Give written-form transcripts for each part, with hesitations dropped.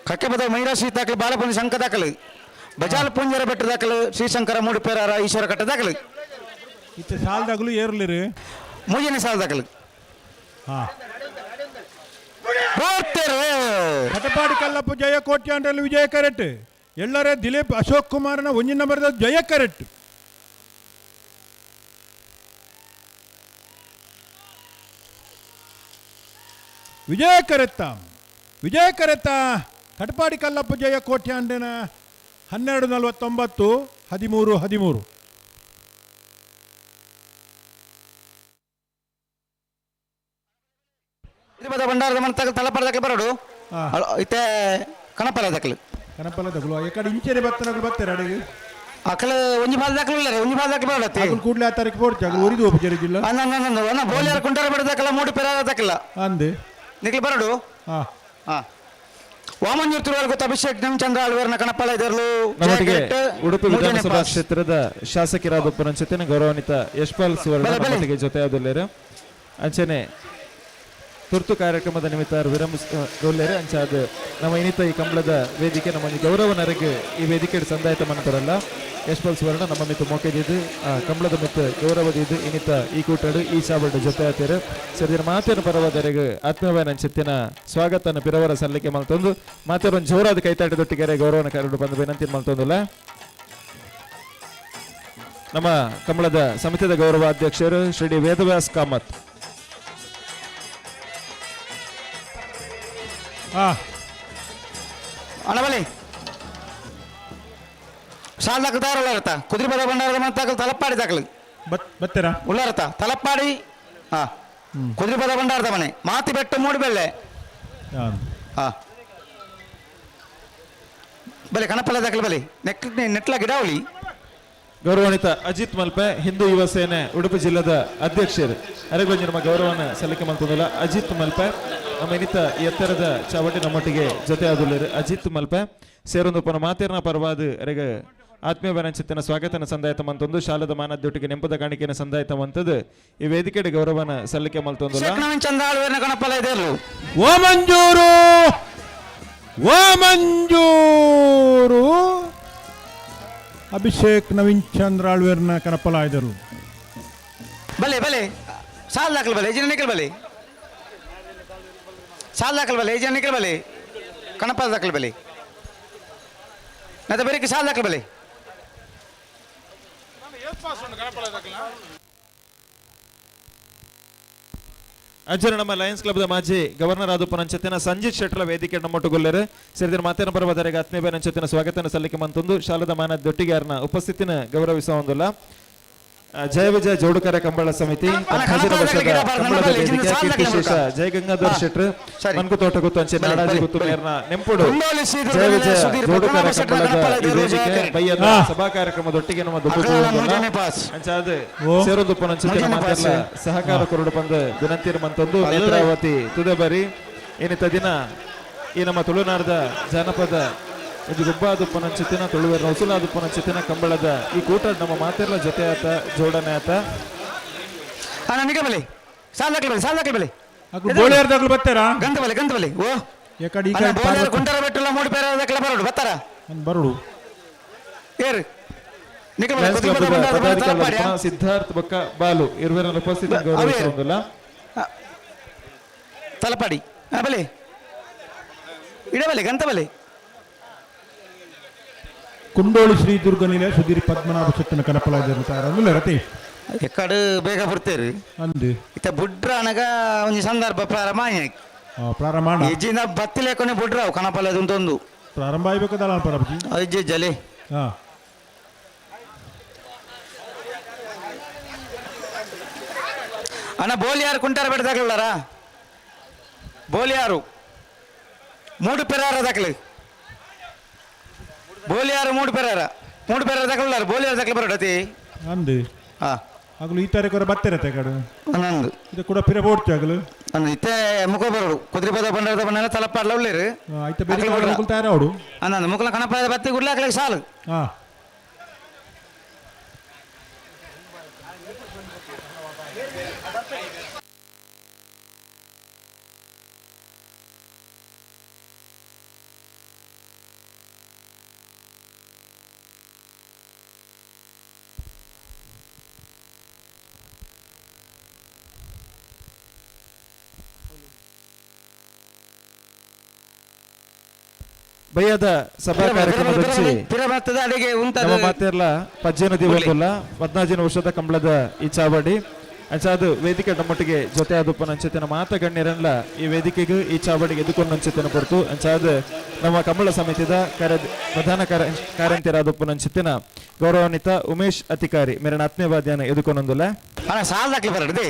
ಕಕ್ಕೆಬದ ಮೈರಾಶ್ರೀ ದಾಖಲೆ ಬಾಲಪುಂಜ ಶಂಕ ದಾಖಲೆ ಬಜಾಲ್ ಪುಂಜರ ಬೆಟ್ಟ ದಾಖಲೆ ಶ್ರೀಶಂಕರ ಮೂಡಿಪೇರಾರ ಈಶ್ವರ ಕಟ್ಟ ದಾಖಲೆ ಇತ್ತೆ ಸಾಲದಾಗಲು ಏರ್ಲಿರಿ ಮೂಜನೇ ಸಾಲ ದಾಖಲೆ ಕಟಪಾಡಿ ಕಲ್ಲಪ್ಪ ಜಯ ಕೋಟ್ಯಾಂಡಲ್ ವಿಜಯ ಕರೆಟ್ ಎಲ್ಲರೇ ದಿಲೀಪ್ ಅಶೋಕ್ ಕುಮಾರ್ನ ಒಂಜಿನ ಬರೆದ ಜಯ ಕರೆಟ್ ವಿಜಯ ಕರೆತ್ತ ಕಟಪಾಡಿ ಕಲ್ಲಪ್ಪ ಜಯ ಕೋಟ್ಯಾಂಡನ 12:49 13 ಬಂಡಾರದ ಮನ ತಲಪರ ದಾಖಲೆ ಬರೋಡು ಇತ್ತೆ ಕಣಪಲ ದಾಖಲೆ ಎಕಡೆ ಇಂಚೆನೆ ಬತ್ತನಗಳು ಬರ್ತಾರೆ ಅಡಿಗೆ ಅಕಲ ಒಂಜಿ ಬಾಲ್ ದಾಖಲೆ ಇಲ್ಲ ಒಂಜಿ ಬಾಲ್ ದಾಖಲೆ ಬರತ್ತೆ ಕೂಡಲೇ ಆ ತಾರೀಕು ಬೋರ್ಡ್ ಜಾಗ ಒರಿದು ಹೋಗ್ತಾರೆ ಜಿಲ್ಲಾ ಅನ್ನ ಬೋಲಿಯರ್ ಕುಂಟಾರ ಬೆಟ್ಟ ದಾಖಲೆ ಮೂಡಿ ಪೇರಾರ ದಾಖಲ ಅಂದೆ ನಿಖಿಲ್ ಬರೋಡು ವಾಮಂಜೂರು ತಿರುವಲ್ಗೊತ್ತ ಅಭಿಷೇಕ್ ಚಂದ್ರ ಆಳ್ವೇರ್ನ ಕಣಪಾಲ ಇದರಲು ನಮಗೆ ಉಡುಪಿ ವಿಧಾನಸಭಾ ಕ್ಷೇತ್ರದ ಶಾಸಕರಾದ ಉಪರಂಚತೆನ ಗೌರವಾನ್ವಿತ ಯಶ್ಪಾಲ್ ಸುವರ್ಣ ನಮ್ಮೊಟ್ಟಿಗೆ ಜೊತೆಯಾದಲ್ಲೇರು ಅಂಚನೆ ತುರ್ತು ಕಾರ್ಯಕ್ರಮದ ನಿಮಿತ್ತ ವಿರಮಿಸಿಕೊಳ್ಳೇರೆ ಅಂಚಾದ ನಮ್ಮ ಇನ್ನಿತ ಈ ಕಂಬಳದ ವೇದಿಕೆ ನಮ್ಮ ಗೌರವ ನರಗೆ ಈ ವೇದಿಕೆ ಸಂದಾಯತ ಮನಪರಲ್ಲ ಯಶ್ಪಾಲ್ ಸುವರ್ಣ ನಮ್ಮ ಮಿತ್ತು ಮೊಕೆದಿದ್ದು ಕಂಬಳದ ಮಿತ್ತು ಗೌರವದಿದ್ದು ಇನ್ನಿತ ಈ ಕೂಟಡು ಈ ಚಾಬಲ್ಡ ಜೊತೆ ಆತೇರು ಸರಿದಿನ ಮಾತೇನು ಪರವಾದರೆಗೆ ಆತ್ಮೀಯವಾದ ಚಿತ್ತಿನ ಸ್ವಾಗತನ ಪಿರವರ ಸಲ್ಲಿಕೆ ಮಲ್ತೊಂದು ಮಾತೇರೊಂದು ಜೋರಾದ ಕೈತಾಟದೊಟ್ಟಿಗೆ ಗೌರವನ ಕರೆದು ಬಂದು ವಿನಂತಿ ಮಲ್ತೊಂದಿಲ್ಲ ನಮ್ಮ ಕಂಬಳದ ಸಮಿತಿಯ ಗೌರವ ಅಧ್ಯಕ್ಷರು ಶ್ರೀ ಡಿ ವೇದವ್ಯಾಸ್ ಕಾಮತ್ ಅಣಬಲಿ ಸಾಲ ದಾಖಲೆ ಉಳ್ಳಾರತ ಕುದುರೆ ಪದ ಬಂಡಾರದ ಮನ ದಾಖಲೆ ತಲಪ್ಪಾಡಿ ದಾಖಲೆ ಬತ್ತೀರಾ ಉಳ್ಳಾರತ ತಲಪ್ಪಾಡಿ ಕುದುರೆ ಪದ ಬಂಡಾರದ ಮನೆ ಮಾತಿ ಬೆಟ್ಟು ಮೂಡಿಬೆಳ್ಳೆ ಬಲೆ ಕಣಪಲ್ಲ ದಾಖಲೆ ಬಲೆ ನೆಟ್ಲ ಗಿಡಾವಳಿ ಗೌರವಾನ್ವಿತ ಅಜಿತ್ ಮಲ್ಪೆ ಹಿಂದೂ ಯುವ ಸೇನೆ ಉಡುಪಿ ಜಿಲ್ಲೆದ ಅಧ್ಯಕ್ಷರು ಅರೆಗೊಂಜಿ ನಮ್ಮ ಗೌರವನ ಸಲ್ಲಿಕೆ ಮಾಡ್ತಂದಿಲ್ಲ ಅಜಿತ್ ಮಲ್ಪೆ ನಮ್ಮ ಇನ್ನಿತ ಎತ್ತರದ ಚಾವಟಿ ನಮ್ಮೊಟ್ಟಿಗೆ ಜೊತೆ ಆದುಳ್ಳರು ಅಜಿತ್ ಮಲ್ಪೆ ಸೇರೊಂದು ಪನ ಮಾತೇರ್ನ ಪರವಾದ ಅರೆಗೆ ಆತ್ಮೀಯ ಬನಚಿತ್ತಿನ ಸ್ವಾಗತನ ಸಂದಾಯತ ಮಂತೊಂದು ಶಾಲದ ಮಾನದ್ಯೊಟ್ಟಿಗೆ ನೆಂಪದ ಕಾಣಿಕೆನ ಸಂದಾಯತ ಮಂತದ್ದು ಈ ವೇದಿಕೆಯ ಗೌರವನ ಸಲ್ಲಿಕೆ ಮಲ್ತೊಂದಿಲ್ಲ ಓ ಮಂಜೂರು ಅಭಿಷೇಕ್ ನವೀನ್ ಚಂದ್ರ ಆಳ್ವೇರ್ನ ಕನಪಲ ಇದ್ದರು ಬಲೆ ಬಲೆ ಸಾಲ ದಾಖಲೆ ಬಲೆ ಏಜನ ನಿಖಲ್ ಬಲೆ ಸಾಲ ದಾಖಲೆ ಬಲೆ ಏಜನ ನಿಖಲ್ ಬಲೆ ಕಣಪಲ ದಾಖಲೆ ಬಲೆ ನದ ಬೇರೆ ಸಾಲ ದಾಖಲೆ ಬಲೆ ಅಜ್ಜರ ನಮ್ಮ ಲಯನ್ಸ್ ಕ್ಲಬ್ ಮಾಜಿ ಗವರ್ನರ್ ಆದ ಉಪನಂಚತಿನ ಸಂಜಿತ್ ಶೆಟ್ಲ ವೇದಿಕೆ ನಮ್ಮೊಟ್ಟುಗೊಳ್ಳರೆ ಸೇರಿದ ಮಾತೇನ ಬರಬದರೆಗೆ ಆತ್ಮೀಯ ಬೆನಂಚತಿನ ಸ್ವಾಗತನ ಸಲ್ಲಿಕೆ ಮಂತೊಂದು ಶಾಲದ ಮಾನದೊಟ್ಟಿಗೆ ಯಾರನ್ನ ಉಪಸ್ಥಿತಿನ ಗೌರವಿಸುವ ಒಂದಿಲ್ಲ ಜಯ ವಿಜಯ ಜೋಡುಕರ ಕಂಬಳ ಸಮಿತಿ ಕಂಬಳದ ವೇದಿಕೆ ಕೀರ್ತಿಶೇಷ ಜಯ ಗಂಗಾಧರ್ ಶೆಟ್ರು ಮನ್ಕು ತೋಟ ಗುತ್ತು ಅಂಚೆ ನಾಡಾಜಿ ಗುತ್ತು ಮೇರ್ನ ನೆಂಪುಡು ಜಯ ವಿಜಯ ಜೋಡುಕರ ಕಂಬಳದ ಈ ವೇದಿಕೆ ಬೈಯದ ಸಭಾ ಕಾರ್ಯಕ್ರಮದೊಟ್ಟಿಗೆ ನಮ್ಮ ಅಂಚಾದ ಸೇರೋದು ಪನಂಚಿನ ಮಾತೆಲ್ಲ ಸಹಕಾರ ಕೊರಡು ಬಂದು ವಿನಂತಿರ ಮಂತೊಂದು ನೇತ್ರಾವತಿ ತುದೆಬರಿ ಏನಿತ ದಿನ ಈ ನಮ್ಮ ತುಳುನಾಡದ ಜಾನಪದ ಇದು ಗುಬ್ಬಾದ ಪನಂಚಿತಿನ ತುಳುವೇರ ಉಸುಲಾದ ಪನಂಚಿತಿನ ಕಂಬಳದ ಈ ಕೂಟ ನಮ್ಮ ಮಾತೆಲ್ಲ ಜೊತೆ ಆತ ಜೋಡಣೆ ಆತ ನನಗೆ ಬಲೆ ಸಾಲ ಬಲೆ ಬೋಳಿಯರ್ದಾಗ್ಲು ಬರ್ತಾರಾ ಗಂಧ ಬಲೆ ಓ ಯಾಕಡೆ ಕುಂಟಾರ ಬೆಟ್ಟಲ್ಲ ಮೂಡಿ ಪೇರ ದಾಖಲೆ ಬರೋಡು ಬರ್ತಾರ ಬರೋಡು ಏರು ಸಿದ್ಧಾರ್ಥ್ ಬಕ್ಕ ಬಾಲು ಇರುವರ ಉಪಸ್ಥಿತಿ ಗೌರವಿಸುವುದಿಲ್ಲ ತಲಪಾಡಿ ಬಲೆ ಇಡಬಲೆ ಗಂಧ ಬಲೆ ಕುಂಡೋಳಿ ಶ್ರೀ ದುರ್ಗನಿಲೆ ಸುಧೀರ್ ಪದ್ಮನಾಭ ಶೆಟ್ಟನ ಕನಪಲ ಇದ್ದಾರೆ ರತಿ ಎಕ್ಕಡು ಬೇಗ ಬರ್ತೀರಿ ಅಂದು ಇತ್ತ ಬುಡ್ರ ಅನಗ ಒಂದು ಸಂದರ್ಭ ಪ್ರಾರಂಭ ಪ್ರಾರಂಭ ಹೆಜ್ಜಿನ ಬತ್ತಿ ಲೇಕೊನೆ ಬುಡ್ರ ಕನಪಲ ಅದೊಂದು ಪ್ರಾರಂಭ ಆಗ್ಬೇಕದಲ್ಲ ಪರಬಜಿ ಅಜ್ಜೆ ಜಲೆ ಅಣ್ಣ ಬೋಲಿಯಾರು ಕುಂಟಾರ ಬೆಟ್ಟ ದಾಖಲಾರ ಬೋಲಿಯಾರು ಮೂಡು ಪೆರಾರ ದಾಖಲೆ ಬೋಲಿಯಾರು ಮೂಡು ಪೆರಾರ ದಾಖಲಾರ ಬೋಲಿಯಾರು ದಾಖಲೆ ಬರೋಡತಿ ಅಂದು ಆಗಲು ಈ ತಾರೀಕು ಬರ್ತಿರತ್ತೆ ಕಡೆ ನಂದು ಇದು ಕೂಡ ಪಿರ ಬೋಡ್ತಿ ಆಗಲು ಅಂದು ಇತ್ತೆ ಮುಖ ಬರೋಡು ಕುದುರೆ ಪದ ಬಂಡದ ಬಣ್ಣ ತಲಪಾಡ್ಲ ಉಳ್ಳೇರು ಆಯ್ತು ಬೇರೆ ತಯಾರಾಡು ಅಂದ ಮುಖಲ ಕಣಪ ಬತ್ತಿ ಗುಡ್ಲಾಕ್ಲಿಕ್ಕೆ ಸಾಲು ಬಯ್ಯದ ಸಭಾ ಕಾರ್ಯಕ್ರಮದಲ್ಲಿ ಪಿರಮತ್ತದ ಅಡಿಗೆ ಉಂಟದ ನಮ್ಮ ಮಾತೆರ್ಲ 14 ವರ್ಷದ ಕಂಬಳದ ಈ ಚಾವಡಿ ಅಂಚಾದು ವೇದಿಕೆ ನಮ್ಮೊಟ್ಟಿಗೆ ಜೊತೆ ಆದುಪ್ಪನ ಅಂಚೆತಿನ ಮಾತ ಗಣ್ಯರನ್ಲ ಈ ವೇದಿಕೆಗೂ ಈ ಚಾವಡಿಗೆ ಎದುಕೊಂಡು ಅಂಚೆತಿನ ಕೊಡ್ತು ಅಂಚಾದು ನಮ್ಮ ಕಂಬಳ ಸಮಿತಿದ ಪ್ರಧಾನ ಕಾರ್ಯಂತಿರಾದುಪ್ಪನ ಅಂಚೆತಿನ ಗೌರವಾನ್ವಿತ ಉಮೇಶ್ ಅಧಿಕಾರಿ ಮೇರನ ಆತ್ಮೀಯವಾದ್ಯಾನ ಎದುಕೊಂಡೊಂದುಲ್ಲ ಅಣ್ಣ ಸಾಲ ದಾಖಲೆ ಬರಡಿ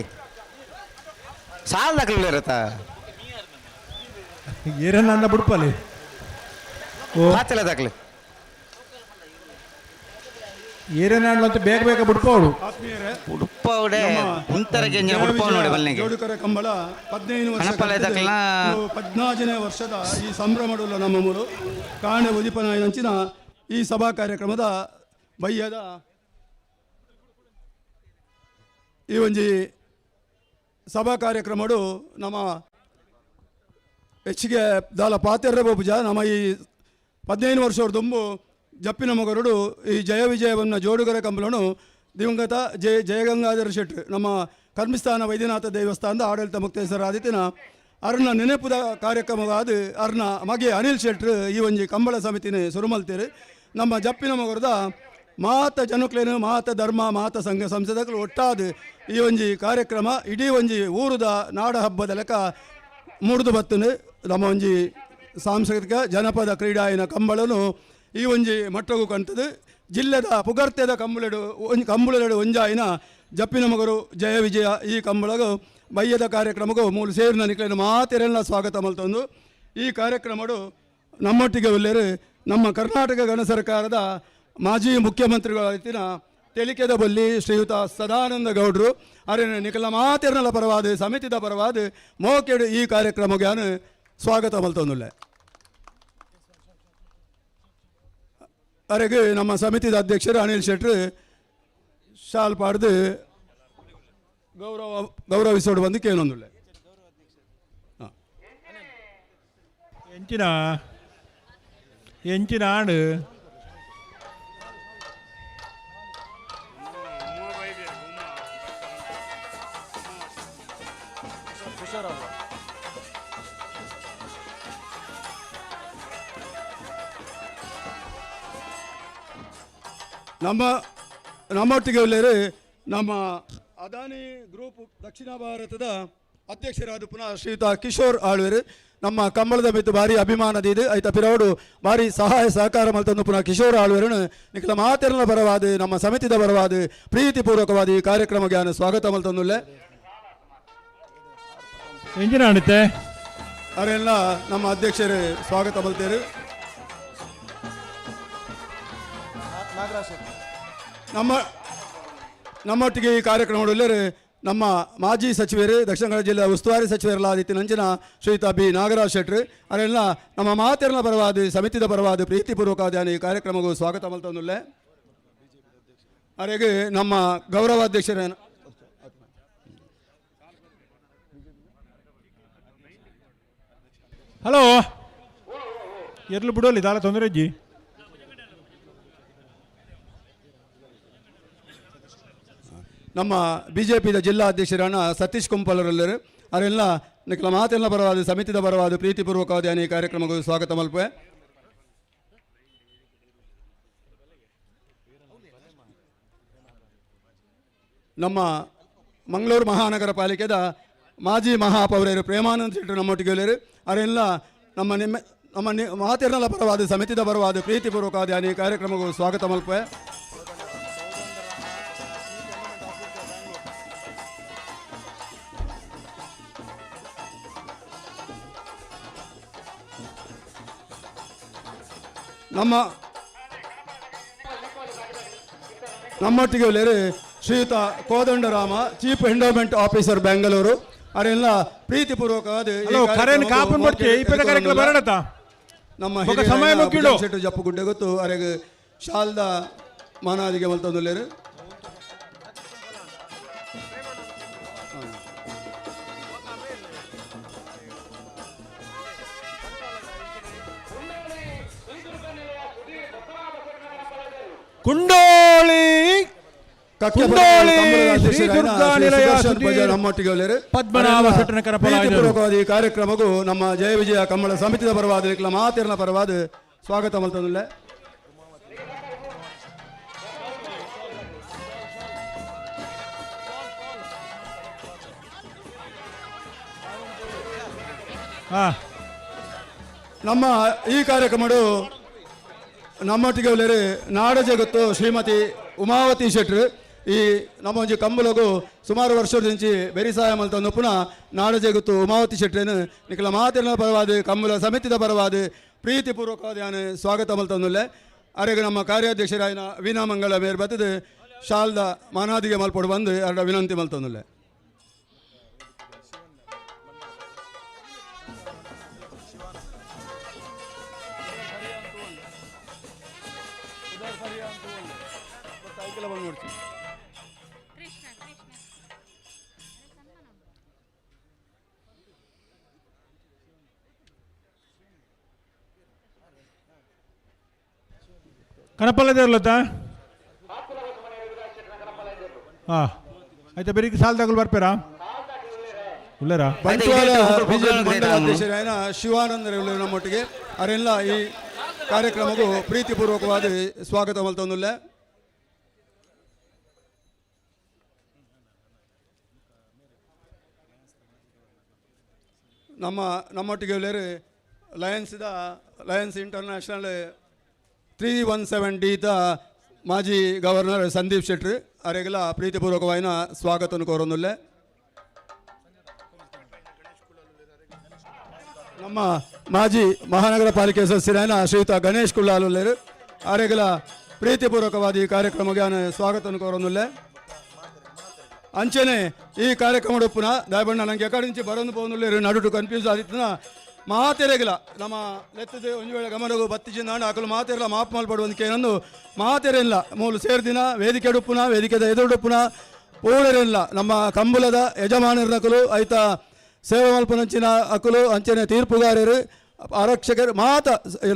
ಸಾಲ ದಾಖಲೆ ಇರತ್ತಾ ಏರನ್ನ ಬಿಡ್ಪಲ್ಲಿ ಓ ಮಾತೆಲ್ಲ ದಾಖಲೆ ಏರೇನಾಡ್ಲು ಅಂತ ಬೇಗ ಬೇಗ ಬಿಡ್ಪೋಡು ಉಡುಪ ಉಡೆ ಉಂತರಗೆ ಉಡುಪ ನೋಡಿ ಬಲ್ನಿಗೆ ಜೋಡುಕರ ಕಂಬಳ 15 ವರ್ಷ ಹಣಪಲ್ಲ ಇದಕ್ಕೆಲ್ಲ 14ನೇ ವರ್ಷದ ಈ ಸಂಭ್ರಮಡುಲ್ಲ ನಮ್ಮ ಮೂರು ಕಾಣೆ ಉದಿಪನಾಯಂಚಿನ ಈ ಸಭಾ ಕಾರ್ಯಕ್ರಮದ ಬಯ್ಯದ ಈ ಒಂಜಿ ಸಭಾ ಕಾರ್ಯಕ್ರಮಡು ನಮ್ಮ ಹೆಚ್ಚಿಗೆ ದಾಲ ಪಾತೆರ್ರೆ ಬೋಪುಜ ನಮ್ಮ ಈ 15 ವರ್ಷದ ದುಂಬು ಜಪ್ಪಿನ ಮಗರುಡು ಈ ಜಯ ವಿಜಯವನ್ನ ಜೋಡುಗರ ಕಂಬಳನು ದಿವಂಗತ ಜಯಗಂಗಾಧರ ಶೆಟ್ರು ನಮ್ಮ ಕರ್ಮಿಸ್ಥಾನ ವೈದ್ಯನಾಥ ದೇವಸ್ಥಾನದ ಆಡಳಿತ ಮುಕ್ತೇಶ್ವರಾದಿತ್ಯನ ಅರ್ನ ನೆನಪುದ ಕಾರ್ಯಕ್ರಮವಾದ ಅರ್ನ ಮಗೆ ಅನಿಲ್ ಶೆಟ್ರು ಈ ಒಂಜಿ ಕಂಬಳ ಸಮಿತಿನ ಸುರುಮಲ್ತೀರು ನಮ್ಮ ಜಪ್ಪಿನ ಮಗರದ ಮಾತ ಜನಕ್ಲೇನು ಮಾತ ಧರ್ಮ ಮಾತ ಸಂಘ ಸಂಸದಗಳು ಒಟ್ಟಾದ ಈ ಒಂಜಿ ಕಾರ್ಯಕ್ರಮ ಇಡೀ ಒಂಜಿ ಊರದ ನಾಡ ಹಬ್ಬದ ಲೆಕ್ಕ ಮುರಿದು ಬತ್ತನು ನಮ್ಮ ಒಂಜಿ ಸಾಂಸ್ಕೃತಿಕ ಜನಪದ ಕ್ರೀಡಾಯಿನ ಕಂಬಳನು ಈ ಒಂಜಿ ಮಟ್ಟಗೂ ಕಂತದು ಜಿಲ್ಲೆದ ಪುಗರ್ತೆದ ಕಂಬುಳೆಡು ಒಂಜಾಯಿನ ಜಪ್ಪಿನ ಮಗರು ಜಯ ವಿಜಯ ಈ ಕಂಬಳಗು ಬಯ್ಯದ ಕಾರ್ಯಕ್ರಮಗೂ ಮೂಲ ಸೇರಿನ ನಿಕ್ಲಿನ ಮಾತೆರೆಲ್ಲ ಸ್ವಾಗತ ಮಲ್ತೊಂದು ಈ ಕಾರ್ಯಕ್ರಮಡು ನಮ್ಮೊಟ್ಟಿಗೆ ಉಳ್ಳೇರು ನಮ್ಮ ಕರ್ನಾಟಕ ಗಣ ಸರ್ಕಾರದ ಮಾಜಿ ಮುಖ್ಯಮಂತ್ರಿಗಳಾಯ್ತಿನ ತೆಲಿಕೆದ ಬಲ್ಲಿ ಶ್ರೀಯುತ ಸದಾನಂದ ಗೌಡ್ರು ಅರೇನ ನಿಖಲ ಮಾತೆರ್ನಲ ಪರವಾದ ಸಮಿತಿದ ಪರವಾದ ಮೋಕೆಡು ಈ ಕಾರ್ಯಕ್ರಮಕ್ಕೆ ಸ್ವಾಗತ ಮಲ್ತೊಂದುಲ್ಲೆ ಅರೆಗೆ ನಮ್ಮ ಸಮಿತಿದ ಅಧ್ಯಕ್ಷರು ಅನಿಲ್ ಶೆಟ್ರು ಶಾಲ್ ಪಾಡ್ದು ಗೌರವಿಸೋಡು ಬಂದು ಕೇಳೊಂದುಲ್ಲೆ ಎಂಚಿನ ಆಡು ನಮ್ಮೊಟ್ಟಿಗೆ ಉಳ್ಳೇರು ನಮ್ಮ ಅದಾನಿ ಗ್ರೂಪ್ ದಕ್ಷಿಣ ಭಾರತದ ಅಧ್ಯಕ್ಷರಾದ ಪುನಃ ಶ್ರೀಯುತ ಕಿಶೋರ್ ಆಳ್ವೇರು ನಮ್ಮ ಕಂಬಳದ ಮಿತ್ತು ಭಾರಿ ಅಭಿಮಾನದಿದೆ ಐತ ಪಿರವಡು ಭಾರಿ ಸಹಾಯ ಸಹಕಾರ ಮಲ್ತಂದು ಪುನಃ ಕಿಶೋರ್ ಆಳ್ವೇರನು ನಿಖಲ ಮಾತೆರನ ಪರವಾದ ನಮ್ಮ ಸಮಿತಿದ ಪರವಾದ ಪ್ರೀತಿಪೂರ್ವಕವಾದ ಈ ಕಾರ್ಯಕ್ರಮಕ್ಕೆ ಸ್ವಾಗತ ಮಲ್ತಂದುಲ್ಲೆ ಎಂಚಿನ ಆಡುತ್ತೆ ಅವರೆಲ್ಲ ನಮ್ಮ ಅಧ್ಯಕ್ಷರು ಸ್ವಾಗತ ಮಲ್ತೇರು ನಮ್ಮೊಟ್ಟಿಗೆ ಈ ಕಾರ್ಯಕ್ರಮದಲ್ಲಿ ನಮ್ಮ ಮಾಜಿ ಸಚಿವರು ದಕ್ಷಿಣ ಕನ್ನಡ ಜಿಲ್ಲೆಯ ಉಸ್ತುವಾರಿ ಸಚಿವರಲ್ಲಾದಿತ್ತು ನಂಚಿನ ಶ್ರೀಯುತ ಬಿ ನಾಗರಾಜ್ ಶೆಟ್ರು ಅವರೆಲ್ಲ ನಮ್ಮ ಮಾತೆರನ ಪರವಾದ ಸಮಿತಿದ ಪರವಾದ ಪ್ರೀತಿಪೂರ್ವಕವಾದ ಈ ಕಾರ್ಯಕ್ರಮಕ್ಕೂ ಸ್ವಾಗತ ಮಲ್ತೊಂದುಲ್ಲೆ ಅವರಿಗೆ ನಮ್ಮ ಗೌರವಾಧ್ಯಕ್ಷರ ಹಲೋ ಎರ್ಲು ಬಿಡೋಲಿ ದಾಲ ತೊಂದರೆ ಅಜ್ಜಿ ನಮ್ಮ BJPದ ಜಿಲ್ಲಾ ಅಧ್ಯಕ್ಷರಾன ಸತೀಶ್ ಕುಂಪಲರಲ್ಲರು ಅವರೆಲ್ಲ ನಿಖಲ ಮಾತೆಲ್ಲ ಪರವಾದ ಸಮಿತಿದ ಪರವಾದ ಪ್ರೀತಿಪೂರ್ವಕವಾದ ಈ ಕಾರ್ಯಕ್ರಮಕ್ಕೂ ಸ್ವಾಗತ ಮಲ್ಪೆ ನಮ್ಮ ಮಂಗಳೂರು ಮಹಾನಗರ ಪಾಲಿಕೆದ ಮಾಜಿ ಮಹಾಪೌರರು ಪ್ರೇಮಾನಂದ ಶೆಟ್ಟರು ನಮ್ಮೊಟ್ಟಿಗೆ ಉಳ್ಳೇರು ಅವರೆಲ್ಲ ನಮ್ಮ ಮಾತೆರ್ನಲ ಪರವಾದ ಸಮಿತಿದ ಪರವಾದ ಪ್ರೀತಿಪೂರ್ವಕವಾದ ಈ ಕಾರ್ಯಕ್ರಮಕ್ಕೂ ಸ್ವಾಗತ ಮಲ್ಪೆ ನಮ್ಮೊಟ್ಟಿಗೆ ಉಳ್ಳೇರು ಶ್ರೀಯುತ Kodandarama chief endowment officer Bengaluru ಅವರೆಲ್ಲ ಪ್ರೀತಿಪೂರ್ವಕವಾದ ನಮ್ಮ ಸಮಯ ಶೆಟ್ಟು ಜಪ್ಪು ಗುಡ್ಡೆ ಗೊತ್ತು ಅವರಿಗೆ ಶಾಲ್ದ ಮಾನಾದಿಗೆ ಮಲ್ತೊಂದುಲ್ಲೇರು ಕುಂಡೋಳಿ ನಮ್ಮೊಟ್ಟಿಗೆ ಪದ್ಮನಾಭ ಶೆಟ್ಟನ ಈ ಕಾರ್ಯಕ್ರಮಕ್ಕೂ ನಮ್ಮ ಜಯ ವಿಜಯ ಕಂಬಳ ಸಮಿತಿದ ಪರವಾದ ಮಾತೆರನ ಪರವಾದ ಸ್ವಾಗತ ಮಲ್ತಂದುಲ್ಲೆ. ನಮ್ಮ ಈ ಕಾರ್ಯಕ್ರಮಡು ನಮ್ಮೊಟ್ಟಿಗೆ ಒಳ್ಳೆಯ ನಾಡಜ ಗೊತ್ತು ಶ್ರೀಮತಿ ಉಮಾವತಿ ಶೆಟ್ರು ಈ ನಮ್ಮ ಒಂಜಿ ಕಂಬುಲಗು ಸುಮಾರು ವರ್ಷದಿಂಚಿ ಬೆರಿಸಾಯ ಮಲ್ತಂದು ಪುನಃ ನಾಡಜ ಗೊತ್ತು ಉಮಾವತಿ ಶೆಟ್ರೇನು ನಿಖಲ ಮಾತಿನ ಪರವಾದ ಕಂಬುಲ ಸಮಿತಿದ ಪರವಾದ ಪ್ರೀತಿಪೂರ್ವಕವಾದ ನಾನು ಸ್ವಾಗತ ಮಲ್ತಂದುಲ್ಲೆ. ಅರೆಗೆ ನಮ್ಮ ಕಾರ್ಯಾಧ್ಯಕ್ಷರಾಯನ ವೀಣಾಮಂಗಳ ಮೇರೆ ಬತ್ತದು ಶಾಲ್ದ ಮಾನಾದಿಗೆ ಮಲ್ಪಡು ಬಂದು ಅರ್ಡ ವಿನಂತಿ ಮಲ್ತಂದುಲ್ಲೆ. ಕನಪಲ್ಲದೇರ್ಲತ್ತ ಆಯ್ತಾ ಬೆರಿಗೆ ಸಾಲದಾಗಲು ಬರ್ಪೇರಾ ಉಳ್ಳೇರಾ ಬಂಟ್ವಾಳ ಬಿಜೆಪಿ ಮಂಡಲ ಅಧ್ಯಕ್ಷರಾಯನ ಶಿವಾನಂದರೇ ಉಳ್ಳೇರು ನಮ್ಮೊಟ್ಟಿಗೆ ಅವರೆಲ್ಲ ಈ ಕಾರ್ಯಕ್ರಮಕ್ಕೂ ಪ್ರೀತಿಪೂರ್ವಕವಾದ ಸ್ವಾಗತ ಮಲ್ತಂದುಲ್ಲೆ. ನಮ್ಮೊಟ್ಟಿಗೆ ಉಳ್ಳೇರು ಲಯನ್ಸ್ ಇಂಟರ್ನ್ಯಾಷನಲ್ 317D ಮಾಜಿ ಗವರ್ನರ್ ಸಂದೀಪ್ ಶೆಟ್ರು ಅವರಿಗೆಲ್ಲ ಪ್ರೀತಿಪೂರ್ವಕವಾದ ಸ್ವಾಗತ ಕೋರೊಂದುಲ್ಲೆ. ನಮ್ಮ ಮಾಜಿ ಮಹಾನಗರ ಪಾಲಿಕೆ ಸದಸ್ಯರಾಯನ ಶ್ರೀಯುತ ಗಣೇಶ್ ಕುಳ್ಳಾಲುಲ್ಲೇರು ಅವರಿಗೆಲ್ಲ ಪ್ರೀತಿಪೂರ್ವಕವಾದ ಈ ಕಾರ್ಯಕ್ರಮಕ್ಕೆ ಸ್ವಾಗತ ಕೋರೊಂದುಲ್ಲೆ. ಅಂಚೆನೆ ಈ ಕಾರ್ಯಕ್ರಮ ಉಪ್ಪುನ ದಯಬಣ್ಣ ನನಗೆ ಎಕಡೆ నుంచి ಬರೋದು പോകുന്നുള്ളೇರು ನಡುಟು ಕನ್ಫ್ಯೂಸ್ ಆದಿತ್ತನ ಮಾತೆರೆಗಿಲ್ಲ ನಮ್ಮ ಲೆತ್ತದ ಒಂದು ವೇಳೆ ಗಮನಗೂ ಬತ್ತಿಚಿಂದ ಹಾಕಲು ಮಾತೆರಲ್ಲ ಮಾಪ್ ಮಲ್ಪಡುವಂತ ಏನೊಂದು ಮಾತೆರೆಲ್ಲ ಮೂಲು ಸೇರ್ದಿನ ವೇದಿಕೆ ಉಪ್ಪುನ ವೇದಿಕೆದ ಎದುರುಡುಪ್ಪುನ ಪೂರ್ಣರಿಲ್ಲ ನಮ್ಮ ಕಂಬುಲದ ಯಜಮಾನರಕಲು ಐತ ಸೇವೆ ಮಲ್ಪನಂಚಿನ ಅಕುಲು ಅಂಚನೆ ತೀರ್ಪುಗಾರರು ಆರಕ್ಷಕರು ಮಾತ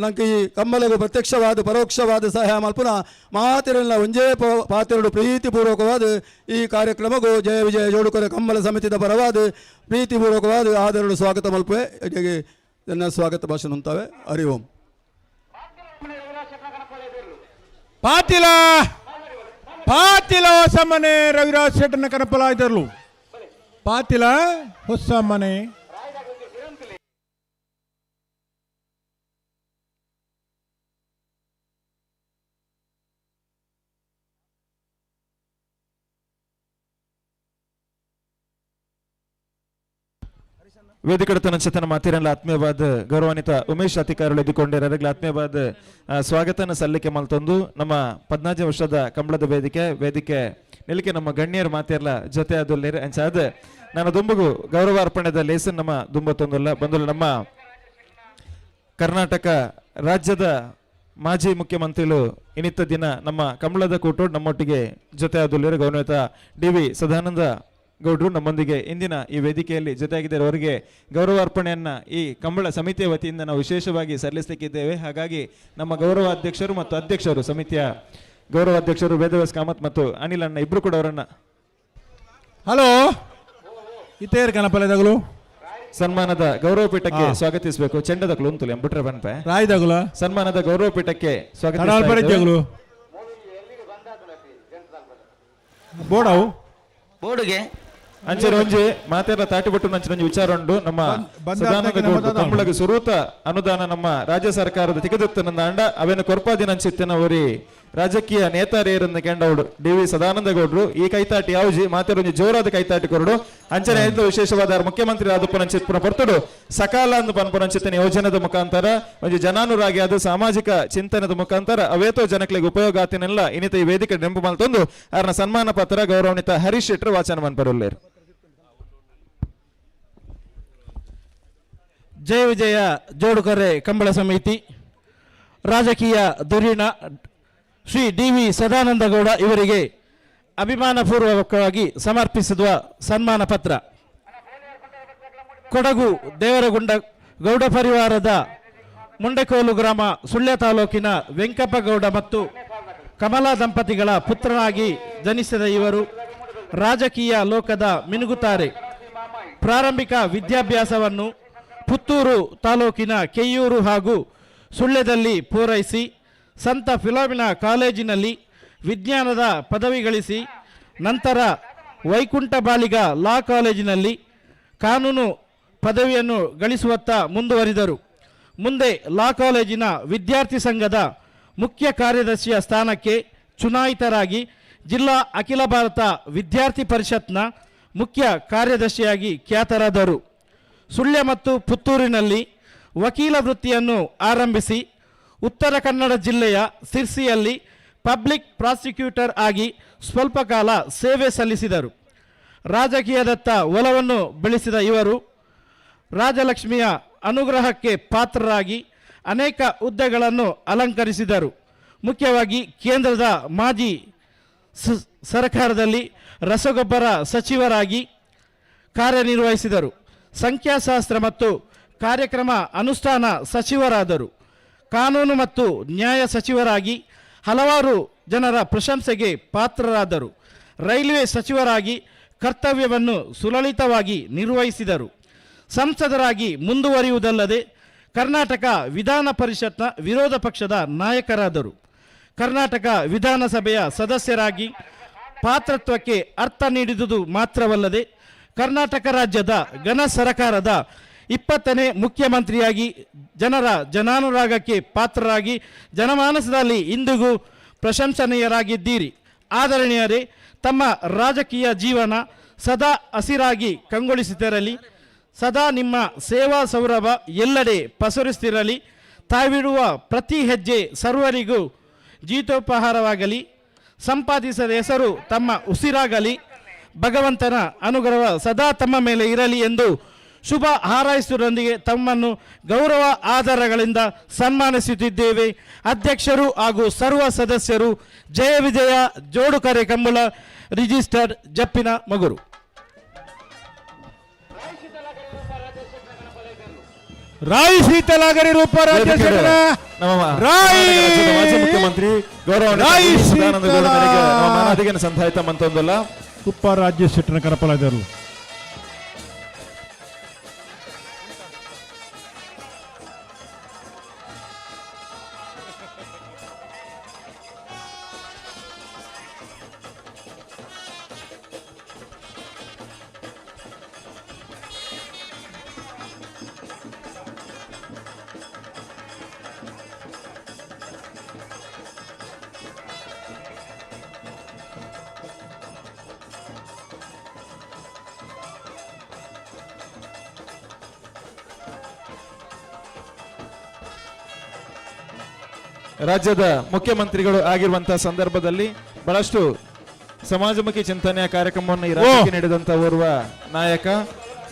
ನಂಗೆ ಈ ಕಂಬಲಗೂ ಪ್ರತ್ಯಕ್ಷವಾದ ಪರೋಕ್ಷವಾದ ಸಹಾಯ ಮಲ್ಪನ ಮಾತೆರೆಲ್ಲ ಒಂಜೇ ಪಾತೆರಡು ಪ್ರೀತಿಪೂರ್ವಕವಾದ ಈ ಕಾರ್ಯಕ್ರಮಗೂ ಜಯ ವಿಜಯ ಜೋಡುಕರ ಕಂಬಲ ಸಮಿತಿದ ಪರವಾದ ಪ್ರೀತಿಪೂರ್ವಕವಾದ ಆದರಡು ಸ್ವಾಗತ ಮಲ್ಪೆ ಜೊತೆಗೆ ನನ್ನ ಸ್ವಾಗತ ಭಾಷಣ ಉಂಟಾವೆ. ಹರಿ ಓಂ. ಪಾತಿಲ ಪಾತಿಲ ಹೊಸ ಮನೆ ರವಿರಾಜ್ ಶೆಟ್ಟನ ಕನಪಲ ಇದ್ರಲು ಪಾತಿಲ ಹೊಸ ಮನೆ ವೇದಿಕಡತನ ಚತನ ಮಾತಿರಲ್ಲ ಆತ್ಮೀಯವಾದ ಗೌರವಾನ್ವಿತ ಉಮೇಶ್ ಅಧಿಕಾರಿಗಳು ಎದ್ದುಕೊಂಡಿರಲಿ ಆತ್ಮೀಯವಾದ ಸ್ವಾಗತನ ಸಲ್ಲಿಕೆ ಮಲ್ತೊಂದು ನಮ್ಮ 14 ವರ್ಷದ ಕಂಬಳದ ವೇದಿಕೆ ನೆಲಕ್ಕೆ ನಮ್ಮ ಗಣ್ಯರು ಮಾತಿರಲ್ಲ ಜೊತೆ ಅದಲ್ಲಿ ಅಂಚಾದ ನಾನು ದುಂಬುಗು ಗೌರವ ಅರ್ಪಣೆದ ಲೇಸನ್ ನಮ್ಮ ದುಂಬತ್ತೊಂದಲ್ಲ ಬಂದು ನಮ್ಮ ಕರ್ನಾಟಕ ರಾಜ್ಯದ ಮಾಜಿ ಮುಖ್ಯಮಂತ್ರಿಗಳು ಇನ್ನಿತ್ತ ದಿನ ನಮ್ಮ ಕಂಬಳದ ಕೂಟೋಡ್ ನಮ್ಮೊಟ್ಟಿಗೆ ಜೊತೆ ಆದಲ್ಲಿ ಗೌರವಿತ DV ಸದಾನಂದ ಗೌಡ್ರು ನಮ್ಮೊಂದಿಗೆ ಇಂದಿನ ಈ ವೇದಿಕೆಯಲ್ಲಿ ಜೊತೆಯಾಗಿದ್ದಾರೆ. ಅವರಿಗೆ ಗೌರವ ಅರ್ಪಣೆಯನ್ನ ಈ ಕಂಬಳ ಸಮಿತಿಯ ವತಿಯಿಂದ ನಾವು ವಿಶೇಷವಾಗಿ ಸಲ್ಲಿಸಲಿಕ್ಕಿದ್ದೇವೆ. ಹಾಗಾಗಿ ನಮ್ಮ ಗೌರವ ಅಧ್ಯಕ್ಷರು ಮತ್ತು ಅಧ್ಯಕ್ಷರು ಸಮಿತಿಯ ಗೌರವ ಅಧ್ಯಕ್ಷರು ವೇದವ್ಯಾಸ್ ಕಾಮತ್ ಮತ್ತು ಅನಿಲ್ ಅಣ್ಣ ಇಬ್ರು ಕೂಡ ಅವರನ್ನ ಹಲೋ ಇತೇರ್ ಕನಪಲೆದಗಳು ಸನ್ಮಾನದ ಗೌರವ ಪೀಠಕ್ಕೆ ಸ್ವಾಗತಿಸಬೇಕು. ಚೆಂಡದಗಳು ಉಂಟು ಎಂಬುಟ್ರೆ ಬನ್ಪೆ ರಾಯ್ದಗುಲ ಸನ್ಮಾನದ ಗೌರವ ಪೀಠಕ್ಕೆ ಸ್ವಾಗತ ಬೋಡವು ಬೋರ್ಡ್ಗೆ ಅಂಚೆ ಒಂಜಿ ಮಾತೆಲ್ಲ ತಾಟಿಬಿಟ್ಟು ನಂಚಿನ ವಿಚಾರ ಉಂಡು ನಮ್ಮ ಸದಾನಂದ ಗೌಡ ಕಂಬಳಗೆ ಸುರೂತ ಅನುದಾನ ನಮ್ಮ ರಾಜ್ಯ ಸರ್ಕಾರದ ತಿಗದಿತ್ತನ ಅಂಡ ಅವೇನು ಕೊರ್ಪಾದಿನ ಅಂಚಿತ್ತಿನ ಅವರಿ ರಾಜಕೀಯ ನೇತಾರೇರನ್ನ ಕೆಂಡವಡು DV ಸದಾನಂದ ಗೌಡ್ರು ಈ ಕೈತಾಟಿ ಯಾವ್ಜಿ ಮಾತೆರೊಂಜಿ ಜೋರಾದ ಕೈತಾಟಿ ಕೊರಡು ಅಂಚನೆ ಎಂದು ವಿಶೇಷವಾದ ಮುಖ್ಯಮಂತ್ರಿ ಆದುಪುನಂಚಿತ್ಪುನ ಪೊರ್ತುಡು ಸಕಾಲ ಅಂದು ಪನ್ಪುನಂಚಿತ್ತಿನ ಯೋಜನೆದ ಮುಖಾಂತರ ಒಂಜಿ ಜನಾನುರಾಗಿ ಅದು ಸಾಮಾಜಿಕ ಚಿಂತನದ ಮುಖಾಂತರ ಅವೇತೋ ಜನಗಳಿಗೆ ಉಪಯೋಗ ಆತಿನೆಲ್ಲ ಇನ್ನಿತ ಈ ವೇದಿಕೆ ನೆಂಪು ಮಲ್ತೊಂದು ಅವರ ಸನ್ಮಾನ ಪತ್ರ ಗೌರವಾನ್ವಿತ ಹರೀಶ್ ಶೆಟ್ರು ವಾಚನ ಮನ್ಪರುಲ್ಲೇರು. ಜಯ ವಿಜಯ ಜೋಡುಕರೆ ಕಂಬಳ ಸಮಿತಿ ರಾಜಕೀಯ ಧುರೀಣ ಶ್ರೀ DV ಸದಾನಂದ ಗೌಡ ಇವರಿಗೆ ಅಭಿಮಾನಪೂರ್ವಕವಾಗಿ ಸಮರ್ಪಿಸಿರುವ ಸನ್ಮಾನ ಪತ್ರ ಕೊಡಗು ದೇವರಗುಂಡ ಗೌಡ ಪರಿವಾರದ ಮುಂಡೆಕೋಲು ಗ್ರಾಮ ಸುಳ್ಯ ತಾಲೂಕಿನ ವೆಂಕಪ್ಪಗೌಡ ಮತ್ತು ಕಮಲಾ ದಂಪತಿಗಳ ಪುತ್ರನಾಗಿ ಜನಿಸಿದ ಇವರು ರಾಜಕೀಯ ಲೋಕದ ಮಿನುಗುತ್ತಾರೆ. ಪ್ರಾರಂಭಿಕ ವಿದ್ಯಾಭ್ಯಾಸವನ್ನು ಪುತ್ತೂರು ತಾಲೂಕಿನ ಕೆಯ್ಯೂರು ಹಾಗೂ ಸುಳ್ಯದಲ್ಲಿ ಪೂರೈಸಿ ಸಂತ ಫಿಲೋಮಿನಾ ಕಾಲೇಜಿನಲ್ಲಿ ವಿಜ್ಞಾನದ ಪದವಿ ಗಳಿಸಿ ನಂತರ ವೈಕುಂಠ ಬಾಲಿಗ ಲಾ ಕಾಲೇಜಿನಲ್ಲಿ ಕಾನೂನು ಪದವಿಯನ್ನು ಗಳಿಸುವತ್ತ ಮುಂದುವರಿದರು. ಮುಂದೆ ಲಾ ಕಾಲೇಜಿನ ವಿದ್ಯಾರ್ಥಿ ಸಂಘದ ಮುಖ್ಯ ಕಾರ್ಯದರ್ಶಿಯ ಸ್ಥಾನಕ್ಕೆ ಚುನಾಯಿತರಾಗಿ ಜಿಲ್ಲಾ ಅಖಿಲ ಭಾರತ ವಿದ್ಯಾರ್ಥಿ ಪರಿಷತ್ನ ಮುಖ್ಯ ಕಾರ್ಯದರ್ಶಿಯಾಗಿ ಖ್ಯಾತರಾದರು. ಸುಳ್ಯ ಮತ್ತು ಪುತ್ತೂರಿನಲ್ಲಿ ವಕೀಲ ವೃತ್ತಿಯನ್ನು ಆರಂಭಿಸಿ ಉತ್ತರ ಕನ್ನಡ ಜಿಲ್ಲೆಯ ಸಿರ್ಸಿಯಲ್ಲಿ ಪಬ್ಲಿಕ್ ಪ್ರಾಸಿಕ್ಯೂಟರ್ ಆಗಿ ಸ್ವಲ್ಪ ಕಾಲ ಸೇವೆ ಸಲ್ಲಿಸಿದರು. ರಾಜಕೀಯದತ್ತ ಒಲವನ್ನು ಬೆಳೆಸಿದ ಇವರು ರಾಜಲಕ್ಷ್ಮಿಯ ಅನುಗ್ರಹಕ್ಕೆ ಪಾತ್ರರಾಗಿ ಅನೇಕ ಹುದ್ದೆಗಳನ್ನು ಅಲಂಕರಿಸಿದರು. ಮುಖ್ಯವಾಗಿ ಕೇಂದ್ರದ ಮಾಜಿ ಸರ್ಕಾರದಲ್ಲಿ ರಸಗೊಬ್ಬರ ಸಚಿವರಾಗಿ ಕಾರ್ಯನಿರ್ವಹಿಸಿದರು. ಸಂಖ್ಯಾಶಾಸ್ತ್ರ ಮತ್ತು ಕಾರ್ಯಕ್ರಮ ಅನುಷ್ಠಾನ ಸಚಿವರಾದರು. ಕಾನೂನು ಮತ್ತು ನ್ಯಾಯ ಸಚಿವರಾಗಿ ಹಲವಾರು ಜನರ ಪ್ರಶಂಸೆಗೆ ಪಾತ್ರರಾದರು. ರೈಲ್ವೆ ಸಚಿವರಾಗಿ ಕರ್ತವ್ಯವನ್ನು ಸುಲಲಿತವಾಗಿ ನಿರ್ವಹಿಸಿದರು. ಸಂಸದರಾಗಿ ಮುಂದುವರಿಯುವುದಲ್ಲದೆ ಕರ್ನಾಟಕ ವಿಧಾನ ಪರಿಷತ್ನ ವಿರೋಧ ಪಕ್ಷದ ನಾಯಕರಾದರು. ಕರ್ನಾಟಕ ವಿಧಾನಸಭೆಯ ಸದಸ್ಯರಾಗಿ ಪಾತ್ರತ್ವಕ್ಕೆ ಅರ್ಥ ನೀಡಿದುದು ಮಾತ್ರವಲ್ಲದೆ ಕರ್ನಾಟಕ ರಾಜ್ಯದ ಘನ ಸರ್ಕಾರದ 20ನೇ ಮುಖ್ಯಮಂತ್ರಿಯಾಗಿ ಜನರ ಜನಾನುರಾಗಕ್ಕೆ ಪಾತ್ರರಾಗಿ ಜನಮಾನಸದಲ್ಲಿ ಇಂದಿಗೂ ಪ್ರಶಂಸನೀಯರಾಗಿದ್ದೀರಿ. ಆದರಣೀಯರೇ, ತಮ್ಮ ರಾಜಕೀಯ ಜೀವನ ಸದಾ ಹಸಿರಾಗಿ ಕಂಗೊಳಿಸುತ್ತಿರಲಿ. ಸದಾ ನಿಮ್ಮ ಸೇವಾ ಸೌರಭ ಎಲ್ಲೆಡೆ ಪಸರಿಸುತ್ತಿರಲಿ. ತಾವಿಡುವ ಪ್ರತಿ ಹೆಜ್ಜೆ ಸರ್ವರಿಗೂ ಜೀತೋಪಹಾರವಾಗಲಿ. ಸಂಪಾದಿಸಿದ ಹೆಸರು ತಮ್ಮ ಉಸಿರಾಗಲಿ. ಭಗವಂತನ ಅನುಗ್ರಹ ಸದಾ ತಮ್ಮ ಮೇಲೆ ಇರಲಿ ಎಂದು ಶುಭ ಹಾರೈಸುವುದರೊಂದಿಗೆ ತಮ್ಮನ್ನು ಗೌರವ ಆಧಾರಗಳಿಂದ ಸನ್ಮಾನಿಸುತ್ತಿದ್ದೇವೆ. ಅಧ್ಯಕ್ಷರು ಹಾಗೂ ಸರ್ವ ಸದಸ್ಯರು ಜಯ ವಿಜಯ ಜೋಡುಕರೆ ಕಂಬಳ ರಿಜಿಸ್ಟರ್ಡ್ ಜಪ್ಪಿನ ಮಗುರು. ರಾಯ್ ಶೀತಲಾಗರಿ ರೂಪ ರಾಜ್ಯ ಶೆಟ್ಟರ ನಮ್ಮ ರಾಯ್ ರಾಜ್ಯದ ಮಾಜಿ ಮುಖ್ಯಮಂತ್ರಿ ಗೌರವಾನ್ವಿತ ಸದಾನಂದ ಗೌಡರಿಗೆ ನಮ್ಮ ಮಾನದಿಗೆ ಸಂಧಾಯಿತ ಮಂತೊಂದಲ್ಲ ಉಪ ರಾಜ್ಯ ಶೆಟ್ಟರ ಕರಪಲಾದರು. ರಾಜ್ಯದ ಮುಖ್ಯಮಂತ್ರಿಗಳು ಆಗಿರುವಂತಹ ಸಂದರ್ಭದಲ್ಲಿ ಬಹಳಷ್ಟು ಸಮಾಜಮುಖಿ ಚಿಂತನೆಯ ಕಾರ್ಯಕ್ರಮವನ್ನು ಈ ರಾಜ್ಯಕ್ಕೆ ನೀಡಿದಂತ ಓರ್ವ ನಾಯಕ.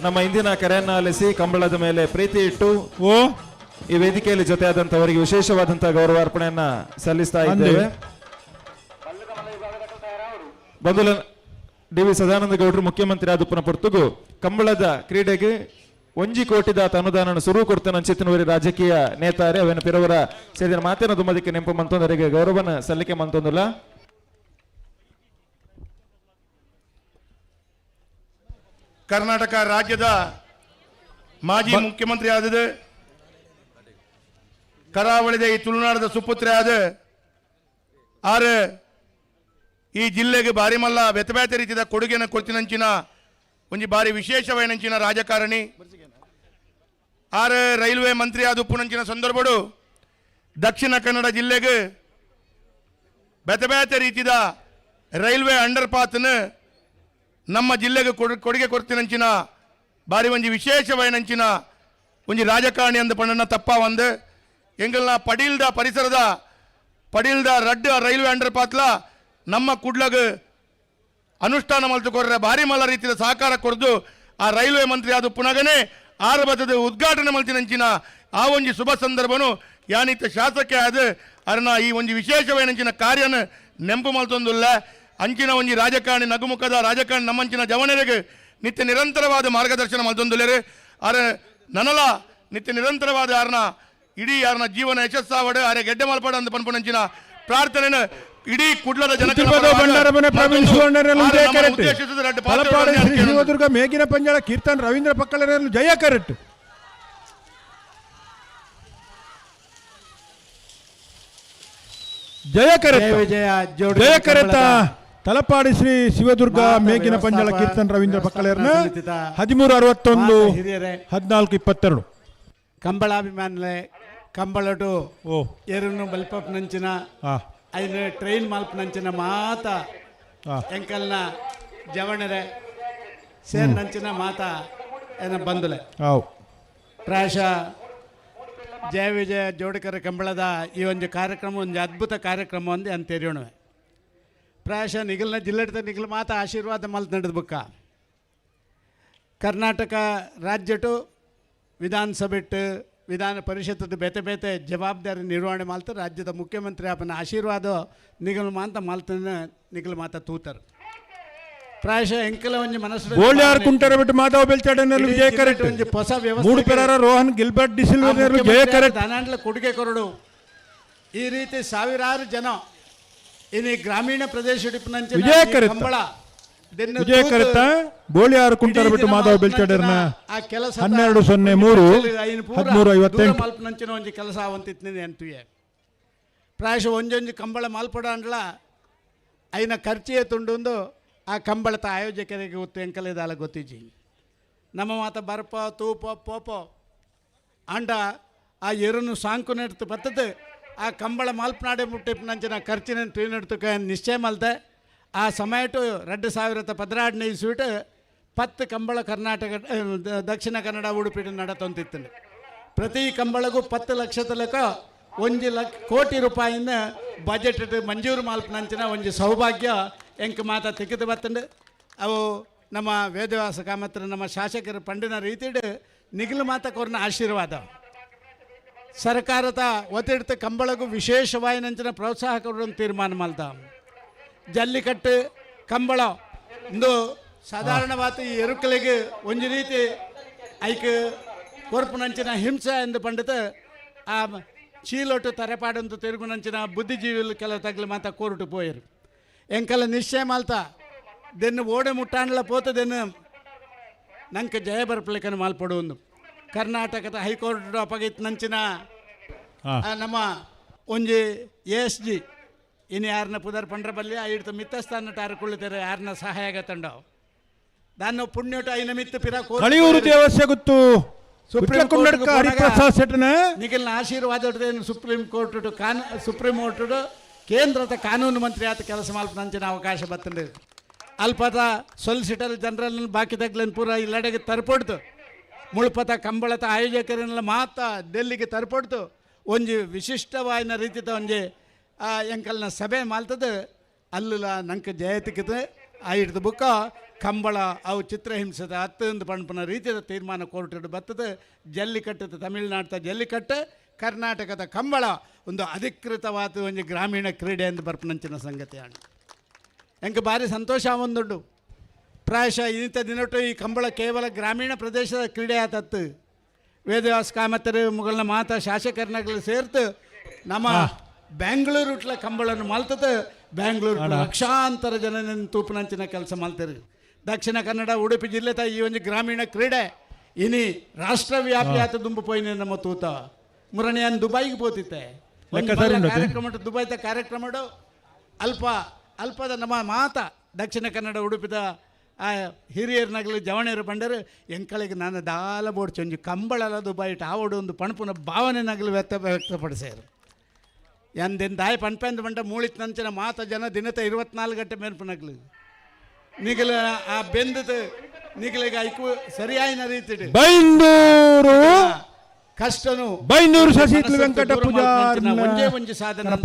ನಮ್ಮ ಇಂದಿನ ಕರೆಯನ್ನ ಆಲಿಸಿ ಕಂಬಳದ ಮೇಲೆ ಪ್ರೀತಿ ಇಟ್ಟು ಈ ವೇದಿಕೆಯಲ್ಲಿ ಜೊತೆಯಾದಂತವರಿಗೆ ವಿಶೇಷವಾದಂತಹ ಗೌರವಾರ್ಪಣೆಯನ್ನ ಸಲ್ಲಿಸ್ತಾ ಇದ್ದೇವೆ. ಬಂಧುಲ ಡಿ.ವಿ. ಸದಾನಂದ ಗೌಡರು ಮುಖ್ಯಮಂತ್ರಿ ಆದುಪ್ಪನ ಪೊರ್ತುಗು ಕಂಬಳದ ಕ್ರೀಡೆಗೆ 1 ಕೋಟಿದ ಅನುದಾನ ಸುರು ಕೊಡ್ತಾನ ಅಂಚಿತ್ತಿನವರಿ ರಾಜಕೀಯ ನೇತಾರೆ ಅವನ ಪಿರವರ ಸೇರಿದ ಮಾತಿನ ದುಮ್ಮದಿಕ್ಕೆ ನೆಂಪು ಮಂತೊಂದರಿಗೆ ಗೌರವನ ಸಲ್ಲಿಕೆ ಮಂತೊಂದುಲ್ಲ. ಕರ್ನಾಟಕ ರಾಜ್ಯದ ಮಾಜಿ ಮುಖ್ಯಮಂತ್ರಿ ಆದದು ಕರಾವಳಿದ ಈ ತುಳುನಾಡದ ಸುಪುತ್ರಿ ಆದ ಆರು ಈ ಜಿಲ್ಲೆಗೆ ಬಾರಿ ಮಲ್ಲ ವ್ಯತಬ್ಯಾತ ರೀತಿಯ ಕೊಡುಗೆಯನ್ನು ಕೊಡ್ತಿನಂಚಿನ ಒಂಜಿ ಬಾರಿ ವಿಶೇಷವೈನಂಚಿನ ರಾಜಕಾರಣಿ ಆರು ರೈಲ್ವೆ ಮಂತ್ರಿ ಆದ ಉಪ್ಪುನಂಚಿನ ಸಂದರ್ಭಡು ದಕ್ಷಿಣ ಕನ್ನಡ ಜಿಲ್ಲೆಗೆ ಬೇತೆ ರೀತಿಯ ರೈಲ್ವೆ ಅಂಡರ್ ಪಾತ್ನ ನಮ್ಮ ಜಿಲ್ಲೆಗೆ ಕೊಡುಗೆ ಕೊಡ್ತಿನಂಚಿನ ಬಾರಿ ಒಂಜಿ ವಿಶೇಷವೈನಂಚಿನ ಒಂಜಿ ರಾಜಕಾರಣಿ ಅಂದ ಪಣ್ಣನ ತಪ್ಪ ಒಂದು ಎಂಗಲ್ನ ಪಡೀಲ್ದ ಪರಿಸರದ ಪಡೀಲ್ದ ರಡ್ಡು ರೈಲ್ವೆ ಅಂಡರ್ ಪಾತ್ಲ ನಮ್ಮ ಕುಡ್ಲಗ್ ಅನುಷ್ಠಾನ ಮಲ್ತುಕೊರ್ರೆ ಭಾರಿ ಮಲ್ಲ ರೀತಿಯ ಸಹಕಾರ ಕೊಡ್ದು ಆ ರೈಲ್ವೆ ಮಂತ್ರಿ ಆದ ಪುನಗನೆ ಆರಂಭದ ಉದ್ಘಾಟನೆ ಮಲ್ತಿನಂಚಿನ ಆ ಒಂಜಿ ಶುಭ ಸಂದರ್ಭನು ಯಾನಿತ್ತ ಶಾಸಕ ಆದ ಅರ್ನ ಈ ಒಂಜಿ ವಿಶೇಷವೇನಂಚಿನ ಕಾರ್ಯನ ನೆಂಪು ಮಲ್ತೊಂದುಲ್ಲ ಅಂಚಿನ ಒಂಜಿ ರಾಜಕಾರಣಿ ನಗುಮುಖದ ರಾಜಕಾರಣಿ ನಮ್ಮಂಚಿನ ಜವನರಿಗೆ ನಿತ್ಯ ನಿರಂತರವಾದ ಮಾರ್ಗದರ್ಶನ ಮಲ್ತೊಂದುಲ್ಲೇರು ಅರ ನನಲ ನಿತ್ಯ ನಿರಂತರವಾದ ಯಾರನ್ನ ಇಡೀ ಯಾರನ್ನ ಜೀವನ ಯಶಸ್ಸಾವಡು ಅರೆ ಗೆಡ್ಡೆ ಮಲ್ಪಡ ಅಂತ ಪನ್ಪುನಂಚಿನ ಪ್ರಾರ್ಥನೆ ಇಡೀ ಕುಡ್ಲದ ಶಿವದುರ್ಗ ಮೇಗಿನ ಪಂಜಾಳ ಕೀರ್ತನ್ ರವೀಂದ್ರ ಪಕ್ಕಳರನ್ನು ಜಯ ಕರೆಟ್ ಜಯಕರೆತ್ತ ವಿಜಯ ಜೋಡು ಜಯಕರೆತ್ತ ತಲಪಾಡಿ ಶ್ರೀ ಶಿವದುರ್ಗ ಮೇಕಿನ ಪಂಜಳ ಕೀರ್ತನ್ ರವೀಂದ್ರ ಪಕ್ಕಲೇರ್ನ 1361 ಹಿರಿಯರೇ 1422 ಕಂಬಳಾಭಿಮಾನಲೆ ಕಂಬಳಟು ಓ ಎರುನು ಬಲ್ಪಪ್ ನಂಚಿನ ಆ ಐನು ಟ್ರೈನ್ ಮಲ್ಪ್ ನಂಚಿನ ಮಾತ ಆ ಎಂಕಲ್ನ ಜವಣರೆ ಸೇರ್ ನಂಚಿನ ಮಾತ ಏನ ಬಂದುಲೆ ಆವ್ ಪ್ರಾಯಶಃ ಜಯ ವಿಜಯ ಜೋಡಕರ ಕಂಬಳದ ಈ ಒಂದು ಕಾರ್ಯಕ್ರಮ ಒಂದು ಅದ್ಭುತ ಕಾರ್ಯಕ್ರಮ ಒಂದು ಅಂತ ತೆರೆಯೋಣವೆ ಪ್ರಾಯಶಃ ನಿಗಲ್ನ ಜಿಲ್ಲೆಡ್ತ ನಿಗಲ್ ಮಾತ ಆಶೀರ್ವಾದ ಮಲ್ತ್ ನಡೆದ್ಬೇಕ ಕರ್ನಾಟಕ ರಾಜ್ಯಟು ವಿಧಾನಸಭೆಟ್ಟು ವಿಧಾನ ಪರಿಷತ್ತು ಬೇತೆ ಬೇತೆ ಜವಾಬ್ದಾರಿ ನಿರ್ವಹಣೆ ಮಾಲ್ತ ರಾಜ್ಯದ ಮುಖ್ಯಮಂತ್ರಿ ಅಪ್ಪನ ಆಶೀರ್ವಾದ ನಿಗಲ್ ಮಾತ ಮಾಲ್ತನ ನಿಗಲ್ ಮಾತ ತೂತರು ಪ್ರಾಯಶಃ ಎಂಕಲ ಒಂಜಿ ಮನಸ್ಸು ಗೋಳ್ಯಾರ್ ಕುಂಟರ ಬಿಟ್ಟು ಮಾಧವ ಬೆಲ್ಚಾಡನಲ್ಲಿ ವಿಜಯ ಕರೆಟ್ ಒಂಜಿ ಹೊಸ ಮೂಡು ಪೆರಾರ ರೋಹನ್ ಗಿಲ್ಬರ್ಟ್ ಡಿಸಿಲ್ವರ್ ಜಯ ಕರೆಟ್ ದಾನಾಂಡ್ಲ ಕೊಡುಗೆ ಕೊರಡು ಈ ರೀತಿ ಸಾವಿರಾರು ಜನ ಇನ್ನು ಗ್ರಾಮೀಣ ಪ್ರದೇಶ ವಿಜಯ ಕರೆತ್ತ. ಕಂಬಳ ವಿಜಯ ಕರೆತ್ತ ಗೋಳ್ಯಾರ್ ಕುಂಟರ ಬಿಟ್ಟು ಮಾಧವ ಬೆಲ್ಚಾಡರ್ನ ಆ ಕೆಲಸ 1203 1358 ಮಲ್ಪನಂಚಿನ ಒಂಜಿ ಕೆಲಸ ಅವಂತಿತ್ನಿ ಅಂತುಯೆ ಪ್ರಾಯಶಃ ಒಂಜೊಂಜಿ ಕಂಬಳ ಮಾಲ್ಪಡ ಅಂಡ್ಲ ಐನ ಖರ್ಚಿಯೇ ತುಂಡು ಆ ಕಂಬಳದ ಆಯೋಜಕರಿಗೆ ಗೊತ್ತು ಎಂಕಲೇದಾಲ ಗೊತ್ತಿಜ್ಜಿ ನಮ್ಮ ಮಾತ ಬರ್ಪ ತೂಪ ಪೋಪ ಅಂಡ ಆ ಎರುನು ಸಾಂಕು ನೆಡ್ತು ಬತ್ತದ ಆ ಕಂಬಳ ಮಾಲ್ಪನಾಡೆ ಮುಟ್ಟಿಪ್ನಂಚಿನ ಖರ್ಚಿನ ತುಯ್ನೆಡ್ತುಕ ನಿಶ್ಚಯ ಮಲ್ತೆ ಆ ಸಮಯಟು 2016 ಇಸ್ವಿಟ್ 10 ಕಂಬಳ ಕರ್ನಾಟಕ ದಕ್ಷಿಣ ಕನ್ನಡ ಉಡುಪಿ ನಡತೊಂತಿತ್ತು ಪ್ರತಿ ಕಂಬಳಗೂ 10 ಲಕ್ಷದ ಲೆಕ್ಕ 1 ಕೋಟಿ ರೂಪಾಯಿನ ಬಜೆಟ್ ಮಂಜೂರು ಮಾಲ್ಪನಂಚಿನ ಒಂದು ಸೌಭಾಗ್ಯ ಎಂಕ ಮಾತ ತೆಗೆದು ಬತ್ತಂಡು ಅವು ನಮ್ಮ ವೇದವ್ಯಾಸ ಕಾಮತ್ರ ನಮ್ಮ ಶಾಸಕರ ಪಂಡಿನ ರೀತಿಡ್ ನಿಗಲು ಮಾತ ಕೊರ್ನ ಆಶೀರ್ವಾದ ಸರ್ಕಾರದ ಒತ್ತಿಡ್ತ ಕಂಬಳಗೂ ವಿಶೇಷವಾಗಿ ನಂಚಿನ ಪ್ರೋತ್ಸಾಹ ಕೊಡೋ ತೀರ್ಮಾನ ಮಾಲ್ತ ಜಲ್ಲಿಕಟ್ಟು ಕಂಬಳ ಒಂದು ಸಾಧಾರಣವಾದ ಈ ಎರುಕಲಿಗೆ ಒಂದು ರೀತಿ ಐಕ್ ಕೊರ್ಪು ನಂಚಿನ ಹಿಂಸೆ ಎಂದು ಪಂಡಿತ ಆ ಚೀಲೊಟ್ಟು ತರೆಪಾಡಂತ ತಿರುಗು ನಂಚಿನ ಬುದ್ಧಿಜೀವಿಗಳು ಕೆಲವು ತಗ್ಲು ಮಾತ ಕೋರ್ಟು ಪೋಯರು ಎಂಕಲ ನಿಶ್ಚಯ ಮಾಲ್ತಾ ದೆನ್ನು ಓಡೆ ಮುಟ್ಟಾಂಡ್ಲ ಪೋತದೆನ್ನು ನಂಗೆ ಜಯ ಬರ್ಪಲಿಕನ ಮಾಲ್ಪಡುವುದು ಕರ್ನಾಟಕದ ಹೈಕೋರ್ಟ್ ಅಪಗಿತ್ ನಂಚಿನ ನಮ್ಮ ಒಂಜಿ ASG ಇನ್ನು ಯಾರನ್ನ ಪುದರ್ ಪಂಡ್ರ ಬಲ್ಲಿ ಐಡ್ತು ಮಿತ್ತಸ್ಥಾನ ಟಾರ್ಕೊಳ್ಳುತ್ತಾರೆ ಯಾರನ್ನ ಸಹಾಯ ತಂಡ ನಾನು ಪುಣ್ಯೋಟ ಐನ ಮಿತ್ತು ಪಿರ ಕಳಿಯೂರು ದೇವಸ್ಯ ಗೊತ್ತು ಸುಪ್ರೀಂ ಕೋರ್ಟ್ ಹರಿಪ್ರಸಾದ್ ಸೆಟ್ನ ನಿಖಿಲ್ನ ಆಶೀರ್ವಾದ ಸುಪ್ರೀಂ ಕೋರ್ಟ್ ಸುಪ್ರೀಂ ಕೋರ್ಟ್ ಕೇಂದ್ರದ ಕಾನೂನು ಮಂತ್ರಿ ಆತ ಕೆಲಸ ಮಲ್ಪನಂಚಿನ ಅವಕಾಶ ಬರ್ತಂಡೆ ಅಲ್ಪದ ಸೊಲಿಸಿಟರ್ ಜನರಲ್ ಬಾಕಿ ತಗ್ಲನ್ ಪೂರ ಇಲ್ಲಡೆಗೆ ತರ್ಪಡ್ತು ಮುಳ್ಪದ ಕಂಬಳದ ಆಯೋಜಕರನ್ನೆಲ್ಲ ಮಾತ ಡೆಲ್ಲಿಗೆ ತರ್ಪಡ್ತು ಒಂಜಿ ವಿಶಿಷ್ಟವಾಯಿನ ರೀತಿದ ಒಂಜಿ ಎಂಕಲ್ನ ಸಭೆ ಮಾಲ್ತದ ಅಲ್ಲ ನಂಗೆ ಜಯ ತಿಕ್ಕಿದೆ ಆ ಹಿಡ್ದು ಬುಕ್ಕ ಕಂಬಳ ಅವು ಚಿತ್ರಹಿಂಸದ ಹತ್ತೊಂದು ಪಣಪನ ರೀತಿಯ ತೀರ್ಮಾನ ಕೋರ್ಟ್ ಬರ್ತದೆ ಜಲ್ಲಿಕಟ್ಟದ ತಮಿಳುನಾಡ್ದ ಜಲ್ಲಿಕಟ್ಟು ಕರ್ನಾಟಕದ ಕಂಬಳ ಒಂದು ಅಧಿಕೃತವಾದ ಒಂದು ಗ್ರಾಮೀಣ ಕ್ರೀಡೆ ಎಂದು ಬರ್ಪನಂಚಿನ ಸಂಗತಿ ಅಣ್ಣ ಎಂಗೆ ಭಾರಿ ಸಂತೋಷ ಒಂದುಂಡು ಪ್ರಾಯಶಃ ಇಂಥ ದಿನಟ್ಟು ಈ ಕಂಬಳ ಕೇವಲ ಗ್ರಾಮೀಣ ಪ್ರದೇಶದ ಕ್ರೀಡೆ ಆತತ್ತು ವೇದವ್ಯಾಸ ಕಾಮತರು ಮುಗಳನ್ನ ಮಾತ ಶಾಸಕರನ್ನಾಗಲಿ ಸೇರ್ತು ನಮ್ಮ ಬ್ಯಾಂಗ್ಳೂರು ಉಟ್ಲ ಕಂಬಳನ್ನು ಮಾಲ್ತದ ಬ್ಯಾಂಗ್ಳೂರು ಲಕ್ಷಾಂತರ ಜನ ತೂಪನಂಚಿನ ಕೆಲಸ ಮಾಲ್ತಾರೆ ದಕ್ಷಿಣ ಕನ್ನಡ ಉಡುಪಿ ಜಿಲ್ಲೆದ ಈ ಒಂದು ಗ್ರಾಮೀಣ ಕ್ರೀಡೆ ಇನಿ ರಾಷ್ಟ್ರವ್ಯಾಪಿ ಆತ ದುಂಬು ಪೋಯಿನ ನಮ್ಮ ತೂತ ಮುರಣಿಯನ್ ದುಬೈಗೆ ಪೋತಿತ್ತೆ ಕಾರ್ಯಕ್ರಮ ದುಬೈದ ಕಾರ್ಯಕ್ರಮ ಅಲ್ಪದ ನಮ್ಮ ಮಾತ ದಕ್ಷಿಣ ಕನ್ನಡ ಉಡುಪಿದ ಆ ಹಿರಿಯರ್ನಾಗಲಿ ಜವಣಿಯರು ಬಂಡರು ಎಂಕಳಿಗೆ ನಾನು ದಾಲ ಬೋಡ್ ಚೊಂಜು ಕಂಬಳಲ ದುಬೈ ಆವಡು ಒಂದು ಪಣಪುನ ಭಾವನೆನಾಗಲಿ ವ್ಯಕ್ತಪಡಿಸ್ಯಾರು ಎಂದೆನ್ ದಾಯ ಪಣಪೆಂದು ಬಂಡ ಮೂಳಿತ್ ನಂಚಿನ ಮಾತ ಜನ ದಿನದ 24 ಗಂಟೆ ಮೇಲ್ಪನಾಗ್ಲಿ ನಿಗಲ ಆ ಬೆಂದದ ನಿಗಲಿಗೆ ಐಕು ಸರಿಯಾಯಿನ ರೀತಿ ಬೈಂದೂರು ಕಷ್ಟನು ಬೈಂದೂರು ಶಶಿತ್ಲ ವೆಂಕಟ ಪೂಜಾರ್ ಒಂಜೆ ಸಾಧನ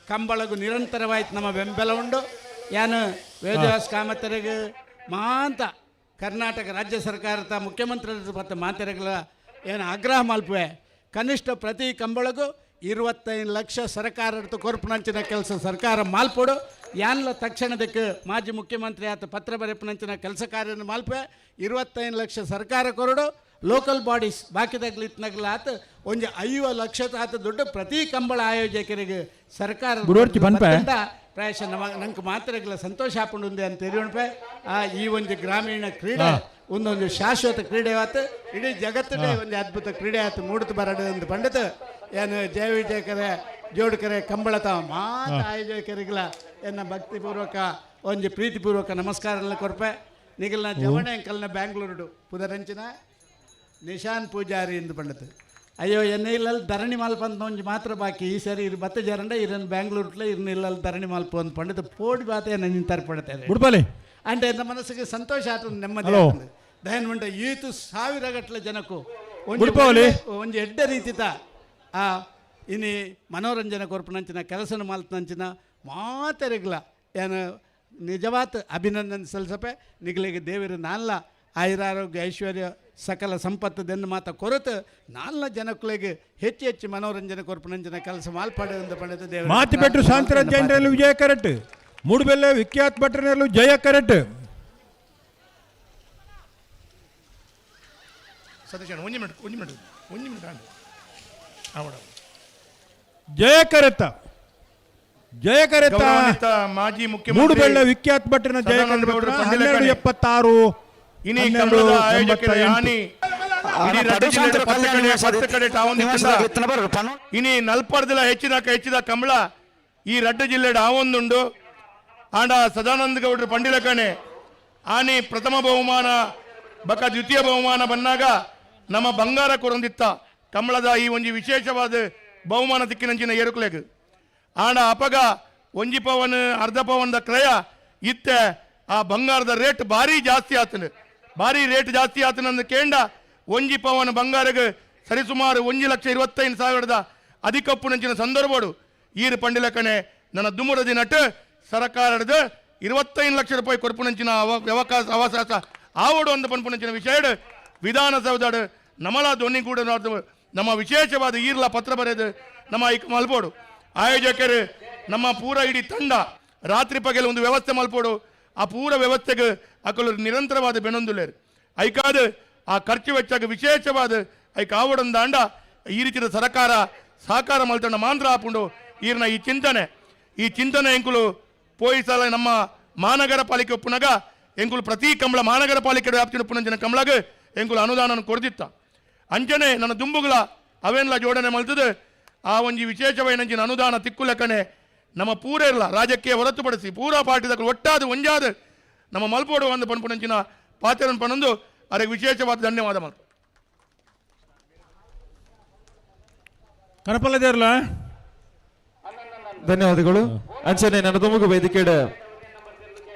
ಕಂಬಳಗೂ ನಿರಂತರವಾಯ್ತು ನಮ್ಮ ಬೆಂಬಲ ಉಂಡು ಯಾನು ವೇದವ್ಯಾಸ ಕಾಮತರಿಗೆ ಮಾಂತ ಕರ್ನಾಟಕ ರಾಜ್ಯ ಸರ್ಕಾರದ ಮುಖ್ಯಮಂತ್ರಿ ಮತ್ತು ಮಾತೆರೆಗಳ ಏನು ಆಗ್ರಹ ಮಲ್ಪುವೆ ಕನಿಷ್ಠ ಪ್ರತಿ ಕಂಬಳಗೂ 25 ಲಕ್ಷ ಸರ್ಕಾರ ಕೊರ್ಪುನಂಚಿನ ಕೆಲಸ ಸರ್ಕಾರ ಮಾಲ್ಪಡು ಯಾನ್ಲ ತಕ್ಷಣದಕ್ಕೆ ಮಾಜಿ ಮುಖ್ಯಮಂತ್ರಿ ಆತ ಪತ್ರ ಬರೆಪನಂಚಿನ ಕೆಲಸ ಕಾರ್ಯನ ಮಾಲ್ಪೆ 25 ಲಕ್ಷ ಸರ್ಕಾರ ಕೊರಡು ಲೋಕಲ್ ಬಾಡೀಸ್ ಬಾಕಿದಾಗ್ಲಿತ್ನಾಗ್ಲ ಆತ ಒಂದು 50 ಲಕ್ಷ ಆತ ದುಡ್ಡು ಪ್ರತಿ ಕಂಬಳ ಆಯೋಜಕರಿಗೆ ಸರ್ಕಾರ ಪ್ರಾಯಶಃ ನಂಗೆ ಮಾತ್ರೆಗಳ ಸಂತೋಷ ಹಾಕೊಂಡು ಅಂತ ತಿಳಿಯೋಣಪೆ ಈ ಒಂದು ಗ್ರಾಮೀಣ ಕ್ರೀಡೆ ಒಂದೊಂದು ಶಾಶ್ವತ ಕ್ರೀಡೆ ಆತು ಇಡೀ ಜಗತ್ತಿನ ಒಂದು ಅದ್ಭುತ ಕ್ರೀಡೆ ಆಯ್ತು ಮೂಡಿತು ಬರಡು ಅಂತ ಪಂಡಿತ ಏನು ಜಯ ವಿಜಯಕರ ಜೋಡುಕೆರೆ ಕಂಬಳದ ಮಾತ ಆಯೋಜಕರಿಗಳ ಎನ್ನ ಭಕ್ತಿಪೂರ್ವಕ ಒಂಜಿ ಪ್ರೀತಿಪೂರ್ವಕ ನಮಸ್ಕಾರಗಳನ್ನ ಕೊರ್ಪೆ ನಿಗಲ್ನ ಜವಣೆ ಅಂಕಲ್ನ ಬ್ಯಾಂಗ್ಳೂರು ಪುದರಂಚಿನ ನಿಶಾನ್ ಪೂಜಾರಿ ಎಂದು ಪಂಡದು ಅಯ್ಯೋ ಎನ್ನ ಇಲ್ಲಲ್ಲಿ ಧರಣಿ ಮಾಲ್ಪಂತ ಒಂಜಿ ಮಾತ್ರ ಬಾಕಿ ಈ ಸರಿ ಇರು ಬತ್ತ ಜರಂಡ ಇರನ್ನು ಬ್ಯಾಂಗ್ಳೂರ್ಲೆ ಇರನ್ನ ಇಲ್ಲಲ್ಲಿ ಧರಣಿ ಮಾಲ್ಪ ಒಂದು ಪಂಡದು ಪೋಡಿ ಬಾತೆ ನನ್ನ ತರ್ಪಡ್ತಾರೆ ಬುಡ್ಪಾಲಿ అంటే ఎన్న మనసుకి సంతోష ఆటం నెమ్మది దయన్ మంట ఈతు ಸಾವಿರ ಗಟ್ಟಲೆ ಜನಕ್ಕೂ ಒಂಜಿ ಎಡ್ಡ ರೀತಿತ ಆ ಇನಿ ಮನೋರಂಜನೆ ಕೊರ್ಪನಂಚಿನ ಕೆಲಸನ ಮಾಲ್ತನಂಚಿನ ಮಾತೆರೆಗ್ಲ ಏನು ನಿಜವಾತ್ ಅಭಿನಂದನೆ ಸಲ್ಲಿಸಪೆ ನಿಗಲಿಗೆ ದೇವರ ನಾಲ್ಲ ಆಯುರಾರೋಗ್ಯ ಐಶ್ವರ್ಯ ಸಕಲ ಸಂಪತ್ತು ದೆನ್ನು ಮಾತ ಕೊರತು ನಾಲ್ನ ಜನಕ್ಕಳಿಗೆ ಹೆಚ್ಚು ಹೆಚ್ಚು ಮನೋರಂಜನೆ ಕೊರ್ಪನಂಚಿನ ಕೆಲಸ ಮಾಲ್ಪಾಡು ಎಂದು ಪಡೆದ ದೇವರು ಮಾತಿ ಬೆಟ್ರು ಶಾಂತರಾಜ್ ಜೈನರಲ್ಲೂ ವಿಜಯ ಕರೆಟ್ ಮೂಡುಬೆಲ್ಲೆ ವಿಖ್ಯಾತ್ ಭಟ್ರನಲ್ಲೂ ಜಯ ಕರೆಟ್ ಸತೀಶ್ ಒಂದು ಮಿನಿಟ್ ಆವಡ ಜಯ ಕರೆತ್ತ ಗೌರವಾನ್ವಿತ ಮಾಜಿ ಮುಖ್ಯಮಂತ್ರಿ ಮೂಡುಬೆಳ್ಳೆ ವಿಖ್ಯಾತ್ ಭಟ್ರನ ಜಯ ಸದಾನಂದ ಗೌಡ್ರ ಪಂಡಿಲ 1276 ಇನಿ ಕನ್ನಡದ ಆಯೋಜಕರ ಹಾನಿ ಇಡೀ ರಾಜ್ಯ ಜಿಲ್ಲೆಯ 10 ಕಡೆ ಟಾವೊಂದಿಲ್ಲ ಇನಿ ನಲ್ಪರ್ದಲ ಹೆಚ್ಚಿದ ಕಂಬಳ ಈ ರಡ್ಡು ಜಿಲ್ಲೆಡ ಆವೊಂದುಂಡು ಆಂಡ ಸದಾನಂದ ಗೌಡ್ರ ಪಂಡಿಲಕಣೆ ಆನಿ ಪ್ರಥಮ ಬಹುಮಾನ ಬಕ ದ್ವಿತೀಯ ಬಹುಮಾನ ಬಂದಾಗ ನಮ್ಮ ಬಂಗಾರ ಕೊರೊಂದಿತ್ತ ಕಂಬಳದ ಈ ಒಂಜಿ ವಿಶೇಷವಾದ ಬಹುಮಾನ ತಿಕ್ಕಿನಂಚಿನ ಏರುಕಲೆಗ್ ಆಂಡ ಅಪಗ ಒಂಜಿ ಪವನ್ ಅರ್ಧ ಪವನ್ದ ಕ್ರಯ ಇತ್ತೆ ಆ ಬಂಗಾರದ ರೇಟ್ ಭಾರಿ ಜಾಸ್ತಿ ಆತನಂದು ಕೇಂಡ ಒಂಜಿ ಪವನ್ ಬಂಗಾರಗೆ ಸರಿಸುಮಾರು 1,25,000 ಅಧಿಕಪ್ಪು ನಂಚಿನ ಸಂದರ್ಭಡು ಈರು ಪಂಡಿಲಕಣೆ ನನ್ನ ದುಮುರದ ನಟ ಸರ್ಕಾರದ 25 ಲಕ್ಷ ರೂಪಾಯಿ ಕೊರ್ಪುನಂಚಿನ ಅವಕಾಶ ಆವಡು ಒಂದು ಪನ್ಪುನಂಚಿನ ವಿಷಯ ವಿಧಾನಸೌಧದ ನಮಲ ಧ್ವನಿ ಕೂಡ ನಮ್ಮ ವಿಶೇಷವಾದ ಈರ್ಲ ಪತ್ರ ಬರೆದು ನಮ್ಮ ಐಕ್ ಮಲ್ಪೋಡು ಆಯೋಜಕರು ನಮ್ಮ ಪೂರ ಇಡೀ ತಂಡ ರಾತ್ರಿ ಪಗಲು ಒಂದು ವ್ಯವಸ್ಥೆ ಮಲ್ಪೋಡು ಆ ಪೂರ ವ್ಯವಸ್ಥೆಗೆ ಅಕಲು ನಿರಂತರವಾದ ಬೆನೊಂದುಲೇರು ಐಕಾದ ಆ ಖರ್ಚು ವೆಚ್ಚಕ್ಕೆ ವಿಶೇಷವಾದ ಐಕ್ ಆವಡೊಂದು ಅಂಡ ಈ ರೀತಿಯ ಸರ್ಕಾರ ಸಹಕಾರ ಮಲ್ತಂಡ ಮಾಂದ್ರ ಹಾಪುಂಡು ಈರ್ನ ಈ ಚಿಂತನೆ ಎಂಕುಲು ಪೋಯಿಸಲ ನಮ್ಮ ಮಹಾನಗರ ಪಾಲಿಕೆ ಒಪ್ಪುನಗ ಎಂಕುಲು ಪ್ರತಿ ಕಂಬಳ ಮಹಾನಗರ ಪಾಲಿಕೆ ವ್ಯಾಪ್ತಿನ ಪುನಂಚಿನ ಕಂಬಳಗ ಎಂಕುಲು ಅನುದಾನ ಕೊಡ್ದಿತ್ತ ಅಂಚನೆ ನನ್ನ ದುಂಬುಗಳ ಅವೆಲ್ಲ ಜೋಡಣೆ ಮಲ್ತದೆ ಆ ಒಂಜಿ ವಿಶೇಷವೈನಂಚಿನ ಅನುದಾನ ತಿಕ್ಕು ಲೆಕ್ಕನೆ ನಮ್ಮ ಪೂರ ಇರಲ್ಲ ರಾಜ್ಯಕ್ಕೆ ಹೊರತುಪಡಿಸಿ ಪೂರಾ ಪಾರ್ಟಿದ ಒಟ್ಟಾದ ಒಂಜಾದ ನಮ್ಮ ಮಲ್ಪೋಡು ಒಂದು ಪನ್ಪುನಂಚಿನ ಪಾತ್ರನ ಪನೊಂದು ಅದಕ್ಕೆ ವಿಶೇಷವಾದ ಧನ್ಯವಾದ ಮಾತು ಕನಪಲ್ಲದೇರ್ಲ ಧನ್ಯವಾದಗಳು ಅಂಚನೆ ನನ್ನ ತುಮಗು ವೇದಿಕೆಡ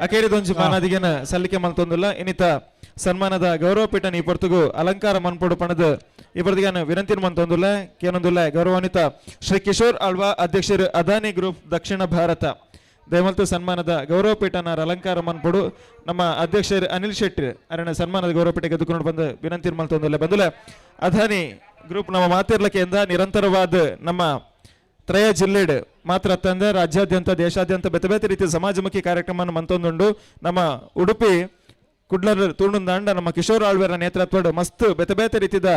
ಅಕೇರಿದೊಂಜಿ ಮಾನಾದಿಗೆನ ಸಲ್ಲಿಕೆ ಮಲ್ತೊಂದುಲ್ಲ ಇನ್ನಿತ ಸನ್ಮಾನದ ಗೌರವಪೀಠ ಈ ಪೊರ್ತುಗು ಅಲಂಕಾರ ಮನ್ಪೊಡು ಪಣದ ಇವರದಿಗಾನ ವಿನಂತಿನ ಮಂತೊಂದುಲ್ಲ ಕೇನೊಂದುಲ್ಲ ಗೌರವಾನ್ವಿತ ಶ್ರೀ ಕಿಶೋರ್ ಆಳ್ವಾ ಅಧ್ಯಕ್ಷರು ಅದಾನಿ ಗ್ರೂಪ್ ದಕ್ಷಿಣ ಭಾರತ ದಯಮಲ್ತು ಸನ್ಮಾನದ ಗೌರವಪೀಠನ ಅಲಂಕಾರ ಮನ್ಪೊಡು ನಮ್ಮ ಅಧ್ಯಕ್ಷರು ಅನಿಲ್ ಶೆಟ್ಟಿ ಅರಣ್ಯ ಸನ್ಮಾನದ ಗೌರವಪೀಠ ಗೆದ್ದುಕೊಂಡು ಬಂದು ವಿನಂತಿನ ಮಂತೊಂದುಲ್ಲ ಬಂದುಲ ಅದಾನಿ ಗ್ರೂಪ್ ನಮ್ಮ ಮಾತಿರ್ಲಕೆಯಿಂದ ನಿರಂತರವಾದ ನಮ್ಮ ತ್ರಯ ಜಿಲ್ಲೆಡ್ ಮಾತ್ರ ತಂದ ರಾಜ್ಯಾದ್ಯಂತ ದೇಶಾದ್ಯಂತ ಬೇತೆ ಬೇತೆ ರೀತಿಯ ಸಮಾಜಮುಖಿ ಕಾರ್ಯಕ್ರಮ ಮಂತೊಂದುಂಡು ನಮ್ಮ ಉಡುಪಿ ಕುಡ್ಲರ್ ತೂಂಡುಂದಾಂಡ ನಮ್ಮ ಕಿಶೋರ್ ಆಳ್ವೇರ ನೇತೃತ್ವಡ್ ಮಸ್ತ್ ಬೇತೆ ಬೇತೆ ರೀತಿದ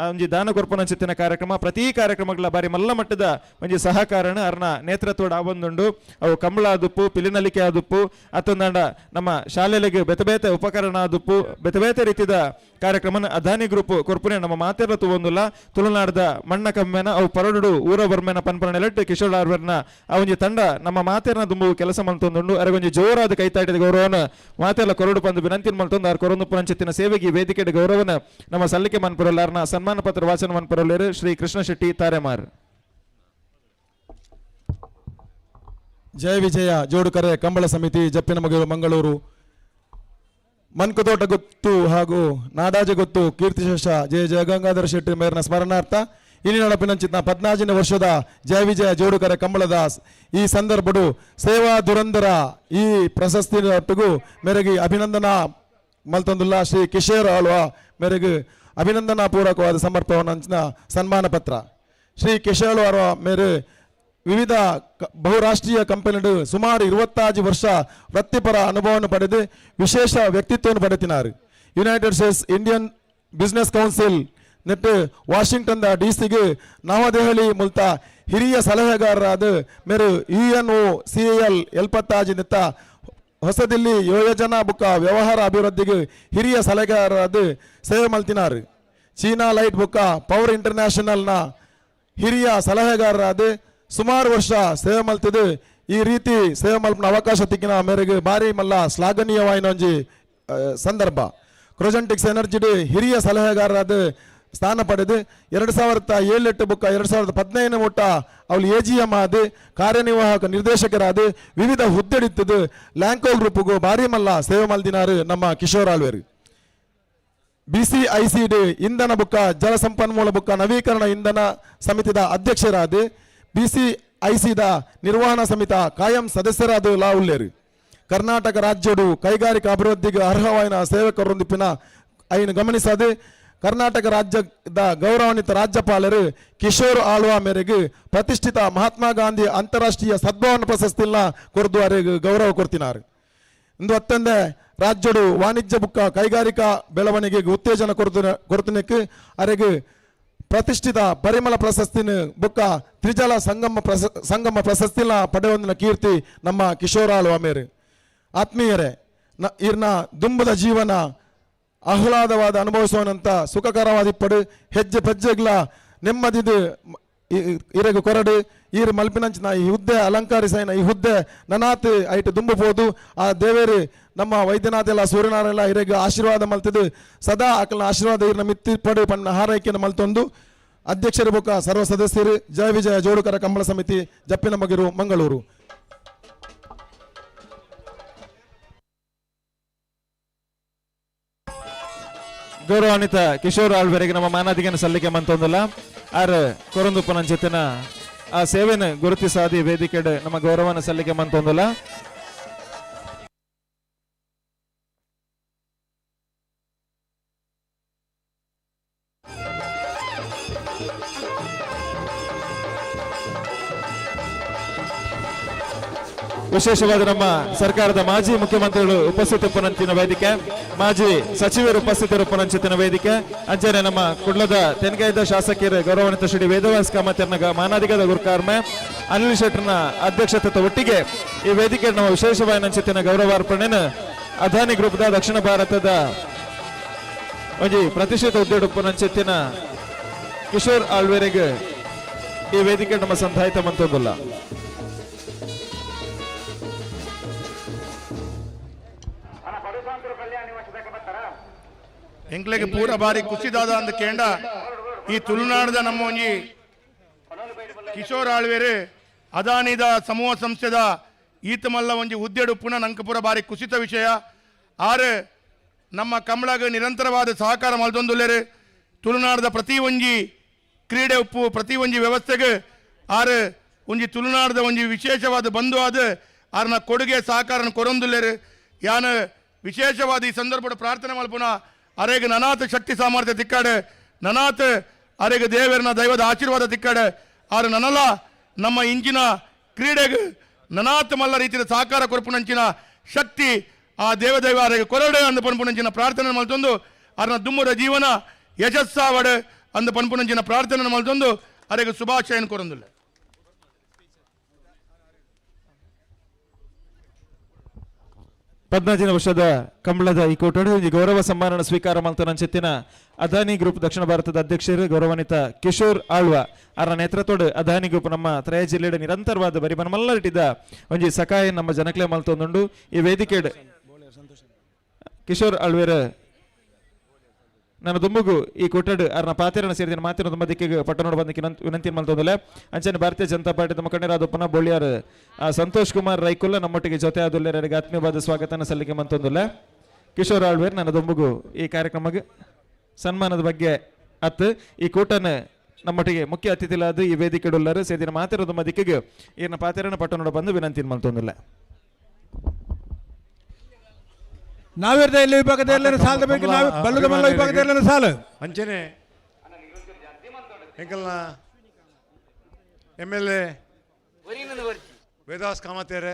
ಒಂಜಿ ದಾನ ಕೊರ್ಪನ ಚಿತ್ತಿನ ಕಾರ್ಯಕ್ರಮ ಪ್ರತಿ ಕಾರ್ಯಕ್ರಮಗಳ ಬಾರಿ ಮಲ್ಲ ಮಟ್ಟದ ಒಂಜಿ ಸಹಕಾರನ ಅರ್ನ ನೇತೃತ್ವಡ್ ಆವೊಂದುಂಡು ಅವು ಕಂಬಳ ಆದುಪ್ಪು ಪಿಲಿನಲಿಕೆ ಆದುಪ್ಪು ಅತ್ತೊಂದಾಂಡ ನಮ್ಮ ಶಾಲೆಗಳಿಗೆ ಬೇತೆ ಬೇತೆ ಉಪಕರಣ ಆದುಪ್ಪು ಬೇತೆ ಬೇತೆ ರೀತಿದ ಕಾರ್ಯಕ್ರಮನ ಅದಾನಿ ಗ್ರೂಪ್ ಕೊರ್ಪುನೆ ನಮ್ಮ ಮಾತೆರ ತುವೊಂದುಲ್ಲ ತುಳುನಾಡದ ಮಣ್ಣ ಕಮ್ಮೆನ ಅವು ಪರಡು ಊರ ಬರ್ಮೆನ ಪನ್ಪನೆಲೆಟ್ ಕಿಶೋರ್ ಆಳ್ವೇರ್ನ ಆ ಒಂಜಿ ತಂಡ ನಮ್ಮ ಮಾತೆರ್ನ ದುಂಬು ಕೆಲಸ ಮಂತೊಂದುಂಡು ಅರಗೊಂಜಿ ಜೋರಾದ ಕೈತಾಟಿದ ಗೌರವನ ಮಾತೆಲ್ಲ ಕೊರಡು ಬಂದು ವಿನಂತಿ ಮಲ್ತೊಂದು ಆರ್ ಕೊರೊಂದು ಪುರಂಚಿತ್ತಿನ ಸೇವೆಗೆ ವೇದಿಕೆಯ ಗೌರವನ ನಮ್ಮ ಸಲ್ಲಿಕೆ ಮನ್ಪುರಲ್ಲಾರ್ನ ಸನ್ಮಾನ ಪತ್ರ ವಾಚನ ಮನ್ಪುರಲ್ಲೇರು ಶ್ರೀ ಕೃಷ್ಣ ಶೆಟ್ಟಿ ತಾರೆಮಾರ್. ಜಯ ವಿಜಯ ಜೋಡುಕರೆ ಕಂಬಳ ಸಮಿತಿ ಜಪ್ಪಿನ ಮಂಗಳೂರು ಮನ್ಕುತೋಟ ಗೊತ್ತು ಹಾಗೂ ನಾಡಾಜ ಗೊತ್ತು ಕೀರ್ತಿಶೇಷ ಜಯ ಜಯಗಂಗಾಧರ ಶೆಟ್ಟಿ ಮೇರ್ನ ಸ್ಮರಣಾರ್ಥ ಇಲ್ಲಿ ನಡಪಿನಂಚಿನ 14ನೇ ವರ್ಷದ ಜಯ ವಿಜಯ ಜೋಡುಕರೆ ಕಂಬಳದ ಈ ಸಂದರ್ಭಡು ಸೇವಾ ದುರಂದರ ಈ ಪ್ರಶಸ್ತಿ ಒಟ್ಟಿಗೂ ಮೇರೆಗೆ ಅಭಿನಂದನಾ ಮಲ್ತೊಂದುಲ್ಲ ಶ್ರೀ ಕಿಶೋರ್ ಆಳ್ವಾ ಮೇರೆಗೆ ಅಭಿನಂದನಾ ಪೂರ್ವಕವಾದ ಸಮರ್ಪಣೆ ಸನ್ಮಾನ ಪತ್ರ ಶ್ರೀ ಕಿಶೋರ್ ಆಳ್ವಾ ಮೇರೆ ವಿವಿಧ ಬಹುರಾಷ್ಟ್ರೀಯ ಕಂಪನಿಗಳು ಸುಮಾರು 25 ವರ್ಷ ವೃತ್ತಿಪರ ಅನುಭವವನ್ನು ಪಡೆದು ವಿಶೇಷ ವ್ಯಕ್ತಿತ್ವವನ್ನು ಪಡೆದಿದ್ದಾರೆ. United States Indian business council ನೆಟ್ಟು ವಾಷಿಂಗ್ಟನ್ ಡಿಸಿಗೆ ನವದೆಹಲಿ ಮೂಲತ ಹಿರಿಯ ಸಲಹೆಗಾರರಾದ ಮೇರು UNO CAL 75 ನೆತ್ತ ಹೊಸದಿಲ್ಲಿ ಯೋಜನಾ ಬುಕ್ಕ ವ್ಯವಹಾರ ಅಭಿವೃದ್ಧಿಗೆ ಹಿರಿಯ ಸಲಹೆಗಾರರಾದ ಸೇವೆ ಮಲ್ತಿನಾರು. ಚೀನಾ ಲೈಟ್ ಬುಕ್ಕ ಪವರ್ ಇಂಟರ್ನ್ಯಾಷನಲ್ನ ಹಿರಿಯ ಸಲಹೆಗಾರರಾದ ಸುಮಾರು ವರ್ಷ ಸೇವೆ ಮಲ್ತಿದ್ದು ಈ ರೀತಿ ಸೇವೆ ಮಲ್ಪನ ಅವಕಾಶ ತಿಕ್ಕಿನ ಮೇರೆಗೆ ಭಾರಿ ಮಲ್ಲ ಶ್ಲಾಘನೀಯವಾಯಿನ ಒಂಜಿ ಸಂದರ್ಭ. ಕ್ರೊಜೆಂಟಿಕ್ಸ್ ಎನರ್ಜಿಡ್ ಹಿರಿಯ ಸಲಹೆಗಾರರಾದ ಸ್ಥಾನ ಪಡೆದು 2007 ಬುಕ್ಕ 2015 ಮುಟ್ಟ ಅವಳು AGM ಆದ ಕಾರ್ಯನಿರ್ವಾಹಕ ನಿರ್ದೇಶಕರಾದ ವಿವಿಧ ಹುದ್ದೆಡಿತ್ತದು ಲ್ಯಾಂಕೋ ಗ್ರೂಪ್ಗೂ ಭಾರಿ ಮಲ್ಲ ಸೇವೆ ಮಲ್ದಿನಾರು ನಮ್ಮ ಕಿಶೋರ್ ಆಳ್ವೇರು. BCICD ಇಂಧನ ಬುಕ್ಕ ಜಲ ಸಂಪನ್ಮೂಲ ಬುಕ್ಕ ನವೀಕರಣ ಇಂಧನ ಸಮಿತಿದ ಅಧ್ಯಕ್ಷರಾದ BCICದ ನಿರ್ವಹಣಾ ಸಮಿತಿ ಕಾಯಂ ಸದಸ್ಯರಾದ ಲಾವುಲ್ಲೇರು. ಕರ್ನಾಟಕ ರಾಜ್ಯಡು ಕೈಗಾರಿಕಾ ಅಭಿವೃದ್ಧಿಗೆ ಅರ್ಹವಾಯಿನ ಸೇವಕರೊಂದಿಪಿನ ಐನು ಗಮನಿಸದೆ ಕರ್ನಾಟಕ ರಾಜ್ಯದ ಗೌರವಾನ್ವಿತ ರಾಜ್ಯಪಾಲರು ಕಿಶೋರ್ ಆಳ್ವಾ ಮೇರೆಗೆ ಪ್ರತಿಷ್ಠಿತ ಮಹಾತ್ಮ ಗಾಂಧಿ ಅಂತಾರಾಷ್ಟ್ರೀಯ ಸದ್ಭಾವನಾ ಪ್ರಶಸ್ತಿನ ಕೊರದು ಅವರಿಗೆ ಗೌರವ ಕೊಡ್ತಿನಾರು. ಇಂದು ಅತ್ತಂದೆ ರಾಜ್ಯಡು ವಾಣಿಜ್ಯ ಬುಕ್ಕ ಕೈಗಾರಿಕಾ ಬೆಳವಣಿಗೆಗೆ ಉತ್ತೇಜನ ಕೊರತನಕ್ಕೆ ಅವರಿಗೆ ಪ್ರತಿಷ್ಠಿತ ಪರಿಮಳ ಪ್ರಶಸ್ತಿನ ಬುಕ್ಕ ತ್ರಿಜಲ ಸಂಗಮ ಪ್ರಶಸ್ತಿನ ಪಡೆಯೊಂದಿನ ಕೀರ್ತಿ ನಮ್ಮ ಕಿಶೋರ್ ಆಳ್ವಾ ಮೇರೆ. ಆತ್ಮೀಯರೇ, ಇರ್ನ ದುಂಬದ ಜೀವನ ಆಹ್ಲಾದವಾದ ಅನುಭವಿಸುವನಂತ ಸುಖಕರವಾದಿಪ್ಪಡು ಹೆಜ್ಜೆ ಪೆಜ್ಜೆಗ್ಲ ನೆಮ್ಮದಿದು ಇರಗು ಕೊರಡು ಈರು ಮಲ್ಪಿನಂಚಿನ ಈ ಹುದ್ದೆ ಅಲಂಕಾರಿಸೈನ ಈ ಹುದ್ದೆ ನನಾತ್ ಐಟ್ ದುಂಬುಬೋದು. ಆ ದೇವೇರು ನಮ್ಮ ವೈದ್ಯನಾಥ್ ಎಲ್ಲ ಸೂರ್ಯನಾರೆಲ್ಲ ಇರಗ ಆಶೀರ್ವಾದ ಮಲ್ತಿದ್ದು ಸದಾ ಆಕಲ ಆಶೀರ್ವಾದ ಇರ್ನ ಮಿತ್ತಿಪಡು ಪಣ್ಣ ಹಾರೈಕೆಯನ್ನು ಮಲ್ತೊಂದು ಅಧ್ಯಕ್ಷರ ಬುಕ್ಕ ಸರ್ವ ಸದಸ್ಯರು ಜಯ ವಿಜಯ ಜೋಡುಕರ ಕಂಬಳ ಸಮಿತಿ ಜಪ್ಪಿನ ಮಗಿರು ಮಂಗಳೂರು. ಗೌರವಾನ್ವಿತ ಕಿಶೋರ್ ಆಳ್ವರಿಗೆ ನಮ್ಮ ಮಾನಾದಿಗೆನ ಸಲ್ಲಿಕೆ ಮಂತೊಂದಲ್ಲ ಆರ್ ಕೊರಂದುಪ್ಪನ ಜೊತೆನ ಆ ಸೇವೆನ ಗುರುತಿಸಾದಿ ವೇದಿಕೆಡ್ ನಮ್ಮ ಗೌರವನ ಸಲ್ಲಿಕೆ ಮಂತೊಂದಲ್ಲ. ವಿಶೇಷವಾದ ನಮ್ಮ ಸರ್ಕಾರದ ಮಾಜಿ ಮುಖ್ಯಮಂತ್ರಿಗಳು ಉಪಸ್ಥಿತಿರುಪನಂಚಿನ ವೇದಿಕೆ, ಮಾಜಿ ಸಚಿವರು ಉಪಸ್ಥಿತಿರುಪನಂಚಿನ ವೇದಿಕೆ, ಅಂಚನೆ ನಮ್ಮ ಕುಡ್ಲದ ತೆನ್ಗೈದ ಶಾಸಕರು ಗೌರವಾನ್ವಿತ ಶ್ರೀ ವೇದವ್ಯಾಸ ಕಾಮತ್ಯರ್ನ ಮಾನಾದಿಗದ ಗುರುಕಾರ್ಮೆ ಅನಿಲ್ ಶೆಟ್ಟರ್ನ ಅಧ್ಯಕ್ಷತೆ ಒಟ್ಟಿಗೆ ಈ ವೇದಿಕೆ ನಮ್ಮ ವಿಶೇಷವಾದ ನಂಚಿನ ಗೌರವಾರ್ಪಣೆನ ಅದಾನಿ ಗ್ರೂಪ್ದ ದಕ್ಷಿಣ ಭಾರತದ ಒಂಜಿ ಪ್ರತಿಷ್ಠಿತ ಉದ್ಯೋಗಪನಂಚಿನ ಕಿಶೋರ್ ಆಳ್ವೇರಿಗೆ ಈ ವೇದಿಕೆ ನಮ್ಮ ಸಂಧಾಯಿತ ಮಂತೊಂದಿಲ್ಲ. ಎಂಕ್ಲೆಗೆ ಪೂರ ಬಾರಿ ಕುಸಿದಾದ ಅಂದ ಕೇಂಡ ಈ ತುಳುನಾಡದ ನಮ್ಮ ಒಂಜಿ ಕಿಶೋರ್ ಆಳ್ವೇರು ಅದಾನಿದ ಸಮೂಹ ಸಂಸ್ಥೆದ ಈತ ಮಲ್ಲ ಒಂಜಿ ಹುದ್ದೆಡು ಪುನಃ ನಂಗೆ ಪೂರ ಬಾರಿ ಕುಸಿತ ವಿಷಯ. ಆರು ನಮ್ಮ ಕಂಬಳಗ ನಿರಂತರವಾದ ಸಹಕಾರ ಮಲ್ದೊಂದುಲ್ಲೇರು. ತುಳುನಾಡದ ಪ್ರತಿ ಒಂಜಿ ಕ್ರೀಡೆ ಉಪ್ಪು ಪ್ರತಿ ಒಂಜಿ ವ್ಯವಸ್ಥೆಗೆ ಆರು ಒಂಜಿ ತುಳುನಾಡದ ಒಂಜಿ ವಿಶೇಷವಾದ ಬಂಧು ಆದ ಆರ್ನ ಕೊಡುಗೆ ಸಹಕಾರ ಕೊರೊಂದುಲ್ಲೇರು. ಯಾನು ವಿಶೇಷವಾದ ಈ ಸಂದರ್ಭದ ಪ್ರಾರ್ಥನೆ ಮಲ್ಪುನ ಅರೆಗೆ ನನಾಥ ಶಕ್ತಿ ಸಾಮರ್ಥ್ಯ ತಿಕ್ಕಾಡೆ, ನನಾಥ ಅರೆಗೆ ದೇವರನ ದೈವದ ಆಶೀರ್ವಾದ ತಿಕ್ಕಾಡೆ. ಆರು ನನಲ್ಲ ನಮ್ಮ ಇಂಚಿನ ಕ್ರೀಡೆಗೆ ನನಾಥ ಮಲ್ಲ ರೀತಿಯ ಸಹಕಾರ ಕೊರಪುನಂಚಿನ ಶಕ್ತಿ ಆ ದೇವದೈವ ಅರೆಗೆ ಕೊರಡೆ ಅಂದ ಪನ್ಪುನಂಚಿನ ಪ್ರಾರ್ಥನೆ ಮಲ್ತೊಂದು ಅರ್ನ ದುಮ್ಮದ ಜೀವನ ಯಶಸ್ಸಾವಡೆ ಅಂದ ಪನ್ಪುನಂಚಿನ ಪ್ರಾರ್ಥನೆ ಮಲ್ತೊಂದು ಅರೆಗೆ ಶುಭಾಶಯನ ಕೊರೊಂದಿಲ್ಲ. 15 ವರ್ಷದ ಕಂಬಳದ ಈ ಕೂಟಡು ಈ ಗೌರವ ಸಮ್ಮಾನ ಸ್ವೀಕಾರ ಮಲ್ತನಂಚಿತ್ತಿನ ಅದಾನಿ ಗ್ರೂಪ್ ದಕ್ಷಿಣ ಭಾರತದ ಅಧ್ಯಕ್ಷರು ಗೌರವಾನ್ವಿತ ಕಿಶೋರ್ ಆಳ್ವಾ ಅವರ ನೇತೃತ್ವದ ಅದಾನಿ ಗ್ರೂಪ್ ನಮ್ಮ ತ್ರಯ ಜಿಲ್ಲೆಯ ನಿರಂತರವಾದ ಬರಿ ಮಲ್ಲರಿಟ್ಟಿದ್ದ ಒಂಜಿ ಸಕಾಯ ನಮ್ಮ ಜನಕ್ಲೆ ಮಲ್ತೊಂದುಂಡು ಈ ವೇದಿಕೆ ಕಿಶೋರ್ ಆಳ್ವೇರ ನನ್ನ ದುಂಬುಗು ಈ ಕೊಟ್ಟಡು ಅರ್ನ ಪಾತೆರನ ಸೇರಿದ ಮಾತಿನ ತುಂಬ ದಿಕ್ಕಿಗೆ ಪಟ್ಟಣೋಡು ಬಂದಕ್ಕೆ ವಿನಂತಿ ಮಲ್ತೊಂದಲೆ. ಅಂಚನೆ ಭಾರತೀಯ ಜನತಾ ಪಾರ್ಟಿ ಮುಖಂಡರಾದಪ್ಪನ ಬೋಳಿಯಾರ್ ಸಂತೋಷ್ ಕುಮಾರ್ ರೈಕುಲ್ಲ ನಮ್ಮೊಟ್ಟಿಗೆ ಜೊತೆ ಆದುಲ್ಲೇರಿಗೆ ಆತ್ಮೀಯವಾದ ಸ್ವಾಗತನ ಸಲ್ಲಿಕೆ ಮಂತೊಂದುಲ್ಲೆ. ಕಿಶೋರ್ ಆಳ್ವೇರ್ ನನ್ನ ದುಂಬುಗು ಈ ಕಾರ್ಯಕ್ರಮಕ್ಕೆ ಸನ್ಮಾನದ ಬಗ್ಗೆ ಅತ್ತು ಈ ಕೂಟನ ನಮ್ಮೊಟ್ಟಿಗೆ ಮುಖ್ಯ ಅತಿಥಿಲಾದ ಈ ವೇದಿಕೆ ಉಳ್ಳರು ಸೇದಿನ ಮಾತಿನ ತುಂಬ ದಿಕ್ಕಿಗೆ ಈರ್ನ ಪಾತೆರನ ಪಟ್ಟಣೋಡು ಬಂದು ವಿನಂತಿ ಮಲ್ತೊಂದುಲ್ಲೆ. ನಾವಿರ್ದ ಇಲ್ಲಿ ವಿಭಾಗದ ಎಲ್ಲರೂ ಸಾಲದ ಬೇಕು, ನಾವು ಬಲ್ಲದ ಮಲ್ಲ ವಿಭಾಗದ ಎಲ್ಲರೂ ಸಾಲು ಅಂಚನೆ ಎಂಕಲ್ನ MLA ವೇದವ್ಯಾಸ ಕಾಮತ್ಯರೆ,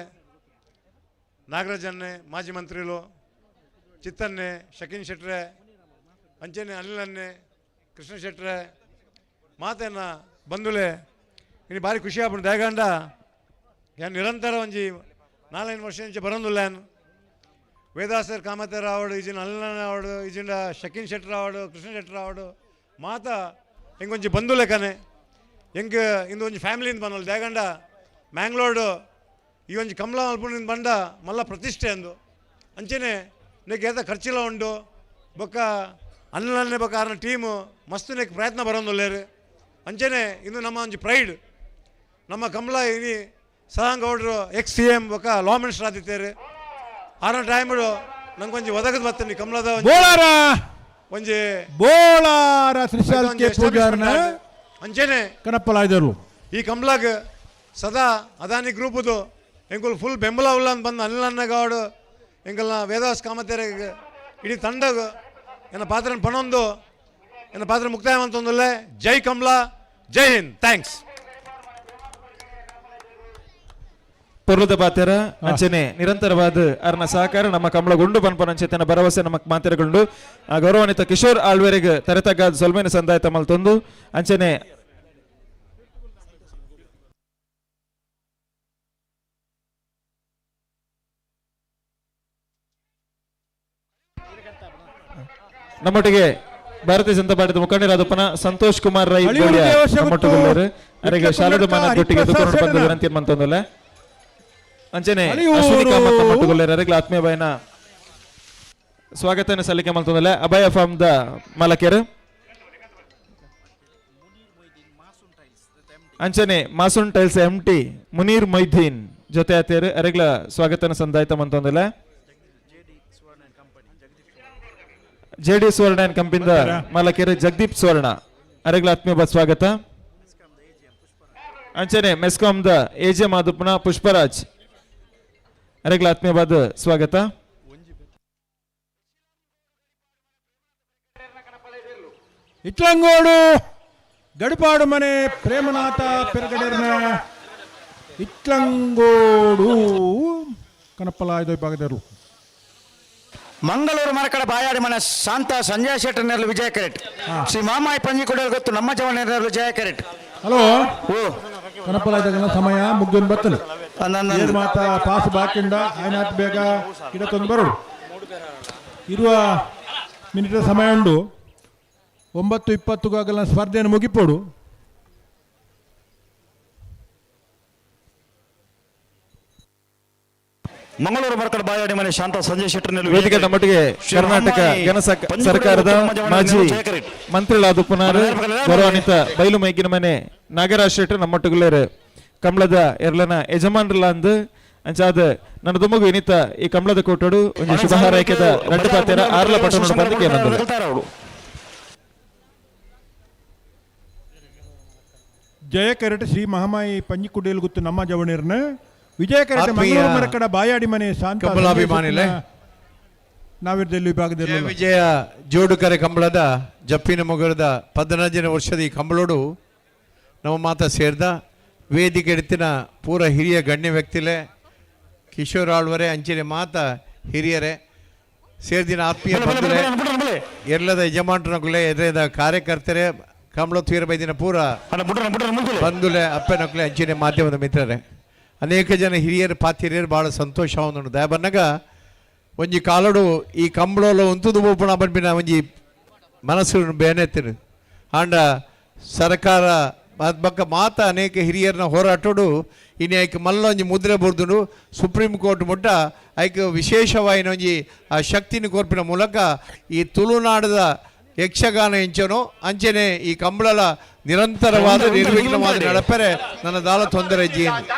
ನಾಗರಾಜನ್ನೆ ಮಾಜಿ ಮಂತ್ರಿಗಳು, ಚಿತ್ತನ್ನೆ, ಶಕೀನ್ ಶೆಟ್ರೆ, ಅಂಚನೆ ಅನಿಲನ್ನೆ, ಕೃಷ್ಣ ಶೆಟ್ರೆ ಮಾತೇನ ಬಂದುಲೆ ಇನ್ನು ಭಾರಿ ಖುಷಿ ಆಗ್ಬಿಟ್ಟು ದಯಗಂಡ ಏನು ನಿರಂತರ ಒಂಜಿ 4 ವರ್ಷ నుంచి ಬರೋದಿಲ್ಲ. ವೇದಾಸರ್ ಕಾಮತ್ಯರ ಆವಡು ಈಜಿನ ಅಲ್ಲನ ಆವಡು ಈಜಿಂಡ ಶಕೀನ್ ಶೆಟ್ರ ಆವಡು ಕೃಷ್ಣ ಶೆಟ್ರ ಆವಡು ಮಾತ ಹೆಂಗೊಂಜಿ ಬಂದು ಲೆಕ್ಕನೆ ಎಂಕ್ ಇಂದು ಒಂಜಿ ಫ್ಯಾಮಿಲಿಯಿಂದ ಬನ್ನೋಳು ದೇಗಂಡ ಮ್ಯಾಂಗ್ಳೂರು ಈ ಒಂಜಿ ಕಮಲ ಮಲ್ಪುನಿಂದ ಬಂಡ ಮಲ್ಲ ಪ್ರತಿಷ್ಠೆ ಅಂದು ಅಂಚೆನೆ ನೆಕ್ ಏತ ಖರ್ಚಿಲ ಉಂಡು ಬೊಕ್ಕ ಅನ್ನಲನ್ನೇ ಬೊಕ್ಕ ಆರ್ನ ಟೀಮು ಮಸ್ತ್ ನೆಕ್ ಪ್ರಯತ್ನ ಬರೋಂದುಲ್ಲೇರು ಅಂಚೆನೆ ಇಂದು ನಮ್ಮ ಒಂಜಿ ಪ್ರೈಡ್ ನಮ್ಮ ಕಮಲ ಇನಿ ಸಹಂಗೌಡರು ಎಕ್ಸ್ CM ಬೊಕ್ಕ ಲಾ ಮಿನಿಸ್ಟರ್ ಆದಿತ್ತೇರು ಆರ್ನ ಟೈಮು ನಂಗೆ ಒಂಜಿ ಒದಗದು ಬರ್ತೇನೆ ಕಮಲದ ಬೋಳಾರ ಒಂಜಿ ಬೋಳಾರ ತ್ರಿಶಾಲ್ ಕೆ ಪೂಜಾರ್ನ ಅಂಚೆನೆ ಕನಪ್ಪಲಾಯ್ದರು ಈ ಕಮಲಾಗ ಸದಾ ಅದಾನಿ ಗ್ರೂಪದು ಎಂಕುಲು ಫುಲ್ ಬೆಂಬಲ ಉಲ್ಲ ಅಂತ ಬಂದು ಅನಿಲನ್ನಗೌಡು ಎಂಕಲ್ನ ವೇದಾಸ್ ಕಾಮತೆರೆಗೆ ಇಡೀ ತಂಡಗ ಎನ್ನ ಪಾತ್ರನ ಪಣೊಂದು ಎನ್ನ ಪಾತ್ರ ಮುಕ್ತಾಯ ಅಂತಂದಲ್ಲೇ ಜೈ ಕಮಲಾ ಜೈ ಹಿಂದ್ ಥ್ಯಾಂಕ್ಸ್ ಪೊರ್ಲದ ಪಾತೆರ ಅಂಚನೆ ನಿರಂತರವಾದ ಅರ್ನ ಸಹಕಾರ ನಮ್ಮ ಕಮಲಗೊಂಡು ಪನ್ಪನಂಚೆತನ ಭರವಸೆ ನಮಕ್ ಮಾತೆರಗೊಂಡು ಆ ಗೌರವಾನ್ವಿತ ಕಿಶೋರ್ ಆಳ್ವೆರೆಗೆ ತರೆತಗಾದ ಸೊಲ್ಮೇನ ಸಂದಾಯ ಮಲ್ತೊಂದು ಅಂಚನೆ ನಮ್ಮೊಟ್ಟಿಗೆ ಭಾರತೀಯ ಜನತಾ ಪಾರ್ಟಿದ ಮುಖಂಡರಾದ ಸಂತೋಷ್ ಕುಮಾರ್ ರೈ ನಮ್ಮೊಟ್ಟಿಗೆ ಅವರಿಗೆ ಶಾಲದ ಮಾನದೊಟ್ಟಿಗೆ ದುಃಖ ಬಂದು ವಿನಂತಿ ಮಂತೊಂದಲ್ಲ ಅಂಚನೆ ಅಶ್ವಿನಿ ಕಾಮತ್ ನಮ್ಮೊಟ್ಟಿಗೆ ಆತ್ಮೀಯ ಬಾಯಿನ ಸ್ವಾಗತ ಸಲ್ಲಿಕೆ ಮಲ್ತೊಂದಲ್ಲ ಅಭಯ ಫಾರ್ಮ್ ದ ಮಾಲಕರು ಅಂಚನೆ ಮಾಸೂನ್ ಟೈಲ್ಸ್ MT ಮುನೀರ್ ಮೊಯ್ದೀನ್ ಜೊತೆ ಆತೇರು ಅರೆಗ್ಲ ಸ್ವಾಗತನ ಸಂದಾಯಿತ ಮಂತೊಂದಲ್ಲ JD ಸುವರ್ಣ ಅಂಡ್ ಕಂಪನಿದ ಮಾಲಕರು ಜಗದೀಪ್ ಸುವರ್ಣ ಅರೆಗ್ಲ ಆತ್ಮೀಯ ಸ್ವಾಗತ ಅಂಚನೆ ಮೆಸ್ಕಾಂ ದ AJ ಮಾದುಪ್ಪನ ಪುಷ್ಪರಾಜ್ ಅರೆಗ್ಲ ಆತ್ಮೀಯವಾದ ಸ್ವಾಗತ ಇಟ್ಲಂಗೋಡು ಗಡಿಪಾಡು ಮನೆ ಪ್ರೇಮನಾಥ ಪೆರಗಡೆರ್ನ ಇಟ್ಲಂಗೋಡು ಕನಪ್ಪಲಾಯ್ದ ಭಾಗದರು ಮಂಗಳೂರು ಮರಕಡ ಬಾಯಾಡಿ ಮನೆ ಶಾಂತ ಸಂಜಯ್ ಶೆಟ್ಟರ್ ನೆರಳು ವಿಜಯ ಕೆರೆಟ್ ಶ್ರೀ ಮಾಮಾಯಿ ಪಂಜಿ ಕೊಡಲು ಗೊತ್ತು ನಮ್ಮ ಜವನ ನೆರಳು ಜಯ ಕೆರೆಟ್ ಹಲೋ ಓ ಕನಪ್ಪಲಾಯ್ದ ಸಮಯ ಮುಗ್ದೊಂದು ಬತ್ತಲು ಏಳು ಮಾತ ಪಾಸ್ ಬಾಕಿಂದ ಆಯ್ನಾತ್ ಬೇಗ ಇಡತ್ತೊಂದು ಬರೋಡು ಇರುವ ಮಿನಿಟ್ ಸಮಯ ಉಂಡು 9:20 ಆಗಲ್ಲ ಸ್ಪರ್ಧೆಯನ್ನು ಮುಗಿಪೋಡು ಮಂಗಳೂರು ಮರಕಡ ಬಾಯಾಡಿ ಮನೆ ಶಾಂತ ಸಂಜಯ್ ಶೆಟ್ಟರ್ ನೆರಳು ವೇದಿಕೆ ನಮ್ಮೊಟ್ಟಿಗೆ ಕರ್ನಾಟಕ ಘನ ಸರ್ಕಾರದ ಮಾಜಿ ಮಂತ್ರಿಗಳಾದ ಪುನಾರ್ ಗೌರವಾನ್ವಿತ ಬೈಲು ಮೈಗಿನ ಮನೆ ನಾಗರಾಜ್ ಶೆಟ್ಟರ್ ನಮ್ಮೊಟ್ಟಿಗೆ ಕಮಲದ ಎರ್ಲನ ಯಜಮಾನ್ರಲ್ಲ ಅಂದು ಅಂಚಾದ ನನ್ನ ದುಮ್ಮಗು ಇನಿತ ಈ ಕಮಲದ ಕೋಟೋಡು ಒಂದು ಶುಭ ಹಾರೈಕೆದ ರೆಡ್ಡು ಪಾತೆರ ಆರ್ಲ ಪಟ್ಟಣ ಬಂದಿಗೆ ಜಯ ಕೆರೆಟ್ ಶ್ರೀ ಮಹಾಮಾಯಿ ಪಂಜಿಕುಡಿಯಲ್ಲಿ ಗೊತ್ತು ನಮ್ಮ ಜವಣಿರ್ನ ವಿಜಯ ಕೆರೆಟ್ ಮಂಗಳೂರು ಮರಕಡ ಬಾಯಾಡಿ ಮನೆ ಶಾಂತ ಕಮಲಾಭಿಮಾನಿಲೆ ನಾವಿರ್ದಲ್ಲಿ ವಿಭಾಗದಲ್ಲಿ ವಿಜಯ ಜೋಡುಕರೆ ಕಂಬಳದ ಜಪ್ಪಿನ ಮೊಗರದ 15ನೇ ವರ್ಷದ ಈ ಕಂಬಳೋಡು ನಮ್ಮ ಮಾತ ಸೇರ್ದ ವೇದಿಕೆ ಎಡ್ತಿನ ಪೂರ ಹಿರಿಯ ಗಣ್ಯ ವ್ಯಕ್ತಿಲೆ ಕಿಶೋರ್ ಆಳ್ವರೆ ಅಂಚಿನ ಮಾತ ಹಿರಿಯರೇ ಸೇರ್ದಿನ ಆತ್ಮೀಯ ಬಂಧುಲೆ ಎಲ್ಲದ ಯಜಮಾನ್ರನಗುಲೆ ಎದುರದ ಕಾರ್ಯಕರ್ತರೇ ಕಂಬಳ ತೀರ ಬೈದಿನ ಪೂರ ಬಂಧುಲೆ ಅಪ್ಪನಕುಲೆ ಅಂಚಿನ ಮಾಧ್ಯಮದ ಮಿತ್ರರೇ ಅನೇಕ ಜನ ಹಿರಿಯರು ಪಾತಿರಿಯರು ಭಾಳ ಸಂತೋಷ ಅವನು ದಯ ಬನ್ನಗ ಒಂಜಿ ಕಾಲಡು ಈ ಕಂಬಳలో ಉಂತುದು ಬೋಪಣ ಬಂಪಿನ ಒಂಜಿ ಮನಸ್ಸು ಬೇನೆತ್ತಿರು ಆಂಡ ಸರ್ಕಾರ ಬಕ್ಕ ಮಾತ ಅನೇಕ ಹಿರಿಯರನ್ನ ಹೋರಾಟೋಡು ಇನ್ನು ಐಕ್ ಮಲ್ಲ ಒಂಜಿ ಮುದ್ರೆ ಬರೆದು ಸುಪ್ರೀಂ ಕೋರ್ಟ್ ಮುಟ್ಟ ಐಕ್ ವಿಶೇಷವಾಯಿನ ಒಂಜಿ ಆ ಶಕ್ತಿನ ಕೋರ್ಪಿನ ಮೂಲಕ ಈ ತುಳುನಾಡದ ಯಕ್ಷಗಾನ ಎಂಚನೋ ಅಂಚೆನೆ ಈ ಕಂಬಳಲ ನಿರಂತರವಾದ ನಿರ್ವಿಘ್ನವಾದ ನಡಪರೆ ನನ್ನ ದಾಳ ತೊಂದರೆ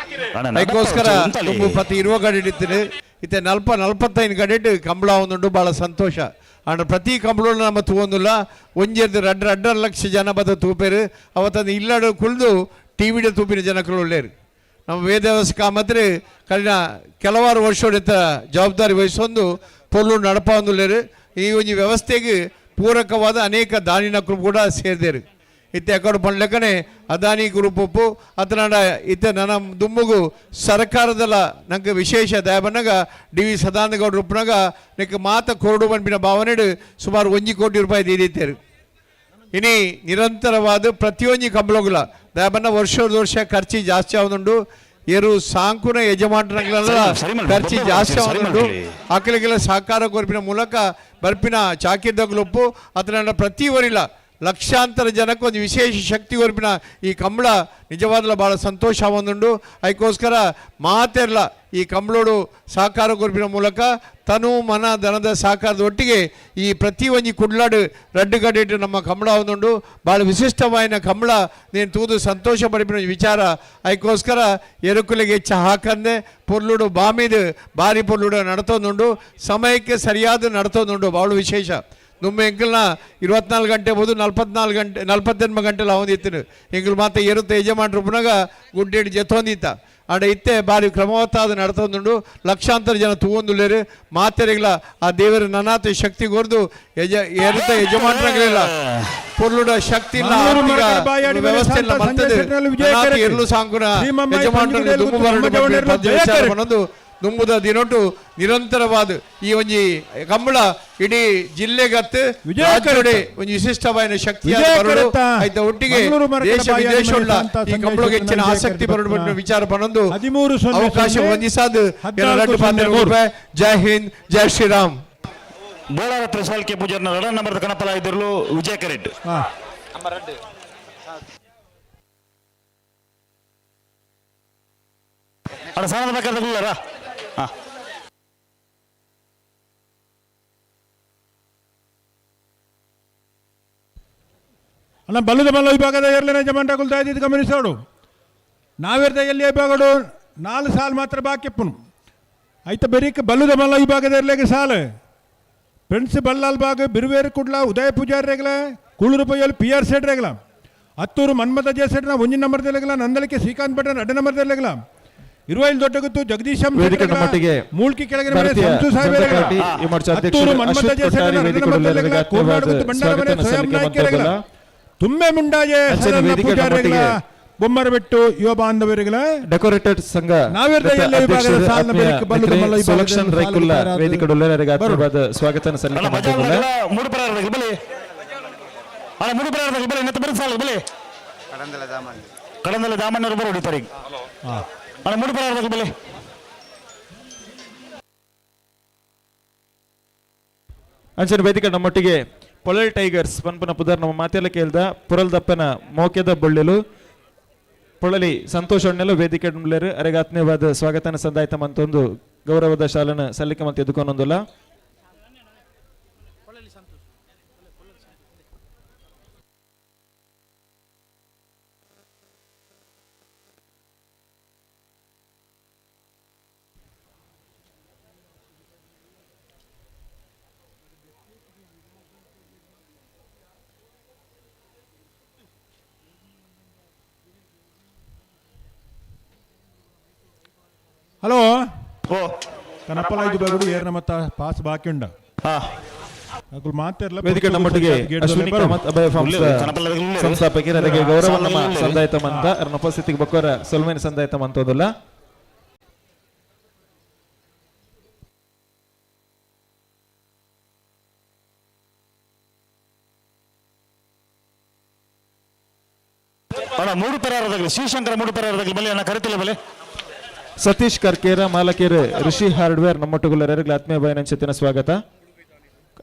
ಅದಕ್ಕೋಸ್ಕರ ತುಂಬ ಪತಿ ಇರುವ ಗಡಿ ಹಿಡಿತೀನಿ ಇತ್ತೆ 45 ಗಡಿ ಕಂಬಳ ಒಂದುಂಡು ಭಾಳ ಸಂತೋಷ ಅಂಡ್ ಪ್ರತಿ ಕಂಬಳ ನಮ್ಮ ತೂವೊಂದುಲ್ಲ ಒಂಜೆರ್ದು 2.5 ಲಕ್ಷ ಜನ ಬದ ತೂಪೇರು ಅವತ್ತಂದು ಇಲ್ಲಡು ಕುಳ್ದು ಟಿವಿಡ ತೂಪಿನ ಜನಕರು ಒಳ್ಳೇರು ನಮ್ಮ ವೇದವ್ಯಾಸ ಕಾಮತ್ರಿ ಕಲಿನ ಕೆಲವಾರು ವರ್ಷ ಜವಾಬ್ದಾರಿ ವಹಿಸೊಂದು ಪೊಲ್ಲು ನಡಪ ಒಂದುಲ್ಲೇರು ಈ ಒಂಜಿ ವ್ಯವಸ್ಥೆಗೆ ಪೂರಕವಾದ ಅನೇಕ ದಾನಿನ ಗ್ರೂಪ್ ಕೂಡ ಸೇರಿದೇರು ಇತ್ತೆ ಅಕಡೆ ಪಂಡ್ಲೆಕ್ಕನೆ ಅದಾನಿ ಗ್ರೂಪ್ ಉಪ್ಪು ಅತನಾಡ ಇತ್ತೆ ನನ್ನ ದುಮ್ಮಗು ಸರ್ಕಾರದಲ್ಲ ನಂಗೆ ವಿಶೇಷ ದಯ ಬನ್ನಾಗ DV ಸದಾನಂದ ಗೌಡ್ರ ಉಪ್ಪನಾಗ ನೆಕ್ ಮಾತ ಕೊರಡು ಬಂಪಿನ ಭಾವನೆಡು ಸುಮಾರು 1 ಕೋಟಿ ರೂಪಾಯಿ ದೀದಿತ್ತೇರು ಇನಿ ನಿರಂತರವಾದ ಪ್ರತಿಯೊಂದು ಕಂಬಳಗುಲ ದಯ ಬನ್ನ ವರ್ಷ ಖರ್ಚು ಜಾಸ್ತಿ ಆಗುದುಂಡು ಏರು ಸಾಂಕುನ ಯಜಮಾನರಲ್ಲ ಖರ್ಚು ಜಾಸ್ತಿ ಆಗುದುಂಡು ಆಕಲಿಗೆಲ್ಲ ಸಹಕಾರ ಕೊರ್ಪಿನ ಮೂಲಕ ಬರ್ಪಿನ ಚಾಕಿದ್ದಗ್ಲೊಪ್ಪು ಅದನ್ನ ಪ್ರತಿ ವರಿಲ ಲಕ್ಷಾಂತರ ಜನಕ್ಕೆ ಒಂದು ವಿಶೇಷ ಶಕ್ತಿ ಕೊರ್ಪಿನ ಈ ಕಂಬಳ ನಿಜವಾದಲ ಭಾಳ ಸಂತೋಷ ಒಂದುಂಡು ಅದಕ್ಕೋಸ್ಕರ ಮಾತೆರ್ಲ ಈ ಕಂಬಳೋಡು ಸಾಕಾರ ಕೊರ್ಪಿನ ಮೂಲಕ ತನು ಮನ ಧನದ ಸಾಕಾರದ ಒಟ್ಟಿಗೆ ಈ ಪ್ರತಿ ಒಂಜಿ ಕುಡ್ಲಾಡು ರಡ್ಡು ಗಡ್ಡೆಟ್ಟು ನಮ್ಮ ಕಂಬಳ ಒಂದುಂಡು ಭಾಳ ವಿಶಿಷ್ಟವಾಯಿನ ಕಂಬಳ ನೀನು ತೂದು ಸಂತೋಷ ಪಡಿಪಿನ ವಿಚಾರ ಅದಕ್ಕೋಸ್ಕರ ಎರುಕುಲೆಗೆ ಹೆಚ್ಚು ಹಾಕಂದೆ ಪೊರ್ಲುಡು ಬಾಮಿದು ಬಾರಿ ಪೊರ್ಲುಡು ನಡ್ತೊಂದುಂಡು ಸಮಯಕ್ಕೆ ಸರಿಯಾದ ನಡ್ತೊಂದುಂಡು ಭಾಳ ವಿಶೇಷ ನುಮ್ಮ ಎಂಕಲ್ನ 24 ಗಂಟೆ ಬೋದು 44 ಗಂಟೆ 48 ಗಂಟೆಲ್ಲ ಅವನಿತ್ತಿನ ಎಂಕಲ್ ಮಾತ್ರ ಏರುತ್ತ ಯಜಮಾನ್ರು ಪುನಗ ಗುಡ್ಡೇಡಿ ಜೆತ್ತೊಂದಿತ್ತ ಆಡ ಇತ್ತೆ ಬಾರಿ ಕ್ರಮವತ್ತಾದ ನಡ್ತೊಂದುಂಡು ಲಕ್ಷಾಂತರ ಜನ ತೂವೊಂದುಲ್ಲೇರು ಮಾತೆರೆಗ್ಲ ಆ ದೇವರ ನನಾತ ಶಕ್ತಿ ಕೊರ್ದು ಏರುತ್ತ ಯಜಮಾನ್ರಗಳೆಲ್ಲ ಪೊರ್ಲುಡ ಶಕ್ತಿ ಇಲ್ಲ ಆರ್ಥಿಕ ವ್ಯವಸ್ಥೆ ಇಲ್ಲ ಬರ್ತದೆ ಎರ್ಲು ಸಾಂಕುನ ಯಜಮಾನ್ರಿಗೆ ದುಮ್ಮು ಬರಡು ಬನ್ನೊಂದು ದುಂಬುದ ದಿನೊಟ್ಟು ನಿರಂತರವಾದ ಈ ಒಂಜಿ ಕಂಬಳ ಇಡೀ ಜಿಲ್ಲೆಗತ್ತು ರಾಜ್ಯಡೆ ಒಂಜಿ ವಿಶಿಷ್ಟವಾದ ಶಕ್ತಿ ಆಯ್ತ ಒಟ್ಟಿಗೆ ದೇಶ ವಿದೇಶವುಳ್ಳ ಈ ಕಂಬಳಗೆ ಹೆಚ್ಚಿನ ಆಸಕ್ತಿ ಬರಡು ವಿಚಾರ ಪನ್ನೊಂದು ಅವಕಾಶ ವಂದಿಸಾದ ಜೈ ಹಿಂದ್ ಜೈ ಶ್ರೀರಾಮ್. ಬೋಳಾರ ತ್ರಿಶಾಲ್ ಪೂಜಾರ್ನ 2 ನಂಬರ್ದ ಕಣಪಲ ಇದ್ರಲು ವಿಜಯ ಕರೆಟ್ ಅಣ್ಣ ಸಾಲದ ಬೇಕಾದ ಅಣ್ಣ ಬಲ್ಲದ ಮಲ್ಲ ವಿಭಾಗದ ಎರಡನೇ ಜಮಾಂಡಾಗುಲ್ತಾ ಇದ್ದಿದ್ದು ಗಮನಿಸೋಡು ನಾವೆರ್ದ ಎಲ್ಲಿ ವಿಭಾಗಡು 4 ಸಾಲು ಮಾತ್ರ ಬಾಕಿ ಪುನು ಆಯ್ತು ಬೆರೀಕ್ ಬಲ್ಲದ ಮಲ್ಲ ವಿಭಾಗದ ಎರಲೆಗೆ ಸಾಲು ಫ್ರೆಂಡ್ಸ್ ಬಲ್ಲಾಲ್ ಬಾಗ್ ಬಿರುವೇರು ಕುಡ್ಲ ಉದಯ ಪೂಜಾರಿ ರೇಗಲ ಕುಳೂರು ಪೊಯ್ಯಲು ಪಿ ಆರ್ ಸೆಡ್ ರೇಗಲ ಹತ್ತೂರು ಮನ್ಮಥ ಜೆ ಸೆಡ್ನ 1 ನಂಬರ್ದಲ್ಲೆಗಲ ನಂದಲಿಕೆ ಶ್ರೀಕಾಂತ್ ಭಟ್ನ 2 ನಂಬರ್ದಲ್ಲೆಗಲ ಇರುವೈಲ್ ದೊಡ್ಡಗುತ್ತು ಜಗದೀಶ್ ಮೂಳ್ಕಿ ಕೆಳಗಿನ ಮನೆ ಸಂಸು ಸಾಹೇಬರೇಗಲ ಹತ್ತೂರು ಮನ್ಮಥ ಜೆ ಸೆಡ್ನ 2 ನಂಬರ್ದಲ್ಲೆಗಲ ಕೋರ್ನಾಡುಗುತ್ತು ಬಂಡಾರ ಮನೆ ಸ್ವಯಂ ನಾಯ್ಕರೇಗಲ ತುಂಬೆ ಮುಂಡಾಜೆ ಪೂಜಾರಿಗಳ ಬೊಮ್ಮರ ಬಿಟ್ಟು ಯುವ ಬಾಂಧವರಿಗಳ ಡೆಕೋರೇಟೆಡ್ ಸಂಘ ಸೆಲೆಕ್ಷನ್ ರೈಕುಲ್ಲ ವೇದಿಕೆಡುಲ್ಲರಿಗೆ ಆತ್ಮೀಯವಾದ ಸ್ವಾಗತ ಸಲ್ಲಿಕೆ ಮಾಡ್ತಿದ್ದೇನೆ. ಕಡಂದಲ ದಾಮಣ್ಣರು ಬರೋ ಹೊಡಿತಾರೆ ಮೂಡು ಬರ ಬೆಲೆ ಅಂಚನೆ ವೇದಿಕೆ ನಮ್ಮೊಟ್ಟಿಗೆ ಪೊಳಲ್ ಟೈಗರ್ಸ್ ಪನ್ಪನ ಪುದರ್ ನಮ್ಮ ಮಾತೆಲ್ಲ ಕೇಳ್ದ ಪುರಲ್ದಪ್ಪನ ಮೋಕೆದ ಬೊಳ್ಳೆಲು ಪೊಳಲಿ ಸಂತೋಷ ಒಣ್ಣೆಲು ವೇದಿಕೆ ನುಳ್ಳೇರು ಅರೆಗೆ ಆತ್ಮೀಯವಾದ ಸ್ವಾಗತನ ಸಂದಾಯ್ತ ಮಂತೊಂದು ಗೌರವದ ಶಾಲನ ಸಲ್ಲಿಕೆ ಮಂತ ಎದುಕೊಂದೊಂದುಲ್ಲ ಹಲೋ ಓ ಕನಪಲ ಇದು ಬಗಡು ಏರ್ನ ಮತ್ತ ಪಾಸ್ ಬಾಕಿ ಉಂಡ ಮಾತೆರ್ಲ ವೇದಿಕೆ ನಮ್ಮೊಟ್ಟಿಗೆ ಅಶ್ವಿನಿ ಕಾಮತ್ ಅಭಯ ಫಾರ್ಮ್ಸ್ ಸಂಸ್ಥಾಪಕರಿಗೆ ಗೌರವ ನಮ್ಮ ಸಂದಾಯಿತ ಮಂತ ಅವರ ಉಪಸ್ಥಿತಿಗೆ ಬಕ್ಕೋರ ಸೊಲ್ಮೇನ್ ಸಂದಾಯಿತ ಮಂತೋದಲ್ಲ ಅಣ್ಣ ಮೂಡು ಪರಾರದಾಗಲಿ ಶ್ರೀಶಂಕರ ಮೂಡು ಪರಾರದಾಗಲಿ ಬಲೆ ಅಣ್ಣ ಕರಿತಿಲ್ಲ ಬಲೆ ಸತೀಶ್ ಕರ್ಕೇರ ಮಾಲಕೇರು ಋಷಿ ಹಾರ್ಡ್ವೇರ್ ನಮ್ಮೊಟ್ಟುಗುಲ್ಲರಿಗೆ ಆತ್ಮೀಯ ಬಯನಂಚೆತ್ತಿನ ಸ್ವಾಗತ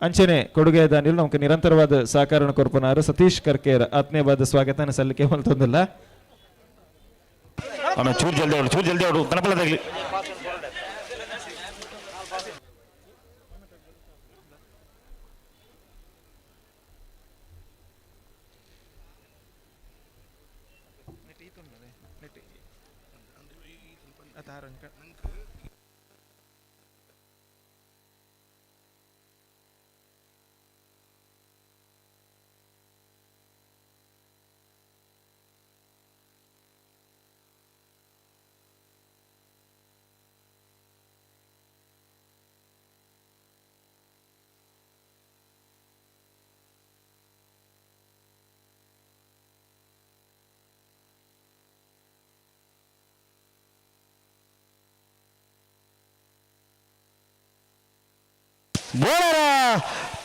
ಅಂಚನೆ ಕೊಡುಗೆ ದಾನಿಲು ನಮಗೆ ನಿರಂತರವಾದ ಸಹಕಾರ ಕೊರ್ಪನಾರು ಸತೀಶ್ ಕರ್ಕೇರ್ ಆತ್ಮೀಯವಾದ ಸ್ವಾಗತನ ಸಲ್ಲಿಕೆ ಹೊಲ್ತೊಂದಿಲ್ಲ ಚೂರು ಜಲ್ದಿ ಅವಳು ಕನಪಲದಾಗಲಿ ಬೋಳಾರ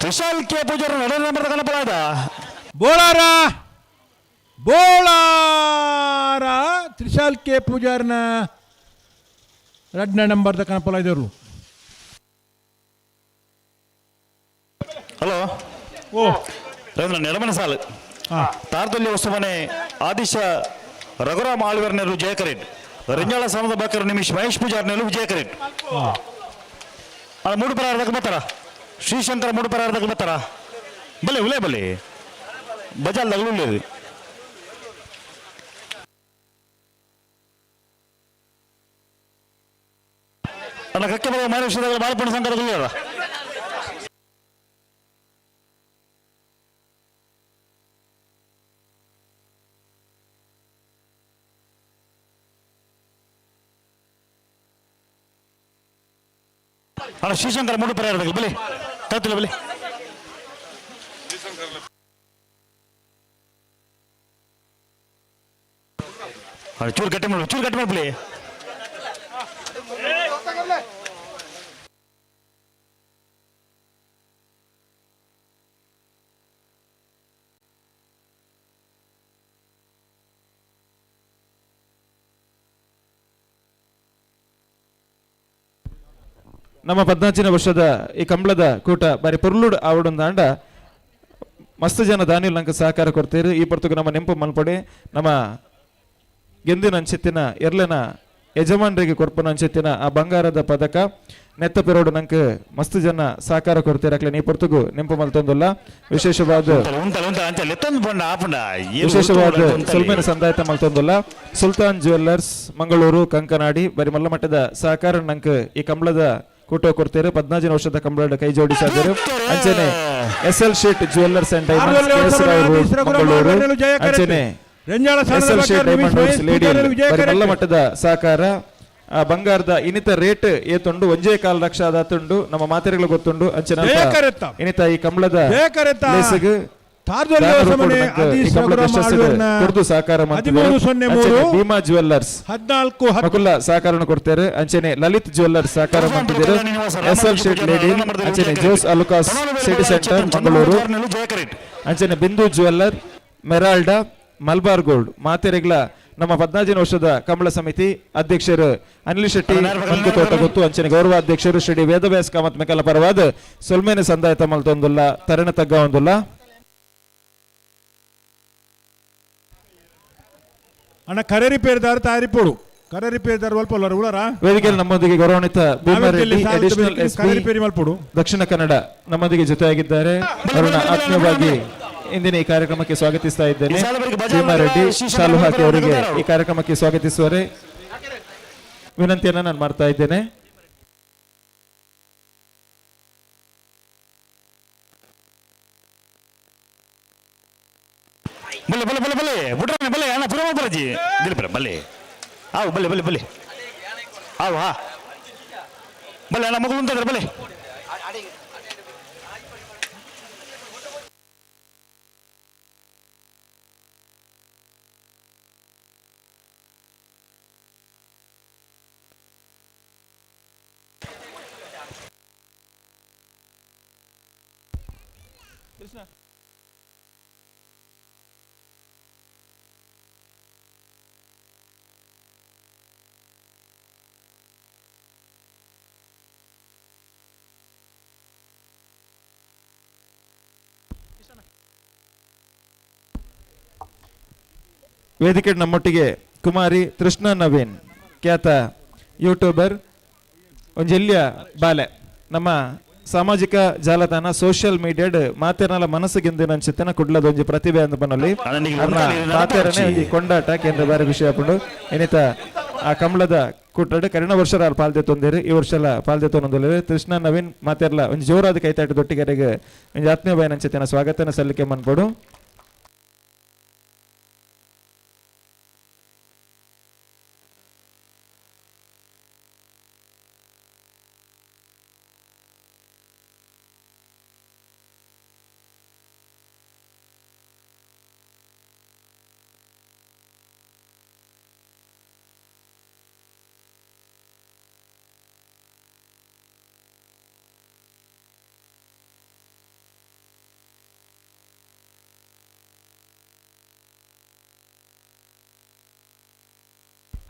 ತ್ರಿಶಾಲ್ ಕೆ ಪೂಜಾರ 2 ನಂಬರ್ ಕನಪಲಾದ ಬೋಳಾರ ತ್ರಿಶಾಲ್ ಕೆ ಪೂಜಾರ್ನ 2 ನಂಬರ್ದ ಕನಪಲ ಇದ್ದರು. ಹಲೋ ಓ ರವೀಂದ್ರ ನೆಡಮನ ಸಾಲು ಹಾ ತಾರತಲ್ಯ ಉತ್ಸವನೆ ಆದಿಶ ರಘುರಾಮ್ ಆಳ್ವರ್ ನೆರವು ವಿಜಯ ಕರೆಟ್ ರೆಂಜಾಳ ಸಾಮದ ಬಾಕರ್ ನಿಮಿಷ್ ಮಹೇಶ್ ಪೂಜಾರ್ ನೆರವು ವಿಜಯ ಕರೆಟ್ ಹಾ ಅಲ್ಲ ಮೂಡು ಪರಾರ್ಧಕ್ಕೆ ಬರ್ತಾರ ಶ್ರೀಶಂಕರ ಮೂಡು ಪರಾರ್ಧಕ್ಕೆ ಬರ್ತಾರ ಬಲೆ ಉಲೇ ಬಲೆ ಬಜಾಲ್ ತಗಲುಳ್ಳೇದು ಅಲ್ಲ ಕಕ್ಕೆ ಬರುವ ಮಹೇಶ್ವರ ಬಾಲಪುಣ ಸಂಘದಲ್ಲಿ ಅಲ್ಲ ಅಲ್ಲ ಶ್ರೀಶಂಕರ ಮೂಡು ಪರಾರ್ಧಕ್ಕೆ ಬಲೆ ಕತ್ತಿಲ್ಲ ಬಲೆ ಚೂರು ಗಟ್ಟಿ ಮಾಡ್ಬಿಡಿ ನಮ್ಮ 14 ವರ್ಷದ ಈ ಕಂಬಳದ ಕೂಟ ಬಾರಿ ಪುರ್ಲುಡ್ ಆವಡೊಂದಾಂಡ ಮಸ್ತ್ ಜನ ದಾನಿಲ್ ನಂಗೆ ಸಹಕಾರ ಕೊಡ್ತೀರಿ ಈ ಪೊರ್ತುಗು ನಮ್ಮ ನೆಂಪು ಮಲ್ಪಡೆ ನಮ್ಮ ಗೆಂದಿನ ಅಂಚೆತ್ತಿನ ಎರ್ಲೆನ ಯಜಮಾನರಿಗೆ ಕೊರ್ಪನ ಅಂಚೆತ್ತಿನ ಆ ಬಂಗಾರದ ಪದಕ ನೆತ್ತ ಪೆರೋಡು ನಂಗೆ ಮಸ್ತ್ ಜನ ಸಹಕಾರ ಕೊಡ್ತೀರಿ ಅಕ್ಲೆ ನೀ ಪೊರ್ತುಗು ನೆಂಪು ಮಲ್ತೊಂದಲ್ಲ ವಿಶೇಷವಾದ ಸುಲ್ಮೇನ ಸಂದಾಯತ ಮಲ್ತೊಂದಲ್ಲ ಸುಲ್ತಾನ್ ಜ್ಯುವೆಲ್ಲರ್ಸ್ ಮಂಗಳೂರು ಕಂಕನಾಡಿ ಬರಿ ಮಲ್ಲ ಮಟ್ಟದ ಸಹಕಾರ ನಂಗೆ ಈ ಕಂಬಳದ ಕೂಟ ಕೊಡ್ತೀರಿ 14 ವರ್ಷದ ಕಂಬಳದ ಕೈ ಜೋಡಿಸಿದರು ಅಂಚನೆ SL sheet jewellers and diamonds Mangaluru ಅಂಚನೆ SL ಶೀಟ್ ಡೈಮಂಡ್ಸ್ ಲೇಡಿ ಬರಿ ಮಲ್ಲ ಮಟ್ಟದ ಸಹಕಾರ ಆ ಬಂಗಾರದ ಇನಿತ ರೇಟ್ ಏತುಂಡು 1.25 ಲಕ್ಷ ಆದಾತುಂಡು ನಮ್ಮ ಮಾತೆರೆಗಳು ಗೊತ್ತುಂಡು ಅಂಚನೆ ಇನಿತ ಈ ಕಂಬಳದ ಪ್ಲೇಸ್ಗೆ ಸಹಕಾರ ಭೀಮಾ ಜ್ಯುವೆಲ್ಲರ್ಸ್ 14 ಸಹಕಾರ ಕೊಡ್ತಾರೆ ಅಂಚನೆ ಲಲಿತ್ ಜ್ಯುವೆಲ್ಲರ್ಸ್ ಸಹಕಾರ ಮಾಡ್ತಿದ್ದಾರೆ SL ಶೀಟ್ ಲೇಡಿ ಅಂಚನೆ Jose Alukkas city centre Mangaluru ಅಂಚನೆ ಬಿಂದು ಜ್ಯುವೆಲ್ಲರ್ ಮೆರಾಲ್ಡಾ ಮಲ್ಬಾರ್ ಗೋಲ್ಡ್ ಮಾತೆರೆಗಳ ನಮ್ಮ 14 ವರ್ಷದ ಕಂಬಳ ಸಮಿತಿ ಅಧ್ಯಕ್ಷರು ಅನಿಲ್ ಶೆಟ್ಟಿ ತೋಟ ಗೊತ್ತು ಅಂಚನೆ ಗೌರವ ಅಧ್ಯಕ್ಷರು ಶ್ರೀ ವೇದವ್ಯಾಸ ಕಾಮತ್ ಮೆಕಲ ಪರವಾದ ಸೊಲ್ಮೇನೆ ಸಂದಾಯತ ಮಲ್ತೊಂದುಲ್ಲ ತರಣ ತಗ್ಗ ಒಂದುಲ್ಲ ಅಣ್ಣ ಕರೆ ರಿಪೇರ್ದಾರ್ ತಾರಿಪೋಡು ಕರೆ ರಿಪೇರ್ದಾರ್ ವಲ್ಪಲ್ಲರ ಉಳರ ವೇದಿಕೆಯಲ್ಲಿ ನಮ್ಮೊಂದಿಗೆ ಗೌರವಾನ್ವಿತ ಭೀಮಾರೆಡ್ಡಿ ಅಡಿಷನಲ್ ಕರೆ ಎಸ್ಪಿ ರಿಪೇರಿ ಮಲ್ಪೋಡು ದಕ್ಷಿಣ ಕನ್ನಡ ನಮ್ಮೊಂದಿಗೆ ಜೊತೆಯಾಗಿದ್ದಾರೆ ಅವರನ್ನ ಆತ್ಮೀಯವಾಗಿ ಇಂದಿನ ಈ ಕಾರ್ಯಕ್ರಮಕ್ಕೆ ಸ್ವಾಗತಿಸ್ತಾ ಇದ್ದೇನೆ ಭೀಮಾರೆಡ್ಡಿ ಶಾಲು ಹಾಕಿ ಅವರಿಗೆ ಈ ಕಾರ್ಯಕ್ರಮಕ್ಕೆ ಸ್ವಾಗತಿಸುವರೆ ವಿನಂತಿಯನ್ನ ನಾನು ಮಾಡ್ತಾ ಇದ್ದೇನೆ ಬಲೆ ಬಲೆ ಬಲೆ ಬಲೆ ಬಿಡ್ರೆ ಬಲೆ ಅಣ್ಣ ಪುರ ಬರಜಿ ದಿಲ್ಪರ ಬಲೆ ಆವು ಬಲೆ ಬಲೆ ಬಲೆ ಆವು ಹಾ ಬಲೆ ಅಣ್ಣ ಮಗಳು ಅಂತ ಬಲೆ ವೇದಿಕೆ ನಮ್ಮೊಟ್ಟಿಗೆ ಕುಮಾರಿ ತೃಷ್ಣಾ ನವೀನ್ ಖ್ಯಾತ ಯೂಟ್ಯೂಬರ್ ಒಂಜೆಲ್ಯ ಬಾಲೆ ನಮ್ಮ ಸಾಮಾಜಿಕ ಜಾಲತಾಣ ಸೋಷಿಯಲ್ ಮೀಡಿಯಾಡ್ ಮಾತೆರ್ನಲ ಮನಸ್ಸಿಗೆಂದಿನ ಅಂಚಿತ್ತನ ಕುಡ್ಲದ ಒಂಜಿ ಪ್ರತಿಭೆ ಅಂತ ಬನ್ನಲ್ಲಿ ತಾತೆರನೆ ಒಂಜಿ ಕೊಂಡಾಟ ಕೇಂದ್ರ ಬಾರಿ ವಿಷಯ ಪಂಡು ಏನಿತ ಆ ಕಂಬಳದ ಕೂಟಾಡ ಕರಿಣ ವರ್ಷರ ಪಾಲ್ದೆ ತೊಂದಿರಿ ಈ ವರ್ಷ ಪಾಲ್ದೆ ತೊಂದಿರಿ ತೃಷ್ಣಾ ನವೀನ್ ಮಾತೆರ್ಲ ಒಂಜಿ ಜೋರಾದ ಕೈತಾಟ ದೊಟ್ಟಿಗೆರೆಗೆ ಒಂಜಿ ಆತ್ಮೀಯ ಬಾಯಿನ ಅಂಚಿತ್ತಿನ ಸ್ವಾಗತನ ಸಲ್ಲಿಕೆ ಮನ್ಪಡು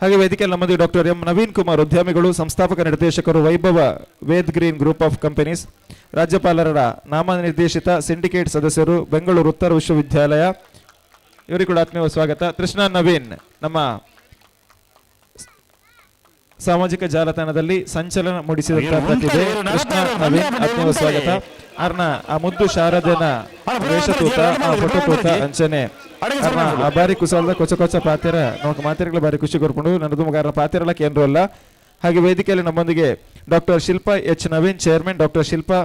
ಹಾಗೆ ವೇದಿಕೆಯಲ್ಲಿ ನಮ್ಮದು ಡಾಕ್ಟರ್ ಎಂ ನವೀನ್ ಕುಮಾರ್ ಉದ್ಯಮಿಗಳು ಸಂಸ್ಥಾಪಕ ನಿರ್ದೇಶಕರು ವೈಭವ Ved green group of companies ರಾಜ್ಯಪಾಲರ ನಾಮನಿರ್ದೇಶಿತ ಸಿಂಡಿಕೇಟ್ ಸದಸ್ಯರು ಬೆಂಗಳೂರು ಉತ್ತರ ವಿಶ್ವವಿದ್ಯಾಲಯ ಇವರಿಗೂ ಕೂಡ ಆತ್ಮೀಯ ಸ್ವಾಗತ. ಕೃಷ್ಣ ನವೀನ್ ನಮ್ಮ ಸಾಮಾಜಿಕ ಜಾಲತಾಣದಲ್ಲಿ ಸಂಚಲನ ಮೂಡಿಸಿದಂತಹ ಪ್ರತಿಭೆ ಕೃಷ್ಣ ನವೀನ್ ಆತ್ಮೀಯ ಸ್ವಾಗತ. ಅರ್ನ ಆ ಮುದ್ದು ಶಾರದನ ವೇಷತೂತ ಫೋಟೋ ತೂತ ಅಂಚನೆ ಅರ್ನ ಆ ಬಾರಿ ಕುಸಲ್ದ ಕೊಚ್ಚ ಕೊಚ್ಚ ಪಾತಿರ ನೋಕ ಮಾತಿರಗಳು ಬಾರಿ ಖುಷಿ ಕೊರ್ಕೊಂಡು ನನ್ನದು ಮಗಾರನ ಪಾತಿರಲ್ಲ ಕೇಂದ್ರ ಅಲ್ಲ. ಹಾಗೆ ವೇದಿಕೆಯಲ್ಲಿ ನಮ್ಮೊಂದಿಗೆ doctor Shilpa H Naveen chairman, doctor Shilpa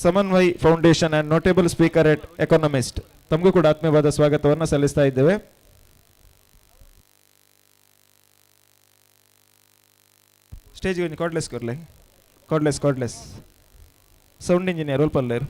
Samanvay foundation and notable speaker at economist ತಮಗೂ ಕೂಡ ಆತ್ಮೀಯವಾದ ಸ್ವಾಗತವನ್ನು ಸಲ್ಲಿಸ್ತಾ ಇದ್ದೇವೆ. ಸ್ಟೇಜ್ಗೆ ಒಂದು ಕಾರ್ಡ್ಲೆಸ್ ಸೌಂಡ್ ಇಂಜಿನಿಯರ್ ರೋಲ್ ಪಲ್ಲೇರು.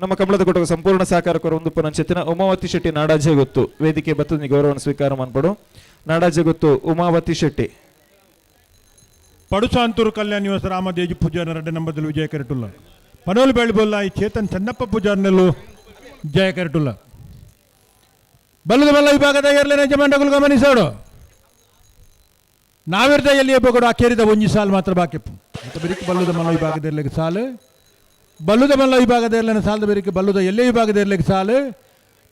ನಮ್ಮ ಕಮಲದ ಕೊಟ್ಟಗ ಸಂಪೂರ್ಣ ಸಹಕಾರ ಕೊರ ಪುನಂಚೆತ್ತಿನ ಉಮಾವತಿ ಶೆಟ್ಟಿ ನಾಡಾಜೆ ಗೊತ್ತು ವೇದಿಕೆ ಬತ್ತು ಗೌರವವನ್ನು ಸ್ವೀಕಾರ ಮಾಡ್ಬಿಡು. ನಾಡಾಜೆ ಗೊತ್ತು ಉಮಾವತಿ ಶೆಟ್ಟಿ ಪಡುಸಾಂತೂರು ಕಲ್ಯಾಣ ನಿವಾಸ ರಾಮದೇಜಿ ಪೂಜಾರ ರೆಡ್ಡೆ ನಂಬದಲ್ಲಿ ವಿಜಯ ಕರೆಟುಲ್ಲ ಪನೋಲು ಬೆಳ್ಬೋಲ್ಲ ಈ ಚೇತನ್ ಚನ್ನಪ್ಪ ಪೂಜಾರ್ನಲ್ಲೂ ಜಯ ಕರೆಟುಲ್ಲ ಬಲ್ಲದ ಬಲ್ಲ ವಿಭಾಗದ ಏರ್ಲೇನ ಜಮಾಂಡಗಳು ಗಮನಿಸೋಡು ನಾವಿರ್ದ ಎಲ್ಲಿಯೇ ಬೋಗಡು ಅಕೇರಿದ ಒಂಜಿ ಸಾಲು ಮಾತ್ರ ಬಾಕಿಪ್ಪು ಅಂತ ಬೆರಿಕೆ ಬಲ್ಲದ ಮಲ್ಲ ವಿಭಾಗದ ಸಾಲು ಬಲ್ಲುದ ಮಲ್ಲ ವಿಭಾಗದ ಏರ್ಲೇನ ಸಾಲದ ಬೆರಿಕೆ ಬಲ್ಲುದ ಎಲ್ಲೇ ವಿಭಾಗದ ಏರ್ಲಿಕ್ಕೆ ಸಾಲು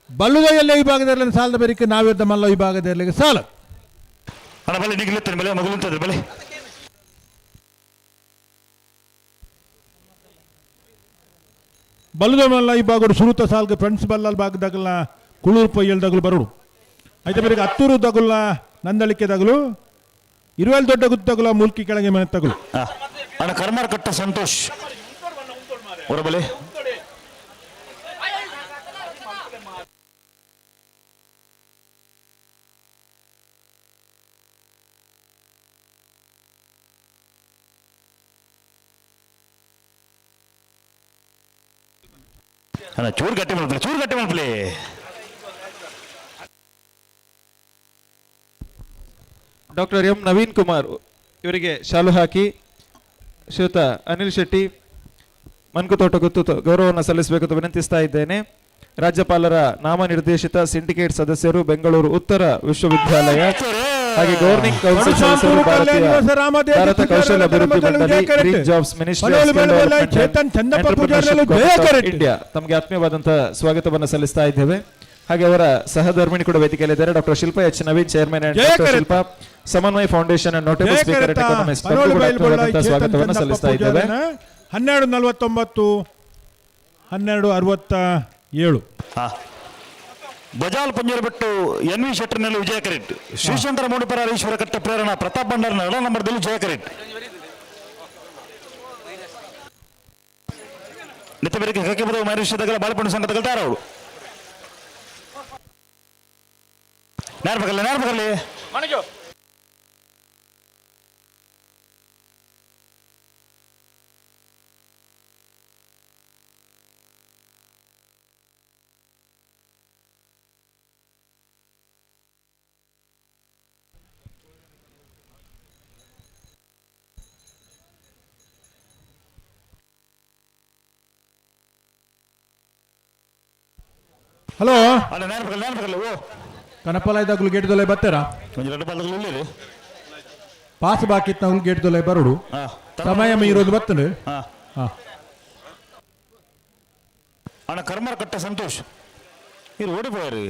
ಬಲ್ಲುದ ಎಲ್ಲೇ ವಿಭಾಗದ ಏರ್ಲೇನ ಸಾಲದ ಬೆರಿಕೆ ನಾವಿರ್ದ ಮಲ್ಲ ವಿಭಾಗದ ಏರ್ಲಿಕ್ಕೆ ಸಾಲು ಬಲೆ ನಿಗಿಲುತ್ತೇನೆ ಬಲೆ ಮಗುಲುತ್ತದೆ ಬಲೆ ಬಲ್ಲುದ ಮಲ್ಲ ಈ ಬಾಗಡು ಸುರುತ ಸಾಲ್ಗೆ ಫ್ರೆಂಡ್ಸ್ ಬಲ್ಲಲ್ ಭಾಗದಾಗಲ್ಲ ಕುಳೂರು ಪೊಯ್ಯಲ್ದಾಗಲು ಬರೋಡು అయితే ಬೆರಿಕೆ ಹತ್ತೂರು ತಗುಲ್ಲ ನಂದಳಿಕೆ ತಗುಲು ಇರುವಲ್ ದೊಡ್ಡ ಗುತ್ತಗುಲ ಮೂಲ್ಕಿ ಕೆಳಗೆ ಮನೆ ತಗುಲು ಅಣ್ಣ ಕರ್ಮಾರ ಕಟ್ಟ ಸಂತೋಷ್ ಹೊರಬಲೆ ಅಣ್ಣ ಚೂರು ಗಟ್ಟಿ ಮಾಡ್ಬಲೆ ಡಾಕ್ಟರ್ ಎಂ ನವೀನ್ ಕುಮಾರ್ ಇವರಿಗೆ ಶಾಲು ಹಾಕಿ ಶ್ರೀಯುತ ಅನಿಲ್ ಶೆಟ್ಟಿ ಮನ್ಕುತೋಟ ಗೊತ್ತು ಗೌರವವನ್ನು ಸಲ್ಲಿಸಬೇಕೆಂದು ವಿನಂತಿಸ್ತಾ ಇದ್ದೇನೆ. ರಾಜ್ಯಪಾಲರ ನಾಮನಿರ್ದೇಶಿತ ಸಿಂಡಿಕೇಟ್ ಸದಸ್ಯರು ಬೆಂಗಳೂರು ಉತ್ತರ ವಿಶ್ವವಿದ್ಯಾಲಯ ಹಾಗೆ ಗವರ್ನಿಂಗ್ ಕೌನ್ಸಿಲ್ ಸದಸ್ಯರು ಭಾರತ ಕೌಶಲ್ಯ ಅಭಿವೃದ್ಧಿ ಮಂಡಳಿ ಗ್ರೀನ್ ಜಾಬ್ಸ್ ಮಿನಿಸ್ಟ್ರಿ ಇಂಡಿಯಾ ತಮಗೆ ಆತ್ಮೀಯವಾದಂತಹ ಸ್ವಾಗತವನ್ನು ಸಲ್ಲಿಸ್ತಾ ಇದ್ದೇವೆ. ಹಾಗೆ ಅವರ ಸಹಧರ್ಮಿಣಿ ಕೂಡ ವೇದಿಕೆಯಲ್ಲಿದ್ದಾರೆ doctor Shilpa H Naveen chairman and doctor Shilpa Samanvaya foundation and notable speaker at economist ಸ್ವಾಗತವನ್ನು ಸಲ್ಲಿಸ್ತಾ ಇದ್ದೇವೆ. 1249 1267 ಬಜಾಲ್ ಪಂಜರಬಿಟ್ಟು ಎನ್ ವಿ ಶೆಟ್ಟರ್ನಲ್ಲಿ ವಿಜಯ ಕರೆಟ್ ಶ್ರೀಶಂಕರ ಮೂಡಿಪರ ಈಶ್ವರ ಕಟ್ಟ ಪ್ರೇರಣಾ ಪ್ರತಾಪ್ ಭಂಡಾರನ 2 ನಂಬರ್ದಲ್ಲಿ ಜಯ ಕರೆಟ್ ನಿತ್ಯ ಬೆರಕೆ ಕಕ್ಕೆ ಬರುವ ಮೈರುಷ್ಯದಗಳ ಬಾಳಪಣ್ಣು ಸಂಘದ ಅವರು ನಾರ್ಬಗಲ್ಲಿ ಹಲೋ ಅಲ್ಲ ನಾರ್ಬಗಲ್ಲಿ ಓ ಕನಪಲಾಯ್ದಾಗ್ಲು ಗೇಟ್ ದೊಲೆ ಬರ್ತಾರಾ ಒಂದು 2 ಬಾಲ್ಗಳು ಉಳ್ಳೇರಿ ಪಾಸ್ ಬಾಕಿತ್ ನಾವು ಗೇಟ್ ದೊಲೆ ಬರೋಡು ಸಮಯ ಮೀರೋದು ಬರ್ತದೆ. ಅಣ್ಣ ಕರ್ಮಾರ ಕಟ್ಟ ಸಂತೋಷ್ ಇದು ಓಡಿపోయారు.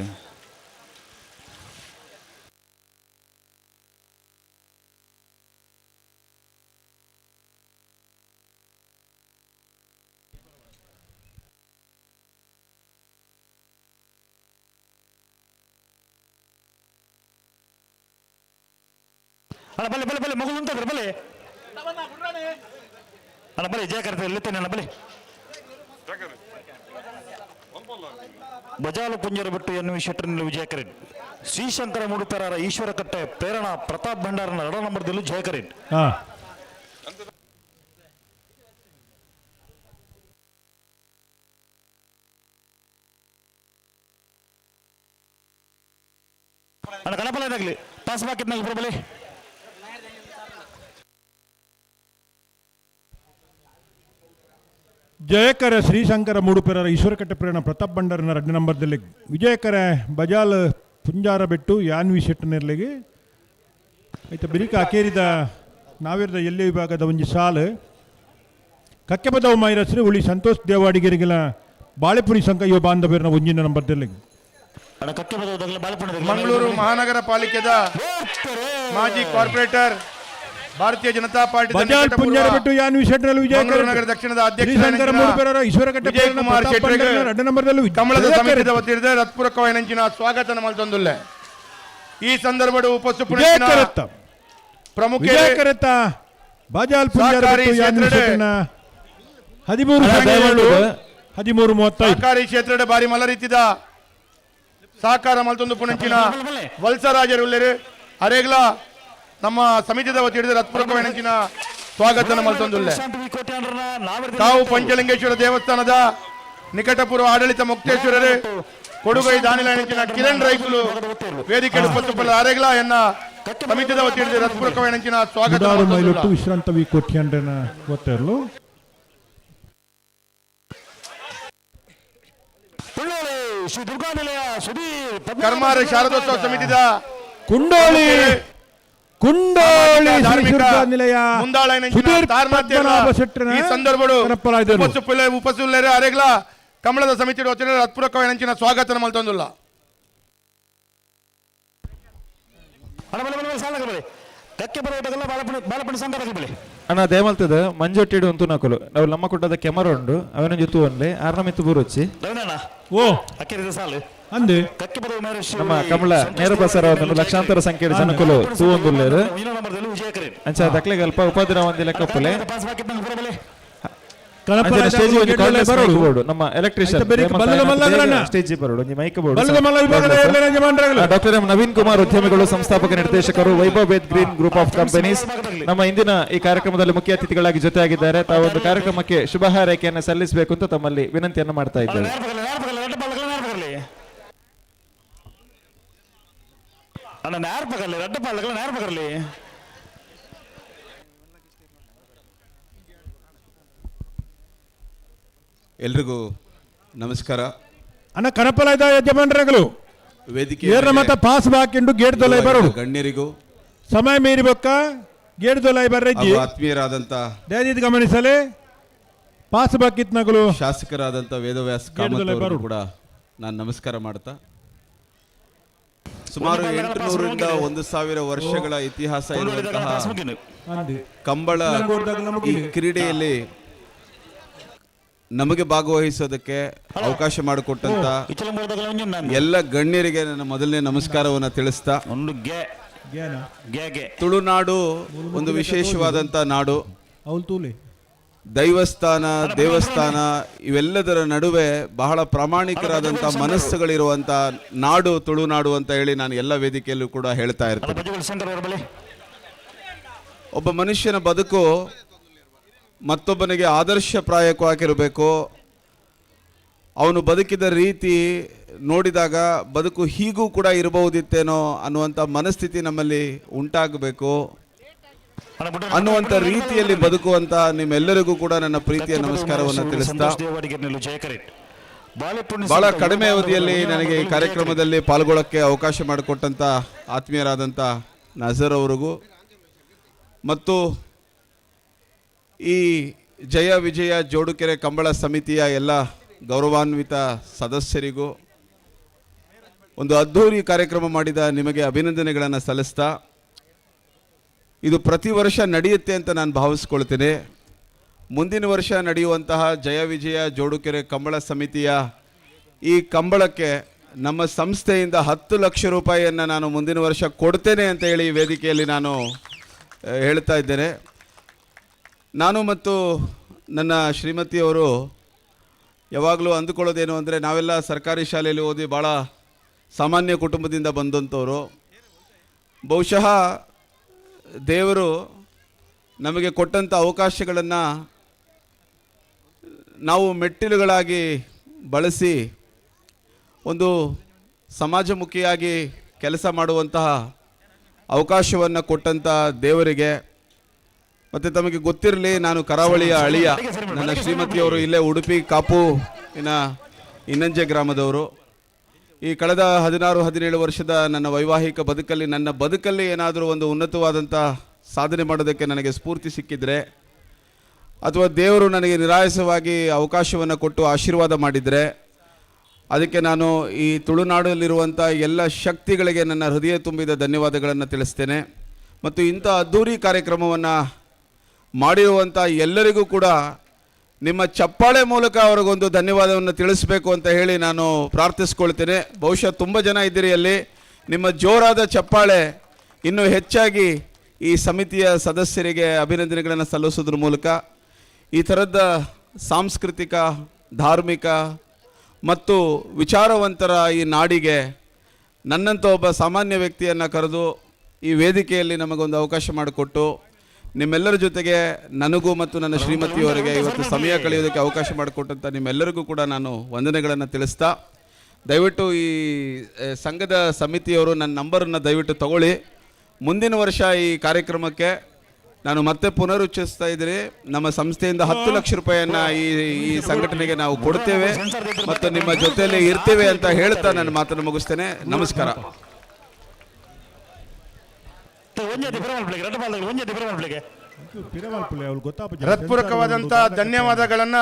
ಅಣ್ಣ ಬಲೆ ಮಗಳು ಉಂಟದ್ರ ಬಲೆ ಅಣ್ಣ ಬಲೆ ಜಯ ಕರ್ತ ಎಲ್ಲಿತ್ತೇನೆ ಅಣ್ಣ ಬಲೆ ಬಜಾಲು ಪುಂಜರ ಬಿಟ್ಟು ಎನ್ ವಿ ಶೆಟ್ಟರ್ನಲ್ಲಿ ವಿಜಯ ಕರೆಟ್ ಶ್ರೀಶಂಕರ ಮೂಡಿಪರಾರ ಈಶ್ವರ ಕಟ್ಟೆ ಪ್ರೇರಣಾ ಪ್ರತಾಪ್ ಭಂಡಾರನ 2 ನಂಬರ್ದಲ್ಲೂ ಜಯ ಕರೆಟ್ ಅಣ್ಣ ಕಣಪಲಾದಾಗ್ಲಿ ಪಾಸ್ ಬಾಕಿತ್ನಾಗ ಬಲೆ ಜಯಕರ ಶ್ರೀಶಂಕರ ಮೂಡುಪೆರರ ಈಶ್ವರಕಟ್ಟೆ ಪ್ರೇರಣ ಪ್ರತಾಪ್ ಭಂಡಾರನ 2 ನಂಬರ್ದಲ್ಲಿ ವಿಜಯಕರ ಬಜಾಲ್ ಪುಂಜಾರ ಬೆಟ್ಟು ಯಾನ್ವಿ ಶೆಟ್ಟನೆರ್ಲೆಗೆ ಐತ ಬಿರಿಕ ಅಕೇರಿದ ನಾವೇರ್ದ ಎಲ್ಲೆ ವಿಭಾಗದ ಒಂಜಿ ಸಾಲು ಕಕ್ಕೆ ಬದವು ಮೈರಸ್ರೆ ಉಳಿ ಸಂತೋಷ್ ದೇವಾಡಿಗೆರಿಗೆಲ ಬಾಳೆಪುರಿ ಸಂಘ ಯುವ ಬಾಂಧವ್ಯರನ 1 ನಂಬರ್ದಲ್ಲಿ ಮಂಗಳೂರು ಮಹಾನಗರ ಪಾಲಿಕೆದ ಮಾಜಿ ಕಾರ್ಪೊರೇಟರ್ ಭಾರತೀಯ ಜನತಾ ಪಾರ್ಟಿ ಬಜಾಲ್ ಪುಂಜಾರ ಬೆಟ್ಟು ಯಾನ್ವಿ ಶೆಟ್ಟನೆರ್ಲೆ ಮಂಗಳೂರು ನಗರ ದಕ್ಷಿಣದ ಶ್ರೀಶಂಕರ ಮೂಡುಪೆರರ ಈಶ್ವರಕಟ್ಟೆ ವಿಜಯ್ ಕುಮಾರ್ ಶೆಟ್ಟರಿಗೆ 2 ನಂಬರ್ದಲ್ಲಿ ಕಮಲದ ಸಮಿತಿದ ವತಿಯಿಂದ ಹೃತ್ಪೂರ್ವಕವಾಗಿ ನಂಚಿನ ಸ್ವಾಗತ ಮಲ್ತೊಂದುಲ್ಲೆ ಈ ಸಂದರ್ಭದ ಉಪಸ್ಥಿತ ಪ್ರಮುಖ ವಿಜಯಕರತ್ತ ಬಜಾಲ್ ಪುಂಜಾರ ಬೆಟ್ಟು ಯಾನ್ವಿ ಶೆಟ್ಟನ 13:35 ಸಹಕಾರಿ ಕ್ಷೇತ್ರದ ಬಾರಿ ಮಲರೀತಿದ ಸಹಕಾರ ಮಲ್ತೊಂದು ಪುಣಂಚಿನ ವಲ್ಸರಾಜರುಲ್ಲೆರು ಅರೆಗ್ಲ ನಮ್ಮ ಸಮಿತಿದ ವತಿ ಹಿಡಿದ ಹೃತ್ಪೂರ್ವಕವಾಗಿ ನಂಚಿನ ಸ್ವಾಗತ ಮಲ್ತೊಂದುಲ್ಲೆ ತಾವು ಪಂಚಲಿಂಗೇಶ್ವರ ದೇವಸ್ಥಾನದ ನಿಕಟಪೂರ್ವ ಆಡಳಿತ ಮುಕ್ತೇಶ್ವರರು ಕೊಡುಗೈ ದಾನಿಲ ನಂಚಿನ ಕಿರಣ್ ರೈಕುಲು ವೇದಿಕೆ ಉಪಸ್ಥಿತ ಅರೆಗ್ಲ ಎನ್ನ ಸಮಿತಿದ ವತಿ ಹಿಡಿದ ಹೃತ್ಪೂರ್ವಕವಾಗಿ ನಂಚಿನ ಸ್ವಾಗತ ಮೈಲೊಟ್ಟು ವಿಶ್ರಾಂತ ವಿ ಕೋಟ್ಯಾಂಡ್ರನ ಗೊತ್ತಿರಲು ಕರ್ಮಾರ ಶಾರದೋತ್ಸವ ಸಮಿತಿದ ಕುಂಡೋಳಿ ಧಾರ್ಮಿಕ ಮುಂದಾಳ ಈ ಸಂದರ್ಭಡು ಉಪಸುಲ್ಲೇರು ಅರೆಗ್ಲ ಕಮಲದ ಸಮಿತಿ ಹತ್ಪೂರ್ವಕವಾಗಿ ನಂಚಿನ ಸ್ವಾಗತ ಮಲ್ತೊಂದುಲ್ಲ ಅಣ್ಣ ದೇಮಲ್ತದ ಮಂಜೊಟ್ಟಿಡು ಅಂತೂ ನಕಲು ನಾವು ನಮ್ಮ ಕೊಟ್ಟದ ಕೆಮರ ಉಂಡು ಅವನ ಜೊತೆ ಒನ್ಲೆ ಆರ್ನ ಮಿತ್ತು ಬೂರೊಚ್ಚಿ ಓ ಅಂದೆ ನಮ್ಮ ಕಮಲ ನೇರ ಪ್ರಸಾರ ಲಕ್ಷಾಂತರ ಸಂಖ್ಯೆಯ ಜನಕುಲು ತೂವೊಂದುಲ್ಲೇರು ಅಂಚ ದಕ್ಲೆಗೆ ಅಲ್ಪ ಉಪದ್ರ ಒಂದಿ ಲೆಕ್ಕಪ್ಪಲೆ ನಮ್ಮ electrician stage board mic board doctor M Naveen Kumar ಉದ್ಯಮಿಗಳು ಸಂಸ್ಥಾಪಕ ನಿರ್ದೇಶಕರು Vaibhav Ved green group of companies ನಮ್ಮ ಇಂದಿನ ಈ ಕಾರ್ಯಕ್ರಮದಲ್ಲಿ ಮುಖ್ಯ ಅತಿಥಿಗಳಾಗಿ ಜೊತೆಯಾಗಿದ್ದಾರೆ ತಾವು ಒಂದು ಕಾರ್ಯಕ್ರಮಕ್ಕೆ ಶುಭ ಹಾರೈಕೆಯನ್ನು ಸಲ್ಲಿಸಬೇಕು ಅಂತ ತಮ್ಮಲ್ಲಿ ವಿನಂತಿಯನ್ನು ಮಾಡ್ತಾ ಇದ್ದೇವೆ. ಎಲ್ರಿಗೂ ನಮಸ್ಕಾರ. ಅಣ್ಣ ಕನಪಲದ ಯಜಮಾನರುಗಳು ವೇದಿಕೆ ಏರ್ನ ಮತ ಪಾಸ್ ಬಾಕಿಂಡು ಗೇಟ್ ದೊಲೈ ಬರೋಡು ಗಣ್ಯರಿಗೂ ಸಮಯ ಮೀರಿ ಬೊಕ್ಕ ಗೇಟ್ ದೊಲೈ ಬರ್ರಜ್ಜಿ ಆತ್ಮೀಯರಾದಂತ ದಯದಿದ್ದು ಗಮನಿಸಲಿ ಪಾಸ್ ಬಾಕಿತ್ನಗಳು ಶಾಸಕರಾದಂತ ವೇದವ್ಯಾಸ್ ಕಾಮತ್ ಅವರು ಕೂಡ ನಾನು ನಮಸ್ಕಾರ ಮಾಡ್ತಾ ಸುಮಾರು 800ರಿಂದ 1000 ವರ್ಷಗಳ ಇತಿಹಾಸ ಇರುವಂತಹ ಕಂಬಳ ಈ ಕ್ರೀಡೆಯಲ್ಲಿ ನಮಗೆ ಭಾಗವಹಿಸೋದಕ್ಕೆ ಅವಕಾಶ ಮಾಡಿಕೊಟ್ಟಂತ ಎಲ್ಲ ಗಣ್ಯರಿಗೆ ನನ್ನ ಮೊದಲನೇ ನಮಸ್ಕಾರವನ್ನು ತಿಳಿಸ್ತಾ, ತುಳುನಾಡು ಒಂದು ವಿಶೇಷವಾದಂತ ನಾಡು. ದೇವಸ್ಥಾನ ಇವೆಲ್ಲದರ ನಡುವೆ ಬಹಳ ಪ್ರಾಮಾಣಿಕರಾದಂಥ ಮನಸ್ಸುಗಳಿರುವಂಥ ನಾಡು ತುಳುನಾಡು ಅಂತ ಹೇಳಿ ನಾನು ಎಲ್ಲ ವೇದಿಕೆಯಲ್ಲೂ ಕೂಡ ಹೇಳ್ತಾ ಇರ್ತೇನೆ. ಒಬ್ಬ ಮನುಷ್ಯನ ಬದುಕು ಮತ್ತೊಬ್ಬನಿಗೆ ಆದರ್ಶಪ್ರಾಯಕವಾಗಿರಬೇಕು. ಅವನು ಬದುಕಿದ ರೀತಿ ನೋಡಿದಾಗ ಬದುಕು ಹೀಗೂ ಕೂಡ ಇರಬಹುದಿತ್ತೇನೋ ಅನ್ನುವಂಥ ಮನಸ್ಥಿತಿ ನಮ್ಮಲ್ಲಿ ಉಂಟಾಗಬೇಕು ಅನ್ನುವಂಥ ರೀತಿಯಲ್ಲಿ ಬದುಕುವಂತ ನಿಮ್ಮೆಲ್ಲರಿಗೂ ಕೂಡ ನನ್ನ ಪ್ರೀತಿಯ ನಮಸ್ಕಾರವನ್ನು ತಿಳಿಸ್ತಾ, ಬಹಳ ಕಡಿಮೆ ಅವಧಿಯಲ್ಲಿ ನನಗೆ ಈ ಕಾರ್ಯಕ್ರಮದಲ್ಲಿ ಪಾಲ್ಗೊಳ್ಳಕ್ಕೆ ಅವಕಾಶ ಮಾಡಿಕೊಟ್ಟಂತ ಆತ್ಮೀಯರಾದಂಥ ನಜರ್ ಅವರಿಗೂ ಮತ್ತು ಈ ಜಯ ವಿಜಯ ಜೋಡುಕೆರೆ ಕಂಬಳ ಸಮಿತಿಯ ಎಲ್ಲ ಗೌರವಾನ್ವಿತ ಸದಸ್ಯರಿಗೂ ಒಂದು ಅದ್ಧೂರಿ ಕಾರ್ಯಕ್ರಮ ಮಾಡಿದ ನಿಮಗೆ ಅಭಿನಂದನೆಗಳನ್ನು ಸಲ್ಲಿಸ್ತಾ, ಇದು ಪ್ರತಿ ವರ್ಷ ನಡೆಯುತ್ತೆ ಅಂತ ನಾನು ಭಾವಿಸ್ಕೊಳ್ತೇನೆ. ಮುಂದಿನ ವರ್ಷ ನಡೆಯುವಂತಹ ಜಯ ವಿಜಯ ಜೋಡುಕೆರೆ ಕಂಬಳ ಸಮಿತಿಯ ಈ ಕಂಬಳಕ್ಕೆ ನಮ್ಮ ಸಂಸ್ಥೆಯಿಂದ 10 ಲಕ್ಷ ರೂಪಾಯಿಯನ್ನು ನಾನು ಮುಂದಿನ ವರ್ಷ ಕೊಡ್ತೇನೆ ಅಂತ ಹೇಳಿ ಈ ವೇದಿಕೆಯಲ್ಲಿ ನಾನು ಹೇಳ್ತಾ ಇದ್ದೇನೆ. ನಾನು ಮತ್ತು ನನ್ನ ಶ್ರೀಮತಿಯವರು ಯಾವಾಗಲೂ ಅಂದುಕೊಳ್ಳೋದೇನು ಅಂದರೆ, ನಾವೆಲ್ಲ ಸರ್ಕಾರಿ ಶಾಲೆಯಲ್ಲಿ ಓದಿ ಭಾಳ ಸಾಮಾನ್ಯ ಕುಟುಂಬದಿಂದ ಬಂದಂಥವರು. ಬಹುಶಃ ದೇವರು ನಮಗೆ ಕೊಟ್ಟಂಥ ಅವಕಾಶಗಳನ್ನು ನಾವು ಮೆಟ್ಟಿಲುಗಳಾಗಿ ಬಳಸಿ ಒಂದು ಸಮಾಜಮುಖಿಯಾಗಿ ಕೆಲಸ ಮಾಡುವಂತಹ ಅವಕಾಶವನ್ನು ಕೊಟ್ಟಂಥ ದೇವರಿಗೆ ಮತ್ತು ತಮಗೆ ಗೊತ್ತಿರಲಿ, ನಾನು ಕರಾವಳಿಯ ಅಳಿಯ. ನನ್ನ ಶ್ರೀಮತಿಯವರು ಇಲ್ಲೇ ಉಡುಪಿ ಕಾಪು ಇನ್ನಂಜೆ ಗ್ರಾಮದವರು. ಈ ಕಳೆದ 16-17 ವರ್ಷದ ನನ್ನ ವೈವಾಹಿಕ ಬದುಕಲ್ಲಿ, ನನ್ನ ಬದುಕಲ್ಲಿ ಏನಾದರೂ ಒಂದು ಉನ್ನತವಾದಂಥ ಸಾಧನೆ ಮಾಡೋದಕ್ಕೆ ನನಗೆ ಸ್ಫೂರ್ತಿ ಸಿಕ್ಕಿದರೆ, ಅಥವಾ ದೇವರು ನನಗೆ ನಿರಾಯಸವಾಗಿ ಅವಕಾಶವನ್ನು ಕೊಟ್ಟು ಆಶೀರ್ವಾದ ಮಾಡಿದರೆ, ಅದಕ್ಕೆ ನಾನು ಈ ತುಳುನಾಡಲ್ಲಿರುವಂಥ ಎಲ್ಲ ಶಕ್ತಿಗಳಿಗೆ ನನ್ನ ಹೃದಯ ತುಂಬಿದ ಧನ್ಯವಾದಗಳನ್ನು ತಿಳಿಸ್ತೇನೆ. ಮತ್ತು ಇಂಥ ಅದ್ಧೂರಿ ಕಾರ್ಯಕ್ರಮವನ್ನು ಮಾಡಿರುವಂಥ ಎಲ್ಲರಿಗೂ ಕೂಡ ನಿಮ್ಮ ಚಪ್ಪಾಳೆ ಮೂಲಕ ಅವ್ರಿಗೊಂದು ಧನ್ಯವಾದವನ್ನು ತಿಳಿಸಬೇಕು ಅಂತ ಹೇಳಿ ನಾನು ಪ್ರಾರ್ಥಿಸ್ಕೊಳ್ತೇನೆ. ಬಹುಶಃ ತುಂಬ ಜನ ಇದ್ದೀರಿ ಅಲ್ಲಿ. ನಿಮ್ಮ ಜೋರಾದ ಚಪ್ಪಾಳೆ ಇನ್ನೂ ಹೆಚ್ಚಾಗಿ ಈ ಸಮಿತಿಯ ಸದಸ್ಯರಿಗೆ ಅಭಿನಂದನೆಗಳನ್ನು ಸಲ್ಲಿಸೋದ್ರ ಮೂಲಕ ಈ ಥರದ ಸಾಂಸ್ಕೃತಿಕ, ಧಾರ್ಮಿಕ ಮತ್ತು ವಿಚಾರವಂತರ ಈ ನಾಡಿಗೆ ನನ್ನಂಥ ಒಬ್ಬ ಸಾಮಾನ್ಯ ವ್ಯಕ್ತಿಯನ್ನು ಕರೆದು ಈ ವೇದಿಕೆಯಲ್ಲಿ ನಮಗೊಂದು ಅವಕಾಶ ಮಾಡಿಕೊಟ್ಟು ನಿಮ್ಮೆಲ್ಲರ ಜೊತೆಗೆ ನನಗೂ ಮತ್ತು ನನ್ನ ಶ್ರೀಮತಿಯವರಿಗೆ ಇವತ್ತು ಸಮಯ ಕಳೆಯೋದಕ್ಕೆ ಅವಕಾಶ ಮಾಡಿಕೊಟ್ಟಂಥ ನಿಮ್ಮೆಲ್ಲರಿಗೂ ಕೂಡ ನಾನು ವಂದನೆಗಳನ್ನು ತಿಳಿಸ್ತಾ, ದಯವಿಟ್ಟು ಈ ಸಂಘದ ಸಮಿತಿಯವರು ನನ್ನ ನಂಬರನ್ನು ದಯವಿಟ್ಟು ತಗೊಳ್ಳಿ. ಮುಂದಿನ ವರ್ಷ ಈ ಕಾರ್ಯಕ್ರಮಕ್ಕೆ ನಾನು ಮತ್ತೆ ಪುನರುಚ್ಚರಿಸ್ತಾ ಇದ್ದೀನಿ, ನಮ್ಮ ಸಂಸ್ಥೆಯಿಂದ 10 ಲಕ್ಷ ರೂಪಾಯಿಯನ್ನು ಈ ಸಂಘಟನೆಗೆ ನಾವು ಕೊಡ್ತೇವೆ ಮತ್ತು ನಿಮ್ಮ ಜೊತೆಯಲ್ಲಿ ಇರ್ತೇವೆ ಅಂತ ಹೇಳ್ತಾ ನನ್ನ ಮಾತನ್ನು ಮುಗಿಸ್ತೇನೆ. ನಮಸ್ಕಾರ. ಹೃತ್ಪೂರ್ವಕವಾದಂಥ ಧನ್ಯವಾದಗಳನ್ನು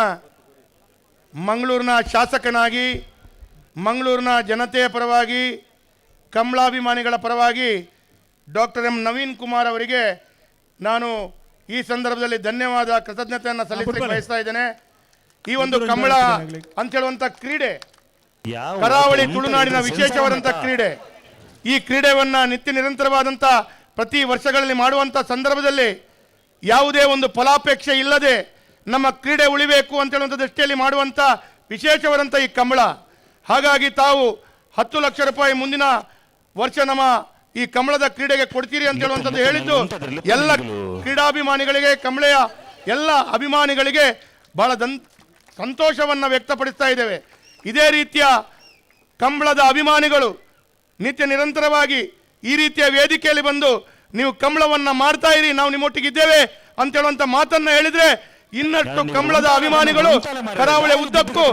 ಮಂಗಳೂರಿನ ಶಾಸಕನಾಗಿ, ಮಂಗಳೂರಿನ ಜನತೆಯ ಪರವಾಗಿ, ಕಮಲಾಭಿಮಾನಿಗಳ ಪರವಾಗಿ ಡಾಕ್ಟರ್ ಎಂ ನವೀನ್ ಕುಮಾರ್ ಅವರಿಗೆ ನಾನು ಈ ಸಂದರ್ಭದಲ್ಲಿ ಧನ್ಯವಾದ, ಕೃತಜ್ಞತೆಯನ್ನು ಸಲ್ಲಿಸಲಿಕ್ಕೆ ಬಯಸ್ತಾ ಇದ್ದೇನೆ. ಈ ಒಂದು ಕಮಲ ಅಂತ ಹೇಳುವಂಥ ಕ್ರೀಡೆ ಕರಾವಳಿ ತುಳುನಾಡಿನ ವಿಶೇಷವಾದಂಥ ಕ್ರೀಡೆ. ಈ ಕ್ರೀಡೆಯನ್ನು ನಿತ್ಯ ನಿರಂತರವಾದಂಥ ಪ್ರತಿ ವರ್ಷಗಳಲ್ಲಿ ಮಾಡುವಂಥ ಸಂದರ್ಭದಲ್ಲಿ ಯಾವುದೇ ಒಂದು ಫಲಾಪೇಕ್ಷೆ ಇಲ್ಲದೆ ನಮ್ಮ ಕ್ರೀಡೆ ಉಳಿಬೇಕು ಅಂತ ಹೇಳುವಂಥ ದೃಷ್ಟಿಯಲ್ಲಿ ಮಾಡುವಂಥ ವಿಶೇಷವಾದಂಥ ಈ ಕಮಲ. ಹಾಗಾಗಿ ತಾವು 10 ಲಕ್ಷ ರೂಪಾಯಿ ಮುಂದಿನ ವರ್ಷ ನಮ್ಮ ಈ ಕಮಲದ ಕ್ರೀಡೆಗೆ ಕೊಡ್ತೀರಿ ಅಂತ ಹೇಳುವಂಥದ್ದು ಹೇಳಿದ್ದು ಎಲ್ಲ ಕ್ರೀಡಾಭಿಮಾನಿಗಳಿಗೆ, ಕಮಲೆಯ ಎಲ್ಲ ಅಭಿಮಾನಿಗಳಿಗೆ ಬಹಳ ಸಂತೋಷವನ್ನು ವ್ಯಕ್ತಪಡಿಸ್ತಾ ಇದ್ದೇವೆ. ಇದೇ ರೀತಿಯ ಕಮಲದ ಅಭಿಮಾನಿಗಳು ನಿತ್ಯ ನಿರಂತರವಾಗಿ ಈ ರೀತಿಯ ವೇದಿಕೆಯಲ್ಲಿ ಬಂದು ನೀವು ಕಮಲವನ್ನು ಮಾಡ್ತಾ ಇರಿ, ನಾವು ನಿಮ್ಮೊಟ್ಟಿಗಿದ್ದೇವೆ ಅಂತ ಹೇಳುವಂಥ ಮಾತನ್ನು ಹೇಳಿದ್ರೆ ಇನ್ನಷ್ಟು ಕಮಲದ ಅಭಿಮಾನಿಗಳು ಕರಾವಳಿಯ ಉದ್ದಕ್ಕೂ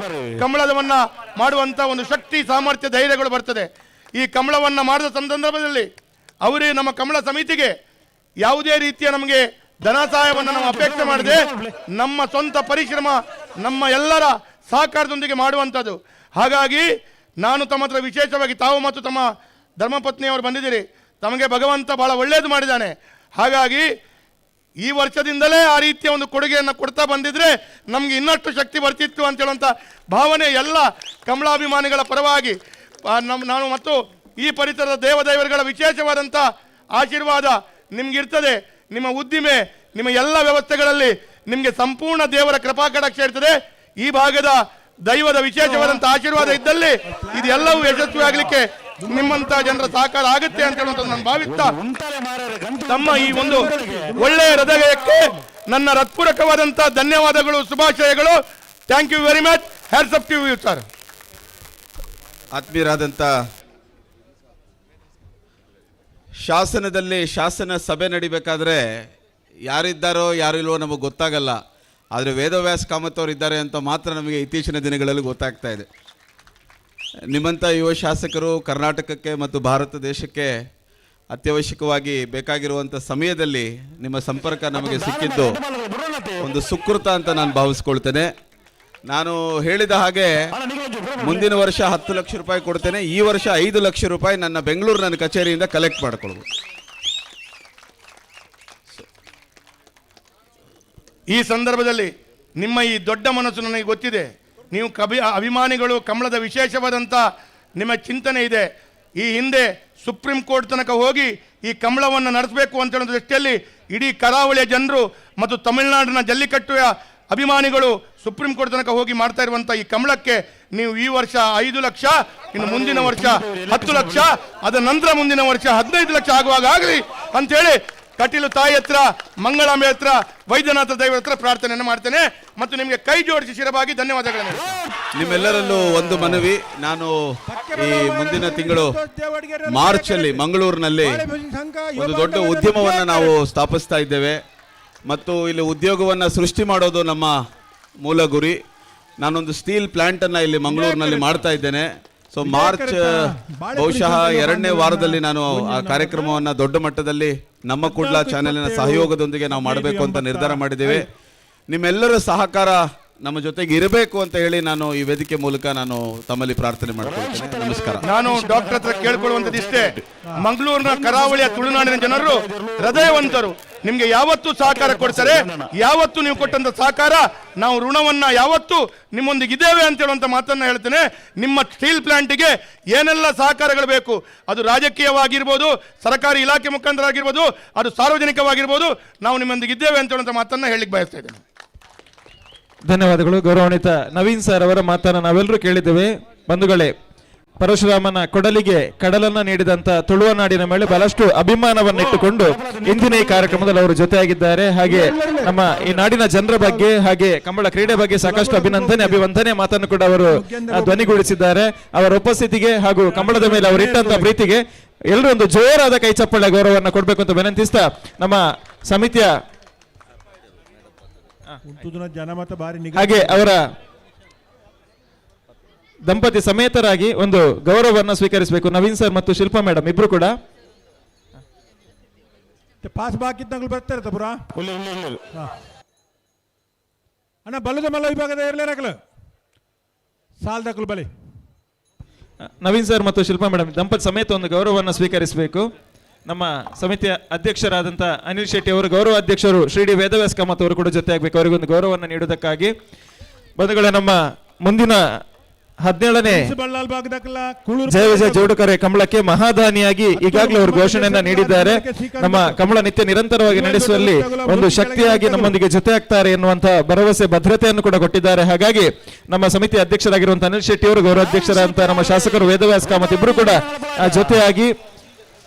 ಕಮಲವನ್ನ ಮಾಡುವಂಥ ಒಂದು ಶಕ್ತಿ, ಸಾಮರ್ಥ್ಯ, ಧೈರ್ಯಗಳು ಬರ್ತದೆ. ಈ ಕಮಲವನ್ನು ಮಾಡಿದ ಸಂದರ್ಭದಲ್ಲಿ ಅವರೇ ನಮ್ಮ ಕಮಲ ಸಮಿತಿಗೆ ಯಾವುದೇ ರೀತಿಯ ನಮಗೆ ಧನ ಸಹಾಯವನ್ನು ನಾವು ಅಪೇಕ್ಷೆ ಮಾಡದೆ ನಮ್ಮ ಸ್ವಂತ ಪರಿಶ್ರಮ, ನಮ್ಮ ಎಲ್ಲರ ಸಹಕಾರದೊಂದಿಗೆ ಮಾಡುವಂಥದ್ದು. ಹಾಗಾಗಿ ನಾನು ತಮ್ಮ ಹತ್ರ ವಿಶೇಷವಾಗಿ, ತಾವು ಮತ್ತು ತಮ್ಮ ಧರ್ಮಪತ್ನಿಯವರು ಬಂದಿದ್ದೀರಿ, ತಮಗೆ ಭಗವಂತ ಬಹಳ ಒಳ್ಳೆಯದು ಮಾಡಿದ್ದಾನೆ. ಹಾಗಾಗಿ ಈ ವರ್ಷದಿಂದಲೇ ಆ ರೀತಿಯ ಒಂದು ಕೊಡುಗೆಯನ್ನು ಕೊಡ್ತಾ ಬಂದಿದ್ರೆ ನಮಗೆ ಇನ್ನಷ್ಟು ಶಕ್ತಿ ಬರ್ತಿತ್ತು ಅಂತ ಹೇಳುವಂಥ ಭಾವನೆ ಎಲ್ಲ ಕಮಲಾಭಿಮಾನಿಗಳ ಪರವಾಗಿ ನಾನು ಮತ್ತು ಈ ಪರಿಸರದ ದೇವದೇವರುಗಳ ವಿಶೇಷವಾದಂಥ ಆಶೀರ್ವಾದ ನಿಮಗಿರ್ತದೆ. ನಿಮ್ಮ ಉದ್ದಿಮೆ, ನಿಮ್ಮ ಎಲ್ಲ ವ್ಯವಸ್ಥೆಗಳಲ್ಲಿ ನಿಮಗೆ ಸಂಪೂರ್ಣ ದೇವರ ಕೃಪಾ ಕಟಾಕ್ಷ ಇರ್ತದೆ. ಈ ಭಾಗದ ದೈವದ ವಿಶೇಷವಾದಂಥ ಆಶೀರ್ವಾದ ಇದ್ದಲ್ಲಿ ಇದೆಲ್ಲವೂ ಯಶಸ್ವಿ ಆಗಲಿಕ್ಕೆ ನಿಮ್ಮಂತ ಜನರ ಸಹಕಾರ ಆಗುತ್ತೆ ಅಂತ ಹೇಳುವಂತ ನಾನು ಭಾವಿಸ್ತಾ ತಮ್ಮ ಈ ಒಂದು ಒಳ್ಳೆಯ ಹೃದಯಕ್ಕೆ ನನ್ನ ಹೃತ್ಪೂರ್ವಕವಾದಂಥ ಧನ್ಯವಾದಗಳು, ಶುಭಾಶಯಗಳು. Thank you very much. Hats off to you sir. ಆತ್ಮೀಯರಾದಂಥ ಶಾಸನದಲ್ಲಿ ಶಾಸನ ಸಭೆ ನಡಿಬೇಕಾದ್ರೆ ಯಾರಿದ್ದಾರೋ ಯಾರಿಲ್ವೋ ನಮಗೆ ಗೊತ್ತಾಗಲ್ಲ. ಆದರೆ ವೇದವ್ಯಾಸ ಕಾಮತ್ ಅವರು ಇದ್ದಾರೆ ಅಂತ ಮಾತ್ರ ನಮಗೆ ಇತ್ತೀಚಿನ ದಿನಗಳಲ್ಲಿ ಗೊತ್ತಾಗ್ತಾ ಇದೆ. ನಿಮ್ಮಂಥ ಯುವ ಶಾಸಕರು ಕರ್ನಾಟಕಕ್ಕೆ ಮತ್ತು ಭಾರತ ದೇಶಕ್ಕೆ ಅತ್ಯವಶ್ಯಕವಾಗಿ ಬೇಕಾಗಿರುವಂಥ ಸಮಯದಲ್ಲಿ ನಿಮ್ಮ ಸಂಪರ್ಕ ನಮಗೆ ಸಿಕ್ಕಿದ್ದು ಒಂದು ಸುಕೃತ ಅಂತ ನಾನು ಭಾವಿಸ್ಕೊಳ್ತೇನೆ. ನಾನು ಹೇಳಿದ ಹಾಗೆ ಮುಂದಿನ ವರ್ಷ 10 ಲಕ್ಷ ರೂಪಾಯಿ ಕೊಡ್ತೇನೆ. ಈ ವರ್ಷ 5 ಲಕ್ಷ ರೂಪಾಯಿ ನನ್ನ ಬೆಂಗಳೂರು ನನ್ನ ಕಚೇರಿಯಿಂದ ಕಲೆಕ್ಟ್ ಮಾಡಿಕೊಳ್ಬೋದು. ಈ ಸಂದರ್ಭದಲ್ಲಿ ನಿಮ್ಮ ಈ ದೊಡ್ಡ ಮನಸ್ಸು ನನಗೆ ಗೊತ್ತಿದೆ. ನೀವು ಅಭಿಮಾನಿಗಳು, ಕಮಲದ ವಿಶೇಷವಾದಂಥ ನಿಮ್ಮ ಚಿಂತನೆ ಇದೆ. ಈ ಹಿಂದೆ ಸುಪ್ರೀಂ ಕೋರ್ಟ್ ತನಕ ಹೋಗಿ ಈ ಕಮಲವನ್ನು ನಡೆಸಬೇಕು ಅಂತ ಹೇಳೋ ದೃಷ್ಟಿಯಲ್ಲಿ ಇಡೀ ಕರಾವಳಿಯ ಜನರು ಮತ್ತು ತಮಿಳುನಾಡಿನ ಜಲ್ಲಿಕಟ್ಟುವ ಅಭಿಮಾನಿಗಳು ಸುಪ್ರೀಂ ಕೋರ್ಟ್ ತನಕ ಹೋಗಿ ಮಾಡ್ತಾ ಇರುವಂಥ ಈ ಕಮಲಕ್ಕೆ ನೀವು ಈ ವರ್ಷ 5 ಲಕ್ಷ, ಇನ್ನು ಮುಂದಿನ ವರ್ಷ 10 ಲಕ್ಷ, ಅದರ ನಂತರ ಮುಂದಿನ ವರ್ಷ 15 ಲಕ್ಷ ಆಗುವಾಗ ಆಗಲಿ ಅಂಥೇಳಿ ಕಟೀಲು ತಾಯಿ ಹತ್ರ, ಮಂಗಳಾಂಬೆ ಹತ್ರ, ವೈದ್ಯನಾಥ ದೇವರ ಹತ್ರ ಪ್ರಾರ್ಥನೆಯನ್ನು ಮಾಡ್ತೇನೆ ಮತ್ತು ನಿಮಗೆ ಕೈ ಜೋಡಿಸಿ ಶಿರವಾಗಿ ಧನ್ಯವಾದಗಳನ್ನು. ನಿಮ್ಮೆಲ್ಲರಲ್ಲೂ ಒಂದು ಮನವಿ, ನಾನು ಈ ಮುಂದಿನ ತಿಂಗಳು ಮಾರ್ಚ್ ಅಲ್ಲಿ ಮಂಗಳೂರಿನಲ್ಲಿ ಒಂದು ದೊಡ್ಡ ಉದ್ಯಮವನ್ನು ನಾವು ಸ್ಥಾಪಿಸ್ತಾ ಇದ್ದೇವೆ. ಮತ್ತು ಇಲ್ಲಿ ಉದ್ಯೋಗವನ್ನು ಸೃಷ್ಟಿ ಮಾಡೋದು ನಮ್ಮ ಮೂಲ ಗುರಿ. ನಾನೊಂದು ಸ್ಟೀಲ್ ಪ್ಲಾಂಟನ್ನು ಇಲ್ಲಿ ಮಂಗಳೂರಿನಲ್ಲಿ ಮಾಡ್ತಾ ಇದ್ದೇನೆ. ಸೊ ಮಾರ್ಚ್ ಬಹುಶಃ 2ನೇ ವಾರದಲ್ಲಿ ನಾನು ಆ ಕಾರ್ಯಕ್ರಮವನ್ನು ದೊಡ್ಡ ಮಟ್ಟದಲ್ಲಿ ನಮ್ಮ ಕುಡ್ಲ ಚಾನೆಲಿನ ಸಹಯೋಗದೊಂದಿಗೆ ನಾವು ಮಾಡಬೇಕು ಅಂತ ನಿರ್ಧಾರ ಮಾಡಿದ್ದೇವೆ. ನಿಮ್ಮೆಲ್ಲರ ಸಹಕಾರ ನಮ್ಮ ಜೊತೆಗೆ ಇರಬೇಕು ಅಂತ ಹೇಳಿ ನಾನು ಈ ವೇದಿಕೆ ಮೂಲಕ ನಾನು ತಮ್ಮಲ್ಲಿ ಪ್ರಾರ್ಥನೆ ಮಾಡ್ಕೊಳ್ತೇನೆ. ನಮಸ್ಕಾರ. ನಾನು ಡಾಕ್ಟರ್ ಹತ್ರ ಕೇಳ್ಕೊಳ್ಳುವಂಥದ್ದು ಇಷ್ಟೇ, ಮಂಗಳೂರಿನ ಕರಾವಳಿಯ ತುಳುನಾಡಿನ ಜನರು ಹೃದಯವಂತರು, ನಿಮ್ಗೆ ಯಾವತ್ತೂ ಸಹಕಾರ ಕೊಡ್ತಾರೆ. ಯಾವತ್ತು ನೀವು ಕೊಟ್ಟಂತ ಸಹಕಾರ, ನಾವು ಋಣವನ್ನ ಯಾವತ್ತು ನಿಮ್ಮೊಂದಿಗೆ ಇದ್ದೇವೆ ಅಂತ ಹೇಳುವಂತ ಮಾತನ್ನ ಹೇಳ್ತೇನೆ. ನಿಮ್ಮ ಸ್ಟೀಲ್ ಪ್ಲಾಂಟಿಗೆ ಏನೆಲ್ಲ ಸಹಕಾರಗಳು ಬೇಕು, ಅದು ರಾಜಕೀಯವಾಗಿರ್ಬೋದು, ಸರ್ಕಾರಿ ಇಲಾಖೆ ಮುಖಾಂತರ ಆಗಿರ್ಬೋದು, ಅದು ಸಾರ್ವಜನಿಕವಾಗಿರ್ಬೋದು, ನಾವು ನಿಮ್ಮೊಂದಿಗೆ ಇದ್ದೇವೆ ಅಂತ ಹೇಳುವಂತ ಮಾತನ್ನ ಹೇಳಿಕ್ ಬಯಸ್ತಾ ಇದ್ದೇನೆ. ಧನ್ಯವಾದಗಳು. ಗೌರವಾನ್ವಿತ ನವೀನ್ ಸರ್ ಅವರ ಮಾತನ್ನು ನಾವೆಲ್ಲರೂ ಕೇಳಿದ್ದೇವೆ. ಬಂಧುಗಳೇ, ಪರಶುರಾಮನ ಕೊಡಲಿಗೆ ಕಡಲನ್ನ ನೀಡಿದಂತ ತುಳುವನಾಡಿನ ಮೇಲೆ ಬಹಳಷ್ಟು ಅಭಿಮಾನವನ್ನಿಟ್ಟುಕೊಂಡು ಇಂದಿನ ಈ ಕಾರ್ಯಕ್ರಮದಲ್ಲಿ ಅವರು ಜೊತೆಯಾಗಿದ್ದಾರೆ. ಹಾಗೆ ನಮ್ಮ ಈ ನಾಡಿನ ಜನರ ಬಗ್ಗೆ ಹಾಗೆ ಕಂಬಳ ಕ್ರೀಡೆ ಬಗ್ಗೆ ಸಾಕಷ್ಟು ಅಭಿವಂದನೆ ಮಾತನ್ನು ಕೂಡ ಅವರು ಧ್ವನಿಗೂಡಿಸಿದ್ದಾರೆ. ಅವರ ಉಪಸ್ಥಿತಿಗೆ ಹಾಗೂ ಕಂಬಳದ ಮೇಲೆ ಅವರು ಇಟ್ಟಂತ ಪ್ರೀತಿಗೆ ಎಲ್ಲರೂ ಒಂದು ಜೋರಾದ ಕೈ ಚಪ್ಪಳ ಗೌರವವನ್ನು ಕೊಡಬೇಕು ಅಂತ ವಿನಂತಿಸ್ತಾ, ನಮ್ಮ ಸಮಿತಿಯ ಹಾಗೆ ಅವರ ದಂಪತಿ ಸಮೇತರಾಗಿ ಒಂದು ಗೌರವವನ್ನು ಸ್ವೀಕರಿಸಬೇಕು ನವೀನ್ ಸರ್ ಮತ್ತು ಶಿಲ್ಪಾ ಮೇಡಮ್ ಇಬ್ರು ಕೂಡ. ಪಾಸ್ ಬಾಕಿ ಬರ್ತಾರೆ ಪುರ ಅಣ್ಣ ಬಲ್ಲದ ಮಲ್ಲ ವಿಭಾಗದ ಇರಲೇರಾಗಲ ಸಾಲ್ದಕ್ಕಲು ಬಲಿ. ನವೀನ್ ಸರ್ ಮತ್ತು ಶಿಲ್ಪಾ ಮೇಡಮ್ ದಂಪತಿ ಸಮೇತ ಒಂದು ಗೌರವವನ್ನು ಸ್ವೀಕರಿಸಬೇಕು. ನಮ್ಮ ಸಮಿತಿಯ ಅಧ್ಯಕ್ಷರಾದಂಥ ಅನಿಲ್ ಶೆಟ್ಟಿ ಅವರು, ಗೌರವ ಅಧ್ಯಕ್ಷರು ಶ್ರೀ ಡಿ ವೇದವ್ಯಾಸ ಕಾಮತ್ ಅವರು ಕೂಡ ಜೊತೆ ಆಗಬೇಕು. ಅವರಿಗೊಂದು ಗೌರವವನ್ನು ನೀಡುವುದಕ್ಕಾಗಿ ಬಂಧುಗಳೇ, ನಮ್ಮ ಮುಂದಿನ 17ನೇ ಜಯ ವಿಜಯ ಜೋಡುಕರೆ ಕಂಬಳಕ್ಕೆ ಮಹಾದಾನಿಯಾಗಿ ಈಗಾಗಲೇ ಅವರು ಘೋಷಣೆಯನ್ನ ನೀಡಿದ್ದಾರೆ. ನಮ್ಮ ಕಂಬಳ ನಿತ್ಯ ನಿರಂತರವಾಗಿ ನಡೆಸುವಲ್ಲಿ ಒಂದು ಶಕ್ತಿಯಾಗಿ ನಮ್ಮೊಂದಿಗೆ ಜೊತೆ ಆಗ್ತಾರೆ ಎನ್ನುವಂತ ಭರವಸೆ ಭದ್ರತೆಯನ್ನು ಕೂಡ ಕೊಟ್ಟಿದ್ದಾರೆ. ಹಾಗಾಗಿ ನಮ್ಮ ಸಮಿತಿ ಅಧ್ಯಕ್ಷರಾಗಿರುವಂತಹ ಅನಿಲ್ ಶೆಟ್ಟಿ ಅವರು, ಗೌರವ ಅಧ್ಯಕ್ಷರಾದಂತಹ ನಮ್ಮ ಶಾಸಕರು ವೇದವ್ಯಾಸ ಕಾಮತ್ ಇಬ್ಬರು ಕೂಡ ಜೊತೆಯಾಗಿ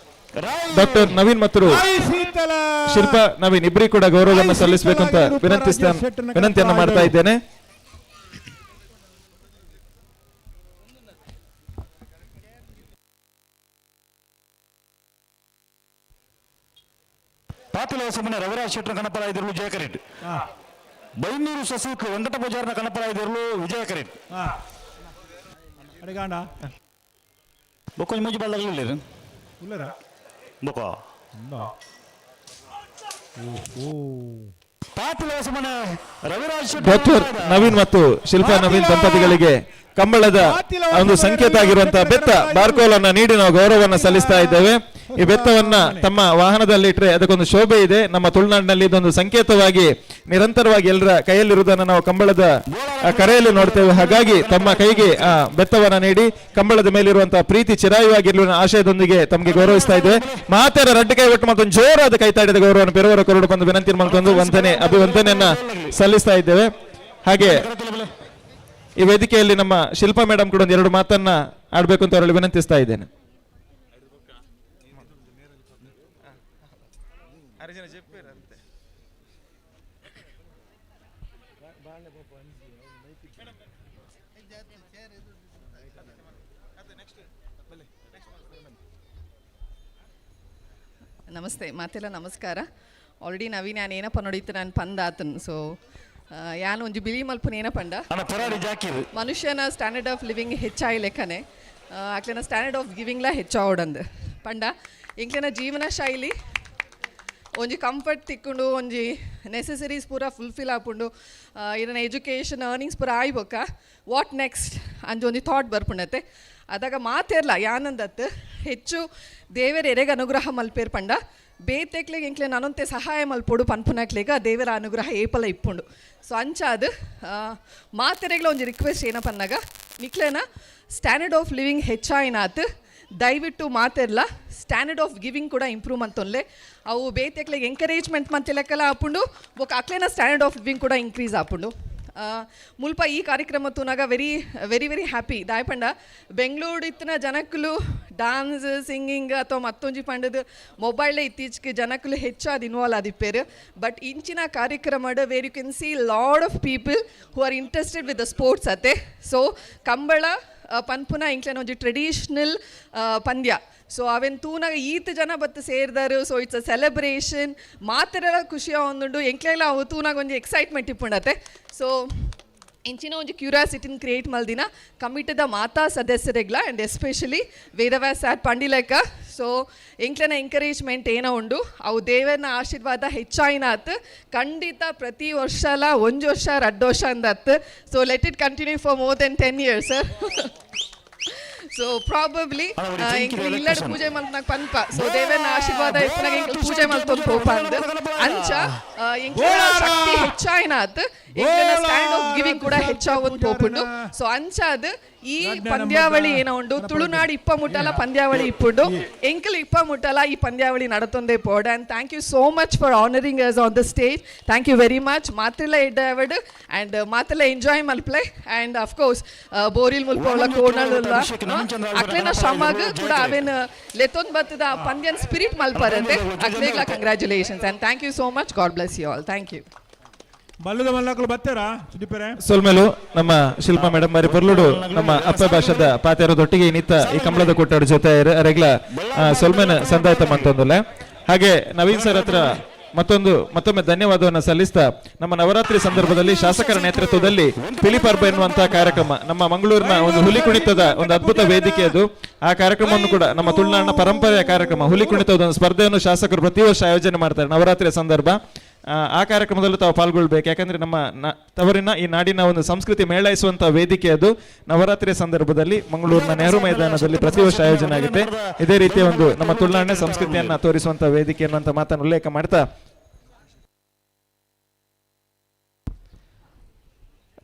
ಡಾಕ್ಟರ್ ನವೀನ್ ಮತ್ತು ಶಿಲ್ಪಾ ನವೀನ್ ಇಬ್ಬರಿಗೂ ಕೂಡ ಗೌರವವನ್ನು ಸಲ್ಲಿಸಬೇಕು ಅಂತ ವಿನಂತಿಯನ್ನ ಮಾಡ್ತಾ ಇದ್ದೇನೆ. ಪಾತಿಲೋಸಮನ ರವಿರಾಜ್ ಶೆಟ್ಟರ್ ಕಣಪರಾಯದಿರಲು ಜಯ ಕರೆಟ್, ಬೈನೂರು ಸಸೂಕ್ ವೆಂಕಟ ಪೂಜಾರನ ಕಣಪರಾಯದಿರಲು ವಿಜಯ ಕರೆಟ್. ಬೊಕ್ಕ ಮುಂಜಿ ಬಳ್ಳಾಗಲಿಲ್ಲ ಬೊಕ್ಕ ಪಾತಿಲೋಸಮನ ರವಿರಾಜ್ ಡಾಕ್ಟರ್ ನವೀನ್ ಮತ್ತು ಶಿಲ್ಪಾ ನವೀನ್ ದಂಪತಿಗಳಿಗೆ ಕಂಬಳದ ಒಂದು ಸಂಕೇತ ಆಗಿರುವಂತಹ ಬೆತ್ತ ಬಾರ್ಕೋಲನ್ನ ನೀಡಿ ನಾವು ಗೌರವವನ್ನು ಸಲ್ಲಿಸ್ತಾ ಇದ್ದೇವೆ. ಈ ಬೆತ್ತವನ್ನ ತಮ್ಮ ವಾಹನದಲ್ಲಿ ಇಟ್ಟರೆ ಅದಕ್ಕೊಂದು ಶೋಭೆ ಇದೆ. ನಮ್ಮ ತುಳುನಾಡಿನಲ್ಲಿ ಇದೊಂದು ಸಂಕೇತವಾಗಿ ನಿರಂತರವಾಗಿ ಎಲ್ಲರ ಕೈಯಲ್ಲಿರುವುದನ್ನು ನಾವು ಕಂಬಳದ ಕರೆಯಲ್ಲಿ ನೋಡ್ತೇವೆ. ಹಾಗಾಗಿ ತಮ್ಮ ಕೈಗೆ ಆ ಬೆತ್ತವನ್ನ ನೀಡಿ ಕಂಬಳದ ಮೇಲಿರುವಂತಹ ಪ್ರೀತಿ ಚಿರಾಯುವಾಗಿರುವ ಆಶಯದೊಂದಿಗೆ ತಮಗೆ ಗೌರವಿಸ್ತಾ ಇದ್ದೇವೆ. ಮಾತೆರ ರಡ್ಡು ಕೈ ಒಟ್ಟು ಮತ್ತೊಂದು ಜೋರಾದ ಕೈತಾಡಿದ ಗೌರವವನ್ನು ಪೆರುವರ ಕೊರಡು ಬಂದು ವಿನಂತಿ ಮತ್ತೊಂದು ಅಭಿವಂದನೆಯನ್ನ ಸಲ್ಲಿಸ್ತಾ ಇದ್ದೇವೆ. ಹಾಗೆ ಈ ವೇದಿಕೆಯಲ್ಲಿ ನಮ್ಮ ಶಿಲ್ಪಾ ಮೇಡಮ್ ಕೂಡ ಒಂದು 2 ಮಾತನ್ನ ಆಡ್ಬೇಕು ಅಂತ ಅವರಲ್ಲಿ ವಿನಂತಿಸ್ತಾ ಇದ್ದೇನೆ. ನಮಸ್ತೆ ಮಾತೆಲ್ಲ ನಮಸ್ಕಾರ. ಆಲ್ರೆಡಿ ನವೀನ್ ಯಾನ್ ಏನಪ್ಪ ನೋಡಿತ್ತು ನಾನು ಪಂದ ಆತನ್. ಸೊ ಯಾನು ಒಂಜಿ ಬಿಳಿ ಮಲ್ಪನ ಏನಪ್ಪಂಡ ಮನುಷ್ಯನ ಸ್ಟ್ಯಾಂಡರ್ಡ್ ಆಫ್ ಲಿವಿಂಗ್ ಹೆಚ್ಚಾಯಿ ಲೆಕ್ಕನೆ ಅಕ್ಲೆನ ಸ್ಟ್ಯಾಂಡರ್ಡ್ ಆಫ್ ಗಿವಿಂಗ್ಲ ಹೆಚ್ಚಾವಡಂದು ಪಂಡ ಇಂಕ್ಲೆನ ಜೀವನ ಶೈಲಿ ಒಂಜಿ ಕಂಫರ್ಟ್ ತಿಕ್ಕೊಂಡು ಒಂಜಿ ನೆಸೆಸರೀಸ್ ಪೂರ ಫುಲ್ಫಿಲ್ ಆಪುಂಡು ಇದನ್ನ ಎಜುಕೇಷನ್ ಅರ್ನಿಂಗ್ಸ್ ಪೂರ ಆಯ್ಬೊಕ್ಕ ವಾಟ್ ನೆಕ್ಸ್ಟ್ ಅಂಜ ಒಂಜಿ ಥಾಟ್ ಬರ್ಪುಂಡತೆ. ಅದಾಗ ಮಾತೇರ್ಲ ಯಾನಂದತ್ತು ಹೆಚ್ಚು ದೇವರ ಎರೆಗೆ ಅನುಗ್ರಹ ಮಲ್ಪೇರ್ ಪಂಡ ಬೇತೆಕ್ಲೆಗೆ ಇಂಕ್ಲೆ ನಾನೊಂತೆ ಸಹಾಯ ಮಲ್ಪೋಡು ಪನ್ಪುನಕ್ಲೆಗ ದೇವರ ಅನುಗ್ರಹ ಏಪಲ ಇಪ್ಪುಂಡು. ಸೊ ಅಂಚಾದ ಮಾತೆರೆಗ್ಲ ಒಂಜಿ ರಿಕ್ವೆಸ್ಟ್ ಏನಪ್ಪ ಅನ್ನಗ ನಿಕ್ಲೆನ ಸ್ಟ್ಯಾಂಡರ್ಡ್ ಆಫ್ ಲಿವಿಂಗ್ ಹೆಚ್ಚಾಯಿನಾತ್ ದಯವಿಟ್ಟು ಮಾತೆರ್ಲ ಸ್ಟ್ಯಾಂಡರ್ಡ್ ಆಫ್ ಗಿವಿಂಗ್ ಕೂಡ ಇಂಪ್ರೂವ್ ಮಂತೊನ್ಲೆ ಅವು ಬೇತೆಕ್ಲೆಗೆ ಎಂಕರೇಜ್ಮೆಂಟ್ ಮಂತೆಲೆಕ್ಕಲ ಆಪುಂಡು ಬೊಕ್ಕ ಅಕ್ಲೆನ ಸ್ಟ್ಯಾಂಡರ್ಡ್ ಆಫ್ ಲಿವಿಂಗ್ ಕೂಡ ಇಂಕ್ರೀಸ್ ಆಪುಂಡು. ಮುಲ್ಪ ಈ ಕಾರ್ಯಕ್ರಮ ತೂನಾಗ ವೆರಿ ವೆರಿ ವೆರಿ ಹ್ಯಾಪಿ ದಾಯಪಂಡ ಬೆಂಗಳೂರು ಇತ್ತಿನ ಜನಕ್ಕಲು ಡ್ಯಾನ್ಸ್ ಸಿಂಗಿಂಗ್ ಅಥವಾ ಮತ್ತೊಂಜಿ ಪಂಡದ ಮೊಬೈಲ್ ಇತ್ತೀಚೆಗೆ ಜನಕ್ಕಲು ಹೆಚ್ಚಾದ ಇನ್ವಾಲ್ವ್ ಆದಿಪ್ಪೇರು. ಬಟ್ ಇಂಚಿನ ಕಾರ್ಯಕ್ರಮದ where you can see lot of people who are interested with the sports ಅತ್ತೆ. ಸೊ ಕಂಬಳ ಪನ್ಪುನ ಇಂಕ್ಲೇನ ಒಂಜಿ ಟ್ರೆಡಿಷ್ನಲ್ ಪಂದ್ಯ ಸೊ ಅವೆನ್ ತೂನಾಗ ಈತ್ ಜನ ಬತ್ತು ಸೇರಿದಾರು. ಸೊ ಇಟ್ಸ್ ಅ ಸೆಲೆಬ್ರೇಷನ್ ಮಾತೆರೆಲ್ಲ ಖುಷಿ ಆವೊಂದುಂಡು ಎಂಕ್ಲೆಲ್ಲ ಅವು ತೂನಾಗ ಒಂಜಿ ಎಕ್ಸೈಟ್ಮೆಂಟ್ ಇಪ್ಪುಂಡತೆ. ಸೊ ಇಂಚಿನ ಒಂದು ಕ್ಯೂರಿಯಾಸಿಟಿನ ಕ್ರಿಯೇಟ್ ಮಲ್ದಿನ ಕಮಿಟಿದ ಮಾತಾ ಸದಸ್ಯರೆಗ್ಲ ಆ್ಯಂಡ್ ಎಸ್ಪೆಷಲಿ ವೇದವ್ಯಾಸ ಸರ್ ಪಂಡಿಲಕ್ಕ. ಸೊ ಎಂಕ್ಲನ ಎಂಕರೇಜ್ಮೆಂಟ್ ಏನೋ ಉಂಡು ಅವು ದೇವರನ ಆಶೀರ್ವಾದ ಹೆಚ್ಚಾಯಿನಾತ್ ಖಂಡಿತ ಪ್ರತಿ ವರ್ಷಲ 1 ವರ್ಷ 2 ವರ್ಷ ಅಂದತ್. So let it continue for more than 10 years sir. So probably ಇಲ್ಲಡ ಪೂಜೆ ಮಲ್ತನಾಗ ಪನ್ಪ. ಸೊ ದೇವನ ಆಶೀರ್ವಾದ ಇಪ್ಪನಾಗ ಎಂಕ್ಲು ಪೂಜೆ ಮಲ್ತೊಂದು ಪೋಪ ಅಂದ್ ಅಂಚ ಎಂಕ್ಲನ ಶಕ್ತಿ ಹೆಚ್ಚಾಯಿನಾತ್ ಎಂಕ್ಲನ ಸ್ಟ್ಯಾಂಡ್ ಆಫ್ ಗಿವಿಂಗ್ ಕೂಡ ಹೆಚ್ಚಾವೊಂದು ಪೋಪುಂಡು. ಸೊ ಅಂಚಾದ್ ಈ ಪಂದ್ಯಾವಳಿ ಏನೋ ಉಂಡು ತುಳುನಾಡು ಇಪ್ಪ ಮುಟ್ಟಲ ಪಂದ್ಯಾವಳಿ ಇಪ್ಪುಂಡು ಎಂಕಲ್ ಇಪ್ಪ ಮುಟ್ಟಲ ಈ ಪಂದ್ಯಾವಳಿ ನಡತೊಂದೇ ಪೋಡ. And thank you so much for honouring us on the stage. Thank you very much. ಮಾತೆಲ್ಲ ಎಡ್ಡಾವಡ್ ಆ್ಯಂಡ್ ಮಾತೆಲ್ಲ ಎಂಜಾಯ್ ಮಲ್ಪ್ಲೆ ಆ್ಯಂಡ್ ಅಫ್ಕೋರ್ಸ್ ಬೋರಿಲ್ ಮುಲ್ಪೋಳ ಕೋಣಲ್ಲ ಅಕ್ಲೇನ ಶ್ರಮಗ್ ಕೂಡ ಅವೇನು ಲೆತ್ತೊಂದು ಬತ್ತದ ಪಂದ್ಯನ್ ಸ್ಪಿರಿಟ್ ಮಲ್ಪರಂತೆ ಅಕ್ಲೇಗ್ಲ congratulations and thank you so much. God bless you all. Thank you. ಬಲ್ಲದ ಮಲ್ಲಕ್ಕಳು ಬರ್ತಾರಾ ಸುದೀಪರೇ? ಸೊಲ್ಮೇಲು ನಮ್ಮ ಶಿಲ್ಪಾ ಮೇಡಮ್ ಮರಿ ಪೊರ್ಲುಡು ನಮ್ಮ ಅಪ್ಪ ಭಾಷದ ಪಾತ್ಯಾರದೊಟ್ಟಿಗೆ ನಿತ್ತ ಈ ಕಂಬಳದ ಕೊಟ್ಟಾಡ ಜೊತೆ ಅರೆಗ್ಲ ಸೊಲ್ಮೇನ ಸಂದಾಯಿತ ಮಂತೊಂದುಲ್ಲ. ಹಾಗೆ ನವೀನ್ ಸರ್ ಹತ್ರ ಮತ್ತೊಮ್ಮೆ ಧನ್ಯವಾದವನ್ನು ಸಲ್ಲಿಸ್ತಾ ನಮ್ಮ ನವರಾತ್ರಿ ಸಂದರ್ಭದಲ್ಲಿ ಶಾಸಕರ ನೇತೃತ್ವದಲ್ಲಿ ಪಿಲಿಪರ್ಬ ಎನ್ನುವಂತಹ ಕಾರ್ಯಕ್ರಮ ನಮ್ಮ ಮಂಗಳೂರಿನ ಒಂದು ಹುಲಿ ಕುಣಿತದ ಒಂದು ಅದ್ಭುತ ವೇದಿಕೆ ಅದು. ಆ ಕಾರ್ಯಕ್ರಮವನ್ನು ಕೂಡ ನಮ್ಮ ತುಳುನಾಡಿನ ಪರಂಪರೆಯ ಕಾರ್ಯಕ್ರಮ ಹುಲಿ ಕುಣಿತದ ಒಂದು ಸ್ಪರ್ಧೆಯನ್ನು ಶಾಸಕರು ಪ್ರತಿ ವರ್ಷ ಆಯೋಜನೆ ಮಾಡ್ತಾರೆ ನವರಾತ್ರಿಯ ಸಂದರ್ಭ. ಆ ಕಾರ್ಯಕ್ರಮದಲ್ಲೂ ತಾವು ಪಾಲ್ಗೊಳ್ಬೇಕು. ಯಾಕಂದ್ರೆ ನಮ್ಮ ತವರಿನ ಈ ನಾಡಿನ ಒಂದು ಸಂಸ್ಕೃತಿ ಮೇಳೈಸುವಂತಹ ವೇದಿಕೆ ಅದು ನವರಾತ್ರಿಯ ಸಂದರ್ಭದಲ್ಲಿ ಮಂಗಳೂರಿನ ನೆಹರು ಮೈದಾನದಲ್ಲಿ ಪ್ರತಿ ವರ್ಷ ಆಯೋಜನೆ ಆಗುತ್ತೆ. ಇದೇ ರೀತಿಯ ಒಂದು ನಮ್ಮ ತುಳುನಾಡಿನ ಸಂಸ್ಕೃತಿಯನ್ನ ತೋರಿಸುವಂತಹ ವೇದಿಕೆ ಅನ್ನುವಂಥ ಮಾತನ್ನು ಉಲ್ಲೇಖ ಮಾಡ್ತಾ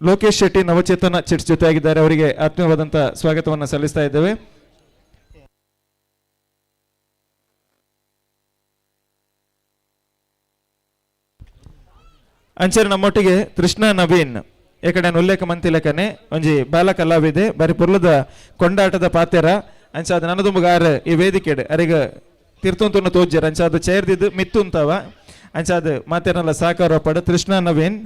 ಲೋಕೇಶ್ ಶೆಟ್ಟಿ ನವಚೇತನ ಚಿಟ್ಸ್ ಜೊತೆಯಾಗಿದ್ದಾರೆ. ಅವರಿಗೆ ಆತ್ಮೀಯವಾದಂಥ ಸ್ವಾಗತವನ್ನು ಸಲ್ಲಿಸ್ತಾ ಇದ್ದೇವೆ. ಅಂಚೆ ನಮ್ಮೊಟ್ಟಿಗೆ ಕೃಷ್ಣ ನವೀನ್ ಈ ಕಡೆ ಉಲ್ಲೇಖ ಮಂತಿಲಕನೆ ಒಂಜಿ ಬಾಲ ಕಲಾವಿದೆ ಬಾರಿ ಪುರ್ಲದ ಕೊಂಡಾಟದ ಪಾತ್ಯರ ಅಂಚಾದ ನನದುಂಬುಗಾರ ಈ ವೇದಿಕೆ ಅರಿಗ ತಿರ್ತುಂತುನ ತೋಜ್ಜರ ಅಂಚಾದ ಚೇರ್ದಿದ್ದು ಮಿತ್ತು ಅಂತವ ಅಂಚಾದ ಮಾತೇನಲ್ಲ ಸಾಕಾರ ಪಡ ಕೃಷ್ಣ ನವೀನ್.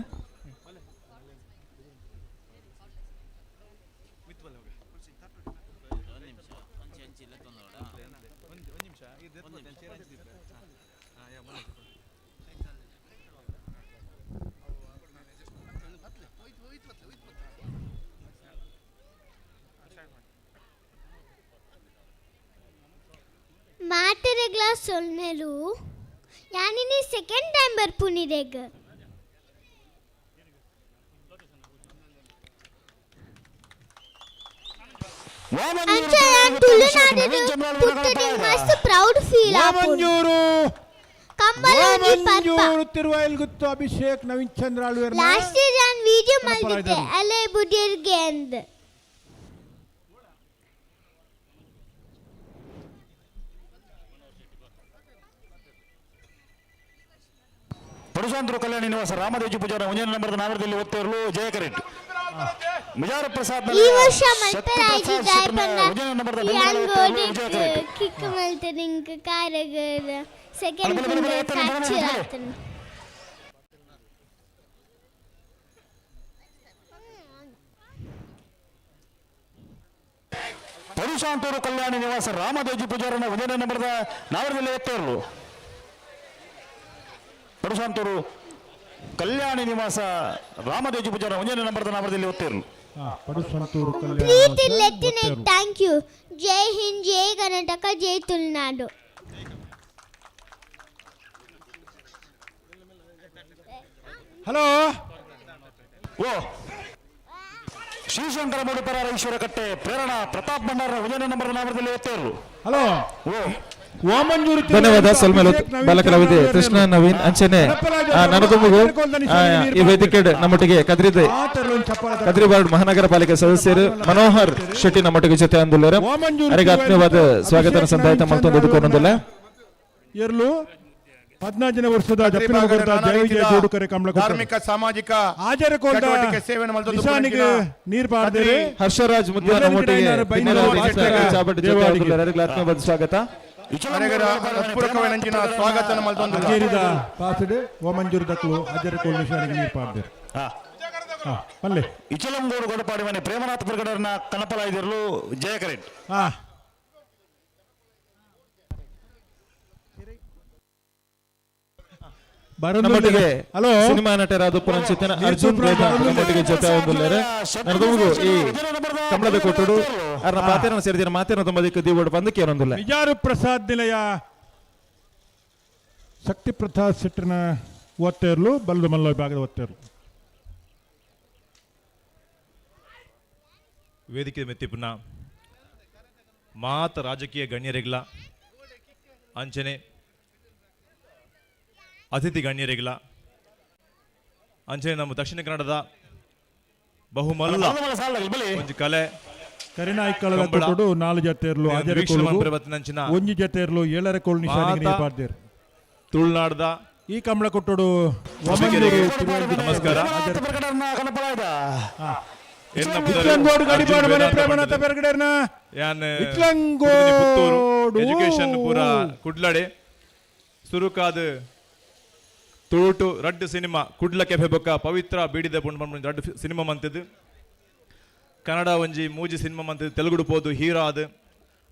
ಮಾತೆರೆ ಗ್ಲಾಸ್ ಸೊಲ್ಮೆಲು ಯಾನಿನಿ ಸೆಕೆಂಡ್ ಟೈಮ್ ಬರ್ಪುನಿರೆಗ್ ಮಸ್ತ್ ಪ್ರೌಡ್ ಫೀಲ್ ಮಂಜೂರು ಕಂಬಲೋನಿ ಮಂಜೂರು ತಿರುವೈಲ್ಗುತ್ತು ಅಭಿಷೇಕ್ ನವೀನ್ ಚಂದ್ರಾಳು ಲಾಸ್ಟ್ ಇಯರ್ ನಾನು ವಿಡಿಯೋ ಮಾಡಿದ್ದೆ ಅಲೆ ಬುಡಿರ್ಗೆ ಅಂದ ಪಡುಸಾಂತರು ಕಲ್ಯಾಣ ನಿವಾಸ ರಾಮದೇವಜಿ ಪೂಜಾರ ಮುಂಜಾನೆ ನಂಬರ್ ನಾವರದಲ್ಲಿ ಒತ್ತೇರಲು ಜಯಕರೆಟ್ ಮುಜಾರ ಪ್ರಸಾದ್ ಈ ವರ್ಷ ಮಲ್ಪರಾಜಿ ಜಾಯಪನ್ನ ಕಿಕ್ ಮಲ್ತೆ ನಿಂಕ ಕಾರಗರ ಸೆಕೆಂಡ್ ಫ್ರಾಕ್ಚರ್ ಆತನ ಪಡುಸಾಂತೂರು ಕಲ್ಯಾಣ ನಿವಾಸ ರಾಮದೇವಜಿ ಪೂಜಾರನ ಮುಂಜಾನೆ ನಂಬರ್ ನಾವರದಲ್ಲಿ ಒತ್ತೇರಲು ಪಡುಸಾಂತೂರು ಕಲ್ಯಾಣಿ ನಿವಾಸ ರಾಮದೇವಜಿ ಪೂಜಾರ ಮುಂಜಾನೆ ನಂಬರ್ ನಾವರದಲ್ಲಿ ಒತ್ತೇರಲು ಪಡುಸಾಂತೂರು ಪ್ರೀತಿ ಲೆಟ್ಟಿನ ಥ್ಯಾಂಕ್ ಯು. ಜೈ ಹಿಂದ್, ಜೈ ಕರ್ನಾಟಕ, ಜೈ ತುಳುನಾಡು. ಹಲೋ ಓ ಶ್ರೀಶಂಕರ ಮೂಡಿಪರ ಈಶ್ವರ ಕಟ್ಟೆ ಪ್ರೇರಣಾ ಪ್ರತಾಪ್ ಭಂಡಾರ ಮುಂಜಾನೆ ನಂಬರ್ ನಾವರದಲ್ಲಿ ಒತ್ತೇರಲು. ಹಲೋ ಧನ್ಯವಾದ. ಸೊಲ್ಮೇಲು ಬಾಲಕಲಾವಿದೆ ಕೃಷ್ಣ ನವೀನ್ ಅಂಚನೆ ನನದುಂಬುಗು ಈ ವೇದಿಕೆ ನಮ್ಮೊಟ್ಟಿಗೆ ಕದ್ರಿಬಾರ್ಡ್ ಮಹಾನಗರ ಪಾಲಿಕೆ ಸದಸ್ಯರು ಮನೋಹರ್ ಶೆಟ್ಟಿ ನಮ್ಮೊಟ್ಟಿಗೆ ಜೊತೆ ಅಂದುಲ್ಲರ ಅವರಿಗೆ ಆತ್ಮೀಯವಾದ ಸ್ವಾಗತ ಸಂದಾಯಿತ ಮತ್ತೊಂದು ಇರ್ಲು 15ನೇ ವರ್ಷದ ಜಪ್ಪಿನಮೊಗರದ ಜಯವಿಜಯ ಜೋಡುಕರೆ ಕಂಬಳ ಧಾರ್ಮಿಕ ಸಾಮಾಜಿಕ ಚಟುವಟಿಕೆ ಸೇವೆಯನ್ನು ನಿಶಾನಿಗೆ ನೀರು ಪಾಡ್ದೇವೆ. ಹರ್ಷರಾಜ್ ಮುದ್ದೆ ನಮ್ಮೊಟ್ಟಿಗೆ ಆತ್ಮೀಯವಾದ ಸ್ವಾಗತ. ಪೂರಕವೈನಂಚಿನ ಸ್ವಾಗತ ಅಜೇರಿದ ಪಾಸಡೆ ಓಮಂಜೂರು ದಕ್ಕಲು ಅಜರಕೋಲ್ ನಿಶಾನಿಗೆ ನೀರು ಪಾಡ್ದೇವೆ. ಪಲ್ಲೆ ಇಚಲಂಗೋಡು ಗೊಡಪಾಡಿ ಮನೆ ಪ್ರೇಮನಾಥ್ ಪ್ರಗಡರ್ನ ಕನಪಲಾಯಿದಿರಲು ಜಯಕರೆಟ್ ನಮ್ಮೊಟ್ಟಿಗೆ ಹಲೋ ಸಿನಿಮಾ ನಟರಾದ ಉಪರಂಚಿತನ ಅರ್ಜುನ್ ವೇದಾಂತ್ ನಮ್ಮೊಟ್ಟಿಗೆ ಜೊತೆ ಒಂದುಲ್ಲೇರೆ ನಡದವಗೂ ಈ ಕಂಬಳದ ಕೊಟ್ಟುಡು ಅರ್ನ ಪಾತೆರನ ಸೇರಿದಿನ ಮಾತೆರನ ತೊಂಬದಕ್ಕೆ ದೀವೋಡು ಬಂದಕ್ಕೆ ಏನೊಂದಿಲ್ಲ ವಿಜಾರು ಪ್ರಸಾದ್ ನಿಲಯ ಶಕ್ತಿ ಪ್ರಸಾದ್ ಶೆಟ್ಟರ್ನ ಒತ್ತೇರ್ಲು ಬಲ್ಲದ ಮಲ್ಲ ವಿಭಾಗದ ಒತ್ತೇರ್ಲು ವೇದಿಕೆ ಮೆತ್ತಿಪುನ ಮಾತ ರಾಜಕೀಯ ಗಣ್ಯರಿಗಳ ಅಂಚನೆ ಅತಿಥಿ ಗಣ್ಯರಿಗಳ ಅಂಚನೆ ನಮ್ಮ ದಕ್ಷಿಣ ಕನ್ನಡದ ಬಹುಮಲ್ಲ ಒಂದು ಕಲೆ ಕರಿನಾಯ್ಕಳದ ಕೊಟ್ಟುಡು 4 ಜತೆರ್ಲು ಅಜರ ನಂಚಿನ ಒಂಜಿ ಜತೆರ್ಲು 7 ಕೋಲ್ ನಿಶಾನಿಗೆ ಪಾಡ್ದೇರ್ ತುಳುನಾಡದ ಈ ಕಂಬಳ ಕೊಟ್ಟುಡು ನಮಸ್ಕಾರ ಎಜುಕೇಶನ್ ಪೂರ ಕುಡ್ಲಡೆ ಸುರುಕಾದ ತುಳುಟು ರಡ್ಡು ಸಿನಿಮಾ ಕುಡ್ಲ ಕೆಫೆ ಬೊಕ್ಕ ಪವಿತ್ರ ಬೀಡಿದ ಪುಂಡ್ ರಡ್ಡು ಸಿನಿಮಾ ಮಂತದ್ದು ಕನ್ನಡ ಒಂಜಿ ಮೂಜಿ ಸಿನಿಮಾ ಮಂತದ್ದು ತೆಲುಗುಡು ಪೋದು ಹೀರೋ ಆದ್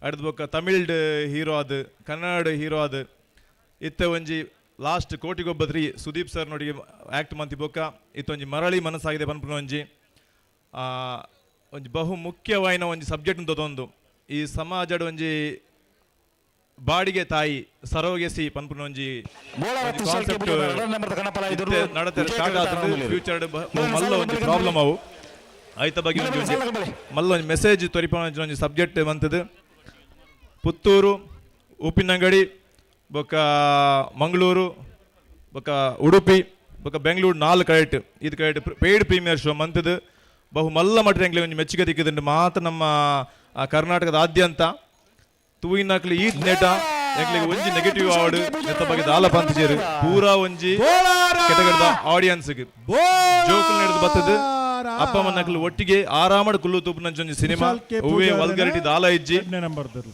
ಅಡ್ದ ಬೊಕ್ಕ ತಮಿಳ್ಡ್ ಹೀರೋ ಆದ್ ಕನ್ನಡ ಹೀರೋ ಆದ್ ಇತ್ತ ಒಂಜಿ ಲಾಸ್ಟ್ ಕೋಟಿಗೊಬ್ಬ 3 ಸುದೀಪ್ ಸರ್ ನೋಡಿಗೆ ಆಕ್ಟ್ ಮಂತಿ ಬೊಕ್ಕ ಇತ್ತೊಂಜಿ ಮರಳಿ ಮನಸ್ಸಾಗಿದೆ ಪನ್ಪುನ ಒಂಜಿ ಬಹು ಮುಖ್ಯವಾಯಿನ ಒಂಜಿ ಸಬ್ಜೆಕ್ಟ್ ತೊಂದು ಈ ಸಮಾಜದ ಒಂಜಿ ಬಾಡಿಗೆ ತಾಯಿ ಸರೋಗೆಸಿ ಪನ್ಪುನ ಒಂಜಿ ಕಾನ್ಸೆಪ್ಟ್ ನಡತೆ ಸ್ಟಾರ್ಟ್ ಆತಂದು ಫ್ಯೂಚರ್ ಮಲ್ಲ ಒಂಜಿ ಪ್ರಾಬ್ಲಮ್ ಅವು ಐತ ಬಗ್ಗೆ ಮಲ್ಲ ಒಂಜಿ ಮೆಸೇಜ್ ತೊರಿಪನ ಒಂಜಿ ಸಬ್ಜೆಕ್ಟ್ ಮಂತದ್ದು ಪುತ್ತೂರು ಉಪ್ಪಿನಂಗಡಿ ಬೊಕ್ಕ ಮಂಗಳೂರು ಬೊಕ್ಕ ಉಡುಪಿ ಬೊಕ್ಕ ಬೆಂಗಳೂರು 4 ಕರೆಕ್ಟ್ ಇದು ಕರೆಕ್ಟ್ ಪೇಯ್ಡ್ ಪ್ರೀಮಿಯರ್ ಶೋ ಮಂತದ್ದು ಬಹು ಮಲ್ಲ ಮಟ್ಟ ಒಂಜಿ ಮೆಚ್ಚುಗೆ ದಿಕ್ಕದಂಡು ಮಾತ ನಮ್ಮ ಕರ್ನಾಟಕದಾದ್ಯಂತ ತೂಯಿನಕ್ಲಿ ಈ ನೆಟ ಎಂಕ್ಲಿಗೆ ಒಂಜಿ ನೆಗೆಟಿವ್ ಆವಡ್ ನೆತ್ತ ಬಗ್ಗೆ ದಾಲ ಪಂತಜೇರು ಪೂರಾ ಒಂಜಿ ಕೆಟಗರದ ಆಡಿಯನ್ಸ್ ಜೋಕುಲ್ ನಡೆದು ಬತ್ತದು ಅಪ್ಪ ಅಮ್ಮನಕ್ಲು ಒಟ್ಟಿಗೆ ಆರಾಮಡ್ ಕುಲ್ಲು ತೂಪುನಂಚೊಂಜಿ ಸಿನಿಮಾ ಉವೆ ವಲ್ಗರಿಟಿ ದಾಲ ಇಜ್ಜಿ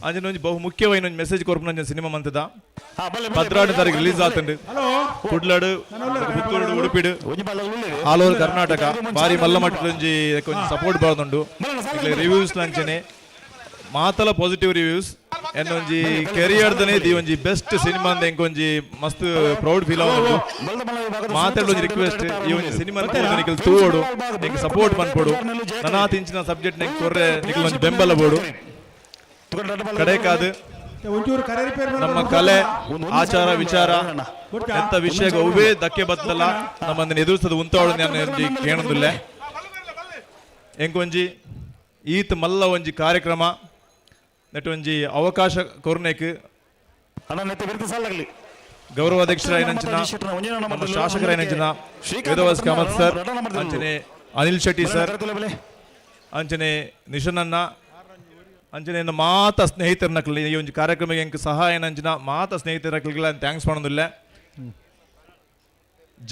ಅಂಜನ ಒಂಜಿ ಬಹು ಮುಖ್ಯವಾಯಿನ ಒಂಜಿ ಮೆಸೇಜ್ ಕೊರ್ಪುನಂಚ ಸಿನಿಮಾ ಮಂತದ 16ನೇ ತಾರೀಕು ರಿಲೀಸ್ ಆತಂಡು ಕುಡ್ಲಡು ಪುತ್ತೂರು ಉಡುಪಿಡು ಆಲ್ ಓವರ್ ಕರ್ನಾಟಕ ಬಾರಿ ಮಲ್ಲ ಮಟ್ಟದ ಒಂಜಿ ಸಪೋರ್ಟ್ ಬಾರ್ದುಂಡು ರಿವ್ಯೂಸ್ ಲಂಚನೆ ಮಾತಲ ಪಾಸಿಟಿವ್ ರಿವ್ಯೂಸ್ ಎನ್ನೊಂಜಿ ಕೆರಿಯರ್ ದನೆ ದಿ ಒಂಜಿ ಬೆಸ್ಟ್ ಸಿನಿಮಾ ಅಂದ ಎಂಕೊಂಜಿ ಮಸ್ತ್ ಪ್ರೌಡ್ ಫೀಲ್ ಆವೊಂದು ಮಾತಾಡ ಒಂಜಿ ರಿಕ್ವೆಸ್ಟ್ ಈ ಒಂಜಿ ಸಿನಿಮಾ ನಿಕಲ್ ತೂವೋಡು ನಿಂಗೆ ಸಪೋರ್ಟ್ ಮನ್ಪೋಡು ನನಾ ತಿಂಚಿನ ಸಬ್ಜೆಕ್ಟ್ ನಿಂಗೆ ಕೊರ್ರೆ ನಿಕಲ್ ಒಂಜಿ ಬೆಂಬಲ ಬೋಡು ಕಡೆಕಾದು ನಮ್ಮ ಕಲೆ ಆಚಾರ ವಿಚಾರ ಎಂತ ವಿಷಯ ಅವೇ ಧಕ್ಕೆ ಬತ್ತಲ್ಲ ನಮ್ಮನ್ನ ಎದುರಿಸದ ಉಂತಾವಳು ನಾನು ಕೇಳೋದಿಲ್ಲ ಎಂಕೊಂಜಿ ಈತ್ ಮಲ್ಲ ಒಂಜಿ ಕಾರ್ಯಕ್ರಮ ನೆಟ್ ಒಂಜಿ ಅವಕಾಶ ಕೊರ್ನೆಕ್ ಗೌರವ ಅಧ್ಯಕ್ಷರಾಯಿನಂಚಿನ ನಮ್ಮ ಶಾಸಕರಾಯಿನಂಚಿನ ವೇದವಾಸ್ ಕಾಮತ್ ಸರ್ ಅಂಚನೆ ಅನಿಲ್ ಶೆಟ್ಟಿ ಸರ್ ಅಂಚನೆ ನಿಶನನ್ನ ಅಂಚನೆ ಮಾತ ಸ್ನೇಹಿತರನಕ್ಲಿ ಈ ಒಂದು ಕಾರ್ಯಕ್ರಮಕ್ಕೆ ಎಂಕ್ ಸಹಾಯ ನಂಚಿನ ಮಾತ ಸ್ನೇಹಿತರಕ್ಲಿಗೆಲ್ಲ ಥ್ಯಾಂಕ್ಸ್ ಮಾಡೋದಿಲ್ಲ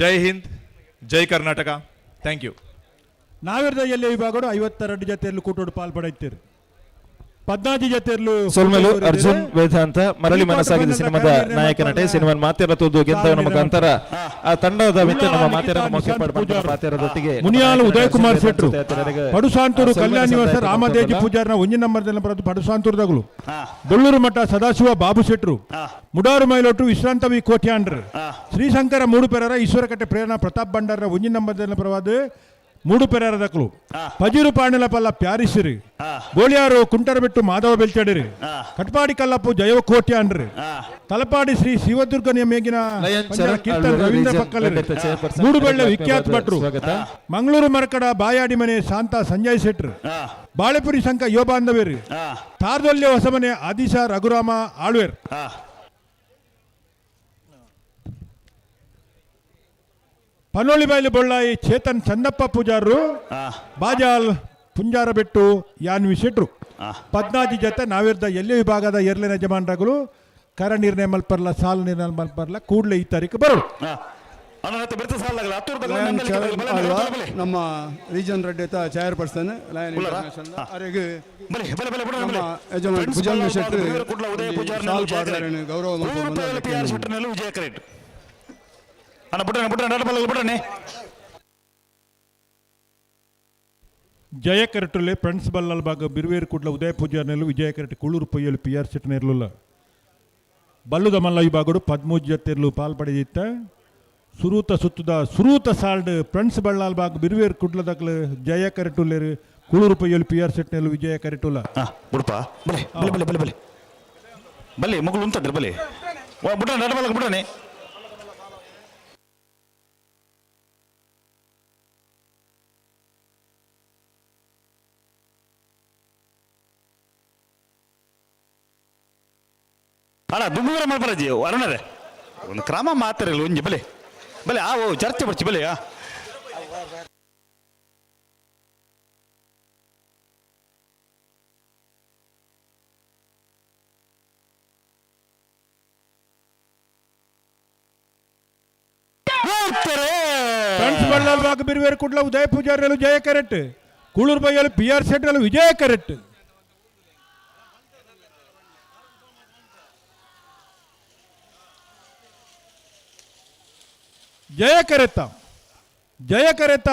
ಜೈ ಹಿಂದ್ ಜೈ ಕರ್ನಾಟಕ ಥ್ಯಾಂಕ್ ಯು ನಾವಿರ್ದ ಎಲ್ಲಿ ವಿಭಾಗಡು 52 ಜತೆಯಲ್ಲಿ ಕೂಟೋಡು ಪಾಲ್ಪಡೈತೀರಿ 14 ಜತೆಯಲ್ಲೂ ಸೋಲ್ಮೇಲು ಅರ್ಜುನ್ ವೇದಾಂತ ಮರಳಿ ಮನಸ್ಸಾಗಿದೆ ಸಿನಿಮಾದ ನಾಯಕ ನಟೆ ಸಿನಿಮಾ ಮಾತೆರತುದು ಗೆದ್ದವನ ಮುಖಾಂತರ ಆ ತಂಡದ ಮಿತ್ರ ನಮ್ಮ ಮಾತೆರ ಮಾತೆರದೊಟ್ಟಿಗೆ ಮುನಿಯಾಲು ಉದಯ್ ಕುಮಾರ್ ಶೆಟ್ರು ಪಡುಸಾಂತೂರು ಕಲ್ಯಾಣ ನಿವಾಸ ರಾಮದೇಜಿ ಪೂಜಾರನ 1 ನಂಬರ್ದಲ್ಲಿ ಬರೋದು ಪಡುಸಾಂತೂರದಗಳು ಬೆಳ್ಳೂರು ಮಠ ಸದಾಶಿವ ಬಾಬು ಶೆಟ್ರು ಮುಡಾರು ಮೈಲೊಟ್ಟು ವಿಶ್ರಾಂತ ವಿ ಕೋಟ್ಯಾಂಡ್ರ ಶ್ರೀಶಂಕರ ಮೂಡುಪೆರರ ಈಶ್ವರಕಟ್ಟೆ ಪ್ರೇರಣಾ ಪ್ರತಾಪ್ ಭಂಡಾರ 1 ನಂಬರ್ದಲ್ಲಿ ಬರವಾದ ಮೂಡು ಪೆರಾರದಕ್ಲು ಪಜೀರು ಪಾಣೆಲ ಪಲ್ಲ ಪ್ಯಾರಿಸಿರಿ ಬೋಳಿಯಾರು ಕುಂಟರಬೆಟ್ಟು ಮಾಧವ ಬೆಲ್ಚಡಿರಿ ಕಟ್ಪಾಡಿ ಕಲ್ಲಪ್ಪು ಜಯವ ಕೋಟ್ಯ ಅನ್ರಿ ತಲಪಾಡಿ ಶ್ರೀ ಶಿವದುರ್ಗನಿಯ ಮೇಗಿನ ಕೀರ್ತನ್ ರವೀಂದ್ರ ಪಕ್ಕಲರಿ ಮೂಡುಬೆಳ್ಳೆ ವಿಖ್ಯಾತ ಭಟ್ರು ಮಂಗಳೂರು ಮರಕಡ ಬಾಯಾಡಿ ಮನೆ ಶಾಂತ ಸಂಜಯ್ ಶೆಟ್ರು ಬಾಳೆಪುರಿ ಸಂಕ ಯೋಬಾಂಧವೇರಿ ತಾರ್ದೊಲ್ಯ ಹೊಸಮನೆ ಆದಿಶ ರಘುರಾಮ ಆಳ್ವೇರ್ ಪನೋಳಿ ಬೈಲು ಬೊಳ್ಳಾಯಿ ಚೇತನ್ ಚಂದಪ್ಪ ಪೂಜಾರರು ಬಾಜಾಲ್ ಪುಂಜಾರ ಬೆಟ್ಟು ಯಾನ್ವಿ ಶೆಟ್ರು 14 ಜತೆ ನಾವಿರ್ದ ಎಲ್ಲಿ ವಿಭಾಗದ ಎರ್ಲಿನ ಯಜಮಾನರಾಗಲು ಕರ ನಿರ್ಣಯ ಮಲ್ಪರ್ಲ ಸಾಲು ನಿರ್ಣಯ ಮಲ್ಪರ್ಲ ಕೂಡಲೇ ಈ ತಾರೀಕು ಬರೋದು ನಮ್ಮ region Reddy chairperson lion international ಅವರಿಗೆ ನಮ್ಮ ಯಜಮಾನ ಭುಜಂಗ ಶೆಟ್ಟಿ ಸಾಲ್ ಪಾಡ್ದಾರನು ಗೌರವ ವಿಜಯ ಕರೆಕ್ಟ್ ಅಣ್ಣ ಬಿಟ್ರೆ ಜಯ ಕರೆಕ್ಟಲ್ಲಿ ಫ್ರೆಂಡ್ಸ್ ಬಲ್ಲಲ್ ಭಾಗ ಬಿರುವೇರು ಕುಡ್ಲ ಉದಯ ಪೂಜಾರ್ನೆಲ್ಲು ವಿಜಯ ಕರೆಕ್ಟ್ ಕುಳ್ಳೂರು ಪೊಯ್ಯಲು PR ಶೆಟ್ಟನೇರ್ಲಿಲ್ಲ ಬಲ್ಲುದ ಮಲ್ಲ ಈ ಭಾಗಡು 13 ಜತೆರ್ಲು ಪಾಲ್ಪಡೆದಿತ್ತ ಸುರೂತ ಸುತ್ತದ ಸುರೂತ ಸಾಲ್ಡ್ ಫ್ರೆಂಡ್ಸ್ ಬಳ್ಳಾಲ್ ಬಾಗ್ ಬಿರುವೇರ್ ಕುಡ್ಲದಕ್ಲು ಜಯ ಕರೆಟುಲ್ಲೇರು ಕುಳೂರು ಪಯ್ಯಲು ಪಿ ಆರ್ ಸೆಟ್ನೆಲ್ಲ ವಿಜಯ ಕರೆಟುಲ್ಲ ಬಿಡಪ್ಪ ಬಲೆ ಬಲೆ ಬಲೆ ಬಲೆ ಬಲೆ ಬಲೆ ಮಗಳು ಉಂಟಂದ್ರೆ ಬಲೆ ಬಿಡ್ರ ನಡಬಲಕ್ಕೆ ಬಿಡ್ರಾನೆ ಅಣ್ಣ ದುಮ್ಮೂರ ಮಾಡ್ಬಾರಜಿ ಅರುಣರೇ ಒಂದು ಕ್ರಮ ಮಾತಾರಿಲ್ಲ ಒಂಜಿ ಬಲೆ ಬಲೆ ಆ ಓ ಚರ್ಚೆ ಬರ್ಚಿ ಬಲೆ ಫ್ರೆಂಡ್ಸ್ ಬಳ್ಳಾಲ್ ಬಾಗ್ ಬಿರುವೇರ್ ಕುಡ್ಲ ಉದಯ ಪೂಜಾರಿಯಲು ಜಯ ಕರೆಟ್ ಕುಳೂರು ಪಯ್ಯಲು ಪಿ ಆರ್ ಸೆಟ್ನೆಲ್ಲ ವಿಜಯ ಕರೆಟ್ ಜಯ ಕರೆತ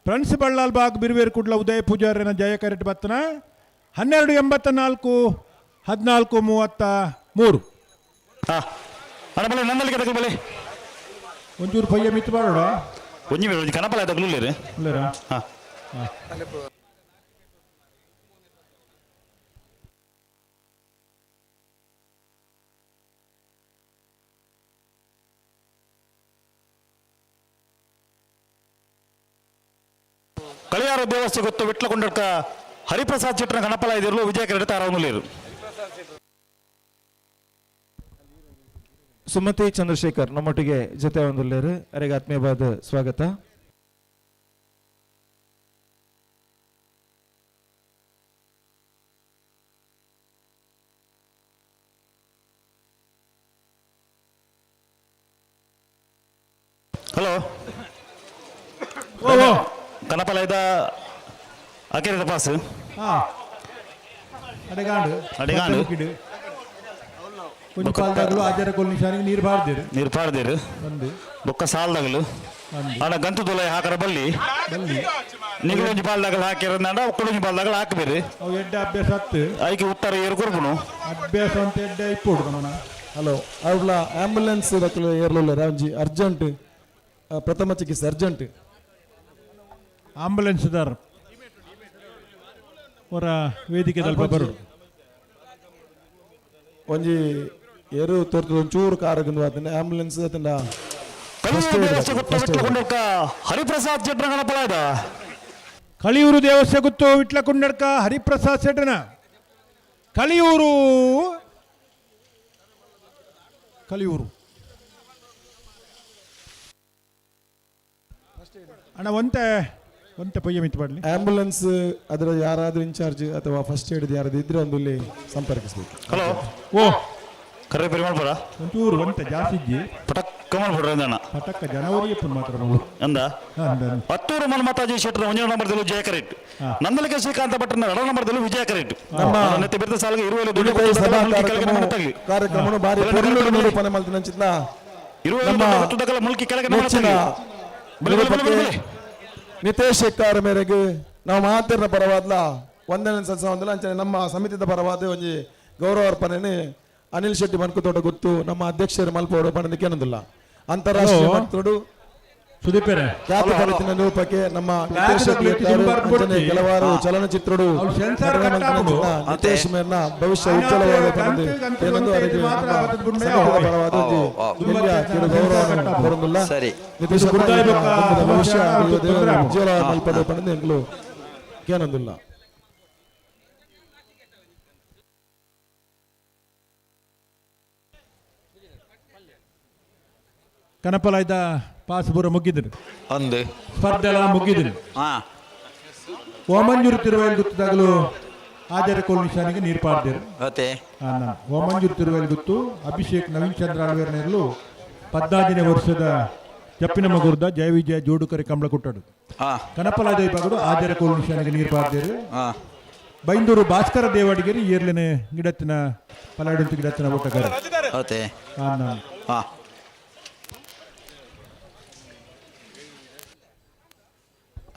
ಫ್ರೆಂಡ್ಸ್ ಬಳ್ಳಾಲ್ ಬಾಗ್ ಬಿರುವೇರು ಕುಡ್ಲ ಉದಯ ಪೂಜಾರಿನ ಜಯ ಕರೆಟ್ ಬತ್ತನ 1284 1433 ಬಲೆ ನನ್ನಲ್ಲಿ ಕದಕ ಬಲೆ ಒಂಚೂರು ಪಯ್ಯ ಮಿತ್ತು ಮಾಡೋಣ ಒಂಜಿ ಕನಪಲ ತಗಲುಲ್ಲೇರು ಹಾಂ ಕಳಿಯಾರ ದೇವಸ್ಥೆ ಗೊತ್ತು ವಿಟ್ಲಕೊಂಡಕ್ಕ ಹರಿಪ್ರಸಾದ್ ಚಿಟ್ರ ಗಣಪಲ ಇದಿರಲು ವಿಜಯ ಕರೆಡ್ತಾ ಅರವನುಲೇರು ಸುಮತಿ ಚಂದ್ರಶೇಖರ್ ನಮ್ಮೊಟ್ಟಿಗೆ ಜೊತೆ ಒಂದುಲ್ಲೇರು ಅವರಿಗೆ ಆತ್ಮೀಯವಾದ ಸ್ವಾಗತ. ಹಲೋ ಕನಪಲ ಇದ್ದ ಅಕೆರೆದ ಪಾಸ್ ಅಡೆಗಾಂಡು కొంచెం పాలదాగలు ఆచార కొలిశానికి నీరు పాడదేరు బొక్క సాలదాగలు ఆడ గంతు తుల ಹಾಕರ ಬಲ್ಲಿ ನಿಗಳೊಂಜಿ ಪಾಲದಾಗಲು ಹಾಕಿರಂದ ಒಕ್ಕಳೊಂಜಿ ಪಾಲದಾಗಲು ಹಾಕಬೇರು ಅವು ಎಡ್ಡೆ ಅಭ್ಯಾಸ ಹತ್ತು ಐಕೆ ಉತ್ತರ ಏರು ಕೊರ್ಪುನು ಅಭ್ಯಾಸ ಅಂತ ಎಡ್ಡೆ ಇಪ್ಪೋಡು ನಮ್ಮನ ಹಲೋ ಅವ್ಲ ಆಂಬುಲೆನ್ಸ್ ದಕ್ಕಲು ಏರ್ಲುಲ್ಲ ರಾಂಜಿ ಅರ್ಜೆಂಟ್ ಪ್ರಥಮ ಚಿಕಿತ್ಸೆ ಅರ್ಜೆಂಟ್ ಆಂಬುಲೆನ್ಸ್ ದಾರ್ ಅವರ ವೇದಿಕೆ ತಲುಪ ಬರು ಒಂಜಿ ಏರು ತೋರ್ತು ಒಂಚೂರು ಕಾರಗಂದು ಆತನ ಆಂಬುಲೆನ್ಸ್ ಆತನ ಹರಿಪ್ರಸಾದ್ ಶೆಟ್ರ ಗಣಪಲ ಇದ ಕಳಿಯೂರು ದೇವಸ್ಥೆ ಗೊತ್ತು ವಿಟ್ಲ ಕುಂಡಡ್ಕ ಹರಿಪ್ರಸಾದ್ ಶೆಟ್ರನ ಕಳಿಯೂರು ಅಣ್ಣ ಒಂತೆ ಪಯ್ಯ ಮಿತ್ತು ಮಾಡಲಿ ಆಂಬುಲೆನ್ಸ್ ಅದರ ಯಾರಾದ್ರೂ ಇನ್ಚಾರ್ಜ್ ಅಥವಾ ಫಸ್ಟ್ ಏಡ್ ಯಾರಾದ್ರೂ ಇದ್ರೆ ಒಂದು ಇಲ್ಲಿ ಸಂಪರ್ಕಿಸಬೇಕು. ಹಲೋ ಓ ಕರೆ ಪರಿ ಮಾಡ್ಬೋರ ಒಂಚೂರು ಒಂತೆ ಜಾಸ್ತಿ ಇಜ್ಜಿ ಪಟಕ್ಕ ಮಾಡ್ಬಿಡ್ರಿ ಅಂದಣ್ಣ ಪಟಕ್ಕ ಜನವರಿ ಎಪ್ಪು ಮಾತ್ರ ನಾವು ಅಂದ ಹತ್ತೂರು ಮನ್ಮತಾಜಿ ಶೆಟ್ರ ಒಂಜನ ನಂಬರ್ದಲ್ಲೂ ಜಯ ಕರೆಕ್ಟ್ ನಂದಲಿಕೆ ಶ್ರೀಕಾಂತ ಭಟ್ರನ 2ರ ನಂಬರ್ದಲ್ಲೂ ವಿಜಯ ಕರೆಕ್ಟ್ ನೆತ್ತಿ ಬಿದ್ದ ಸಾಲಿಗೆ ಇರುವೆಲ್ಲ ದುಡ್ಡು ಕಾರ್ಯಕ್ರಮವನ್ನು ಬಾರಿ ಪೊರ್ಲುಡು ನಿರೂಪಣೆ ಮಾಡ್ತಿನಂಚಿದ್ನ ಇರುವೆಲ್ಲ ಮುಲ್ಕಿ ಕೆಳಗೆ ನಿತೇಶ್ ಶೆಟ್ಟಾರ ಮೇರೆಗೆ ನಾವು ಮಾತಿರ ಪರವಾದ್ಲ ಒಂದನೇ ಸತ್ಸಂಗದಲ್ಲಿ ಅಂಚನೆ ನಮ್ಮ ಸಮಿತಿದ ಪರವಾದ ಒಂಜಿ ಗೌರವ ಅರ್ಪಣೆ ಅನಿಲ್ ಶೆಟ್ಟಿ ಮನ್ಕುತೋಟ ಗೊತ್ತು ನಮ್ಮ ಅಧ್ಯಕ್ಷರು ಮಲ್ಪೋಡು ಪಡೆದಕ್ಕೆ ಅನ್ನೋದಿಲ್ಲ ಅಂತಾರಾಷ್ಟ್ರೀಯ ಮಕ್ಕಳು ಸುದೀಪೇರೆ ಖ್ಯಾತ ಕಲಿತಿನ ನಿರೂಪಕ್ಕೆ ನಮ್ಮ ನಿತೇಶ್ ಶೆಟ್ಟಿ ಕೆಲವಾರು ಚಲನಚಿತ್ರಗಳು ನಿತೇಶ್ ಮೇರ್ನ ಭವಿಷ್ಯ ಉಜ್ವಲವಾದ ಏನೊಂದು ಅವರಿಗೆ ಪರವಾದ ಗೌರವ ಬರೋದಿಲ್ಲ ನಿತೇಶ್ ಭವಿಷ್ಯ ಉಜ್ವಲ ಮಲ್ಪದ ಪಡೆದು ಎಂಗ್ಲು ಕೇನೊಂದಿಲ್ಲ. ಕನಪಲಾಯ್ದ ಪಾಸ್ ಪೂರ ಮುಗಿದ್ರು ಒಂದು ಸ್ಪರ್ಧೆ ಎಲ್ಲ ಮುಗಿದ್ರು ಓಮಂಜೂರು ತಿರುವಲ್ಲಿ ಗುತ್ತದಾಗಲು ಆಚಾರ್ಯ ಕೋಲ್ನಿಶಾನಿಗೆ ನೀರು ಪಾಡ್ದೇರು ಓಮಂಜೂರು ತಿರುವಲ್ಲಿ ಗುತ್ತು ಅಭಿಷೇಕ್ ನವೀನ್ ಚಂದ್ರ ಅಳ್ವೇರ್ನೆರಲು 14ನೇ ವರ್ಷದ ಜಪ್ಪಿನ ಮಗುರ್ದ ಜಯ ವಿಜಯ ಜೋಡುಕರೆ ಕಂಬಳ ಕೊಟ್ಟಡು ಕನಪಲಾಯ್ದ ವಿಭಾಗಡು ಆಚಾರ್ಯ ಕೋಲ್ನಿಶಾನಿಗೆ ನೀರು ಪಾಡ್ದೇರು ಬೈಂದೂರು ಭಾಸ್ಕರ ದೇವಾಡಿಗೇರಿ ಏರ್ಲೆನೆ ಗಿಡತ್ತಿನ ಪಲಾಡುಂತು ಗಿಡತ್ತಿನ ಊಟಗಾರ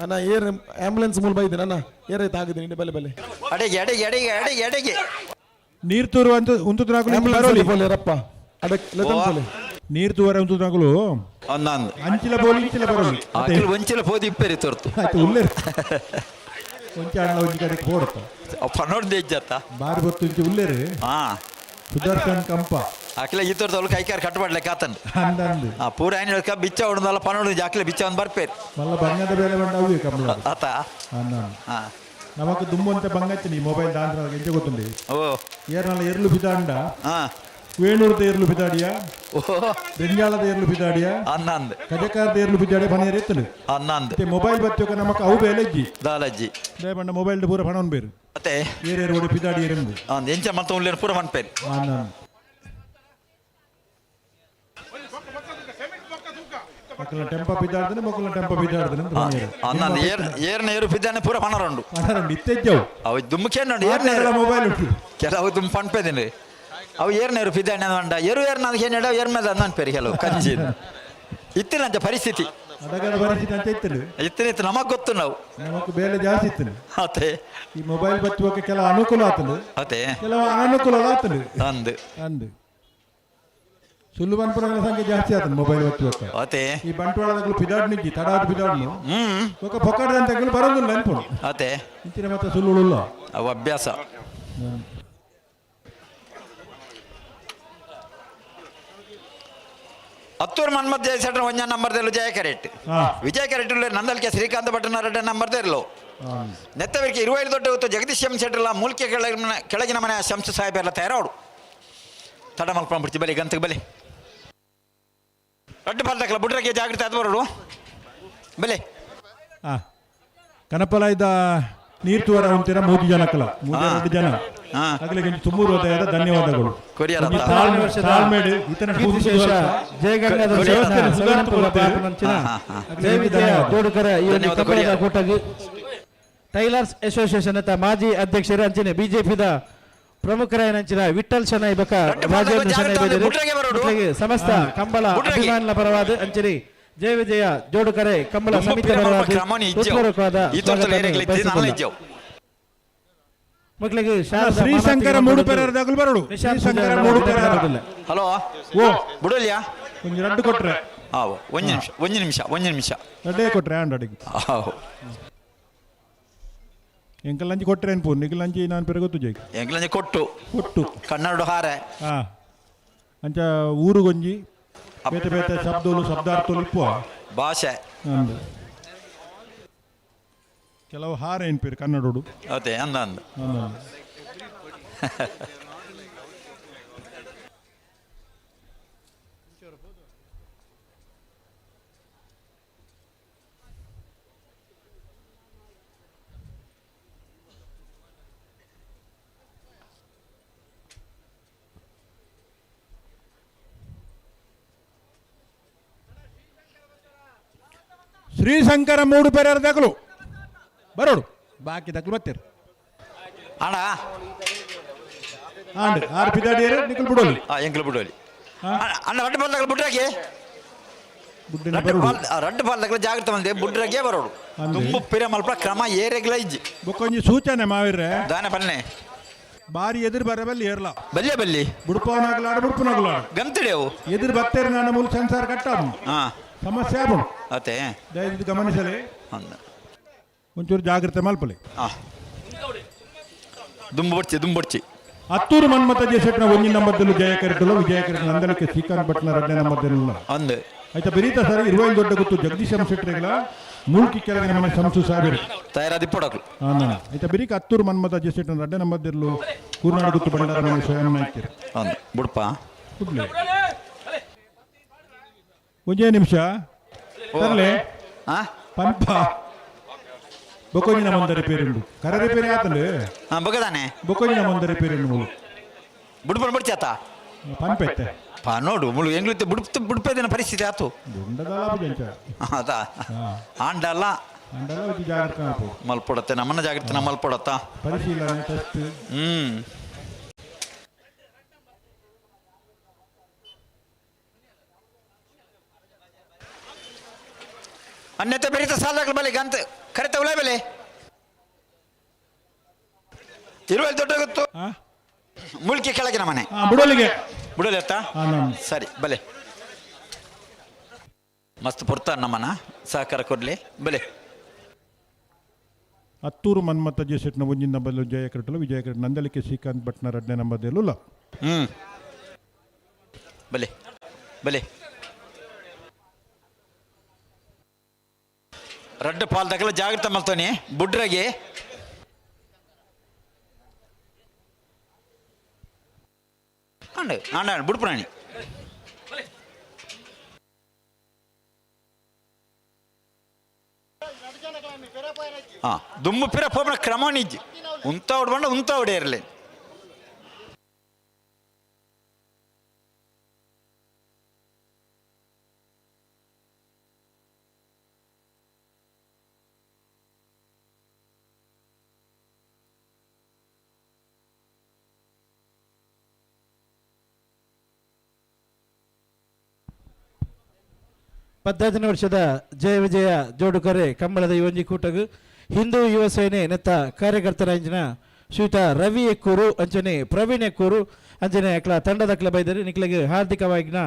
ಅಣ್ಣ ಏರ್ ಆಂಬುಲೆನ್ಸ್ ಮೂಲ ಬೈದಿನ ಅಣ್ಣ ಏರೈತೆ ಆಗಿದ್ದೀನಿ ಬಲೆ ಬಲೆ ಎಡೆಗೆ ನೀರು ತೂರು ಅಂತ ಉಂತುದ್ರಾಗಲು ರಪ್ಪ ನೀರು ತೂರ ಉಂತುದ್ರಾಗಲು ಒಂದೊಂದು ಅಂಚಿಲ ಬೋಲಿ ಇಂಚಿಲ ಬರೋದು ಆಕಲ್ ಒಂಚಿಲ ಪೋದಿ ಇಪ್ಪೇರಿ ತೋರ್ತು ಆಯ್ತು ಉಳ್ಳೇ ಒಂಚ ಅಣ್ಣ ಒಂಚಿ ಕಡೆಗೆ ಹೋಡುತ್ತ ಪನ್ನೋಡ್ದೆ ಇಜ್ಜತ್ತ ಬಾರಿ ಗೊತ್ತು ಇಂಚಿ ಉಳ್ಳೇರಿ ಹಾ ಸುದರ್ಶನ್ ಕಂಪ ಅಕ್ಲೆ ಈ ತೋರ್ದವ್ರು ಕೈಕಾರ್ ಕಟ್ಟಬಡ್ಲೆ ಕಾತನ್ ಅಂದಂದು ಪೂರ ಏನ್ ಹೇಳ್ಕ ಬಿಚ್ಚ ಹೊಡೆದಲ್ಲ ಪನ್ನೋಡ್ ಜಾಕ್ಲೆ ಬಿಚ್ಚ ಒಂದು ಬರ್ಪೇರಿ ಮಲ್ಲ ಬಣ್ಣದ ಬೇಲೆ ಬಂದ ಅವು ಕಂಬಳ ಆತ ಅಂದಂದು ಹಾ ನಮಕ್ ದುಮ್ಮಂತೆ ಬಂಗಚ್ಚಿ ಮೊಬೈಲ್ ದಾಂದ್ರ ಎಂಚ ಗೊತ್ತುಂಡಿ ಓ ಏರ್ನಲ್ಲ ಎರ್ಲು ಬಿದಾಂಡ ಹಾ ವೇಣೂರ್ದ ಎರ್ಲು ಬಿದಾಡಿಯ ಓ ಬೆಂಜಾಳದ ಎರ್ಲು ಬಿದಾಡಿಯ ಅನ್ನಂದ್ ಕಜಕಾರದ ಎರ್ಲು ಬಿದಾಡಿಯ ಪನೇರ್ ಎತ್ತಲು ಅನ್ನಂದ್ ಮೊಬೈಲ್ ಬಚ್ಚೋಕ ನಮಕ್ ಅವು ಬೇಲೆ ಇಜ್ಜಿ ದಾಲಜ್ಜಿ ದೇ ಬಣ್ಣ ಮೊಬೈಲ್ ಪೂರ ಪಣವನ್ ಬೇರು ಮತ್ತೆ ಏರೇರು ಓಡಿ ಬಿದಾಡಿ ಎರಂದು ಎಂಚ ಮತ್ತೆ ಉಳ್ಳಿ ಪೂರ ಮನ್ಪೇರಿ ಮಕ್ಕಳ ಟೆಂಪ ಬಿದ್ದಾಡ್ತಾನೆ ಮಕ್ಕಳ ಟೆಂಪ ಬಿದ್ದಾಡ್ತಾನೆ ಅನ್ನಂದ್ ಏರ್ನ ಏರು ಬಿದ್ದಾನೆ ಪೂರ ಪಣರಂಡು ಇತ್ತೆಜ್ಜವು ಅವು ದುಮ್ಮಕ್ಕೆ ನೋಡಿ ಏರ್ನ ಮೊಬೈಲ್ ಉಂಟು ಕೆಲವು ದುಮ್ ಪಣ್ಪೇದಿನಿ ಅವು ಏರ್ನೇರು ಬಿದ್ದಾನೆ ಅಂದ ಏರ್ನ ಏನ್ ಏರ್ಮೇದ ಅನ್ಪೇರಿ ಕೆಲವು ಕಂಜಿ ಇತ್ತಿನ ಅಂತ ಪರಿಸ್ಥಿತಿ ಅದಗದ ಪರಿಸ್ಥಿತಿ ಅಂತ ಇತ್ತಲು ಇತ್ತಿನ ನಮಗ್ ಗೊತ್ತು ನಾವು ನಮಕ್ ಬೇಲೆ ಜಾಸ್ತಿ ಇತ್ತಲು ಅತೆ ಈ ಮೊಬೈಲ್ ಬಚ್ಚುವಕ್ಕೆ ಕೆಲವು ಅನುಕೂಲ ಆತಲು ಅತೆ ಕೆಲವು ಅನಾನುಕೂಲ ಆತಲು ಅಂದ್ ಅಂದ್ ಸುಳ್ಳು ಬಂಪುರಗಳ ಸಂಖ್ಯೆ ಜಾಸ್ತಿ ಆತನು ಮೊಬೈಲ್ ಬಚ್ಚುವಕ್ಕೆ ಅತೆ ಈ ಬಂಟ್ವಾಳದಗಳು ಪಿದಾಡ್ ನಿಜ್ಜಿ ತಡಾದ ಬಿದಾಡ್ನು ఒక ಪೊಕ್ಕಡದಂತಗಳು ಬರೋದಿಲ್ಲ ಅನ್ಪುಣು ಅತೆ ಇಂಚಿನ ಮತ್ತೆ ಸುಳ್ಳುಲ್ಲ ಅವು ಅಭ್ಯಾಸ ಹತ್ತೂರು ಮನ್ಮತ್ ಜಯಸೆಟ್ರ ಒಂಜ ನಂಬರ್ದಲ್ಲೂ ಜಯ ಕ್ಯಾರೆಟ್ ವಿಜಯ ಕ್ಯಾರೆಟ್ ನಂದಲ್ಕೆ ಶ್ರೀಕಾಂತ ಭಟ್ಟನ ರೆಡ್ಡ ನಂಬರ್ದಲ್ಲೋ ನೆತ್ತವರಿಗೆ 25 ದೊಡ್ಡ ಹೊತ್ತು ಜಗದೀಶ್ ಎಂ ಶೆಟ್ರಲ್ಲ ಮೂಲ್ಕೆ ಕೆಳಗಿನ ಮನೆ ಶಂಸು ಸಾಹೇಬ್ ಎಲ್ಲ ತಯಾರಾಡು ತಡ ಮಲ್ಕೊಂಡು ಬಿಡ್ತಿ ಬಲಿ ಗಂತಕ್ಕೆ ಬಲಿ ರಡ್ಡು ಪಾಲ್ದಕ್ಕಲ್ಲ ಬುಡ್ರಕ್ಕೆ ಜಾಗೃತಿ ಅದು ಬರೋಡು ಬಲೆ ಕನಪಲ ಇದ್ದ ನೀರು ತೋರ ಅಂತೀರ 3 ಜನಕ್ಕಲ್ಲ 2 ಜನ ಅಗಲಿಗೆ ತುಂಬೂರು ಹೃದಯದ ಧನ್ಯವಾದಗಳು ತಾಳ್ಮೇಡು ಇತನ ಜೋಡುಕರ ಈ ಒಂದು ಕಬ್ಬಳದ ಕೂಟಕ್ಕೆ ಟೈಲರ್ಸ್ ಅಸೋಸಿಯೇಷನ್ ಅಂತ ಮಾಜಿ ಅಧ್ಯಕ್ಷರು ಅಂಚನೆ ಬಿಜೆಪಿದ ಪ್ರಮುಖರಾಯನಂಚಿನ ವಿಠಲ್ ಶನೈ ಬಕ ರಾಜೇಂದ್ರ ಶನೈ ಬೆದರಿ ಸಮಸ್ತ ಕಂಬಳ ಅಭಿಮಾನಿಗಳ ಪರವಾದ ಅಂಚನೆ ಜಯ ವಿಜಯ ಜೋಡುಕರೆ ಕಂಬಳ ಸಮಿತಿ ಪರವಾದ ಮಕ್ಕಳಿಗೆ ಶ್ರೀಶಂಕರ ಮೂಡುಪೆರದಾಗಲು ಬರಡು ಶ್ರೀಶಂಕರ ಮೂಡುಪೆರದಿಲ್ಲ ಹಲೋ ಓ ಬಿಡಲ್ಯಾ ಒಂದು ರಡ್ಡು ಕೊಟ್ರೆ ಒಂದು ನಿಮಿಷ ರಡ್ಡೇ ಕೊಟ್ರೆ ಅಂಡಡಿಗೆ ಎಂಕಲಂಜಿ ಕೊಟ್ರೆ ಅನ್ಪು ನಿಗಲಂಜಿ ನಾನು ಪೆರಗೊತ್ತು ಜೈ ಎಂಕಲಂಜಿ ಕೊಟ್ಟು ಕನ್ನಡ ಹಾರೆ ಅಂಚ ಊರು ಗೊಂಜಿ ಬೇತೆ ಬೇತೆ ಶಬ್ದಗಳು ಶಬ್ದಾರ್ಥಗಳು ಇಪ್ಪುವ ಭಾಷೆ ಕೆಲವು ಹಾರ ಏನ್ ಪೇರು ಕನ್ನಡೋಡು ಅದೇ ಅಂದ ಶ್ರೀಶಂಕರ ಮೂಡುಪೆರದಾಗಲು ಬರೋಡು ಬಾಕಿ ದಕ್ಕಲು ಬರ್ತೀರಿ ಅಣ್ಣ ಆಂಡ್ ಆರು ಪಿದಾಡಿಯರು ನಿಕ್ಕಲು ಬಿಡೋಲಿ ಎಂಕಲ್ ಬಿಡೋಲಿ ಅಣ್ಣ ರಡ್ಡು ಪಾಲ್ದಾಗಲು ಬುಡ್ರಾಗೆ ರಡ್ಡು ಪಾಲ್ದಾಗಲು ಜಾಗ್ರತೆ ಬಂದೆ ಬುಡ್ರಾಗೆ ಬರೋಡು ತುಂಬ ಪಿರ ಮಲ್ಪ ಕ್ರಮ ಏರೆಗ್ಲ ಇಜ್ಜಿ ಬೊಕ್ಕೊಂಜಿ ಸೂಚನೆ ಮಾವಿರ್ರೆ ದಾನೆ ಬನ್ನೆ ಬಾರಿ ಎದುರು ಬರಬಲ್ಲಿ ಏರ್ಲ ಬಲ್ಲಿ ಬುಡ್ಪವನಾಗ್ಲಾಡ ಬುಡ್ಪನಾಗ್ಲಾಡ ಗಂತಡೆವು ಎದುರು ಬತ್ತೇರಿ ನಾನು ಮೂಲ ಸೆನ್ಸಾರ್ ಕಟ್ಟಾಬು ಸಮಸ್ಯೆ ಆಗೋಣ ಅತೆ ದಯವಿಟ್ಟು ಗಮನಿಸಲಿ ಒಂಚೂರು ಜಾಗ್ರತೆ ಮಲ್ಪಲಿ ದುಂಬುಡ್ಚಿ ಹತ್ತೂರು ಮನ್ಮತ ಜಯಶೆಟ್ನ ಒಂಜಿ ನಂಬರ್ದಲ್ಲೂ ಜಯ ಕರೆಟಲು ವಿಜಯ ಕರೆಟ ನಂದಲಕ್ಕೆ ಶ್ರೀಕಾಂತ್ ಭಟ್ನ 2ನೇ ನಂಬರ್ದಲ್ಲ ಅಂದೆ ಆಯ್ತಾ ಬೆರೀತ ಸರಿ 25 ದೊಡ್ಡ ಗೊತ್ತು ಜಗದೀಶ್ ಎಂ ಶೆಟ್ರಿಗಳ ಮೂಲ್ಕಿ ಕೆಳಗಿನ ಮನೆ ಶಂಸು ಸಾಬಿರು ತಯಾರಾದಿ ಪಡಕಲು ಆಯ್ತಾ ಬೆರೀಕ ಹತ್ತೂರು ಮನ್ಮತ ಜಯಶೆಟ್ನ 2ನೇ ನಂಬರ್ದಲ್ಲೂ ಕೂರ್ನಾಡು ಗೊತ್ತು ಬಂಡಾರ ಮನೆ ಸ್ವಯಂ ನಾಯ್ಕರು ಬುಡ್ಪ ಕುಡ್ಲೆ ಒಂದೇ ನಿಮಿಷ ತರಲೆ ಪಂಪ ಬೊಕೊಜಿನ ಮಂದರಿ ಪೇರುಂಡು ಕರ ರಿಪೇರಿ ಆತಂಡು ಬೊಗದಾನೆ ಬೊಕೊಜಿನ ಮಂದರಿ ಪೇರುಂಡು ಮೂಲು ಬುಡ್ಪನ್ ಬಡ್ಚಾತ ಪಂಪೆತ್ತೆ ನೋಡು ಮುಳು ಎಂಗ್ಲಿತ್ತೆ ಬುಡ್ಪೇದಿನ ಪರಿಸ್ಥಿತಿ ಆತು ದುಂಡದಲ್ಲ ಜಂಚ ಅದಾ ಆಂಡಲ್ಲ ಜಾಗ್ರತೆ ಮಲ್ಪೊಡತ್ತೆ ನಮ್ಮನ್ನ ಜಾಗ್ರತೆ ಮಲ್ಪೊಡತ್ತ ಪರಿಶೀಲನೆ ಟೆಸ್ಟ್ अन्यथा बेरीता साल बले गंत खरेता उला बेले ಇರುವಲ್ಲಿ ದೊಡ್ಡ ಗೊತ್ತು ಮುಳ್ಕಿ ಕೆಳಗಿನ ಮನೆ ಬುಡಲಿಗೆ ಬುಡಲಿ ಅತ್ತ ಸರಿ ಬಲೆ ಮಸ್ತ್ ಪುರ್ತ ನಮ್ಮನ ಸಹಕಾರ ಕೊಡ್ಲಿ ಬಲೆ ಹತ್ತೂರು ಮನ್ಮತ್ತ ಜೆಸೆಟ್ನ ಒಂಜಿನ ನಂಬರ್ಲು ಜಯ ಕಟ್ಟಲು ವಿಜಯ ಕಟ್ಟ ನಂದಲಿಕೆ ಶ್ರೀಕಾಂತ್ ಭಟ್ನ 2ನೇ ನಂಬರ್ದಲ್ಲೂ ಬಲೆ ಬಲೆ ರಡ್ಡು ಪಾಲ್ ತಗಲ ಜಾಗ್ರತೆ ಮಲ್ತೋನಿ ಬುಡ್ರಗೆ ಅಂಡ ಆಂಡ ಬುಡ್ಪುರಾಣಿ ದುಮ್ಮು ಪಿರ ಪೋಪನ ಕ್ರಮ ನಿಜ್ ಉಂತ ಹೊಡ್ಬಂಡ ಉಂತ ಹೊಡೆಯರ್ಲಿ ಪದ್ನಾಲ್ಕನೇ ವರ್ಷದ ಜಯ ವಿಜಯ ಜೋಡುಕರೆ ಕಂಬಳದ ಈ ಒಂಜಿ ಕೂಟಗು ಹಿಂದೂ ಯುವ ಸೇನೆ ನೆತ್ತ ಕಾರ್ಯಕರ್ತರಾಂಜಿನ ಶ್ರೀಯುತ ರವಿ ಎಕ್ಕೂರು ಅಂಚನೆ ಪ್ರವೀಣ್ ಎಕ್ಕೂರು ಅಂಚನೆ ಅಕ್ಲ ತಂಡದಕ್ಲ ಬೈದರೆ ನಿಕ್ಲೆಗೆ ಹಾರ್ದಿಕವಾಗಿನ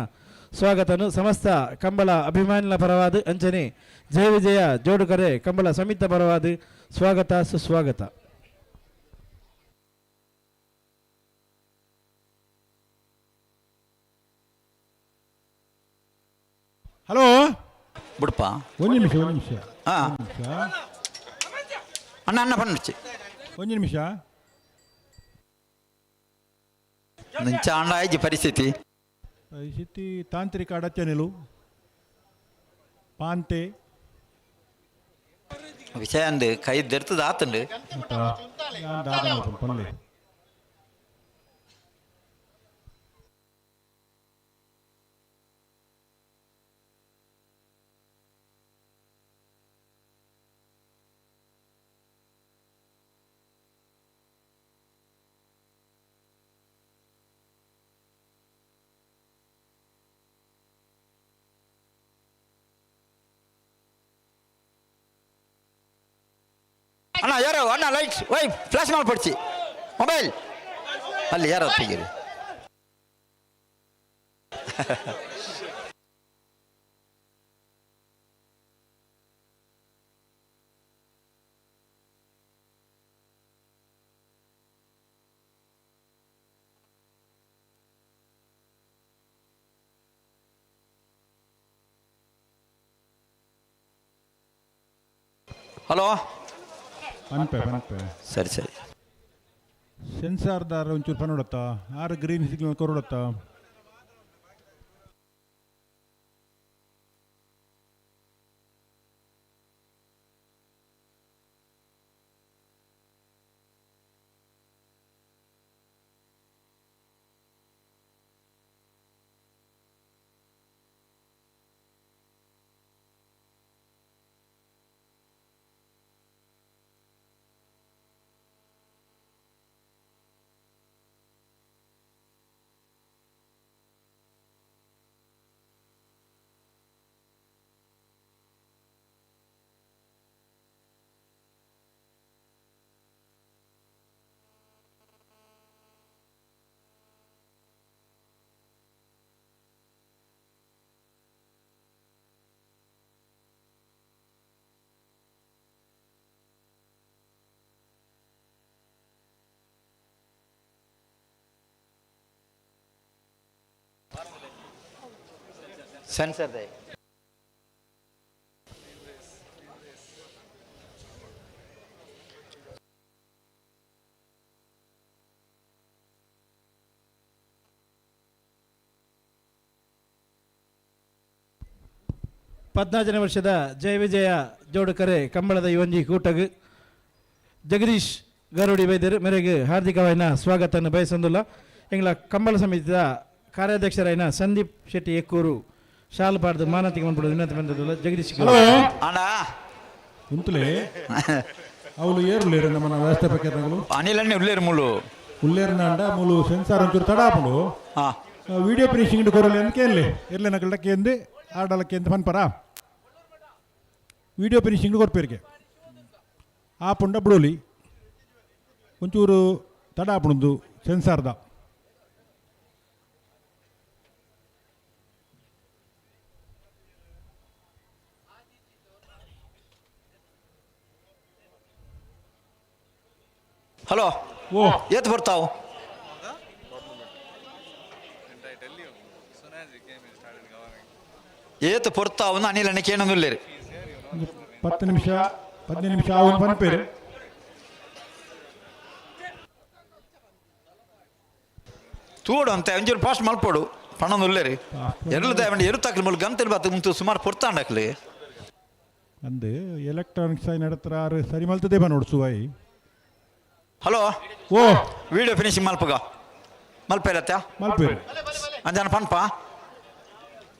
ಸ್ವಾಗತನು ಸಮಸ್ತ ಕಂಬಳ ಅಭಿಮಾನಿಗಳ ಪರವಾದ ಅಂಚನೆ ಜಯ ವಿಜಯ ಜೋಡುಕರೆ ಕಂಬಳ ಸಮಿತ ಪರವಾದ ಸ್ವಾಗತ ಸುಸ್ವಾಗತ. ಹಲೋ ಬಿಡಪ್ಪ ಒಂದು ನಿಮಿಷ ಅಣ್ಣ ಅಣ್ಣ ಪಂಡಿಚ್ಚಿ ಒಂದು ನಿಮಿಷ ನಿಂಚ ಅಂಡ ಆಯ್ಜಿ ಪರಿಸ್ಥಿತಿ ತಾಂತ್ರಿಕ ಅಡಚಣೆಲು ಪಾಂತೆ ವಿಷಯ ಅಂದು ಕೈ ದೆರ್ತದ ಆತಂಡು ಪೊನ್ಲೆ ಅಣ್ಣ ಯಾರೋ ಅಣ್ಣ ಲೈಟ್ಸ್ ವೈ ಫ್ಲಾಶ್ ಮಾಡ್ಬಿಡ್ಸಿ ಮೊಬೈಲ್ ಅಲ್ಲಿ ಯಾರೋ ತೆಗೀರಿ ಹಲೋ ಪನ್ಪೆ ಸರಿ ಸರಿ ಸೆನ್ಸಾರ್ದಾರ ಒಂಚೂರು ಪನ್ನೋಡತ್ತ 6 ಗ್ರೀನ್ ಸಿಗ್ನಲ್ ಕೊರಡತ್ತ ಸೆನ್ಸರ್ ದೇ ಪದ್ನಾಲ್ಕನೇ ವರ್ಷದ ಜಯ ವಿಜಯ ಜೋಡುಕರೆ ಕಂಬಳದ ಈ ಒಂಜಿ ಕೂಟಗು ಜಗದೀಶ್ ಗರುಡಿ ವೈದ್ಯರು ಮೇರೆಗೆ ಹಾರ್ದಿಕವಾದ ಸ್ವಾಗತವನ್ನು ಬಯಸಂದುಲ್ಲ ಎಂಗ್ಲ ಕಂಬಳ ಸಮಿತಿಯ ಕಾರ್ಯಾಧ್ಯಕ್ಷರಾಯಿನ ಸಂದೀಪ್ ಶೆಟ್ಟಿ ಎಕ್ಕೂರು ಶಾಲ್ ಪಾಡ್ದು ಮಾನತಿಗೆ ಬಂದ್ಬಿಡೋದು ವಿನಂತಿ ಬಂದದ್ದು ಜಗದೀಶ್ ಅಣ್ಣ ಉಂತಲೇ ಅವಳು ಏರುಲೇರು ನಮ್ಮ ವ್ಯವಸ್ಥಾಪಕರು ಅನಿಲನ್ನೇ ಉಳ್ಳೇರು ಮುಳ್ಳು ಉಳ್ಳೇರಿನ ಅಂಡ ಮೂಲು ಸೆನ್ಸಾರ್ ಒಂಚೂರು ತಡಾಪುಡು ವಿಡಿಯೋ ಫಿನಿಶಿಂಗ್ ಕೊರಲಿ ಅಂತ ಕೇಳಲಿ ಇರ್ಲೇನ ಕಳ್ಳಕ್ಕೆ ಎಂದು ಆಡಲಕ್ಕೆ ಅಂತ ಪನ್ಪರ ವಿಡಿಯೋ ಫಿನಿಶಿಂಗ್ ಕೊರ್ಪೇರಿಗೆ ಆಪುಂಡ ಬಿಡೋಲಿ ಒಂಚೂರು ತಡಾಪುಣದು ಸೆನ್ಸಾರ್ದ ಹಲೋ ಓ ಏತ್ ಬರ್ತಾವು ಏತ್ ಪೊರ್ತಾವು ಅನಿಲಣ್ಣ ಕೇಳೋದಿಲ್ಲ 10 ನಿಮಿಷ 15 ನಿಮಿಷ ಅವನು ಪನ್ಪೇರು ತೂಡು ಅಂತ ಒಂಚೂರು ಪಾಸ್ಟ್ ಮಲ್ಪೋಡು ಪಣೊಂದು ಉಳ್ಳೇರಿ ಎರಡು ದೇವಂಡಿ ಎರು ತಕ್ಕಲು ಮುಲ್ ಗಂತಲು ಬತ್ತು ಮುಂತು ಸುಮಾರು ಪೊರ್ತಾಂಡಕ್ಲಿ ಅಂದು ಎಲೆಕ್ಟ್ರಾನಿಕ್ಸ್ ನಡತ್ರ ಸರಿ ಮಲ್ತದೆ ಬಾ ನೋಡು ಸುವಾಯಿ ಹಲೋ ಓ ವಿಡಿಯೋ ಫಿನಿಶಿಂಗ್ ಮಲ್ಪಗ ಮಲ್ಪೇರತ್ತಾ ಮಲ್ಪೇರು ಅಂಜಾನ ಪನ್ಪ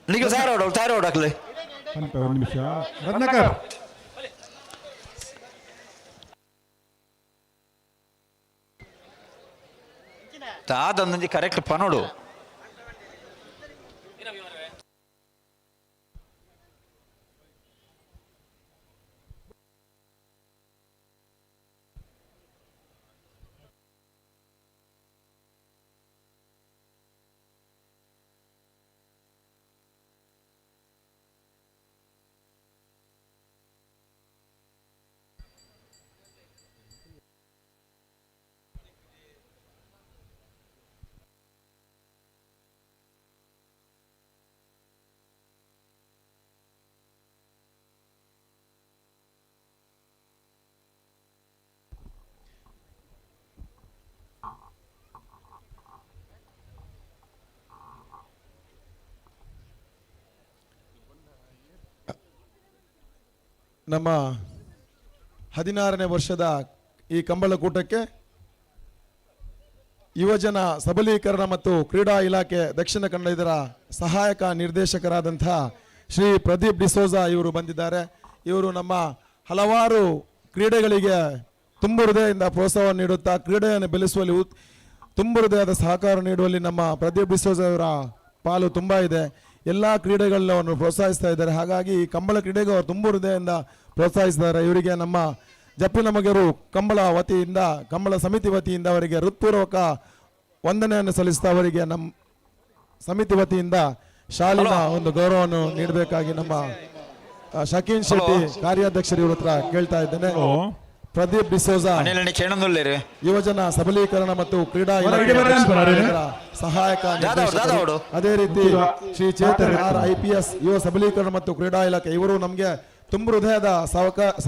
ನಿಮಗೆ ತಯಾರು ಹಾಕ್ಲಿ ಪನ್ಪೆ 1 ನಿಮಿಷ ರತ್ನಾಕರ್ ತಾದಂದು ಕರೆಕ್ಟ್ ಪನೋಡು ನಮ್ಮ 16ನೇ ವರ್ಷದ ಈ ಕಂಬಳಕೂಟಕ್ಕೆ ಯುವಜನ ಸಬಲೀಕರಣ ಮತ್ತು ಕ್ರೀಡಾ ಇಲಾಖೆ ದಕ್ಷಿಣ ಕನ್ನಡ ಇದರ ಸಹಾಯಕ ನಿರ್ದೇಶಕರಾದಂತಹ ಶ್ರೀ ಪ್ರದೀಪ್ ಡಿಸೋಜಾ ಇವರು ಬಂದಿದ್ದಾರೆ. ಇವರು ನಮ್ಮ ಹಲವಾರು ಕ್ರೀಡೆಗಳಿಗೆ ತುಂಬು ಹೃದಯದಿಂದ ಪ್ರೋತ್ಸಾಹವನ್ನು ನೀಡುತ್ತಾ ಕ್ರೀಡೆಯನ್ನು ಬೆಳೆಸುವಲ್ಲಿ ತುಂಬು ಹೃದಯದ ಸಹಕಾರ ನೀಡುವಲ್ಲಿ ನಮ್ಮ ಪ್ರದೀಪ್ ಡಿಸೋಜಾ ಅವರ ಪಾಲು ತುಂಬ ಇದೆ. ಎಲ್ಲ ಕ್ರೀಡೆಗಳನ್ನ ಅವರು ಪ್ರೋತ್ಸಾಹಿಸ್ತಾ ಇದ್ದಾರೆ. ಹಾಗಾಗಿ ಈ ಕಂಬಳ ಕ್ರೀಡೆಗೆ ಅವರು ತುಂಬು ಹೃದಯದಿಂದ ಪ್ರೋತ್ಸಾಹಿಸಿದ್ದಾರೆ. ಇವರಿಗೆ ನಮ್ಮ ಜಪ್ಪಿನ ಮಗರು ಕಂಬಳ ಸಮಿತಿ ವತಿಯಿಂದ ಅವರಿಗೆ ಹೃತ್ಪೂರ್ವಕ ವಂದನೆಯನ್ನು ಸಲ್ಲಿಸ್ತಾ ಅವರಿಗೆ ನಮ್ಮ ಸಮಿತಿ ವತಿಯಿಂದ ಶಾಲಿನ ಒಂದು ಗೌರವವನ್ನು ನೀಡಬೇಕಾಗಿ ನಮ್ಮ ಶಕೀನ್ ಶೆಟ್ಟಿ ಕಾರ್ಯಾಧ್ಯಕ್ಷರು ಇವ್ರ ಹತ್ರ ಕೇಳ್ತಾ ಇದ್ದೇನೆ. ಪ್ರದೀಪ್ ಡಿಸೋಜಾ ಯುವಜನ ಸಬಲೀಕರಣ ಮತ್ತು ಕ್ರೀಡಾ ಸಹಾಯಕ ನಿರ್ದೇಶಕರು, ಅದೇ ರೀತಿ ಶ್ರೀ ಚೇತನ್ ಆರ್ IPS ಯುವ ಸಬಲೀಕರಣ ಮತ್ತು ಕ್ರೀಡಾ ಇಲಾಖೆ ಇವರು ನಮಗೆ ತುಂಬ ಹೃದಯದ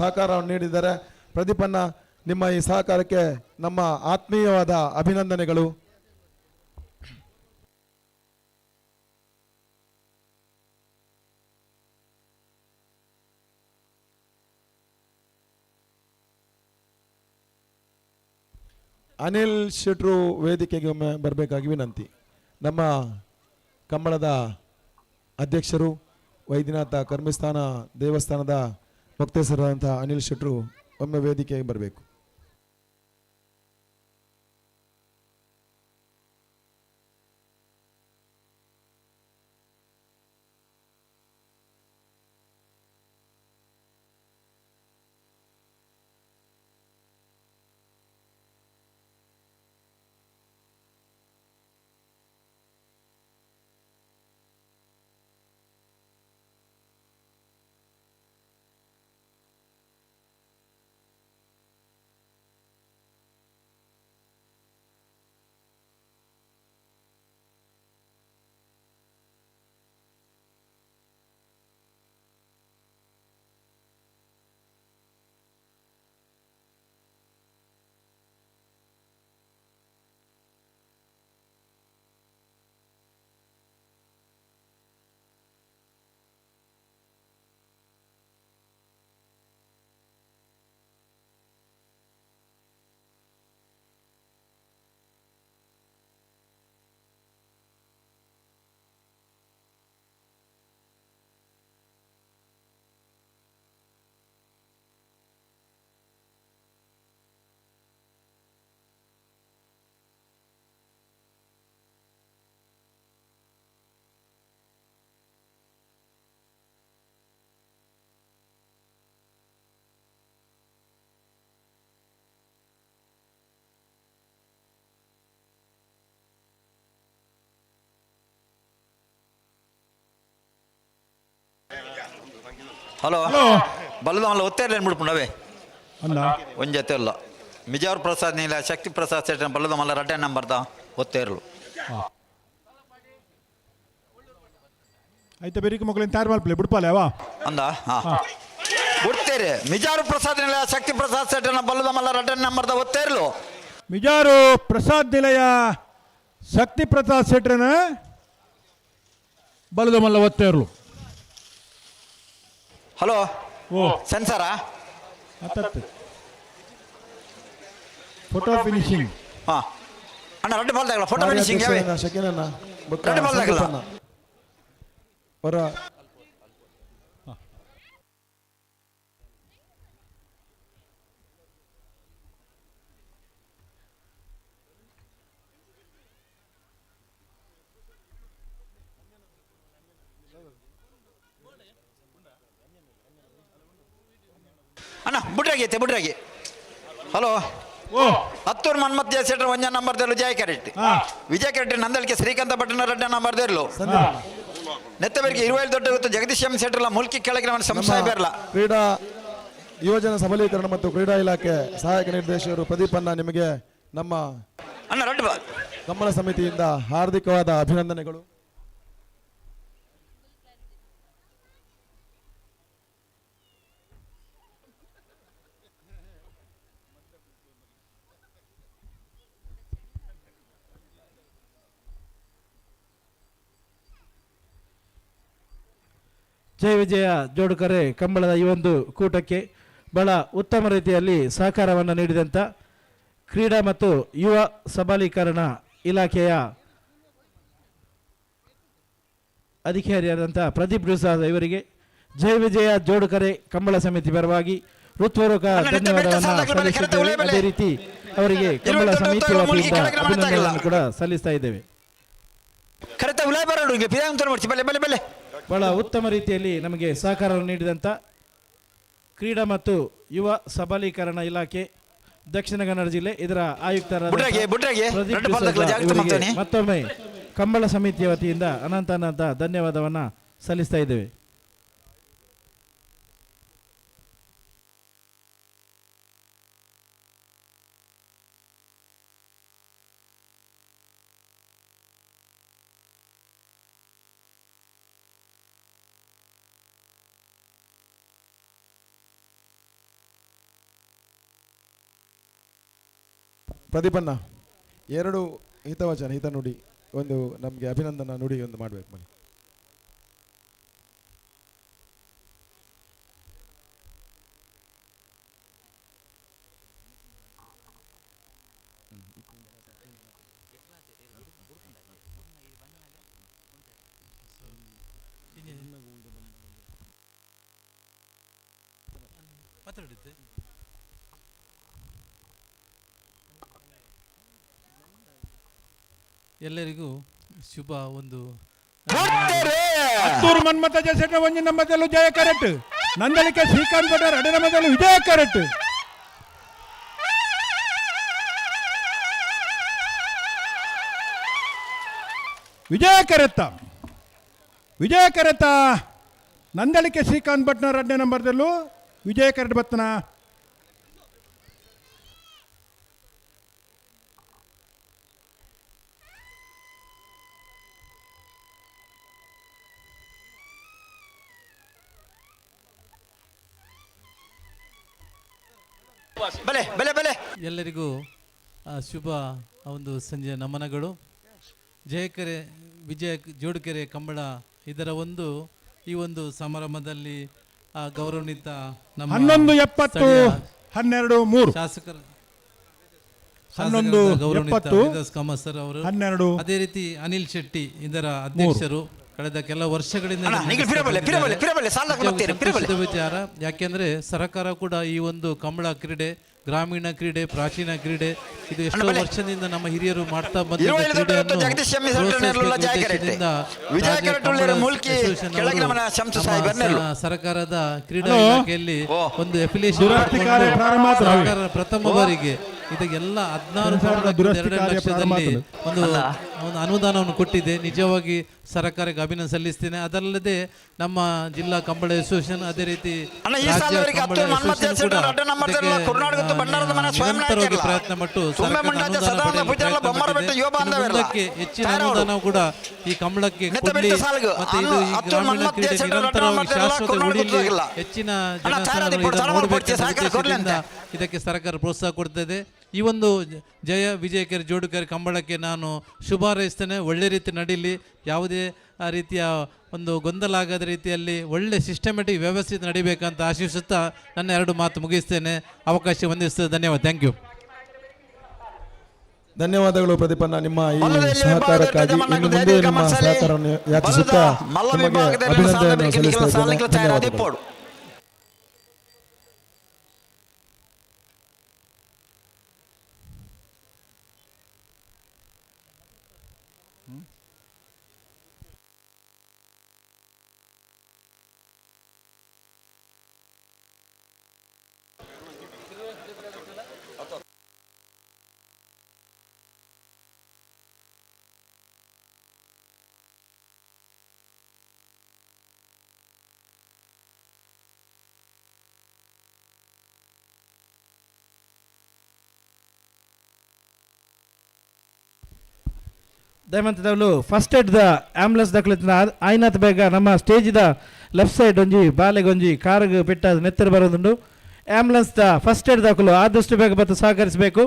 ಸಹಕಾರವನ್ನು ನೀಡಿದ್ದಾರೆ. ಪ್ರದೀಪನ್ನ ನಿಮ್ಮ ಈ ಸಹಕಾರಕ್ಕೆ ನಮ್ಮ ಆತ್ಮೀಯವಾದ ಅಭಿನಂದನೆಗಳು. ಅನಿಲ್ ಶೆಟ್ರು ವೇದಿಕೆಗೆ ಒಮ್ಮೆ ಬರಬೇಕಾಗಿ ವಿನಂತಿ. ನಮ್ಮ ಕಂಬಳದ ಅಧ್ಯಕ್ಷರು ವೈದ್ಯನಾಥ ಕರ್ಮಿಸ್ಥಾನ ದೇವಸ್ಥಾನದ ಮುಕ್ತೇಶ್ವರಾದಂಥ ಅನಿಲ್ ಶೆಟ್ರು ಒಮ್ಮೆ ವೇದಿಕೆಗೆ ಬರಬೇಕು. ಹಲೋ ಬಲ್ಲದ ಒತ್ತೇರ್ಲೇನು ಬಿಡ್ಪುಂಡವೇ ಅಲ್ಲ ಒಂದು ಜೊತೆ ಅಲ್ಲ ಮಿಜಾವರ್ ಪ್ರಸಾದ್ ನೀಲ ಶಕ್ತಿ ಪ್ರಸಾದ್ ಸೆಟ್ ಬಲ್ಲದ ಮಲ್ಲ 2 ನಂಬರ್ದ ಒತ್ತೇರ್ಲು ಐತೆ ಬೇರಿಕೆ ಮಕ್ಕಳಿಂದ ತಯಾರು ಮಲ್ಪಲೆ ಬಿಡ್ಪಾಲೆ ಅವ ಅಂದ ಬಿಡ್ತೇರಿ ಮಿಜಾರು ಪ್ರಸಾದ್ ನಿಲಯ ಶಕ್ತಿ ಪ್ರಸಾದ್ ಸೆಟ್ ಬಲ್ಲದ ಮಲ್ಲ 2 ನಂಬರ್ದ ಒತ್ತೇರ್ಲು ಮಿಜಾರು ಪ್ರಸಾದ್ ನಿಲಯ ಶಕ್ತಿ ಪ್ರಸಾದ್ ಸೆಟ್ರನ ಬಲದ ಮಲ್ಲ ಒತ್ತೇರ್ಲು. ಹಲೋ ಓ ಸೆನ್ಸರಾ ಹತ್ತತ್ತು ಫೋಟೋ ಫಿನಿಶಿಂಗ್ ಹಾಂ ಅಣ್ಣ 2 ಬಾಲ್ ತಗೊಳ್ಳ ಫೋಟೋ ಫಿನಿಶಿಂಗ್ ಯಾವೇ ಶಕಿನಣ್ಣ ಎರಡು ಬಾಲ್ ತಗೊಳ್ಳ ಹೊರ ಅಣ್ಣ ಬುಡ್ರಾಗಿ ಹಲೋ ಓ ಹತ್ತೂರು ಮನ್ಮತ್ ಜಯಸೇಟ್ರ 1 ನಂಬರ್ದಲ್ಲೂ ಜಯ ಕ್ಯಾರೆಟ್ ವಿಜಯ ಕ್ಯಾರೆಟ್ ನಂದಳಿಕೆ ಶ್ರೀಕಾಂತ ಭಟ್ನ 2 ನಂಬರ್ದಲ್ಲೂ ನೆತ್ತವರಿಗೆ 25 ದೊಡ್ಡ ಗೊತ್ತು ಜಗದೀಶ್ ಎಂ ಸೆಟ್ರಲ್ಲ ಮುಲ್ಕಿ ಕೆಳಗಿನ ಸಂಸ್ಥೆ ಬೇರಲ್ಲ. ಕ್ರೀಡಾ ಯುವಜನ ಸಬಲೀಕರಣ ಮತ್ತು ಕ್ರೀಡಾ ಇಲಾಖೆ ಸಹಾಯಕ ನಿರ್ದೇಶಕರು ಪ್ರದೀಪಣ್ಣ ನಿಮಗೆ ನಮ್ಮ ಅಣ್ಣ 2 ಬಾಲ್ ಕಮಲ ಸಮಿತಿಯಿಂದ ಹಾರ್ದಿಕವಾದ ಅಭಿನಂದನೆಗಳು. ಜಯ ವಿಜಯ ಜೋಡುಕರೆ ಕಂಬಳದ ಈ ಒಂದು ಕೂಟಕ್ಕೆ ಬಹಳ ಉತ್ತಮ ರೀತಿಯಲ್ಲಿ ಸಹಕಾರವನ್ನು ನೀಡಿದಂಥ ಕ್ರೀಡಾ ಮತ್ತು ಯುವ ಸಬಲೀಕರಣ ಇಲಾಖೆಯ ಅಧಿಕಾರಿಯಾದಂಥ ಪ್ರದೀಪ್ ಡುಸಾದ್ ಇವರಿಗೆ ಜಯ ವಿಜಯ ಜೋಡುಕರೆ ಕಂಬಳ ಸಮಿತಿ ಪರವಾಗಿ ಹೃತ್ಪೂರ್ವಕ ಧನ್ಯವಾದವನ್ನು ಸಲ್ಲಿಸಿದ್ದೇವೆ. ಅದೇ ರೀತಿ ಅವರಿಗೆ ಕಂಬಳ ಸಮಿತಿ ವತಿಯಿಂದ ಅಭಿನಂದನೆಗಳನ್ನು ಕೂಡ ಸಲ್ಲಿಸ್ತಾ ಇದ್ದೇವೆ. ಬಹಳ ಉತ್ತಮ ರೀತಿಯಲ್ಲಿ ನಮಗೆ ಸಹಕಾರವನ್ನು ನೀಡಿದಂಥ ಕ್ರೀಡಾ ಮತ್ತು ಯುವ ಸಬಲೀಕರಣ ಇಲಾಖೆ ದಕ್ಷಿಣ ಕನ್ನಡ ಜಿಲ್ಲೆ ಇದರ ಆಯುಕ್ತರಾದ ಪ್ರದೀಪ್ ಇವರಿಗೆ ಮತ್ತೊಮ್ಮೆ ಕಂಬಳ ಸಮಿತಿಯ ವತಿಯಿಂದ ಅನಂತ ಧನ್ಯವಾದವನ್ನು ಸಲ್ಲಿಸ್ತಾ ಇದ್ದೇವೆ. ಪ್ರದೀಪಣ್ಣ 2 ಹಿತವಚನ ಹಿತ ನುಡಿ ಒಂದು ನಮಗೆ ಅಭಿನಂದನಾ ನುಡಿ ಒಂದು ಮಾಡಬೇಕು ಬನ್ನಿ. ಎಲ್ಲರಿಗೂ ಶುಭ ಒಂದು ಹತ್ತೂರು ಮನ್ಮತ ಜಯಸೇಟ್ರ 1 ನಂಬರ್ದಲ್ಲೂ ಜಯ ಕ್ಯಾರೆಟ್ ನಂದಳಿಕೆ ಶ್ರೀಕಾಂತ್ ಭಟ್ರ 2 ನಂಬರ್ದಲ್ಲೂ ವಿಜಯ ಕ್ಯಾರೆಟ್ ವಿಜಯ ಕೆರೆತ ನಂದಳಿಕೆ ಶ್ರೀಕಾಂತ್ ಭಟ್ನ 2 ನಂಬರ್ದಲ್ಲೂ ವಿಜಯ ಕೆರೆಟ್ ಬತ್ತನ ಎಲ್ಲರಿಗೂ ಶುಭ ಒಂದು ಸಂಜೆ ನಮನಗಳು. ಜಯಕೆರೆ ವಿಜಯ ಜೋಡುಕೆರೆ ಕಂಬಳ ಇದರ ಈ ಒಂದು ಸಮಾರಂಭದಲ್ಲಿ ಗೌರವಾನ್ವಿತ ನಮ್ಮ 11:70 ಶಾಸಕರ 11:70 ಸರ್ ಅವರು, ಅದೇ ರೀತಿ ಅನಿಲ್ ಶೆಟ್ಟಿ ಇದರ ಅಧ್ಯಕ್ಷರು ಕಳೆದ ಕೆಲ ವರ್ಷಗಳಿಂದ ವಿಚಾರ. ಯಾಕೆಂದ್ರೆ ಸರ್ಕಾರ ಕೂಡ ಈ ಒಂದು ಕಂಬಳ ಕ್ರೀಡೆ ಗ್ರಾಮೀಣ ಕ್ರೀಡೆ, ಪ್ರಾಚೀನ ಕ್ರೀಡೆ, ಇದು ಎಷ್ಟೋ ವರ್ಷದಿಂದ ನಮ್ಮ ಹಿರಿಯರು ಮಾಡ್ತಾ ಬಂದ ಸರ್ಕಾರದ ಕ್ರೀಡಾ ಇಲಾಖೆಯಲ್ಲಿ ಒಂದು ಅಫಿಲಿಯೇಷನ್ ಪ್ರಥಮ ಬಾರಿಗೆ ಇದಕ್ಕೆಲ್ಲ 16 ಲಕ್ಷದಲ್ಲಿ ಒಂದು ಒಂದು ಅನುದಾನವನ್ನು ಕೊಟ್ಟಿದೆ. ನಿಜವಾಗಿ ಸರ್ಕಾರಕ್ಕೆ ಅಭಿನಂದನೆ ಸಲ್ಲಿಸ್ತೇನೆ. ಅದಲ್ಲದೆ ನಮ್ಮ ಜಿಲ್ಲಾ ಕಂಬಳ ಅಸೋಸಿಯೇಷನ್ ಅದೇ ರೀತಿ ನಿರಂತರವಾಗಿ ಪ್ರಯತ್ನ ಪಟ್ಟು ಮುಂದಕ್ಕೆ ಹೆಚ್ಚಿನ ಅನುದಾನ ಕೂಡ ಈ ಕಂಬಳಕ್ಕೆ ಕೊಡಲಿ ಮತ್ತೆ ಇದು ಈ ಗ್ರಾಮೀಣ ಕ್ರೀಡೆ ನಿರಂತರವಾಗಿ ಶಾಶ್ವತ ಉಳಿಲಿ, ಹೆಚ್ಚಿನ ಜನಸಾಗರ ನೋಡಬೇಕೆಂಬ ಇದಕ್ಕೆ ಸರ್ಕಾರ ಪ್ರೋತ್ಸಾಹ ಕೊಡ್ತದೆ. ಈ ಒಂದು ಜಯ ವಿಜಯಕರಿ ಜೋಡುಕರಿ ಕಂಬಳಕ್ಕೆ ನಾನು ಶುಭ ಹಾರೈಸ್ತೇನೆ. ಒಳ್ಳೆ ರೀತಿ ನಡೀಲಿ, ಯಾವುದೇ ರೀತಿಯ ಒಂದು ಗೊಂದಲ ಆಗದ ರೀತಿಯಲ್ಲಿ ಒಳ್ಳೆ ಸಿಸ್ಟಮೆಟಿಕ್ ವ್ಯವಸ್ಥಿತ ನಡಿಬೇಕಂತ ಆಶಿಸುತ್ತಾ ನನ್ನ 2 ಮಾತು ಮುಗಿಸ್ತೇನೆ. ಅವಕಾಶ ಹೊಂದಿಸ್ತೇನೆ. ಧನ್ಯವಾದ. Thank you. ಧನ್ಯವಾದಗಳು ಪ್ರದೀಪಣ್ಣ, ನಿಮ್ಮ ಈ ಸಹಕಾರಕ್ಕಾಗಿ. ಇನ್ನು ಮುಂದೆ ನಿಮ್ಮ ಸಹಕಾರವನ್ನು ಯಾಚಿಸುತ್ತಾ ನಿಮಗೆ ಅಭಿನಂದನೆಯನ್ನು ಸಲ್ಲಿಸ್ತಾ ಇದ್ದೇನೆ. ಧನ್ಯವಾದಗಳು. ದಯಮಂತದವಳು ಫಸ್ಟ್ ಏಡ್ ದ ಆಂಬುಲೆನ್ಸ್ ದಕ್ಕಲಿನ ಆಯ್ನಾಥ್ ಬೇಗ ನಮ್ಮ ಸ್ಟೇಜಿದ ಲೆಫ್ಟ್ ಸೈಡ್ ಒಂಜಿ ಬಾಲೆಗೊಂಜಿ ಕಾರ್ಗೆ ಪೆಟ್ಟ ನೆತ್ತರು ಬರೋದುಂಡು. ಆಂಬುಲೆನ್ಸ್ ದ ಫಸ್ಟ್ ಏಡ್ ದಾಖಲು ಆದಷ್ಟು ಬೇಗ ಬತ್ತು ಸಹಕರಿಸಬೇಕು.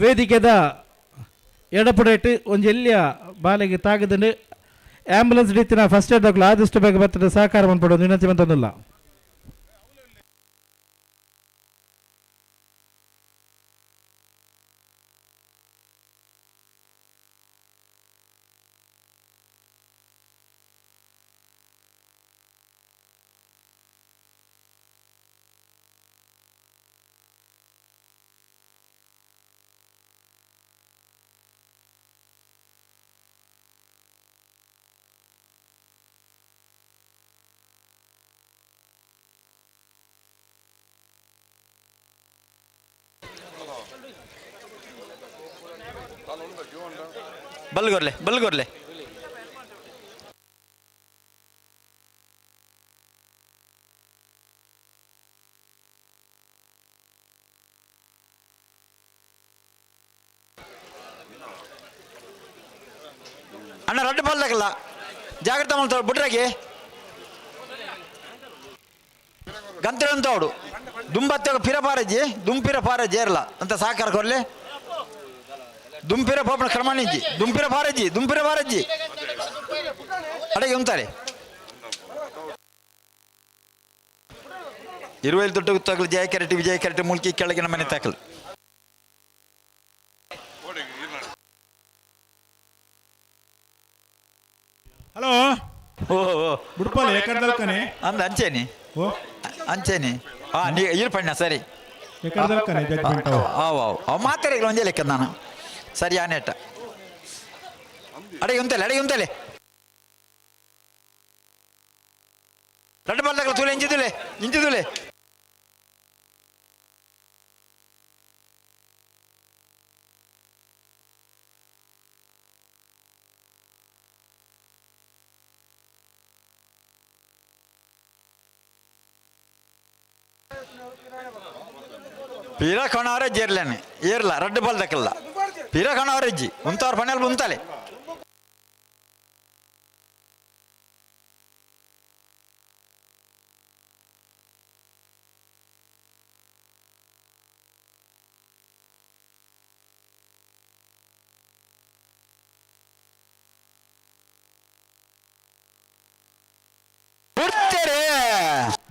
ವೇದಿಕೆದ ಎಡಪುಡೇಟ್ ಒಂಜಿ ಎಲ್ಲಿಯ ಬಾಲೆಗೆ ತಾಗದಂಡು ಆಂಬುಲೆನ್ಸ್ ರೀತಿಯ ಫಸ್ಟ್ ಏಡ್ ದಾಖಲು ಆದಷ್ಟು ಬೇಗ ಬತ್ತದ ಸಹಕಾರ ಮನ್ಪಡೋದು ವಿನಂತಿ ಮಂತೊಂದಿಲ್ಲ. ಬಲ್ಗೊರ್ಲೆ ಬಲ್ಗೊರ್ಲೆ ಅಣ್ಣ ರಡ್ಡು ಬಲ್ದಾಗಲ್ಲ ಜಾಗ್ರತೆ ಮಾಡ್ತಾವ ಬಿಟ್ರಾಗಿ ಗಂತಿರ ಅಂತವಡು ದುಂಬತ್ತ ಪಿರಪಾರಜ್ಜಿ ದುಂಪಿರ ಪಾರಜ್ಜಿ ಇರಲ್ಲ ಅಂತ ಸಾಕಾರ ಕೊರ್ಲೆ ದುಂಪಿರ ಪಾಪನ ಕ್ರಮಣಿಜ್ಜಿ ದುಂಪಿರ ಪಾರಜ್ಜಿ ಅಡೆಗೆ ಉಂತಾರೆ 20 ದೊಡ್ಡ ಗುತ್ತಾಗಲು ಜಯ ಕೆರೆಟಿ ವಿಜಯ ಕೆರೆಟಿ ಮುಲ್ಕಿ ಕೆಳಗಿನ ಮನೆ ತಾಕಲು. ಹಲೋ ಓ ಬುಡ್ಪಾಲ ಏಕರ್ದಲ್ಕನೆ ಅಂದ ಅಂಚೇನಿ ಓ ಅಂಚೇನಿ ನೀ ಇರ್ಪಣ್ಣ ಸರಿ ಏಕರ್ದಲ್ಕನೆ ಜಡ್ಜ್ಮೆಂಟ್ ಅವು ಮಾತಾಡಿಲ್ಲ ಒಂದೇ ಲೆಕ್ಕ ನಾನು ಸರಿ ಆನೇಟ ಅಡೆಗೆ ಉಂತಲೆ ರಡ್ಡು ಬಾಲ್ದಾಗಲ ತೂಲೆ ಇಂಚಿದುಲೆ ಪೀರ ಕಣವರಜ್ಜಿ ಇರ್ಲೇನೆ ಏರ್ಲ ರಡ್ಡು ಬಾಲ್ದಕ್ಕಲ್ಲ ಪೀರ ಕಣವರಜ್ಜಿ ಉಂತವ್ರ ಪಣೆಲ್ ಉಂತಲೆ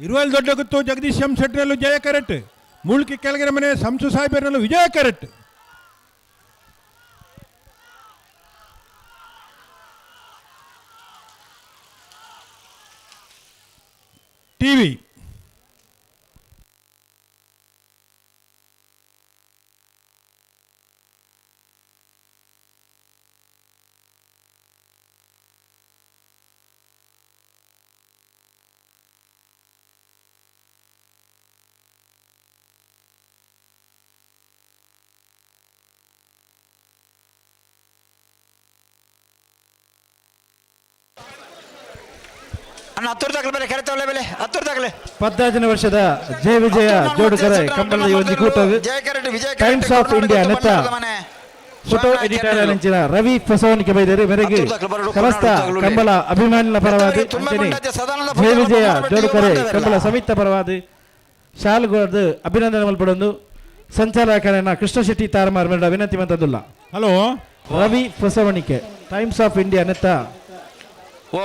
ಇರುವಲ್ಲಿ ದೊಡ್ಡ ಗುತ್ತು ಜಗದೀಶ್ ಎಂ ಶೆಟ್ಟಿರಲ್ಲೂ ಜಯ ಕರೆಟ್, ಮುಳ್ಕಿ ಕೆಳಗಿನ ಮನೆ ಸಂಸು ಸಾಹೇಬರಲ್ಲೂ ವಿಜಯ ಕರೆಟ್. ಟಿವಿ ಅಣ್ಣ ಹತ್ತೂರು ತಗಲು ಬೆಲೆ ಕರೆತವಲೆ ಬೆಲೆ ಹತ್ತೂರು ತಗಲೆ 18 ವರ್ಷದ ಜಯ ವಿಜಯ ಜೋಡುಕರೆ ಕಂಬಳದ ಈ ಒಂದು ಕೂಟವು ಟೈಮ್ಸ್ ಆಫ್ ಇಂಡಿಯಾ ನೆತ್ತ ಫೋಟೋ ಎಡಿಟರ್ ಅಂಚಿನ ರವಿ ಫಸವನಿಗೆ ಬೈದರೆ ಮೇರೆಗೆ ಸಮಸ್ತ ಕಂಬಳ ಅಭಿಮಾನಿಗಳ ಪರವಾದಿ ಜಯ ವಿಜಯ ಜೋಡುಕರೆ ಕಂಬಳ ಸಮಿತ ಪರವಾದಿ ಶಾಲ್ಗೋರ್ದು ಅಭಿನಂದನೆ ಮಲ್ಪಡೊಂದು ಸಂಚಾಲಕನ ಕೃಷ್ಣ ಶೆಟ್ಟಿ ತಾರಮಾರ್ ಮೇಡ ವಿನಂತಿ ಮಂತದುಲ್ಲ. ಹಲೋ ರವಿ ಫಸವಣಿಕೆ ಟೈಮ್ಸ್ ಆಫ್ ಇಂಡಿಯಾ ನೆತ್ತ ಓ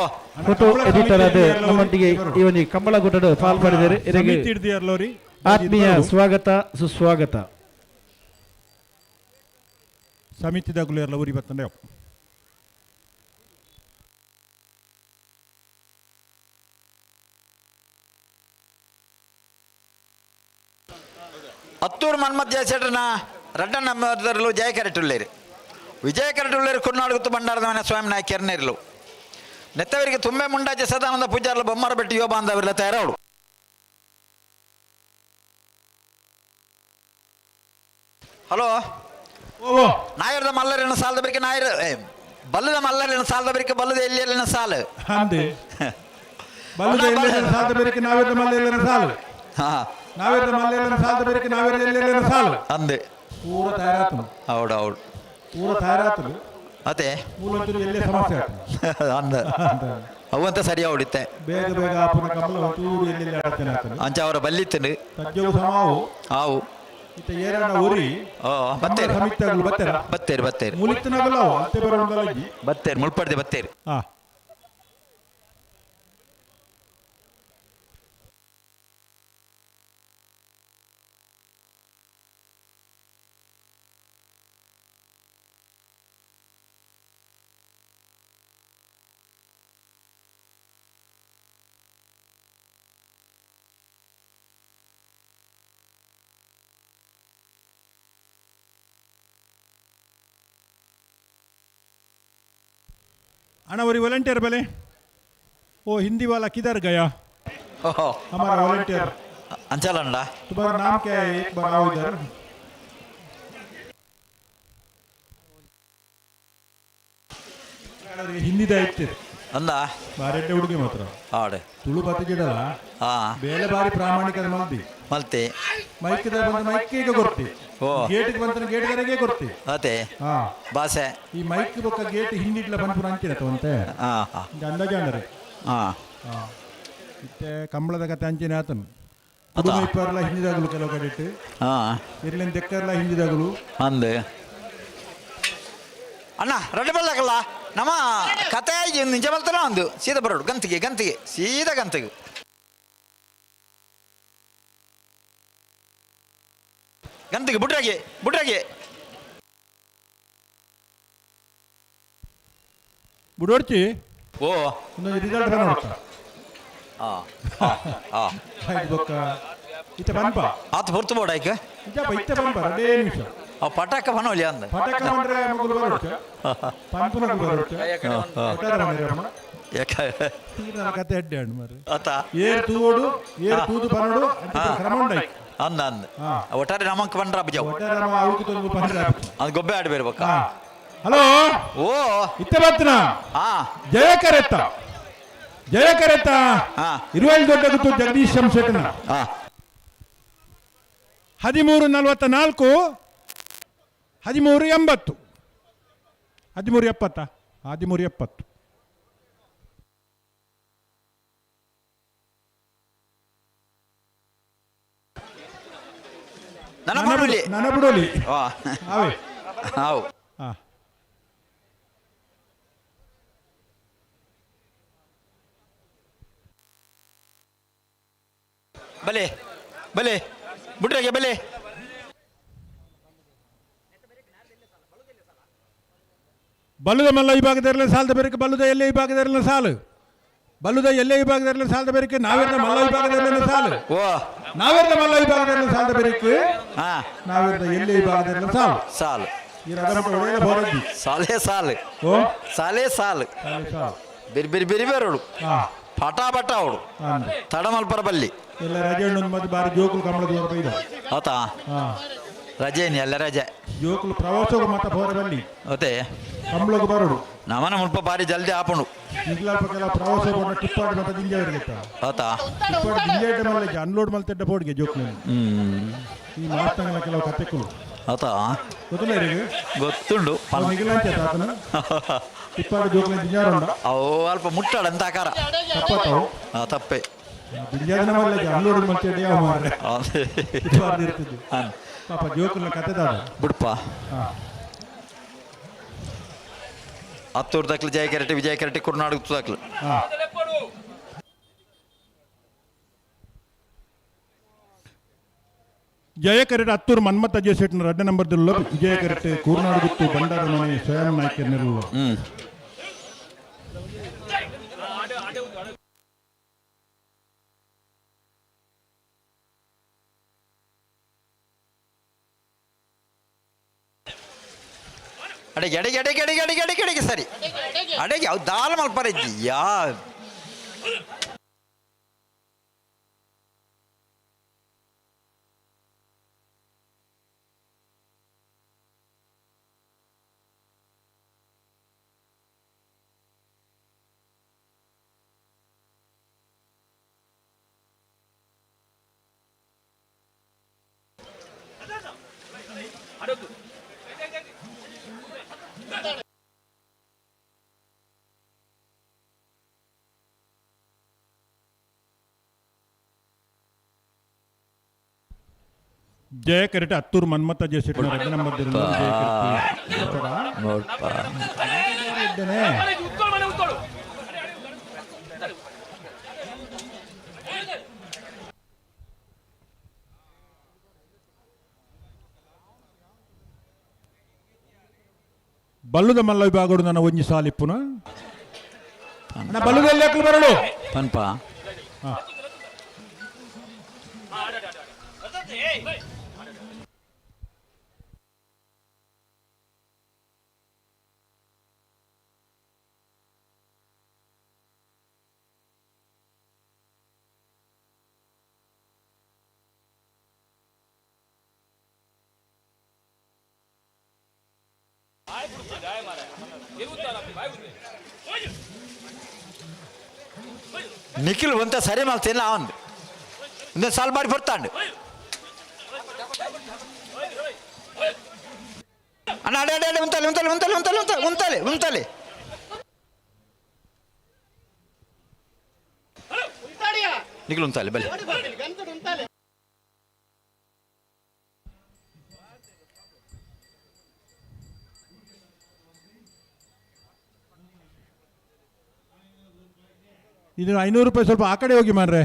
ಫೋಟೋ ಎಡಿಟರ್ ಆದ ನಮ್ಮೊಟ್ಟಿಗೆ ಈ ಒಂದು ಕಂಬಳ ಕೂಟದ ಪಾಲ್ಪಡಿದರೆ ಇದಕ್ಕೆ ಆತ್ಮೀಯ ಸ್ವಾಗತ ಸುಸ್ವಾಗತ. ಸಮಿತಿದಾಗಲೂ ಎಲ್ಲ ಊರಿ ಬರ್ತಂಡೆ ಹತ್ತೂರು ಮನ್ಮಥ್ ಜಯಸೇಟನ ರಡ್ಡ ನಂಬರ್ದರಲು ಜಯ ಕರೆಟುಳ್ಳೇರು ವಿಜಯ ಕರೆಟುಳ್ಳೇರು ಕುರ್ನಾಡುಗುತ್ತು ಬಂಡಾರದ ಮನೆ ಸ್ವಯಂ ನಾಯಕ ಎರ್ನೇರ್ಲು ನೆತ್ತವರಿಗೆ ತುಂಬೆ ಮುಂಡಾಜೆ ಸದಾನಂದ ಪೂಜಾರ್ಲು ಬೊಮ್ಮರ ಬೆಟ್ಟಿ ಯುವ ಬಾಂಧವರೆಲ್ಲ ತಯಾರವಳು. ಹಲೋ ನಾಯರದ ಮಲ್ಲರಿನ ಸಾಲದ ಬರಿಕೆ ನಾಯರ ಬಲ್ಲದ ಮಲ್ಲರಿನ ಸಾಲದ ಬರಿಕೆ ಬಲ್ಲದ ಎಲ್ಲಿಯಲ್ಲಿನ ಸಾಲು ಅಂದೆ ಬಲ್ಲದ ಎಲ್ಲಿಯಲ್ಲಿನ ಸಾಲದ ಬರಿಕೆ ನಾವೇದ ಮಲ್ಲರಿನ ಸಾಲು ನಾವೇದ ಮಲ್ಲರಿನ ಸಾಲದ ಬರಿಕೆ ನಾವೇದ ಎಲ್ಲಿಯಲ್ಲಿನ ಸಾಲು ಅಂದೆ ಪೂರ ತಯಾರಾತು ಹೌದೌದು ಪೂರ ತಯಾರಾತು ಅದೇ ಮೂಲಂತೂ ಎಲ್ಲೇ ಸಮಸ್ಯೆ ಅಂದ ಅವಂತ ಸರಿಯಾ ಹೊಡಿತೆ ಬೇಗ ಬೇಗ ಆಪನ ಕಮಲ ತೂರು ಎಲ್ಲೆಲ್ಲಿ ಆಡ್ತಾನೆ ಆತನು ಅಂಚ ಅವರ ಬಲ್ಲಿತ್ತನು ಸಜ್ಜವು ಸಮಾವು ಆವು ಇತ ಏರಣ ಊರಿ ಬತ್ತೇರು ಸಮಿತಿಗಳು ಬತ್ತೇರ ಬತ್ತೇರು ಬತ್ತೇರು ಮುಲಿತ್ತನಾಗಲ್ಲ ಅತ್ತೆ ಬರೋಣದಲ್ಲಗಿ ಬತ್ತೇರು ಮುಳ್ಪಡ್ದೆ ಬತ್ತೇರು. अना वरी वॉलंटियर भले वो हिंदी वाला किधर गया हमारा वॉलंटियर अंचल अंडा तुम्हारा नाम क्या है एक बार आओ इधर. हिंदी दायित्व अंदा ಬಾರೆಡ್ಡೆ ಹುಡುಗಿ ಮಾತ್ರ ಆಡೆ ತುಳು ಬತ್ತಿಗಿಡಲ್ಲ ಬೇಲೆ ಬಾರಿ ಪ್ರಾಮಾಣಿಕದ ಮಲ್ದಿ ಮಲ್ತೆ ಮೈಕ್ದ ಬಂದ ಮೈಕಿಗೆ ಕೊಡ್ತಿ ಗೇಟಿಗೆ ಬಂದ ಗೇಟ್ಗಾರಿಗೆ ಕೊಡ್ತಿ ಅದೇ ಭಾಷೆ ಈ ಮೈಕ್ ಬೊಕ್ಕ ಗೇಟ್ ಹಿಂದಿಡ್ಲ ಬಂದು ಅಂತಿರತ್ತವಂತೆ ಅಂದಾಜಾಂಡರೆ ಇತ್ತೆ ಕಂಬಳದ ಕತೆ ಅಂಚಿನ ಆತನು ಪುಡುಮೈಪರ್ಲ ಹಿಂದಿದಾಗಲು ಕೆಲವು ಕಡೆ ಇಟ್ಟು ಇರ್ಲಿನ ತೆಕ್ಕರ್ಲ ಹಿಂದಿದಾಗಲು ಅಂದೆ ಅಣ್ಣ ರೆಡ್ ಬಲ್ಲಾಗಲ್ಲ ನಮ್ಮ ಕತೆ ನಿಜ ಬಲ್ತಲ್ಲ ಒಂದು ಸೀದಾ ಬರೋಡು ಗಂತಿಗೆ ಗಂತಿಗೆ ಸೀದಾ ಗಂತಿಗೆ ಗಂತಿಗೆ ಬುಡ್ರಾಗೆ ಬುಡ್ರಾಗೆ ಬುಡೋಡ್ತಿ ಓ ಒಂದು ರಿಸಲ್ಟ್ ನೋಡ್ತಾ ಬೊಕ್ಕ ಇತ್ತೆ ಬನ್ಪ ಆತ ಹೊರ್ತು ಬೋಡ ಈಗ ಇಜ್ಜಪ್ಪ ಇತ್ತೆ ಬನ್ಪ ರೆಡೇ ನಿಮಿಷ ಪಟಾಕ ಬನೋಲಿ ಅಂದ ಪಟಾಕ ಬಂದ್ರೆ ಮಗುಲು ಬರೋಡ್ಚ ಪಂಪುನಗು ಬರೋಡ್ಚ ಒಟ್ಟಾರೆ ಬಂದಿರಮ್ಮ ಕತೆ ಅಡ್ಡೆ ಹಣ್ಣು ಮಾರು ಏರ್ ತೂಡು ಏರ್ ತೂದು ಬನೋಡು ಕ್ರಮಂಡೈ ಅಂದ ಅಂದ ಒಟ್ಟಾರೆ ನಮಕ್ ಬಂದ್ರ ಅಬ್ಬಜಾವ್ ಒಟ್ಟಾರೆ ನಮ್ಮ ಅವ್ರಿಗೆ ತೊಂದು ಬಂದ್ರೆ ಅದು ಗೊಬ್ಬೆ ಆಡ್ಬೇರ್ಬೇಕ ಹಲೋ ಓ ಇತ್ತೆ ಬತ್ತನ ಜಯಕರೆತ್ತ ಜಯಕರೆತ್ತ 25 ದೊಡ್ಡ ಗುತ್ತು ಜಗದೀಶ್ ಶೆಟ್ಟನ 1344 1380 1370 1370 ನನ್ನ ಬಿಡೋಲಿ ಅವೇ ಹಾವು ಬಲೆ ಬಲೆ ಬುಡ್ರಾಗೆ ಬಲೆ ಬಲ್ಲುದ ಮಲ್ಲ ವಿಭಾಗದಲ್ಲಿನ ಸಾಲದ ಬೇರೆ ಬಲ್ಲುದ ಎಲ್ಲೇ ವಿಭಾಗದಲ್ಲಿನ ಸಾಲು ಬಲ್ಲುದ ಎಲ್ಲೇ ವಿಭಾಗದಲ್ಲಿನ ಸಾಲದ ಬೇರೆ ನಾವೆಲ್ಲ ಮಲ್ಲ ವಿಭಾಗದಲ್ಲಿನ ಸಾಲು ನಾವೆಲ್ಲ ಮಲ್ಲ ವಿಭಾಗದಲ್ಲಿನ ಸಾಲದ ಬೇರೆ ನಾವೆಲ್ಲ ಎಲ್ಲೇ ವಿಭಾಗದಲ್ಲಿನ ಸಾಲು ಸಾಲು ಸಾಲೇ ಸಾಲು ಓ ಸಾಲೇ ಸಾಲು ಬಿರಿ ಬಿರಿ ಬಿರಿ ಬೇರೋಡು ಪಟಾ ಪಟ ಅವಡು ತಡಮಲ್ಪರ ಬಲ್ಲಿ ಎಲ್ಲ ರಜೆ ಮತ್ತೆ ಬಾರಿ ಜೋಕುಲು ಕಂಬಳದ ಬೈದ ಆತಾ ರಜೆ ಎಲ್ಲ ರಜೆ ಜೋಕುಲು ಪ್ರವಾಸೋಗ ಮತ್ತ ಹೋರ ಬಲ್ಲಿ ಅದೇ ಕಂಬಳಕ್ಕೆ ಬರೋಡು ನಮನ ಮುಲ್ಪ ಬಾರಿ ಜಲ್ದಿ ಆಪುಂಡು ಇಗ್ಲಾಪ ಕೆಲ ಪ್ರವಾಸ ಬಂದ ಟಿಪ್ಪಾಡ್ ಮತ್ತೆ ದಿಂಜಾವರಿಗೆ ಆತಾ ಟಿಪ್ಪಾಡ್ ದಿಂಜಾಟ ಮಲ್ಲೆ ಅನ್ಲೋಡ್ ಮಲ್ತೆಡ್ಡ ಬೋರ್ಡ್ಗೆ ಜೋಕ್ನಲ್ಲಿ ಈ ಮಾಸ್ತಂಗಲ ಕೆಲವು ಕತೆಕ್ಕಳು ಆತಾ ಗೊತ್ತಿಲ್ಲ ಇವರಿಗೆ ಗೊತ್ತುಂಡು ನಿಗಿಲಾಂಚ ಆತನ ಟಿಪ್ಪಾಡ್ ಜೋಕ್ನಲ್ಲಿ ದಿಂಜಾರುಂಡ ಅವು ಅಲ್ಪ ಮುಟ್ಟಾಡ ಅಂತ ಆಕಾರ ತಪ್ಪತ್ತವು ತಪ್ಪೆ ದಿಂಜಾದನ ಮಲ್ಲೆ ಅನ್ಲೋಡ್ ಮಲ್ತೆಡ್ಡ ಯಾವ ಮಾರ್ರೆ ಟಿಪ್ಪಾಡ್ ಇರ್ತಿದ್ದು ಪಾಪ ಜೋಕಲ್ನ ಕತೆ ದಾದ ಬಿಡಪ್ಪ ಹತ್ತೂರು ದಕ್ಲು ಜಯ ಕೆರಟಿ ವಿಜಯ ಕೆರಟಿ ಕುರ್ನಾಡು ದಕ್ಲು ಜಯ ಕೆರೆಟ್ ಹತ್ತೂರು ಮನ್ಮಥ ಅಜಯ್ ಶೆಟ್ನ 2 ನಂಬರ್ ದಿಲ್ಲ ವಿಜಯ ಕೆರೆಟ್ ಕೂರ್ನಾಡು ಗುತ್ತು ಬಂಡಾರ ಮನೆ ಸ್ವಯಂ ನಾಯ್ಕ ನೆರಳು ಅಡೆಗೆ ಅಡೆಗೆ ಅಡೆಗೆ ಅಡೆಗೆ ಅಡೆಗೆ ಅಡೆಗೆ ಅಡೆಗೆ ಸರಿ ಅಡೆಗೆ ಅವು ದಾಲ ಮಲ್ಪರ ಇದ್ದೀಯಾ ಜಯ ಕೆರೆಟ್ ಹತ್ತೂರು ಮನ್ಮಥ ಅಜಯ್ ಶೆಟ್ನ 2 ನಂಬರ್ ದಿಲ್ಲ ಬಲ್ಲುದ ಮಲ್ಲ ವಿಭಾಗಡು ನನ್ನ ಒಂಜಿ ಸಾಲಿಪ್ಪುನ ಬಲ್ಲುದಲ್ಲಿ ಹಾಕಲು ಬರಲು ಪನ್ಪ ನಿಖಿಲ್ ಒಂತ ಸರಿ ಮಾಡ್ತೇನೆ ಅವನ್ ಒಂದೇ ಸಾಲ ಬಾರಿ ಬರ್ತಾಂಡು ಅಣ್ಣ ಅಡೆ ಅಡೆ ಅಡೆ ಉಂತಲೆ ಉಂತಲೆ ಉಂತಲೆ ಉಂತಲೆ ಉಂತಲೆ ಉಂತಲೆ ನಿಖಿಲ್ ಉಂತಲೆ ಬಲ್ಲಿ ಇದು 500 ರೂಪಾಯಿ ಸ್ವಲ್ಪ ಆ ಕಡೆ ಹೋಗಿ ಮಾರ್ರೆ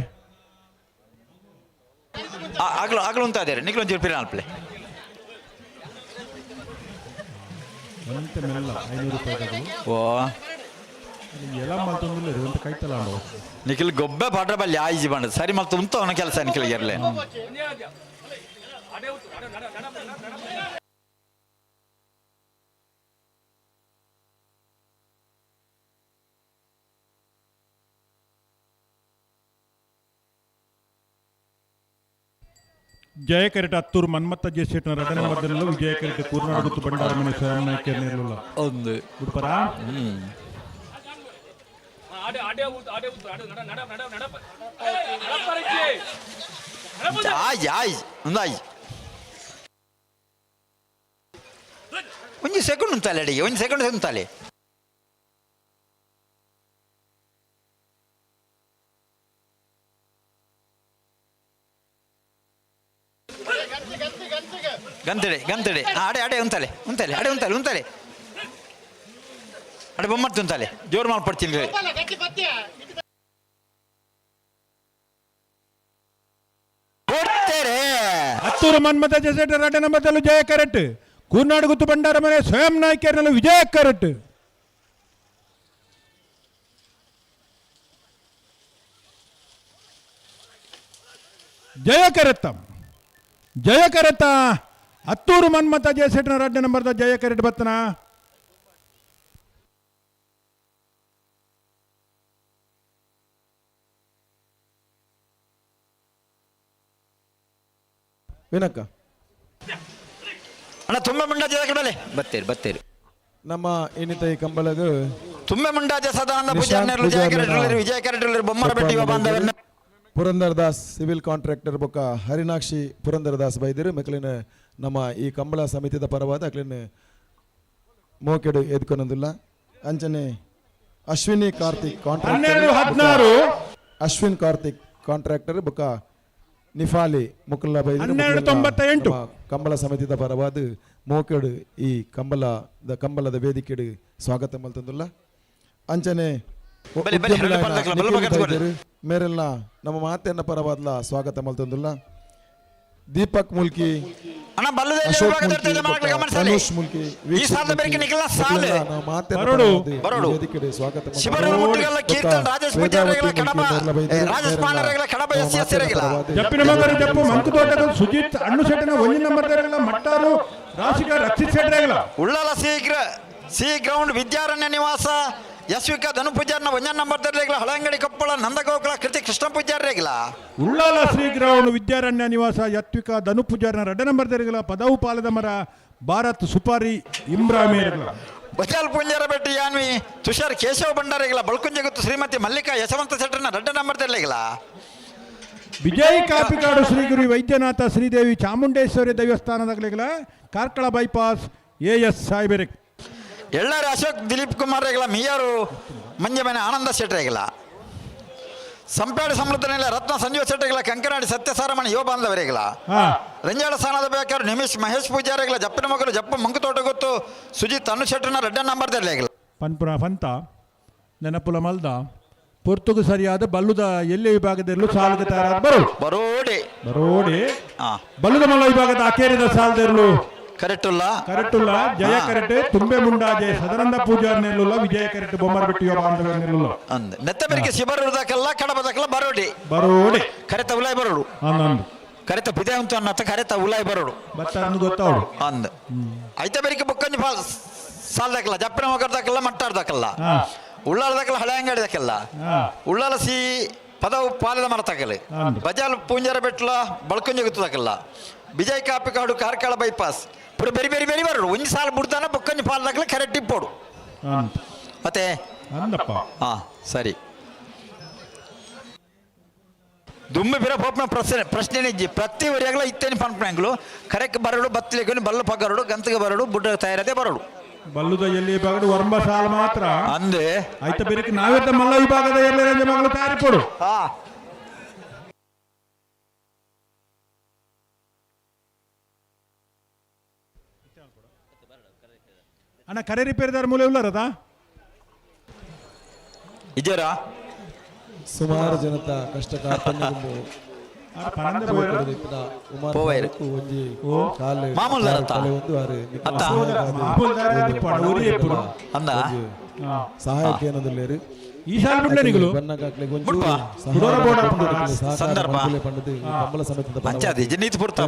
ಆಗ್ಲು ಉಂತ ಅದೇ ನಿಖಿಲ್ ಒಂಚೂರು ಪಿರ ಅಲ್ಪಲೆ ಎಂತ ಮೆಲ್ಲ 500 ರೂಪಾಯಿ ಓ ಎಲ್ಲ ಮಲ್ತೊಂದಿಲ್ಲ ಇರುವಂತ ಕೈತಲ್ಲ ನಿಖಿಲ್ ಗೊಬ್ಬೆ ಪಾಡ್ರ ಬಲ್ಲಿ ಆಯ್ಜಿ ಬಂಡ ಸರಿ ಮಲ್ತು ಉಂತ ಅವನ ಕೆಲಸ ನಿಖಿಲ್ ಇರಲೇ ಜಯ ಕೆರೆಟ್ ಹತ್ತೂರು ಮನ್ಮಥ ಅಜಯ್ ಶೆಟ್ನ 2 ನಂಬರ್ ದಿಲ್ಲ ವಿಜಯ ಕೆರೆಟ್ ಕೂರ್ನಾಡು ಗುತ್ತು ಬಂಡಾರ ಮನೆ ಸ್ವಯಂ ನಾಯ್ಕ ನೆರಳು ಒಂದು ಗುಡ್ಪರ ಒಂಜಿ ಸೆಕೆಂಡ್ ಉಂತಲೆ ಅಡಿಗೆ ಒಂಜಿ ಸೆಕೆಂಡ್ ಉಂತಲೆ ಗಂತಡೆ ಗಂತಡೆ ಅಡೆ ಅಡೆ ಉಂತಲೆ ಉಂತಲೆ ಅಡೆ ಉಂತಲೆ ಉಂತಲೆ ಅಡೆ ಬೊಮ್ಮರ್ತಿ ಉಂತಲೆ ಜೋರು ಮಾಡ್ಕೊಡ್ತೀನಿ ಹತ್ತೂರು ಮನ್ಮಥ ಅಜಯ್ ಶೆಟ್ನ 2 ನಂಬರ್ ದಿಲ್ಲ ಜಯ ಕೆರೆಟ್ ಕೂರ್ನಾಡು ಗುತ್ತು ಬಂಡಾರ ಮನೆ ಸ್ವಯಂ ನಾಯ್ಕ ನೆರಳು ವಿಜಯ ಕೆರೆಟ್ ಜಯ ಕೆರೆತ್ತ ಜಯ ಕೆರೆತ್ತ ಹತ್ತೂರು ಮನ್ಮಥ ಅಜಯ್ ಶೆಟ್ನ 2 ನಂಬರ್ದ ಜಯ ಕೆರೆಟ್ ಬತ್ತನ ವಿನಕ್ಕ ಅಣ್ಣ ತುಂಬ ಮುಂಡ ಜಯ ಮೇಲೆ ಬತ್ತೇರಿ ಬತ್ತೇರಿ ನಮ್ಮ ಇನ್ನಿತ ಈ ಕಂಬಳಗ ತುಂಬೆ ಮುಂಡಾಜ ಸದಾನಂದ ಪೂಜಾರ್ನೆರ್ಲು ಜಯ ಕರೆಟುಲ್ಲೇರು ವಿಜಯ ಕರೆಟುಲ್ಲೇರು ಬೊಮ್ಮರ ಬೆಟ್ಟಿ ಬಾಂಧವರನ್ನ ಪುರಂದರ್ ದಾಸ್ ಸಿವಿಲ್ ಕಾಂಟ್ರಾಕ್ಟರ್ ಬೊಕ್ಕ ಹರಿನಾಕ್ಷಿ ಪುರಂದರ್ ದಾಸ್ ಬೈದಿರು ಮಕ್ಕಳಿನ ನಮ್ಮ ಈ ಕಂಬಳ ಸಮಿತಿದ ಪರವಾದ ಅಕ್ಲಿನ ಮೋಕೆಡು ಎದ್ಕೊನೊಂದಿಲ್ಲ ಅಂಚನೆ ಅಶ್ವಿನಿ ಕಾರ್ತಿಕ್ ಕಾಂಟ್ರಾಕ್ಟರ್ ಅಶ್ವಿನ್ ಕಾರ್ತಿಕ್ ಕಾಂಟ್ರಾಕ್ಟರ್ ಬೊಕ್ಕ ನಿಫಾಲಿ ಮುಕುಲ್ಲ ಬೈದಿರು ಕಂಬಳ ಸಮಿತಿದ ಪರವಾದ ಮೋಕೆಡು ಈ ಕಂಬಳದ ವೇದಿಕೆಡು ಸ್ವಾಗತ ಮಲ್ತಂದುಲ್ಲ ಅಂಚನೆ ಮೇರೆಲ್ಲ ನಮ್ಮ ಮಾತೆಯನ್ನ ಪರವಾದ್ಲ ಸ್ವಾಗತ ಮಲ್ತಂದುಲ್ಲ ದೀಪಕ್ ಮುಲ್ಕಿ ಧನುಷ್ ಮುಲ್ಕಿ ಸುಜಿತ್ ಅಣ್ಣು ಶೆಟ್ಟನ ಒಂದು ನಂಬರ್ ಮಟ್ಟಾರು ರಾಶಿಗ ರಕ್ಷಿತ್ ಶೆಟ್ಟರೇಗಲ ಉಳ್ಳಾಲ ಸಿ ಗ್ರೌಂಡ್ ವಿದ್ಯಾರಣ್ಯ ನಿವಾಸ ಯಶ್ವಿಕ ಧನು ಪೂಜಾರ್ನ ಒಂಜನ್ ನಂಬರ್ ತರಲೇಗಲ ಹಳಂಗಡಿ ಕೊಪ್ಪಳ ನಂದಗೋಕುಲ ಕೃತಿ ಕೃಷ್ಣ ಪೂಜಾರ್ರೇಗಲ ಉಳ್ಳಾಲ ಶ್ರೀ ಗ್ರೌಂಡ್ ವಿದ್ಯಾರಣ್ಯ ನಿವಾಸ ಯತ್ವಿಕ ಧನು ಪೂಜಾರ್ನ 2 ನಂಬರ್ ತರಲೇಗಲ ಪದವು ಪಾಲದ ಮರ ಭಾರತ್ ಸುಪಾರಿ ಇಮ್ರಾಮೇರ್ಗಲ ಬಚಾಲ್ ಪುಂಜಾರ ಬೆಟ್ಟಿ ಯಾನ್ವಿ ತುಷಾರ್ ಕೇಶವ ಭಂಡಾರೇಗಲ ಬಳ್ಕುಂಜಗುತ್ತು ಶ್ರೀಮತಿ ಮಲ್ಲಿಕಾ ಯಶವಂತ ಶೆಟ್ಟರ್ನ 2 ನಂಬರ್ ತರಲೇಗಲ ವಿಜಯ್ ಕಾಪಿಕಾಡು ಶ್ರೀ ಗುರು ವೈದ್ಯನಾಥ ಶ್ರೀದೇವಿ ಚಾಮುಂಡೇಶ್ವರಿ ದೇವಸ್ಥಾನದಾಗಲಿಗಲ ಕಾರ್ಕಳ ಬೈಪಾಸ್ AS ಸಾಯ್ಬೆರೆ ಎಳ್ಳಾರಿ ಅಶೋಕ್ ದಿಲೀಪ್ ಕುಮಾರ್ ರೇಗಲ ಮಿಯಾರು ಮಂಜಮನೆ ಆನಂದ ಶೆಟ್ಟರೇಗಲ ಸಂಪ್ಯಾಡಿ ಸಮೃದ್ಧನೆಲ್ಲ ರತ್ನ ಸಂಜೀವ ಶೆಟ್ಟರೇಗಲ ಕಂಕನಾಡಿ ಸತ್ಯಸಾರಮಣಿ ಯುವ ಬಾಂಧವರೇಗಲ ರಂಜಾಳ ಸ್ಥಾನದ ಬೇಕಾರು ನಿಮಿಷ್ ಮಹೇಶ್ ಪೂಜಾರೇಗಲ ಜಪ್ಪಿನ ಮಗಲು ಜಪ್ಪ ಮಂಕುತೋಟ ಗೊತ್ತು ಸುಜಿತ್ ಅನು ಶೆಟ್ಟರ್ನ 2 ನಂಬರ್ ತರಲೇಗಲ ಪನ್ಪುರ ಫಂತ ನೆನಪುಲ ಮಲ್ದ ಪೊರ್ತುಗು ಸರಿಯಾದ ಬಲ್ಲುದ ಎಲ್ಲಿ ವಿಭಾಗದಲ್ಲೂ ಸಾಲದ ತಯಾರಾದ ಬರೋಡೆ ಬಲ್ಲುದ ಮಲ್ಲ ವಿಭಾಗದ ಅಕೇರಿದ ಸಾಲದಲ್ಲೂ ಕರೆಕ್ಟುಲ್ಲ ಜಯ ಕರೆಕ್ಟ್ ತುಂಬೆ ಮುಂಡಾಜೆ ಸದಾನಂದ ಪೂಜಾರ್ ನೆಲ್ಲುಲ್ಲ ವಿಜಯ ಕರೆಕ್ಟ್ ಬೊಮ್ಮರ ಬಿಟ್ಟು ಬಾಂಧವ ನೆಲ್ಲುಲ್ಲ ಅಂದ ನೆತ್ತಬೆರಿಗೆ ಶಿಬರುದಕಲ್ಲ ಕಡಬದಕಲ್ಲ ಬರೋಡೆ ಕರೆತ ಉಲಾಯ್ ಬರೋಡು ಕರೆತ ಬಿದೆ ಅಂತ ಅನ್ನತ್ತ ಕರೆತ ಉಲಾಯ್ ಬರೋಡು ಬತ್ತ ಗೊತ್ತಾವಡು ಅಂದ ಐತ ಬೆರಿಗೆ ಬೊಕ್ಕಂಜಿ ಸಾಲ್ದಕಲ್ಲ ಜಪ್ಪಿನ ಮಗರ್ದಕಲ್ಲ ಮಟ್ಟಾಡ್ದಕಲ್ಲ ಉಳ್ಳಾಳದಕಲ್ಲ ಹಳೆಯಂಗಡಿದಕಲ್ಲ ಉಳ್ಳಾಲ ಸಿ ಪದವು ಪಾಲದ ಮರತಕಲೆ ಬಜಾಲ್ ಪೂಂಜಾರ ಬೆಟ್ಲ ಬಳ್ಕೊಂಜಿ ಗೊತ್ತದಕಲ್ಲ ವಿಜಯ್ ಕಾಪಿಕಾಡು ಕಾರ್ಕಳ ಬೈಪಾಸ್ ಪುರ ಬೆರಿ ಬೆರಿ ಬೆರಿ ಬರೋಡು ಒಂದು ಸಾಲ ಬಿಡ್ತಾನ ಬೊಕ್ಕಂಜಿ ಪಾಲದಾಗಲೇ ಕರೆಕ್ಟ್ ಇಪ್ಪೋಡು ಮತ್ತೆ ಸರಿ ದುಮ್ಮಿ ಬಿರ ಪೋಪ್ನ ಪ್ರಶ್ನೆ ನಿಜ್ಜಿ ಪ್ರತಿ ವರಿಯಾಗಲ ಇತ್ತೇನೆ ಪನ್ಪಣಗಳು ಕರೆಕ್ಟ್ ಬರೋಡು ಬತ್ತಲಿಗೆ ಬಲ್ಲು ಪಗರೋಡು ಗಂತಗೆ ಬರೋಡು ಬುಡ್ಡ ತಯಾರದೆ ಬರೋಡು ಬಲ್ಲುದ ಎಲ್ಲಿ ವಿಭಾಗದ ವರ್ಮ ಸಾಲ ಮಾತ್ರ ಅಂದೆ ಆಯ್ತ ಬೇರೆ ನಾವೆತ್ತ ಮಲ್ಲ ವಿಭಾಗದ ಎಲ್ಲ ರಂಜ ಮಗಳು ತಯಾರಿ ಕೊಡು ಅಣ್ಣ ಕರೆ ರಿಪೇರಿದಾರ ಮೂಲೆ ಉಳ್ಳಾರದ ಇಜರಾ ಸುಮಾರು ಜನತ ಕಷ್ಟ ಸಹಾಯಕ ಏನದಲ್ಲೇರು ಈ ಸಾಲ ಬಿಡ್ಲೆ ನಿಗಳು ಬನ್ನಕಾಕ್ಲೆ ಗೊಂಚು ಸಂದರ್ಭ ಕಂಬಳ ಸಮಿತಿದ ಪಂಚಾಯತ್ ಜನೀತಿ ಪುರ್ತಾ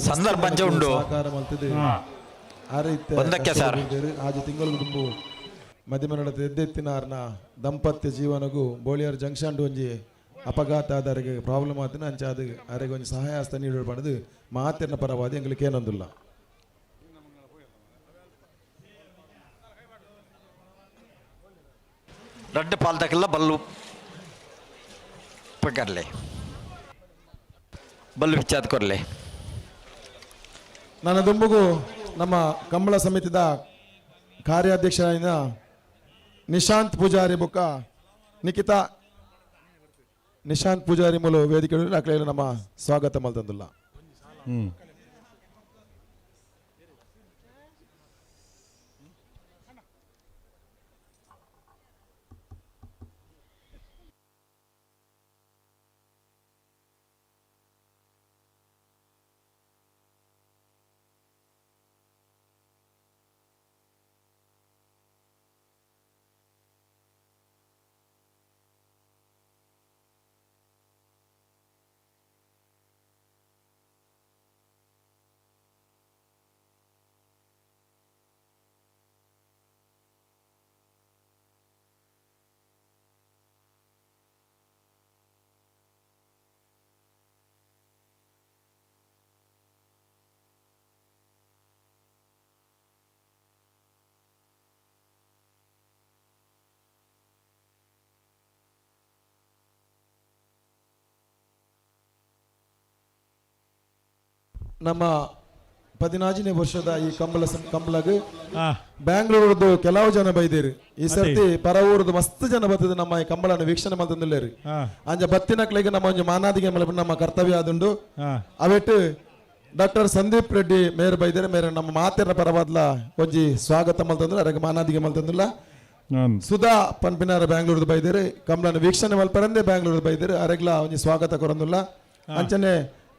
ಸಂದರ್ಭ ಪಂಚ ಉಂಡು ಸಹಕಾರ ಮಲ್ತಿದೆ ಒಂದಕ್ಕೆ ಸರ್ ಆಜು ತಿಂಗಳು ತುಂಬು ಮಧ್ಯಮನಡತ ಎದ್ದೆತ್ತಿನಾರ್ನ ದಂಪತ್ಯ ಜೀವನಗೂ ಬೋಳಿಯರ್ ಜಂಕ್ಷನ್ ಒಂಜಿ ಅಪಘಾತ ಆದವರಿಗೆ ಪ್ರಾಬ್ಲಮ್ ಆತನ ಅಂಚ ಅದು ಅವರಿಗೆ ಒಂದು ಸಹಾಯ ಹಸ್ತ ನೀಡಲು ಪಡೆದು ಮಾತಿನ ಪರವಾದಿ ಎಂಗಳಿಗೆ ಏನೊಂದಿಲ್ಲ ರಡ್ಡು ಪಾಲ್ದಕ್ಕೆಲ್ಲ ಬಲ್ಲು ಪಕರ್ಲೆ ಬಲ್ಲು ವಿಚ್ಚಾದ ಕೊರ್ಲೆ ನನ್ನ ದುಂಬುಗು ನಮ್ಮ ಕಂಬಳ ಸಮಿತಿದ ಕಾರ್ಯಾಧ್ಯಕ್ಷರಾದ ನಿಶಾಂತ್ ಪೂಜಾರಿ ಬುಕ್ಕ ನಿಶಾಂತ್ ಪೂಜಾರಿ ಮೂಲ ವೇದಿಕೆ ನಮ್ಮ ಸ್ವಾಗತ ಮಲ್ತಂದುಲ್ಲ ನಮ್ಮ 15ನೇ ವರ್ಷದ ಈ ಕಂಬಳಗೆ ಬ್ಯಾಂಗ್ಳೂರದ್ದು ಕೆಲವು ಜನ ಬೈದೇರಿ ಈ ಸರ್ತಿ ಪರ ಊರದ್ದು ಮಸ್ತ್ ಜನ ಬರ್ತದೆ ನಮ್ಮ ಈ ಕಂಬಳನ ವೀಕ್ಷಣೆ ಮಾಡ್ತಂದಿಲ್ಲೇರಿ ಅಂಜ ಬತ್ತಿನಕ್ಲೆಗೆ ನಮ್ಮ ಒಂಜಿ ಮಾನಾದಿಗೆ ಮಲಪ ನಮ್ಮ ಕರ್ತವ್ಯ ಆದುಂಡು ಅವೆಟ್ಟು ಡಾಕ್ಟರ್ ಸಂದೀಪ್ ರೆಡ್ಡಿ ಮೇಯರ್ ಬೈದೇರಿ ಮೇಯರ್ ನಮ್ಮ ಮಾತೆರ ಪರವಾದ್ಲ ಒಂಜಿ ಸ್ವಾಗತ ಮಲ್ತಂದ್ರೆ ಅರಗೆ ಮಾನಾದಿಗೆ ಮಲ್ತಂದಿಲ್ಲ ಸುಧಾ ಪನ್ಪಿನಾರ ಬ್ಯಾಂಗ್ಳೂರ್ದು ಬೈದೇರಿ ಕಂಬಳನ ವೀಕ್ಷಣೆ ಮಲ್ಪರಂದೆ ಬ್ಯಾಂಗ್ಳೂರ್ದು ಬೈದೇರಿ ಅರೆಗ್ಲ ಒಂಜಿ ಸ್ವಾಗತ ಕೊರಂದಿಲ್ಲ ಅಂಚನೆ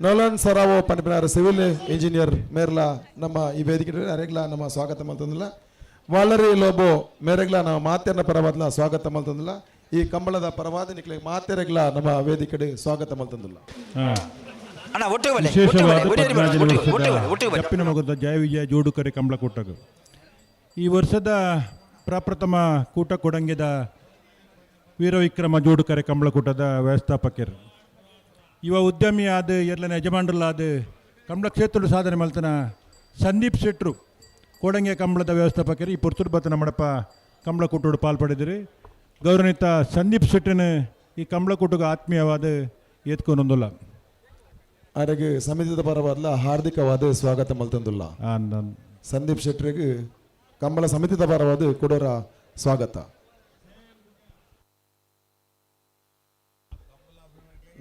ನೋಲನ್ ಸರಾವೋ ಪನ್ಪಿನಾರ ಸಿವಿಲ್ ಇಂಜಿನಿಯರ್ ಮೇರ್ಲ ನಮ್ಮ ಈ ವೇದಿಕೆ ಅರೆಗ್ಲ ನಮ್ಮ ಸ್ವಾಗತ ಮಲ್ತಂದಿಲ್ಲ ವಾಲರಿ ಲೋಬೋ ಮೇರೆಗ್ಲ ನಮ್ಮ ಮಾತೆರ್ನ ಪರವಾದ್ಲ ಸ್ವಾಗತ ಮಲ್ತಂದಿಲ್ಲ ಈ ಕಂಬಳದ ಪರವಾದ ನಿಕ್ಲೆ ಮಾತೆರೆಗ್ಲ ನಮ್ಮ ವೇದಿಕೆ ಸ್ವಾಗತ ಮಲ್ತಂದಿಲ್ಲ ಜಪ್ಪಿನ ಮೊಗದ ಜಯ ವಿಜಯ ಜೋಡುಕರೆ ಕಂಬಳ ಕೂಟಗ ಈ ವರ್ಷದ ಪ್ರಪ್ರಥಮ ಕೂಟ ಕೊಡಂಗೆದ ವೀರವಿಕ್ರಮ ಜೋಡುಕರೆ ಕಂಬಳ ಕೂಟದ ವ್ಯವಸ್ಥಾಪಕರು ಯುವ ಉದ್ಯಮಿ ಆದ ಎರಡನೇ ಯಜಮಾನರಲ್ಲಾದ ಕಂಬಳ ಕ್ಷೇತ್ರದ ಸಾಧನೆ ಮಲ್ತನ ಸಂದೀಪ್ ಶೆಟ್ರು ಕೋಡಂಗೆ ಕಂಬಳದ ವ್ಯವಸ್ಥಾಪಕರು ಈ ಪುರ್ತೂರು ಬತ್ತನ ಮಡಪ ಕಂಬಳ ಕೂಟೋಡು ಪಾಲ್ಪಡಿದಿರಿ ಗೌರವನಿತ ಸಂದೀಪ್ ಶೆಟ್ಟನ ಈ ಕಂಬಳ ಕೂಟಗ ಆತ್ಮೀಯವಾದ ಏತ್ಕೊಂಡೊಂದಿಲ್ಲ ಅರೆಗೆ ಸಮಿತಿದ ಪರವಾದ್ಲ ಹಾರ್ದಿಕವಾದ ಸ್ವಾಗತ ಮಲ್ತಂದುಲ್ಲ ಸಂದೀಪ್ ಶೆಟ್ರಿಗೆ ಕಂಬಳ ಸಮಿತಿದ ಪರವಾದ ಕೊಡೋರ ಸ್ವಾಗತ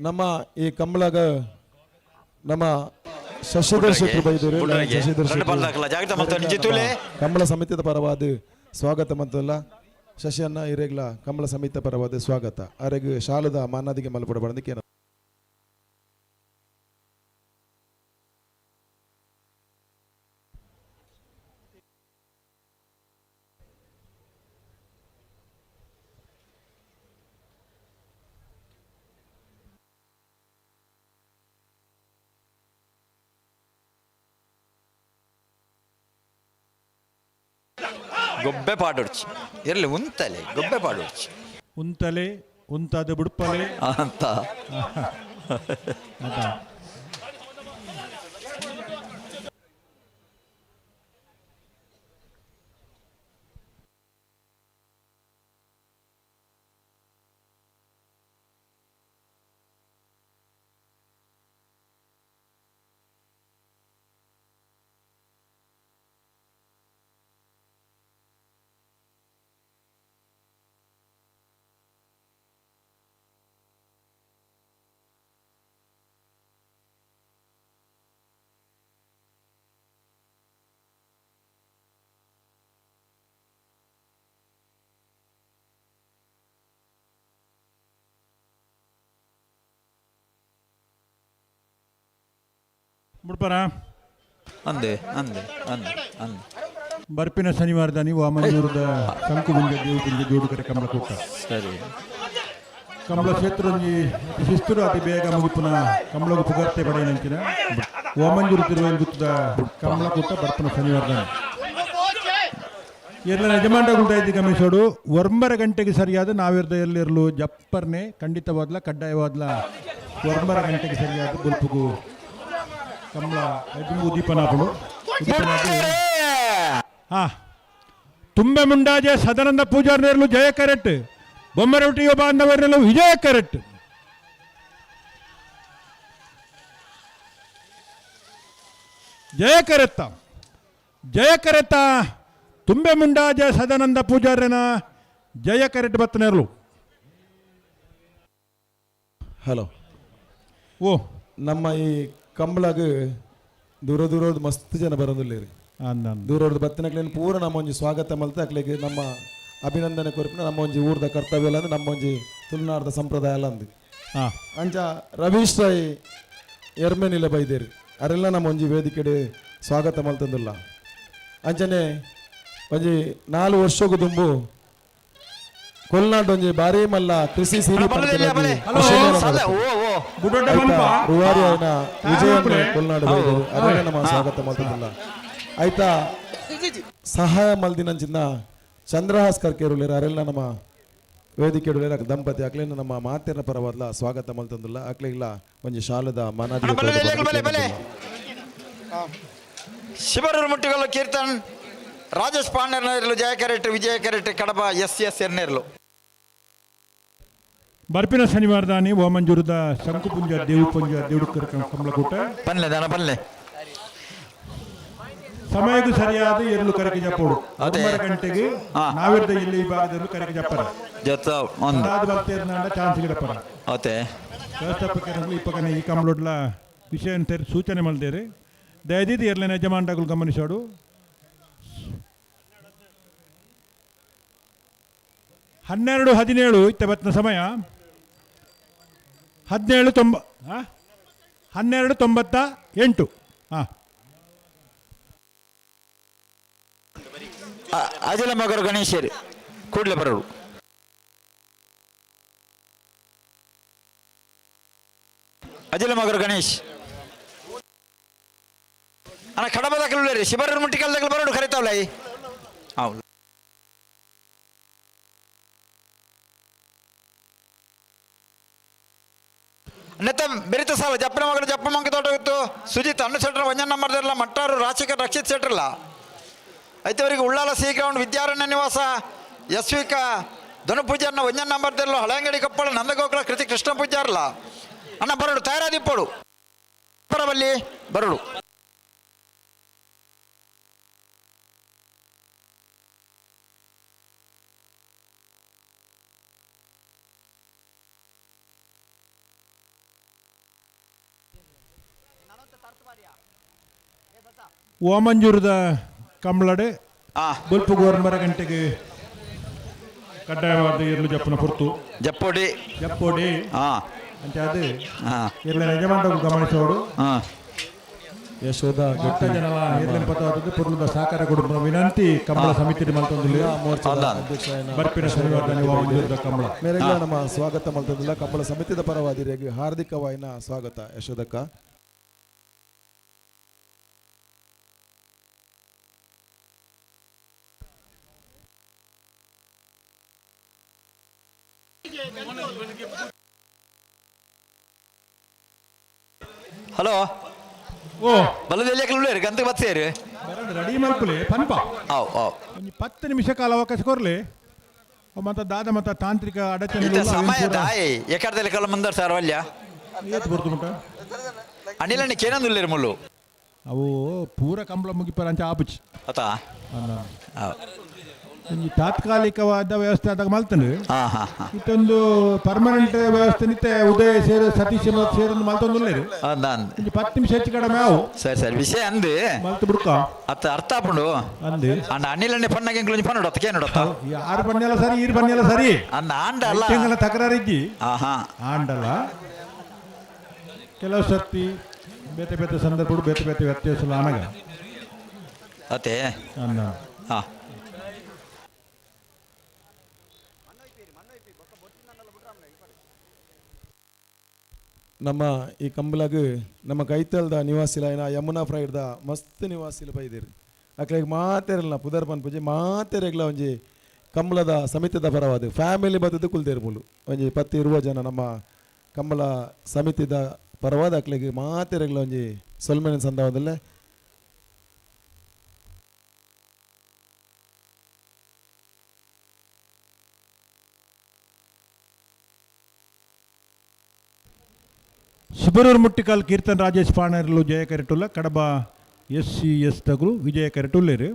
ನಮ್ಮ ಈ ಕಂಬಳಗ ನಮ್ಮ ಶಶಿಧರ್ ಶೆಟ್ಟಿ ಬೈದರು ಕಂಬಳ ಸಮಿತಿದ ಪರವಾದ ಸ್ವಾಗತ ಮಂತಲ್ಲ ಶಶಿಯನ್ನ ಇರೆಗ್ಲ ಕಂಬಳ ಸಮಿತಿ ಪರವಾದ ಸ್ವಾಗತ ಅರೆಗೆ ಶಾಲದ ಮಾನಾದಿಗೆ ಮಲ್ಪಡಬಾರ್ದಕ್ಕೆ ಗೊಬ್ಬೆ ಪಾಡೋಡ್ಚಿ ಇರಲಿ ಉಂತಲೆ ಗೊಬ್ಬೆ ಪಾಡೋಡ್ಚಿ ಉಂತಲೆ ಉಂತಾದ ಬುಡ್ಪಲೆ ಅಂತ ಬಿಡ್ಪಾರ ಅಂದೆ ಅಂದೆ ಅಂದೆ ಅಂದೆ ಬರ್ಪಿನ ಶನಿವಾರದಾನಿ ವಾಮನೂರದ ಶಂಕುಭುಂಜ ದೇವಪುಂಜ ಜೋಡುಕರೆ ಕಂಬಳ ಕೂಟ ಸರಿ ಕಂಬಳ ಕ್ಷೇತ್ರ ಶಿಸ್ತರು ಅತಿ ಬೇಗ ಮುಗಿಪುನ ಕಂಬಳಗ ಪುಗರ್ತೆ ಪಡೆಯಂಚಿನ ವಾಮಂಜೂರು ತಿರುವಂಗುತ್ತದ ಕಂಬಳ ಕೂಟ ಬರ್ಪಿನ ಶನಿವಾರದಾನಿ ಎಲ್ಲ ಯಜಮಾನ ಗುಂಟಾಯ್ತು ಗಮನಿಸೋಡು 9 ಗಂಟೆಗೆ ಸರಿಯಾದ ನಾವಿರ್ದ ಎಲ್ಲಿರಲು ಜಪ್ಪರ್ನೆ ಖಂಡಿತವಾದ್ಲ ಕಡ್ಡಾಯವಾದ್ಲ 9 ಗಂಟೆಗೆ ಸರಿಯಾದ ಗುಲ್ಪುಗು ಕಂಬಳ ಉದೀಪನಾಪಡು ತುಂಬೆ ಮುಂಡಾಜೆ ಸದಾನಂದ ಪೂಜಾರ್ನೇರ್ಲು ಜಯ ಕರೆಟ್ ಬೊಮ್ಮರೊಟ್ಟಿಯ ಬಾಂಧವರಲ್ಲೂ ವಿಜಯ ಕರೆಟ್ ಜಯ ಕರೆತ್ತ ತುಂಬೆ ಮುಂಡಾಜೆ ಸದಾನಂದ ಪೂಜಾರ್ಯನ ಜಯ ಕರೆಟ್ ಬತ್ತನೇರ್ಲು ಹಲೋ ಓ ನಮ್ಮ ಈ ಕಂಬಳಗ ದೂರದ ಮಸ್ತ್ ಜನ ಬರೋದಿಲ್ಲ ರೀ ದೂರದ ಬತ್ತಿನಕ್ಲೇನು ಪೂರ ನಮ್ಮ ಒಂಜಿ ಸ್ವಾಗತ ಮಲ್ತ ಅಕ್ಲಿಗೆ ನಮ್ಮ ಅಭಿನಂದನೆ ಕೊರಪಿನ ನಮ್ಮ ಒಂಜಿ ಊರ್ದ ಕರ್ತವ್ಯ ಅಲ್ಲ ನಮ್ಮ ಒಂಜಿ ತುಳುನಾಡದ ಸಂಪ್ರದಾಯ ಅಲ್ಲ ಅಂದು ಅಂಚ ರವೀಶ್ ರಾಯ್ ಎರ್ಮೆನಿಲ್ಲ ಬೈದೇರಿ ಅರೆಲ್ಲ ನಮ್ಮ ಒಂಜಿ ವೇದಿಕೆ ಸ್ವಾಗತ ಮಲ್ತಂದಿಲ್ಲ ಅಂಚನೆ ಒಂಜಿ 4 ವರ್ಷಕ್ಕೂ ತುಂಬು ಕೊಲ್ನಾಡ್ ಒಂಜಿ ಬಾರಿ ಮಲ್ಲ ಕೃಷಿ ಸೀರೆ ರುವಾರಿ ಆಯ್ನ ವಿಜಯನ ಕೊಲ್ನಾಡು ಬೈದರು ಅದೇ ನಮ್ಮ ಸ್ವಾಗತ ಮಲ್ತದಿಲ್ಲ ಆಯ್ತಾ ಸಹಾಯ ಮಲ್ದಿನಂಚಿನ ಚಂದ್ರಹಾಸ್ ಕರ್ಕೇರುಲೇರ ಅರೆಲ್ಲ ನಮ್ಮ ವೇದಿಕೆ ದಂಪತಿ ಅಕ್ಲೇನ ನಮ್ಮ ಮಾತೆರ ಪರವಾದ್ಲ ಸ್ವಾಗತ ಮಲ್ತಂದಿಲ್ಲ ಅಕ್ಲಿಲ್ಲ ಒಂಜಿ ಶಾಲದ ಮನಾದಿ ಶಿವರೂರು ಮುಟ್ಟಿಗಲ್ಲು ಕೀರ್ತನ್ ರಾಜೇಶ್ ಪಾಂಡರ್ನೇರ್ಲು ಜಯ ಕರೆಟ್ ವಿಜಯ ಕರೆಟ್ ಕಡಪ ಎಸ್ ಎರ್ನೇರ್ಲು ಬರ್ಪಿನ ಶನಿವಾರದಾನಿ ಓಮಂಜೂರದ ಶಂಕುಪುಂಜ ದೇವಪುಂಜ ದೇವುಡುಕರ ಕಂಬಳಕೂಟ ಪನ್ಲೆ ದನ ಪನ್ಲೆ ಸಮಯಕ್ಕೂ ಸರಿಯಾದ ಎರಡು ಕರೆಗೆ ಜಪ್ಪೋಡು ಅದೇ. 9 ಗಂಟೆಗೆ ಹಾ. ನಾವಿರ್ದ ಇಲ್ಲಿ ಈ ಭಾಗದಲ್ಲಿ ಕರೆಗೆ ಜಪ್ಪರ ಜೊತ್ತ ಒಂದು ಅದಾದ ಬರ್ತೇನೆ ಚಾನ್ಸ್ ಗಿಡಪ್ಪರ ಅದೇ ವ್ಯವಸ್ಥಾಪಕರಲ್ಲಿ ಇಪ್ಪಕನೆ ಈ ಕಂಬಳೊಡ್ಲ ವಿಷಯ ಸೂಚನೆ ಮಾಡಿದೇರಿ ದಯದಿದ್ದು ಎರಡನೇ ಯಜಮಾನಗಳು ಗಮನಿಸೋಡು 12:17 ಇತ್ತ ಸಮಯ 12:98 ಹಾಂ ಅಜಲ ಮಗರು ಗಣೇಶರು ಕೂಡಲೇ ಬರೋರು ಅಜಲ ಮಗರು ಗಣೇಶ್ ಅಣ್ಣ ಕಡಬದಾಗಲು ರೀ ಶಿಬರ ಮುಟ್ಟಿಕಲ್ದಾಗಲು ಬರೋಡು ಕರಿತಾವಲ್ಲ ಹೌದು ನೆತ್ತ ಬೆರಿತ ಸಾಲ ಜಪ್ಪನ ಮಗರು ಜಪ್ಪ ಮಂಗ ತೋಟ ಇತ್ತು ಸುಜಿತ್ ಅಣ್ಣ ಸೆಟ್ರ ವಂಜನ್ ನಂಬರ್ದಿರಲ್ಲ ಮಟ್ಟಾರು ರಾಜಶೇಖರ್ ರಕ್ಷಿತ್ ಸೆಟ್ರಲ್ಲ ಐತವರಿಗೆ ಉಳ್ಳಾಲ ಸಿ ಗ್ರೌಂಡ್ ವಿದ್ಯಾರಣ್ಯ ನಿವಾಸ ಯಸ್ವಿಕ ಧನು ಪೂಜಾರ್ನ ವಂಜನ್ ನಂಬರ್ದಿರಲ್ಲ ಹಳೆಂಗಡಿ ಕಪ್ಪಳ ನಂದಗೋಕುಲ ಕೃತಿ ಕೃಷ್ಣ ಪೂಜಾರಲ್ಲ ಅಣ್ಣ ಬರೋಡು ತಯಾರಾದಿಪ್ಪೋಡು ಬರಬಲ್ಲಿ ಬರೋಡು ಓಮಂಜೂರದ ಕಂಬಳಡೆ ಬುಲ್ಪು ಗೋರ್ಮರ ಗಂಟೆಗೆ ಕಡ್ಡಾಯವಾದ ಇರಲು ಜಪ್ಪನ ಪುರ್ತು ಜಪ್ಪೋಡಿ ಅಂತ ಅದೇ ಎಲ್ಲ ಯಜಮಾನರು ಗಮನಿಸೋಡು ಯಶೋಧ ಗಟ್ಟ ಜನವ ಏರ್ಲಿನ ಪದವಾದದ್ದು ಪುರ್ಲದ ಸಹಕಾರ ಕೊಡುವ ವಿನಂತಿ ಕಂಬಳ ಸಮಿತಿ ಮಲ್ತೊಂದಿಲ್ಲ ಬರ್ಪಿನ ಶನಿವಾರ ಕಂಬಳ ಮೇರೆಲ್ಲ ನಮ್ಮ ಸ್ವಾಗತ ಮಲ್ತೊಂದಿಲ್ಲ ಕಂಬಳ ಸಮಿತಿದ ಪರವಾದಿರಿಗೆ ಹಾರ್ದಿಕವಾಯಿನ ಸ್ವಾಗತ ಯಶೋಧಕ್ಕ ಹಲೋ ಓ ಬಲದಲ್ಲಿ ಗಂತ ಬತ್ತೇರಿ ರೆಡಿ ಮಲ್ಪಲೆ ಪನ್ಪ ಅವ್ ಅವ್ 10 ನಿಮಿಷ ಕಾಲ ಅವಕಾಶ ಕೊರ್ಲಿ ಮತ್ತೆ ದಾದ ಮತ್ತೆ ತಾಂತ್ರಿಕ ಅಡಚಣೆ ಸಮಯದ ಎಕಡದಲ್ಲಿ ಕಲ ಮುಂದರ್ ಸರ್ ವಲ್ಯ ಏತ್ ಬರ್ತು ಮಟ ಅನಿಲಣ್ಣಿ ಕೇನಂದುಲ್ಲೇರಿ ಮುಳ್ಳು ಅವು ಪೂರ ಕಂಬಳ ಮುಗಿಪರ ಅಂತ ಆಪುಚಿ ಆತಾ ಈ ತಾತ್ಕಾಲಿಕವಾದ ವ್ಯವಸ್ಥೆ ಆದಾಗ ಮಲ್ತಂಡು ಇತ್ತೊಂದು ಪರ್ಮನೆಂಟ್ ವ್ಯವಸ್ಥೆ ನಿತ್ತೆ ಉದಯ ಸೇರು ಸತೀಶ್ ಸೇರೊಂದು ಮಲ್ತೊಂದುಲ್ಲೇರು 10 ನಿಮಿಷ ಹೆಚ್ಚು ಕಡಿಮೆ ಅವು ಸರಿ ಸರಿ ವಿಷಯ ಅಂದು ಮಲ್ತು ಬಿಡ್ಕ ಅತ್ತ ಅರ್ಥ ಆಪುಂಡು ಅಂದು ಅಣ್ಣ ಅನಿಲಣ್ಣಿ ಪನ್ನಾಗ ಎಂಕ್ಲೊಂಜಿ ಪನ್ನಡ ಅತ್ತಕ್ಕೆ ನೋಡತ್ತ ಯಾರು ಬನ್ನೆಲ್ಲ ಸರಿ ಈರು ಬನ್ನೆಲ್ಲ ಸರಿ ಅಣ್ಣ ಆಂಡಲ್ಲ ಎಂಗಲ ತಕರಾರಿಜ್ಜಿ ಆಂಡಲ್ಲ ಕೆಲವು ಸರ್ತಿ ಬೇತೆ ಬೇತೆ ಸಂದರ್ಭ ಬೇತೆ ಬೇತೆ ವ್ಯತ್ಯಾಸ ಆನಗ ಅತ್ತೆ ಅನ್ನ ನಮ್ಮ ಈ ಕಂಬಲಾಗ ನಮ್ಮ ಕೈತಲ್ದ ನಿವಾಸಿಲ ಏನ ಯಮುನಾ ಫ್ರೈಡ್ದ ಮಸ್ತ್ ನಿವಾಸಿಲ ಬೈದಿರಿ ಅಕ್ಲೆಗ್ ಮಾತೇರಲ್ಲ ಪುದರ್ಪನ್ ಪೂಜೆ ಮಾತೇರೆಗ್ಲ ಒಂಜಿ ಕಂಬಳದ ಸಮಿತಿದ ಪರವಾದ ಫ್ಯಾಮಿಲಿ ಬತ್ತದ ಕುಲ್ದೇರ್ಬುಲು ಒಂಜಿ 10-20 ಜನ ನಮ್ಮ ಕಂಬಳ ಸಮಿತಿದ ಪರವಾದ ಅಕ್ಲೆಗ್ ಮಾತೇರೆಗ್ಲ ಒಂಜಿ ಸೊಲ್ಮೆನ ಸಂದರ್ಭದಲ್ಲೇ ಶಿಬರೂರು ಮುಟ್ಟಿಕಾಲ್ ಕೀರ್ತನ್ ರಾಜೇಶ್ ಪಾಣರ್ಲು ಜಯ ಕರೆಟುಲ್ಲ ಕಡಬ SCS ತಗುಲು ವಿಜಯ ಕರೆಟುಲ್ಲೇರು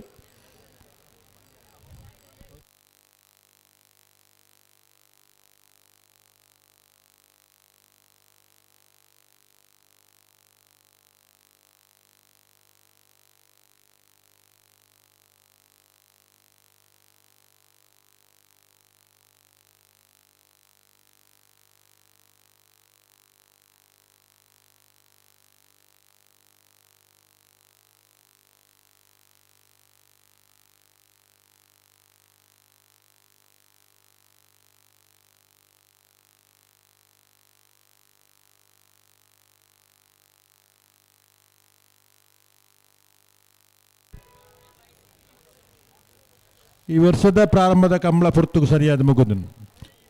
ಈ ವರ್ಷದ ಪ್ರಾರಂಭದ ಕಂಬಳ ಪುರ್ತುಗೂ ಸರಿಯಾದ ಮುಗುದನು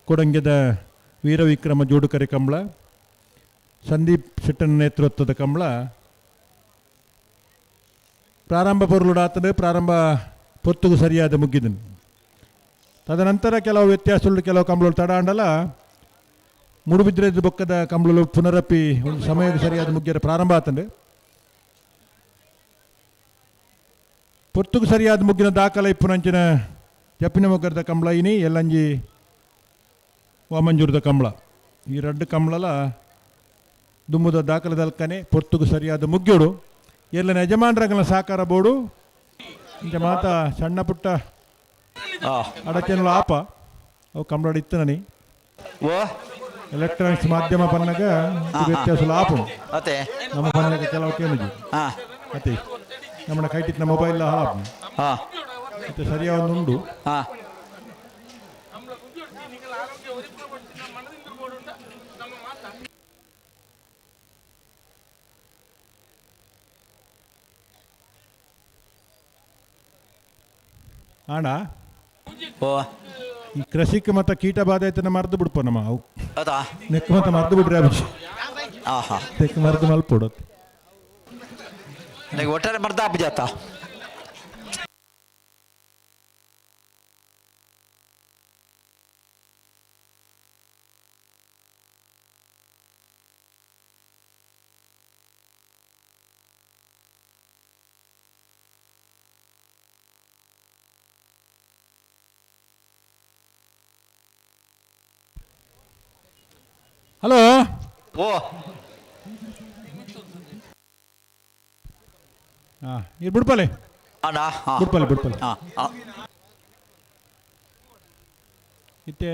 ಕೊಡಂಗೆದ ವೀರವಿಕ್ರಮ ಜೋಡುಕರೆ ಕಂಬಳ ಸಂದೀಪ್ ಶೆಟ್ಟನ ನೇತೃತ್ವದ ಕಂಬಳ ಪ್ರಾರಂಭ ಪೊರ್ಲುಡಾತದೆ ಪ್ರಾರಂಭ ಪೊತ್ತುಗೂ ಸರಿಯಾದ ಮುಗಿದನು ತದನಂತರ ಕೆಲವು ವ್ಯತ್ಯಾಸಗಳು ಕೆಲವು ಕಂಬಳಗಳು ತಡಾಂಡಲ ಮುಡುಬಿದ್ರೆದ ಬೊಕ್ಕದ ಕಂಬಳಗಳು ಪುನರಪ್ಪಿ ಒಂದು ಸಮಯದ ಸರಿಯಾದ ಮುಗ್ಗಿರ ಪ್ರಾರಂಭ ಆತಂಡೆ ಪೊರ್ತುಕು ಸರಿಯಾದ ಮುಗ್ಗಿನ ದಾಖಲೆ ಇಪ್ಪುನಂಚಿನ ಜಪ್ಪಿನ ಮೊಗ್ಗರದ ಕಂಬಳ ಇನಿ ಎಲ್ಲಂಜಿ ವಾಮಂಜೂರದ ಕಂಬಳ ಈ 2 ಕಂಬಳಲ ದುಮ್ಮುದ ದಾಖಲೆ ದಲ್ಕನೆ ಪೊರ್ತುಕು ಸರಿಯಾದ ಮುಗ್ಗಿಯೋಡು ಎಲ್ಲ ಯಜಮಾನರಂಗನ ಸಾಕಾರ ಬೋಡು ಇಂಚ ಮಾತ ಸಣ್ಣ ಪುಟ್ಟ ಅಡಚಣೆಗಳು ಆಪ ಅವು ಕಂಬಳ ಇತ್ತನನಿ ಎಲೆಕ್ಟ್ರಾನಿಕ್ಸ್ ಮಾಧ್ಯಮ ಪನ್ನಗ ವ್ಯತ್ಯಾಸಲು ಆಪು ಅತೆ ನಮ್ಮ ಪನ್ನಗ ಕೆಲವು ಕೇಳಿದ್ವಿ ಮತ್ತೆ ನಮ್ಮ ಕೈಟಿನ ಮೊಬೈಲ್ ಹಾಳು ಮತ್ತೆ ಸರಿಯಾದ ಉಂಡು ಆಣ ಈ ಕೃಷಿಕ ಮತ್ತು ಕೀಟ ಬಾಧೆ ಆಯ್ತನ ಮರ್ದು ಬಿಡ್ಪೋ ನಮ್ಮ ಅವು ನೆಕ್ ಮತ್ತು ಮರ್ದು ಬಿಡ್ರಿ ಅಭಿಷ್ ತೆಕ್ ಮರ್ದು ಮಲ್ಪೊಡತ್ತೆ ಒಟ್ಟಾರೆ ಮರ್ದ ಅಭಿಜಾತ ಹಲೋ ಇದು ಬಿಡ್ಪಲೆ ಬಿಡ್ಪಲೆ ಇತ್ತೆ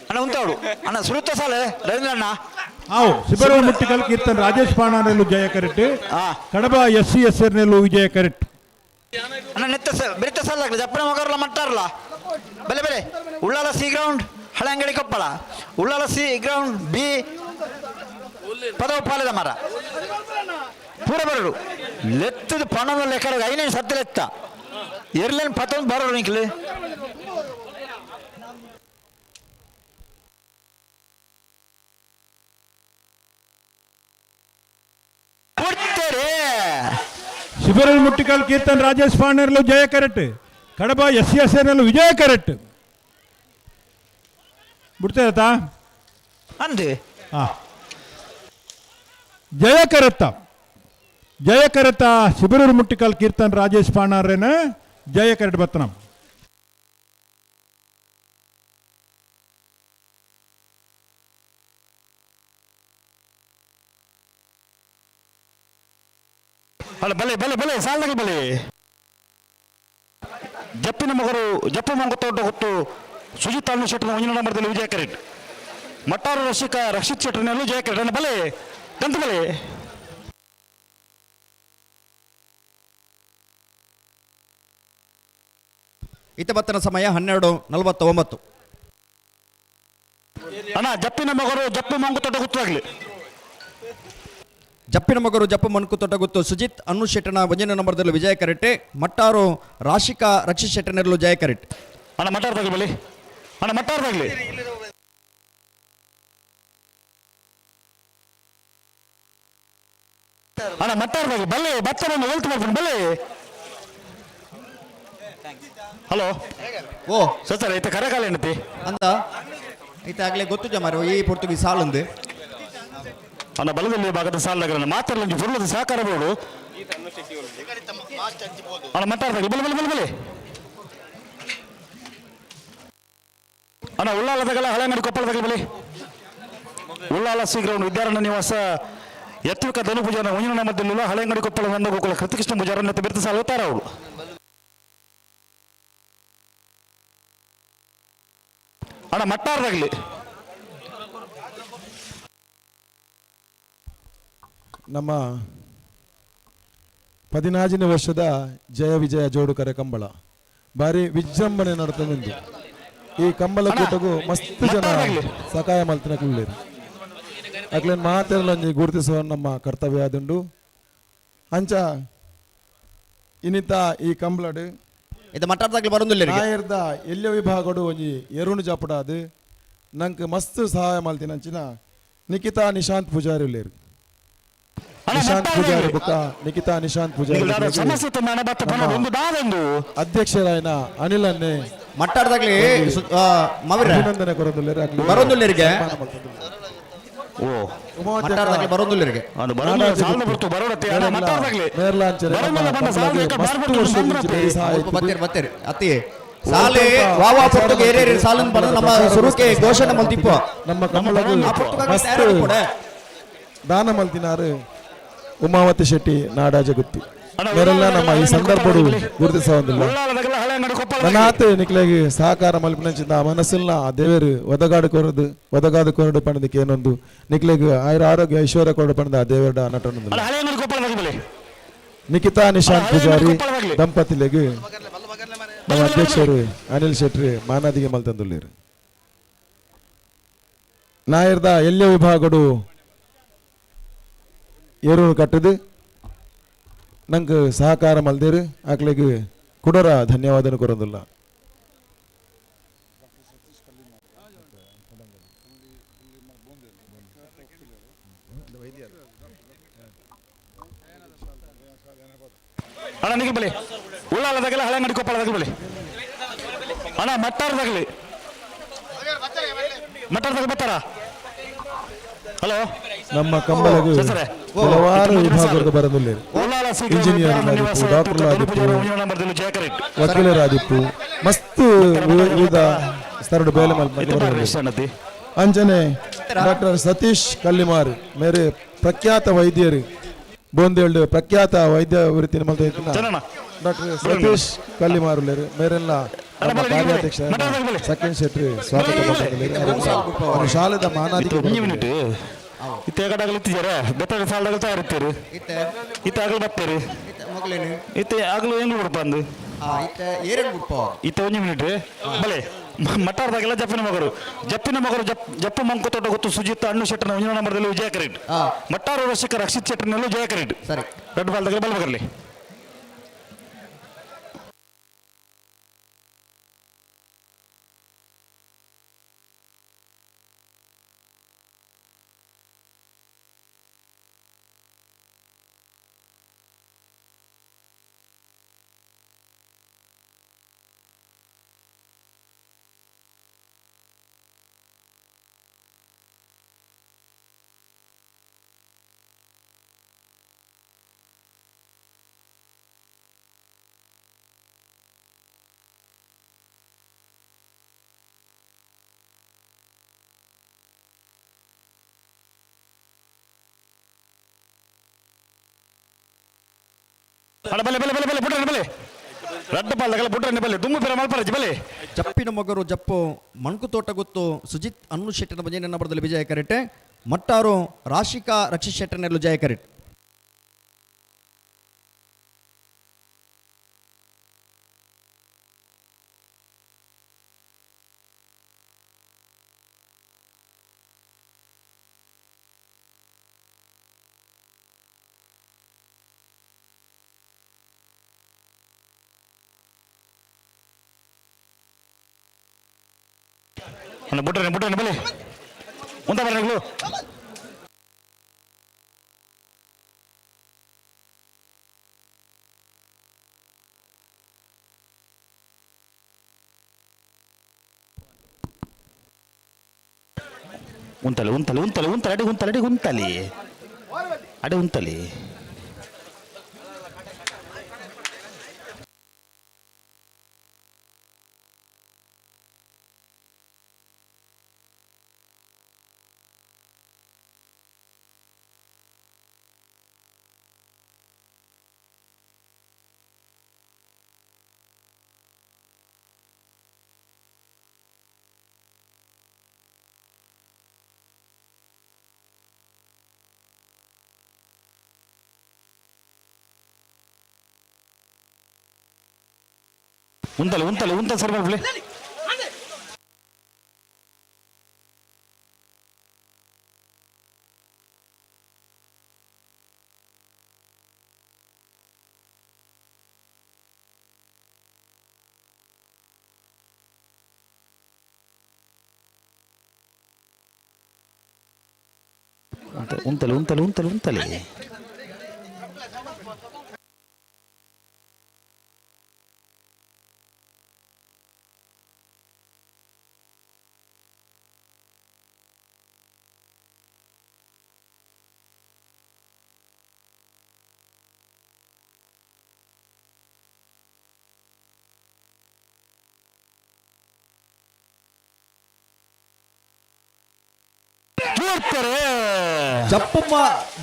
ಅಣ್ಣ ಉಂಟಾಡು ಅಣ್ಣ ಸುರುತ್ತ ಸಾಲೆ ರವೀಂದ್ರಣ್ಣ ಆವು ಸಿಬರವ ಮುಟ್ಟಿಕಲ್ ಕೀರ್ತನ್ ರಾಜೇಶ್ ಪಾಣಾನೆಲ್ಲು ಜಯ ಕರೆಕ್ಟ್ ಕಡಬ SCSR ನೆಲ್ಲು ವಿಜಯ ಕರೆಕ್ಟ್ ಅಣ್ಣ ನೆತ್ತ ಬೆರಿತ ಸಾಲ ಜಪ್ಪನ ಮಗರ್ಲ ಮಟ್ಟಾರಲ್ಲ ಬೆಲೆ ಬೆಲೆ Ullal sea ground Haleangadi Koppala Ullal sea ground B ಪದವ ಪಾಲದ ಮರ ಪೂರ ಬರಡು ಲೆತ್ತದ ಪಣದ ಲೆಕ್ಕ ಐನೇನು ಸತ್ತ ಲೆತ್ತ ಎರ್ಲೇನು ಪತ್ತೊಂದು ಬರೋರು ನಿಂಕ್ಲಿ ಶಿಬಿರಲ್ ಮುಟ್ಟಿಕಲ್ ಕೀರ್ತನ್ ರಾಜೇಶ್ ಪಾಂಡರ್ಲು ಜಯ ಕರೆಕ್ಟ್ ಕಡಬ SCSR ನೆಲ್ಲು ವಿಜಯ ಕರೆಕ್ಟ್ ಬಿಡ್ತಾರತಾ ಅಂದೆ ಜಯ ಕರೆತ್ತ ಶಿಬಿರಲ್ ಮುಟ್ಟಿಕಲ್ ಕೀರ್ತನ್ ರಾಜೇಶ್ ಪಾಂಡರ್ನ ಜಯ ಕರೆಕ್ಟ್ ಬತ್ತನಂ ಅಲ್ಲ ಬಲೆ ಬಲೆ ಬಲೆ ಸಾಲದಾಗಿ ಬಲೆ ಜಪ್ಪಿನ ಮಗರು ಜಪ್ಪ ಮಂಗುತ್ತೊಡ್ಡ ಹೊತ್ತು ಸುಜಿತ್ ಅನ್ನು ಶೆಟ್ಟನ ಒಂಜಿನ ನಂಬರ್ದಲ್ಲಿ ವಿಜಯ ಕರೆಕ್ಟ್ ಮಟ್ಟಾರು ರಕ್ಷಿತ್ ಶೆಟ್ಟರ್ನಲ್ಲೂ ಜಯ ಕರೆಕ್ಟ್ ಅನ್ನ ಬಲೆ ತಂತು ಬಲೆ ಇತಬತ್ತನ ಸಮಯ 12:49 ಅಣ್ಣ ಜಪ್ಪಿನ ಮಗರು ಜಪ್ಪು ಮಂಗುತ್ತೊಡ್ಡ ಹುತ್ತಾಗ್ಲಿ ಜಪ್ಪಿನ ಮಗರು ಜಪ್ಪ ಮನ್ಕು ತೊಟ್ಟಗುತ್ತು ಸುಜಿತ್ ಅನ್ನು ಶೆಟ್ಟನ ಒಂಜನೇ ನಂಬರ್ದಲ್ಲಿ ವಿಜಯ ಕರೆಕ್ಟೆ ಮಟ್ಟಾರು ರಾಶಿಕಾ ರಕ್ಷಿತ್ ಶೆಟ್ಟನೆರಲು ಜಯ ಕರೆಕ್ಟ್ ಅಣ್ಣ ಮಟ್ಟಾರ್ದಾಗ್ಲಿ ಬಲಿ ಅಣ್ಣ ಮಟ್ಟಾರ್ದಾಗ್ಲಿ ಅಣ್ಣ ಮಟ್ಟಾರ್ದಾಗ್ಲಿ ಬಲ್ಲೆ ಬತ್ತವನ್ನು ಹೋಲ್ತು ಮಾಡ್ತೀನಿ ಬಲ್ಲೆ ಹಲೋ ಓ ಸರ್ ಐತೆ ಕರೆಕಾಲ ಏನತಿ ಅಂತ ಈತಾಗಲೇ ಗೊತ್ತು ಜಮಾರು ಈ ಪೊರ್ತುಗಿ ಸಾಲುಂದು ಅಣ್ಣ ಬಲದಲ್ಲಿ ಭಾಗದ ಸಾಲದಾಗ ಮಾತಾಡಲಿ ಫುಲ್ಲದ ಸಹಕಾರ ಬೋಡು ಅಣ್ಣ ಮಟ್ಟಾರ್ದಾಗ್ಲಿ ಬಲೆ ಬಲೆ ಬಲೆ ಬಲೆ ಅಣ್ಣ ಉಳ್ಳಾಲದಾಗಲ್ಲ ಹಳೆಂಗಡಿ ಕೊಪ್ಪಳದಾಗಲಿ ಬಲಿ ಉಳ್ಳಾಲ ಸಿ ಗ್ರೌಂಡ್ ವಿದ್ಯಾರಣ್ಯ ನಿವಾಸ ಯತ್ವಿಕ ಧನುಭುಜನ ಒಂಜಿನ ಮಧ್ಯದಲ್ಲಿಲ್ಲ ಹಳೆಂಗಡಿ ಕೊಪ್ಪಳ ನಂದ ಗೋಕುಲ ಕೃತಿಕೃಷ್ಣ ಭುಜಾರನ್ನ ಬಿರ್ತ ಸಾಲ ಹೋಗ್ತಾರ ಅವಳು ಅಣ್ಣ ಮಟ್ಟಾರ್ದಾಗ್ಲಿ ನಮ್ಮ 14ನೇ ವರ್ಷದ ಜಯ ವಿಜಯ ಜೋಡುಕರೆ ಕಂಬಳ ಭಾರಿ ವಿಜೃಂಭಣೆ ನಡತಂದು ಈ ಕಂಬಳ ಕೂಟಗೂ ಮಸ್ತ್ ಜನ ಸಹಾಯ ಮಲ್ತಿನ ಕುಳ್ಳೇರು ಅಕ್ಲೇನ್ ಮಾತೆಲ್ಲ ಗುರುತಿಸುವ ನಮ್ಮ ಕರ್ತವ್ಯ ಆದುಂಡು ಅಂಚ ಇನ್ನಿತ ಈ ಕಂಬಳಡು ಇದು ಮಟ್ಟಾರ್ದಾಗ್ಲಿ ಬರೋದಿಲ್ಲ ನಾಯರ್ದ ಎಲ್ಲಿಯ ವಿಭಾಗಡು ಒಂಜಿ ಎರುಣು ಜಾಪುಡಾದು ನಂಗೆ ಮಸ್ತ್ ಸಹಾಯ ಮಲ್ತಿನ ಅಂಚಿನ ನಿಖಿತಾ ನಿಶಾಂತ್ ಪೂಜಾರಿ ಉಳ್ಳೇರು ನಿಶಾಂತ್ ಪೂಜಾರಿ ಬುಕ್ಕ ನಿಖಿತಾ ನಿಶಾಂತ್ ಪೂಜಾರಿ ಅಧ್ಯಕ್ಷರಾಯನ ಅನಿಲ್ ಅನ್ನೆ ಮಟ್ಟಾಡ್ದಾಗ್ಲಿ ಅಭಿನಂದನೆ ಕೊರೊಂದುಲ್ಲೆರ್ ಬರೋದುಲ್ಲರಿಗೆ ಓ ಮಟ್ಟಾಡ್ದಾಗ್ಲಿ ಬರೋದುಲ್ಲರಿಗೆ ಅದು ಬರೋದು ಸಾಲದ ಬರ್ತು ಬರೋಡತ್ತೆ ಅಣ್ಣ ಮಾತಾಡ್ದಾಗ್ಲಿ ಮೇರ್ಲಾಂಚನೆ ಬತ್ತೇರಿ ಅತ್ತಿ ಸಾಲೆ ವಾವಾ ಪೊಟ್ಟುಗೆ ಏರೇರಿ ಸಾಲನ್ ಬಂದು ನಮ್ಮ ಸುರುಕೆ ಘೋಷಣೆ ಮಲ್ತಿಪ್ಪು ನಮ್ಮ ಕಮಲಗು ಮಸ್ತ್ ದಾನ ಮಲ್ತಿನಾರು ಉಮಾವತಿ ಶೆಟ್ಟಿ ನಾಡಾಜ ಗುತ್ತಿ ಮೇರೆಲ್ಲ ನಮ್ಮ ಈ ಸಂದರ್ಭಡು ಗುರುತಿಸೋದಿಲ್ಲ ನನ್ನ ಆತ ನಿಕ್ಲೆಗೆ ಸಹಕಾರ ಮಲ್ಪಿನ ಮನಸ್ಸಿನ ದೇವರು ಒದಗಾಡು ಕೊರಡು ಪಣದಕ್ಕೆ ಏನೊಂದು ನಿಕ್ಲೆಗೆ ಆರೋಗ್ಯ ಐಶ್ವರ್ಯ ಕೊರಡು ಪಣದ ದೇವರ ನಟನೊಂದು ನಿಖಿತಾ ನಿಶಾಂತ್ ಪೂಜಾರಿ ದಂಪತಿಲೆಗೆ ನಮ್ಮ ಅಧ್ಯಕ್ಷರು ಅನಿಲ್ ಶೆಟ್ಟಿ ಮಾನಾದಿಗೆ ಮಲ್ತಂದುಳ್ಳೇರು ನಾಯರ್ದ ಎಲ್ಯ ವಿಭಾಗಡು ಏರೂರು ಕಟ್ಟದು ನಂಗೆ ಸಹಕಾರ ಮಲ್ದೇರು ಆಕ್ಲಿಗೆ ಕುಡರ ಧನ್ಯವಾದನು ಕೊರೋದಿಲ್ಲ ಅಣ್ಣ ನಿಗೆ ಬಲೆ ಉಳ್ಳಾಲದಾಗಲ್ಲ ಹಳೆ ಮಾಡಿ ಕೊಪ್ಪಳದಾಗ ಬಲೆ ಅಣ್ಣ ಮಟ್ಟಾರದಾಗಲಿ ಮಟ್ಟಾರದಾಗ ಬರ್ತಾರ ಹಲೋ ನಮ್ಮ ಕಂಬಳಗು ಹಲವಾರು ವಿಭಾಗದ ಬರದಿಲ್ಲ ಇಂಜಿನಿಯರ್ ಆದಿಪ್ಪು ಡಾಕ್ಟರ್ ಆದಿಪ್ಪು ವಕೀಲರಾದಿಪ್ಪು ಮಸ್ತ್ ವಿವಿಧ ಸ್ತರದ ಬೇಲೆ ಮಲ್ಪನೆ ಅಂಜನೆ ಡಾಕ್ಟರ್ ಸತೀಶ್ ಕಲ್ಲಿಮಾರ್ ಮೇರೆ ಪ್ರಖ್ಯಾತ ವೈದ್ಯರು ಬೋಂದೇಳ್ದು ಪ್ರಖ್ಯಾತ ವೈದ್ಯ ವೃತ್ತಿ ಮಲ್ತ ಡಾಕ್ಟರ್ ಸತೀಶ್ ಕಲ್ಲಿಮಾರುಲೇರು ಮೇರೆಲ್ಲ ನಮ್ಮ ಕಾರ್ಯಾಧ್ಯಕ್ಷ ಸೆಕೆಂಡ್ ಶೆಟ್ರಿ ಸ್ವಾಗತ ಶಾಲೆದ ಮಾನಾಧಿಕ ಇತ್ತೆ ಕಡಗಲಿತ್ತಿದ್ದಾರೆ ಬೆತ್ತದ ಸಾಲದಾಗ ತಯಾರಿತ್ತೀರಿ ಇತ್ತೆ ಆಗಲು ಬರ್ತೀರಿ ಇತ್ತೆ ಆಗಲು ಹೆಂಗ್ ಬಿಡ್ಪಂದು ಇತ್ತೆ ಒಂದು ಮಿನಿಟ್ ಬಲೆ ಮಟ್ಟಾರದಾಗೆಲ್ಲ ಜಪ್ಪಿನ ಮಗರು ಜಪ್ಪು ಮಂಕು ತೋಟ ಗೊತ್ತು ಸುಜಿತ್ ಅಣ್ಣು ಶೆಟ್ಟನ ಒಂಜನ ನಂಬರ್ದಲ್ಲಿ ವಿಜಯ ಕರೆಕ್ಟ್ ಮಟ್ಟಾರ ರಸಿಕ ರಕ್ಷಿತ್ ಶೆಟ್ಟನಲ್ಲೂ ಜಯ ಕರೆಕ್ಟ್ ಸರಿ ರೆಡ್ ಬಾಲ್ದಾಗಲಿ ಬಲ್ಬಗರ್ಲಿ ಜಪ್ಪಿನ ಮೊಗರು ಜಪ್ಪು ಮಣ್ಕು ತೋಟ ಗೊತ್ತು ಸುಜಿತ್ ಅನ್ನು ಶೆಟ್ಟನ ಭಜನೆ ನಂಬರ್ದಲ್ಲಿ ವಿಜಯ ಕರೆಟೆ ಮಟ್ಟಾರು ರಾಶಿಕಾ ರಕ್ಷಿತ್ ಶೆಟ್ಟನೆಲ್ಲೂ ಜಯ ಕರೆಟ್ ಬುಟ್ರೆ ಬಲೆ ಮುಂದೆ ಬರಗಳು ಉಂತಲಿ ಅಡೆ ಉಂತಲಿ ಉಂತಲಿ ಸರ್ ಮಾಡ್ಬಿಡಿ ಉಂತಲಿ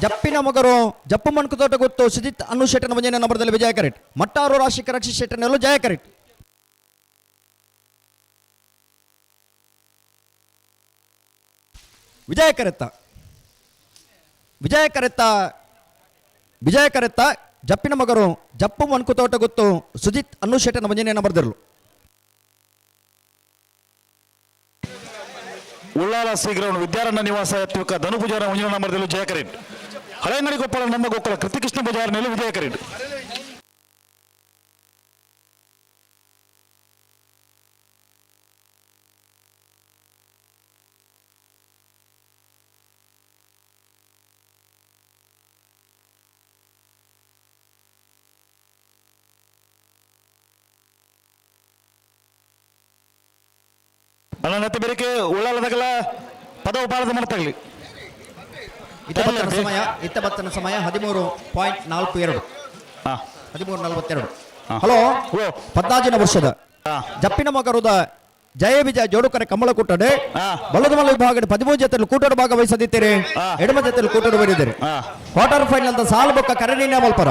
ಜಪ್ಪಿನ ಮೊಗರು ಜಪ್ಪು ಮಣ್ಕು ತೋಟ ಗೊತ್ತು ಸುಜಿತ್ ಅನ್ನು ಶೆಟ್ಟನ ಮುಂಜಾನೆ ನಂಬರ್ದಲ್ಲಿ ವಿಜಯ ಕರೆಟ್ ಮಟ್ಟಾರು ರಾಶಿಕ ರಕ್ಷಿ ಶೆಟ್ಟನೆಲ್ಲೂ ಜಯ ಕರೆಟ್ ವಿಜಯ ಕರೆತ್ತ ಜಪ್ಪಿನ ಮಗರು ಜಪ್ಪು ಮಣ್ಕು ತೋಟ ಗೊತ್ತು ಸುಜಿತ್ ಅನ್ನು ಶೆಟ್ಟನ ಮುಂಜಾನೆ ನಂಬರ್ದಿರಲು ಉಳ್ಳಾಲ ಸಿ ಗ್ರೌಂಡ್ ವಿದ್ಯಾರಣ್ಯ ನಿವಾಸ ಯತ್ವಿಕ ಧನು ಪೂಜಾರ ಮುಂಜಿನ ನಂಬರ್ದಲ್ಲೂ ಜಯ ಕರೆಟ್ ಹಳೆಂಗಡಿ ಕೊಪ್ಪಳ ನಂದ ಗೋಕುಲ ಕೃತಿಕೃಷ್ಣ ಪೂಜಾರನಲ್ಲೂ ವಿಜಯ ಕರೆಟ್ ಅನಂತ ಬೇರಿಕೆ ಉಳ್ಳಾಲದಾಗಲ ಪದವು ಪಾಲದ ಮಾಡ್ತಾಗಲಿ ಇತ್ತ ಸಮಯ 13.42 13:42 ಹಲೋ ಪದ್ನಾಜಿನ ವರ್ಷದ ಜಪ್ಪಿನ ಮಗರುದ ಜಯ ವಿಜಯ ಜೋಡುಕರೆ ಕಮಲ ಕೂಟಡೆ ಬಲದ ವಿಭಾಗದ 13 ಜೊತೆಯಲ್ಲಿ ಕೂಟದ ಭಾಗವಹಿಸದಿದ್ದೀರಿ ಎಡಮ ಜೊತೆಯಲ್ಲಿ ಕೂಟದ ಬರೀದಿರಿ ಕ್ವಾರ್ಟರ್ ಫೈನಲ್ ಅಂತ ಸಾಲ್ ಬೊಕ್ಕ ಕರಣಿನ ಮಲ್ಪರ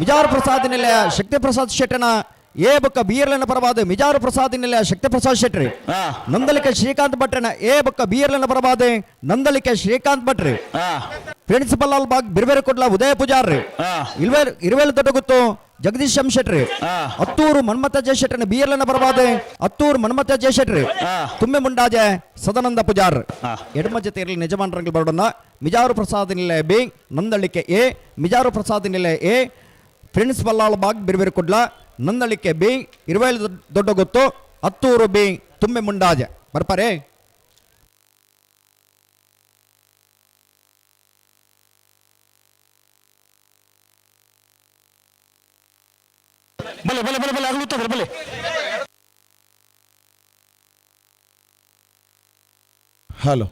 ಮಿಜಾರ್ ಪ್ರಸಾದ್ ನಿಲಯ ಶಕ್ತಿ ಪ್ರಸಾದ್ ಶೆಟ್ಟನ ಎ ಬೊಕ್ಕ ಬೀರ್ಲನ ಪರವಾದ ಮಿಜಾರು ಪ್ರಸಾದ್ ನಿಲಯ ಶಕ್ತಿ ಪ್ರಸಾದ್ ಶೆಟ್ರಿ ನಂದಲಿಕೆ ಶ್ರೀಕಾಂತ್ ಭಟ್ರನ ಎ ಬೊಕ್ಕ ಬೀರ್ಲನ ಪರವಾದ ನಂದಲಿಕೆ ಶ್ರೀಕಾಂತ್ ಭಟ್ರಿ ಪ್ರಿನ್ಸಿಪಲ್ ಲಾಲ್ ಬಾಗ್ ಬಿರ್ಬೇರೆ ಕೊಡ್ಲ ಉದಯ ಪೂಜಾರ್ರಿ ಇರುವೇಲು ದೊಡ್ಡ ಗೊತ್ತು ಜಗದೀಶ್ ಎಂ ಶೆಟ್ರಿ ಹತ್ತೂರು ಮನ್ಮಥ ಜಯ ಶೆಟ್ಟನ ಬೀರ್ಲನ ಪರವಾದ ಹತ್ತೂರು ಮನ್ಮಥ ಜಯ ಶೆಟ್ರಿ ತುಂಬೆ ಮುಂಡಾಜೆ ಸದಾನಂದ ಪೂಜಾರ್ ಎಡಮ ಜೊತೆ ಇರಲಿ ನಿಜಮಾನರಂಗ್ ಬರೋಣ ಮಿಜಾರು ಪ್ರಸಾದ್ ನಿಲಯ ಬಿ ನಂದಳಿಕೆ ಎ ಮಿಜಾರು ಪ್ರಸಾದ್ ನಿಲಯ ಎ ಪ್ರಿನ್ಸಿಪಲ್ ಲಾಲ್ ಬಾಗ್ ಬಿರ್ಬೇರೆ ಕೊಡ್ಲ Nandalike B Iruvail Doddaguttu Hattur B ತುಂಬೆ ಮುಂಡಾಜೆ ಬರ್ಪಾರೆ ಬಲೆ ಬಲೆ ಬಲೆ ಬಲೆ ಆಗ್ಲುತ್ತದೆ ಬಲೆ ಹಲೋ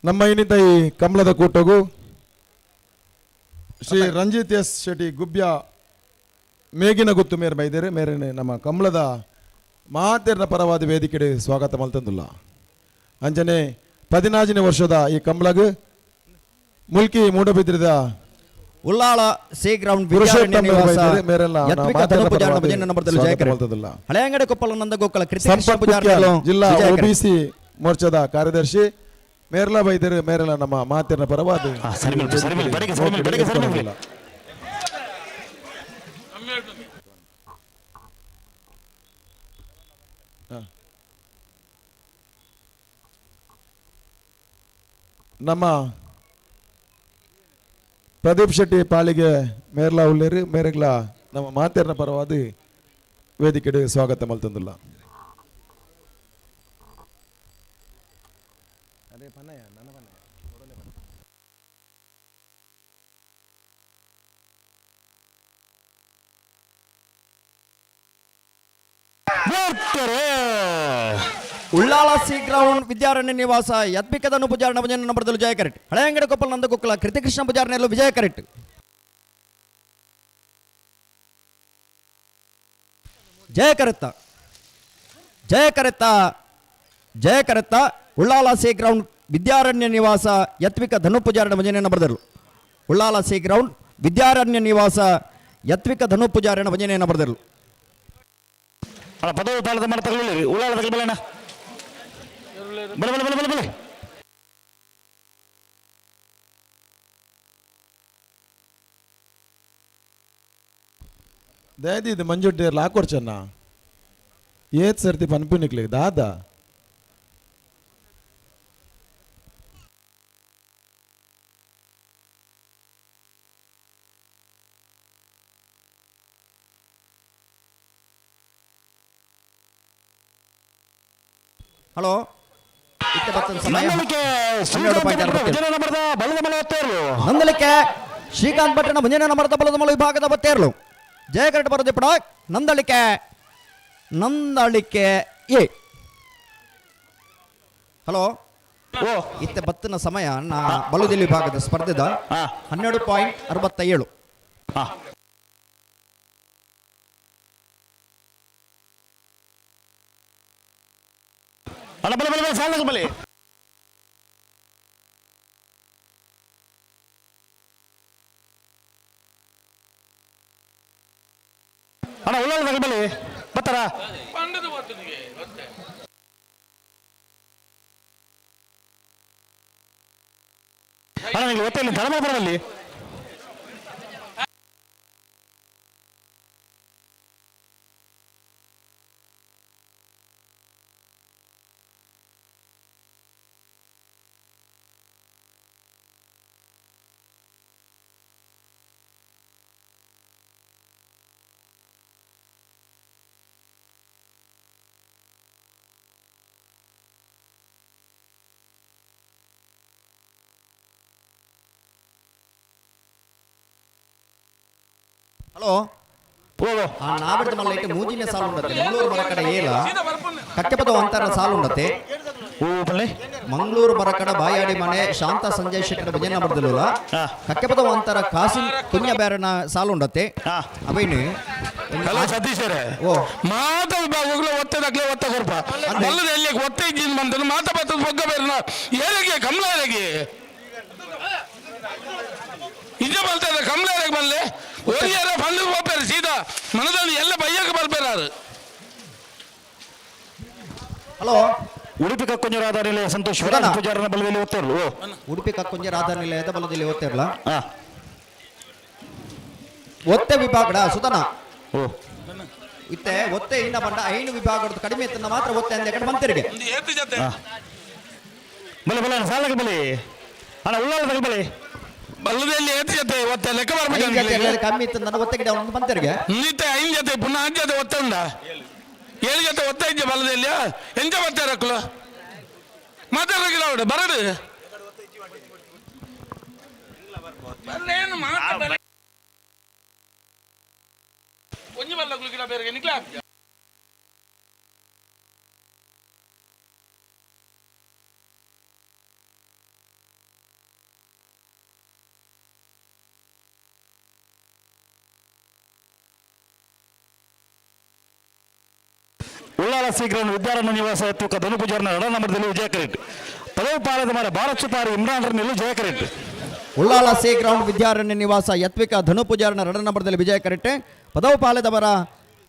ನಮ್ಮ ಇನ್ನಿತ ಈ ಕಮಲದ ಕೂಟಗೂ ಶ್ರೀ ರಂಜಿತ್ ಎಸ್ ಶೆಟ್ಟಿ ಗುಬ್ಬ್ಯ ಮೇಗಿನ ಗುತ್ತು ಮೇರೆ ಬೈದೇರೆ ಮೇರೆನೆ ನಮ್ಮ ಕಮಲದ ಮಾತೆರ್ನ ಪರವಾದ ವೇದಿಕೆಡೆ ಸ್ವಾಗತ ಮಲ್ತಂದುಲ್ಲ ಅಂಜನೆ 14ನೇ ವರ್ಷದ ಈ ಕಮಲಗ್ ಮುಲ್ಕಿ ಮೂಡಬಿದ್ರದ ಉಳ್ಳಾಳ ಸಿ ಗ್ರೌಂಡ್ ಹಳೆಯಂಗಡಿ ಕೊಪ್ಪಳ ನಂದ ಗೋಕುಲ ಜಿಲ್ಲಾ ಒಬಿಸಿ ಮೋರ್ಚಾದ ಕಾರ್ಯದರ್ಶಿ ಮೇರ್ಲಾ ಬೈದರು ಮೇರೆಲ್ಲ ನಮ್ಮ ಮಾತೆರ್ನ ಪರವಾದ ನಮ್ಮ ಪ್ರದೀಪ್ ಶೆಟ್ಟಿ ಪಾಳಿಗೆ ಮೇರ್ಲಾ ಉಳ್ಳೇರಿ ಮೇರೆಗ್ಲ ನಮ್ಮ ಮಾತೆರ್ನ ಪರವಾದ ವೇದಿಕೆಗೆ ಸ್ವಾಗತ ಮಲ್ತಂದುಲ್ಲ ಉಳ್ಳಾಳ ಸಿ ಗ್ರೌಂಡ್ ವಿದ್ಯಾರಣ್ಯ ನಿವಾಸ ಯತ್ಪಿಕದನು ಪೂಜಾರಣ ಭಜನ ನಂಬರ್ದಲ್ಲೂ ಜಯ ಕರೆಕ್ಟ್ ಹಳೆಯಂಗಡಿ ಕೊಪ್ಪಳ ನಂದ ಗೋಕುಲ ಕೃತಿಕೃಷ್ಣ ಪೂಜಾರನೆಲ್ಲೂ ವಿಜಯ ಕರೆಕ್ಟ್ ಜಯ ಕರೆತ್ತ ಉಳ್ಳಾಳ ಸಿ ಗ್ರೌಂಡ್ ವಿದ್ಯಾರಣ್ಯ ನಿವಾಸ ಯತ್ವಿಕ ಧನು ಪೂಜಾರಣ ಭಜನೆ ನಂಬರ್ದಲ್ಲೂ ಉಳ್ಳಾಳ ಸಿ ಗ್ರೌಂಡ್ ವಿದ್ಯಾರಣ್ಯ ನಿವಾಸ ಯತ್ವಿಕ ಧನು ಪೂಜಾರಣ ಭಜನೆ ನಂಬರ್ದಲ್ಲೂ ಪದವು ಪಾಲದ ಮಾಡ್ತಾಗಲಿ ಉಳ್ಳಾಳದ ಬಲೆನ ಬಲೆ ಬಲೆ ಬಲೆ ಬಲೆ ಬಲೆ ದಾದಿ ಇದು ಮಂಜುಡ್ಡೇರ್ಲ ಹಾಕೊಡ್ಚನ್ನ ಏತ್ ಸರ್ತಿ ಪನ್ಪಿನಿಕ್ಲಿಗೆ ದಾದಾ ಹಲೋ ನಂದಲಿಕೆ ಶ್ರೀಕಾಂತ್ ಭಟ್ರನ ಮುಂಜಾನೆ ನಂಬರ್ದ ಬಲದ ಮಲ ವಿಭಾಗದ ಬತ್ತೇರ್ಲು ಜಯ ಕರೆಕ್ಟ್ ಬರೋದಿ ಪಡ ನಂದಳಿಕೆ ಎ ಹಲೋ ಇತ್ತ ಬತ್ತಿನ ಸಮಯ ಬಲುದಿಲ್ಲಿ ವಿಭಾಗದ ಸ್ಪರ್ಧೆದ 12.67 ಬಲೆ ಬಲೆ ಬಲೆ ಸಾಲ ಬಲೆ ಉಳ್ಳಾಲ ತಗೊಳ್ಳಿ ಬರ್ತಾರ ಅಣ್ಣ ನಿಮಗೆ ಗೊತ್ತಿಲ್ಲ ಧರ್ಮಪುರದಲ್ಲಿ ಹಲೋ ಆ ನಾಬೆಡ್ದ ಮಲ್ಲೈಟ್ ಮೂಜಿನ ಸಾಲು ಉಂಡತೆ ಮಂಗಳೂರು ಮರಕಡ ಏಲ ಕಕ್ಕೆಪದ ಅಂತರ ಸಾಲು ಉಂಡತೆ ಮಂಗಳೂರು ಮರಕಡ ಬಾಯಾಡಿ ಮನೆ ಶಾಂತ ಸಂಜಯ್ ಶೆಟ್ಟರ ಭಜನ ಬರ್ದಲ್ಲ ಕಕ್ಕೆಪದ ಅಂತರ ಕಾಸಿಂ ಕುഞ്ഞ ಬೇರನ ಸಾಲು ಉಂಡತೆ ಅವೈನು ಹಲೋ ಸತೀಶ್ ಅವರೇ ಓ ಮಾತಾ ವಿಭಾಗಗಳು ಒತ್ತಡಕ್ಕೆ ಒತ್ತ ಕೊರಪ ಬಲ್ಲದ ಎಲ್ಲಿ ಒತ್ತ ಇದ್ದೀನಿ ಬಂದನು ಮಾತಾ ಬತ್ತದ ಬೊಗ್ಗ ಬೇರನ ಏರಿಗೆ ಕಮಲ ಏರಿಗೆ ಇಜ ಬಲ್ತಾರೆ ಕಮಲ ಏರಿಗೆ ಬಲ್ಲೆ ಒರಿಯಾರ ಫಂಡ್ ಹೋಗ್ತಾರೆ ಸೀದಾ ಮನದಲ್ಲಿ ಎಲ್ಲ ಬಯ್ಯಕ್ಕೆ ಬರ್ಬೇರಾರು ಹಲೋ ಉಡುಪಿ ಕಕ್ಕೊಂಜ ರಾಧಾನಿಲಯ ಸಂತೋಷ್ ಪೂಜಾರನ ಬಲದಲ್ಲಿ ಓದ್ತಿರ್ಲು ಉಡುಪಿ ಕಕ್ಕೊಂಜ ರಾಧಾನಿಲಯದ ಬಲದಲ್ಲಿ ಓದ್ತಿರ್ಲ ಒತ್ತೆ ವಿಭಾಗಡ ಸುಧನ ಓ ಇತ್ತೆ ಒತ್ತೆ ಇನ್ನ ಬಂಡ ಐನು ವಿಭಾಗದ ಕಡಿಮೆ ಇತ್ತನ್ನ ಮಾತ್ರ ಒತ್ತೆ ಅಂದ ಕಡೆ ಬಂತಿರಿಗೆ ಬಲೆ ಬಲೆ ಸಾಲಕ್ಕೆ ಬಲೆ ಅಣ್ಣ ಉಳ್ಳಾಲ ಬಲೆ ಬಲ್ಲದಲ್ಲಿ ಏತ್ ಜೊತೆ ಒತ್ತೆ ಲೆಕ್ಕ ಬರ್ಬೇಕು ಕಮ್ಮಿ ಇತ್ತು ನನ್ನ ಒತ್ತೆ ಗಿಡ ಒಂದು ಬಂತಿರಿಗೆ ನಿತ್ತೆ 5 ಜೊತೆ ಪುನಃ 5 ಜೊತೆ ಒತ್ತೆ ಉಂಡ 7 ಜೊತೆ ಒತ್ತೆ ಇದ್ದೆ ಬಲ್ಲದಲ್ಲಿ ಎಂತ ಒತ್ತೆ ರಕ್ಕಲು ಮಾತಾಡೋಗಿಲ್ಲ ಅವಡು ಬರಡು ಒಂಜಿ ಬಲ್ಲಗಳು ಗಿಡ ಬೇರೆ ನಿಕ್ಲ ಉಳ್ಳಾಲ ಶ್ರೀಗ್ರಹಣ ವಿದ್ಯಾರಣ್ಯ ನಿವಾಸ ತೂಕ ಧನುಪುಜಾರನ ರಣನಂಬರದಲ್ಲಿ ವಿಜಯ ಕರೆಟ್ ಪದವು ಪಾಲದ ಮರ ಭಾರತ್ ಸುಪಾರಿ ಇಮ್ರಾನ್ ರನ್ನಲ್ಲಿ ಜಯ ಕರೆಟ್ ಉಳ್ಳಾಲ ಸಿ ಗ್ರೌಂಡ್ ವಿದ್ಯಾರಣ್ಯ ನಿವಾಸ ಯತ್ವಿಕ ಧನುಪುಜಾರನ ರಣ ನಂಬರದಲ್ಲಿ ವಿಜಯ ಕರೆಟ್ಟೆ ಪದವು ಪಾಲದವರ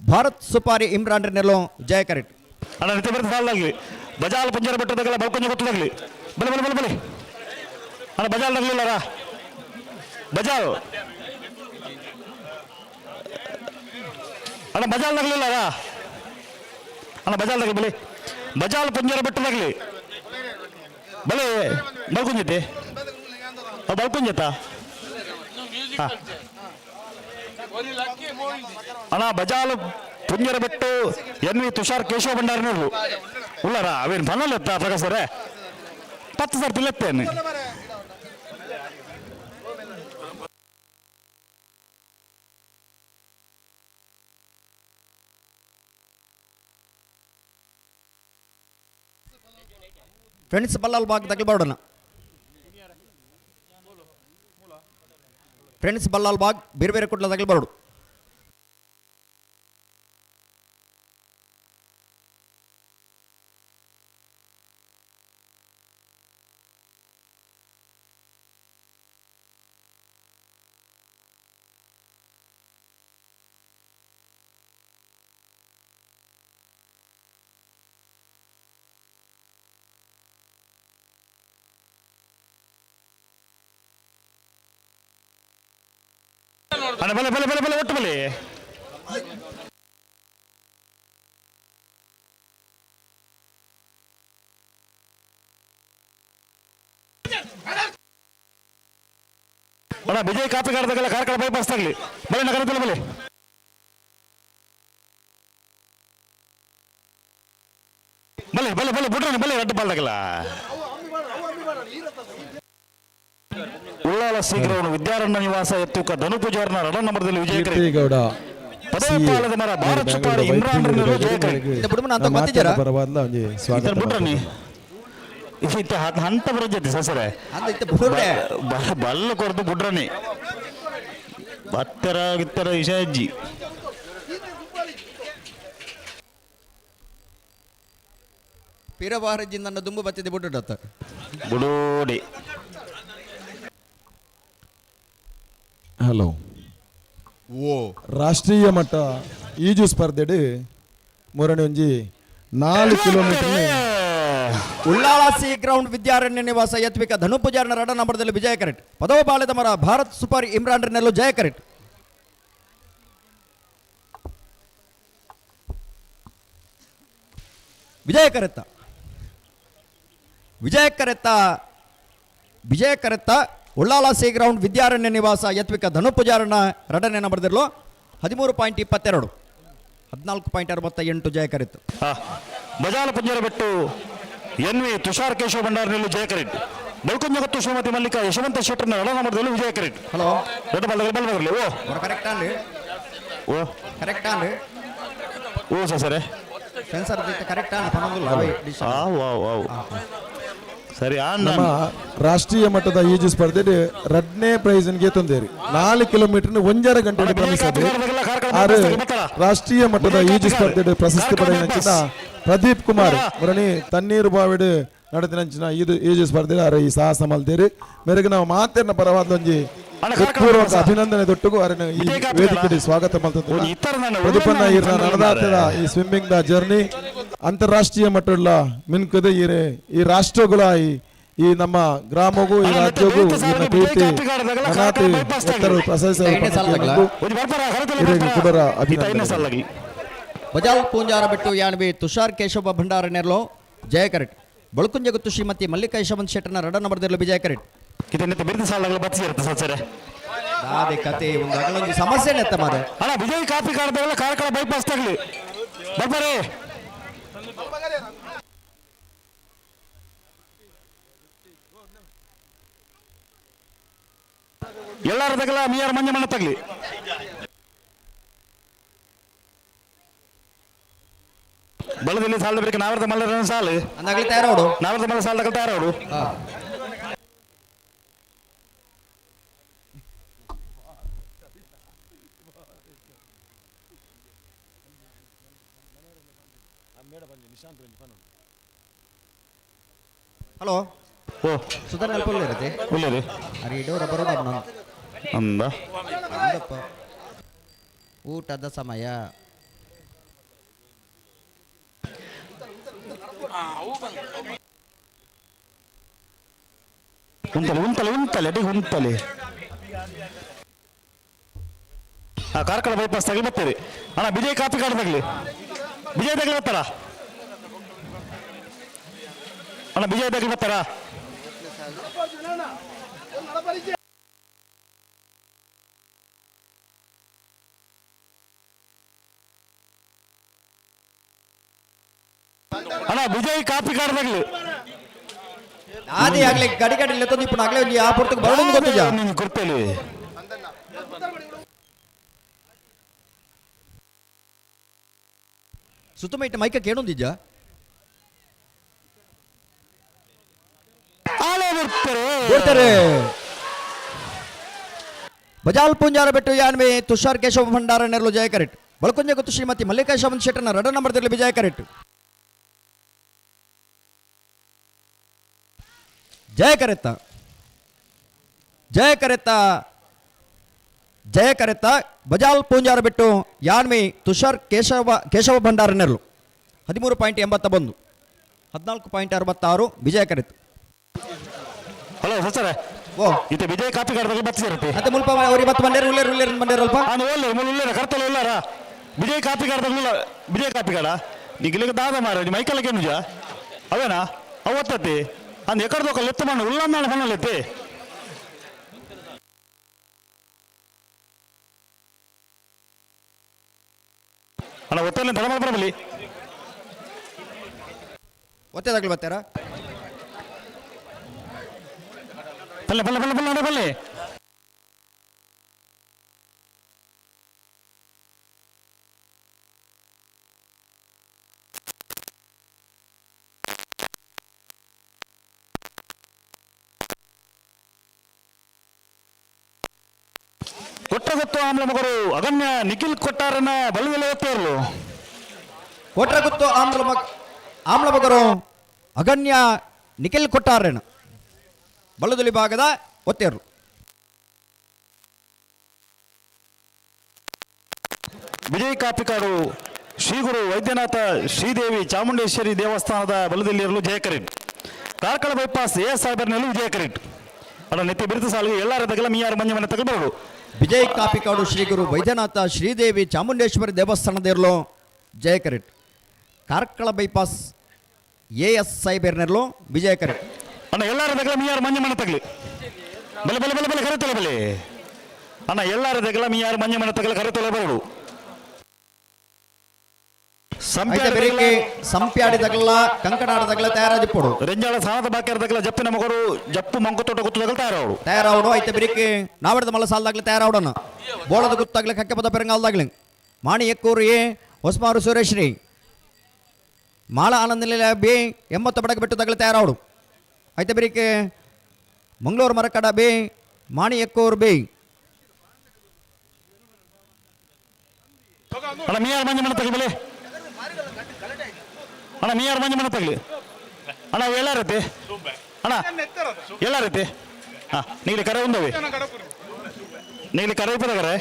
ಭಾರತ್ ಸುಪಾರಿ ಇಮ್ರಾನ್ ರನ್ನೆಲ್ಲೋ ಜಯ ಕರೆಟ್ ಅಣ್ಣ ನಿತ್ಯ ಬರ್ತ ಸಾಲಾಗಲಿ ಬಜಾಲ್ ಪಂಜರ ಬೆಟ್ಟದಾಗಲ್ಲ ಬಲ್ಕೊಂಜ ಗೊತ್ತದಾಗಲಿ ಬಲೆ ಬಲೆ ಬಲೆ ಬಲೆ ಅಣ್ಣ ಬಜಾಲ್ ನಗಲಿಲ್ಲರ ಬಜಾಲ್ ಅಣ್ಣ ಬಜಾಲ್ ನಗಲಿಲ್ಲರ ಅಣ್ಣ ಬಜಾಲ್ ನಗಲಿ ಬಲೆ ಬಜಾಲ್ ಪಂಜರ ಬೆಟ್ಟದಾಗಲಿ ಬಲೆ ಬಲ್ಕೊಂಜೈತೆ ಬಲ್ಕೊಂಜೈತ ಅಣ್ಣ ಬಜಾಲ್ ಪುಂಜರ ಬೆಟ್ಟು ಎನ್.ವಿ. ತುಷಾರ್ ಕೇಶವ ಭಂಡಾರನವರು ಉಳ್ಳಾರ ಅವೇನು ಬನ್ನಲೆತ್ತ ಪ್ರಕಾಶ್ ಸರ್ 10 ಸರ್ ಪಿಲ್ಲತ್ತೇನೆ ಫ್ರೆಂಡ್ಸ್ ಬಲ್ಲಾಲ್ ಬಾಗ್ ತಗಲ್ಬಾರ್ಡನ ಫ್ರೆಂಡ್ಸ್ ಬಲ್ಲಾಲ್ ಬಾಗ್ ಬೇರೆ ಬೇರೆ ಕುಟ್ಲ ತಗಲ್ಬಾರ್ದು ಅಣ್ಣ ಬಲೆ ಬಲೆ ಬಲೆ ಬಲೆ ಒಟ್ಟು ಬಲೆ ಅಣ್ಣ ವಿಜಯ್ ಕಾಪಿ ಕಾಡ್ದಾಗೆಲ್ಲ ಕಾರ್ಕಳ ಬೈಪಾಸ್ ತಗಲಿ ಬಲೆ ನಗರ ಬಲೆ ಬಲೆ ಬಲೆ ಬಲೆ ಬಲೆ ಬಿಡ್ರಿ ಬಲೆ ಅಡ್ಡ ಬಾಲ್ದಾಗಲ್ಲ ಉಳ್ಳಾಲ ಶ್ರೀಗ್ರಹಣ ವಿದ್ಯಾರಣ್ಯ ನಿವಾಸ ಎತ್ತುಕ ಧನುಪುಜಾರನ ರಣ ನಂಬರದಲ್ಲಿ ವಿಜಯ ಕೀರ್ತಿಗೌಡ ಪದವಿಪಾಲದ ಮರ ಭಾರತ್ ಸುಪಾರಿ ಇಮ್ರಾನ್ ರನ್ನಲ್ಲಿ ಜಯ ಸ್ವಾಗತ ಬಿಟ್ರನಿ ಇತ್ತ ಹಂತ ಬರಜತಿ ಸಸರೆ ಬಲ್ಲ ಕೊರತು ಬಿಡ್ರನಿ ಬತ್ತರ ಗಿತ್ತರ ವಿಷಯಜ್ಜಿ ಪಿರವಾರಜ್ಜಿ ನನ್ನ ದುಂಬು ಬತ್ತಿದೆ ಬಿಟ್ಟು ಬುಡೋಡಿ ಹಲೋ ಓ ರಾಷ್ಟ್ರೀಯ ಮಟ್ಟ ಈಜು ಸ್ಪರ್ಧೆಡು ಮೂರನೇ ಒಂಜಿ 4 kilometre Ullal C ground Vidyaranya ನಿವಾಸ ಯತ್ವಿಕ ಧನು ಪೂಜಾರನ ರಡ ನಂಬರ್ದಲ್ಲಿ ವಿಜಯ ಕರೆಟ್ ಪದವ ಬಾಳೆದ ಮರ ಭಾರತ್ ಸೂಪರ್ ಇಮ್ರಾನ್ ನೆಲ್ಲು ಜಯ ಕರೆಟ್ ವಿಜಯ ಕರೆತ್ತ ಉಳ್ಳಾಲ ಸಿ ಗ್ರೌಂಡ್ ವಿದ್ಯಾರಣ್ಯ ನಿವಾಸ ಯತ್ವಿಕ ಧನು ಪೂಜಾರನ ರಡನೆ ನಂಬರ್ದಿರಲು 13.22 14.68 ಜಯ ಕರೆತ್ ಬಜಾಲ ಪಂಜರ ಬೆಟ್ಟು ಎನ್ವಿ ತುಷಾರ್ ಕೇಶವ ಭಂಡಾರನೆಲ್ಲು ಜಯ ಕರೆಟ್ ಬೆಳ್ಕೊಂಜಗತ್ತು ಶ್ರೀಮತಿ ಮಲ್ಲಿಕಾ ಯಶವಂತ ಶೆಟ್ಟರ್ನ ರಡ ನಂಬರ್ದಲ್ಲಿ ವಿಜಯ ಕರೆಟ್ ಹಲೋ ದೊಡ್ಡ ಬರಲಿ ಓ ಸರ್ ಸೆನ್ಸರ್ ಕರೆಕ್ಟ್ ಸರಿ ನಮ್ಮ ರಾಷ್ಟ್ರೀಯ ಮಟ್ಟದ ಈಜು ಸ್ಪರ್ಧೆ ರಡ್ನೇ ಪ್ರೈಸ್ ಗೆತ್ತೊಂದೇರಿ 4 ಕಿಲೋಮೀಟರ್ 1.5 ಗಂಟೆ ಪ್ರಮಿಸದೆ ಆರು ರಾಷ್ಟ್ರೀಯ ಮಟ್ಟದ ಈಜು ಸ್ಪರ್ಧೆ ಪ್ರಶಸ್ತಿ ಪಡೆಯಂಚಿನ ಪ್ರದೀಪ್ ಕುಮಾರ್ ಮುರಣಿ ತಣ್ಣೀರು ಬಾವಿಡು ನಡೆದಿನಂಚಿನ ಈಜು ಸ್ಪರ್ಧೆ ಈ ಸಾಹಸ ಮಲ್ದೇರಿ ಮೇರೆಗೆ ನಾವು ಮಾತೇರ್ನ ಪರವಾದ ಒಂಜಿ ಪೂರ್ವಕ ಅಭಿನಂದನೆ ದೊಟ್ಟುಗು ಅವರನ್ನು ಈ ವೇದಿಕೆಗೆ ಸ್ವಾಗತ ಮಾಡ್ತಿದ್ದಾರೆ ಪ್ರದೀಪನ್ನ ಇರ್ನ ನಡೆದಾತದ ಈ ಸ್ವಿಮ್ಮಿಂಗ್ ದ ಜರ್ನಿ ಅಂತಾರಾಷ್ಟ್ರೀಯ ಮಟ್ಟದ ಮಿನ್ಕದ ಈ ರಾಷ್ಟ್ರಗಳ ಈ ನಮ್ಮ ಗ್ರಾಮಗೂ ಈ ರಾಜ್ಯಗೂ ಕೀರ್ತಿ ಅನಾಥ ಎತ್ತರು ಪ್ರಶಸ್ತಿ ಕೂಡ ಅಭಿನಂದನೆ ಬಜಾಲ್ ಪೂಂಜಾರ ಬಿಟ್ಟು ಯಾನ್ಬಿ ತುಷಾರ್ ಕೇಶವ ಭಂಡಾರ ನೆರ್ಲೋ ಜಯ ಕರೆಟ್ ಬಳುಕುಂಜ ಗೊತ್ತು ಶ್ರೀಮತಿ ಮಲ್ಲಿಕಾ ಯಶವಂತ್ ಶೆಟ್ಟರ್ನ ರಡ ನಂಬರ್ದಿರಲು ವಿಜಯ ಕರೆಟ್ ಇದನ್ನ ಬಿರುದು ಸಾಲಗಳು ಬತ್ತಿರುತ್ತೆ ಸರ್ ಅದೇ ಕತೆ ಒಂದು ಅಗಳೊಂದು ಸಮಸ್ಯೆ ನೆತ್ತ ಮಾರೆ ಅಣ್ಣ ವಿಜಯ್ ಕಾಪಿ ಕಾರ್ಡ್ದಾಗೆಲ್ಲ ಕಾರ್ಕಳ ಬೈಪಾಸ್ ತಗಲಿ ಬರ್ಬಾರೆ ಎಲ್ಲಾರದಾಗೆಲ್ಲ ಮಿಯಾರ ಮಂಜ ಮಣ್ಣ ತಗಲಿ ಬಲದಲ್ಲಿ ಸಾಲ ಬೇಕು ನಾವರ್ದ ಮಲ್ಲರ ಸಾಲು ಅಂದಾಗಲಿ ತಯಾರೋಡು ನಾವರ್ದ ಮಲ್ಲ ಸಾಲದಾಗ ತಯಾರೋಡು ಹಲೋ ಓ ಸುಧಾರಣೆ ಅಲ್ಪ ಇರುತ್ತೆ ಒಳ್ಳೆಯದು ಅರೆ ಇಡೋರ ಬರೋಣ ಅಂದ ಊಟದ ಸಮಯ ಉಂತಲೆ ಅಡಿ ಉಂತಲೆ ಆ ಕಾರ್ಕಳ ಬೈಪಾಸ್ ತಗಲಿ ಬರ್ತೇವೆ ಅಣ್ಣ ವಿಜಯ್ ಕಾಪಿ ಕಾರ್ಡ್ ತಗಲಿ ವಿಜಯ್ ತಗಲಿ ಬರ್ತಾರ ಅಣ್ಣ ವಿಜಯ್ ತಗಲಿ ಬರ್ತಾರ ಅಣ್ಣ ವಿಜಯ್ ಕಾಪಿ ಕಾರ್ಡ್ ತಗಲಿ ಆದಿ ಆಗ್ಲಿ ಗಡಿ ಗಡಿ ಲೆತ್ತೊಂದು ఇప్పుడు ಆಗ್ಲೇ ಒಂದು ಆ ಪುರ್ತಕ್ಕೆ ಬರೋದು ಗೊತ್ತಿಲ್ಲ ನೀನು ಕೊಡ್ತೇವೆ ಸುತ್ತಮ ಇಟ್ಟ ಮೈಕ ಕೇಳೊಂದಿಜ್ಜ ಬರ್ತಾರೆ ಬಜಾಲ್ ಪೂಂಜಾರ ಬೆಟ್ಟು ಯಾನ್ವೆ ತುಷಾರ್ ಕೇಶವ ಭಂಡಾರ ನೆರಳು ಜಯ ಕರೆಟ್ ಬಳ್ಕೊಂಜ ಗೊತ್ತು ಶ್ರೀಮತಿ ಮಲ್ಲಿಕಾ ಯಶವಂತ್ ಶೆಟ್ಟರ್ನ ರಡ ನಂಬರ್ದಲ್ಲಿ ವಿಜಯ ಕರೆಟ್ ಜಯ ಕರೆತ್ತ ಬಜಾಲ್ ಪೂಂಜಾರ ಬಿಟ್ಟು ಯಾನ್ಮಿ ತುಷಾರ್ ಕೇಶವ ಭಂಡಾರ ನೆರಳು 13.81 14.66 ವಿಜಯ ಕರೆತ್ ಹಲೋ ಸರ್ ಓ ಇದು ವಿಜಯ್ ಕಾಪಿ ಕಾರ್ಡ್ ಬತ್ತಿರುತ್ತೆ ಮತ್ತೆ ಮುಲ್ಪ ಅವರಿ ಮತ್ತೆ ಬಂದೇರು ಬಂದೇರಲ್ಪ ಉಳ್ಳೇರ ಕರ್ತಲ್ಲ ಉಳ್ಳಾರ Vijay copy card Vijay copy ಕಾರ್ಡ ನಿಗಿಲಿಗೆ ದಾದ ಮಾರ ನಿಮ್ಮ ಮೈಕಲ್ಲಕ್ಕೆ ನಿಜ ಅವೇನಾ ಅವತ್ತತಿ ಅಂದ್ ಎಕಡ್ದೋಕ ಲೆತ್ತ ಮಣ್ಣು ಉಳ್ಳಂದಾಣ ಮಣ್ಣಲ್ಲೈತಿ ಅಣ್ಣ ಒತ್ತಲ್ಲಿ ತಡ ಬರಬಲಿ ಒತ್ತೇದಾಗ್ಲಿ ಬರ್ತಾರ ಬಲ್ಲೆ ಬಲ್ಲೆ ಬಲ್ಲೆ ಬಲ್ಲೆ ಬಲ್ಲೆ ಕೊಟ್ಟಗೊತ್ತು ಆಮ್ಲ ಮಗರು ಅಗಮ್ಯ ನಿಖಿಲ್ ಕೊಟ್ಟಾರನ ಬಲದಲ್ಲಿ ಓದ್ತಿರಲು ಕೊಟ್ರಗುತ್ತು ಆಮ್ಲ ಮಗರು ಅಗಣ್ಯ ನಿಖಿಲ್ ಕೊಟ್ಟಾರೇನ ಬಲ್ಲದಲ್ಲಿ ಭಾಗದ ಒತ್ತೇರು ವಿಜಯ್ ಕಾಪಿಕಾಡು ಶ್ರೀ ಗುರು ವೈದ್ಯನಾಥ ಶ್ರೀದೇವಿ ಚಾಮುಂಡೇಶ್ವರಿ ದೇವಸ್ಥಾನದ ಬಲದಲ್ಲಿರಲು ಜಯಕರಿಟ್ ಕಾರ್ಕಳ ಬೈಪಾಸ್ AS ಸಾಹೇಬರ್ನಲ್ಲೂ ಜಯಕರಿಟ್ ಅಡ ನೆತ್ತಿ ಬಿರುದು ಸಾಲು ಎಲ್ಲರ ತಗಲ ಮೀಯಾರು ಮಂಜ ಮನೆ ತಗಬರಡು ವಿಜಯ್ ಕಾಪಿಕಾಡು ಶ್ರೀ ಗುರು ವೈದ್ಯನಾಥ ಶ್ರೀದೇವಿ ಚಾಮುಂಡೇಶ್ವರಿ ದೇವಸ್ಥಾನದಿರಲು ಜಯಕರಿಟ್ ಕಾರ್ಕಳ ಬೈಪಾಸ್ AS ಸಾಹೇಬರ್ನಲ್ಲೂ ವಿಜಯಕರಿಟ್ ಅಣ್ಣ ಎಲ್ಲರ ತಗಲ ಮೀಯಾರು ಮಂಜ ಮನೆ ತಗಲಿ ಬಲೆ ಬಲೆ ಬಲೆ ಬಲೆ ಕರೆತೊಲೆ ಬಲೆ ಅಣ್ಣ ಎಲ್ಲರ ತಗಲ ಮೀಯಾರು ಮಂಜ ಮನೆ ತಗಲ ಕರೆತೊಲೆ ಬರಡು ಸಂಪ್ಯಾಡಿದಗಲ ಕಂಕನಾಡದಗಲ ತಯಾರಾದಿಪ್ಪಡು ರೆಂಜಾಳ ಸಾಣದ ಬಾಕ್ಯರದಗಲ ಜಪ್ಪಿನ ಮಗರು ಜಪ್ಪು ಮಂಕುತೋಟ ಗುತ್ತದಗಲ ತಯಾರಾವಡು ಐತೆ ಬಿರಿಕೆ ನಾವಿಡದ ಮಲ ಸಾಲದಾಗ್ಲಿ ತಯಾರಾವಡನ ಬೋಳದ ಗುತ್ತಾಗ್ಲಿ ಕಕ್ಕೆ ಪದ ಪೆರಂಗಾಲ್ದಾಗ್ಲಿ ಮಾಣಿ ಎಕ್ಕೂರಿ ಹೊಸಮಾರು ಸುರೇಶ್ರೀ ಮಾಳ ಆನಂದ ಬಿ 80 ಬಡಗ ಬೆಟ್ಟದಾಗ್ಲಿ ತಯಾರಾವಡು ಐತೆ ಬಿರಿಕೆ ಮಂಗಳೂರು ಮರಕಡ ಬಿ ಮಾಣಿ ಎಕ್ಕೂರು ಬಿ ಅಣ್ಣ ಮೀಯಾರು ಮಂಜ ಮನೆ ತಗಲಿ ಅಣ್ಣ ಮೀಯಾರು ಮಂಜ ಮನೆ ತಗಲಿ ಅಣ್ಣ ಎಲ್ಲಾರತ್ತೆ ಅಣ್ಣ ಎಲ್ಲಾರತ್ತೆ ಹಾಂ ನೀಲಿ ಕರೆ ಉಂದವೆ ನೀಲಿ ಕರೆ ಇಪ್ಪದಗರೆ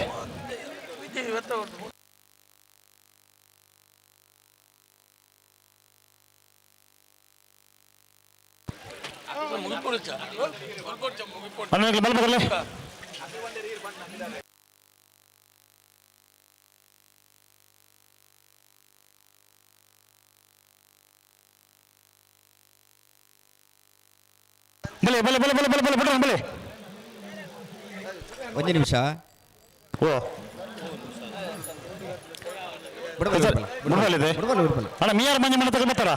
ಅಣ್ಣ ಬಲ್ಬಗಲ್ಲೇ ಬಲೆ ಬಲೆ ಬಲೆ ಬಲೆ ಬಲೆ ಬಲೆ ಬಿಡ್ರಿ ಬಲೆ ಒಂದು ನಿಮಿಷ ಓ ಬಿಡಬಲ್ಲಿದೆ ಅಣ್ಣ ಮೀಯಾರು ಮಂಜ ಮನೆ ತಗೊಳ್ತಾರ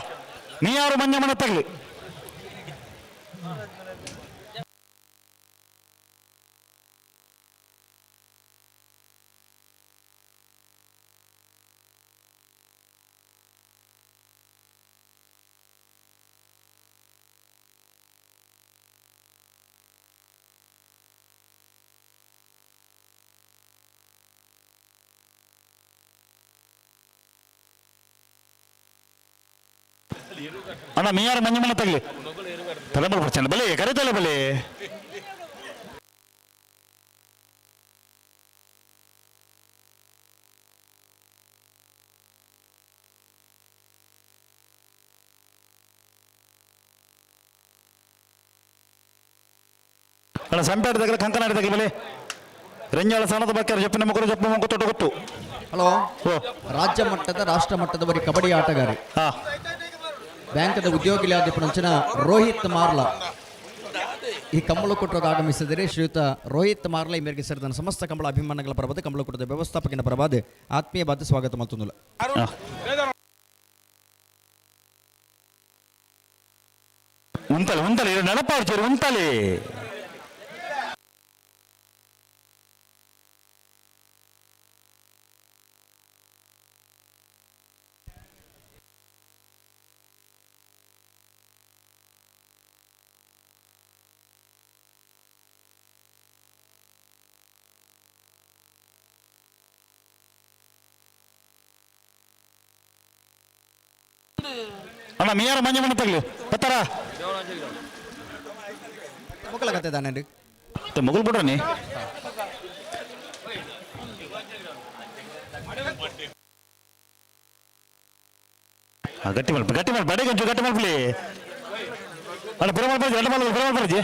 ಮೀಯಾರು ಮಂಜ ಮನೆ ತಗಲಿ ಅಣ್ಣ ಮೀಯಾರು ಮಂಜ ಮನೆ ತಗಲಿ ತಲೆಬಲ್ ಬರ್ಚಂಡ ಬಲೆ ಕರೆ ತಲೆ ಬಲೆ ಅಣ್ಣ ಸಂಪೇಟ ತಗಲ ಕಂಕನಾಡಿ ತಗಲಿ ಬಲೆ ರೆಂಜಾಳ ಸಾಣದ ಬಾಕ್ಯಾರ ಜಪ್ಪಿನ ಮಗರು ಜಪ್ಪು ಮಂಕು ತೊಟ್ಟು ಗೊತ್ತು ಹಲೋ ರಾಜ್ಯ ಮಟ್ಟದ ರಾಷ್ಟ್ರ ಮಟ್ಟದವರೆಗೆ ಕಬಡ್ಡಿ ಆಟಗಾರಿ ಬ್ಯಾಂಕದ ಉದ್ಯೋಗಿಲಾದಿಪಂಚಿನ ರೋಹಿತ್ ಮಾರ್ಲಾ ಈ ಕಂಬಳಕುಟ್ರಿಗೆ ಆಗಮಿಸಿದರೆ ಶ್ರೀಯುತ ರೋಹಿತ್ ಮಾರ್ಲಾ ಈ ಮೇರೆಗೆ ಸೇರಿದ ಸಮಸ್ತ ಕಂಬಳ ಅಭಿಮಾನಗಳ ಪರವಾದ ಕಂಬಳಕುಟದ ವ್ಯವಸ್ಥಾಪಕಿನ ಪರವಾದ ಆತ್ಮೀಯ ಬಾಧ್ಯ ಸ್ವಾಗತ ಮಲ್ತುಂದುಲ ಉಂತಲೆ ಉಂತಲೆ ನೆನಪಾಡ್ತೀರಿ ಉಂತಲೆ ಅಣ್ಣ ಮೀಯಾರು ಮಂಜ ಮನೆ ತಗಲಿ ಬತ್ತಾರ ಮುಕ್ಕಲ ಕತೆ ತಾನೇನ್ರಿ ಮುಗುಲ್ ಬಿಡ್ರಿ ಗಟ್ಟಿ ಮಲ್ಪ ಗಟ್ಟಿ ಮಲ್ಪ ಬಡಿ ಗಂಜು ಗಟ್ಟಿ ಮಲ್ಪಲಿ ಅಣ್ಣ ಪುರ ಮಲ್ಪಿ ಗಟ್ಟಿ ಮಲ್ಪಿ ಪುರ ಮಲ್ಪಿ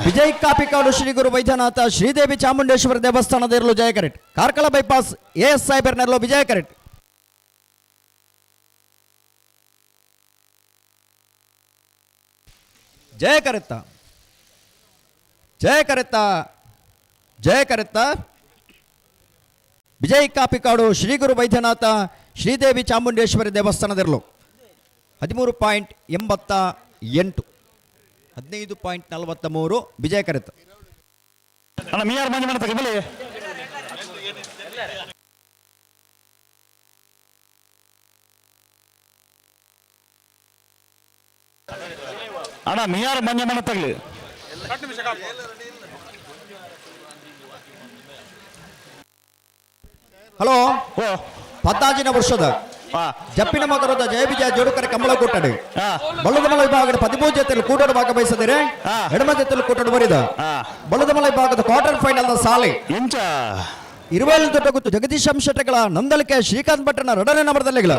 ವಿಜಯ್ ಕಾಪಿಕಾಡು ಶ್ರೀ ಗುರು ವೈದ್ಯನಾಥ ಶ್ರೀದೇವಿ ಚಾಮುಂಡೇಶ್ವರಿ ದೇವಸ್ಥಾನದಿರಲು ಜಯಕರಿಟ್ ಕಾರ್ಕಳ ಬೈಪಾಸ್ AS ಸಾಹೇಬರ್ನಲ್ಲೂ ವಿಜಯಕರಿಟ್ ಜಯಕರಿತ್ತ ಜಯಕರಿತ್ತ ಜಯಕರಿತ್ತ ವಿಜಯ್ ಕಾಪಿಕಾಡು ಶ್ರೀ ಗುರು ವೈದ್ಯನಾಥ ಶ್ರೀದೇವಿ ಚಾಮುಂಡೇಶ್ವರಿ ದೇವಸ್ಥಾನದಿರಲು 13.88 15.43 ವಿಜಯಕರಿತ್ತ ಅಣ್ಣ ಮೀಯಾರು ಮಂಜ ಮನೆ ತಗಲಿ ಅಣ್ಣ ಮೀಯಾರು ಮಂಜ ಮನೆ ತಗಲಿ ಹಲೋ 14 ವರ್ಷದ ಜಪ್ಪಿನ ಮಗರದ ಜಯ ವಿಜಯ ಜೋಡುಕರೆ ಕಂಬಳ ಕೊಟ್ಟಡೆ ಬಳ್ಳದಮಲ ವಿಭಾಗದ 13 ಜೊತೆಯಲ್ಲಿ ಕೂಟದ ಭಾಗವಹಿಸಿದರೆ ಎಡಮ ಜೊತೆಯಲ್ಲಿ ಕೂಟದ ಬರಿದ ಬಳ್ಳದಮಲ ವಿಭಾಗದ ಕ್ವಾರ್ಟರ್ ಫೈನಲ್ ಸಾಲೆ ಇಂಚ 27 ದೊಡ್ಡ ಗುತ್ತು ಜಗದೀಶ್ ಶೆಟ್ಟಗಳ ನಂದಳಿಕೆ ಶ್ರೀಕಾಂತ್ ಭಟ್ಟನ ಎರಡನೇ ನಂಬರ್ದಲ್ಲಿಗಳ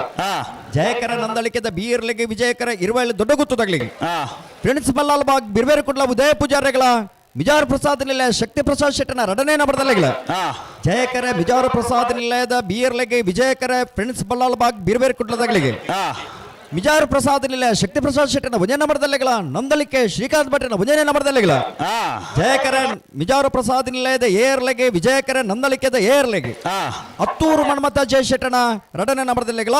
ಜಯಕರ ನಂದಳಿಕೆದ ಬೀರ್ಲೆಗೆ ವಿಜಯಕರ 27 ದೊಡ್ಡ ಗುತ್ತು ತಗಲಿಗೆ ಪ್ರಿನ್ಸಿಪಲ್ ಲಾಲ್ ಬಾಗ್ ಬಿರ್ಬೇರು ಕುಡ್ಲ ಉದಯ ಪೂಜಾರಿಗಳ ಮಿಜಾರ್ ಪ್ರಸಾದ್ ನಿಲಯ ಶಕ್ತಿ ಪ್ರಸಾದ್ ಶೆಟ್ಟನ ಎರಡನೇ ನಂಬರ್ದಲ್ಲಿಗಳ ಜಯಕರ ಮಿಜಾರ್ ಪ್ರಸಾದ್ ನಿಲಯದ ಬೀರ್ಲೆಗೆ ವಿಜಯಕರ ಪ್ರಿನ್ಸಿಪಲ್ ಲಾಲ್ ಬಾಗ್ ಬಿರ್ಬೇರು ಕುಡ್ಲ ತಗಲಿಗೆ ಮಿಜಾರ್ ಪ್ರಸಾದ್ ನಿಲಯ ಶಕ್ತಿ ಪ್ರಸಾದ್ ಶೆಟ್ಟನ ಒಂದೇ ನಂಬರ್ದಲ್ಲಿಗಳ ನಂದಳಿಕೆ ಶ್ರೀಕಾಂತ್ ಭಟ್ಟನ ಒಂದನೇ ನಂಬರ್ದಲ್ಲಿಗಳ ಜಯಕರ ಮಿಜಾರು ಪ್ರಸಾದ್ ನಿಲಯದ ಏರ್ಲೆಗೆ ವಿಜಯಕರ ನಂದಳಿಕೆದ ಏರ್ಲೆಗೆ ಹತ್ತೂರು ಮನ್ಮಥ ಜಯಶೆಟ್ಟನ ಎರಡನೇ ನಂಬರ್ದಲ್ಲಿಗಳ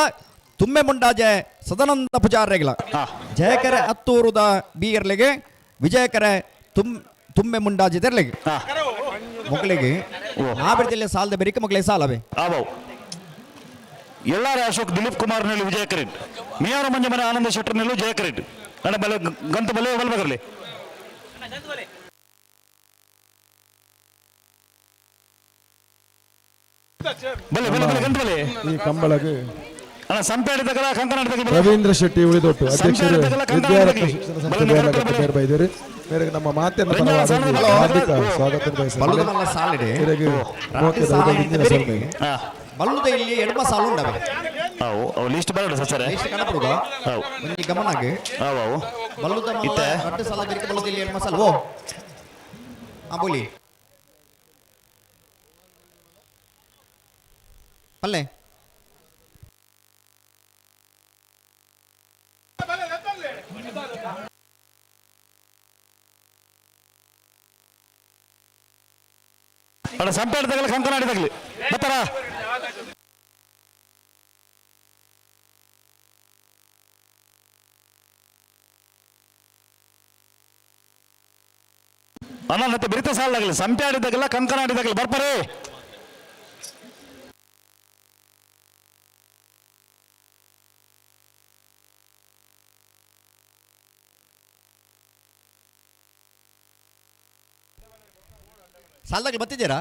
ತುಮ್ಮೆ ಮುಂಡಾಜೆ ಸದಾನಂದ ಪೂಜಾರಿಗಳ ಜಯಕರ ಹತ್ತೂರುದ ಬೀರ್ಲೆಗೆ ವಿಜಯಕರ ತುಮ್ಮೆ ಮುಂಡಾಜೆ ತೆರಲೆಗೆ ಮಕ್ಕಳಿಗೆ ನಾಬಿಡ್ದಲ್ಲಿ ಸಾಲದ ಬೆರಿಕೆ ಮಕ್ಕಳಿಗೆ ಸಾಲವೇ ಎಲ್ಲಾರ ಅಶೋಕ್ ದಿಲೀಪ್ ಕುಮಾರ್ ನೆಲ್ಲು ವಿಜಯ ಕರೆಟ್ ಮಿಯಾರ ಮಂಜಮನೆ ಆನಂದ ಶೆಟ್ಟರ್ ನೆಲ್ಲು ಜಯ ಕರೆಟ್ ಅಣ್ಣ ಬಲ ಗಂತ ಬಲೆ ಬಲ್ಬಗರ್ಲಿ ಬಲೆ ಬಲೆ ಬಲೆ ಗಂತ ಬಲೆ ಈ ಕಂಬಳಗೆ ಅಣ್ಣ ಸಂಪೇಡಿದಗಲ ಕಂಕನಾಟದಲ್ಲಿ ರವೀಂದ್ರ ಶೆಟ್ಟಿ ಉಳಿದೊಟ್ಟು ಅಧ್ಯಕ್ಷರು ವಿದ್ಯಾರತ್ನ ಶಿಕ್ಷಣ ಸಂಸ್ಥೆ ಬೇರ್ಲಗಟ್ಟ ಬೇರೆ ಬೈದರು ಮೇರೆಗೆ ನಮ್ಮ ಮಾತಿನ ಪರವಾದ ಹಾರ್ದಿಕ ಸ್ವಾಗತ ಬಲ್ಲುದ ಇಲ್ಲಿ ಎಡಮ ಸಾಲು ಉಂಡವೆ ಅವು ಲಿಸ್ಟ್ ಬರೋಣ ಸರ್ ಲಿಸ್ಟ್ ಕಣಪಡುಗ ಒಂದು ಗಮನಾಗೆ ಅವು ಬಲ್ಲುದ ಇತ್ತೆ ರಟ್ಟು ಸಾಲ ಬೆರಿಕೆ ಬಲ್ಲುದ ಇಲ್ಲಿ ಎಡಮ ಸಾಲು ಓ ಬೋಲಿ ಪಲ್ಲೆ ಅಣ್ಣ ಸಂಪೇಟದಾಗಲಿ ಕಂಕನಾಡಿದಾಗಲಿ ಬರ್ತಾರ ಅಣ್ಣ ಮತ್ತೆ ಬಿರಿತ ಸಾಲಾಗಲಿ ಸಂಪೆ ಆಡಿದಾಗಲ್ಲ ಕಂಕನಾಡಿದಾಗಲಿ ಬರ್ತಾರೆ ಸಾಲದಾಗ ಬರ್ತಿದ್ದೀರಾ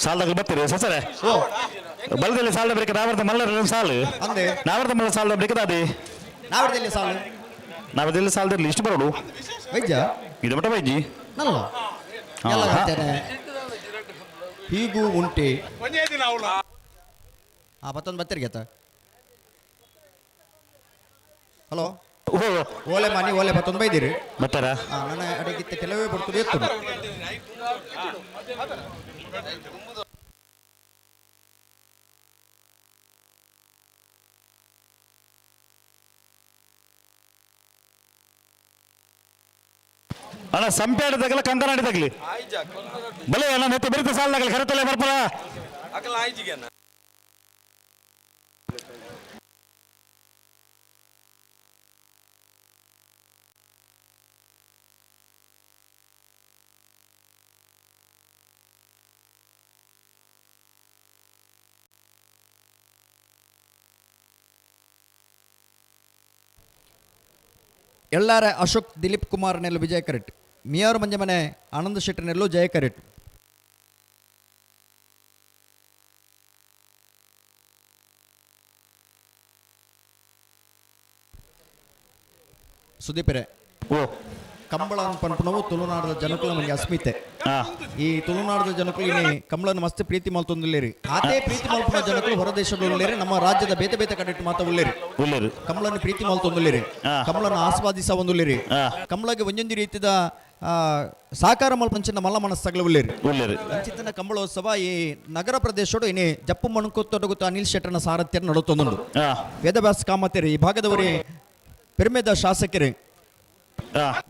ಸಾಲದಾಗ ಬರ್ತೀರಿ ಸಸರೆ ಬಲದಲ್ಲಿ ಸಾಲ ಬೇಕು ನಾವರ್ದ ಮಲ್ಲ ಸಾಲು ಅಂದೆ ನಾವರ್ದ ಮಲ್ಲ ಸಾಲ ಬೇಕು ಅದೇ ನಾವಿಡದಲ್ಲಿ ಸಾಲು ನಾವದಲ್ಲಿ ಸಾಲದಲ್ಲಿ ಇಷ್ಟು ಬರೋಡು ವೈದ್ಯ ಇದು ಮಟ್ಟ ವೈಜಿ ನಲ್ಲ ಎಲ್ಲ ಹೇಳ್ತೇನೆ ಹೀಗೂ ಉಂಟೆ ಮತ್ತೊಂದು ಬತ್ತಿರ್ಗೇತ ಹಲೋ ಓಲೆ ಮನಿ ಓಲೆ ಮತ್ತೊಂದು ಬೈದಿರಿ ಬರ್ತಾರ ನನ್ನ ಅಡಿಗಿತ್ತ ಕೆಲವೇ ಬರ್ತದೆ ಎತ್ತು ಅಣ್ಣ ಸಂಪೆ ಆಡಿದಾಗಲ್ಲ ಕಂಕನಾಡಿದಾಗಲಿ ಬಲೆ ಅಣ್ಣ ನೆತ್ತೆ ಬೆರಿತ ಸಾಲಾಗಲಿ ಕರೆತಲೆ ಬರ್ಪರ ಎಳ್ಳಾರ ಅಶೋಕ್ ದಿಲೀಪ್ ಕುಮಾರ್ ನೆಲ್ಲು ವಿಜಯ ಕರೆಟ್ ಮಿಯಾರು ಮಂಜಮನೆ ಆನಂದ ಶೆಟ್ಟರ್ ನೆಲ್ಲು ಜಯ ಕರೆಟ್ ಸುದೀಪರೆ ಕಂಬಳ ಪನ್ಪುನವು ತುಳುನಾಡದ ಜನಕುಲ ನಮಗೆ ಅಸ್ಮಿತೆ ಈ ತುಳುನಾಡದ ಜನಕುಲು ಇನ್ನೇ ಕಂಬಳನ್ನು ಮಸ್ತ್ ಪ್ರೀತಿ ಮಲ್ತೊಂದಿಲ್ಲೇರಿ ಆತೇ ಪ್ರೀತಿ ಮಲ್ಪನ ಜನಕುಲು ಹೊರ ದೇಶದಲ್ಲಿರಿ ನಮ್ಮ ರಾಜ್ಯದ ಬೇತೆ ಬೇತೆ ಕಡೆ ಮಾತ ಉಳ್ಳೇರಿ ಕಂಬಳನ್ನು ಪ್ರೀತಿ ಮಲ್ತೊಂದಿಲ್ಲೇರಿ ಕಂಬಳನ್ನು ಆಸ್ವಾದಿಸ ಒಂದುಲ್ಲೇರಿ ಕಂಬಳಗೆ ಒಂದೊಂದು ರೀತಿಯ ಸಾಕಾರ ಮಲ್ಪಂಚಿನ ಮಲ್ಲ ಮನಸ್ಸಾಗಲು ಉಳ್ಳೇರಿ ಅಂಚಿತನ ಕಂಬಳೋತ್ಸವ ಈ ನಗರ ಪ್ರದೇಶಡು ಇನ್ನೇ ಜಪ್ಪು ಮಣುಕೊತ್ತೊಡಗುತ್ತ ಅನಿಲ್ ಶೆಟ್ಟರ್ನ ಸಾರಥ್ಯ ನಡುತ್ತೊಂದು ವೇದವ್ಯಾಸ ಕಾಮತೆರಿ ಈ ಭಾಗದವರೇ ಪೆರ್ಮೆದ ಶಾಸಕರೇ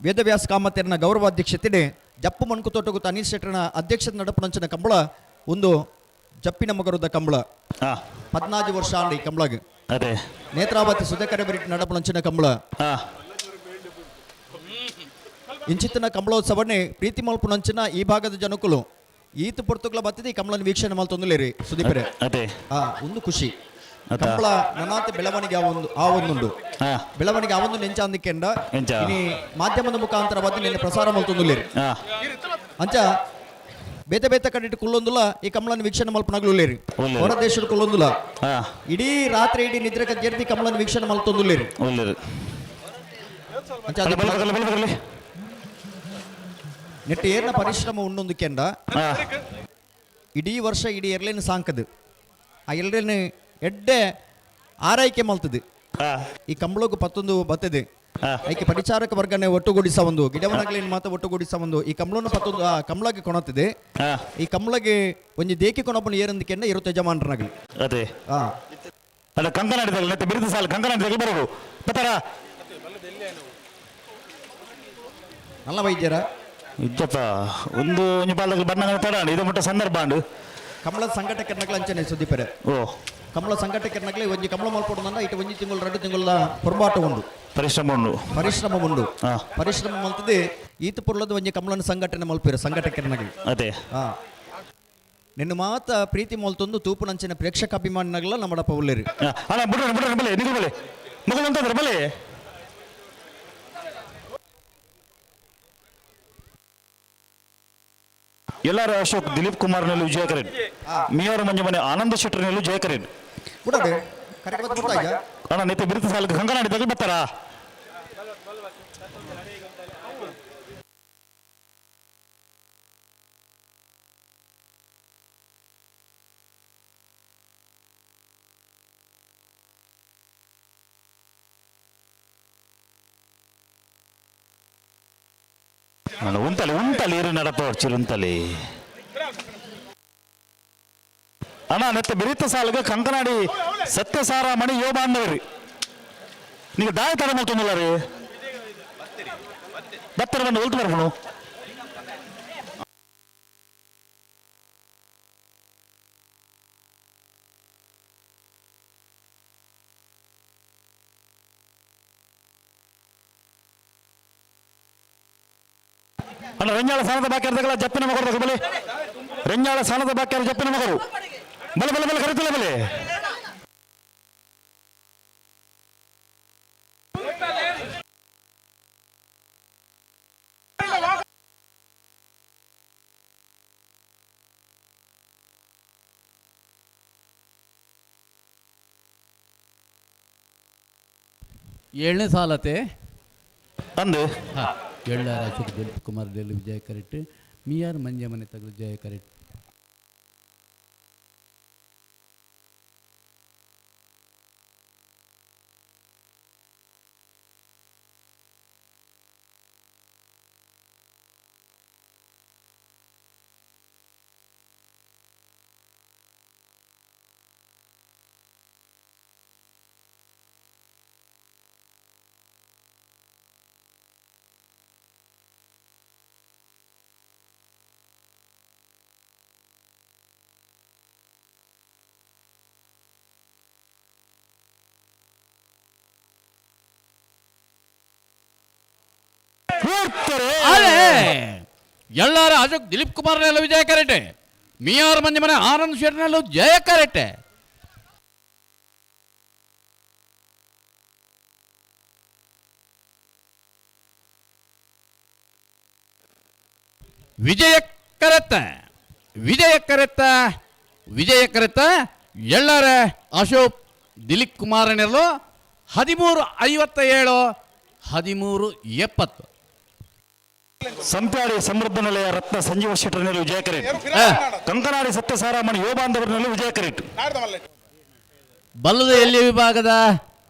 ವೇದವ್ಯಾಸ ಕಾಮತೆರನ ಗೌರವಾಧ್ಯಕ್ಷತೆ ಜಪ್ಪು ಮಣುಕುತೊಟ್ಟಗುತ್ತ ಅನಿಲ್ ಶೆಟ್ಟರ್ನ ಅಧ್ಯಕ್ಷತೆ ನಡಪಣಂಚಿನ ಕಂಬಳ ಒಂದು ಜಪ್ಪಿನ ಮಗರದ ಕಂಬಳ 14 ವರ್ಷ ಅಂಡಿ ಕಂಬಳಗೆ ನೇತ್ರಾವತಿ ಸುಧಾಕರ ಬರಿಟ್ ನಡಪಣಂಚಿನ ಕಂಬಳ ಇಂಚಿತ್ತಿನ ಕಂಬಳೋತ್ಸವನ್ನೇ ಪ್ರೀತಿ ಮಲ್ಪುನಂಚಿನ ಈ ಭಾಗದ ಜನಕುಲು ಈತ ಪೊರ್ತುಗಳ ಬತ್ತಿದೆ ಈ ಕಂಬಳನ ವೀಕ್ಷಣೆ ಮಲ್ತೊಂದುಲೇರಿ ಸುದೀಪರೆ ಒಂದು ಖುಷಿ ಕಂಬಳ ನನಾತ ಬೆಳವಣಿಗೆ ಆವೊಂದುಂಡು ಬೆಳವಣಿಗೆ ಆವೊಂದು ನೆಂಚ ಅಂದಿಕೆಂಡ ಇನಿ ಮಾಧ್ಯಮದ ಮುಖಾಂತರ ಬದ್ದು ನಿನ್ನೆ ಪ್ರಸಾರ ಮಲ್ತೊಂದುಲೇರಿ ಅಂಚ ಬೇತೆ ಬೇತೆ ಕಡೆ ಕುಲ್ಲೊಂದುಲ ಈ ಕಮಲನ ವೀಕ್ಷಣೆ ಮಲ್ಪನಾಗ್ಲುಲ್ಲೇರಿ ಹೊರ ದೇಶದ ಕುಲ್ಲೊಂದುಲ ಇಡೀ ರಾತ್ರಿ ಇಡೀ ನಿದ್ರೆ ಕಜ್ಜೇರ್ತಿ ಕಮಲನ ವೀಕ್ಷಣೆ ಮಲ್ತೊಂದುಲ್ಲೇರಿ ನೆಟ್ಟು ಏರ್ನ ಪರಿಶ್ರಮ ಉಣ್ಣೊಂದು ಕೆಂಡ ಇಡೀ ವರ್ಷ ಇಡೀ ಎರ್ಲೇನು ಸಾಂಕದು ಆ ಎಲ್ರೇನು ಎಡ್ಡೆ ಆರೈಕೆ ಮಲ್ತದೆ ಈ ಕಂಬಳಗೂ ಪತ್ತೊಂದು ಬತ್ತದೆ ಐಕೆ ಪರಿಚಾರಕ ವರ್ಗನೆ ಒಟ್ಟುಗೂಡಿಸ ಒಂದು ಗಿಡವನಗಳೇನು ಮಾತ್ರ ಒಟ್ಟುಗೂಡಿಸ ಒಂದು ಈ ಕಂಬಳನ್ನು ಪತ್ತೊಂದು ಆ ಕಂಬಳಗೆ ಕೊಣತಿದೆ ಈ ಕಂಬಳಗೆ ಒಂಜಿ ದೇಕಿ ಕೊನಪ್ಪನ ಏರಂದಿಕೆಂಡ ಇರುತ್ತೆ ಯಜಮಾನರನಾಗಲಿ ಅದೇ ಅಲ್ಲ ಕಂಕನಾಡಿದಾಗ ಮತ್ತೆ ಬಿರುದು ಸಾಲ ಕಂಕನಾಡಿದಾಗ ಬರೋದು ಬತ್ತಾರ ನಲ್ಲ ವೈದ್ಯರ ಇದ್ದಪ್ಪ ಒಂದು ಪಾಲದಲ್ಲಿ ಬಣ್ಣ ತಡ ಇದು ಮುಟ್ಟ ಸಂದರ್ಭ ಅಂಡು ಕಮಲ ಸಂಘಟಕರ್ನಗಳ ಅಂಚನೆ ಸುದ್ದಿಪೆರೆ ಓ ಕಮಲ ಸಂಘಟಕರ್ನಗಳೇ ಒಂಜಿ ಕಮಲ ಮಲ್ಪೊಡಂದ ಇಟ್ಟು ಒಂಜಿ ತಿಂಗಳು 2 ತಿಂಗಳ ಪೊರ್ಬಾಟ ಉಂಡು ಪರಿಶ್ರಮ ಉಂಡು ಪರಿಶ್ರಮ ಮಲ್ತದೆ ಈತ ಪುರ್ಲದ ಒಂಜಿ ಕಮಲನ ಸಂಘಟನೆ ಮಲ್ಪೇರು ಸಂಘಟಕರ್ನಗಳು ಅದೇ ನಿನ್ನ ಮಾತ ಪ್ರೀತಿ ಮಲ್ತೊಂದು ತೂಪು ನಂಚಿನ ಪ್ರೇಕ್ಷಕ ಅಭಿಮಾನಿನಗಳ ನಮ್ಮಡ ಪೌಲ್ಲೇರಿ ಅಲ್ಲ ಬಿಡ್ರಿ ಬಲೆ ನಿಗು ಬಲೆ ಮಗಳು ಅಂತಂದ್ರೆ ಬಲೆ ಎಲ್ಲಾರ ಅಶೋಕ್ ದಿಲೀಪ್ ಕುಮಾರ್ ನೆಲ್ಲು ಜಯಕರೇನ್ ಮಿಯವರ ಮಂಜಮನೆ ಆನಂದ ಶೆಟ್ಟರ್ ನೆಲ್ಲು ಜಯಕರೇನ್ ಅಣ್ಣ ನಿತ್ಯ ಬಿರುದು ಸಾಲಕ್ಕೆ ಕಂಕನಾಡಿದಾಗ ಬರ್ತಾರಾ ಉಂತಲಿ ಇರು ನಡಪ ಚಿರುಂತಲಿ ಅಣ್ಣ ನೆತ್ತ ಬಿರಿತ ಸಾಲಿಗೆ ಕಂಕನಾಡಿ ಸತ್ಯಸಾರ ಮಣಿ ಯೋಬ ಅಂದವ್ರಿ ನೀವು ದಾಯ ತರ ಮಾಡ್ಕೊಂಡಿಲ್ಲ ರೀ ಬತ್ತರ ಬಂದು ಹೊಲ್ತು ಬರ್ಬೋದು ಅಣ್ಣ ರೆಂಜಾಳ ಸಾಣದ ಬಾಕ್ಯಾರ್ದಾಗಲ್ಲ ಜಪ್ಪಿನ ಮಗರು ಬಲೆ ರೆಂಜಾಳ ಸಾಣದ ಬಾಕ್ಯಾರ ಜಪ್ಪಿನ ಮಗರು ಬಲೆ ಬಲೆ ಬಲೆ ಕರೀತಿಲ್ಲ ಬಲೆ ಏಳನೇ ಸಾಲತೆ ಅಂದು ಎಳ್ಳಾರ ಅಶೋಕ್ ದಿಲೀಪ್ ಕುಮಾರ್ ನೆಲ್ಲು ವಿಜಯ ಕರೆಕ್ಟ್ ಮಿಯಾರ್ ಮಂಜಮನೆ ತಗಲು ಜಯ ಕರೆಕ್ಟ್ ಎಳ್ಳಾರ ಅಶೋಕ್ ದಿಲೀಪ್ ಕುಮಾರ್ ನೆಲ್ಲು ವಿಜಯ ಕರೆಕ್ಟ್ ಮಿಯಾರ್ ಮಂಜಮನೆ ಆನಂದ್ ಶೆಟ್ಟರ್ ನೆಲ್ಲು ಜಯ ಕರೆಕ್ಟ್ ವಿಜಯ ಕರೆತ್ತ ಎಳ್ಳಾರ ಅಶೋಕ್ ದಿಲೀಪ್ ಕುಮಾರ್ ನೆಲ್ಲು 13:57 13:70 ಸಂಪ್ಯಾಡಿ ಸಮೃದ್ಧ ನಿಲಯ ರತ್ನ ಸಂಜೀವ ಶೆಟ್ಟರ್ ನೆಲ್ಲು ವಿಜಯ ಕರೆಕ್ಟ್ ಕಂಕನಾಡಿ ಸತ್ಯಸಾರ ಮಣಿ ಯೋಬಾಂಧವರ ನೆಲ್ಲು ವಿಜಯ ಕರೆಕ್ಟ್ ಬಲ್ಲದ ಎಲ್ಲಿ ವಿಭಾಗದ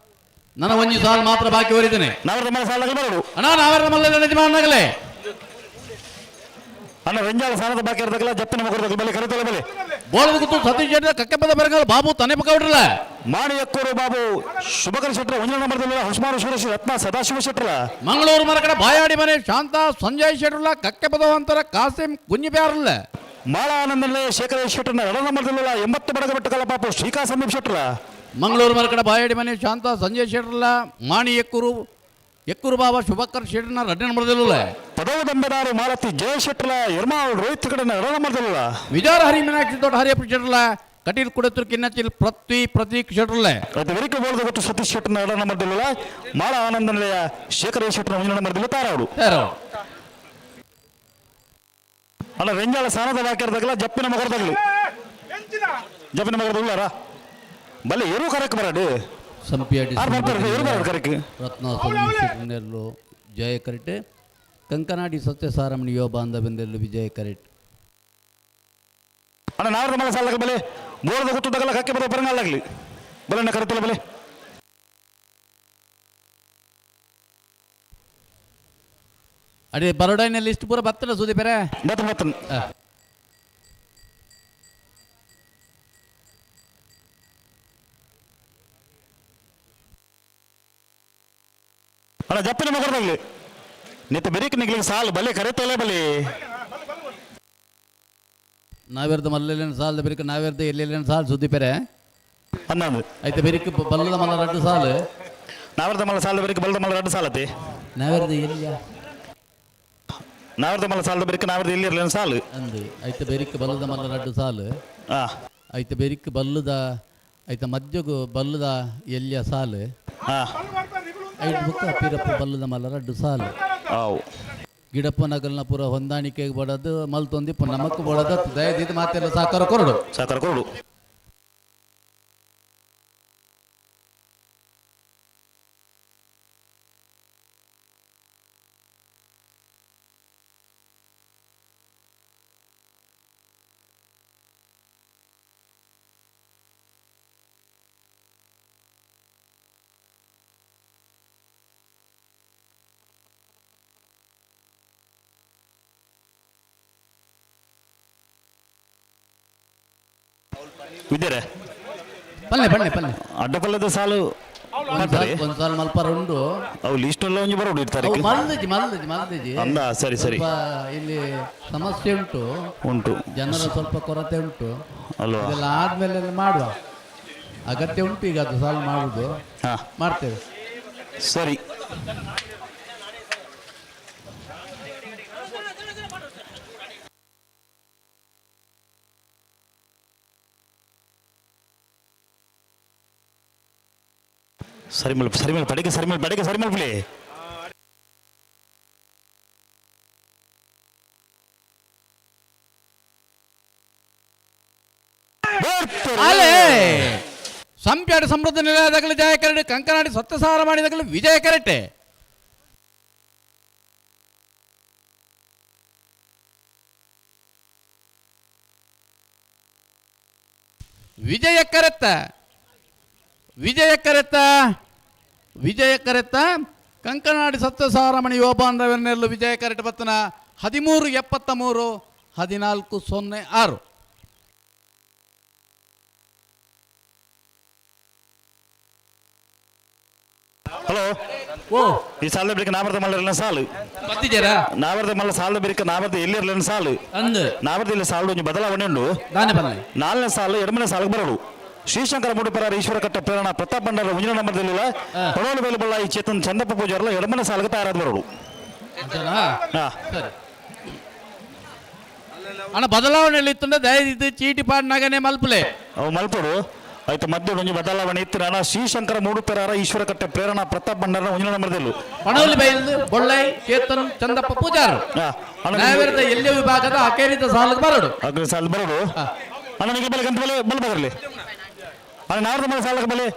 ನನ್ನ ಒಂಜಿ ಸಾಲ ಮಾತ್ರ ಬಾಕಿ ಹೊರಿದ್ದೇನೆ ನಾವರ ಮಲ್ಲ ಸಾಲ ಬರೋಡು ಅಣ್ಣ ನಾವರ ಮಲ್ಲ ಯಜಮಾನನಾಗಲೇ ಅಣ್ಣ ರೆಂಜಾಳ ಸಾಲದ ಬಾಕಿ ಇರದಲ್ಲ ಜಪ್ಪಿನ ಮಗರು ಬಲೆ ಕರೆತಲ್ಲ ಬಲೆ ಬೋಳದ ಗುತ್ತು ಸತೀಶ್ ಶೆಟ್ಟರ್ ಕಕ್ಕೆಪದ ಬರಗಾಲ ಬಾಬು ತನೆ ಪಕೌಡ್ರಲ್ಲ ಮಾಣಿಯಕ್ಕೂರು ಬಾಬು ಶುಭಕರ ಶೆಟ್ಟರ್ ಒಂಜನ ನಂಬರ್ದಲ್ಲ ಹೊಸಮಾರು ಸುರೇಶ್ ರತ್ನ ಸದಾಶಿವ ಶೆಟ್ಟರ ಮಂಗಳೂರು ಮರಕಡ ಬಾಯಾಡಿ ಮನೆ ಶಾಂತ ಸಂಜಯ್ ಶೆಟ್ಟರ್ಲ ಕಕ್ಕೆಪದವಂತರ ಕಾಸಿಂ ಕುಂಜಿಪ್ಯಾರಲ್ಲ ಮಾಳ ಆನಂದಲ್ಲೇ ಶೇಖರ ಶೆಟ್ಟರ್ನ 2 ನಂಬರ್ದಲ್ಲ 80 ಬಡಗ ಬೆಟ್ಟಕಲ್ಲ ಪಾಪು ಶ್ರೀಕಾ ಸಂದೀಪ್ ಶೆಟ್ಟರ ಮಂಗಳೂರು ಮರಕಡ ಬಾಯಾಡಿ ಮನೆ ಶಾಂತ ಸಂಜಯ್ ಶೆಟ್ಟರ್ಲ ಮಾಣಿ ಎಕ್ಕೂರು ಬಾಬಾ ಶುಭಕರ್ ಶೆಟ್ಟರ್ನ 2 ನಂಬರ್ದಲ್ಲ ಪದವ ದಂಬೆದಾರು ಮಾಲತಿ ಜಯ ಶೆಟ್ಟರ್ಲ ಎರ್ಮಾಳ್ ರೋಹಿತ್ ಕಡೆನ 2 ನಂಬರ್ದಲ್ಲ ವಿಜಾರ ಹರಿ ಮೀನಾಕ್ಷಿ ದೊಡ್ಡ ಹರಿಯಪ್ಪ ಶೆಟ್ಟರ್ಲ ಕಟೀಲ್ ಕುಡತುರ್ ಕಿನ್ನಚಿಲ್ ಪ್ರತೀಕ್ ಶೆಟ್ಟರ್ಲೆ ಅದು ವೆರಿಕೆ ಬೋಲ್ದ ಗೊತ್ತು ಸತೀಶ್ ಶೆಟ್ಟರ್ನ 2 ನಂಬರ್ದಲ್ಲ ಮಾಳ ಆನಂದಲ್ಲೇ ಶೇಖರ ಶೆಟ್ಟರ್ನ 1 ನಂಬರ್ದಲ್ಲ ತಾರವರು ಅಲ್ಲ ರೆಂಜಾಳ ಸಾನದ ವಾಕ್ಯರ್ದಾಗಲ್ಲ ಜಪ್ಪಿನ ಮಗರದಾಗಲಿ ಜಪ್ಪಿನ ಮಗರದ ಉಳ್ಳಾರ ಬಲ್ಲೆ ಎರು ಕರೆಕ್ಟ್ ಬರಾಡು ಸಂಪಿಯಾಡಿ ಕರೆಕ್ಟ್ ರತ್ನಾಸನೆಲ್ಲು ಜಯ ಕರೆಕ್ಟ್ ಕಂಕನಾಡಿ ಸತ್ಯ ಸಾರಮಣಿ ಯುವ ಬಾಂಧವೆಂದೆಲ್ಲು ವಿಜಯ ಕರೆಕ್ಟ್ ಅಣ್ಣ ನಾರದ ಮಲ ಸಾಲ ಬಲೆ ಬೋರ್ದ ಗೊತ್ತದಾಗಲ್ಲ ಕಕ್ಕೆ ಬರೋ ಬರಂಗಾಲಾಗ್ಲಿ ಬಲಣ್ಣ ಕರೆತಲ್ಲ ಬಲೆ ಅದೇ ಬರೋಡೈನ ಲಿಸ್ಟ್ ಪೂರ ಬತ್ತಲ್ಲ ಸುದಿ ಬೇರೆ ಬತ್ತನ್ ಅಣ್ಣ ಜಪ್ಪಿನ ಮಗರದಾಗ್ಲಿ ನಿತ್ತ ಬೆರಿಕ್ ನಿಗ್ಲಿಕ್ಕೆ ಸಾಲು ಬಲೆ ಕರೆತಲ್ಲ ಬಲೆ ನಾವೆರ್ದ ಮಲ್ಲೆಲ್ಲಿನ ಸಾಲದ ಬೆರಿಕ ನಾವೆರ್ದ ಎಲ್ಲೆಲ್ಲಿನ ಸಾಲು ಸುದ್ದಿ ಬೇರೆ ಅನ್ನದು ಆಯ್ತು ಬೆರಿಕ ಬಲ್ಲದ ಮಲ್ಲ ರಡ್ಡು ಸಾಲು ನಾವರ್ದ ಮಲ್ಲ ಸಾಲದ ಬೆರಿಕ ಬಲ್ಲದ ಮಲ್ಲ ರಡ್ಡು ಸಾಲತಿ ನಾವೆರ್ದ ಎಲ್ಲಿಯ ನಾವರ್ದ ಮಲ್ಲ ಸಾಲದ ಬೆರಿಕ ನಾವರ್ದ ಎಲ್ಲಿ ಇರಲಿಲ್ಲ ಸಾಲು ಅಂದು ಆಯ್ತು ಬೆರಿಕ ಬಲ್ಲದ ಮಲ್ಲ ರಡ್ಡು ಸಾಲು ಆಯ್ತು ಬೆರಿಕ ಬಲ್ಲದ ಆಯ್ತು ಮಧ್ಯಗು ಬಲ್ಲದ ಎಲ್ಲಿಯ ಸಾಲು ಐದು ಬುಕ್ಕ ಪೀರಪ್ಪ ಬಲ್ಲದ ಮಲ್ಲ ರಡ್ಡು ಸಾಲು ಅವು ಗಿಡಪ್ಪ ನಗಲ್ನ ಪೂರ ಹೊಂದಾಣಿಕೆಗೆ ಬಡದು ಮಲ್ತೊಂದಿಪ್ಪ ನಮಕ್ ಬಡದ ದಯದಿದ್ದು ಮಾತೆಲ್ಲ ಸಾಕಾರ ಕೊರಡು ವಿದ್ಯಾರೆ ಪಲ್ಲೆ ಪಲ್ಲೆ ಪಲ್ಲೆ ಅಡ್ಡ ಪಲ್ಲದ ಸಾಲು ಒಂದು ಸಾಲ ಮಲ್ಪರ ಉಂಡು ಅವು ಲಿಸ್ಟ್ನೆಲ್ಲ ಒಂಜಿ ಬರೋಡು ಇರ್ತಾರೆ ಮಲ್ದಜಿ ಅಂದ ಸರಿ ಸರಿ ಇಲ್ಲಿ ಸಮಸ್ಯೆ ಉಂಟು ಜನರ ಸ್ವಲ್ಪ ಕೊರತೆ ಉಂಟು ಅಲ್ವಾ ಇದೆಲ್ಲ ಆದ್ಮೇಲೆ ಮಾಡುವ ಅಗತ್ಯ ಉಂಟು ಈಗ ಅದು ಸಾಲ್ವ್ ಮಾಡುದು ಮಾಡ್ತೇವೆ ಸರಿ ಸರಿಮಲ್ ಪಡೆಗೆ ಸರಿಮಲ್ಪಲಿ ಸಂಪ್ಯಾಡ ಸಮೃದ್ಧ ನಿಲಯದಾಗಲಿ ಜಯ ಕರಡೆ ಕಂಕನಾಡಿ ಸತ್ಯಸಾರ ಮಾಡಿದಾಗಲಿ ವಿಜಯ ಕರೆಟ್ಟೆ ವಿಜಯ ಕರೆತ್ತ ಕಂಕನಾಡಿ ಸತ್ಯಸಾರಮಣಿ ಯುವ ಬಾಂಧವ್ಯನೆಲ್ಲೂ ವಿಜಯ ಕರೆಟ್ ಬತ್ತನ 1373 1406. ಹಲೋ ಈ ಸಾಲ ಬೇಕ ನಾವರ್ದ ಮಲ್ಲ ಸಾಲು ಬತ್ತಿದ್ದೀರಾ ನಾವರ್ದ ಮಲ್ಲ ಸಾಲ ಬೇಕ ನಾವರ್ದ ಎಲ್ಲಿರಲಿಲ್ಲ ಸಾಲು ನಾವರ್ದ ಇಲ್ಲಿ ಸಾಲು ಒಂಜಿ ಬದಲಾವಣೆ ಉಂಡು ನಾಲ್ನೇ ಸಾಲು ಎರಡನೇ ಸಾಲಿಗೆ ಬರಲು ಶ್ರೀಶಂಕರ ಮುಡುಪರ ಈಶ್ವರ ಕಟ್ಟ ಪ್ರೇರಣ ಪ್ರತಾಪ್ ಭಂಡಾರ ಮುಂಜಿನ ನಂಬರ್ದಲ್ಲಿಲ್ಲ ಹೊಣೋಲು ಬೇಲು ಬಳ್ಳ ಈ ಚೇತನ್ ಚಂದಪ್ಪ ಪೂಜಾರಲ್ಲ ಎರಡನೇ ಸಾಲಿಗೆ ತಯಾರಾದ ಬರಲು ಅಣ್ಣ ಬದಲಾವಣೆಯಲ್ಲಿ ಇತ್ತು ದಯವಿದ್ದು ಚೀಟಿ ಪಾಡ್ನಾಗನೆ ಮಲ್ಪಲೆ ಅವು ಮಲ್ಪಡು ಆಯ್ತು ಮಧ್ಯ ಒಂಜಿ ಬದಲಾವಣೆ ಇತ್ತು ಅಣ್ಣ ಶ್ರೀಶಂಕರ ಮೂಡುಪೆರಾರ ಈಶ್ವರ ಕಟ್ಟೆ ಪ್ರೇರಣ ಪ್ರತಾಪ್ ಭಂಡಾರ ಮುಂಜಿನ ನಂಬರ್ದಲ್ಲು ಪಣೋಲಿ ಬೈಲ್ ಬೊಳ್ಳೈ ಚೇತನ್ ಚಂದಪ್ಪ ಪೂಜಾರು ನಾವಿರದ ಎಲ್ಲಿ ವಿಭಾಗದ ಅಕೇರಿತ ಸಾಲದ ಬರಡು ಅಗ್ರ ಸಾಲ ಬರಡು ಅಣ್ಣ ನಿಮಗೆ ಬೆಲೆ ಗಂಟೆ ಬೆಲೆ ಬಲ್ ಬರಲಿ ಅಣ್ಣ ನಾವ್ರದ ಮನೆ ಸಾಲಕ್ಕೆ ಬೆಲೆ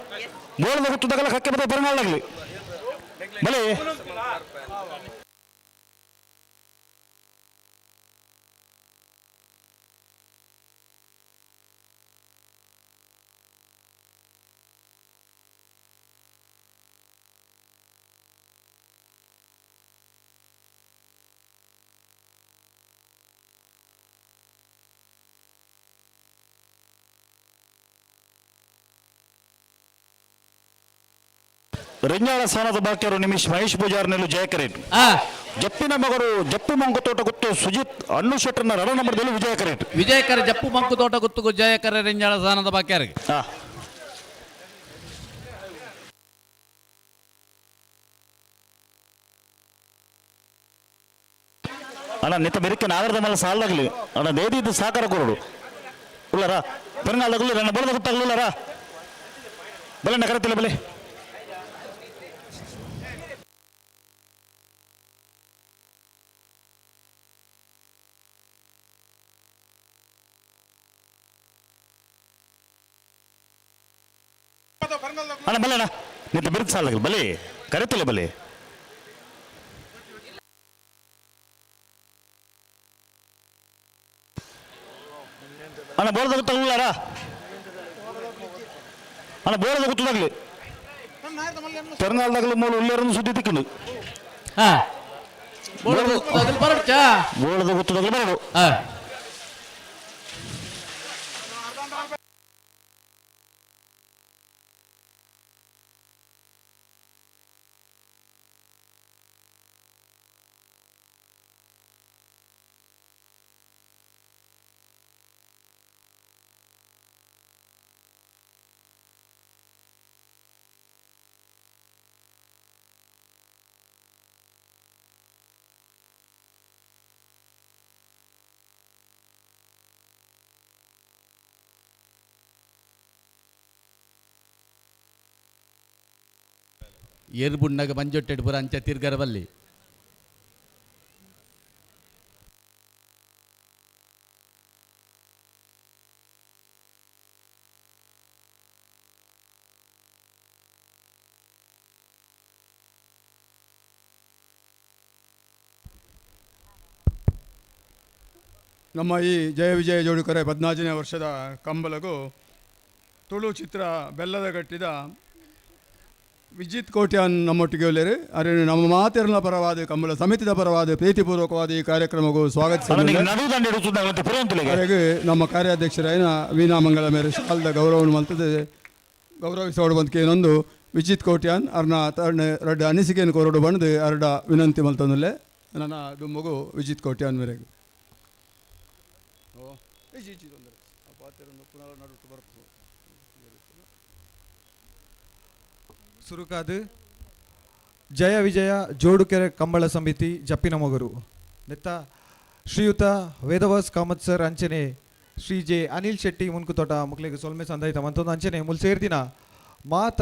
ಬೋಳದ ಹುಟ್ಟದಾಗಲ್ಲ ಕಕ್ಕೆ ಬದ ಬರಂಗಾಲಾಗಲಿ ಬಲೆ ರೆಂಜಾಳ ಸ್ಥಾನದ ಬಾಕ್ಯರು ನಿಮಿಷ್ ಮಹೇಶ್ ಪೂಜಾರ್ನೆಲ್ಲು ಜಯಕರೇಟ್ ಜಪ್ಪಿನ ಮಗರು ಜಪ್ಪು ಮಂಕು ತೋಟ ಗೊತ್ತು ಸುಜಿತ್ ಅಣ್ಣು ಶೆಟ್ಟರ್ನ ರಣ ನಂಬರ್ದಲ್ಲೂ ವಿಜಯಕರ ಜಪ್ಪು ಮಂಕು ತೋಟ ಗೊತ್ತು ಜಯಕರ ರೆಂಜಾಳ ಸ್ಥಾನದ ಬಾಕ್ಯರಿಗೆ ಅಣ್ಣ ನಿತ್ತ ಬೆರಿಕೆ ನಾಗರದ ಮೇಲೆ ಸಾಲಾಗಲಿ ಅಣ್ಣ ದೇದಿದ್ದು ಸಾಕಾರ ಕೊರಡು ಉಳ್ಳಾರ ಪೆರಂಗಾಲಾಗಲಿ ನನ್ನ ಬಲದ ಗೊತ್ತಾಗಲಿಲ್ಲಾರ ಬಲೆ ನಗರತಿಲ್ಲ ಬಲೆ ಅಣ್ಣ ಬಲೆ ಅಣ್ಣ ನಿಂತು ಬಿರುದು ಸಾಲ ಬಲೆ ಕರೆತಲ್ಲ ಬಲೆ ಅಣ್ಣ ಬೋರ್ದ ಗೊತ್ತಾಗಲಾರ ಅಣ್ಣ ಬೋರ್ದ ಗೊತ್ತಾಗ್ಲಿ ತೆರನಾಲ್ದಾಗಲು ಮೂಲ ಉಳ್ಳೇರನ್ನು ಸುದ್ದಿ ತಿಕ್ಕೊಂಡು ಬೋರ್ದ ಗೊತ್ತಾಗಲಿ ಬರೋದು ಏರ್ಬುಣ್ಣಗ ಮಂಜೊಟ್ಟೆಡು ಪುರ ಅಂಚ ತಿರ್ಗರಬಲ್ಲಿ ನಮ್ಮ ಈ ಜಯ ವಿಜಯ ಜೋಡುಕರೆ 14ನೇ ವರ್ಷದ ಕಂಬಲಗೂ ತುಳು ಚಿತ್ರ ಬೆಲ್ಲದ ಗಟ್ಟಿದ ವಿಜಿತ್ ಕೋಟ್ಯಾನ್ ನಮ್ಮೊಟ್ಟಿಗೆ ಒಳ್ಳೆಯರು ಅರೆ ನಮ್ಮ ಮಾತೆರನ ಪರವಾದ ಕಂಬಳ ಸಮಿತಿದ ಪರವಾದ ಪ್ರೀತಿಪೂರ್ವಕವಾದ ಈ ಕಾರ್ಯಕ್ರಮಕ್ಕೂ ಸ್ವಾಗತಿಸಿದೆ. ನಮ್ಮ ಕಾರ್ಯಾಧ್ಯಕ್ಷರಾಯನ ವೀಣಾಮಂಗಳ ಮೇಲೆ ಶಾಲದ ಗೌರವವನ್ನು ಮಲ್ತದೆ ಗೌರವಿಸೋಡು ಬಂದಕ್ಕೆ ಇನ್ನೊಂದು ವಿಜಿತ್ ಕೋಟ್ಯಾನ್ ಅರ್ನ ರಡ್ಡ ಅನಿಸಿಕೆಯನ್ನು ಕೋರೋಡು ಬಂದು ಅರ್ಡ ವಿನಂತಿ ಮಲ್ತಂದಲ್ಲೇ ನನ್ನ ದುಮ್ಮಗು ವಿಜಿತ್ ಕೋಟ್ಯಾನ್ ಮೇರೆಗೆ ಸುರುಕಾದು ಜಯ ವಿಜಯ ಜೋಡುಕೆರೆ ಕಂಬಳ ಸಮಿತಿ ಜಪ್ಪಿನಮೊಗರು ನೆತ್ತ ಶ್ರೀಯುತ ವೇದವಾಸ್ ಕಾಮತ್ ಸರ್ ಅಂಚನೆ ಶ್ರೀ ಜೆ ಅನಿಲ್ ಶೆಟ್ಟಿ ಮುನ್ಕುತೋಟ ಮುಕ್ಲಿಗೆ ಸೊಲ್ಮೆ ಸಂದಾಯಿತ ಮಂತೊಂದು ಅಂಚನೆ ಮುಲ್ ಸೇರ್ದಿನ ಮಾತ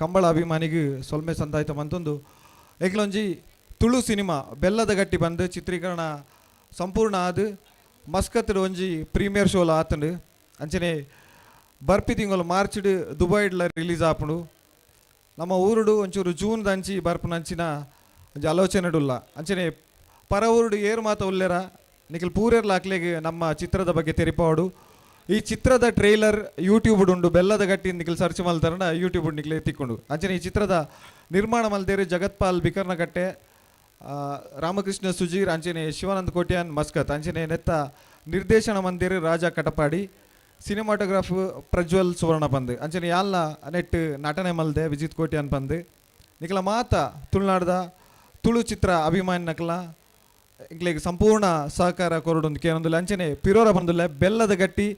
ಕಂಬಳ ಅಭಿಮಾನಿಗೆ ಸೊಲ್ಮೆ ಸಂದಾಯಿತ ಮಂತೊಂದು ಏಕ್ಲೊಂಜಿ ತುಳು ಸಿನಿಮಾ ಬೆಲ್ಲದ ಗಟ್ಟಿ ಬಂದು ಚಿತ್ರೀಕರಣ ಸಂಪೂರ್ಣ ಆದು ಮಸ್ಕತ್ ಒಂಜಿ ಪ್ರೀಮಿಯರ್ ಶೋಲ ಆತಂಡು ಅಂಚನೆ ಬರ್ಪಿ ತಿಂಗಳು ಮಾರ್ಚ್ಡ್ ದುಬೈಡ್ಲ ರಿಲೀಸ್ ಆಪುಂಡು ನಮ್ಮ ಊರುಡು ಒಂಚೂರು ಜೂನ್ ದಂಚಿ ಬರ್ಪುನಂಚಿನ ಒಂಜಿ ಆಲೋಚನೆಡುಲ್ಲ ಅಂಚನೆ ಪರ ಊರುಡು ಏರು ಮಾತ ಉಲ್ಲೆರ ನಿಖಿಲ್ ಪೂರೆರ್ಲ ಹಾಕ್ಲೆಗೆ ನಮ್ಮ ಚಿತ್ರದ ಬಗ್ಗೆ ತೆರಿಪಾವಡು ಈ ಚಿತ್ರದ ಟ್ರೈಲರ್ ಯೂಟ್ಯೂಬ್ ಉಂಡು ಬೆಲ್ಲದ ಗಟ್ಟಿ ನಿಖಿಲ್ ಸರ್ಚ್ ಮಲ್ತಾರಣ ಯೂಟ್ಯೂಬ್ ನಿಖಿಲ್ ಎತ್ತಿಕೊಂಡು ಅಂಚನೆ ಈ ಚಿತ್ರದ ನಿರ್ಮಾಣ ಮಲ್ದೇರು ಜಗತ್ಪಾಲ್ ಬಿಕರ್ನಕಟ್ಟೆ ರಾಮಕೃಷ್ಣ ಸುಜೀರ್ ಅಂಚನೆ ಶಿವಾನಂದ್ ಕೋಟ್ಯಾನ್ ಮಸ್ಕತ್ ಅಂಚನೆ ನೆತ್ತ ನಿರ್ದೇಶನ ಮಂದಿರ ರಾಜ ಕಟಪಾಡಿ ಸಿನಿಮಾಟೋಗ್ರಾಫ್ ಪ್ರಜ್ವಲ್ ಸುವರ್ಣ ಪಂದ್ ಅಂಚನೆ ಯಾಲ್ನ ನೆಟ್ ನಟನೆ ಮಲ್ದೆ ವಿಜಿತ್ ಕೋಟ್ಯಾನ್ ಪಂದ್ ನಿಖಲ ಮಾತ ತುಳುನಾಡ್ದ ತುಳು ಚಿತ್ರ ಅಭಿಮಾನಿ ನಕಲ ಇಂಕ್ಲಿಗೆ ಸಂಪೂರ್ಣ ಸಹಕಾರ ಕೊರಡೊಂದು ಕೇನೊಂದು ಅಂಚನೆ ಪಿರೋರ ಬಂದುಲ್ಲೆ ಬೆಲ್ಲದ ಗಟ್ಟಿ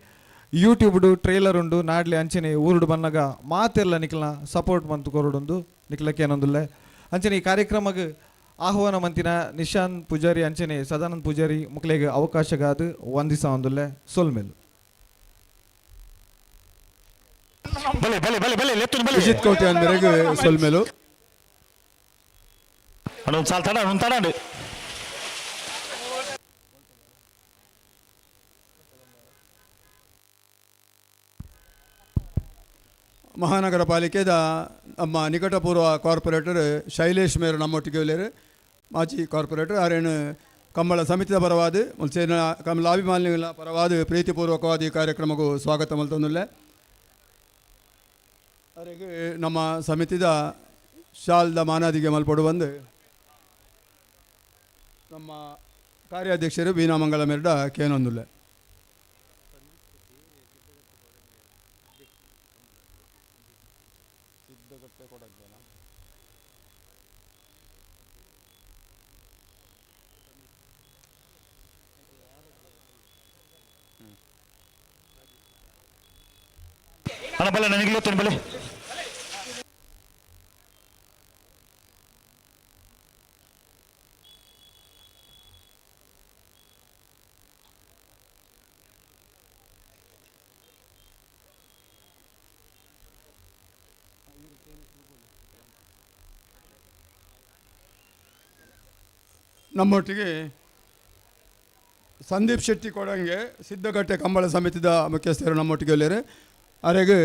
ಯೂಟ್ಯೂಬ್ಡು ಟ್ರೈಲರ್ ಉಂಡು ನಾಡ್ಲಿ ಅಂಚನೆ ಊರುಡು ಬನ್ನಗ ಮಾತೆಲ್ಲ ನಿಖಲ್ನ ಸಪೋರ್ಟ್ ಮಂತು ಕೊರಡೊಂದು ನಿಖಲ ಕೇನೊಂದುಲ್ಲೆ ಅಂಚನೆ ಈ ಕಾರ್ಯಕ್ರಮಕ್ಕೆ ಆಹ್ವಾನ ಮಂತಿನ ನಿಶಾಂತ್ ಪೂಜಾರಿ ಅಂಚನೆ ಸದಾನಂದ್ ಪೂಜಾರಿ ಮುಕ್ಲೆಗೆ ಅವಕಾಶಗಾದು ವಂದಿಸ ಒಂದುಲ್ಲೆ ಸೊಲ್ಮೇಲು ವಿಜಿತ್ ಕೋಟ್ಯಾನ್ ಮೇರೆಗೆ ಸೊಲ್ಮೇಲು ಮಹಾನಗರ ಪಾಲಿಕೆದ ನಮ್ಮ ನಿಕಟಪೂರ್ವ ಕಾರ್ಪೊರೇಟರ್ ಶೈಲೇಶ್ ಮೇರು ನಮ್ಮೊಟ್ಟಿಗೆ ಒಳ್ಳೆಯರು ಮಾಜಿ ಕಾರ್ಪೊರೇಟರ್ ಆರೇನು ಕಂಬಳ ಸಮಿತಿಯ ಪರವಾದ ಮುಲ್ಸೇನ ಕಮಲಾಭಿಮಾನಿಗಳ ಪರವಾದ ಪ್ರೀತಿಪೂರ್ವಕವಾದ ಈ ಕಾರ್ಯಕ್ರಮಕ್ಕೂ ಸ್ವಾಗತ ಮಲ್ತೊಂದುಲ್ಲೆ ಅವರಿಗೆ ನಮ್ಮ ಸಮಿತಿದ ಶಾಲ್ದ ಮಾನಾದಿಗೆ ಮಲ್ಪಡು ಬಂದು ನಮ್ಮ ಕಾರ್ಯಾಧ್ಯಕ್ಷರು ವೀಣಾಮಂಗಳ ಮೇರ್ಡ ಕೇನೊಂದುಲ್ಲೆ ಅಣ್ಣ ಬಲೆ ನನಗೆ ಇವತ್ತು ಬಲೆ ನಮ್ಮೊಟ್ಟಿಗೆ ಸಂದೀಪ್ ಶೆಟ್ಟಿ ಕೊಡಂಗೆ ಸಿದ್ದಗಟ್ಟೆ ಕಂಬಳ ಸಮಿತಿದ ಮುಖ್ಯಸ್ಥರು ನಮ್ಮೊಟ್ಟಿಗೆ ಒಳ್ಳೆಯರು ಅವರಿಗೆ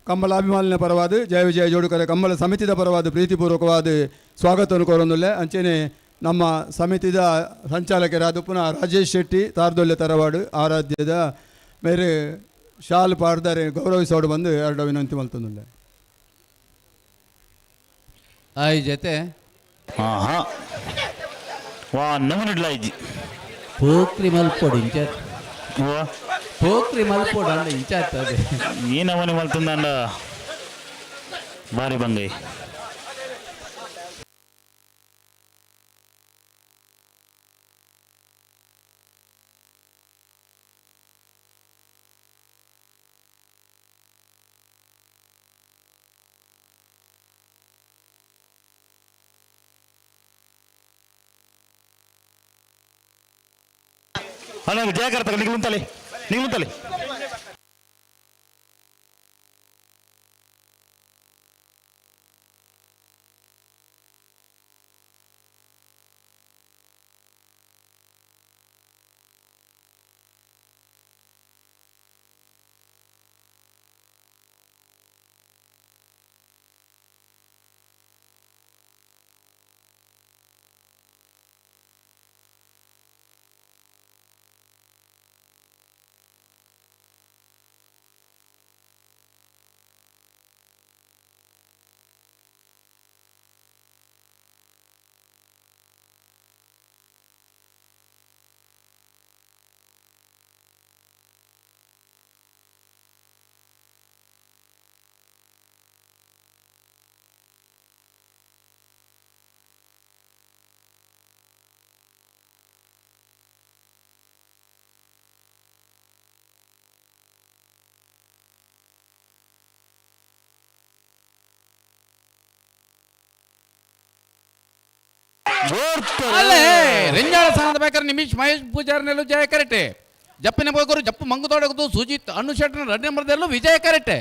ಕಂಬಲಾಭಿಮಾನಿನ ಪರವಾದ ಜಯ ವಿಜಯ ಜೋಡುಕರೆ ಕಂಬಳ ಸಮಿತಿದ ಪರವಾದ ಪ್ರೀತಿಪೂರ್ವಕವಾದ ಸ್ವಾಗತವನ್ನು ಕೋರೊಂದುಲ್ಲೆ. ಅಂಚೆನೆ ನಮ್ಮ ಸಮಿತಿದ ಸಂಚಾಲಕರಾದ ಪುನಃ ರಾಜೇಶ್ ಶೆಟ್ಟಿ ತಾರ್ದೊಲ್ಲೆ ತರವಾಡು ಆರಾಧ್ಯದ ಮೇರೆ ಶಾಲ್ ಪಾಡ್ದಾರೆ ಗೌರವಿಸೋಡು ಬಂದು ಎರಡು ವಿನಂತಿ ಮಲ್ತಂದುಲ್ಲೆ. ಆಯ್ ಜೊತೆ ವಾ ನಮನಿಡ್ಲ ಇಜ್ಜಿ ಪೋಕ್ರಿ ಮಲ್ಪೊಡು ಇಂಚ ಪೋಕ್ರಿ ಮಲ್ಪೊಡು ಅಂದ ಇಂಚ ಆಗ್ತದೆ ಈ ನಮನಿ ಮಲ್ತಂದ ಬಾರಿ ಬಂಗೈ. ಅಲ್ಲ ಜಾಗ್ರತೆ ನಿಗುಂತಲೆ ನಿಗುಂತಲೆ ಅಲ್ಲೇ ರೆಂಜಾಳ ಸ್ಥಾನದ ಬೇಕಾದ್ರೆ ನಿಮಿಷ್ ಮಹೇಶ್ ಪೂಜಾರ್ನೆಲ್ಲೂ ಜಯ ಕರೆಟೆ ಜಪ್ಪಿನ ಬೋಗರು ಜಪ್ಪು ಮಂಗುತೊಡಗದು ಸುಜಿತ್ ಅಣ್ಣು ಶೆಟ್ಟನ ರಡ್ನೆ ಮರದಲ್ಲೂ ವಿಜಯ ಕರೆಟೆ.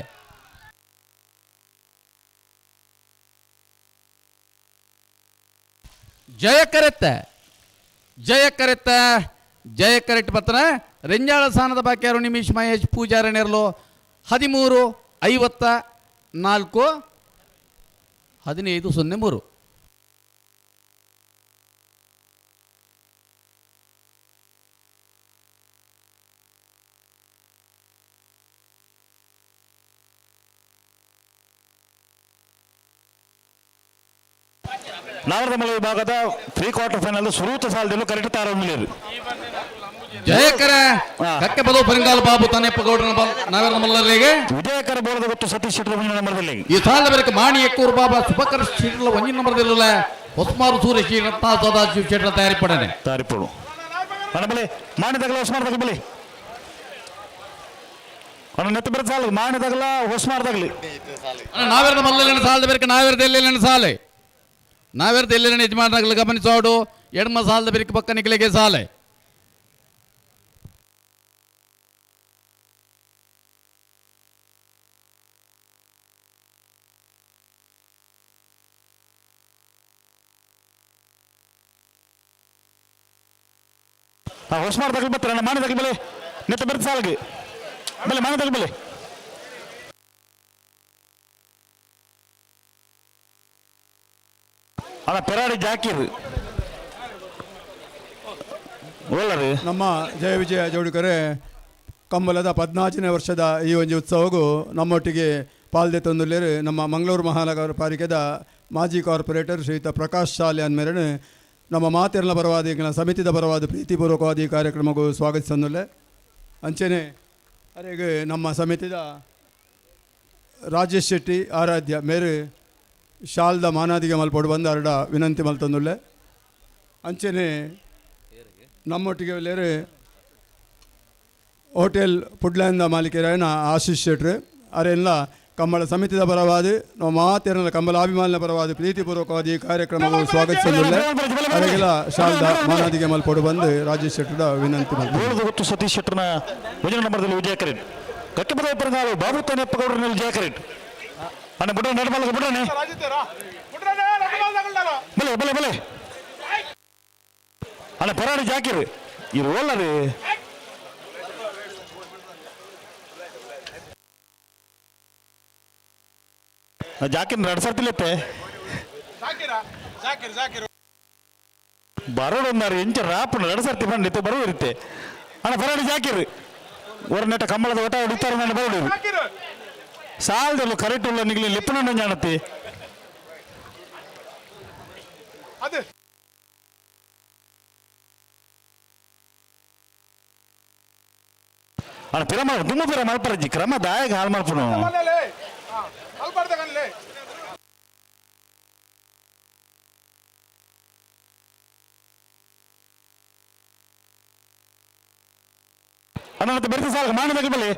ಜಯ ಕರೆಟ್ ಬತ್ತನ ರೆಂಜಾಳ ಸ್ಥಾನದ ಬಾಕಿಯಾರು ನಿಮಿಷ್ ಮಹೇಶ್ ಪೂಜಾರನೆರಲು 13:54 15:03. ನಾವರದ ಮಲೆ ವಿಭಾಗದ ಪ್ರೀ ಕ್ವಾರ್ಟರ್ ಫೈನಲ್ ಸುರೂತ ಸಾಲದಲ್ಲೂ ಕರೆಕ್ಟ್ ತಾರ ಮಿಲಿಯರು ಜಯಕರ ಕಕ್ಕೆ ಬದಲು ಪರಿಂಗಾಲ್ ಬಾಬು ತನ್ನೆಪ್ಪ ಗೌಡನ ನಾವೆಲ್ಲ ಮಲ್ಲರಿಗೆ ವಿಜಯಕರ ಬೋರ್ದ ಗೊತ್ತು ಸತೀಶ್ ಶೆಟ್ಟರ್ ಒಂಜಿನ ನಂಬರ್ದಲ್ಲಿ ಈ ಸಾಲದ ಬಳಿಕ ಮಾಣಿ ಎಕ್ಕೂರು ಬಾಬಾ ಸುಭಕರ್ ಶೆಟ್ಟರ್ ಒಂಜಿನ ನಂಬರ್ದಿಲ್ಲ ಹೊಸ್ಮಾರು ಸೂರ್ಯ ಶ್ರೀ ರತ್ನ ಸದಾಶಿವ ಶೆಟ್ಟರ್ ತಯಾರಿಪಡನೆ ತಾರಿಪಡು ಅಣ್ಣ ಬಲೆ ಮಾಣಿದಾಗಲ ಹೊಸ್ಮಾರ್ದಾಗ ಬಲೆ ಅಣ್ಣ ನೆತ್ತ ಬರ ಸಾಲ ಮಾಣಿದಾಗಲ ಹೊಸ್ಮಾರ್ದಾಗಲಿ ನಾವೆರದ ಮಲ್ಲಲ್ಲಿನ ಸಾಲದ ಬಳಿಕ ನಾವೆರದ ಎಲ್ಲೆಲ್ಲಿನ ಸಾಲೆ ನಾವೆರದ ಎಲ್ಲೆಲ್ಲಿನ ಯಜಮಾನರಾಗಲು ಗಮನಿಸೋಡು ಎಡಮ ಸಾಲದ ಬಳಿಕ ಪಕ್ಕ ನಿಖಲಿಗೆ ಸಾಲೆ ಹೊಸ್ಮಾರ್ದಾಗ ಬರ್ತಾರೆ ಮಾಣಿದಾಗ ಬಲೆ ನೆತ್ತ ಬರ್ತ ಸಾಲಗೆ ಬಲೆ ಮಾಣಿದಾಗ ಬಲೆ ಅಣ್ಣ ಪೆರಾಡಿ ಜಾಕೀರ್ ಒಳ್ಳರಿ ನಮ್ಮ ಜಯ ವಿಜಯ ಜೋಡುಕರೆ ಕಂಬಲದ 14ನೇ ವರ್ಷದ ಈ ಒಂದು ಉತ್ಸವಗೂ ನಮ್ಮೊಟ್ಟಿಗೆ ಪಾಲ್ದೆ ತಂದುಲ್ಲೇರು ನಮ್ಮ ಮಂಗಳೂರು ಮಹಾನಗರ ಪಾಲಿಕೆದ ಮಾಜಿ ಕಾರ್ಪೊರೇಟರ್ ಶ್ರೀಯುತ ಪ್ರಕಾಶ್ ಶಾಲ್ಯಾನ್ ಮೇರೆನೆ ನಮ್ಮ ಮಾತೆರ್ನ ಪರವಾದ ಈಗಿನ ಸಮಿತಿದ ಪರವಾದ ಪ್ರೀತಿಪೂರ್ವಕವಾದ ಈ ಕಾರ್ಯಕ್ರಮಕ್ಕೂ ಸ್ವಾಗತಿಸಂದುಲ್ಲೆ. ಅಂಚೆನೆ ಅರೆಗೆ ನಮ್ಮ ಸಮಿತಿದ ರಾಜೇಶ್ ಶೆಟ್ಟಿ ಆರಾಧ್ಯ ಮೇರೆ ಶಾಲ್ದ ಮಾನಾದಿಗೆ ಮಲ್ಪಡು ಬಂದು ಅರ್ಡ ವಿನಂತಿ ಮಲ್ತಂದುಲ್ಲೆ. ಅಂಚೆನೆ ನಮ್ಮೊಟ್ಟಿಗೆ ಲೇರೆ ಹೋಟೆಲ್ ಪುಡ್ಲ್ಯಾಂದ ಮಾಲೀಕರಾಯನ ಆಶೀಶ್ ಶೆಟ್ರು ಅರೆಲ್ಲ ಕಂಬಳ ಸಮಿತಿದ ಪರವಾದ ನಾವು ಮಾತೇರನ ಕಂಬಳ ಅಭಿಮಾನಿನ ಪರವಾದ ಪ್ರೀತಿಪೂರ್ವಕವಾದ ಈ ಕಾರ್ಯಕ್ರಮವನ್ನು ಸ್ವಾಗತಿಸಲಿಲ್ಲ. ಅರೆಗೆಲ್ಲ ಶಾಲ್ದ ಮಾನಾದಿಗೆ ಮಲ್ಪಡು ಬಂದು ರಾಜೇಶ್ ಶೆಟ್ಟರ ವಿನಂತಿ ಗೊತ್ತು ಸತೀಶ್ ಶೆಟ್ಟರ್ನ ಒಂಜಿನ ನಂಬರ್ದಲ್ಲಿ ವಿಜಯ ಕರೆಟ್ ಕಕ್ಕೆ ಬದ ಪರಂಗಾಲು ಬಾಬು ತನ್ನೆಪ್ಪ ಗೌಡರಲ್ಲಿ ವಿಜಯ ಕರೆಟ್ ಅಣ್ಣ ಬಿಡ್ರ ನಡ್ಬಾಲ ಬಿಡ್ರನೆ ಬಲೆ ಬಲೆ ಬಲೆ ಅಣ್ಣ ಪೆರಾಡಿ ಜಾಕಿರ್ ಇರು ಒಳ್ಳರಿ ಜಾಕಿರ್ 2 ಸರ್ತಿಲೆತ್ತೆ ಬರೋಡೊಂದಾರು ಎಂಚ ರಾಪುನ 2 ಸರ್ತಿ ಬಂದಿತ್ತು ಬರೋ ಇರುತ್ತೆ ಅಣ್ಣ ಬರೋಡಿ ಜಾಕಿರ್ ಒರನೆಟ ಕಂಬಳದ ಒಟ ಹೊಡಿತಾರೆ ನಾನು ಬರೋಡು ಸಾಲದಲ್ಲೂ ಕರೆಕ್ಟ್ ಉಳ್ಳ ನಿಗಲಿ ಲೆಪ್ಪನ ಜಾಣತಿ ಅಣ್ಣ ಪಿರ ಮಾಡ ತುಂಬ ಪಿರ ಮಲ್ಪರಜ್ಜಿ ಕ್ರಮ ದಾಯಗ ಹಾಳು ಮಾಡ್ಪನು ಅಣ್ಣ ಮತ್ತೆ ಬೆರ್ತ ಸಾಲ ಮಾಡಬೇಕು ಬಲೆ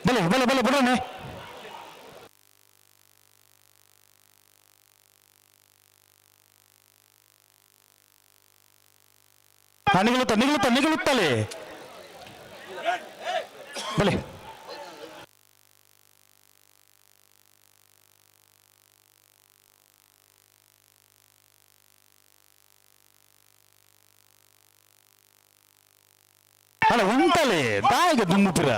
ಬಲೆ ಬಲೆ ಬಲೆ ಬಿಡೋಣ ನಿಗಲುತ್ತಲೇ ಬಲೆ ಅಲ್ಲ ಉಂಟಲೆ ಬಾಯಿಗೆ ದುಮ್ಮುಪಿರ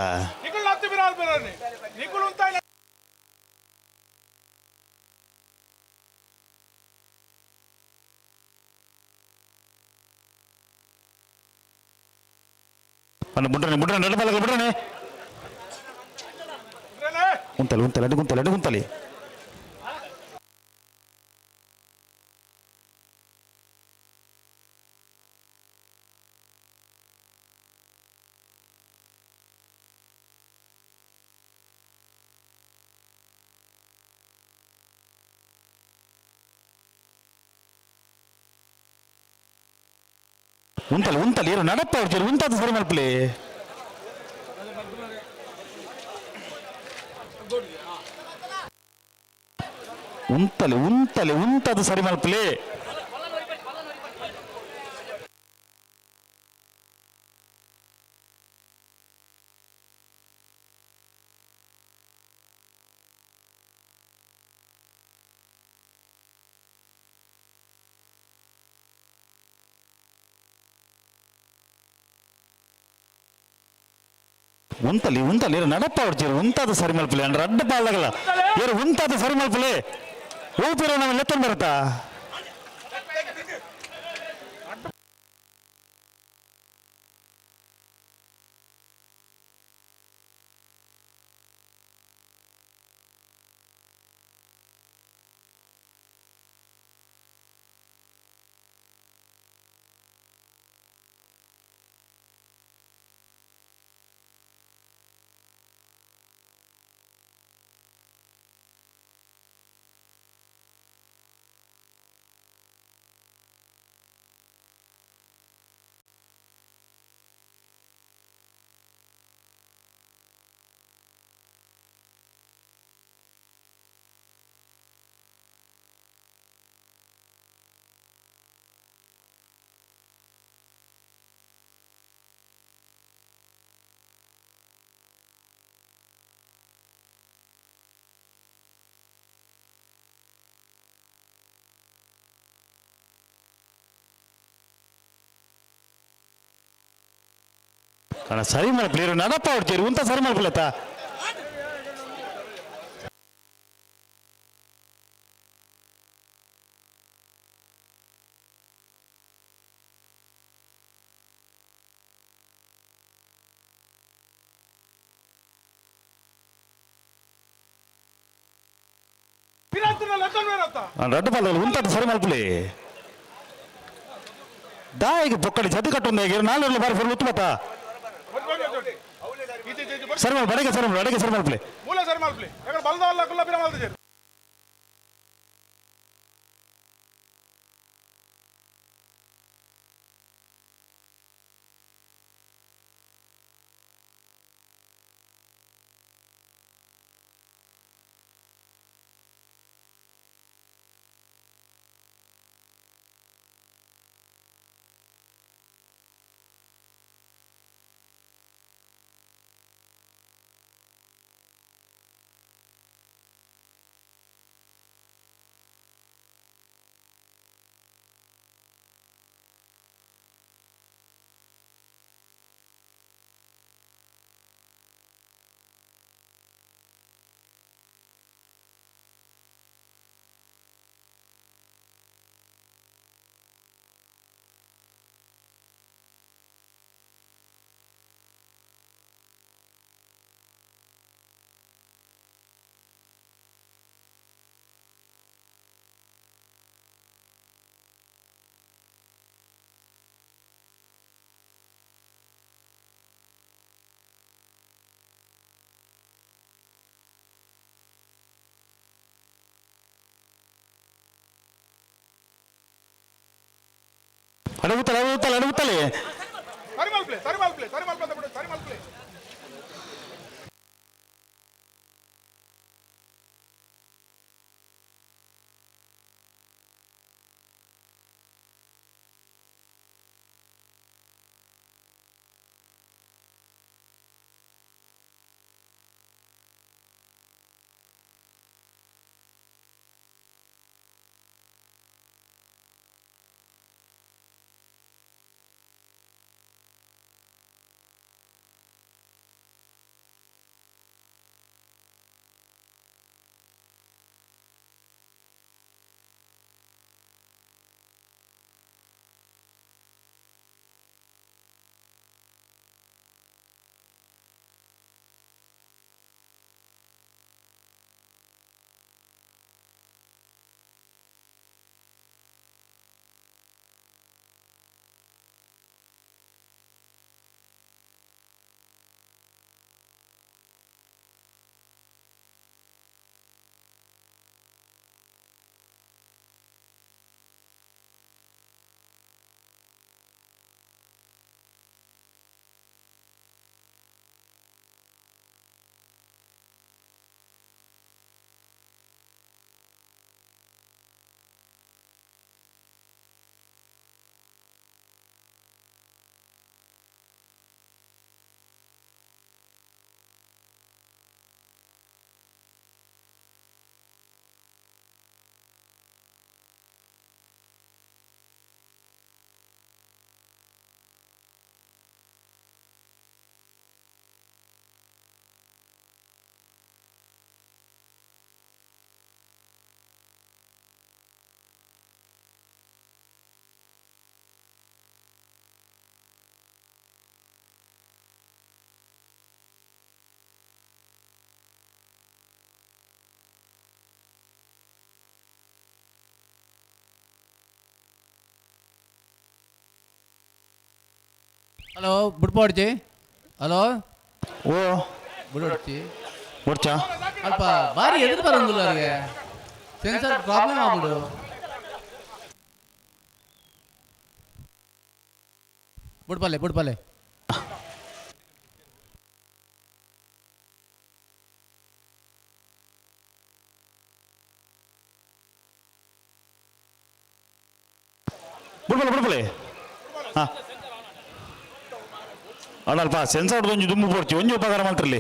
ಅಣ್ಣ ಬುಡ್ರನೆ ನಡಬಲಗ ಬಿಡ್ರನೆ ಗುಂತಲೆ ಉಂತಲೆ ಇರು ನಡಪ್ಪ ಹೊಡ್ತೀರಿ ಉಂತಾದ ಸರಿ ಮಲ್ಪಲೆ ಉಂತದ ಸರಿ ಮಲ್ಪಲೆ ಉಂತಲಿ ನಡಪ್ಪ ಹೊಡ್ತೀರಿ ಉಂತಾದ ಸರಿ ಮಲ್ಪಲೆ ಅಂದ್ರೆ ಅಡ್ಡ ಪಾಲಾಗಲ್ಲ ಇವರು ಉಂತಾದ ಸರಿ ಮಲ್ಪಲೆ ಊಪಿರ ನಾವು ಲೆತ್ತನ್ ಬರುತ್ತಾ ಅಣ್ಣ ಸರಿ ಮಲ್ಪಲೆ ನಡಪ್ಪ ಹೊಡ್ತೀರಿ ಉಂತ ಸರಿ ಮಲ್ಪಲತ್ತ ರಡ್ಡು ಪಾಲ ಉಂತದ ಸರಿ ಮಲ್ಪಲೆ ದಾಯಿಗೆ ಪೊಕ್ಕಡಿ ಜದ್ದು ಕಟ್ಟೊಂದು ನಾಲ್ಕು ಬಾರಿ ಫುಲ್ ಉತ್ತಮತ್ತ ಸರಿ ಮಾಡಿ ಅಡಗೆ ಸರಿ ಮಲ್ಪಲೆ ಅಡಗುತ್ತಲೆ ಹಲೋ ಬುಡ್ಪಾಡ್ಜಿ ಹಲೋ ಓ ಬುಡೊಡ್ಚಿ ಬರ್ಚಾ ಅಲ್ಪ ಬಾರಿ ಎದುರು ಬರೋದಿಲ್ಲ ಅವರಿಗೆ ಸೆನ್ಸರ್ ಪ್ರಾಬ್ಲಮ್ ಆಗ್ಬಿಡು ಬುಡ್ಪಲ್ಲೆ ಬುಡ್ಪಲ್ಲೆ ಬಿಡ್ಬಲೆ ಹಾಂ ಅಡಲ್ಪ ಸೆನ್ಸರ್ ಒಂಜಿ ದುಂಬು ಪೋಡ್ಚಿ ಒಂಜಿ ಉಪಕಾರ ಮಾಡ್ತಿರ್ಲಿ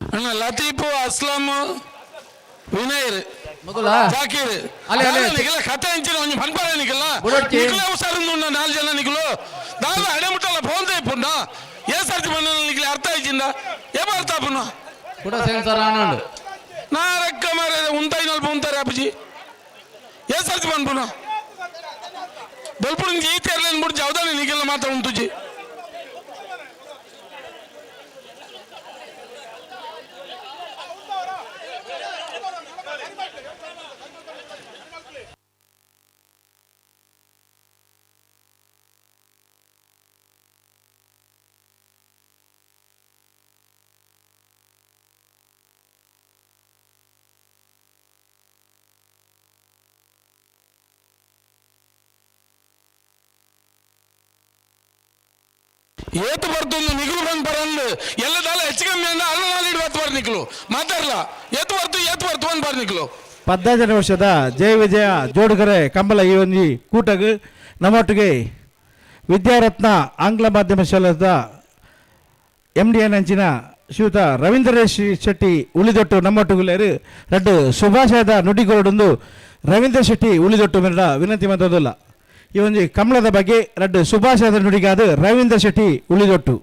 ಅಣ್ಣ ಲತೀಫು ಅಸ್ಲಂ ವಿನಯರ್ ಜಾಕೀರ್ ನಿಖಿಲ ಕಥೆ ಇಂಚಿನ ಒಂಜಿ ಪನ್ಪರ ನಿಖಿಲ ನಿಖಿಲ ಅವಸరం ఉన్న 4 జನ నిఖిలు దాని అడముటల ఫోన్ చేయపున్నా ఏ సర్తి పన్న నిఖిల అర్థ ఇచ్చిందా ఏ అర్థపున్నా ಕೂಡ ಸೆನ್ಸರ್ ಆನಂಡ್ నా రక్క మరి ఉంటాయి 40 ఉంటారు అప్పజి ఏ సర్తి పన్పున్నా బల్పుడు నుంచి ఈ తెరలేని ముడి చదువుదాని నిఖిల మాత్రం ఉంటుంది ಏತು ಬರ್ತೊಂದು ನಿಗುಲು ಬಂದು ಬರಲ್ಲು ಎಲ್ಲ ದಾಲ ಹೆಚ್ಚು ಕಮ್ಮಿ ಅಂದ್ರೆ ಅಲ್ಲ ನಾಲಿಡ್ ಬತ್ತು ಬಾರ್ ನಿಕ್ಲು ಮಾತಾಡಲ್ಲ ಏತು ಬರ್ತು ಬಂದು ಬಾರ್ ನಿಕ್ಲು 15ನೇ ವರ್ಷದ ಜಯ ವಿಜಯ ಜೋಡುಗರೆ ಕಂಬಳ ಈ ಒಂದು ಕೂಟಗೆ ನಮ್ಮೊಟ್ಟಿಗೆ ವಿದ್ಯಾರತ್ನ ಆಂಗ್ಲ ಮಾಧ್ಯಮ ಶಾಲೆದ MDN ಅಂಚಿನ ಶ್ರೀಯುತ ರವೀಂದ್ರ ಶೆಟ್ಟಿ ಉಳಿದೊಟ್ಟು ನಮ್ಮೊಟ್ಟಿಗೆ ಎರಡು ಶುಭಾಶಯದ ನುಡಿಗೋಡೊಂದು ರವೀಂದ್ರ ಶೆಟ್ಟಿ ಉಳಿದೊಟ್ಟು ಮೇಡ ವಿನಂತಿ ಮಾಡೋದಿಲ್ಲ ಈ ಒಂದು ಕಂಬಳದ ಬಗ್ಗೆ ಎರಡು ಶುಭಾಶಯದ ನುಡಿಗಾದ ರವೀಂದ್ರ ಶೆಟ್ಟಿ ಉಳಿದೊಟ್ಟು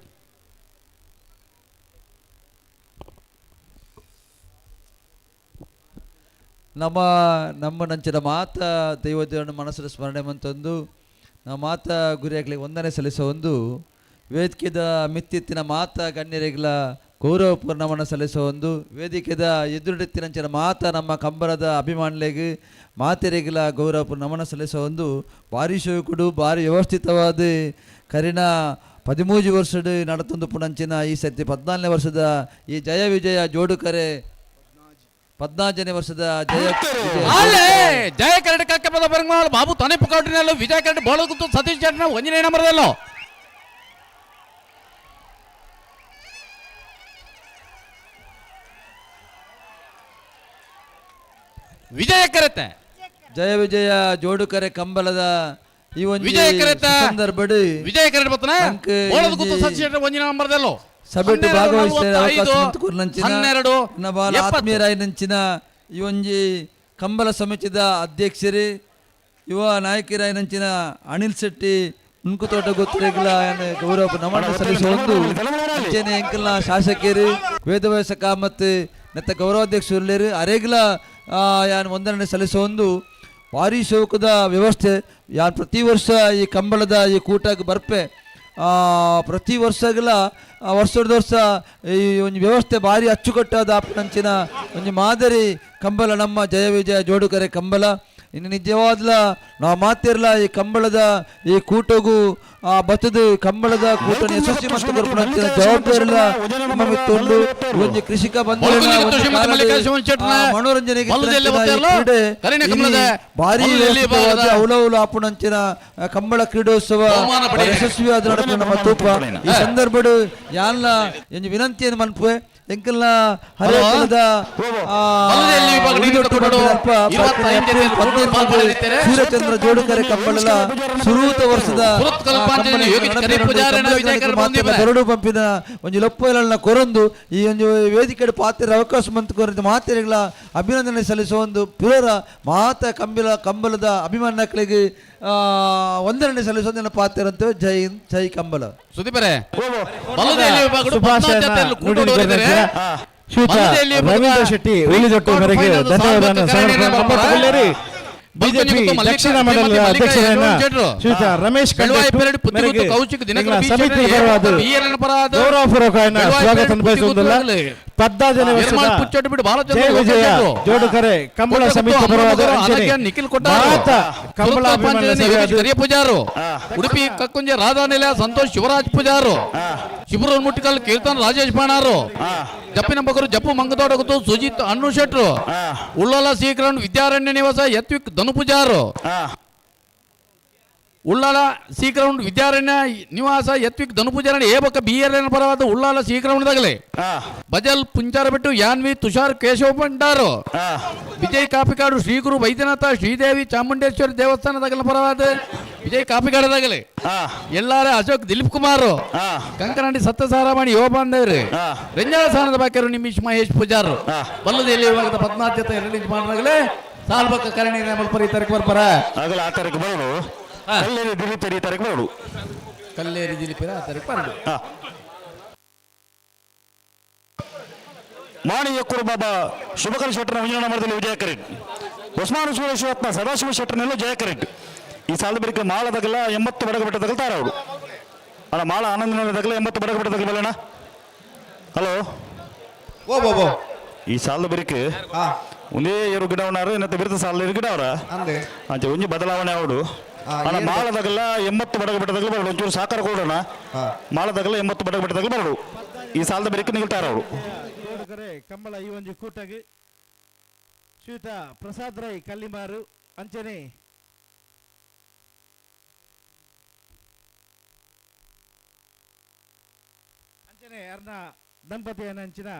ನಮ್ಮ ನಂಚಿನ ಮಾತ ದೈವದೇವನ ಮನಸ್ಸನ್ನು ಸ್ಮರಣೆ ಮಂತಂದು ನಮ್ಮ ಮಾತ ಗುರಿಯಾಗಲಿಕ್ಕೆ ವಂದನೆ ಸಲ್ಲಿಸೋ ಒಂದು ವೇದಿಕೆದ ಮಿತ್ತಿತ್ತಿನ ಮಾತ ಗಣ್ಯರಿಗಳ ಗೌರವಪೂರ್ಣವನ್ನು ಸಲ್ಲಿಸೋ ಒಂದು ವೇದಿಕೆದ ಎದುರುಡೆತ್ತಿನಂಚಿನ ಮಾತ ನಮ್ಮ ಕಂಬಳದ ಅಭಿಮಾನಿಗಳಿಗೆ ಮಾತೆರೆಗಳ ಗೌರವಪೂರ್ಣವನ್ನು ಸಲ್ಲಿಸೋ ಒಂದು ಭಾರಿ ಶೋಕುಡು ಭಾರಿ ವ್ಯವಸ್ಥಿತವಾದ ಕರಿನ 13 ವರ್ಷದ ನಡತೊಂದು ಪುಣಂಚಿನ ಈ ಸರ್ತಿ 14ನೇ ವರ್ಷದ ಈ ಜಯ ವಿಜಯ ಜೋಡುಕರೆ 14ನೇ ವರ್ಷದ ಜಯ ಕರಡಿ ಕಕ್ಕೆ ಪದ ಬರಂಗಾಲ ಬಾಬು ತನೆ ಪುಕಾಟಿನಲ್ಲೂ ವಿಜಯ ಕರಡಿ ಬೋಳಗುತ್ತು ಸತೀಶ್ ಜಟ್ನ ಒಂದನೇ ನಂಬರ್ದಲ್ಲೋ ವಿಜಯ ಕರೆತೆ ಜಯ ವಿಜಯ ಜೋಡುಕರೆ ಕಂಬಳದ ಈ ಒಂದು ವಿಜಯ ಕರೆತೆ ಸಂದರ್ಭಡಿ ವಿಜಯ ಕರಡಿ ಬತ್ತನ ಬೋಳಗುತ್ತು ಸತೀಶ್ ಜಟ್ನ ಒಂದನೇ ನಂಬರ್ದಲ್ಲೋ ಸಭೆಟ್ಟು ಭಾಗವಹಿಸಿದ ಆತ್ಮೀಯರಾಯಿನಂಚಿನ ಈ ಒಂಜಿ ಕಂಬಳ ಸಮಿತಿದ ಅಧ್ಯಕ್ಷರೇ ಯುವ ನಾಯಕರಾಯಿನಂಚಿನ ಅನಿಲ್ ಶೆಟ್ಟಿ ಉನ್ಕುತೋಟ ಗೊತ್ತಿರಗಿಲ್ಲ ಗೌರವ ನಮನ ಸಲ್ಲಿಸುವ ಒಂದು ಎಂಕಲ್ನ ಶಾಸಕರು ವೇದವ್ಯಾಸ ಕಾಮತ್ ನೆತ್ತ ಗೌರವಾಧ್ಯಕ್ಷರು ಅರೆಗಿಲ ಯಾನ್ ವಂದನೆ ಸಲ್ಲಿಸುವ ಒಂದು ಭಾರಿ ಶೋಕದ ವ್ಯವಸ್ಥೆ ಯಾನ್ ಪ್ರತಿ ವರ್ಷ ಈ ಕಂಬಳದ ಈ ಕೂಟಕ್ಕೆ ಬರ್ಪೆ ಪ್ರತಿ ವರ್ಷಗಳ ವರ್ಷ ಈ ಒಂದು ವ್ಯವಸ್ಥೆ ಭಾರಿ ಅಚ್ಚುಕಟ್ಟಾದ ಆಪಣಂಚಿನ ಒಂದು ಮಾದರಿ ಕಂಬಳ ನಮ್ಮ ಜಯ ವಿಜಯ ಜೋಡುಕರೆ ಕಂಬಳ ಇನ್ನು ನಿಜವಾದ್ಲ ನಾವು ಮಾತಿರಲ್ಲ ಈ ಕಂಬಳದ ಈ ಕೂಟಗೂ ಬತ್ತದ ಕಂಬಳದ ಕೂಟ ಯಶಸ್ವಿ ಮತ್ತು ಜವಾಬ್ದಾರಿಲ್ಲ ತೊಂದು ಒಂದು ಕೃಷಿಕ ಮನೋರಂಜನೆಗೆ ಭಾರಿ ಅವಲೌಲ ಆಪಣಂಚಿನ ಕಂಬಳ ಕ್ರೀಡೋತ್ಸವ ಯಶಸ್ವಿಯಾದ ನಡೆದ ನಮ್ಮ ತೂಪ ಈ ಸಂದರ್ಭ ಯಾನ್ಲ ಒಂದು ವಿನಂತಿಯನ್ನು ಮನ್ಪುವೆ ಎಂಕಲ್ನ ಹರಿಯಾಣದ ಸೂರ್ಯಚಂದ್ರ ಜೋಡುಕರೆ ಕಂಬಳದ ಸುರೂತ ವರ್ಷದ ಬರಡು ಪಂಪಿನ ಒಂದು ಲೊಪ್ಪಲನ್ನ ಕೊರಂದು ಈ ಒಂದು ವೇದಿಕೆ ಪಾತ್ರ ಅವಕಾಶ ಮಂತ್ ಕೊರ ಮಾತೆರೆಗಳ ಅಭಿನಂದನೆ ಸಲ್ಲಿಸುವ ಒಂದು ಪುರರ ಮಾತ ಕಂಬಳದ ಅಭಿಮಾನಿಗಳಿಗೆ ವಂದನೆ ಸಲ್ಲಿಸೋದನ್ನ ಪಾತ್ರ ಜೈ ಹಿಂದ್ ಜೈ ಕಂಬಳ ಸುದೀಪರೇ ರವೀಂದ್ರ ಶೆಟ್ಟಿ ಉಳಿದೊಟ್ಟು ಮೇರೆಗೆ ಧನ್ಯವಾದ ಬಿಜೆಪಿ ದಕ್ಷಿಣ ಮಂಡಲದ ಅಧ್ಯಕ್ಷರಾದ ಶ್ರೀಯುತ ರಮೇಶ್ ಸಮಿತಿ ಗೌರವಪೂರ್ವಕ ಸ್ವಾಗತ ಬಯಸುವುದಿಲ್ಲ 15ನೇ ವರ್ಷದ ಜಯ ವಿಜಯ ಜೋಡುಕರೆ ಕಂಬಳ ಸಮಿತಿ ಪೂಜಾರು ಉಡುಪಿ ಕಕ್ಕುಂಜೆ ರಾಧಾನಿಲ ಸಂತೋಷ್ ಶಿವರಾಜ್ ಪೂಜಾರು ಶಿಬುರ ಮುಟ್ಟಿಕಲ್ ಕೀರ್ತನ್ ರಾಜೇಶ್ ಬಾಣಾರು ಜಪ್ಪಿನ ಬಗರು ಜಪ್ಪು ಮಂಗದೋಡಗುತ್ತು ಸುಜಿತ್ ಅನ್ನು ಶೆಟ್ರು ಉಳ್ಳಾಲ ಶ್ರೀಕರಣ ವಿದ್ಯಾರಣ್ಯ ನಿವಾಸ ಯತ್ವಿಕ್ ಧನು ಪೂಜಾರು ಉಳ್ಳಾಲ ಶ್ರೀಕರಣ ವಿದ್ಯಾರಣ್ಯ ನಿವಾಸ ಯತ್ವಿಕ್ ಧನು ಪೂಜಾರಣ್ಯ ಏಬಕ ಬಿಆರ್ಎನ್ ಪರವಾದ ಉಳ್ಳಾಲ ಶ್ರೀಕರಣದಾಗಲೇ ಬಜಲ್ ಪುಂಚಾರ ಬಿಟ್ಟು ಯಾನ್ವಿ ತುಷಾರ್ ಕೇಶವ ಭಂಡಾರು ವಿಜಯ್ ಕಾಪಿಕಾಡು ಶ್ರೀ ಗುರು ವೈದ್ಯನಾಥ ಶ್ರೀದೇವಿ ಚಾಮುಂಡೇಶ್ವರಿ ದೇವಸ್ಥಾನದಾಗಲ ಪರವಾದ ವಿಜಯ್ ಕಾಪಿಕಾಡದಾಗಲೇ ಎಲ್ಲಾರ ಅಶೋಕ್ ದಿಲೀಪ್ ಕುಮಾರ್ ಕಂಕನಾಡಿ ಸತ್ಯಸಾರಾಮಣಿ ಯುವ ಬಾಂಧವರು ರಂಜಾಳ ಸ್ಥಾನದ ಬಾಕ್ಯರು ನಿಮಿಷ್ ಮಹೇಶ್ ಪೂಜಾರು ಬಲ್ಲದಲ್ಲಿ 14 ಜೊತೆ ರಿಲೀಸ್ ಮಾಡಿದಾಗಲೇ ಸಾಲ್ಬಕ್ಕ ಕರಣಿ ಪರಿ ತಾರೀಕು ಬರ್ಬಾರ ಆಗಲ ಆ ತಾರೀಕು ಬರೋದು ಕಲ್ಲೇರಿ ದಿಲೀಪರಿ ತಾರೀಕು ಬರೋದು ಕಲ್ಲೇರಿ ದಿಲೀಪರ ಆ ತಾರೀಕು ಬರೋದು ಮಾಣಿಯ ಕುರುಬಾಬ ಶುಭಕರ ಶೆಟ್ಟರ ಮುಂಜಿನ ಮರದಲ್ಲಿ ವಿಜಯ ಕರೆಟ್ ಉಸ್ಮಾನ್ ಸುರೇಶ್ವರತ್ನ ಸದಾಶಿವ ಶೆಟ್ಟರ್ನೆಲ್ಲೂ ಜಯ ಕರೆಟ್ ಈ ಸಾಲ ಬಳಿಕ ಮಾಳದಾಗಲ್ಲ 80 ಬಡಗ ಬೆಟ್ಟ ತಗಲ್ತಾರ ಅವರು ಅಲ್ಲ ಮಾಳ ಆನಂದನದಾಗಲ್ಲ 80 ಬಡಗ ಬೆಟ್ಟ ತಗಲ್ಬಲ್ಲಣ್ಣ ಹಲೋ ಈ ಸಾಲದ ಬರಿಕ ಒಂದೇ ಏರು ಗಿಡ ಉಣ್ಣಾರು ಇನ್ನತ್ತೆ ಬಿರುತ್ತ ಸಾಲ ಗಿಡ ಅವರ ಅಂಚೆ ಒಂಜಿ ಬದಲಾವಣೆ ಅವಡು ಅಲ್ಲ ಮಾಳದಾಗಲ್ಲ 80 ಬಡಗ ಬೆಟ್ಟದಾಗಲ ಬರಡು ಒಂಚೂರು ಸಾಕಾರ ಕೊಡೋಣ ಮಾಳದಾಗಲ್ಲ 80 ಬಡಗ ಬೆಟ್ಟದಾಗಲ ಬರಡು ಈ ಸಾಲದ ಬರಿಕ ನಿಲ್ತಾರ ಅವರು ಕಂಬಳ ಈ ಒಂದು ಕೂಟಗೆ ಶ್ರೀಯುತ ಪ್ರಸಾದ್ ರೈ ಕಲ್ಲಿಮಾರು ಅಂಚನೆ ದಂಪತಿಯನ್ನಂಚಿನ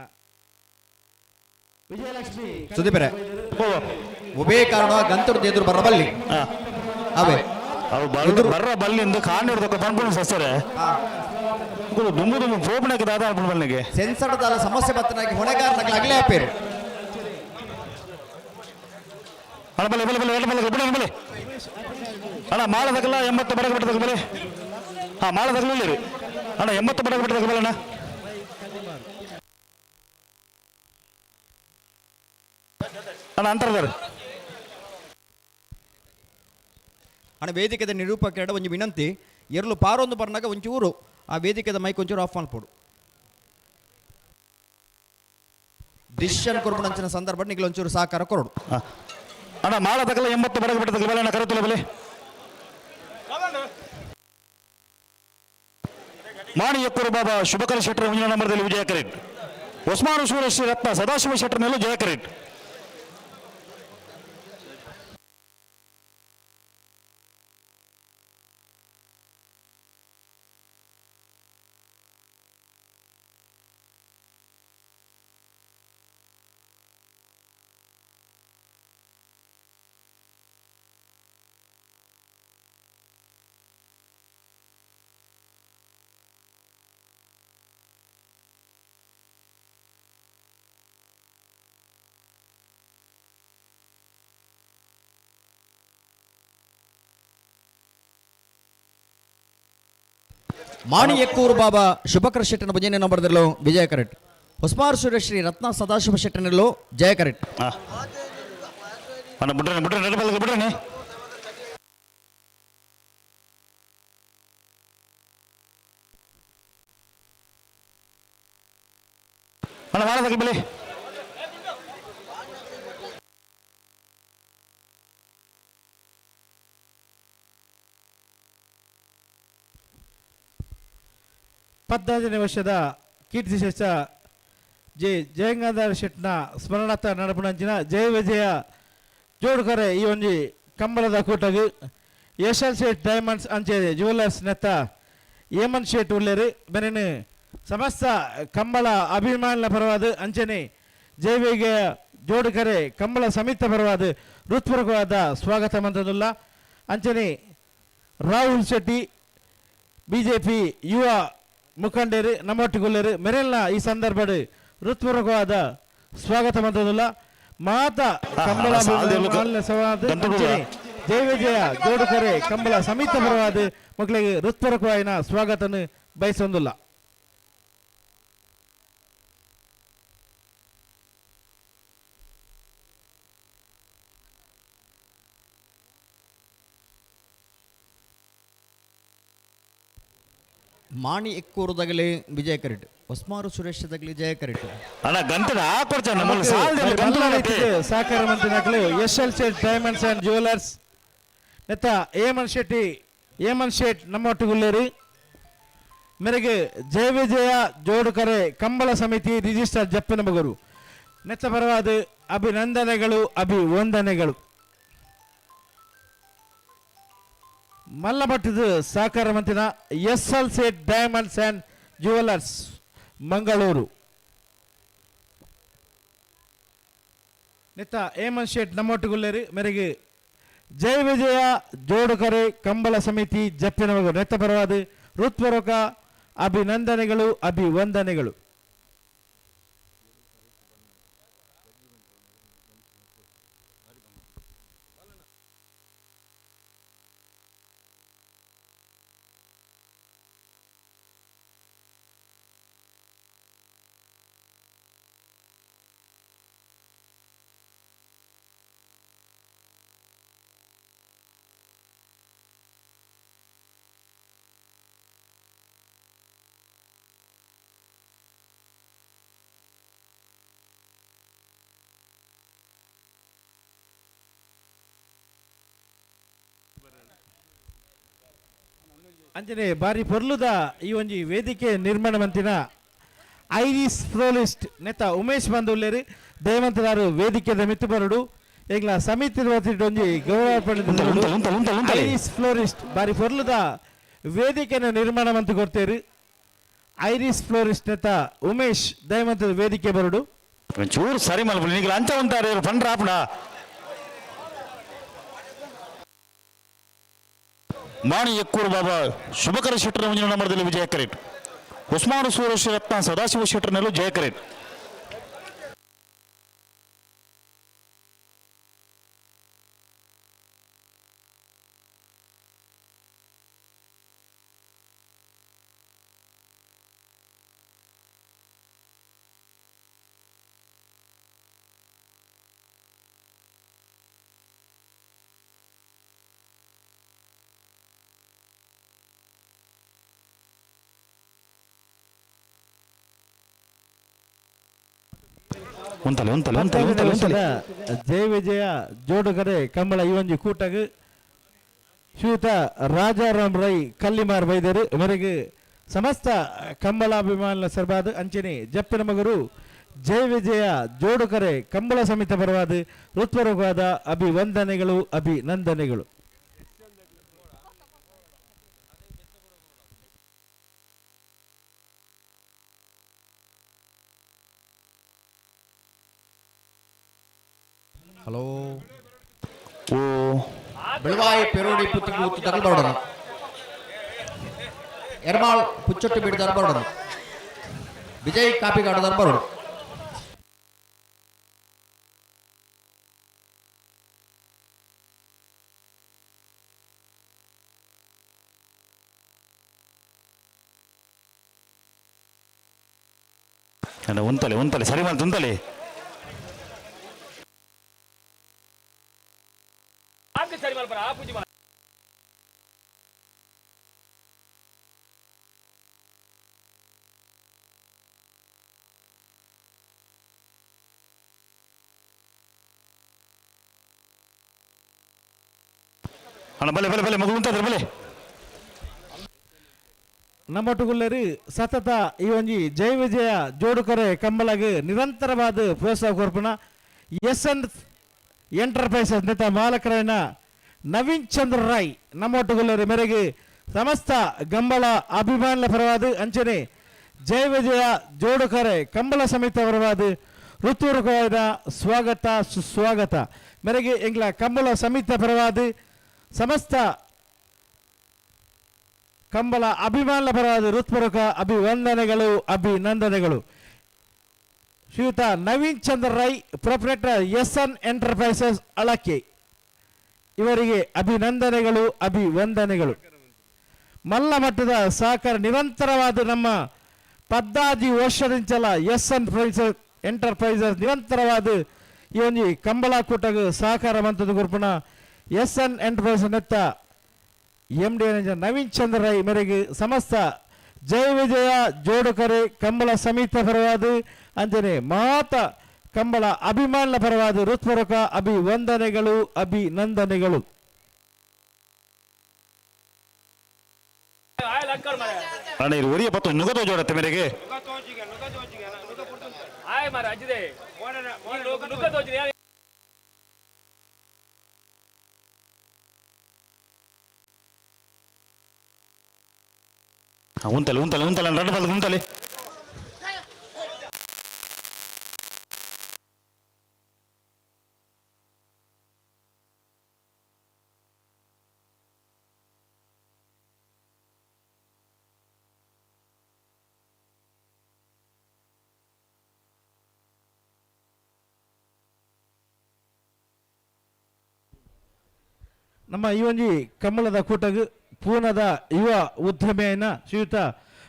ವಿಜಯಲಕ್ಷ್ಮಿ ಸುದೀಪರೆ ಒಬೇ ಕಾರಣ ಗಂತುರ್ದು ಎದುರು ಬರಬಲ್ಲಿ ಅವೇ ಅವು ಬರ್ರ ಬಲ್ಲಿಂದು ಕಾಣಿಡ್ದಕ್ಕೆ ಬಂದ್ಬಿಡು ಸಸ್ಯರೆ ದುಂಬು ದುಂಬು ಫೋಪಣಕ್ಕೆ ದಾದ ಬಲ್ಲಿಗೆ ಸೆನ್ಸರ್ದಾದ ಸಮಸ್ಯೆ ಬತ್ತನಾಗಿ ಹೊಣೆಗಾರನಾಗಿ ಅಗಲೇ ಆಪೇರು ಅಣ್ಣ ಬಲೆ ಬಲೆ ಬಲೆ ಬಲೆ ಬಿಡ ಬಲೆ ಅಣ್ಣ ಮಾಳದಾಗಲ್ಲ 80 ಬಡಗ ಬಿಟ್ಟದಾಗ ಬಲೆ ಮಾಳದಾಗಲಿಲ್ಲ ರೀ ಅಣ್ಣ 80 ಬಡಗ ಬಿಟ್ಟದಾಗ ಬಲೆ ಅಣ್ಣ ಅಂತರದಾರ ಅಣ್ಣ ವೇದಿಕೆದ ನಿರೂಪಕ ಒಂದು ವಿನಂತಿ ಎರಲು ಪಾರೊಂದು ಬರ್ನಾಗ ಒಂಚೂರು ಆ ವೇದಿಕೆದ ಮೈಕ್ ಒಂಚೂರು ಆಫ್ ಮಾಡ್ಕೊಡು ಡಿಸಿಷನ್ ಕೊರ್ಬಣಂಚಿನ ಸಂದರ್ಭ ನಿಗಲ ಒಂಚೂರು ಸಹಕಾರ ಕೊರಡು ಅಣ್ಣ ಮಾಳದಾಗಲ್ಲ 80 ಬಡಗ ಬಿಟ್ಟದಾಗ ಬಲೆ ಅಣ್ಣ ಕರೆತುಲ ಬಲೆ ಮಾಣಿಯಕ್ಕೂರು ಬಾಬಾ ಶುಭಕರ ಶೆಟ್ಟರ್ ಮುಂದಿನ ನಂಬರ್ದಲ್ಲಿ ವಿಜಯ ಕರೆಟ್ ಉಸ್ಮಾನು ಶ್ರೀ ರತ್ನ ಸದಾಶಿವ ಶೆಟ್ಟರ್ನಲ್ಲೂ ಜಯ ಕರೆಟ್ ಮಾಣಿ ಎಕ್ಕೂರು ಬಾಬಾ ಶುಭಕರ ಶೆಟ್ಟನ ಭಜನೆ ನಂಬರ್ದಲ್ಲೂ ವಿಜಯ ಕರೆಟ್ ಹೊಸ್ಮಾರ್ ಶ್ರೀ ರತ್ನ ಸದಾಶಿವ ಶೆಟ್ಟನಲ್ಲೂ ಜಯ ಕರೆಟ್ ಅಣ್ಣ ಬಿಡ್ರೆ ಬಿಡ್ರೆ ನೆನಪಲ್ಲ ಬಿಡ್ರೆ ಅಣ್ಣ ಮಾಡದಾಗ ಬೆಲೆ ಪದ್ನಾಲ್ಕನೇ ವರ್ಷದ ಕೀರ್ತಿಶೇಷ ಜಯಗಂಗಾಧರ ಶೆಟ್ನ ಸ್ಮರಣಾರ್ಥ ನಡಪಣಂಚಿನ ಜಯ ವಿಜಯ ಜೋಡುಕರೆ ಈ ಒಂಜಿ ಕಂಬಳದ ಕೂಟಗು ಯಶಲ್ ಶೇಟ್ ಡೈಮಂಡ್ಸ್ ಅಂಚೆ ಜ್ಯುವೆಲ್ಲರ್ಸ್ ನೆತ್ತ ಏಮನ್ ಶೇಟ್ ಉಳ್ಳೇರು ಬೆನೆನು ಸಮಸ್ತ ಕಂಬಳ ಅಭಿಮಾನಿಗಳ ಪರವಾದ ಅಂಚನೆ ಜಯ ವಿಜಯ ಜೋಡುಕರೆ ಕಂಬಳ ಸಮಿತ ಪರವಾದ ಹೃತ್ಪೂರ್ವಕವಾದ ಸ್ವಾಗತ ಮಂತ್ರದುಲ್ಲ ಅಂಚನೆ ರಾಹುಲ್ ಶೆಟ್ಟಿ ಬಿಜೆಪಿ ಯುವ ಮುಖಂಡರು ನಮ್ಮೊಟ್ಟಿಗೊಳ್ಳರು ಮೆರೆಲ್ನ ಈ ಸಂದರ್ಭದ ಹೃತ್ಪೂರ್ವಕವಾದ ಸ್ವಾಗತ ಮಂತ್ರದುಲ್ಲ ಮಾತ ಕಂಬಳ ಜಯ ವಿಜಯ ಜೋಡುಕರೆ ಕಂಬಳ ಸಮಿತ ಪರವಾದ ಮಕ್ಕಳಿಗೆ ಹೃತ್ಪೂರ್ವಕವಾದ ಸ್ವಾಗತನ ಬಯಸೊಂದಿಲ್ಲ ಮಾಣಿ ಎಕ್ಕೂರುದಾಗಲೇ ವಿಜಯ ಕರೆಟ್ ಹೊಸ್ಮಾರು ಸುರೇಶದಾಗಲಿ ಜಯ ಕರೆಟ್ ಅಣ್ಣ ಗಂಟನ ಸಹಕಾರ ಮಂತ್ರಿ ಯಶಲ್ ಶೇಟ್ ಡೈಮಂಡ್ಸ್ ಅಂಡ್ ಜ್ಯುವೆಲ್ಲರ್ಸ್ ನೆತ್ತ ಏಮನ್ ಶೇಟ್ ನಮ್ಮೊಟ್ಟಿಗುಳ್ಳೇರಿ ಮೇರೆಗೆ ಜಯ ವಿಜಯ ಜೋಡುಕರೆ ಕಂಬಳ ಸಮಿತಿ ರಿಜಿಸ್ಟರ್ ಜಪ್ಪಿನ ಮಗರು ನೆತ್ತ ಪರವಾದ ಅಭಿನಂದನೆಗಳು ಅಭಿವಂದನೆಗಳು ಮಲ್ಲಮಟ್ಟದ ಸಹಕಾರ ಮಂತ್ರಿನ S L Shet diamonds and jewellers Mangaluru ನೆತ್ತ ಏಮನ್ ಶೇಟ್ ನಮ್ಮೊಟ್ಟಿಗುಳ್ಳೇರಿ ಮೇರೆಗೆ ಜಯ ವಿಜಯ ಜೋಡುಕರೆ ಕಂಬಳ ಸಮಿತಿ ಜಪ್ಪಿನ ಮಗರು ನೆತ್ತ ಪರವಾದ ಹೃತ್ಪೂರ್ವಕ ಅಭಿನಂದನೆಗಳು ಅಭಿವಂದನೆಗಳು ಅಂಜನೆ ಬಾರಿ ಪೊರ್ಲುದ ಈ ಒಂಜಿ ವೇದಿಕೆ ನಿರ್ಮಾಣ ಮಂತಿನ ಐರಿಸ್ ಫ್ಲೋರಿಸ್ಟ್ ನೆತ್ತ ಉಮೇಶ್ ಬಂದುಲ್ಲೇರಿ ದಯವಂತದಾರು ವೇದಿಕೆದ ಮಿತ್ತು ಬರಡು ಈಗಲ ಸಮಿತಿ ಒಂಜಿ ಗೌರವ ಪಡೆದ ಐರಿಸ್ ಫ್ಲೋರಿಸ್ಟ್ ಬಾರಿ ಪೊರ್ಲುದ ವೇದಿಕೆನ ನಿರ್ಮಾಣ ಮಂತು ಕೊಡ್ತೇರಿ ಐರಿಸ್ ಫ್ಲೋರಿಸ್ಟ್ ನೆತ್ತ ಉಮೇಶ್ ದಯಮಂತ ವೇದಿಕೆ ಬರುಡು ಚೂರು ಸರಿ ಮಲ್ಪಲಿ ನೀವು ಅಂಚ ಉಂಟಾರೆ ಪಂಡ್ರ ಆಪುಡ ಮಾಣಿ ಎಕ್ಕೂರು ಬಾಬಾ ಶುಭಕರ ಶೆಟ್ಟರ್ ಮುಂಜಿನ ನಂಬರ್ದಲ್ಲಿ ವಿಜಯ ಕರೇಟ್ ಉಸ್ಮಾನು ಸೂರೇಶ್ ರತ್ನ ಸದಾಶಿವ ಶೆಟ್ಟರ್ನಲ್ಲೂ ಜಯ ಕರೇಟ್ ಜಯ ವಿಜಯ ಜೋಡುಗರೆ ಕಂಬಳ ಈ ಒಂದು ಕೂಟಗೆ ಶ್ರೀಯುತ ರಾಜಾರಾಮ್ ರೈ ಕಲ್ಲಿಮಾರ್ ವೈದ್ಯರು ಇವರಿಗೆ ಸಮಸ್ತ ಕಂಬಳಾಭಿಮಾನ ಸರ್ಬಾದ ಅಂಚನೆ ಜಪ್ಪಿನ ಮಗರು ಜಯ ವಿಜಯ ಜೋಡುಗರೆ ಕಂಬಳ ಸಮಿತಿ ಪರವಾದ ಹೃತ್ಪೂರ್ವಕವಾದ ಅಭಿವಂದನೆಗಳು ಅಭಿನಂದನೆಗಳು. ಹಲೋ ಓ ಬೆಳವಾಯಿ ಪೆರೋಡಿ ಪುತ್ತಿಗೆ ಉತ್ತು ತಗಲ್ಬಾರ್ದನು ಎರ್ಮಾಳ್ ಪುಚ್ಚೊಟ್ಟು ಬಿಡಿದಾರ ಬಾರ್ದನು ವಿಜಯ್ ಕಾಪಿಗಾಡದಾರ ಬಾರ್ದು ಉಂತಲೆ ಸರಿ ಮಾಡ್ತು ಉಂತಲೆ ಬಲೆ ಬಲೆ ಬಲೆ ಮಗಳು ಉಂಟಾದ್ರೆ ಬಲೆ ನಮ್ಮೊಟ್ಟುಗುಳ್ಳರಿ ಸತತ ಈ ಒಂಜಿ ಜಯ ವಿಜಯ ಜೋಡುಕರೆ ಕಂಬಳಗೆ ನಿರಂತರವಾದ ಪ್ರೋತ್ಸಾಹ ಕೊರ್ಪುನ ಎನ್ ಎಂಟರ್ಪ್ರೈಸಸ್ ನೆತ ಮಾಲಕರೈನ ನವೀನ್ ಚಂದ್ರ ರಾಯ್ ನಮ್ಮೊಟ್ಟುಗುಳ್ಳರಿ ಮೇರೆಗೆ ಸಮಸ್ತ ಗಂಬಳ ಅಭಿಮಾನ ಪರವಾದ ಅಂಚನೆ ಜಯ ವಿಜಯ ಜೋಡುಕರೆ ಕಂಬಳ ಸಮಿತಿ ಪರವಾದ ಋತುಪೂರ್ವಕವಾದ ಸ್ವಾಗತ ಸುಸ್ವಾಗತ ಮೇರೆಗೆ ಎಂಗ್ಲ ಕಂಬಳ ಸಮಿತಿ ಪರವಾದ ಸಮಸ್ತ ಕಂಬಳ ಅಭಿಮಾನ ಪರವಾದ ಹೃತ್ಪೂರ್ವಕ ಅಭಿವಂದನೆಗಳು ಅಭಿನಂದನೆಗಳು. ಶ್ರೀಯುತ ನವೀನ್ ಚಂದ್ರ ರೈ ಪ್ರೊಪ್ರೈಟರ್ ಎನ್ ಎಂಟರ್ಪ್ರೈಸಸ್ ಅಳಕೆ ಇವರಿಗೆ ಅಭಿನಂದನೆಗಳು ಅಭಿವಂದನೆಗಳು. ಮಲ್ಲ ಮಟ್ಟದ ಸಹಕಾರ ನಿರಂತರವಾದ ನಮ್ಮ ಪದ್ದಾಜಿ ವರ್ಷದಿಂಚಲ ಎನ್ ಎಂಟರ್ಪ್ರೈಸಸ್ ನಿರಂತರವಾದ ಈ ಒಂದು ಕಂಬಳ ಕೂಟಗ ಸಹಕಾರ ಮಂತದ ಗುರುಪುಣ ಎನ್ ಎಂಟರ್ಪ್ರೈಸಸ್ ನೆತ್ತ MD ನವೀನ್ ಚಂದ್ರ ರೈ ಮೇರೆಗೆ ಸಮಸ್ತ ಜಯ ವಿಜಯ ಜೋಡುಕರೆ ಕಂಬಳ ಸಮಿತಿ ಪರವಾದ ಅಂಜನೆ ಮಾತ ಕಂಬಳ ಅಭಿಮಾನ ಪರವಾದ ಹೃತ್ಪೂರ್ವಕ ಅಭಿವಂದನೆಗಳು ಅಭಿನಂದನೆಗಳು. ಒರಿಯ ಪತ್ತು ನುಗತೋ ಜೋಡತ್ತೆ ಮೇರೆಗೆ ಉಂತಲೆ ಉಂತಲೆ ಉಂತಲೆ ರಡ್ಡು ಬಲ್ದು ಉಂತಲೆ ನಮ್ಮ ಈ ಒಂಜಿ ಕಂಬಳದ ಕೂಟಗ ಪೂನದ ಯುವ ಉದ್ಯಮಿಯನ್ನ ಶ್ರೀಯುತ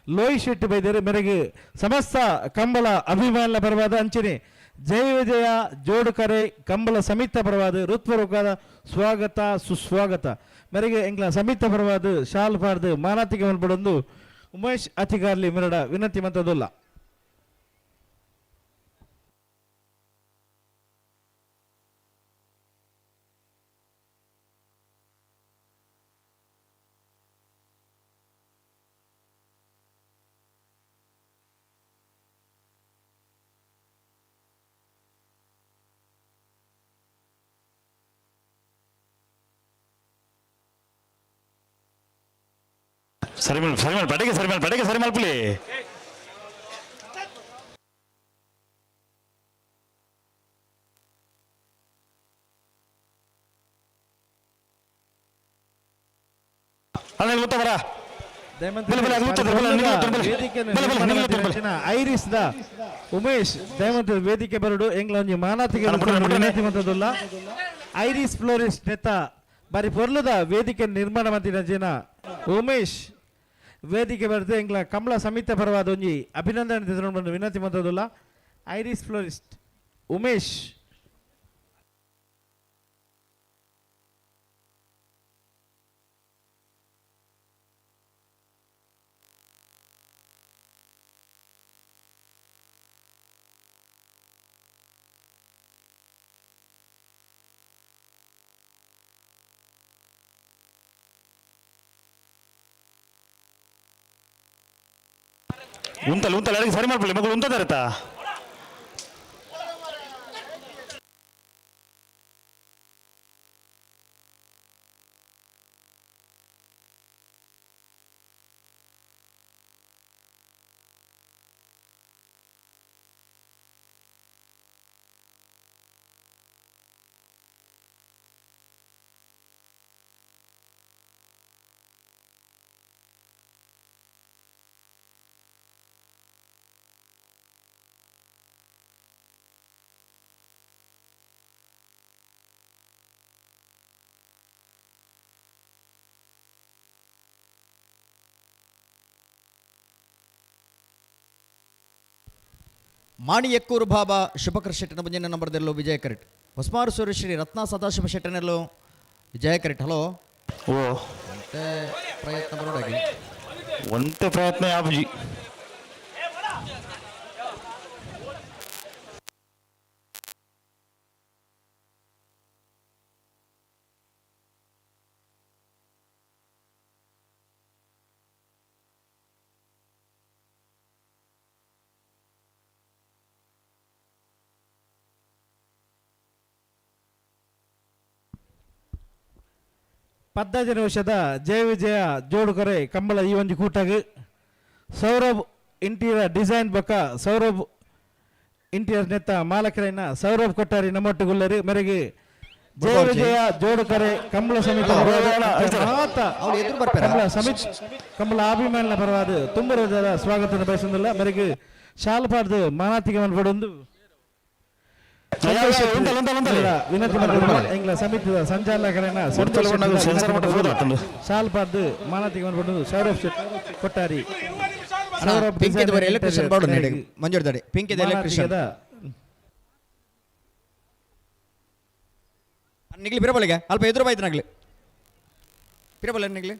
ಲೋಯ್ ಶೆಟ್ಟಿ ಬೈದರೆ ಮೇರೆಗೆ ಸಮಸ್ತ ಕಂಬಳ ಅಭಿಮಾನ ಪರವಾದ ಅಂಚನೆ ಜಯ ವಿಜಯ ಜೋಡುಕರೆ ಕಂಬಳ ಸಮಿತಿ ಪರವಾದ ಹೃತ್ಪೂರ್ವಕವಾದ ಸ್ವಾಗತ ಸುಸ್ವಾಗತ ಮೇರೆಗೆ ಎಂಗ್ಲ ಸಮಿತಿ ಪರವಾದ ಶಾಲ್ ಪಾರ್ದು ಮಾನಾತಿಗೆ ಮಲ್ಪಡೊಂದು ಉಮೇಶ್ ಅತಿಗಾರ್ಲಿ ಮೆರಡ ವಿನಂತಿ ಮಂತದಲ್ಲ. ಸರಿ ಮೇಲ್ ಪಡೆಗೆ ಸರಿ ಮೇಲ್ ಪುಲಿ ಐರಿಸ್ ದ ಉಮೇಶ್ ದಯಮಂತ ವೇದಿಕೆ ಬರಡು ಎಂಗ್ಲ ಒಂಜಿ ಮಾನತಿಗೆ ವಿನಂತಿ ಮಂತದುಲ್ಲ ಐರಿಸ್ ಫ್ಲೋರಿಸ್ಟ್ ನೆತ್ತ ಬಾರಿ ಪೊರ್ಲುದ ವೇದಿಕೆ ನಿರ್ಮಾಣ ಮಂತಿನ ಜನ ಉಮೇಶ್ ವೇದಿಕೆ ಬರೆದು ಎಂಗ್ಲ ಕಮಲ ಸಮಿತ ಪರವಾದ ಒಂಜಿ ಅಭಿನಂದನೆ ತಿಳ್ಕೊಂಡು ವಿನಂತಿ ಮಂತದುಲ್ಲ ಐರಿಸ್ ಫ್ಲೋರಿಸ್ಟ್ ಉಮೇಶ್ ಉಂತಲ್ಲ ಸರಿ ಮಾಡ್ಕೊಳ್ಳಿ ಮಗಳು ಉಂತದಾರತಾ ಮಾಣಿಯಕ್ಕೂರು ಬಾಬಾ ಶುಭಕರ್ ಶೆಟ್ಟನ ಮುಂಜಿನ ನಂಬರ್ದಲ್ಲೂ ವಿಜಯ ಕರೆಟ್ ಹೊಸಮಾರು ಶ್ರೀ ರತ್ನ ಸದಾಶಿವ ಶೆಟ್ಟನಲ್ಲೂ ವಿಜಯ ಕರೆಟ್ ಹಲೋ ಓ ಪ್ರಯತ್ನ ಬರೋದಾಗಿ ಒಂತೆ ಪ್ರಯತ್ನ ಯಾಬುಜಿ ಪದ್ನಾಜನ ವರ್ಷದ ಜಯ ವಿಜಯ ಜೋಡುಕರೆ ಕಂಬಳ ಈ ಒಂದು ಕೂಟಾಗ ಸೌರಭ್ ಇಂಟೀರಿಯರ್ ಡಿಸೈನ್ ಬೊಕ್ಕ ಸೌರಭ್ ಇಂಟೀರಿಯರ್ ನೆತ್ತ ಮಾಲಕರನ್ನ ಸೌರಭ್ ಕೊಟ್ಟಾರಿ ನಮ್ಮೊಟ್ಟುಗುಲ್ಲರಿ ಮೆರೆಗೆ ಜಯ ವಿಜಯ ಜೋಡುಕರೆ ಕಂಬಳ ಸಮಿತಿ ಕಂಬಳ ಸಮಿತಿ ಕಂಬಳ ಅಭಿಮಾನ ಪರವಾದ ತುಂಬ ಹೃದಯದ ಸ್ವಾಗತ ಬಯಸುವುದಿಲ್ಲ ಮೆರೆಗೆ ಶಾಲ್ ಪಾಡ್ದು ಮಾನಾತಿಗೆ ಮನ್ಪಡೊಂದು ವಿನಂತಿ ಎಂಗ್ಲ ಸಮಿತಿಯ ಸಂಚಾಲಕರನ್ನ ಶಾಲ್ ಪಾಡ್ದು ಮಾನಾತಿಗೆ ಮನ್ಪಡೊಂದು ಸೌರಭ್ ಕೊಟ್ಟಾರಿ ಎಲೆಕ್ಟ್ರಿಷಿಯನ್ ಮಂಜೂರ್ ದಾಡಿ ಪಿಂಕಿದ ಎಲೆಕ್ಟ್ರಿಷಿಯನ್ ನಿಗ್ಲಿ ಪಿರಬಲಿಗೆ ಅಲ್ಪ ಎದುರು ಬಾಯ್ತು ನಗ್ಲಿ ಪಿರಬಲ್ಲ ನಿಗ್ಲಿ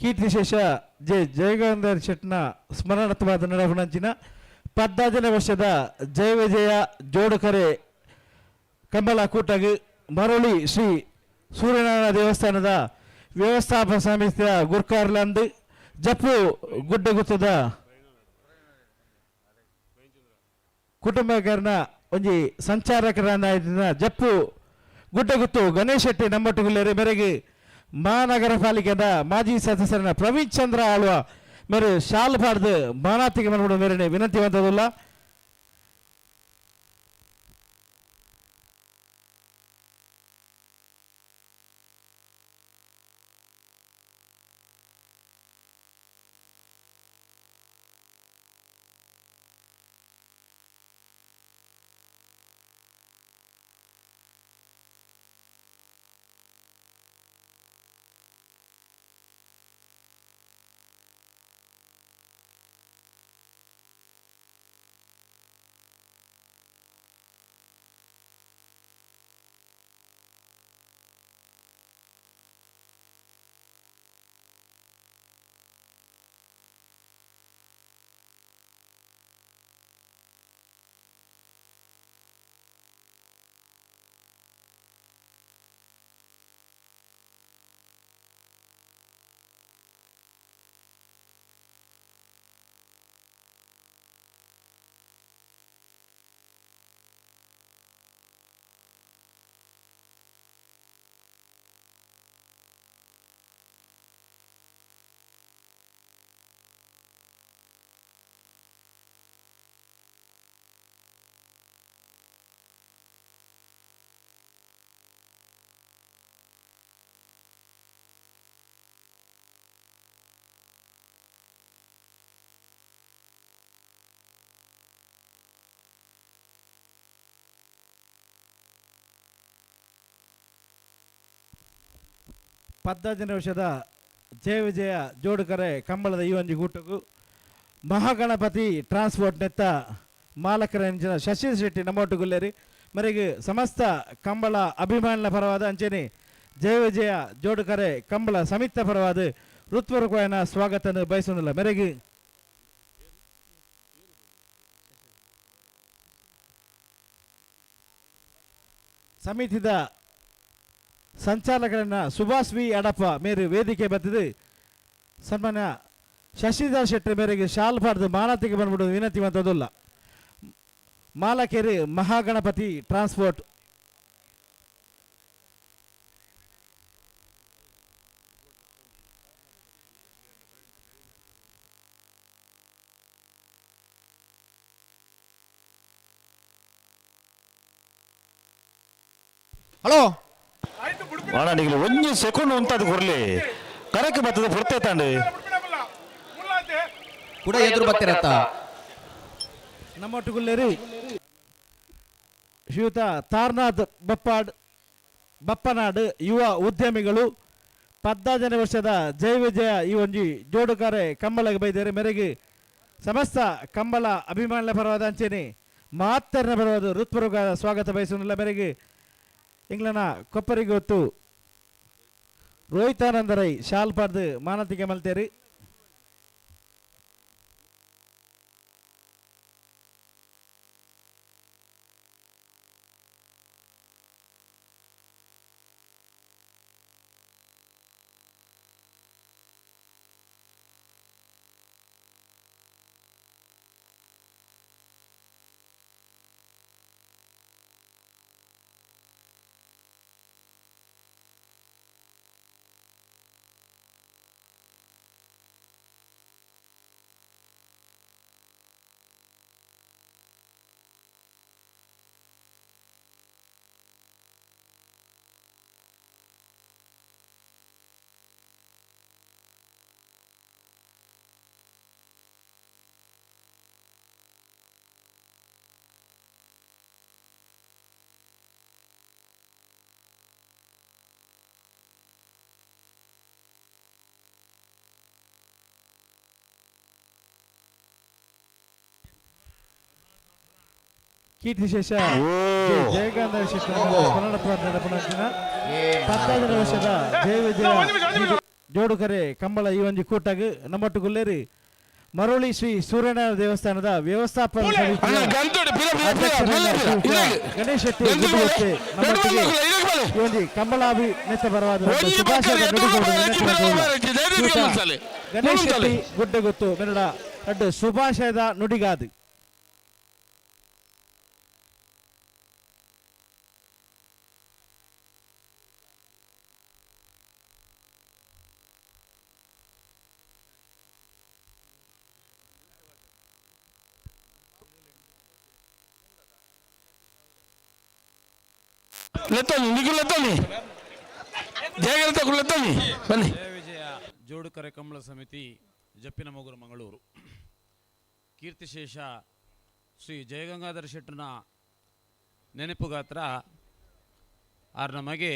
ಕೀರ್ತಿಶೇಷ ಜಯಗಂಧರ್ ಶೆಟ್ನ ಸ್ಮರಣಾರ್ಥವಾದ ನಡೆವಣಂಚಿನ 17ನೇ ವರ್ಷದ ಜಯ ವಿಜಯ ಜೋಡುಕರೆ ಕಂಬಳ ಕೂಟಗೆ ಮರಳಿ ಶ್ರೀ ಸೂರ್ಯನಾರಾಯಣ ದೇವಸ್ಥಾನದ ವ್ಯವಸ್ಥಾಪಕ ಸಮಿತಿಯ ಗುರ್ಕಾರ್ಲಂದ್ ಜಪ್ಪು ಗುಡ್ಡಗುತ್ತದ ಕುಟುಂಬಕರನ ಒಂಜಿ ಸಂಚಾರಕರನ್ನ ಜಪ್ಪು ಗುಡ್ಡಗುತ್ತು ಗಣೇಶ್ ಶೆಟ್ಟಿ ನಮ್ಮೊಟ್ಟುಗುಳ್ಳೇರಿ ಮೇರೆಗೆ ಮಹಾನಗರ ಪಾಲಿಕೆದ ಮಾಜಿ ಸದಸ್ಯರನ್ನ ಪ್ರವೀಣ್ ಚಂದ್ರ ಆಳ್ವ ಮೇರೆ ಶಾಲ್ ಪಾಡ್ದು ಮಾನಾತಿಗೆ ಮಾಡ್ಬಿಡೋ ಮೇರೆ ವಿನಂತಿ ಬಂದದಿಲ್ಲ 18 ವರ್ಷದ ಜಯ ವಿಜಯ ಜೋಡುಕರೆ ಕಂಬಳದ ಈ ಒಂದು ಕೂಟಕ್ಕೂ ಮಹಾಗಣಪತಿ ಟ್ರಾನ್ಸ್ಪೋರ್ಟ್ ನೆತ್ತ ಮಾಲಕರ ಎಂಜಿನ ಶಶಿ ಶೆಟ್ಟಿ ನಮ್ಮೊಟ್ಟುಗುಲ್ಲೇರಿ ಮರೆಗೆ ಸಮಸ್ತ ಕಂಬಳ ಅಭಿಮಾನಿಗಳ ಪರವಾದ ಅಂಚೆನೆ ಜಯ ವಿಜಯ ಜೋಡುಕರೆ ಕಂಬಳ ಸಮಿತ ಪರವಾದ ಹೃತ್ಪೂರ್ವಕವಾದ ಸ್ವಾಗತ ಬಯಸೋದಿಲ್ಲ ಮೆರೆಗೆ ಸಮಿತಿದ ಸಂಚಾಲಕರನ್ನ ಸುಭಾಷ್ ವಿ ಅಡಪ್ಪ ಮೇರೆ ವೇದಿಕೆ ಬರ್ತದೆ ಸನ್ಮಾನ್ಯ ಶಶಿಧರ್ ಶೆಟ್ಟಿ ಮೇರೆಗೆ ಶಾಲ್ ಪಾಡ್ದು ಮಾನತಿಗೆ ಬಂದ್ಬಿಡೋದು ವಿನಂತಿ ಬಂತದಲ್ಲ ಮಾಲಕೇರಿ ಮಹಾಗಣಪತಿ ಟ್ರಾನ್ಸ್ಪೋರ್ಟ್ ಹಲೋ ಅಣ್ಣ ನೀವು ಒಂದು ಸೆಕೆಂಡ್ ಉಂಟದು ಕೊರ್ಲಿ ಕರೆಕ್ಟ್ ಬರ್ತದೆ ಹೊರ್ತೈತಂಡು ಕೂಡ ಎದುರು ಬರ್ತಿರತ್ತ ನಮ್ಮೊಟ್ಟುಗುಲ್ಲೇರಿ ಶ್ರೀಯುತ ತಾರ್ನಾಥ್ ಬಪ್ಪನಾಡ್ ಯುವ ಉದ್ಯಮಿಗಳು 18 ವರ್ಷದ ಜಯ ವಿಜಯ ಈ ಒಂಜಿ ಜೋಡುಕಾರೆ ಕಂಬಳಗೆ ಬೈದೇರಿ ಮೆರೆಗೆ ಸಮಸ್ತ ಕಂಬಳ ಅಭಿಮಾನಿಗಳ ಪರವಾದ ಅಂಚೆನೆ ಮಾತರ್ನ ಪರವಾದ ಹೃತ್ಪೂರ್ವಕ ಸ್ವಾಗತ ಬಯಸುವುದಿಲ್ಲ ಮೆರೆಗೆ ಇಂಗ್ಲನ ಕೊಪ್ಪರಿಗೆ ಹೊತ್ತು ರೋಹಿತಾನಂದರೈ ಶಾಲ್ ಪಾಡ್ದು ಮಾನತಿಗೆ ಮಲ್ತೇರಿ ಕೀರ್ತಿಶೇಷ ಜಯಗಾಂಧ ನೆನಪಿನ 18 ವರ್ಷದ ಜಯ ವಿಜಯ ಜೋಡುಕರೆ ಕಂಬಳ ಈ ಒಂದು ಕೂಟಾಗ ನಮ್ಮೊಟ್ಟುಗುಲ್ಲೇರಿ ಮರಳಿ ಶ್ರೀ ಸೂರ್ಯನಾರಾಯಣ ದೇವಸ್ಥಾನದ ವ್ಯವಸ್ಥಾಪಕ ಗಣೇಶ್ ಶೆಟ್ಟಿ ಈ ಒಂದು ಕಂಬಳಾಭಿ ನೆತ್ತ ಬರವಾದ ಗಣೇಶ್ ಶೆಟ್ಟಿ ಗುಡ್ಡಗೊತ್ತು ಮೆರಡ ಅಡ್ಡು ಶುಭಾಶಯದ ನುಡಿಗಾದು ಬನ್ನಿ. ಜಯ ವಿಜಯ ಜೋಡುಕರೆ ಕಂಬಳ ಸಮಿತಿ ಜಪ್ಪಿನಮೊಗರು ಮಂಗಳೂರು ಕೀರ್ತಿಶೇಷ ಶ್ರೀ ಜಯಗಂಗಾಧರ ಶೆಟ್ಟನ ನೆನಪುಗಾತ್ರ ಆರ್ ನಮಗೆ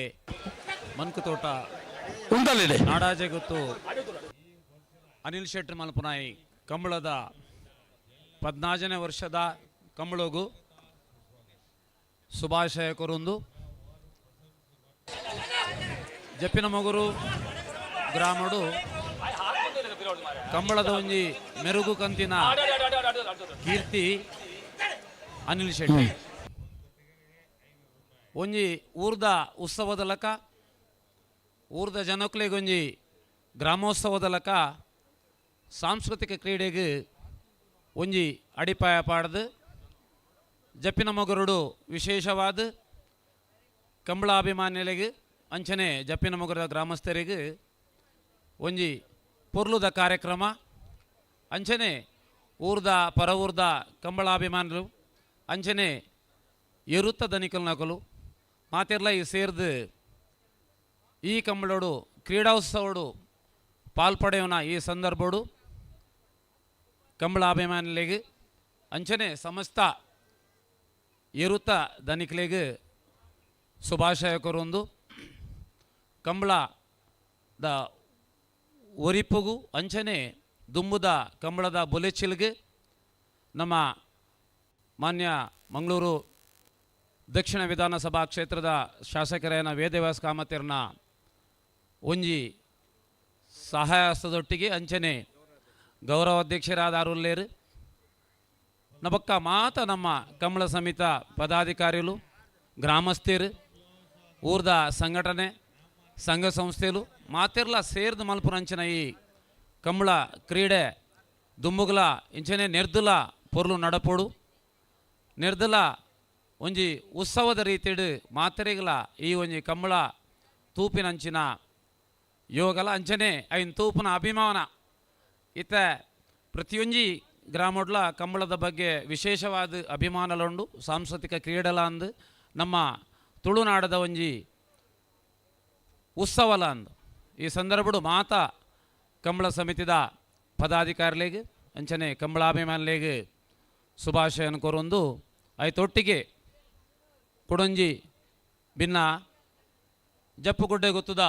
ಮನ್ಕುತೋಟ ಉಂಟಲ್ಲಿದೆ ನಾಡಾಜೆ ಗೊತ್ತು ಅನಿಲ್ ಶೆಟ್ಟಿ ಮಲ್ಪನಾಯಿ ಕಂಬಳದ 18ನೇ ವರ್ಷದ ಕಂಬಳಗು ಶುಭಾಶಯ ಕೊರೊಂದು ಜಪ್ಪಿನಮೊಗರು ಗ್ರಾಮಡು ಕಂಬಳದ ಒಂಜಿ ಮೆರುಗು ಕಂತಿನ ಕೀರ್ತಿ ಅನಿಲ್ ಶೆಟ್ಟಿ ಒಂಜಿ ಊರ್ದ ಉತ್ಸವದ ಲಕ ಊರ್ದ ಜನಕ್ಲೆಗೊಂಜಿ ಗ್ರಾಮೋತ್ಸವದ ಲಕ ಸಾಂಸ್ಕೃತಿಕ ಕ್ರೀಡೆಗೆ ಒಂಜಿ ಅಡಿಪಾಯ ಪಾಡ್ದು ಜಪ್ಪಿನಮೊಗರುಡು ವಿಶೇಷವಾದ ಕಂಬಳಾಭಿಮಾನಿಗಳಿಗೆ ಅಂಚನೆ ಜಪ್ಪಿನಮೊಗರದ ಗ್ರಾಮಸ್ಥರಿಗೆ ಒಂಜಿ ಪೊರ್ಲುದ ಕಾರ್ಯಕ್ರಮ ಅಂಚನೆ ಊರ್ದ ಪರ ಊರ್ದ ಕಂಬಳಾಭಿಮಾನಿಗಳು ಅಂಚನೆ ಎರುತ್ತ ದನಿಕಲ್ ನಕಲು ಮಾತೆರ್ಲ ಈ ಸೇರ್ದು ಈ ಕಂಬಳೋಡು ಕ್ರೀಡೋತ್ಸವಡು ಪಾಲ್ಪಡೆಯೋನ ಈ ಸಂದರ್ಭಡು ಕಂಬಳಾಭಿಮಾನಿಗಳಿಗೆ ಅಂಚನೆ ಸಮಸ್ತ ಎರುತ್ತ ದನಿಕಲಿಗೆ ಶುಭಾಶಯ ಕೊರೊಂದು ಕಂಬಳ ದ ಒರಿಪುಗು ಅಂಚನೆ ದುಂಬುದ ಕಂಬಳದ ಬೊಲೆಚಿಲ್ಗೆ ನಮ್ಮ ಮಾನ್ಯ ಮಂಗಳೂರು ದಕ್ಷಿಣ ವಿಧಾನಸಭಾ ಕ್ಷೇತ್ರದ ಶಾಸಕರೇನ ವೇದವ್ಯಾಸ ಕಾಮತಿರ್ನ ಒಂಜಿ ಸಹಾಯಸ್ಥದೊಟ್ಟಿಗೆ ಅಂಚನೆ ಗೌರವಾಧ್ಯಕ್ಷರಾದ ಅರುಲ್ಲೇರು ನಬಕ್ಕ ಮಾತ ನಮ್ಮ ಕಂಬಳ ಸಮಿತ ಪದಾಧಿಕಾರಿಗಳು ಗ್ರಾಮಸ್ಥರು ಊರ್ದ ಸಂಘಟನೆ ಸಂಘ ಸಂಸ್ಥೆಲು ಮಾತೆರ್ಲ ಸೇರ್ದು ಮಲ್ಪುರಂಚಿನ ಈ ಕಂಬಳ ಕ್ರೀಡೆ ದುಂಬುಗಲ ಇಂಚನೆ ನೆರ್ದುಲ ಪೊರ್ಲು ನಡಪೋಡು ನೆರ್ದುಲ ಒಂಜಿ ಉತ್ಸವದ ರೀತಿಡು ಮಾತೆರೆಗಲ ಈ ಒಂಜಿ ಕಂಬಳ ತೂಪಿನಂಚಿನ ಯೋಗಲ ಅಂಚನೆ ಐನ್ ತೂಪಿನ ಅಭಿಮಾನ ಇತ್ತ ಪ್ರತಿಯೊಂಜಿ ಗ್ರಾಮಡ್ಲ ಕಂಬಳದ ಬಗ್ಗೆ ವಿಶೇಷವಾದ ಅಭಿಮಾನಲುಂಡು ಸಾಂಸ್ಕೃತಿಕ ಕ್ರೀಡೆಲ ಅಂದು ನಮ್ಮ ತುಳುನಾಡದ ಒಂಜಿ ಉತ್ಸವಲ ಅಂದು ಈ ಸಂದರ್ಭಡು ಮಾತಾ ಕಂಬಳ ಸಮಿತಿದ ಪದಾಧಿಕಾರಿಗಳಿಗೆ ಅಂಚನೆ ಕಂಬಳಾಭಿಮಾನಿಗಳಿಗೆ ಶುಭಾಶಯನ ಕೋರೊಂದು ಐತೊಟ್ಟಿಗೆ ಕುಡಂಜಿ ಭಿನ್ನ ಜಪ್ಪುಗುಡ್ಡೆ ಗೊತ್ತುದ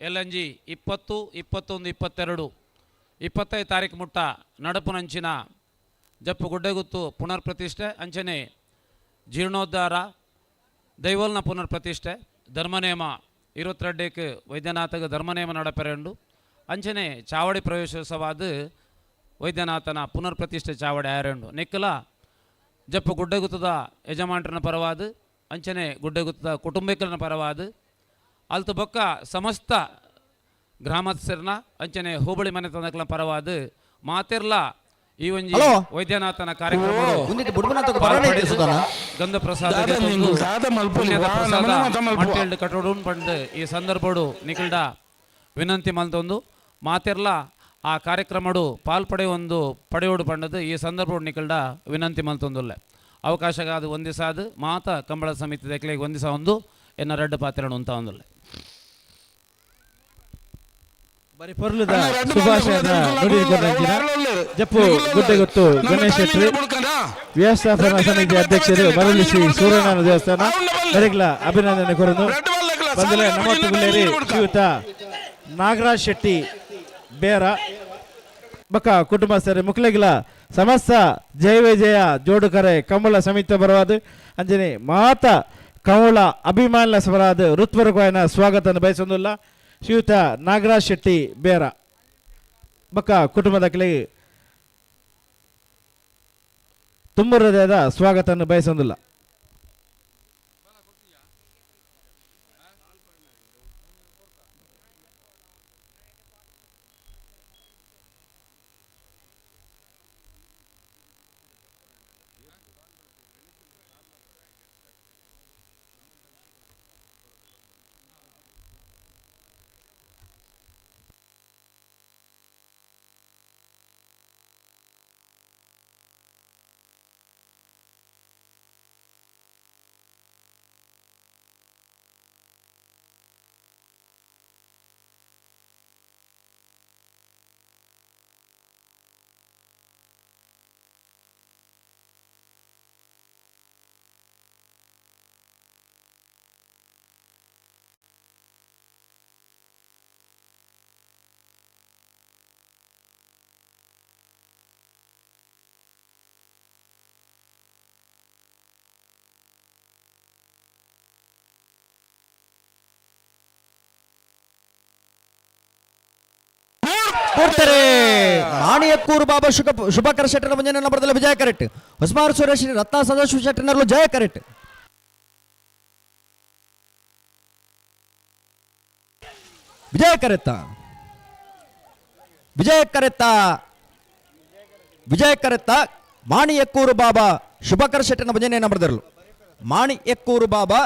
ಎಲ್ಲಂಜಿ 20, 21, 22, 25 ತಾರೀಕು ಮುಟ್ಟ ನಡಪುನಂಚಿನ ಜಪ್ಪುಗುಡ್ಡೆ ಗೊತ್ತು ಪುನರ್ ಪ್ರತಿಷ್ಠೆ ಅಂಚನೆ ಜೀರ್ಣೋದ್ಧಾರ ದೈವಲ್ನ ಪುನರ್ ಪ್ರತಿಷ್ಠೆ ಧರ್ಮನೇಮ 22ಕ್ಕೆ ವೈದ್ಯನಾಥಗ ಧರ್ಮನೇಮ ನಡಪೆರೆಂಡು ಅಂಚನೆ ಚಾವಡಿ ಪ್ರವೇಶೋತ್ಸವಾದ ವೈದ್ಯನಾಥನ ಪುನರ್ ಪ್ರತಿಷ್ಠೆ ಚಾವಡಿ ಆಯರೆಂಡು ನೆಕ್ಕಲ ಜಪ್ಪು ಗುಡ್ಡೆಗುತ್ತದ ಯಜಮಾಂಟ್ರನ ಪರವಾದ ಅಂಚನೆ ಗುಡ್ಡೆಗುತ್ತದ ಕುಟುಂಬಿಕರನ ಪರವಾದ ಅಲ್ತು ಬೊಕ್ಕ ಸಮಸ್ತ ಗ್ರಾಮಸ್ಥರನ ಅಂಚನೆ ಹೋಬಳಿ ಮನೆತನಕಲ ಪರವಾದ ಮಾತೆರ್ಲ ಈ ಒಂಜಿ ವೈದ್ಯನಾಥನ ಕಾರ್ಯಕ್ರಮ ಗಂಧ ಪ್ರಸಾದ ಕಟ್ಟೋಡು ಪಂಡ್ ಈ ಸಂದರ್ಭಡು ನಿಕಲ್ಡ ವಿನಂತಿ ಮಲ್ತೊಂದು ಮಾತೆರ್ಲ ಆ ಕಾರ್ಯಕ್ರಮಡು ಪಡೆಯೋಡು ಪಂಡದು ಈ ಸಂದರ್ಭ ನಿಕಲ್ಡ ವಿನಂತಿ ಮಲ್ತೊಂದುಲ್ಲೆ ಅವಕಾಶಗಾದ ಒಂದಿಸಾದ ಮಾತ ಕಂಬಳ ಸಮಿತಿ ದೆಕ್ಲೆಗೆ ಒಂದಿಸ ಒಂದು ಎನ್ನ ರೆಡ್ ಪಾತ್ರೆಯನ್ನು ಅಂತ ಒಂದುಲ್ಲೆ ಬರಿ ಪೊರ್ಲುದ ಶುಭಾಶಯದ ನುಡಿದುಕೊಂಡಂಚಿನ ಜಪ್ಪು ಗುಡ್ಡೆಗೊತ್ತು ಗಣೇಶ್ ಶೆಟ್ಟಿ ವ್ಯವಸ್ಥಾಪನಾ ಸಮಿತಿ ಅಧ್ಯಕ್ಷರು ಮರಳಿ ಶ್ರೀ ಸೂರ್ಯನಾರಾಯಣ ದೇವಸ್ಥಾನ ಅವರಿಗೆಲ್ಲ ಅಭಿನಂದನೆ ಕೊರನು ಬಂದಲೆ ನಮ್ಮೊಟ್ಟು ಗುಲ್ಲೇರಿ ಶ್ರೀಯುತ ನಾಗರಾಜ್ ಶೆಟ್ಟಿ ಬೇರ ಬಕ ಕುಟುಂಬಸ್ಥರು ಮುಕ್ಲೆಗಿಲ ಸಮಸ್ತ ಜಯ ವಿಜಯ ಜೋಡುಕರೆ ಕಂಬಳ ಸಮಿತಿ ಬರವಾದ ಅಂಜನೆ ಮಾತ ಕಂಬಳ ಅಭಿಮಾನ ಸ್ವರಾದ ಋತ್ವರ್ಗವಾಯನ ಸ್ವಾಗತ ಬಯಸೊಂದಿಲ್ಲ ಶ್ರೀಯುತ ನಾಗರಾಜ್ ಶೆಟ್ಟಿ ಬೇರ ಬಕ ಕುಟುಂಬದ ಕೆಳಗೆ ತುಂಬ ಹೃದಯದ ಸ್ವಾಗತ ಬಯಸೊಂದಿಲ್ಲ ಕೊಡ್ತಾರೆ ಮಾಣಿಯಕ್ಕೂರು ಬಾಬಾ ಶುಭಕರ ಶೆಟ್ಟರ ಮುಂಜಾನೆ ನಂಬರ್ದಲ್ಲಿ ವಿಜಯ ಕರೆಕ್ಟ್ ಹೊಸಮಾರು ಸುರೇಶ್ ರತ್ನ ಸದಾಶಿವ ಶೆಟ್ಟನರ್ಲು ಜಯ ಕರೆಕ್ಟ್ ವಿಜಯ ಕರೆತ್ತ ಮಾಣಿಯಕ್ಕೂರು ಬಾಬಾ ಶುಭಕರ ಶೆಟ್ಟನ ಭಜನೆ ನಂಬರ್ದರ್ಲು ಮಾಣಿಯಕ್ಕೂರು ಬಾಬಾ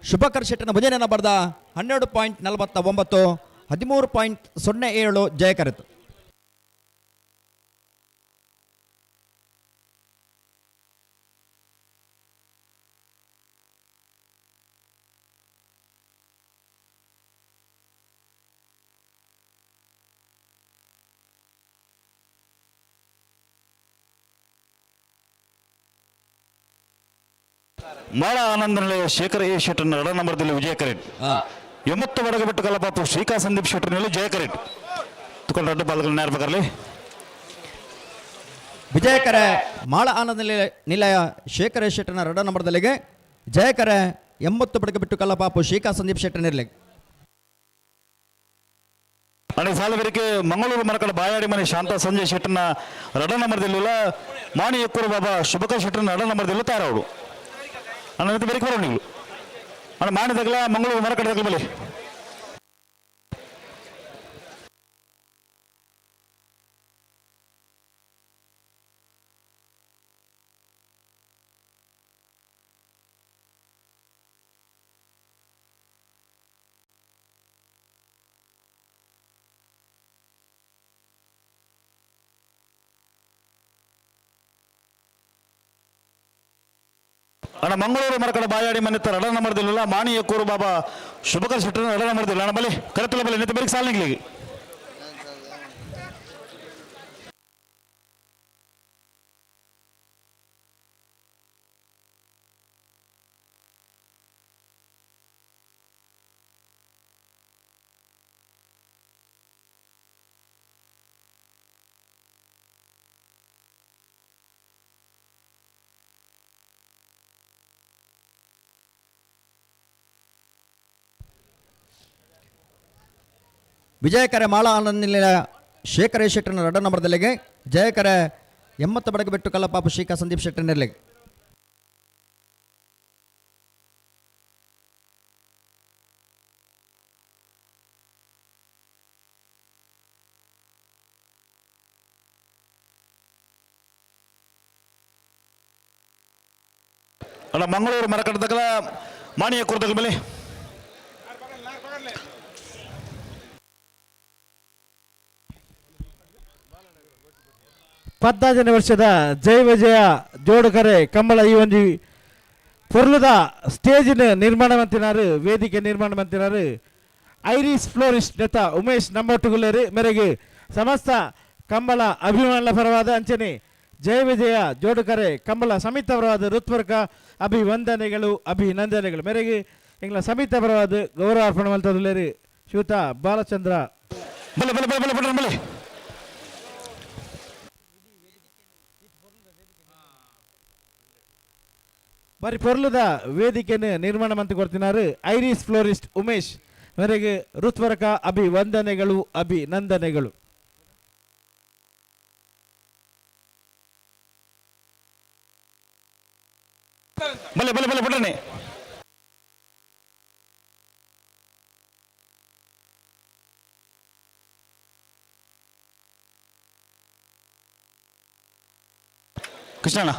ಶುಭಕರ ಶೆಟ್ಟನ ಭಜನೆ ನಂಬರ್ದ 12.49 13.07 ಜಯ ಕರೆತ್ತು ಬಹಳ ಆನಂದ ಶೇಖರ ಎ ಶೆಟ್ಟರ್ 2 ನಂಬರ್ದಲ್ಲಿ ವಿಜಯ ಕರೆಕ್ಟ್ ಎಂಬತ್ತು ಬಡಗಬೆಟ್ಟು ಕಲಪಾಪು ಶ್ರೀಕಾ ಸಂದೀಪ್ ಶೆಟ್ಟರ್ನಲ್ಲಿ ಜಯಕರಿಟ್ ತುಕೊಂಡು ರಡ್ಡು ಬಾಲ್ಗಳನ್ನ ಯಾರ್ಬೇಕಲ್ಲಿ ವಿಜಯಕರೆ ಮಾಳ ಆನಂದ ನಿಲಯ ಶೇಖರ ಶೆಟ್ಟರ್ನ 2 ನಂಬರ್ದಲ್ಲಿಗೆ ಜಯಕರೆ 80 ಬಡಗಬೆಟ್ಟು ಕಲಪಾಪು ಶ್ರೀಕಾ ಸಂದೀಪ್ ಶೆಟ್ಟರ್ನಿರ್ಲಿ ಅಣ್ಣ ಸಾಲವರಿಗೆ ಮಂಗಳೂರು ಮರಕಡ ಬಾಯಾಡಿ ಮನೆ ಶಾಂತ ಸಂಜಯ್ ಶೆಟ್ಟರ್ನ 2 ನಂಬರ್ದಲ್ಲಿಲ್ಲ ಮಾಣಿ ಎಕ್ಕೂರು ಬಾಬಾ ಶುಭಕರ್ ಶೆಟ್ಟರ್ನ 2 ನಂಬರ್ದಲ್ಲೂ ತಾರವರು ಅಣ್ಣ ಮತ್ತೆ ಬೇರೆ ಬರೋಣ ನೀವು ಅಣ್ಣ ಮಾಡಿದಾಗಲ ಮಂಗಳೂರು ಮರಕಡದಾಗಲ ಬಲಿ ಅಣ್ಣ ಮಂಗಳೂರು ಮರಕಡ ಬಾಯಾಡಿ ಮನೆತ್ತ 2 ನಂಬರ್ದಿಲ್ಲ ಮಾಣಿ ಎಕ್ಕೂರು ಬಾಬಾ ಶುಭಕರ್ ಶೆಟ್ಟರ್ನ 2 ನಂಬರ್ದಿಲ್ಲ ಅಣ್ಣ ಬಲಿ ಕರೆಕ್ಟ್ ಬಲಿ ನಿಂತ ಬೇರೆ ಸಾಲ ನಿಗ್ಲಿಗೆ ವಿಜಯಕರೆ ಮಾಳ ಆನಂದ ನಿಲಯ ಶೇಖರ ಶೆಟ್ಟರ್ನ 2 ನಂಬರ್ದಲ್ಲಿಗೆ ಜಯಕರೆ 80 ಬಡಗಬೆಟ್ಟು ಕಲಪಾಪು ಶ್ರೀಕಾ ಸಂದೀಪ್ ಶೆಟ್ಟರ್ನಿರ್ಲಿ ಅಣ್ಣ ಮಂಗಳೂರು ಮರಕಡದಾಗಲ ಮಾಣಿ ಎಕ್ಕೂರು ತಗಲ ಬಲಿ ಪದ್ನಾಲ್ಕನೇ ವರ್ಷದ ಜಯ ವಿಜಯ ಜೋಡುಕರೆ ಕಂಬಳ ಈ ಒಂದು ಪೊರ್ಲುದ ಸ್ಟೇಜಿನ ನಿರ್ಮಾಣ ಮಂತಿನಾರು ವೇದಿಕೆ ನಿರ್ಮಾಣ ಮಂತಿನಾರು ಐರಿಸ್ ಫ್ಲೋರಿಸ್ಟ್ ನೆತ ಉಮೇಶ್ ನಮ್ಮೊಟ್ಟುಗುಳ್ಳರು ಮೇರೆಗೆ ಸಮಸ್ತ ಕಂಬಳ ಅಭಿಮಾನ ಪರವಾದ ಅಂಚನೆ ಜಯ ವಿಜಯ ಜೋಡುಕರೆ ಕಂಬಳ ಸಮಿತ ಪರವಾದ ಹೃತ್ಪೂರ್ವಕ ಅಭಿವಂದನೆಗಳು ಅಭಿನಂದನೆಗಳು ಮೇರೆಗೆ ಎಂಗ್ಲ ಸಮಿತ ಪರವಾದ ಗೌರವ ಅರ್ಪಣೆ ಮಲ್ತದುಳ್ಳರು ಶ್ರೀಯುತ ಬಾಲಚಂದ್ರ ಬಲೆ ಬಲೆ ಬಲೆ ಬಲೆ ಬಲೆ ಬಲೆ మరి పొర్లుದ ವೇದಿಕೆಯನ್ನು ನಿರ್ಮಾಣ ಮಂತ್ರಿ ಕೊಡ್ತಿನಾರು ಐರಿಸ್ ಫ್ಲೋರಿಸ್ಟ್ ಉಮೇಶ್ ಮೇರೆಗೆ ಹೃತ್ಪೂರ್ವಕ ಅಭಿವಂದನೆಗಳು ಅಭಿನಂದನೆಗಳು ಬಲೆ ಬಲೆ ಬಲೆ ಬಿಡ್ರನೆ ಕೃಷ್ಣಣ್ಣ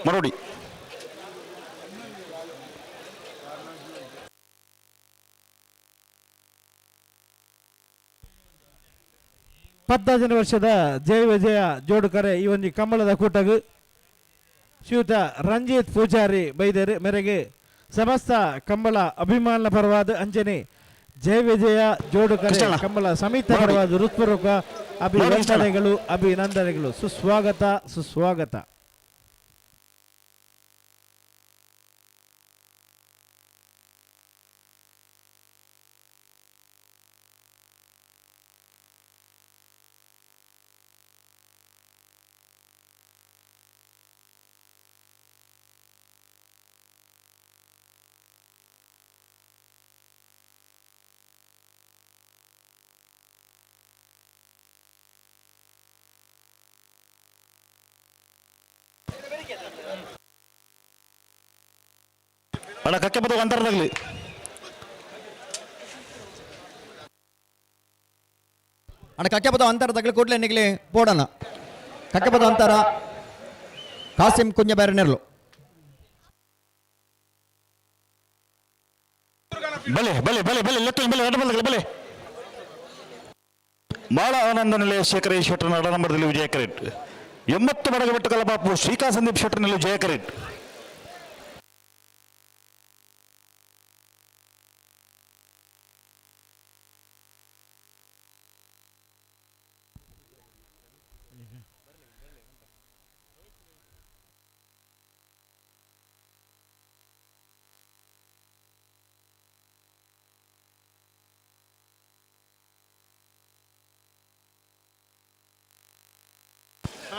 ಮರೋಡಿ ಪದ್ನಾಲ್ಕನೇ ವರ್ಷದ ಜಯ ವಿಜಯ ಜೋಡುಕರೆ ಈ ಒಂದು ಕಂಬಳದ ಕೂಟಗು ಶ್ರೀಯುತ ರಂಜಿತ್ ಪೂಜಾರಿ ಬೈದರು ಮೇರೆಗೆ ಸಮಸ್ತ ಕಂಬಳ ಅಭಿಮಾನ ಪರವಾದ ಅಂಜನೆ ಜಯ ವಿಜಯ ಜೋಡುಕರೆ ಕಂಬಳ ಸಮಿತ ಪರವಾದ ಹೃತ್ಪೂರ್ವಕ ಅಭಿವಂದನೆಗಳು ಅಭಿನಂದನೆಗಳು ಸುಸ್ವಾಗತ ಸುಸ್ವಾಗತ ಅಣ್ಣ ಕಕ್ಕೆ ಬದ ಅಂತರದಾಗಲಿ ಅಣ್ಣ ಕಕ್ಕೆ ಬದ ಅಂತರ ತಗಲಿ ಕೂಡಲೇ ನಿಗಲಿ ಪೋಡಣ ಕಕ್ಕೆ ಬದ ಅಂತರ ಕಾಸಿಂ ಕುಂಜ ಬೇರೆನೆರ್ಲು ಬಲೆ ಬಲೆ ಬಲೆ ಬಲೆ ಲೆಕ್ಕ ಬಲೆ ಎರಡು ಬಲೆ ಬಲೆ ಮಾಳ ಆನಂದ ನಿಲಯ ಶೇಖರ ಶೆಟ್ಟರ್ನ 2 ನಂಬರ್ದಲ್ಲಿ ವಿಜಯ ಕರೆಟ್ 80 ಬಡಗಬೆಟ್ಟು ಕಲಪಾಪು ಶ್ರೀಕಾ ಸಂದೀಪ್ ಶೆಟ್ಟರ್ನಲ್ಲಿ ಜಯ ಕರೆಟ್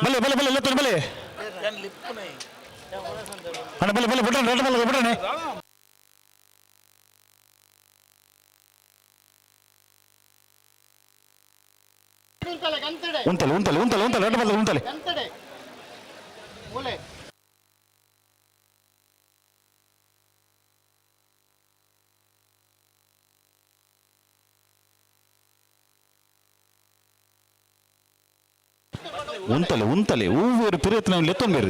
ಬಲೆ ಬಲೆ ಬಲೆ ಎತ್ತೋಣ ಬಲೆ ಅಣ್ಣ ಬಲೆ ಬಲೆ ಬಿಟ್ಟಾನೆ ರೆಡ್ ಬಲೆ ಬಿಟ್ಟಾನೆ ಉಂಟಲೆ ಉಂಟಲೆ ಉಂಟಲೆ ಉಂಟಲೆ ರೆಡ್ ಬಲೆ ಉಂಟಲೆ ಉಂಟಲೆ ಉಂಟಲೆ ಹೂವೇರು ಪಿರಿಯತ್ನ ಲೆತ್ತೊಂಬೇರು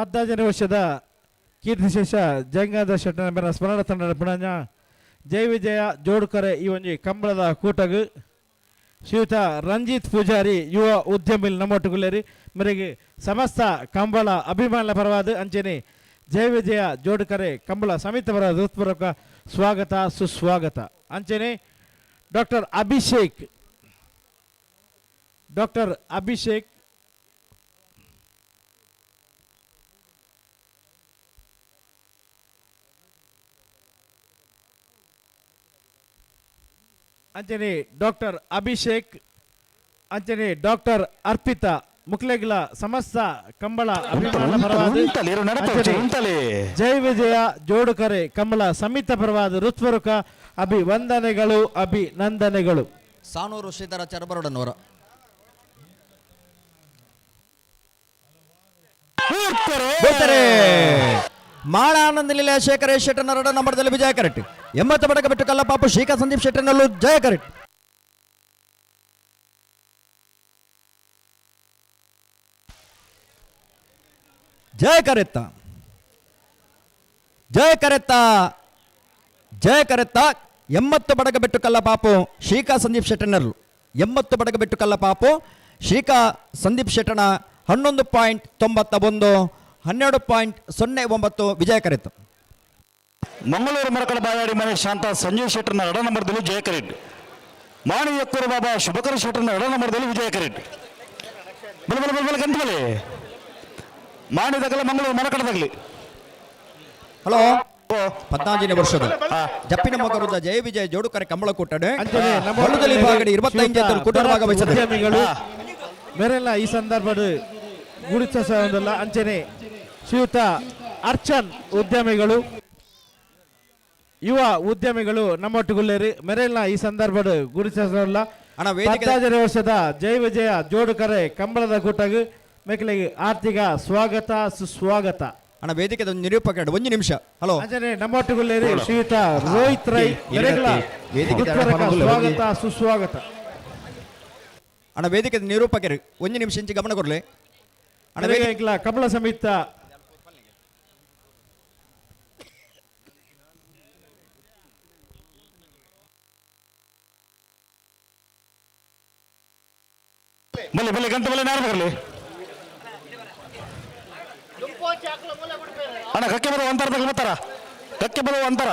18ನೇ ವರ್ಷದ ಕೀರ್ತಿಶೇಷ ಜಯಗಂಗಾಧರ ಶೆಟ್ಟನ ಮೇರ ಸ್ಮರಣ ತಂಡದ ಪುಣಂಜ ಜಯ ವಿಜಯ ಜೋಡುಕರೆ ಈ ಒಂಜಿ ಕಂಬಳದ ಕೂಟಗು ಶ್ರೀಯುತ ರಂಜಿತ್ ಪೂಜಾರಿ ಯುವ ಉದ್ಯಮಿ ನಮ್ಮೊಟ್ಟುಗುಲ್ಲೇರಿ ಮೇರೆಗೆ ಸಮಸ್ತ ಕಂಬಳ ಅಭಿಮಾನ ಪರವಾದ ಅಂಚೆನೆ ಜಯ ವಿಜಯ ಜೋಡುಕರೆ ಕಂಬಳ ಸಮಿತಿ ಪರವಾದ ಹೃತ್ಪೂರ್ವಕ ಸ್ವಾಗತ ಸುಸ್ವಾಗತ ಅಂಚೆನೆ ಡಾಕ್ಟರ್ ಅಭಿಷೇಕ್ ಅಂಚನೆ ಡಾಕ್ಟರ್ ಅಭಿಷೇಕ್ ಅಂಚನೆ ಡಾಕ್ಟರ್ ಅರ್ಪಿತಾ ಮುಕ್ಲೆಗ್ಲ ಸಮಸ್ತ ಕಂಬಳ ಅಭಿಮಾನ ಪರವಾದ ಜಯ ವಿಜಯ ಜೋಡುಕರೆ ಕಂಬಳ ಸಮಿತ ಪರವಾದ ಹೃತ್ಪೂರ್ವಕ ಅಭಿವಂದನೆಗಳು ಅಭಿನಂದನೆಗಳು. ಸಾನೂರು ಶ್ರೀಧರ ಚರಬರಡನವರ ಮಾಳಾನಂದ ನಿಲಯ ಶೇಖರ ಶೆಟ್ಟನ ರಡ ನಂಬರ್ದಲ್ಲಿ ವಿಜಯ ಕರೆಕ್ಟ್ 80 ಬಡಕ ಬಿಟ್ಟು ಕಲ್ಲಪಾಪು ಶ್ರೀಕಾ ಸಂದೀಪ್ ಶೆಟ್ಟನಲ್ಲೂ ಜಯ ಕರೆಕ್ಟ್ ಜಯ ಕರೆತ್ತ ಜಯ ಕರೆತ್ತ ಜಯ ಕರೆತ್ತ 80 ಬಡಕ ಬಿಟ್ಟು ಕಲ್ಲಪಾಪು ಶ್ರೀಕಾ ಸಂದೀಪ್ ಶೆಟ್ಟನರು 80 ಬಡಕ ಬಿಟ್ಟು ಕಲ್ಲಪಾಪು ಶ್ರೀಕಾ ಸಂದೀಪ್ ಶೆಟ್ಟನ 11.91 12.09 ವಿಜಯ ಕರೆತ್ತು. ಮಂಗಳೂರು ಮರಕಳ ಬಾಯಾಡಿ ಮನೆ ಶಾಂತ ಸಂಜೀವ್ ಶೆಟ್ಟರ್ನ ರಡ ನಂಬರ್ದಲ್ಲಿ ಜಯ ಕರೆಟ್ ಮಾಣಿ ಎಕ್ಕೂರು ಬಾಬಾ ಶುಭಕರ ಶೆಟ್ಟರ್ನ ರಡ ನಂಬರ್ದಲ್ಲಿ ವಿಜಯ ಕರೆಟ್ ಬಲ ಬಲ ಬಲ ಬಲ ಗಂಟು ಬಲೆ ಮಾಡಿದಾಗಲ್ಲ ಮಂಗಳೂರು ಮರಕಡದಾಗಲಿ. ಹಲೋ 14ನೇ ವರ್ಷದ ಜಪ್ಪಿನ ಮಗರುದ ಜಯ ವಿಜಯ ಜೋಡುಕರೆ ಕಂಬಳ ಕೂಟಡೆ ಹೊಲದಲ್ಲಿ ಭಾಗಡಿ 25 ಕೂಟ ಭಾಗವಹಿಸಿದರು ಮೇರೆಲ್ಲ ಈ ಸಂದರ್ಭದ ಗುರುತಿಸಲ್ಲ ಅಂಚನೆ ಶ್ರೀಯುತ ಅರ್ಚನ್ ಉದ್ಯಮಿಗಳು ಯುವ ಉದ್ಯಮಿಗಳು ನಮ್ಮೊಟ್ಟುಗುಲ್ಲೇರಿ ಮೆರೆಲ್ಲ ಈ ಸಂದರ್ಭದ ಗುರುತಿಸಲ್ಲ 15ನೇ ವರ್ಷದ ಜಯ ವಿಜಯ ಜೋಡುಕರೆ ಕಂಬಳದ ಕೂಟಗು ಮೇಕಲಿಗೆ ಆರ್ಥಿಕ ಸ್ವಾಗತ ಸುಸ್ವಾಗತ. ಅಣ್ಣ ವೇದಿಕೆದ ನಿರೂಪಕ 1 ನಿಮಿಷ. ಹಲೋ ಅಂಚನೆ ನಮ್ಮೊಟ್ಟುಗುಲ್ಲೇರಿ ಶ್ರೀಯುತ ರೋಹಿತ್ ರೈ ಸ್ವಾಗತ ಸುಸ್ವಾಗತ. ಅಣ್ಣ ವೇದಿಕೆದ ನಿರೂಪಕರು 1 ನಿಮಿಷ ಇಂಚಿ ಗಮನ ಕೊಡ್ಲಿ. ಅಣ್ಣ ಕಂಬಳ ಸಮಿತ ಬಲೆ ಬಲೆ ಗಂಟೆ ಬಲೆ ನಾರು ಬರಲಿ ಅಣ್ಣ ಕಕ್ಕೆ ಬರೋ ಒಂಥರ ತಗೊಳ್ತಾರ ಕಕ್ಕೆ ಬರೋ ಒಂಥರ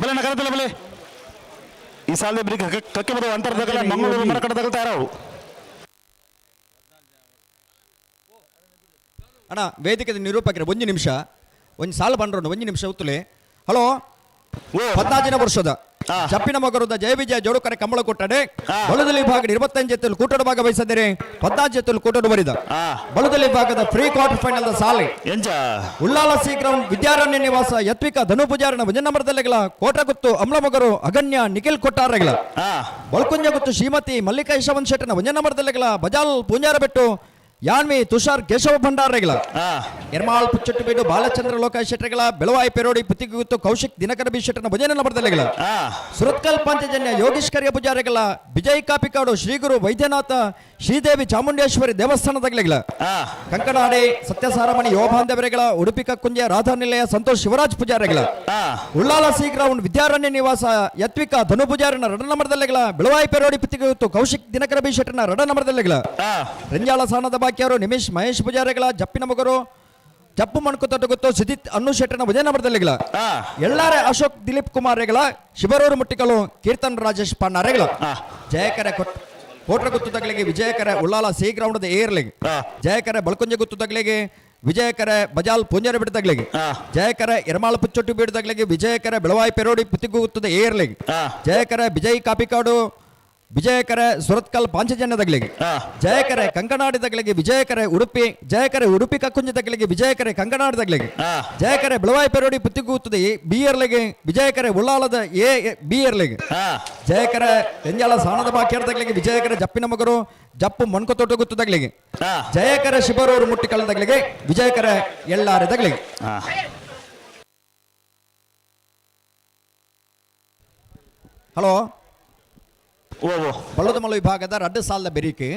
ಬಲೆ ನಾ ಕರೆತಲ್ಲ ಬಲೆ ಈ ಸಾಲ ಕಕ್ಕೆ ಬರೋ ಒಂಥರ ತಗಲ್ಲ ಮಂಗಳೂರು ಮರ ಕಡೆ ತಗೊಳ್ತಾ ಯಾರು ಅಣ್ಣ ವೇದಿಕೆದ ನಿರೂಪಕರು 1 ನಿಮಿಷ ಒಂದು ಸಾಲ ಬಂದ್ರು 1 ನಿಮಿಷ ಉತ್ತಲೆ. ಹಲೋ 14ನೇ ವರ್ಷದ ಜಪ್ಪಿನ ಮಗರುದ ಜಯ ವಿಜಯ ಜೋಡುಕರೆ ಕಂಬಳ ಕೊಟ್ಟಡೆ ಬಲದಲ್ಲಿ ಭಾಗದ 25 ಕೂಟದ ಭಾಗವಹಿಸಿದರೆ 14 ಕೂಟದ ಬರಿದ ಬಲದಲ್ಲಿ ಭಾಗದ ಫ್ರೀ ಕ್ವಾರ್ಟರ್ ಫೈನಲ್ ಸಾಲೆ ಉಳ್ಳಾಲ ಸಿ ಗ್ರೌಂಡ್ ವಿದ್ಯಾರಣ್ಯ ನಿವಾಸ ಯತ್ವಿಕ ಧನು ಪೂಜಾರನ ಭಜನ ನಂಬರ್ದಲ್ಲಿಗಳ ಕೋಟಗುತ್ತು ಅಮ್ಲ ಮಗರು ಅಗನ್ಯ ನಿಖಿಲ್ ಕೊಟ್ಟಾರಗಳ ಬಳ್ಕುಂಜ ಗುತ್ತು ಶ್ರೀಮತಿ ಮಲ್ಲಿಕಾ ಯಶವಂತ್ ಶೆಟ್ಟನ ಭಜನ ನಂಬರ್ದಲ್ಲಿಗಳ ಬಜಾಲ್ ಪೂಂಜಾರ ಬೆಟ್ಟು ಯಾನ್ವಿ ತುಷಾರ್ ಕೇಶವ ಭಂಡಾರಗಳ ಎರ್ಮಾಳ್ ಪುಚ್ಚಟ್ಟುಬೇಡು ಬಾಲಚಂದ್ರ ಲೋಕ ಶೆಟ್ಟರ್ಗಳ ಬೆಳವಾಯಿ ಪೆರೋಡಿ ಪುತ್ತಿಗುತ್ತು ಕೌಶಿಕ್ ದಿನಕರ ಬಿ ಶೆಟ್ಟರ್ನ ಭಜನೆ ನಂಬರ್ದಲ್ಲಿಗಳ ಸುರತ್ಕಲ್ ಪಂಚಜನ್ಯ ಯೋಗೀಶ್ಕರ್ಯ ಪೂಜಾರಿಗಳ ವಿಜಯ್ ಕಾಪಿಕಾಡು ಶ್ರೀಗುರು ವೈದ್ಯನಾಥ ಶ್ರೀದೇವಿ ಚಾಮುಂಡೇಶ್ವರಿ ದೇವಸ್ಥಾನದಗಳಿಗಳ ಕಂಕನಾಡಿ ಸತ್ಯಸಾರಮಣಿ ಯೋಭಾಂಧವರಿಗಳ ಉಡುಪಿ ಕಕ್ಕುಂಜ ರಾಧಾನಿಲಯ ಸಂತೋಷ್ ಶಿವರಾಜ್ ಪೂಜಾರಿಗಳ ಉಳ್ಳಾಲ ಸಿ ಗ್ರೌಂಡ್ ವಿದ್ಯಾರಣ್ಯ ನಿವಾಸ ಯತ್ವಿಕ ಧನು ಪೂಜಾರಿನ ರಡ ನಂಬರ್ದಲ್ಲಿಗಳ ಬೆಳವಾಯಿ ಪೆರೋಡಿ ಪುತ್ತಿಗುತ್ತು ಕೌಶಿಕ್ ದಿನಕರ ಬಿ ಶೆಟ್ಟರ್ನ ರಡ ನಂಬರ್ದಲ್ಲಿಗಳ ರಂಜಾಳ ಸಾನದ ಬಾಕ್ಯರು ನಿಮಿಷ್ ಮಹೇಶ್ ಪೂಜಾರಿಗಳ ಜಪ್ಪಿನ ಮಗರು ಜಪ್ಪು ಮಣ್ಕು ತೊಟ್ಟಗುತ್ತು ಸಿದ್ದಿತ್ ಅನ್ನು ಶೆಟ್ಟನ ಭಜನ ನಂಬರ್ದಲ್ಲಿಗಳ ಎಲ್ಲಾರೆ ಅಶೋಕ್ ದಿಲೀಪ್ ಕುಮಾರ್ಗಳ ಶಿವರೂರು ಮುಟ್ಟಿಕಲು ಕೀರ್ತನ್ ರಾಜೇಶ್ ಪಾಂಡಾರೆಗಳ ಜಯಕರ ಕೋಟ್ರ ಗುತ್ತು ತಗಲಿಗೆ ವಿಜಯಕರ ಉಳ್ಳಾಲ ಸಿ ಗ್ರೌಂಡ್ ಏರ್ಲಿಗೆ ಜಯಕರ ಬಳ್ಕುಂಜ ಗುತ್ತು ತಗಲಿಗೆ ವಿಜಯಕರ ಬಜಾಲ್ ಪುಂಜಾರ ಬಿಡ ತಗಲಿಗೆ ಜಯಕರ ಎರ್ಮಾಳ ಪುಚ್ಚೊಟ್ಟು ಬೀಡ ತಗಲಿಗೆ ವಿಜಯಕರ ಬೆಳವಾಯಿ ಪೆರೋಡಿ ಪುತ್ತಿಗುತ್ತದೆ ಏರ್ಲಿಗೆ ಜಯಕರ ವಿಜಯ್ ಕಾಪಿಕಾಡು ವಿಜಯಕರೆ ಸುರತ್ಕಲ್ ಪಾಂಚಜನ್ಯ ತಗಲಿಗೆ, ಜಯಕರೆ ಕಂಕನಾಡಿ ತಗಲಿಗೆ, ವಿಜಯಕರೆ ಉಡುಪಿ, ಜಯಕರೆ ಉಡುಪಿ ಕಕ್ಕುಂಜಿ ತಗಲಿಗೆ, ವಿಜಯಕರೆ ಕಂಕನಾಡಿ ತಗಲಿಗೆ, ಜಯಕರೆ ಬೆಳವಾಯಿ ಪೆರೋಡಿ ಪುತ್ತಿಗೂತದೆ ಬಿಯರ್ಲೆಗೆ, ವಿಜಯಕರೆ ಉಳ್ಳಾಲದ ಬಿಯರ್ಲೆಗೆ, ಜಯಕರೆ ಎಂಜಾಲ ಸಾಣದ ಬಾಕ್ಯರ ತಗಲಿಗೆ, ವಿಜಯಕರೆ ಜಪ್ಪಿನ ಮಗರು ಜಪ್ಪು ಮೊಣ್ಕೊತೊಟ್ಟು ಗುತ್ತು ತಗಲಿಗೆ, ಜಯಕರೆ ಶಿಬರೂರು ಮುಟ್ಟಿಕಲ್ಲ ತಗಲಿಗೆ, ವಿಜಯಕರೆ ಎಳ್ಳಾರೆ ತಗಲಿಗೆ. ಹಲೋ ಬಲ್ಲದಮಲ ವಿಭಾಗದ 2 ಸಾಲದ ಬೆರಿಕೆ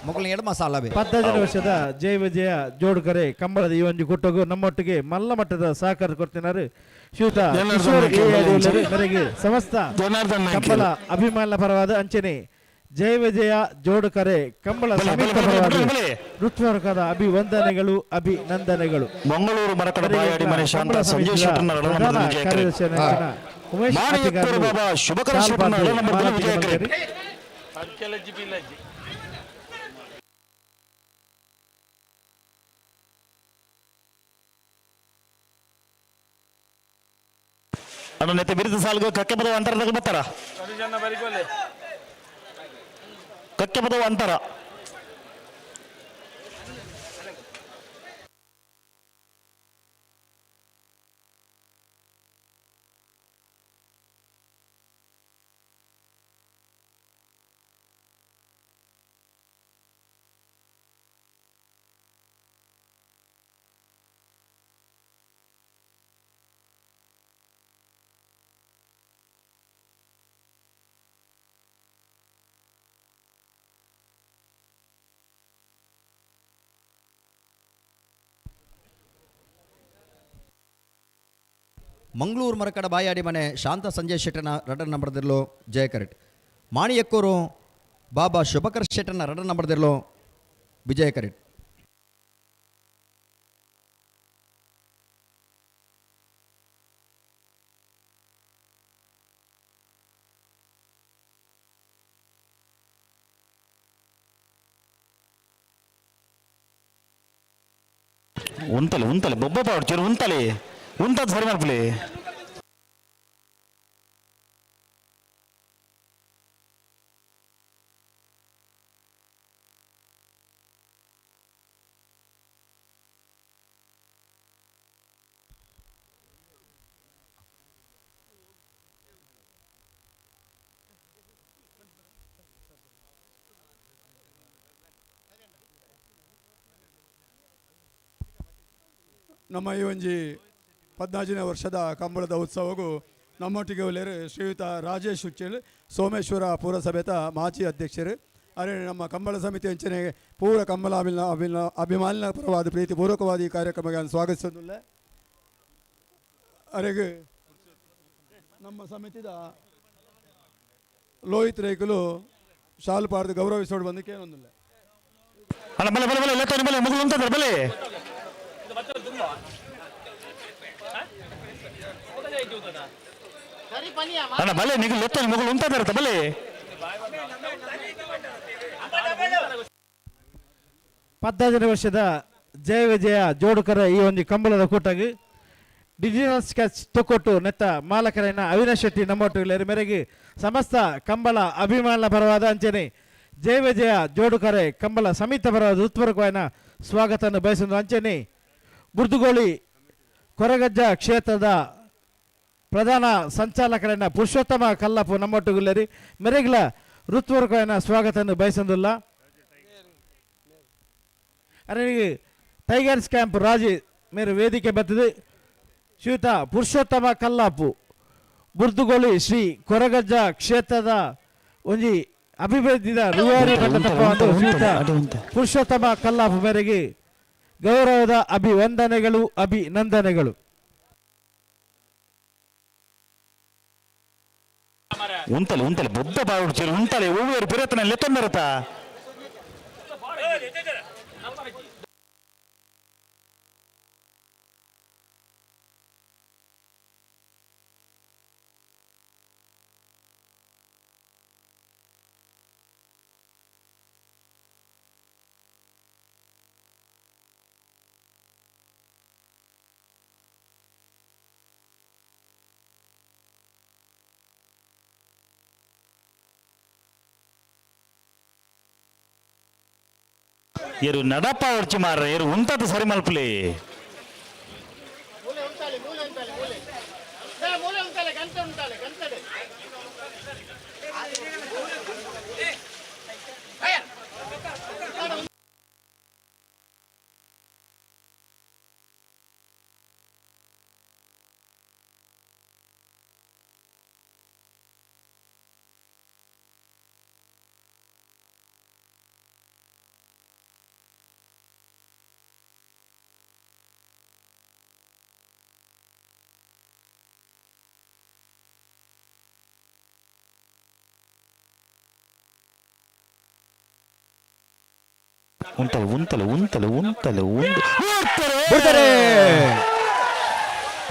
ಮೊಗಲಿನ 2 ಮಸಾಲವೇ 15 ವರ್ಷದ ಜಯ ವಿಜಯ ಜೋಡುಕರೆ ಕಂಬಳದ ಈ ಒಂದು ಗುಟ್ಟಗು ನಮ್ಮೊಟ್ಟಿಗೆ ಮಲ್ಲ ಮಟ್ಟದ ಸಹಕಾರ ಕೊಡ್ತಿದ್ದಾರೆ ಶ್ರೀಯುತ ಕಿಶೋರ್ ಮೇರೆಗೆ ಸಮಸ್ತ ಕಂಬಳ ಅಭಿಮಾನ ಪರವಾದ ಅಂಚನೆ ಜಯ ವಿಜಯ ಜೋಡುಕರೆ ಕಂಬಳ ಸಮಿತಿ ಪರವಾದ ನೃತ್ಯವರ್ಗದ ಅಭಿವಂದನೆಗಳು ಅಭಿನಂದನೆಗಳು. ಮಂಗಳೂರು ಮರಕಡ ಬಾಯಾಡಿ ಮನೆ ಶಾಂತ ಸಂಜಯ್ ಕಾರ್ಯದರ್ಶಿ ಉಮೇಶ್ ಬಾಬಾ ಶುಭಕರ ಅಣ್ಣ ನೆತ್ತೆ ಬಿರಿದ ಸಾಲ್ಗು ಕಕ್ಕೆ ಬದವ ಅಂತರದಾಗ ಬರ್ತಾರ ಕಕ್ಕೆ ಬದವ ಅಂತರ ಮಂಗಳೂರು ಮರಕಡ ಬಾಯಾಡಿ ಮನೆ ಶಾಂತ ಸಂಜಯ್ ಶೆಟ್ಟನ 2 ನಂಬರ್ದಿರಲು ಜಯಕರೆಟ್, ಮಾಣಿಯಕ್ಕೂರು ಬಾಬಾ ಶುಭಕರ್ ಶೆಟ್ಟನ 2 ನಂಬರ್ದಿರಲು ವಿಜಯಕರೆಟ್. ಉಂತಲೆ ಬೊಬ್ಬ ಪಾಡ್ಚೇರು ಉಂತಲೆ ಉಂತದ್ದು ಸರಿ ಮಾಡ್ಪಲಿ. ನಮ್ಮ ಈ ಒಂಜಿ 14ನೇ ವರ್ಷದ ಕಂಬಳದ ಉತ್ಸವಗೂ ನಮ್ಮೊಟ್ಟಿಗೆ ಒಳ್ಳೆಯರು ಶ್ರೀಯುತ ರಾಜೇಶ್ ಹುಚ್ಚೇಲ್ ಸೋಮೇಶ್ವರ ಪುರಸಭೆತ ಮಾಜಿ ಅಧ್ಯಕ್ಷರು. ಅರೆ ನಮ್ಮ ಕಂಬಳ ಸಮಿತಿ ಅಂಚನೆ ಪೂರ ಕಂಬಳ ಅಭಿಮಾನ ಪರವಾದ ಪ್ರೀತಿ ಪೂರ್ವಕವಾದ ಈ ಕಾರ್ಯಕ್ರಮಕ್ಕೆ ಸ್ವಾಗತಿಸೋದಿಲ್ಲ. ಅರೆಗೆ ನಮ್ಮ ಸಮಿತಿದ ಲೋಹಿತ್ ರೈಕಲು ಶಾಲು ಪಾಡ್ದು ಗೌರವಿಸೋಡು ಬಂದಕ್ಕೆ ಏನೊಂದಿಲ್ಲ. ಅಣ್ಣ ಬಲೆ ನಿಗಲು ಎತ್ತ ಮಗಳು ಉಂಟಾದ ಬಲೆ ಪದ್ನಾಲ್ಕನೇ ವರ್ಷದ ಜಯ ವಿಜಯ ಜೋಡುಕರ ಈ ಒಂದು ಕಂಬಳದ ಕೂಟಾಗಿ ಡಿಜಿಟಲ್ ಸ್ಕೆಚ್ ತೊಕೊಟ್ಟು ನೆತ್ತ ಮಾಲಕರನ್ನ ಅವಿನಾಶ್ ಶೆಟ್ಟಿ ನಮ್ಮೊಟ್ಟಿಗೆ ಮೇರೆಗೆ ಸಮಸ್ತ ಕಂಬಳ ಅಭಿಮಾನ ಪರವಾದ ಅಂಚನೆ ಜಯ ವಿಜಯ ಜೋಡುಕರೆ ಕಂಬಳ ಸಮಿತ ಪರವಾದ ಹೃತ್ಪೂರ್ವಕವಾದ ಸ್ವಾಗತವನ್ನು ಬಯಸಿದ ಅಂಚನೆ ಬುರ್ದುಗೋಳಿ ಕೊರಗಜ್ಜ ಕ್ಷೇತ್ರದ ಪ್ರಧಾನ ಸಂಚಾಲಕರನ್ನ ಪುರುಷೋತ್ತಮ ಕಲ್ಲಪ್ಪು ನಮ್ಮೊಟ್ಟಿಗೆ ಮೆರೆಗಿಲ ಹೃತ್ಪೂರ್ವಕವಾದ ಸ್ವಾಗತವನ್ನು ಬಯಸಂದಿಲ್ಲ. ಅರೆಗೆ ಟೈಗರ್ಸ್ ಕ್ಯಾಂಪ್ ರಾಜಿ ಮೇರೆ ವೇದಿಕೆ ಬರ್ತದೆ ಶ್ರೀಯುತ ಪುರುಷೋತ್ತಮ ಕಲ್ಲಾಪು ಬುರ್ದುಗೋಳಿ ಶ್ರೀ ಕೊರಗಜ್ಜ ಕ್ಷೇತ್ರದ ಒಂಜಿ ಅಭಿವೃದ್ಧಿದ ರೂವಾರಿ ಶ್ರೀಯುತ ಪುರುಷೋತ್ತಮ ಕಲ್ಲಾಪು ಮೇರೆಗೆ ಗೌರವದ ಅಭಿವಂದನೆಗಳು ಅಭಿನಂದನೆಗಳು. ಉಂತಲೆ ಬುದ್ಧ ಬಾವುಡ್ಚೇರು ಉಂತಲೆ ಹೂವೇರು ಪಿರತನಲ್ಲಿ ತೊಂದರತ ಇರು ನಡಪ ಹೊಡ್ಚಿ ಮಾರ ಇರು ಉಂಟದ್ದು ಸರಿ ಮಲ್ಪಲಿ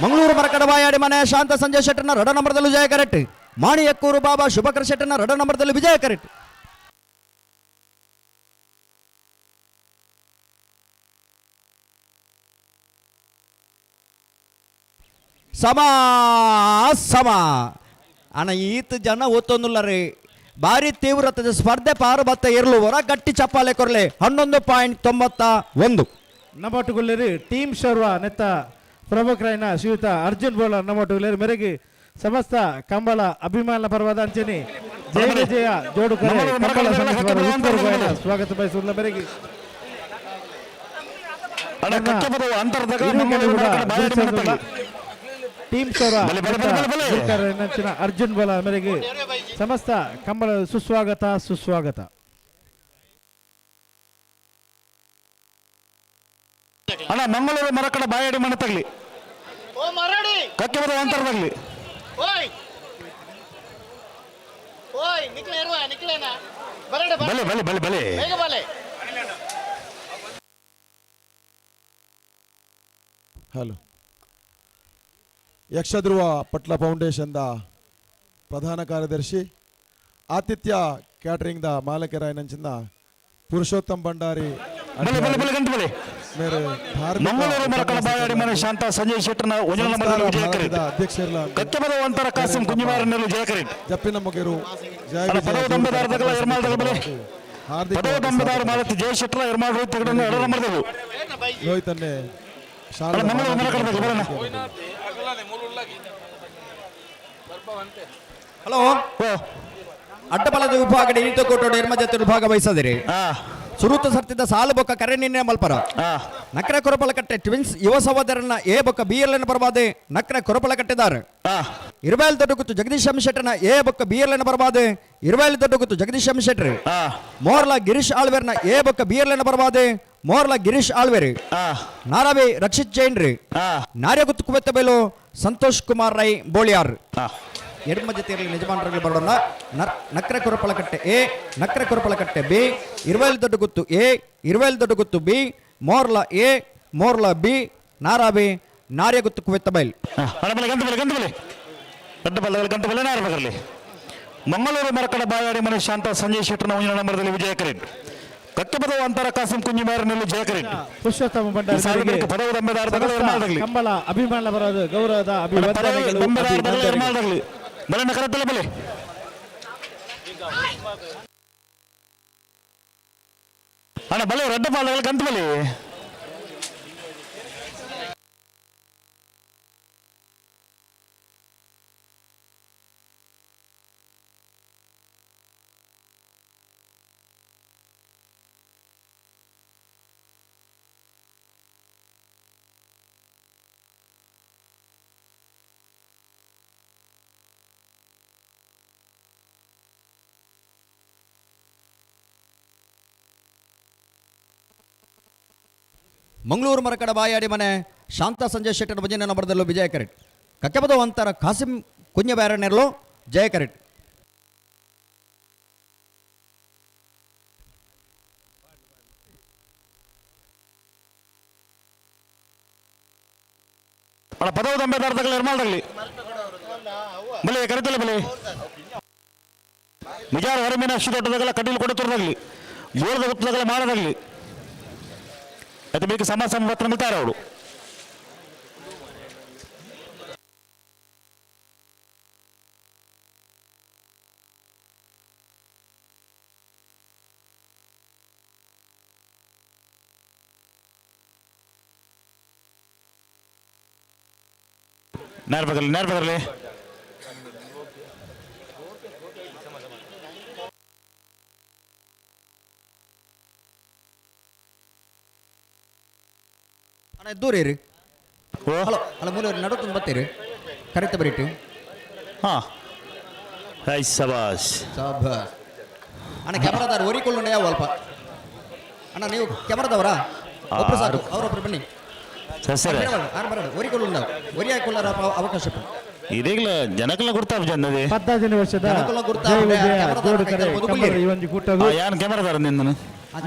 ಮಂಗಳೂರು ಮರಕಡ ಬಾಯಾಡಿ ಮನೆ ಶಾಂತ ಸಂಜಯ್ ಶೆಟ್ಟರ್ನ 2 ನಂಬರ್ದಲ್ಲಿ ವಿಜಯ ಕರೆಕ್ಟ್. ಮಾಣಿಯಕ್ಕೂರು ಬಾಬಾ ಶುಭಕರ್ ಶೆಟ್ಟರ್ನ 2 ನಂಬರ್ದಲ್ಲಿ ವಿಜಯ ಕರೆಕ್ಟ್. ಸಮ ಅಣ್ಣ ಈತ ಜನ ಓದ್ತೊಂದಿಲ್ಲ ರೀ. ಭಾರಿ ತೀವ್ರತೆ ಸ್ಪರ್ಧೆ ಪಾರುಬತ್ತ ಇರಲು ಹೊರ ಗಟ್ಟಿ ಚಪ್ಪಾಲೆ ಕೊರಲೆ 11.91 ನಮಟುಗುಲ್ಲೇರಿ ಟೀಮ್ ಶರ್ವ ನೆತ್ತ ಪ್ರಮುಖರಾಯನ ಶ್ರೀಯುತ ಅರ್ಜುನ್ ಬೋಳ ನಮಟುಗುಲ್ಲೇರಿ ಮೇರೆಗೆ ಸಮಸ್ತ ಕಂಬಳ ಅಭಿಮಾನ ಪರ್ವದ ಅಂಚನೆ ಜಯ ವಿಜಯ ಜೋಡುಕರೆ ಕಂಬಳ ಸಮಿತಿ ಸ್ವಾಗತ ಬಯಸುವುದರ ಮೇರೆಗೆ ಟೀಮ್ ಶೋರ ಅರ್ಜುನ್ ಬೋಲ ಮೇರೆಗೆ ಸಮಸ್ತ ಕಂಬಳ ಸುಸ್ವಾಗತ. ಅಣ್ಣ ಮಂಗಳೂರು ಮರಕಡ ಬಾಯಾಡಿ ಮನೆ ತಗಲಿ ಕಕ್ಕೆ ಬದ ಅಂತರದಾಗ್ಲಿ ಬಲೆ ಹಲೋ ಯಕ್ಷಧ್ರುವ ಪಟ್ಲ ಫೌಂಡೇಶನ್ದ ಪ್ರಧಾನ ಕಾರ್ಯದರ್ಶಿ ಆತಿಥ್ಯ ಕ್ಯಾಟರಿಂಗ್ದ ಮಾಲಕರಾಯನಂಚಿನ ಪುರುಷೋತ್ತಮ್ ಭಂಡಾರಿ ಮಂಗಳೂರು ಮರಕಡ ಬಾಯಾಡಿ ಮನೆ ಶಾಂತ ಸಂಜಯ್ ಶೆಟ್ಟರ್ನ ಅಧ್ಯಕ್ಷರ ಕಚ್ಚಬದ ಒಂತರ ಕಾಸಿಂ ಕುಂಜಿಮಾರನೆಲ್ಲ ಜಯಕರಿ ಜಪ್ಪಿನ ಮೊಗೆರು ಪದವದಂಬೆದಾರ ಮಾಲತಿ ಜಯ ಶೆಟ್ಟರ ಇರ್ಮಾಡ್ ರೋಹಿತ್ ತೆಗಡನ್ನು 2 ನಂಬರ್ದವು ರೋಹಿತನ್ನೇ ಮಂಗಳೂರು ಮರಕಡದಾಗ ಬರೋಣ. ಹಲೋ ಅಡ್ಡಬಲದ ವಿಭಾಗದ ಇನಿತ ಕೋಟೋಡ ಎರ್ಮಜತೆ ವಿಭಾಗ ವಹಿಸದಿರಿ ಸುರುತ ಸರ್ತಿದ್ದ ಸಾಲು ಬೊಕ್ಕ ಕರೆ ನಿನ್ನೆ ಮಲ್ಪರ ನಕ್ರೆ ಕೊರಪಲಕಟ್ಟೆ ಟ್ವಿನ್ಸ್ ಯುವ ಸಹೋದರನ ಎ ಬೊಕ್ಕ ಬಿ ಎಲ್ ಬರಬಾದೆ ನಕ್ರೆ ಕೊರಪಲಕಟ್ಟೆದಾರೆ 20 ದೊಡ್ಡ ಗುತ್ತು ಜಗದೀಶ್ ಎಂ ಶೆಟ್ಟರ್ನ ಎ ಬೊಕ್ಕ ಬಿ ಎಲ್ ಬರಬಾದೆ 20 ದೊಡ್ಡ ಗುತ್ತು ಜಗದೀಶ್ ಎಂ ಶೆಟ್ರಿ ಮೋರ್ಲ ಗಿರೀಶ್ ಆಳ್ವೇರ್ನ ಎ ಬೊಕ್ಕ ಬಿ ಎಲ್ ಬರಬಾದೆ ಮೋರ್ಲ ಗಿರೀಶ್ ಆಳ್ವೇರಿ ನಾರಾವಿ ರಕ್ಷಿತ್ ಜೈನ್ ರೀ ನಾರ್ಯ ಗುತ್ತು ಕುವೆತ್ತ ಬೇಲು ಸಂತೋಷ್ ಕುಮಾರ್ ರೈ ಬೋಳಿಯಾರ್ ಎಡ್ಮ ಜೊತೆಯಲ್ಲಿ ಯಜಮಾನರಲ್ಲಿ ಬರೋಣ. ನಕ್ರೆ ಕೊರಪಲಕಟ್ಟೆ ಎ ನಕ್ರೆ ಕೊರಪಲಕಟ್ಟೆ ಬಿ 20 ದೊಡ್ಡ ಗುತ್ತು ಎ 20 ದೊಡ್ಡ ಗುತ್ತು ಬಿ ಮೋರ್ಲ ಎ ಮೋರ್ಲ ಬಿ ನಾರಾಬಿ ನಾರ್ಯ ಗುತ್ತು ಕುವೆತ್ತ ಬೈಲ್ ಮಂಗಳೂರು ಮರಕಡ ಬಾಯಾಡಿ ಮನೆ ಶಾಂತ ಸಂಜಯ್ ಶೆಟ್ಟರ್ನ 1 ನಂಬರ್ದಲ್ಲಿ ವಿಜಯ ಕರೆಟ್ ಕಕ್ಕೆ ಅಂತರ ಕಾಸಿಂ ಕುಂಜಿಮಾರನೆಲ್ಲ ಜಯ ಕರೆಟ್ ಪುರುಷೋತ್ತಮ ಭಂಡಾರಿ ಕಂಬಳ ಅಭಿಮಾನ ಬರೋದು ಗೌರವದ ಅಭಿವಂದನೆಗಳು ಬಲೆ ಕರೆತಲ್ಲ ಬಲೆ ಅಣ್ಣ ಬಲೆ ರೆಡ್ಡ ಪಾಲಗಳು ಗಂಟು ಬಲೆ ಮಂಗಳೂರು ಮರಕಡ ಬಾಯಾಡಿ ಮನೆ ಶಾಂತ ಸಂಜಯ್ ಶೆಟ್ಟರ್ ಭಜನೆ ನಂಬರ್ದಲ್ಲೂ ವಿಜಯ ಕರೆಟ್ ಕಕ್ಕೆಬದ ಒಂತರ ಕಾಸಿಂ ಕುಂಜಬ್ಯಾರನೆರಲು ಜಯ ಕರೆಟ್. ಪದವದಂಬೆದಾರದಾಗಲಿ ಎರ್ಮಾಲ್ದಾಗಲಿ ಬಲೆ ಕರೆತಲ್ಲ ಬಲೆ ವಿಜಾರ ಹೊರಮೇನ ಅಷ್ಟು ದೊಡ್ಡದಾಗಲ್ಲ ಕಡ್ಡಿಲು ಕೊಡುತ್ತದಾಗಲಿ ಬೋಳದ ಗೊತ್ತದಾಗಲ್ಲ ಮಾಡೋದಾಗಲಿ ಅದು ಬೇಕು ಸಮಾಜ ಸಂವರ್ತನ ಮಿಲ್ತಾರೆ ಅವರು ನೇರ್ಬಗಲಿ ಅಣ್ಣ ದೂರೇರಿ ಹಲೋ ಅಲ್ಲ ಮೂಲವ್ರಿ ನಡುತ್ತೊಂದು ಬತ್ತೀರಿ ಕರೆಕ್ಟ್ ಬರೀಟಿ ಹಾಂ ಸಬಾಸ್ ಅಣ್ಣ ಕ್ಯಾಮರಾದಾರ ಒರಿಕೊಳ್ಳುಂಡೆ ಯಾವ ಅಲ್ಪ ಅಣ್ಣ ನೀವು ಕ್ಯಾಮರಾದವರಾ ಒಬ್ರು ಸಾಕು ಅವರೊಬ್ರು ಬನ್ನಿ ಸರಿ ಒರಿಕೊಳ್ಳುಂಡ ಒರಿ ಹಾಕೊಳ್ಳಾರ ಅವಕಾಶ ಇದೀಗಲ ಜನಕ್ಕೆಲ್ಲ ಗುರ್ತಾಪ ಜನ್ನದಿ 18 ವರ್ಷದ ಜಯ ವಿಜಯ ಜೋಡುಕರೆ ಕಮ್ಮಲ ಈ ಒಂದು ಕೂಟವು ಯಾನ್ ಕ್ಯಾಮರಾದಾರ ನಿಂದನು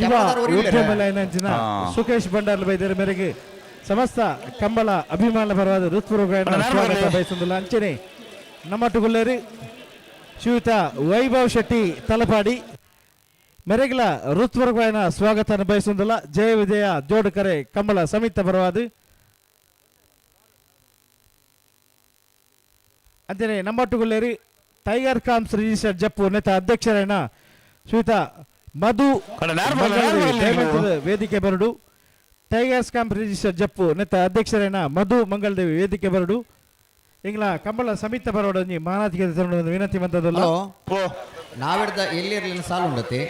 ಯುವ ಉದ್ಯಮಲೈನಂಚಿನ ಸುಖೇಶ್ ಭಂಡಾರ್ಲ ಬೈದರ ಮೇರೆಗೆ ಸಮಸ್ತ ಕಂಬಳ ಅಭಿಮಾನ ಪರವಾದ ಹೃತ್ಪೂರ್ವಕ ಸ್ವಾಗತ ಬಯಸುವುದಿಲ್ಲ ಅಂಚನೆ ನಮ್ಮಟ್ಟುಗೊಳ್ಳೇರಿ ಶ್ರೀಯುತ ವೈಭವ್ ಶೆಟ್ಟಿ ತಲಪಾಡಿ ಮೆರೆಗಲ ಹೃತ್ಪೂರ್ವಕ ಸ್ವಾಗತ ಬಯಸುವುದಿಲ್ಲ ಜಯ ವಿಜಯ ಜೋಡುಕರೆ ಕಂಬಳ ಸಮಿತ ಪರವಾದ ಅಂಚನೆ ನಮ್ಮಟ್ಟುಗೊಳ್ಳೇರಿ ಟೈಗರ್ ಕಾಮ್ಸ್ ರಿಜಿಸ್ಟರ್ ಜಪ್ಪು ನೇತ ಅಧ್ಯಕ್ಷರೈನ ಶ್ರೀಯುತ ಮಧು ವೇದಿಕೆ ಬರಡು ಟೈಗರ್ಸ್ ಕಾಂಪ್ ರಿಜಿಸ್ಟರ್ ಜಪ್ಪು ನೇತ ಅಧ್ಯಕ್ಷರೈನ ಮಧು ಮಂಗಳದೇವಿ ವೇದಿಕೆ ಬರಡು ಇಂಗ್ಲ ಕಂಬಳ ಸಮಿತ ಬರೋಡು ಮಾನಾತಿಗೆ ವಿನಂತಿ ಬಂದದಲ್ಲ ನಾವಿಡ್ದ ಎಲ್ಲಿರ್ಲಿನ ಸಾಲು ಉಂಡತಿ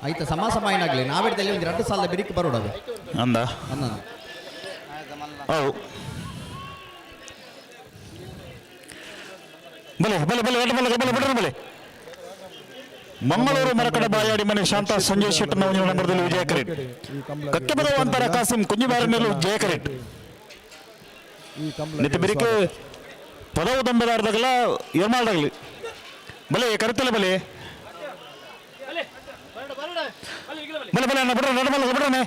ಆಯ್ತ ಸಮಾಸಮಾಯನಾಗ್ಲಿ ನಾವಿಡ್ದಲ್ಲಿ ಒಂದು 2 ಸಾಲದ ಬಿರಿಕ್ ಬರೋಡದು ಅಂದ ಬಲೆ ಬಲೆ ಬಲೆ ಬಲೆ ಬಲೆ ಬಲೆ ಬಲೆ ಮಂಗಳೂರು ಮರಕಡ ಬಾಯಾಡಿ ಮನೆ ಶಾಂತ ಸಂಜಯ್ ಶೆಟ್ಟಿ ನವನಿಯ ನಂಬರ್ದಲ್ಲಿ ವಿಜಯ ಕರೆಟ್ ಕಕ್ಕೆ ಬರುವಂತರ ಕಾಸಿಂ ಕುಂಜಿಬಾರನೆಲ್ಲ ವಿಜಯ ಕರೆಟ್ ನಿತ್ಯ ಬಿರಿಕೆ ಪದವು ದಂಬೆದಾರ್ದಾಗಲ್ಲ ಏರ್ಮಾಡ್ದಾಗಲಿ ಬಲೆ ಕರೆತಲ್ಲ ಬಲೆ ಬಲೆ ಬಲೆ ಅಣ್ಣ ಬಿಡ್ರ ನಡಬಲ್ಲ ಬಿಡ್ರನೆ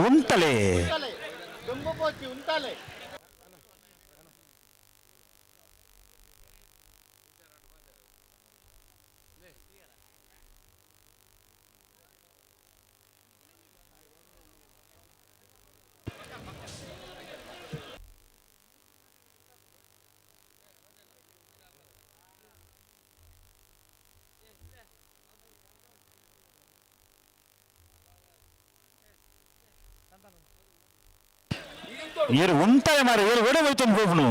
ಉಂಟಲೆ ಏರು ಉಂಟಾಯ ಮಾರ ಏರು ಒಡೆ ಹೋಯ್ತು ಹೋಗ್ನು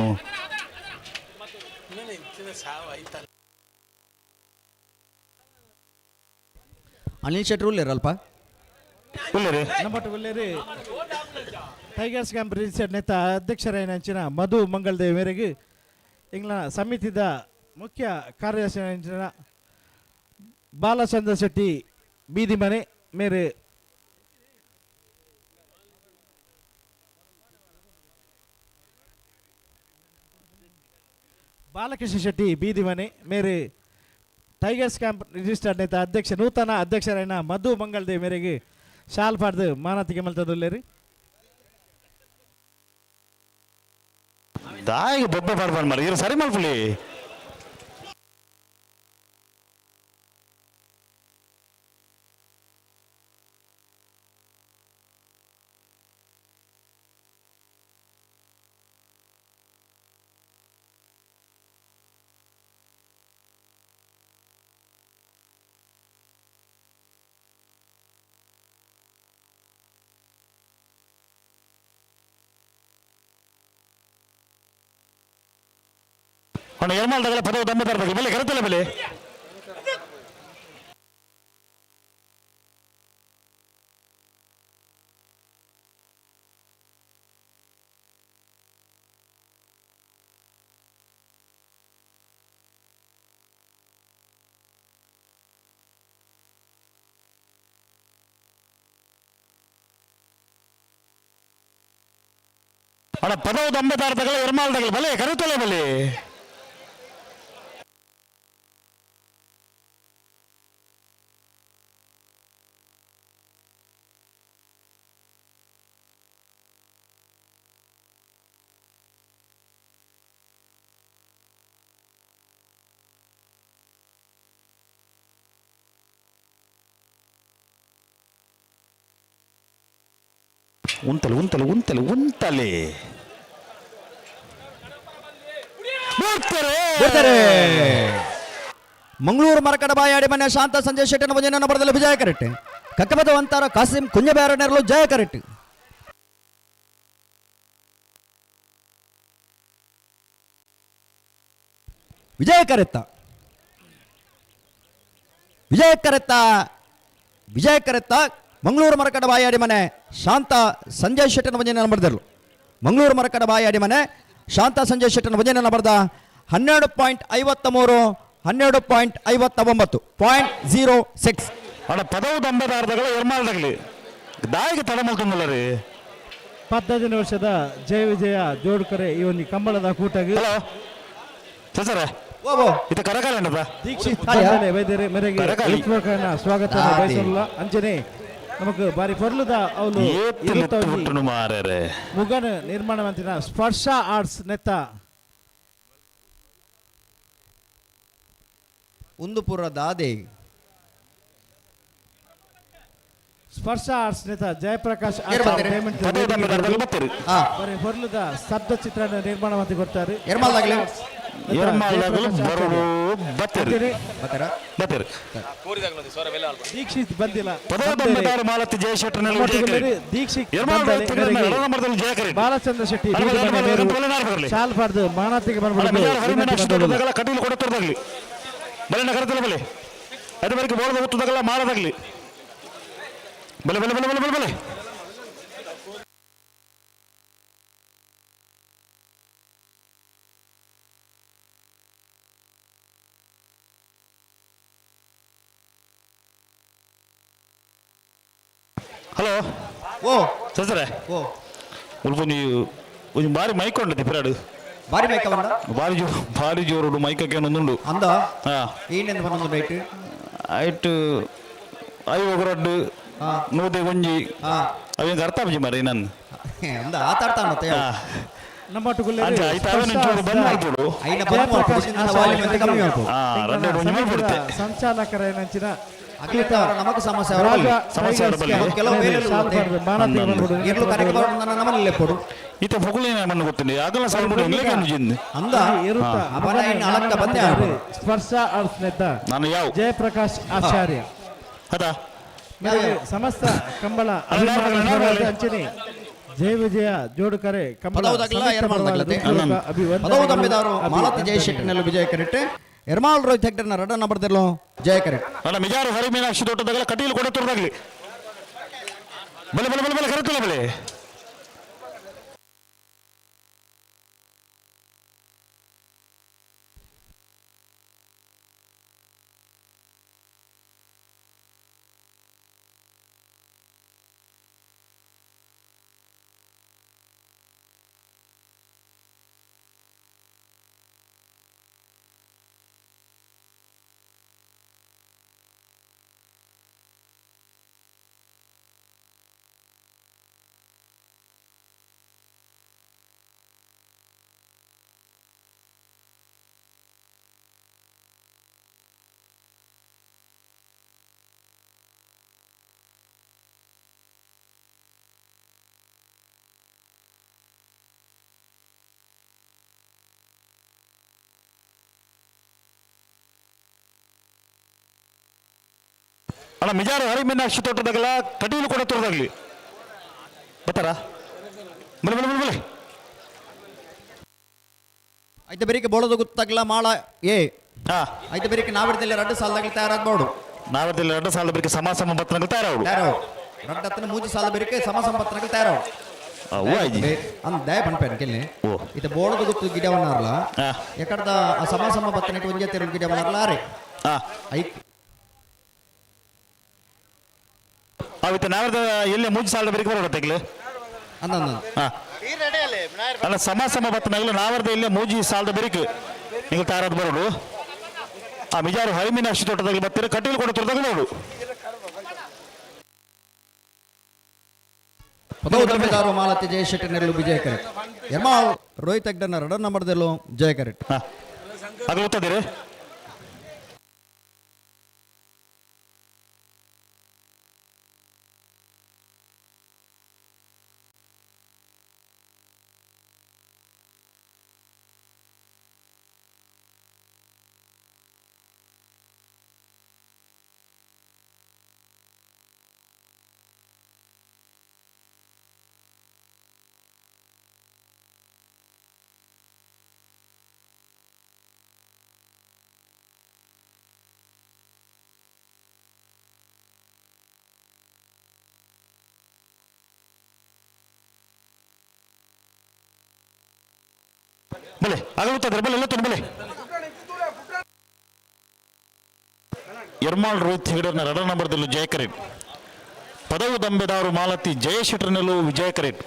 ಅನಿಲ್ ಶೆಟ್ರು ಅಲ್ಪ ನಮ್ಮಟ್ಟುಗೊಳ್ಳೇರಿ ಟೈಗರ್ಸ್ ಕ್ಯಾಂಪ್ ರಿಜಿಸ್ಟರ್ ನೇತ ಅಧ್ಯಕ್ಷರೈನ ಮಧು ಮಂಗಳದೇವಿ ಮೇರೆಗೆ ಇಂಗ್ಲ ಸಮಿತಿದ ಮುಖ್ಯ ಕಾರ್ಯದರ್ಶಿ ಬಾಲಚಂದ್ರ ಶೆಟ್ಟಿ ಬೀದಿ ಮನೆ ಮೇರೆ ಬಾಲಕೃಷ್ಣ ಶೆಟ್ಟಿ ಬೀದಿ ಮನೆ ಮೇರೆ ಟೈಗರ್ಸ್ ಕ್ಯಾಂಪ್ ರಿಜಿಸ್ಟರ್ ನೇತ ಅಧ್ಯಕ್ಷ ನೂತನ ಅಧ್ಯಕ್ಷರೈನ ಮಧು ಮಂಗಳದೇವಿ ಮೇರೆಗೆ ಶಾಲ್ ಪಾಡ್ದು ಮಾನತಿಗೆ ಮಲ್ತದಲ್ಲೇರಿ ದಾಯಿಗೆ ಬೊಬ್ಬೆ ಪಾಡ್ಬಾರ್ದು ಮಾರ ಇರು ಸರಿ ಮಾಡ್ಕೊಳ್ಳಿ ಅವನು ಏರ್ಮಾಲ್ದಾಗಲ್ಲ ಪದವು ದಮ್ಮ ತರಬೇಕು ಬೆಲೆ ಕರೆತಲ್ಲ ಬೆಲೆ ಅವನ ಪದವು ದಮ್ಮ ತಾರದಾಗಲ್ಲ ಏರ್ಮಾಲ್ದಾಗಲ್ಲ ಬೆಲೆ ಕರೆತಲ್ಲ ಬೆಲೆ ಉಂಟಲೆ ಉಂಟಲೆ ಉಂಟಲೆ ಉಂಟಲೆ ಮೂರ್ತಿ ಬಿಡ್ತಾರೆ. ಮಂಗಳೂರು ಮರಕಡ ಬಾಯಾಡಿ ಮನೆ ಶಾಂತ ಸಂಜಯ್ ಶೆಟ್ಟಿನ ಮುಂಜಾನೆ ನಂಬರ್ದಲ್ಲಿ ವಿಜಯ ಕರೆಕ್ಟ್. ಕಕ್ಕಬದ ಅಂತಾರ ಕಾಸಿಂ ಕುಂಜಬೇರ ನೆರಳು ಜಯ ಕರೆಕ್ಟ್. ವಿಜಯ ಕರೆತ್ತ ಮಂಗಳೂರು ಮರಕಡ ಬಾಯಾಡಿ ಮನೆ ಶಾಂತ ಸಂಜಯ್ ಶೆಟ್ಟಿನ ಮುಂಜಾನೆ ನಂಬರ್ದಲ್ಲೂ ಮಂಗಳೂರು ಮರಕಡ ಬಾಯಾಡಿ ಮನೆ ಶಾಂತ ಸಂಜಯ್ ಶೆಟ್ಟಿನ ಮುಂಜಾನೆ ನಂಬರ್ದ 12.53 12.59.06 ಅಣ್ಣ ಪದವು ದಂಬದಾರ್ದಗಳ ಎರ್ಮಾಲ್ದಾಗಲಿ ದಾಯಿಗೆ ತಡ ಮಾಡ್ಕೊಂಡಲ್ಲ ರೀ 15 ವರ್ಷದ ಜಯ ವಿಜಯ ಜೋಡುಕರೆ ಈ ಒಂದು ಕಂಬಳದ ಕೂಟಗೆ ಸರ್ ಇದು ಕರಕಾಲ ದೀಕ್ಷಿತ್ ವೈದ್ಯರ ಮೇರೆಗೆ ಸ್ವಾಗತ ಬಯಸಲ್ಲ ಅಂಚನೆ ನಮಕ್ ಬಾರಿ ಪೊರ್ಲುದ ಅವಳು ಮುಗನ ನಿರ್ಮಾಣ ಮಂತ್ರಿನ ಸ್ಪರ್ಶ ಆರ್ಟ್ಸ್ ನೆತ್ತ ಉಂದುಪುರ ದಾದೆ ಸ್ಪರ್ಶ ಆರ್ಟ್ಸ್ ನೆತ ಜಯಪ್ರಕಾಶ್ ಪೊರ್ಲುದ ಸ್ತಬ್ಧ ಚಿತ್ರಣ ನಿರ್ಮಾಣ ಮಂತ್ರಿ ಕೊಡ್ತಾರೆ ದೀಕ್ಷಿತ್ ಬಂದಿಲ್ಲ ಮಾಲತಿ ಜಯಶೆಟ್ಟರ್ ದೀಕ್ಷಿತ್ ಬಾಲಚಂದ್ರ ಶೆಟ್ಟಿ ಶಾಲ್ ಪಾಡ್ದು ಮಾನತಿಗೆ ಬಂದ್ಬಿಟ್ಟು ಕಟೀಲು ಕೊಡುತ್ತಿರದಾಗ್ಲಿ ಬಲೆ ನಗರದಲ್ಲಿ ಬಲೆ ಅದೇ ಬರಿಗೆ ಬೋಳದ ಹುತ್ತದಾಗಲ್ಲ ಮಾಡದಾಗ್ಲಿ ಬಲೆ ಬಲೆ ಬಲೆ ಬಲೆ ಬಲೆ ಬಲೆ ಹಲೋ ಸರ್ ಉಲ್ಪೊಂದು ಒಂದು ಬಾರಿ ಮೈಕ್ ಉಂಟು ಪಿರಾಡು ಭಾರಿ ಜೋರು ಮೈಕಕ್ಕೆ ಒಂದುಂಡು ಅಂದ ಐಟ್ ಐ ಒಗರಡ್ಡು ನೂತೆ ಗೊಂಜಿ ಅವೇನು ಅರ್ಥ ಬಜಿ ಮಾರಿ ನನ್ನ ಸಂಚಾಲಕರ ಏನಂಚಿನ ನಮಗೆ ಸಮಸ್ಯೆ ಕೊಡು ಈತ ಹೊಗಳಿನ ಮಣ್ಣು ಗೊತ್ತಿಲ್ಲ ಆಗಲ್ಲ ಅಂದ ಸ್ಪರ್ಶ ಆರ್ಟ್ಸ್ ನಾನು ಯಾವ ಜಯಪ್ರಕಾಶ್ ಆಚಾರ್ಯ ಅದಾ ಸಮಸ್ತ ಕಂಬಳ ಅಂಚನೆ ಜಯ ವಿಜಯ ಜೋಡುಕರೆ ಮಾಲತಿ ಜಯ ಶೆಟ್ಟಿನಲ್ಲಿ ವಿಜಯ ಕರೆಕ್ಟ್ ಎರ್ಮಾಲ್ ರೋಹಿತ್ ಹೆಗ್ಡರ್ನ ರಡ ನಂಬರ್ದಲ್ಲೋ ಜಯ ಕರೆಕ್ಟ್ ಅಲ್ಲ ಮಿಜಾರು ಹರಿಮೀನಾಕ್ಷಿ ತೋಟದಾಗಲ್ಲ ಕಟೀಲು ಕೊಡುತ್ತಿರದಾಗ್ಲಿ ಬಲೆ ಬಲೆ ಬಲೆ ಬಲೆ ಕರೆಕ್ಟಿಲ್ಲ ಬಲೆ ಅಣ್ಣ ಮಿಜಾರು ಹರಿಮೀನಾಕ್ಷಿ ತೋಟದಾಗಲ್ಲ ಕಟೀಲು ಕೊಡುತ್ತಿರದಾಗ್ಲಿ ಬರ್ತಾರಾ ಬಲೆ ಬಲೆ ಬಲೆ ಬಲೆ ಐತೆ ಬೇರಿಗೆ ಬೋಳೋದು ಗೊತ್ತಾಗಲ್ಲ ಮಾಳ ಐತೆ ಬೇರಿಗೆ ನಾವಿಡ್ದಲ್ಲಿ 2 ಸಾಲದಾಗಲಿ ತಯಾರಾಗ್ಬೋದು ನಾವಿಡ್ದಲ್ಲಿ 2 ಸಾಲ ಬೇರಿಗೆ ಸಮ ಬತ್ತನಗಳು ತಯಾರಾವು ರಡ್ಡತ್ತನ 3 ಸಾಲ ಬೇರಿಗೆ ಸಮ ಬತ್ತನಗಳು ತಯಾರಾವು ಅಂದ್ ದಯ ಪನ್ಪೇನ ಕೆಲ್ಲೆ ಇತ ಬೋಳೋದು ಗೊತ್ತು ಗಿಡವನ್ನಾರಲ್ಲ ಯಾಕಡ್ದ ಸಮ ಬತ್ತನ ಒಂಜೆ ತೆರಳು ಗಿಡವನ್ನಾರಲ್ಲ ಆರೆ ಐಕ್ ಅವಿತ ನಾವದ ಎಲ್ಲಿ 3 ಸಾಲ ಬೇರಿಗೆ ಬರೋದಕ್ಲೆ ಅಲ್ಲ ಸಮ ಬತ್ತನಾಗಲು ನಾವರ್ದ ಇಲ್ಲೇ 3 ಸಾಲದ ಬೇರಿಗೆ ನೀವು ತಯಾರಾದ ಬರೋಡು ಆ ಮಿಜಾರು ಹರಿಮೀನಾಕ್ಷಿ ತೋಟದಲ್ಲಿ ಬರ್ತೀರ ಕಟೀಲು ಕೊಡುತ್ತಿರದಾಗ ನೋಡು ಮಾಲತಿ ಜಯ ಶೆಟ್ಟಿ ನೆರಳು ವಿಜಯ ಕರೆಕ್ಟ್ ಎರ್ಮಾಲ್ ರೋಹಿತ್ ಹೆಗ್ಡರ್ನ ರಡ ನಂಬರ್ದಲ್ಲೂ ಜಯ ಕರೆಕ್ಟ್ ಅದು ಗೊತ್ತದಿರಿ ಬಲೆ ಆಗಲುತ್ತದೆ ಬಲೆ ಎಲ್ಲ ಬಲೆ ಯರ್ಮಾಳ್ ರೋಹಿತ್ ಹೆಗಡೆನ 2 ನಂಬರ್ದಲ್ಲೂ ಜಯ ಕರೀಟ್. ಪದವು ದಂಬೆದಾರು ಮಾಲತಿ ಜಯಶೆಟ್ಟರ್ನಲ್ಲೂ ವಿಜಯ ಕರೀಟ್.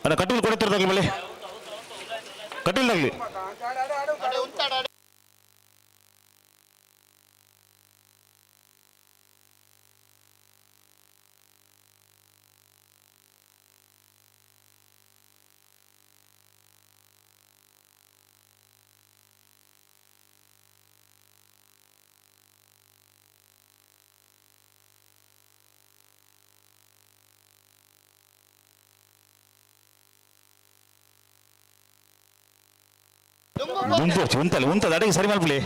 ಅಲ್ಲ ಕಟೀಲ್ ಕೊಡುತ್ತಿರೋದಾಗಲಿ ಬಲೆ ಕಟೀಲ್ದಾಗಲಿ ಉಂಟಲ್ಲ ಅಡಿಗೆ ಸರಿ ಮಾಡ್ಬಿಡಿ.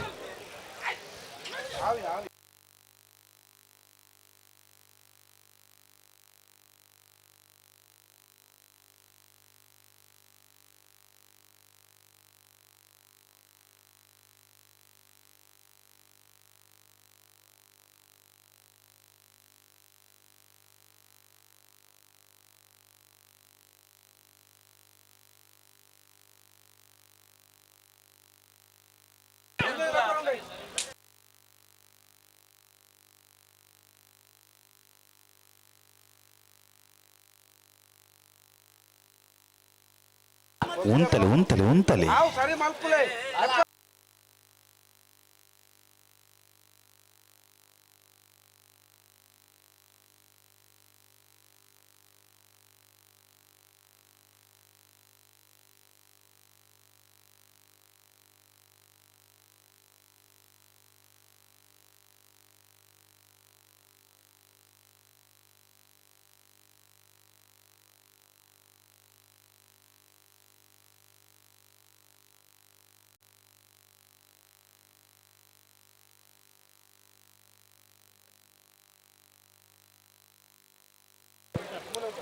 ಉಂತಲೆ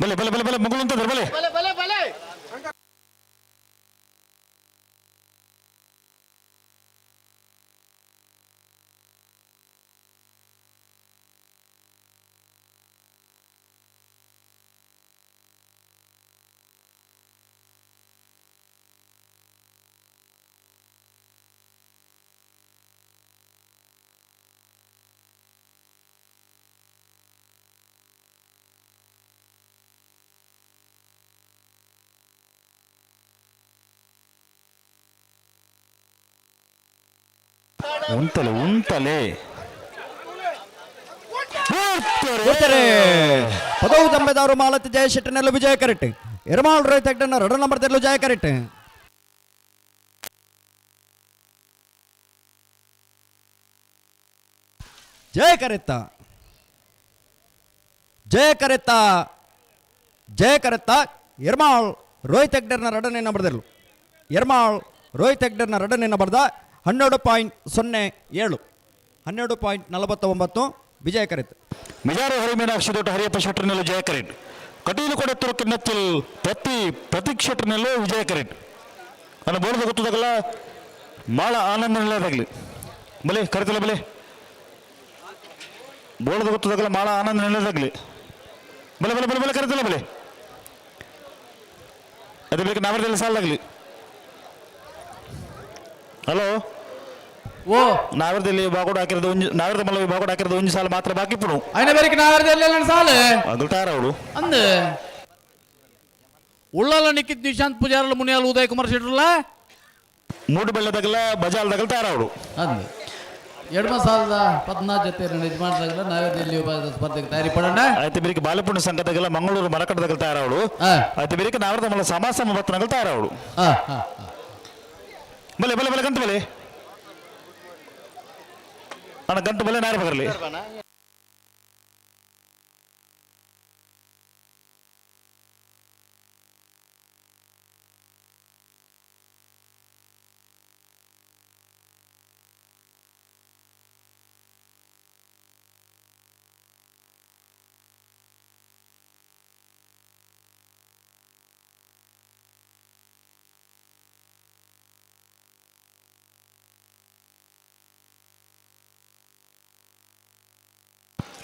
ಬಲೆ ಬಲೆ ಬಲೆ ಬಲೆ ಮಗಳು ಅಂತಂದ್ರೆ ಬಲೆ ಉಂತಲೆ ಪದವು ದಂಬೆದಾರು ಮಾಲತಿ ಜಯಶೆಟ್ಟರ್ನಲ್ಲೂ ವಿಜಯ ಕರೀಟ್. ಯರ್ಮಾಳ್ ರೋಹಿತ್ ಹೆಗಡೆನ 2 ನಂಬರ್ದಲ್ಲೂ ಜಯ ಕರೀಟ್. ಜಯ ಕರೆತ್ತ ಯರ್ಮಾಳ್ ರೋಹಿತ್ ಹೆಗ್ಡೆರ್ನ 2ನೇ ನಂಬರ್ದಲ್ಲೂ ಯರ್ಮಾಳ್ ರೋಹಿತ್ ಹೆಗ್ಡೆರ್ನ 2ನೇ ನಂಬರ್ದ 12.07 12.49 ವಿಜಯ ಕರೀಟ್. ಮಿಜಾರು ಹರಿಮೀನಾಕ್ಷಿ ದೊಡ್ಡ ಹರಿಯಪ್ಪ ಶೆಟ್ಟರ್ನಲ್ಲೂ ಜಯ ಕರೀಟ್. ಕಟೀಲು ಕೊಡುತ್ತಿರೋಕ್ಕೆ ನೆತ್ತಿಲ್ ಪ್ರತೀಕ್ ಶೆಟ್ಟರ್ನಲ್ಲೂ ವಿಜಯ ಕರೀಟ್. ನನ್ನ ಬೋರ್ದ ಗೊತ್ತದಾಗಲ್ಲ ಭಾಳ ಆನಂದ ನಿಲ್ಲದಾಗಲಿ ಬಲೆ ಕರಿತಲ್ಲ ಬಲೆ ಬೋರ್ದ ಗೊತ್ತದಾಗಲ್ಲ ಭಾಳ ಆನಂದ ನಿಲ್ಲದಾಗಲಿ ಬಲೆ ಬಲೆ ಬಲೆ ಬಲೆ ಕರಿತಲ್ಲ ಬಲೆ ಅದೇ ಬೇಕು ನಾವರದಲ್ಲಿ ಸಾಲಾಗಲಿ. ಹಲೋ ಓ ನಾವರದಲ್ಲಿ ಬಾಗೋಡ್ ಹಾಕಿರೋದು ನಾವರದ ಮಲ್ಲ ಬಾಗೋಡ್ ಹಾಕಿರೋದು 1 ಸಾಲ ಮಾತ್ರ ಬಾಕಿ ಪುಡು అయిన ಬೇರೆ ನಾವರದಲ್ಲಿ ಸಾಲು ಅಗಲ್ತಾರ ಅವಳು ಅಂದ ಉಳ್ಳಾಲ ನಿಕ್ಕಿತ್ ನಿಶಾಂತ್ ಪೂಜಾರಲ್ಲ ಮುನಿಯಾಲ್ ಉದಯ್ ಕುಮಾರ್ ಶೆಟ್ರಲ್ಲ ಮೂಡು ಬೆಳ್ಳದಾಗಲ್ಲ ಬಜಾಲ್ ತಗಲ್ತಾರ ಅವಳು ಅಂದ 2014 ಜೊತೆ ಯಜಮಾನರಾಗಲ್ಲ ನಾವರದಲ್ಲಿ ಸ್ಪರ್ಧೆಗೆ ತಯಾರಿ ಪಡೋಣ. ಆಯ್ತು ಬೇರೆ ಬಾಲಪುಣ್ಯ ಸಂಘದಾಗಲ್ಲ ಮಂಗಳೂರು ಮರಕಟ್ಟದಾಗಲ್ ತಯಾರ ಅವಳು. ಆಯ್ತು ಬೇರೆ ನಾವರದ ಮಲ್ಲ ಸಮಾಸ ಮತ್ತನಗಲ್ ತಯಾರ ಅವಳು. ಬಲೆ ಬಲೆ ಬಲೆ ಗಂಟು ಬಲೆ ಅಣ್ಣ ಗಂಟು ಬಲೆ ನಾರಿ ಬಗರ್ಲಿ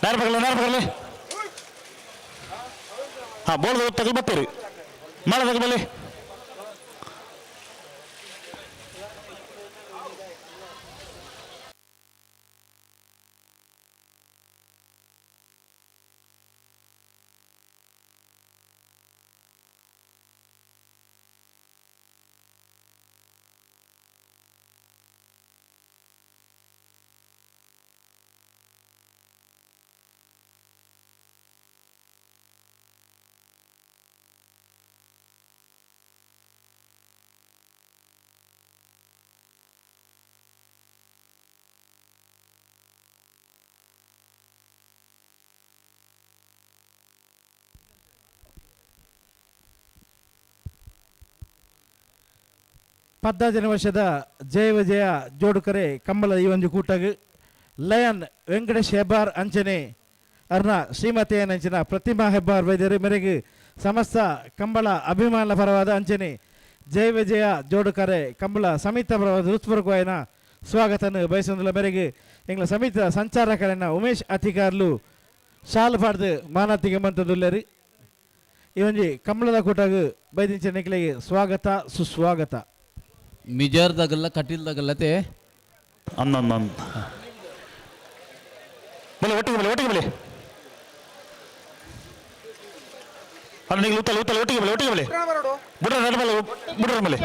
ನಾರ್ ಬಗರ್ಲಿ ಬೋಲ್ದ ತಗಲ್ ಬರ್ತೀರಿ ಮಾಡ ತಗಬಲ್ಲಿ ಪದ್ದಾಜನ ವರ್ಷದ ಜಯ ವಿಜಯ ಜೋಡುಕರೆ ಕಂಬಳ ಈ ಒಂದು ಕೂಟಗೆ ಲಯನ್ ವೆಂಕಟೇಶ್ ಹೆಬ್ಬಾರ್ ಅಂಚನೆ ಅರ್ನ ಶ್ರೀಮತಿಯನಂಚಿನ ಪ್ರತಿಮಾ ಹೆಬ್ಬಾರ್ ವೈದ್ಯರು ಮೇರೆಗೆ ಸಮಸ್ತ ಕಂಬಳ ಅಭಿಮಾನ ಪರವಾದ ಅಂಚನೆ ಜಯ ವಿಜಯ ಜೋಡುಕರೆ ಕಂಬಳ ಸಮಿತ ಪರವಾದ ಹೃತ್ಪೂರ್ವಕವಾದ ಸ್ವಾಗತನ ಬಯಸುವುದರ ಮೇರೆಗೆ ಎಂಗ್ಲ ಸಮಿತ ಸಂಚಾರಕರನ್ನ ಉಮೇಶ್ ಅಧಿಕಾರ್ಲು ಶಾಲ್ ಪಾಡ್ದು ಮಾನತಿಗೆ ಮಂತದುಲ್ಲರಿ ಈ ಒಂಜಿ ಕಂಬಳದ ಕೂಟಗೆ ಬೈದಿಂಚ ನಿಕ್ಲೆಗೆ ಸ್ವಾಗತ ಸುಸ್ವಾಗತ ಮಿಜಾರ್ದಾಗಲ್ಲ ಕಟೀಲ್ದಾಗಲ್ಲತೆ ಅಂದ ಬಲೆ ಒಟ್ಟಿಗೆ ಬಲೆ ಒಟ್ಟಿಗೆ ಬಲೆ ಅಲ್ಲ ನೀವು ಉತ್ತಲ ಉತ್ತಲ ಒಟ್ಟಿಗೆ ಬಲೆ ಒಟ್ಟಿಗೆ ಬಲೆ ಬಿಡ್ರ ನಡಬಲ್ಲ ಬಿಡ್ರ ಮೇಲೆ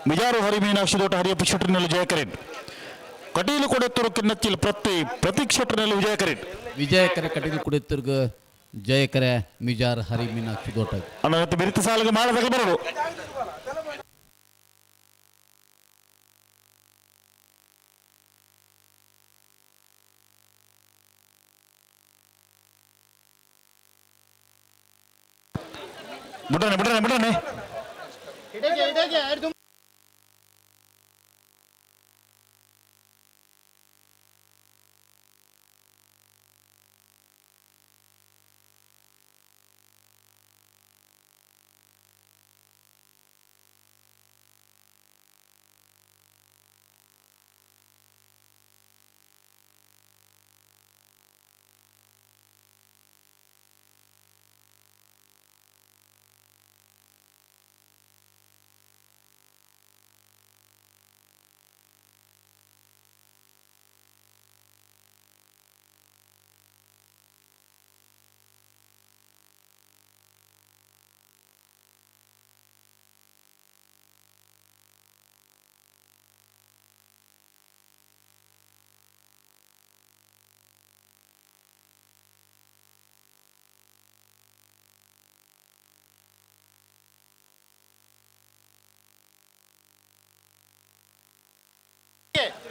ಮಿಜಾರು ಹರಿ ಮೀನಾಕ್ಷಿ ದೋಟ ಹರಿಯಪ್ಪ ಶೆಟ್ಟರ್ನಲ್ಲಿ ಜಯಕರೇನ್ ಕಟೀಲು ಕೊಡೆತ್ತೂರು ಕಿನ್ನಚ್ಚಿಲ್ ಪ್ರತೀಕ್ ಶೆಟ್ಟರ್ನಲ್ಲಿ ವಿಜಯಕರೇನ್ ವಿಜಯಕರೆ ಕಟೀಲು ಕುಡಿತಿರ್ಗ ಜಯಕರೆ ಮಿಜಾರ್ ಹರಿ ಮೀನಾಕ್ಷಿ ದೋಟ ಅಲ್ಲ ಬೆರಿತ ಸಾಲಿಗೆ ಮಾಡದಾಗ ಬರೋದು ಬಿಡ್ರಾನೆ ಬಿಡ್ರಾನೆ ಬಿಡ್ರಾನೆ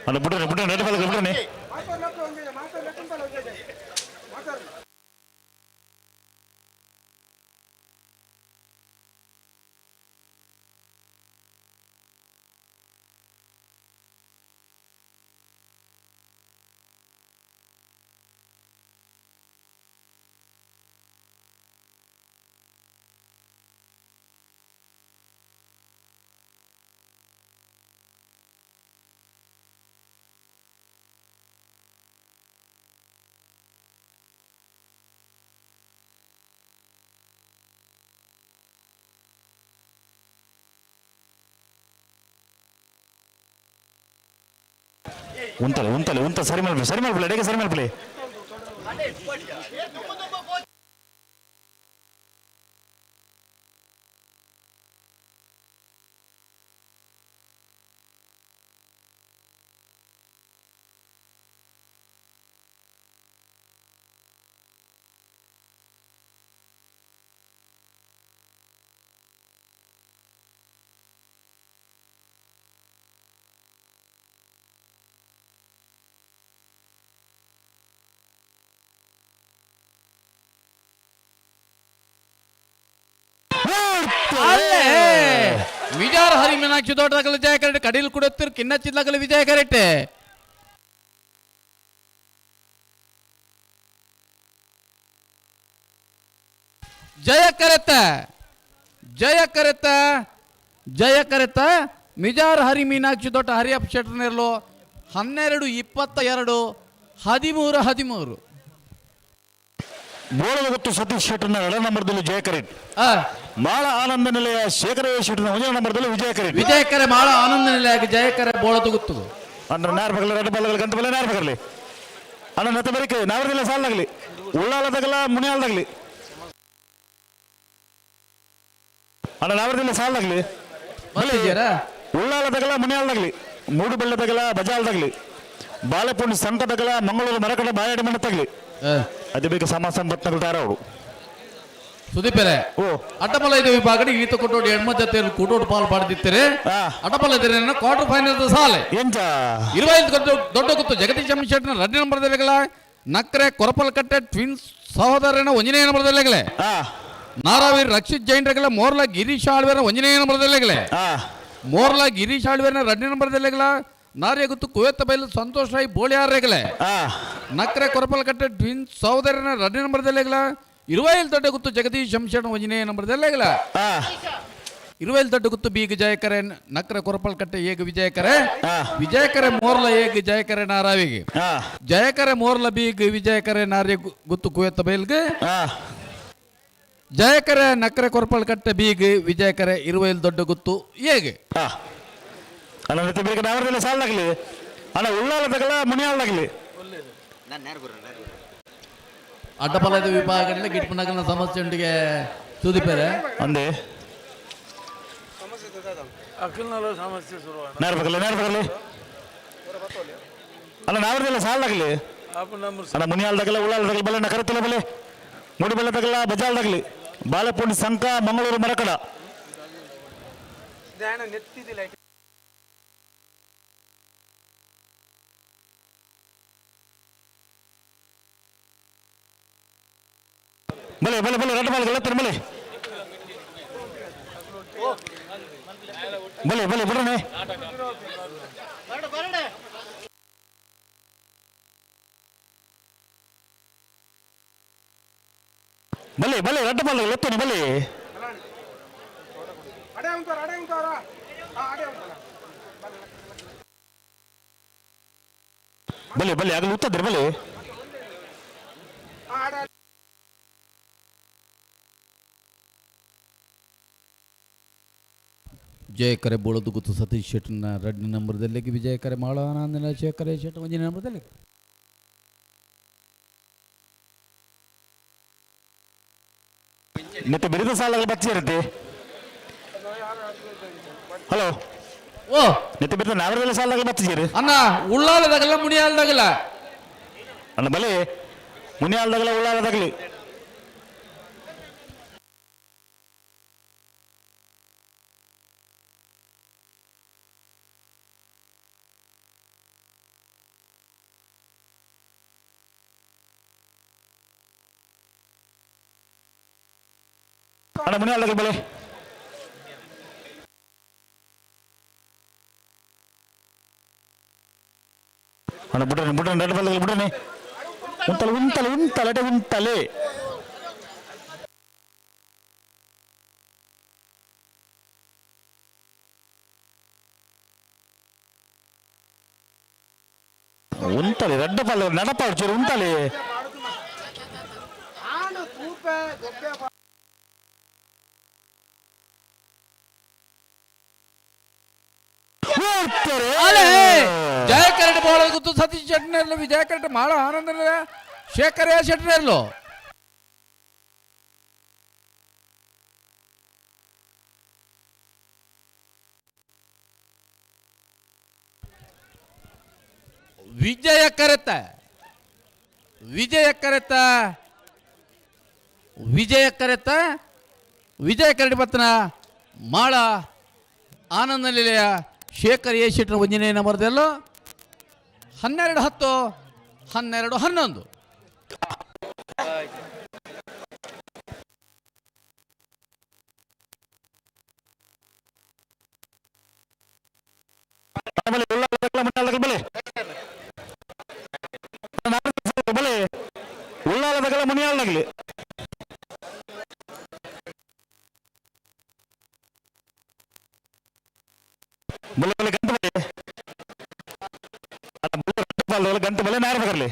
ಅಲ್ಲ ಬಿಡ್ರಾನೆ ಬಿಡ್ರಾನೆ ನಡಬಲ್ಲ ಬಿಡ್ರಾನೆ ಉಂತಲೆ ಸರಿ ಮಾಡ್ಬಿಡ್ಲಿ ಅಡಿಗೆ ಸರಿ ಮಾಡ್ಬಿಡ್ಲಿ ಮಿಜಾರ್ ಹರಿ ಮೀನಾಕ್ಷಿ ದೊಡ್ಡದಾಗಲ ವಿಜಯ ಕರೆಕ್ಟ್ ಕಡೀಲ್ ಕುಡುತ್ತಿರ್ ಕಿನ್ನಚ್ಚಿದಾಗಲ ವಿಜಯ ಕರೆಕ್ಟ್ ಜಯ ಕರೆತ ಮಿಜಾರ್ ಹರಿ ಮೀನಾಕ್ಷಿ ದೊಡ್ಡ ಹರಿಯಪ್ಪ ಶೆಟ್ಟರ್ನೇರ್ಲು 12-22 13-13 ಬೋಳದಗುತ್ತು ಸತೀಶ್ ಶೆಟ್ಟರ್ನ 2 ನಂಬರ್ದಲ್ಲಿ ವಿಜಯ ಕರೀಟ್. ಮಾಳ ಆನಂದ ನಿಲಯ ಶೇಖರಯ್ಯ ಶೆಟ್ಟರ್ನ 1 ನಂಬರ್ದಲ್ಲಿ ವಿಜಯ ಕರೀಟ್. ವಿಜಯಕರೆ ಮಾಳ ಆನಂದ ನಿಲಯ ಜಯಕರೆ ಬೋಳದಗುತ್ತು ಅಂದ್ರೆ ನಾರ್ಬಗಲ 2 ಬಾಲ್ಗಳು ಗಂತ ಬಲೆ ನಾರ್ಬಗರ್ಲಿ ಅಣ್ಣ ನತ್ತ ಬರಿಕೆ ನಾವರದಿಲ್ಲ ಸಾಲಾಗಲಿ ಉಳ್ಳಾಲದಾಗಲ ಮುನಿಯಾಲ್ದಾಗಲಿ ಅಣ್ಣ ನಾವರದಿಲ್ಲ ಸಾಲಾಗಲಿ ಉಳ್ಳಾಲದಾಗಲ ಮುನಿಯಾಲ್ದಾಗಲಿ ಮೂಡು ಬೆಳ್ಳದಾಗಲ ಬಜಾಲ್ದಾಗಲಿ ಬಾಳೆಪುಂಡಿ ಸಂಕದಗಲ ಮಂಗಳೂರು ಮರಕಡ ಬಾಯಾಡಿ ಮಣ್ಣ ತಗಲಿ ಅದು ಬೇಕು ಸಮ ಸಂಪತ್ನಗಳು ತಾರವರು ಸುದೀಪರೆ ಅಡ್ಡಪಲ ಇದು ವಿಭಾಗ ಈತ ಕೊಟ್ಟೋಡು ಹೆಣ್ಮಜತೆ ಕೂಟೋಡು ಪಾಲು ಪಾಡ್ದಿರ್ತಾರೆ ಅಡ್ಡಪಲ ಇದ್ರೆ ಕ್ವಾರ್ಟರ್ ಫೈನಲ್ ಸಾಲೆ ಎಂಚ 25 ದೊಡ್ಡ ಗೊತ್ತು ಜಗದೀಶ್ ಶೆಟ್ಟರ್ನ 2 ನಂಬರ್ದಲ್ಲಿಗಳ ನಕ್ರೆ ಕೊರಪಲ್ಕಟ್ಟೆ ಟ್ವಿನ್ಸ್ ಸಹೋದರನ 1ನೇ ನಂಬರ್ದಲ್ಲಿಗಳೇ ನಾರಾವೀರ್ ರಕ್ಷಿತ್ ಜೈನ್ರಗಳ ಮೋರ್ಲ ಗಿರೀಶ್ ಆಳ್ವೇರ 1ನೇ ನಂಬರ್ದಲ್ಲಿಗಳೇ ಮೋರ್ಲ ಗಿರೀಶ್ ಆಳ್ವೇರ್ನ 2ನೇ ನಂಬರ್ದಲ್ಲಿಗಳ ನಾರ್ಯ ಗೊತ್ತು ಕುವೆತ್ತ ಬೈಲು ಸಂತೋಷ್ ರಾಯ್ ಬೋಳಿಯಾರೆಗಳೇ ನಕ್ರೆ ಕೊರಪಲ್ಕಟ್ಟೆ ಟ್ವಿನ್ಸ್ ಸಹೋದರನ 2ನೇ ನಂಬರ್ದಲ್ಲಿಗಳ 25 ದೊಡ್ಡ ಗೊತ್ತು ಜಗದೀಶ್ ಶೆಟ್ಟರ್ನ 1ನೇ ನಂಬರ್ದಲ್ಲಿಗಳ 25 ದೊಡ್ಡ ಗೊತ್ತು ಬೀಗ ಜಯಕರೆ ನಕ್ರ ಕೊರಪಲ್ಕಟ್ಟೆ ಏಗ ವಿಜಯಕರೆ ವಿಜಯಕರೆ ಮೋರ್ಲ ಏಗ ಜಯಕರೆ ನಾರಾವಿಗೆ ಜಯಕರೆ ಮೋರ್ಲ ಬೀಗ ವಿಜಯಕರೆ ನಾರ್ಯ ಗೊತ್ತು ಕುವೆತ್ತ ಬೈಲ್ಗೆ ಜಯಕರೆ ನಕ್ರೆ ಕೊರಪಲ್ಕಟ್ಟೆ ಬೀಗ ವಿಜಯಕರೆ 25 ದೊಡ್ಡ ಗೊತ್ತು ಹೇಗೆ ಅಣ್ಣ ಬೇಕು ನಾವರದಿಲ್ಲ ಸಾಲಾಗಲಿ ಅಣ್ಣ ಉಳ್ಳಾಲದಾಗಲ ಮುನಿಯಾಲ್ದಾಗಲಿ ಅಡ್ಡಪಲದ ವಿಭಾಗದಲ್ಲಿ ಗಿಟ್ಪನಗಲ ಸಮಸ್ಯೆ ಉಂಟಿಗೆ ಸುದೀಪರೆ ಅಂದೆ ನಾರ್ಬಗಲಿ ಅಣ್ಣ ನಾವರದಿಲ್ಲ ಸಾಲಾಗಲಿ ಅಣ್ಣ ಮುನಿಯಾಲ್ದಾಗಲ ಉಳ್ಳಾಲದಾಗಲಿ ಬಲೆ ಕರೆತಿಲ್ಲ ಬಲೆ ಮೂಡು ಬೆಳ್ಳದಾಗಲ ಬಜಾಲ್ದಾಗಲಿ ಬಾಳೆಪುಂಡಿ ಸಂಕ ಮಂಗಳೂರು ಮರಕಡ ಬಲೆ ಬಲೆ ಬಲೆ 2 ಬಾಲ್ಗಳು ಎತ್ತರ ಬಲೆ ಬಲೆ ಬಲೆ ಬಿಡ್ರನೆ ಬಲೆ ಬಲೆ 2 ಬಾಲ್ಗಳು ಎತ್ತನೆ ಬಲೆ ಬಲೆ ಬಲೆ ಆಗಲಿ ಉತ್ತದ್ರೆ ಬಲೆ ಜಯಕರೆ ಬೋಳದು ಗೊತ್ತು ಸತೀಶ್ ಶೆಟ್ಟರ್ನ 2ನೇ ನಂಬರ್ದಲ್ಲಿ ವಿಜಯಕರೆ ಮಾಳ ಆನಂದ ಶೇಖರ ಶೆಟ್ಟ 1ನೇ ನಂಬರ್ದಲ್ಲಿ ಮತ್ತೆ ಬಿರಿದ ಸಾಲಗಳು ಬಚ್ಚಿ ಇರುತ್ತೆ ಹಲೋ ಓ ನೆತ್ತೆ ಬಿರಿದ ನಾವರದಿಲ್ಲ ಸಾಲಗಳು ಬಚ್ಚಿರಿ ಅಣ್ಣ ಉಳ್ಳಾಲದಾಗಲ್ಲ ಮುನಿಯಾಲ್ದಾಗಲ್ಲ ಅಣ್ಣ ಬಲೆ ಮುನಿಯಾಲ್ದಾಗಲ ಉಳ್ಳಾಲದಾಗಲಿ ಅಣ್ಣ ಮುನಿಯಾಲ್ದಾಗಲಿ ಬಲೆ ಅಣ್ಣ ಬಿಡ್ರನೆ 2 ಬಾಲ್ಗಳು ಬಿಡ್ರನೆ ಉಂಟಲೆ ಉಂಟಲೆ 2 ಬಾಲ್ಗಳು ನಡಪಾಡ್ಚೂರು ಉಂಟಲೆ ಜಯಕರೆ ಬೋಳ ಗೊತ್ತು ಸತೀಶ್ ಶೆಟ್ಟರ್ನ ವಿಜಯಕರೆ ಮಾಳ ಆನಂದ ಶೇಖರ ಶೆಟ್ಟರ್ಲು ವಿಜಯ ಕರೆತ ಬತ್ತನ ಮಾಳ ಆನಂದ ನಿಲಯ ಶೇಖರ್ ಎ ಶೆಟ್ಟರ್ 1ನೇ ನಂಬರ್ದಲ್ಲೂ 12-10 12-11 ಬಲೆ ಉಳ್ಳಾಲದಾಗಲ ಮುನಿಯಾಲ್ದಾಗಲಿ ಬಲೆ ಬಲೆ ಗಂಟು ಬಲೆ ಗಂಟು ಬಲೆ ನಾರ್ಬಗರ್ಲಿ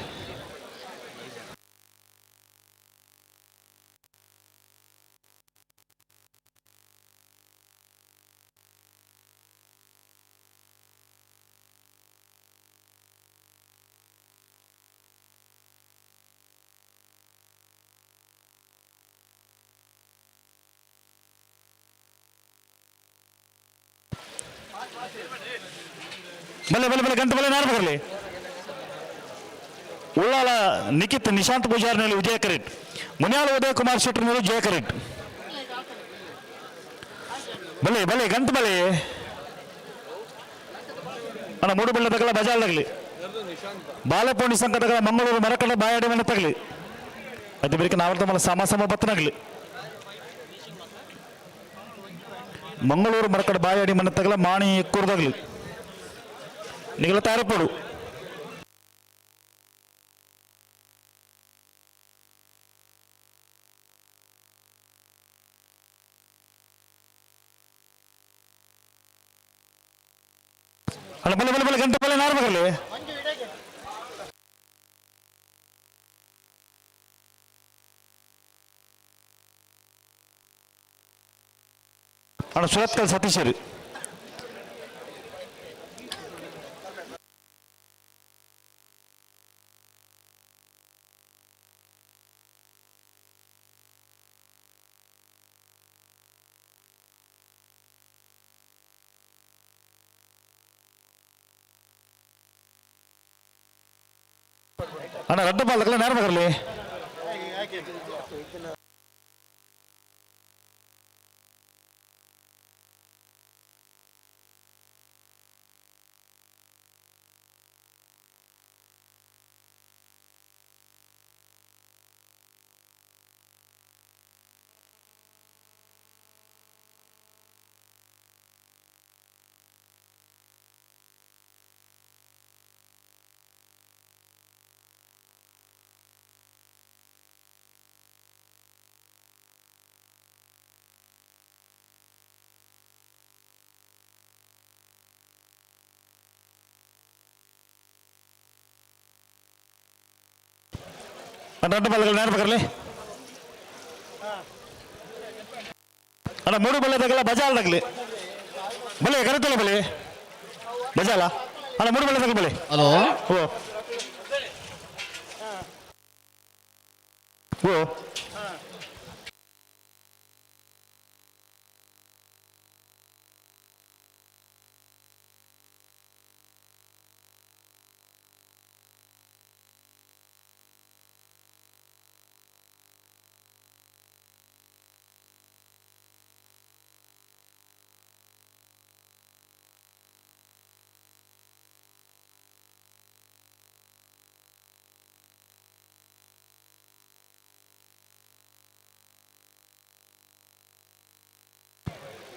ಬಲೆ ಬಲೆ ಬಲೆ ಗಂಟು ಬಲೆ ನಾರು ಬರಲಿ. ಉಳ್ಳಾಲ ನಿಖಿತ್ ನಿಶಾಂತ್ ಪೂಜಾರಿನಲ್ಲಿ ವಿಜಯ ಕರೆಟ್. ಮುನ್ಯಾಲ ಉದಯ ಕುಮಾರ್ ಶೆಟ್ಟರ್ನಲ್ಲಿ ಜಯ ಕರೆಟ್. ಬಲೆ ಬಲೆ ಗಂಟು ಬಲೆ ಅಣ್ಣ ಮೂಡು ಬೆಳ್ಳ ತಗಲ ಬಜಾಲ್ ತಗಲಿ. ಬಾಲಪೋಣಿ ಸಂಘ ತಗಲ ಮಂಗಳೂರು ಮರಕಡ ಬಾಯಾಡಿ ಮನೆ ತಗಲಿ. ಅದು ಬೇರೆ ನಾವರ್ತ ಮಲ ಸಮ ಸಮ ಬತ್ತನಾಗಲಿ. ಮಂಗಳೂರು ಮರಕಡ ಬಾಯಾಡಿ ಮನೆ ತಗಲ ಮಾಣಿ ಎಕ್ಕೂರ್ದಾಗಲಿ ನಿಗಲ ತಯಾರಪಡು. ಅಲ್ಲ ಬಲೆ ಬಲೆ ಬಲೆ ಗಂಟೆ ಬಲೆ ನಾರು ಬರಲಿ. ಅಣ್ಣ ಸುರತ್ಕಲ್ ಸತೀಶರು ಅಣ್ಣ ರಡ್ಡು ಬಾಲ್ದಲ್ಲ ನೇರ ಬರಲಿ. రెండు బల్లలు నేర్ప కర్లే అన్న మూడు బల్ల దగ్గర బజాల్ తగలి బలే కరెక్ట్ బలే బజాలా అన్న మూడు బల్ల దగ్గర బలే హలో ఓ ఓ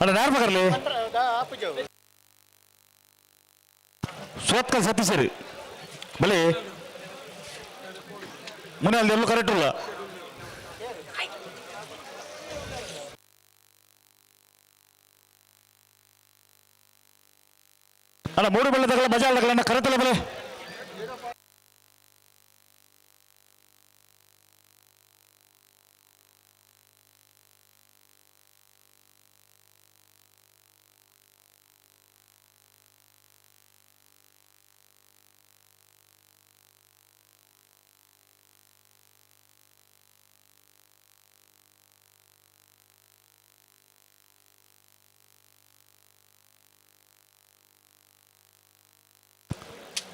ಅಣ್ಣ ಯಾರು ಬರಲಿ ಸೋತ್ಕಲ್ ಸತೀಶರಿ ಬಲೆ ಮನೆ ಅಲ್ಲಿ ಎಲ್ಲೂ ಕರೆಕ್ಟ್ ಇಲ್ಲ ಅಣ್ಣ ಮೂರು ಬೆಳ್ಳ ತಗಲ ಬಜಾರ್ ತಗಲ ಕರೆಕ್ಟ್ ಇಲ್ಲ ಬಲೆ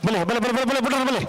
ಬಲೆ ಬಲೆ ಬಲೆ ಬಲೆ ಬಲೆ ಬಿಡ್ರ ಬಲೆ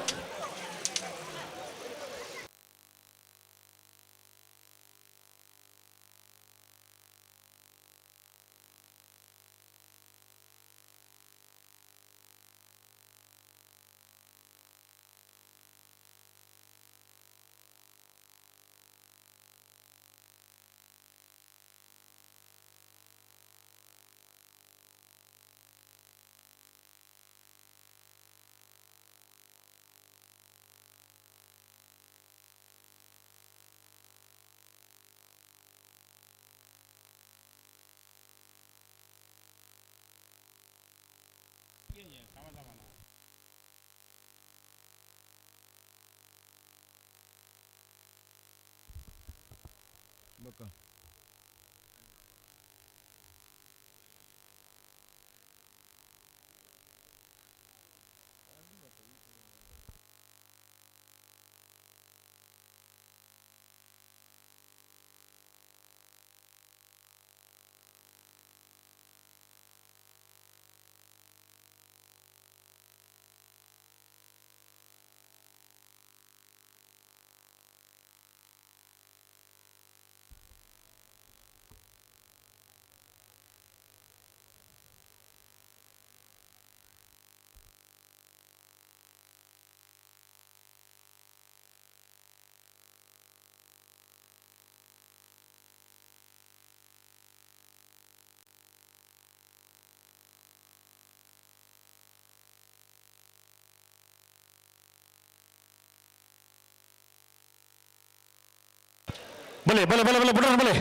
ಬಲೆ ಬಲೆ ಬಲೆ ಬಲೆ ಬಿಡ್ರಿ ಬಲೆ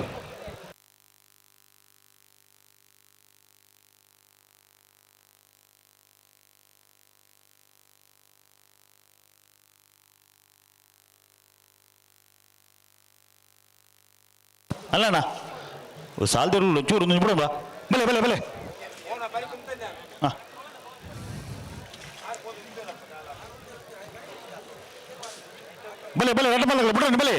ಅಲ್ಲಣ್ಣ ಸಾಲದವ್ರು ಚೂರು ಬಿಡೋಣ ಬಲೆ ಬಲೆ ಬಲೆ ಹಾಂ ಬಲೆ ಬಲೆ ರೆಡ್ ಬಲ್ಲ ಬಿಡೋಣ ಬಲೆ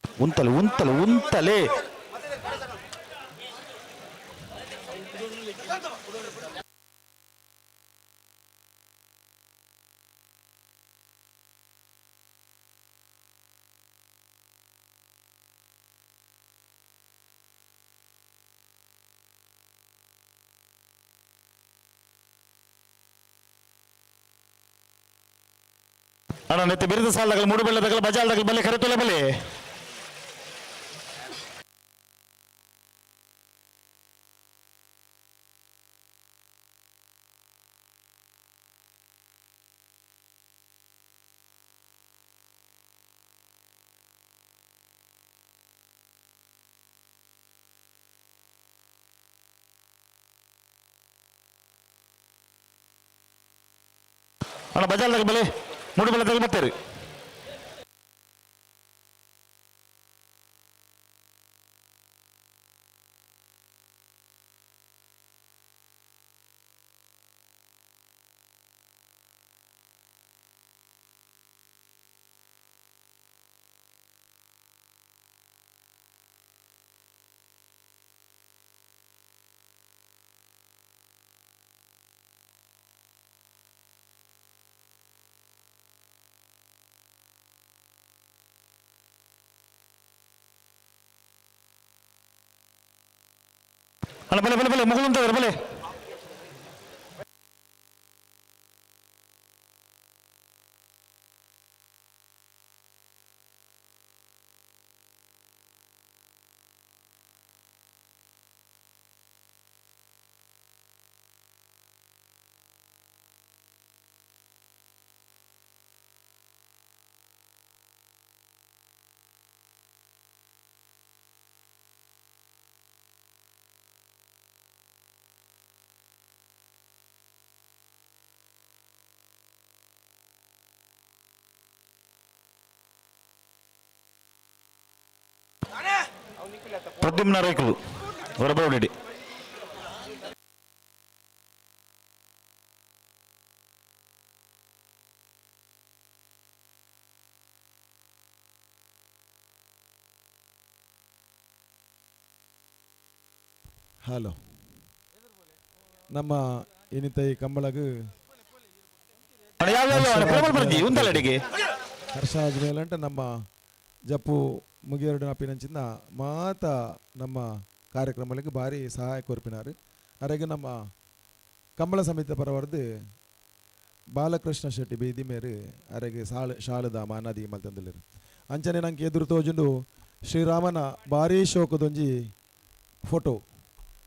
ಉಂತಲೆ ಉಂತಲೆ ಉಂತಲೆ ಅಣ್ಣ ನೆತ್ತೆ ಬಿರಿದ ಸಾಲದಾಗಲ ಮೂಡು ಬೆಳ್ಳದಾಗಲ ಬಜಾಲ್ದಾಗಲ ಬಲ್ಲೆ ಕರೆತೊಲೆ ಬಲೆ ಅಣ್ಣ ಬಜಾಲ್ದಾಗ ಬಲೆ ಮೂಡು ಬೆಳ್ಳದಾಗ ಬರ್ತಾರೆ ಅಣ್ಣ ಬಲೆ ಬಲೆ ಬಲೆ ಮುಗುಳು ಅಂತಂದ್ರೆ ಬಲೆ ಪ್ರದ್ಯುಮ್ನ ರೈಕರು ಹೊರಬರಡಿ ಹಲೋ ನಮ್ಮ ಏನಿತ ಈ ಕಂಬಳಗ ಹರ್ಷ ಆದ್ಮೇಲೆ ಅಂತ ನಮ್ಮ ಜಪ್ಪು ಮುಗಿಯರಡು ಅಪ್ಪಿನಂಚಿನ ಮಾತ ನಮ್ಮ ಕಾರ್ಯಕ್ರಮಗಳಿಗೆ ಭಾರಿ ಸಹಾಯ ಕೋರ್ಪಿನಾರು ಅರೆಗೆ ನಮ್ಮ ಕಂಬಳ ಸಮಿತಿ ಪರವರ್ದು ಬಾಲಕೃಷ್ಣ ಶೆಟ್ಟಿ ಬೀದಿ ಮೇರೆ ಅರೆಗೆ ಶಾಲದ ಮಾನಾದಿ ಮಲ್ತಂದಿಲ್ಲರು ಅಂಚನೆ ನಂಗೆ ಎದುರು ತೋಜುಂಡು ಶ್ರೀರಾಮನ ಭಾರಿ ಶೋಕದೊಂಜಿ ಫೋಟೋ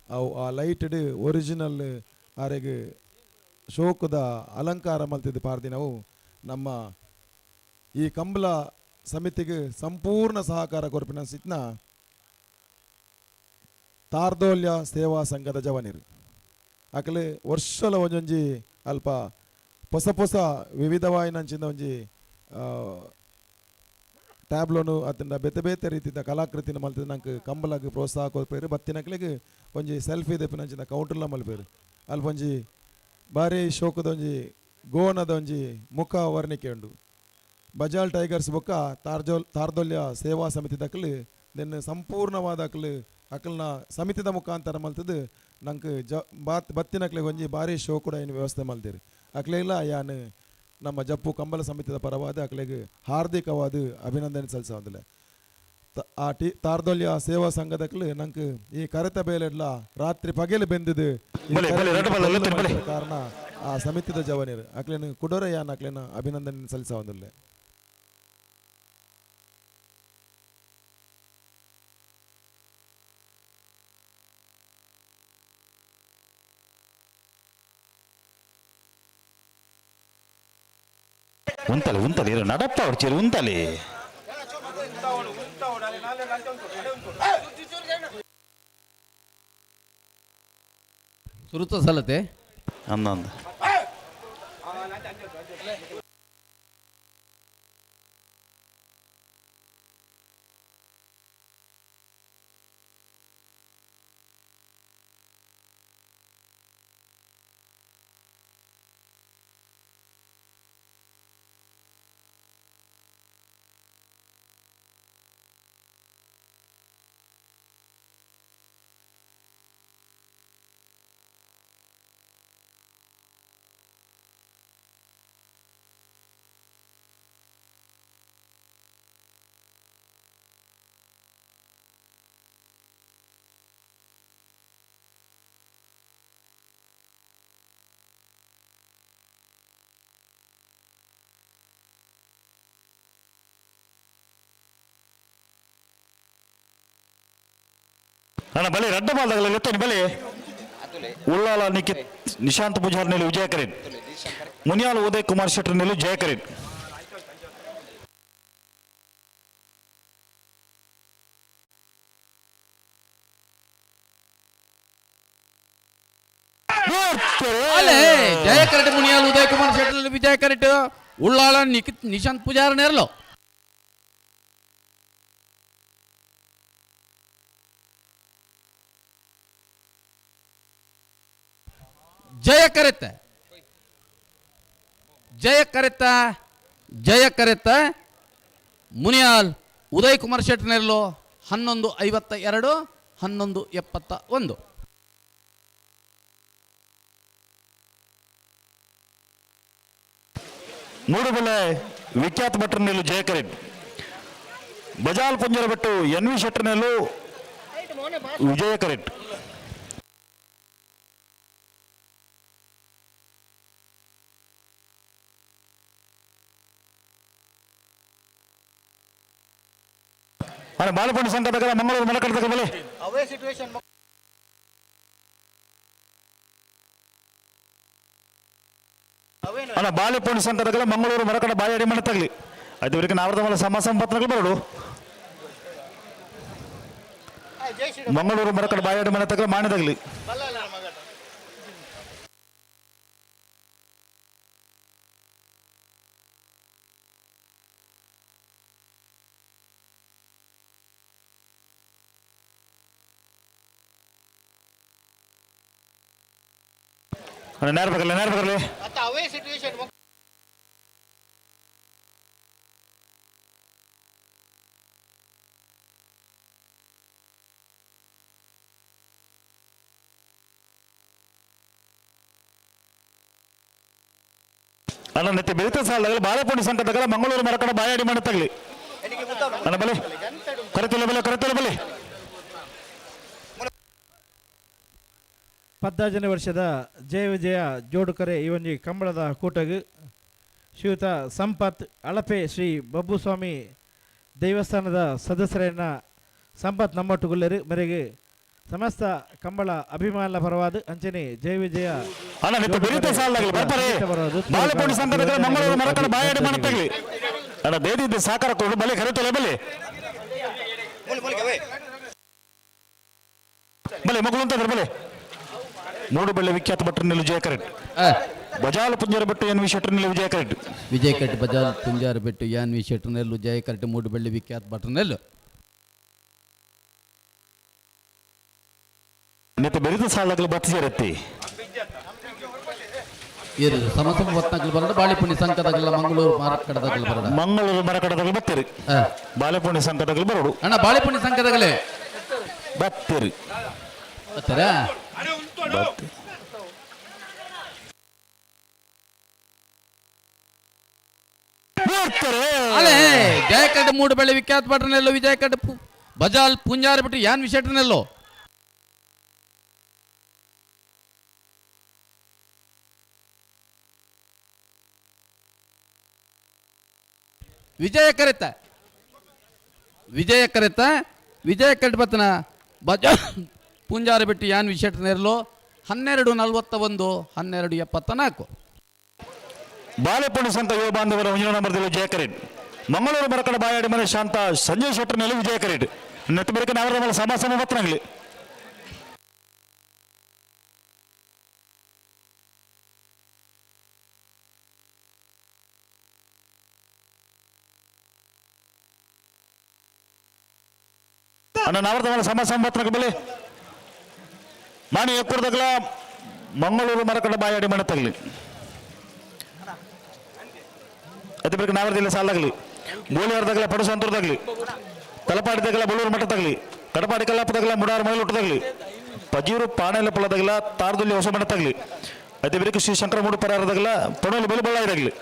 ಅವು ಆ ಲೈಟೆಡ್ ಒರಿಜಿನಲ್ ಅರೆಗೆ ಶೋಕದ ಅಲಂಕಾರ ಮಲ್ತಿದ್ದು ಪಾರ್ದಿ ನಾವು ನಮ್ಮ ಈ ಕಂಬಳ ಸಮಿತಿಗೆ ಸಂಪೂರ್ಣ ಸಹಕಾರ ಕೊರ್ಪಿನ ಸಿಟ್ನ ತಾರ್ದೋಲ್ಯ ಸೇವಾ ಸಂಘದ ಜವನಿರು ಆಕಲೆ ವರ್ಷಲ ಒಂಜೊಂಜಿ ಅಲ್ಪ ಹೊಸ ಹೊಸ ವಿವಿಧವಾಯಿನಂಚಿನ ಒಂಜಿ ಟ್ಯಾಬ್ಲೋನು ಅದನ್ನ ಬೇತೆ ಬೇತೆ ರೀತಿಯ ಕಲಾಕೃತಿನ ಮಲ್ತಿದ್ದು ನಂಗೆ ಕಂಬಲಾಗ ಪ್ರೋತ್ಸಾಹ ಕೊಡ್ಪೇರು ಬತ್ತಿನಕ್ಲೆಗೆ ಒಂಜಿ ಸೆಲ್ಫಿ ದೆಪ್ಪಿನಂಚಿನ ಕೌಂಟರ್ಲ ಮಲ್ಪೇರು ಅಲ್ಲಿ ಒಂಜಿ ಭಾರಿ ಶೋಕದೊಂಜಿ ಗೋವನದೊಂಜಿ ಮುಖ ವರ್ಣಿಕೆ ಉಂಡು. ಬಜಾಲ್ ಟೈಗರ್ಸ್ ಬೊಕ್ಕ ತಾರ್ದೊಲ್ಯ ಸೇವಾ ಸಮಿತಿ ದಕ್ಕಲು ದೆನ್ ಸಂಪೂರ್ಣವಾದ ಅಕಲ್ನ ಸಮಿತಿದ ಮುಖಾಂತರ ಮಲ್ತದು ನಂಗೆ ಬತ್ತಿನಕ್ಲೆ ಒಂಜಿ ಭಾರಿ ಶೋ ಕೂಡ ಏನು ವ್ಯವಸ್ಥೆ ಮಲ್ದಿರಿ. ಅಕ್ಲೆಲ್ಲ ಯಾನು ನಮ್ಮ ಜಪ್ಪು ಕಂಬಳ ಸಮಿತಿದ ಪರವಾದ ಅಕ್ಲೆಗೆ ಹಾರ್ದಿಕವಾದ ಅಭಿನಂದನೆ ಸಲ್ಲಿಸೋದಿಲ್ಲ. ಆ ತಾರ್ದೊಲ್ಯ ಸೇವಾ ಸಂಘದಕ್ಲು ನಂಗೆ ಈ ಕರೆತ ಬೇಲೆಡ್ಲ ರಾತ್ರಿ ಪಗೆಲು ಬೆಂದಿದ್ದು ಕಾರಣ ಆ ಸಮಿತಿದ ಜವನಿರು ಅಕ್ಲೇನು ಕುಡೋರ ಯಾನ್ ಅಕ್ಲೇನ ಅಭಿನಂದನೆ ಸಲ್ಲಿಸೋದಿಲ್ಲ. ಉಂತಲೆ ನಡಪ್ಪ ಹೊಡ್ಚೇರಿ ಉಂತಲೆ ಸುರುತ ಸಲತೆ ಅನ್ನೊಂದು ಅಣ್ಣ ಬಲೆ ರಡ್ಡ ಬಾಲ್ದಾಗಲ್ಲ ಎತ್ತನಿ ಬಲೆ ಉಳ್ಳಾಲ ನಿಶಾಂತ್ ಪೂಜಾರ್ ನೆಲೆ ವಿಜಯ ಕರೆನ್ ಮುನಿಯಾಲ್ ಉದಯ್ ಕುಮಾರ್ ಶೆಟ್ಟರ್ ನೆಲೆ ಜಯ ಕರೆನ್ ಜಯ ಕರೆಟ್ ಮುನಿಯಾಲ್ ಉದಯ್ ಕುಮಾರ್ ಶೆಟ್ಟರ್ ವಿಜಯ ಕರೆಟ್ ಉಳ್ಳಾಲ ನಿಶಾಂತ್ ಪೂಜಾರ್ ನೆರಲು ಜಯ ಕರೆತ್ತ ಮುನಿಯಾಲ್ ಉದಯ್ ಕುಮಾರ್ ಶೆಟ್ಟರ್ನೆರಲು 11:52 11:71 ಮೂಡುಬೆಲೆ ವಿಖ್ಯಾತ ಭಟ್ರನೆಲ್ಲು ಜಯ ಕರೆನ್ ಬಜಾಲ್ ಪುಂಜರ ಬಿಟ್ಟು NV ಶೆಟ್ಟರ್ನೆಲ್ಲು ವಿಜಯ ಕರೆಟ್ ಅರೆ ಬಾಲಪಂಡ ಸಂಘದ ಮಂಗಳೂರು ಮಲಕಡದ ಬಲೆ ಅವೇ ಸಿಚುವೇಶನ್ ಅಲ್ಲ ಬಾಲೆಪಂಡ ಸಂಘದ ಮಂಗಳೂರು ಮರಕಡ ಬಾಯಡಿ ಮನೆ ತಗಲಿ ಅದು ಇವರಿಗೆ ನಾವರದ ಮಲ ಸಮ ಸಂಪತ್ನಗಳು ಬರಡು ಮಂಗಳೂರು ಮರಕಡ ಬಾಯಡಿ ಮನೆ ತಗಲಿ ಮಾಣೆ ತಗಲಿ ನೇರ ಬರಲಿ ಅಲ್ಲ ನೆತ್ತಿ ಬೆಳಿತ ಸಾಲದಲ್ಲಿ ಬಾಳೆಪುಂಡಿ ಸಂಕಟಗಳ ಮಂಗಳೂರು ಮರಕಡ ಬಾಯಾಡಿ ಮಾಡಿ ತಗಲಿ ಅಲ್ಲ ಬಲೆ ಕರೆತಿಲ್ಲ ಬಲೆ 18ನೇ ವರ್ಷದ ಜಯ ವಿಜಯ ಜೋಡುಕರೆ ಈ ಒಂಜಿ ಕಂಬಳದ ಕೂಟಗು ಶ್ರೀಯುತ ಸಂಪತ್ ಅಳಪೆ ಶ್ರೀ ಬಬ್ಬುಸ್ವಾಮಿ ದೇವಸ್ಥಾನದ ಸದಸ್ಯರನ್ನ ಸಂಪತ್ ನಮ್ಮೊಟ್ಟುಗುಲ್ಲರು ಮೇರೆಗೆ ಸಮಸ್ತ ಕಂಬಳ ಅಭಿಮಾನ ಪರವಾದ ಅಂಚನೆ ಜಯ ವಿಜಯ ಮಂಗಳೂರು ಮರಕಡ ಬಾಯಾಡಿ ಮಾಡಿ ತಗಲಿ ಅಲ್ಲ ಬೇದಿದ್ದ ಸಾಕಾರ ಕೊಡು ಬಲೆ ಕರೆತಿಲ್ಲ ಬಲೆ ಮಗಳು ಅಂತ ಬಲೆ ಮೂಡು ಬೆಳ್ಳೆ ವಿಖ್ಯಾತ ಭಟ್ರನೆಲ್ಲು ಜಯ ಕರೆಟ್ ಬಜಾಲ್ ಪುಂಜಾರ ಬೆಟ್ಟು NV ಶೆಟ್ಟರ್ನೆಲ್ಲು ವಿಜಯ ಕರೆಟ್ ಬಜಾಲ್ ಪುಂಜಾರ ಬೆಟ್ಟು NV ಶೆಟ್ಟರ್ನೆಲ್ಲು ಜಯ ಕರೆಟ್ ಮೂಡು ಬೆಳ್ಳೆ ವಿಖ್ಯಾತ ಭಟ್ರನೆಲ್ಲು ನೆತ್ತ ಬೆರೆದ ಸಾಲಗಳು ಬತ್ತಿ ಸೇರತ್ತಿ ಇರು ಸಮಸಮ ಹೊತ್ನಾಗಲು ಬರೋಣ ಬಾಳಿಪುಣಿ ಸಂಕದಗಲ್ಲ ಮಂಗಳೂರು ಮಾರಕಡದಗಲು ಬರೋಣ ಮಂಗಳೂರು ಮರಕಡದಲ್ಲಿ ಬತ್ತೀರಿ ಬಾಲೆಪುಣಿ ಸಂಕಟದಲ್ಲಿ ಬರೋಡು ಅಣ್ಣ ಬಾಳಿಪುಣಿ ಸಂಕದಗಲೇ ಬತ್ತೀರಿ ಬರ್ತಾರಾ ಅಲೆ ಜಯಕಡ್ ಮೂಡು ಬೆಳೆ ವಿಖ್ಯಾತ ಭಟ್ರನೆಲ್ಲೋ ವಿಜಯಕಡ್ ಬಜಾಲ್ ಪುಂಜಾರ ಬಿಟ್ಟು ಯಾನ್ ವಿಶೇಟನೆಲ್ಲೋ ವಿಜಯ ಕರೆತ ವಿಜಯ ಕಡ್ ಬತ್ತನ ಬಜಾಲ್ ಪುಂಜಾರ ಬಿಟ್ಟು ಯಾನ್ ವಿಶೇಟನೆಲ್ಲೋ 12:41 12:74 ಬಾಲೆಪುಣಿ ಸಂತ ಯುವ ಬಾಂಧವರ 1 ನಂಬರ್ದಲ್ಲಿ ವಿಜಯ ಕರೆಡ್ ಮಂಗಳೂರು ಮರಕಡ ಬಾಯಾಡಿ ಮನೆ ಶಾಂತ ಸಂಜಯ್ ಶೆಟ್ಟರ್ನಲ್ಲಿ ವಿಜಯ ಕರೆಡ್ ನೆತ್ತ ಬೆರಕಿನ ಅವರ ಮೇಲೆ ಸಮಾಸಮ ಬತ್ತನಾಗಲಿ ಅಣ್ಣ ನಾವರದ ಮೇಲೆ ಸಮಾಸಮ ಬತ್ತನಾಗ ಬೆಲೆ ಮಾನಿ ಎಕ್ಕೂರದಾಗಲ ಮಂಗಳೂರು ಮರಕಡ ಬಾಯಾಡಿ ಮನೆ ತಗಲಿ ಅದೇ ಬೇಕು ನಾವರದಿಲ್ಲ ಸಾಲಾಗಲಿ ಗೋಲಿಯಾರದಾಗಲ ಪಡು ಸಂತೂರದಾಗಲಿ ತಲಪಾಡಿದಾಗಲ ಬಳ್ಳೂರು ಮಠ ತಗಲಿ ಕಡಪಾಡಿ ಕಲ್ಲಾಪದಾಗಲ ಮುಡಾರು ಮೈಲು ಹುಟ್ಟದಾಗಲಿ ಪಜೀರು ಪಾಣೆಲ್ಲ ಪೊಲದಾಗಲ ತಾರದಲ್ಲಿ ಹೊಸ ಮಠ ತಗಲಿ ಅದೇ ಬೇಕು ಶ್ರೀ ಶಂಕರ ಮೂಡು ಪರಾರದಾಗಲ ತೊಣಲು ಬೆಲೆ ಬಳ್ಳಾಯಿದಾಗಲಿ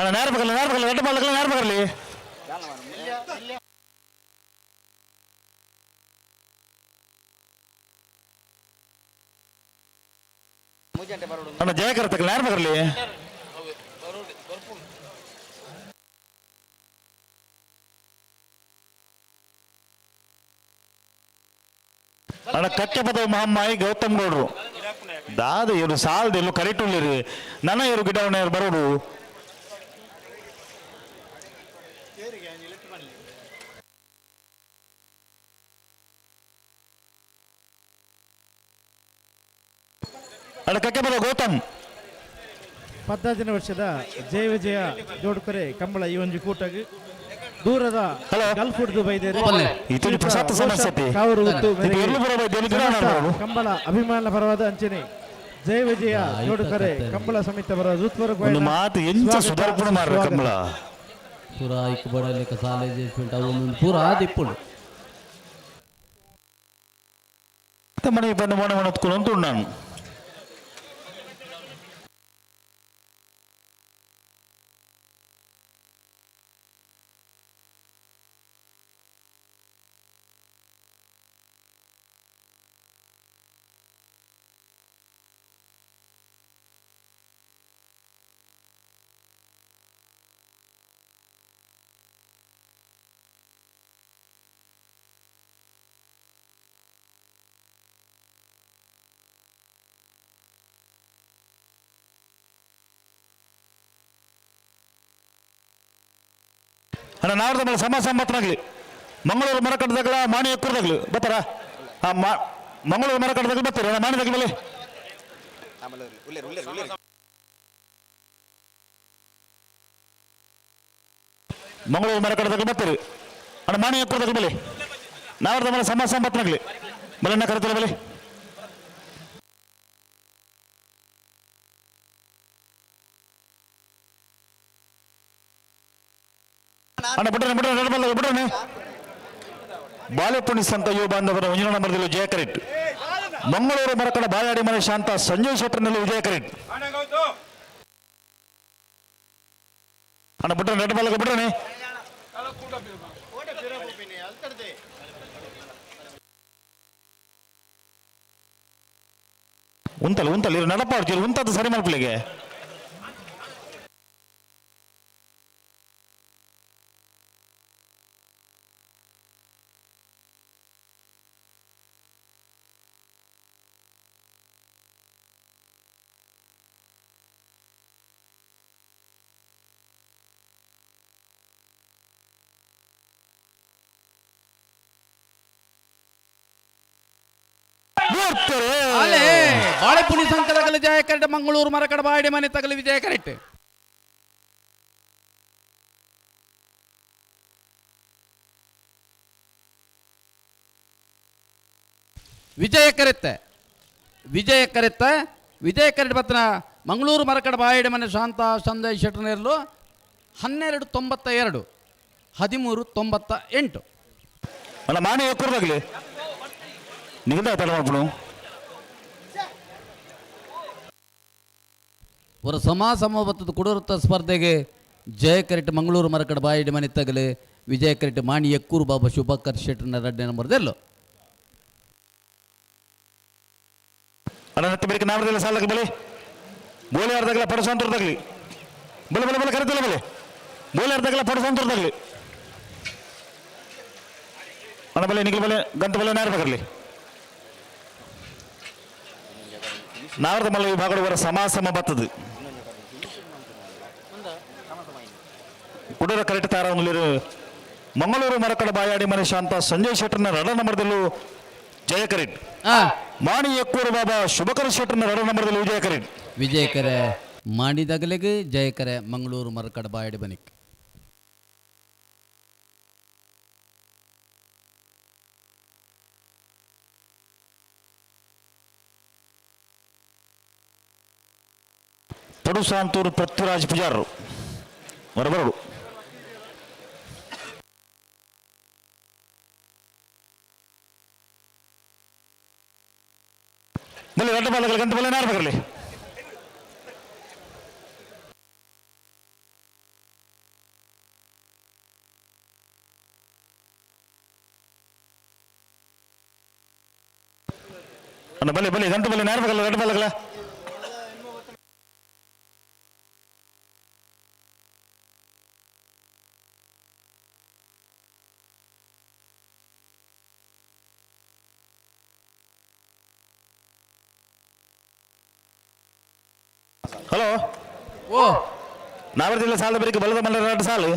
ಅಣ್ಣ ನೇರ ಬಗಲ್ಲ ರೆಡ್ ಬಾಲ್ಗಲ್ಲ ನೇರ ಬಗರ್ಲಿ ಅಣ್ಣ ಜಯಕರ ತಗಲ್ಲ ನೇರ ಬಗರ್ಲಿ ಅಣ್ಣ ಕಕ್ಕೆ ಪದ ಮಹಮ್ಮಾಯಿ ಗೌತಮ್ ಗೌಡ್ರು ದಾದ ಇವರು ಸಾಲದ ಎಲ್ಲೂ ಕರಿಟುಳ್ಳಿರಿ ನನ್ನ ಇವರು ಗಿಡವನ್ನ ಬರೋರು ಅಣ್ಣ ಕಕ್ಕೆ ಪದ ಗೌತಮ್ 14 ವರ್ಷದ ಜಯ ವಿಜಯ ಜೋಡುಕರೆ ಕಂಬಳ ಈ ಒಂದು ಕೂಟಗೆ ದೂರದ ಗಲ್ಫುಡ್ದು ಬೈದೇರಿ ಕಂಬಳ ಅಭಿಮಾನ ಪರವಾದ ಅಂಚನೆ ಜಯ ವಿಜಯ ಜೋಡುಕರೆ ಕಂಬಳ ಸಮಿತ ಪರವಾದ ಋತ್ವರ ಮಾತು ಎಂಚ ಸುಧಾರ್ಪಣೆ ಮಾಡ್ರ ಕಂಬಳ ಪೂರಾ ಇಕ್ ಬಡಲಿಕ ಸಾಲೆ ಜೇಸ್ಮೆಂಟ್ ಅವನು ಪೂರಾ ದಿಪ್ಪುಡು ಮನೆ ಬಂದು ಮನೆ ಹೊತ್ಕೊಂಡು ಅಂತ ನಾನು ಅಣ್ಣ ನಾವ್ರದ ಮೇಲೆ ಸಮಾಸಂಬತ್ತನಾಗ್ಲಿ ಮಂಗಳೂರು ಮರಕಟ್ಟದಾಗಲ ಮಾಣಿ ಎಕ್ಕೂರದಾಗ್ಲಿ ಬರ್ತಾರ ಮಂಗಳೂರು ಮರಕಟ್ಟದಾಗಲಿ ಬರ್ತೀರಿ ಅಣ್ಣ ಮಾಣಿದಾಗ್ಲಿ ಮೇಲೆ ಮಂಗಳೂರು ಮರಕಟ್ಟದಾಗಲಿ ಬರ್ತೀರಿ ಅಣ್ಣ ಮಾಣಿ ಎಕ್ಕೂರದಾಗಲಿ ಬೆಲೆ ನಾವ್ರದ ಮೇಲೆ ಸಮಾಸಂಬತ್ತನಾಗ್ಲಿ ಬೆಲೆನ್ನ ಕರಿತೀರ ಬೆಲೆ ಅಣ್ಣ ಬಿಡ್ರೆ ಬಾಲೆಪುಣಿ ಸಂತ ಯುವ ಬಾಂಧವರ 1 ನಂಬರ್ದಲ್ಲಿ ವಿಜಯ ಕರೆಟ್ ಮಂಗಳೂರು ಮರಕಡ ಬಾಯಾಡಿ ಮನೆ ಶಾಂತ ಸಂಜಯ್ ಶೆಟ್ಟರ್ನಲ್ಲಿ ವಿಜಯ ಕರೆಟ್ ಅಣ್ಣ ಬಿಡ್ರೆ ರೆಡ್ ಬಾಲ್ಗೆ ಬಿಡ್ರೆ ಉಂತಲ್ಲ ಇರು ನಡಪಾಡ್ತೀರಿ ಉಂತದ್ದು ಸರಿ ಮಾಡ್ಕೊಳ್ಳಿಗೆ ಬಾಳೆಪುಣಿ ಸಂಕದಗಲ ತಗಲು ಜಯ ಕರೆಟ್ ಮಂಗಳೂರು ಮರಕಡ ಬಾಡಿ ಮನೆ ತಗಲು ವಿಜಯ ಕರೆಟ್ ವಿಜಯ ಕರೆಟ್ ಬತ್ತನ ಮಂಗಳೂರು ಮರಕಡ ಬಾಯಿಡೆ ಮನೆ ಶಾಂತ ಸಂಜಯ್ ಶೆಟ್ಟರ್ನೇರ್ಲು 1292 1398 ಅಲ್ಲ ಮಾಣಿ ಎಕ್ಕೂರ್ದಾಗಲಿ ನಿಗದ ತಡ ಮಾಡ್ಬಿಡು ಅವರ ಸಮಬತ್ತದ ಕುಡುವೃತ್ತ ಸ್ಪರ್ಧೆಗೆ ಜಯ ಕರೆಟ್ ಮಂಗಳೂರು ಮರಕಡ ಬಾಯಿಡೆ ಮನೆ ತಗಲೆ ವಿಜಯ ಕರೆಟ್ ಮಾಣಿ ಎಕ್ಕೂರು ಬಾಬಾ ಶುಭಕರ್ ಶೆಟ್ಟರ್ನ 2 ನಂಬರ್ದೆಲ್ಲೋ ಅಲ್ಲ ನತ್ತೆ ಬೇರೆ ನಾವದೆಲ್ಲ ಸಾಲಕ್ಕೆ ಬಲೆ ಬೋಲೆ ಅರ್ಧಗಲ ಪಡಸಂತರದಾಗಲಿ ಬಲೆ ಬಲೆ ಬಲೆ ಕರೆದಿಲ್ಲ ಬಲೆ ಬೋಲೆ ಅರ್ಧಗಲ ಪಡಸಂತರದಾಗಲಿ ಅಣ್ಣ ಬಲೆ ನಿಗಲ್ ಬಲೆ ಗಂತ ಬಲೆ ನಾರ್ಬೇಕಲ್ಲಿ ನಾವರ್ದ ಮಲ್ಲ ವಿಭಾಗದ ವರ ಸಮಾಸಮ ಬತ್ತದು ಕುಡರ ಕರೆಕ್ಟ್ ತಾರ ಮಂಗಳೂರು ಮರಕಡ ಬಾಯಾಡಿ ಮನೆ ಶಾಂತ ಸಂಜಯ್ ಶೆಟ್ಟರ್ನ 2 ನಂಬರ್ದಲ್ಲೂ ಜಯ ಕರೆಟ್ ಮಾಣಿ ಎಕ್ಕೂರು ಬಾಬಾ ಶುಭಕರ ಶೆಟ್ಟರ್ನ 2 ನಂಬರ್ದಲ್ಲಿ ವಿಜಯ ಕರೆ ಮಾಡಿದಾಗಲೆಗೆ ಜಯಕರೆ ಮಂಗಳೂರು ಮರಕಡ ಬಾಯಡಿ ಬನಿಕ್ ಪಡುಸಾಂತೂರು ಪೃಥ್ವಿರಾಜ್ ಪೂಜಾರರು ಹೊರಬರಡು ಬಲ್ಲಿ 2 ಬಾಲಗಳ ಗಂಟೆ ಬಲ್ಲ ನಾರು ಬರಲಿ ಅಣ್ಣ ಬಲ್ಲಿ ಬಲ್ಲಿ ಗಂಟೆ ಬಲ್ಲಿ ನಾರು ಬರಲ್ಲ 2 ಬಾಲಗಳ ಹಲೋ ಓ ನಾವರ್ದಿಲ್ಲ ಸಾಲ ಬೇರೆ ಬಲ್ಲದ ಮಲ್ಲ 2 ಸಾಲು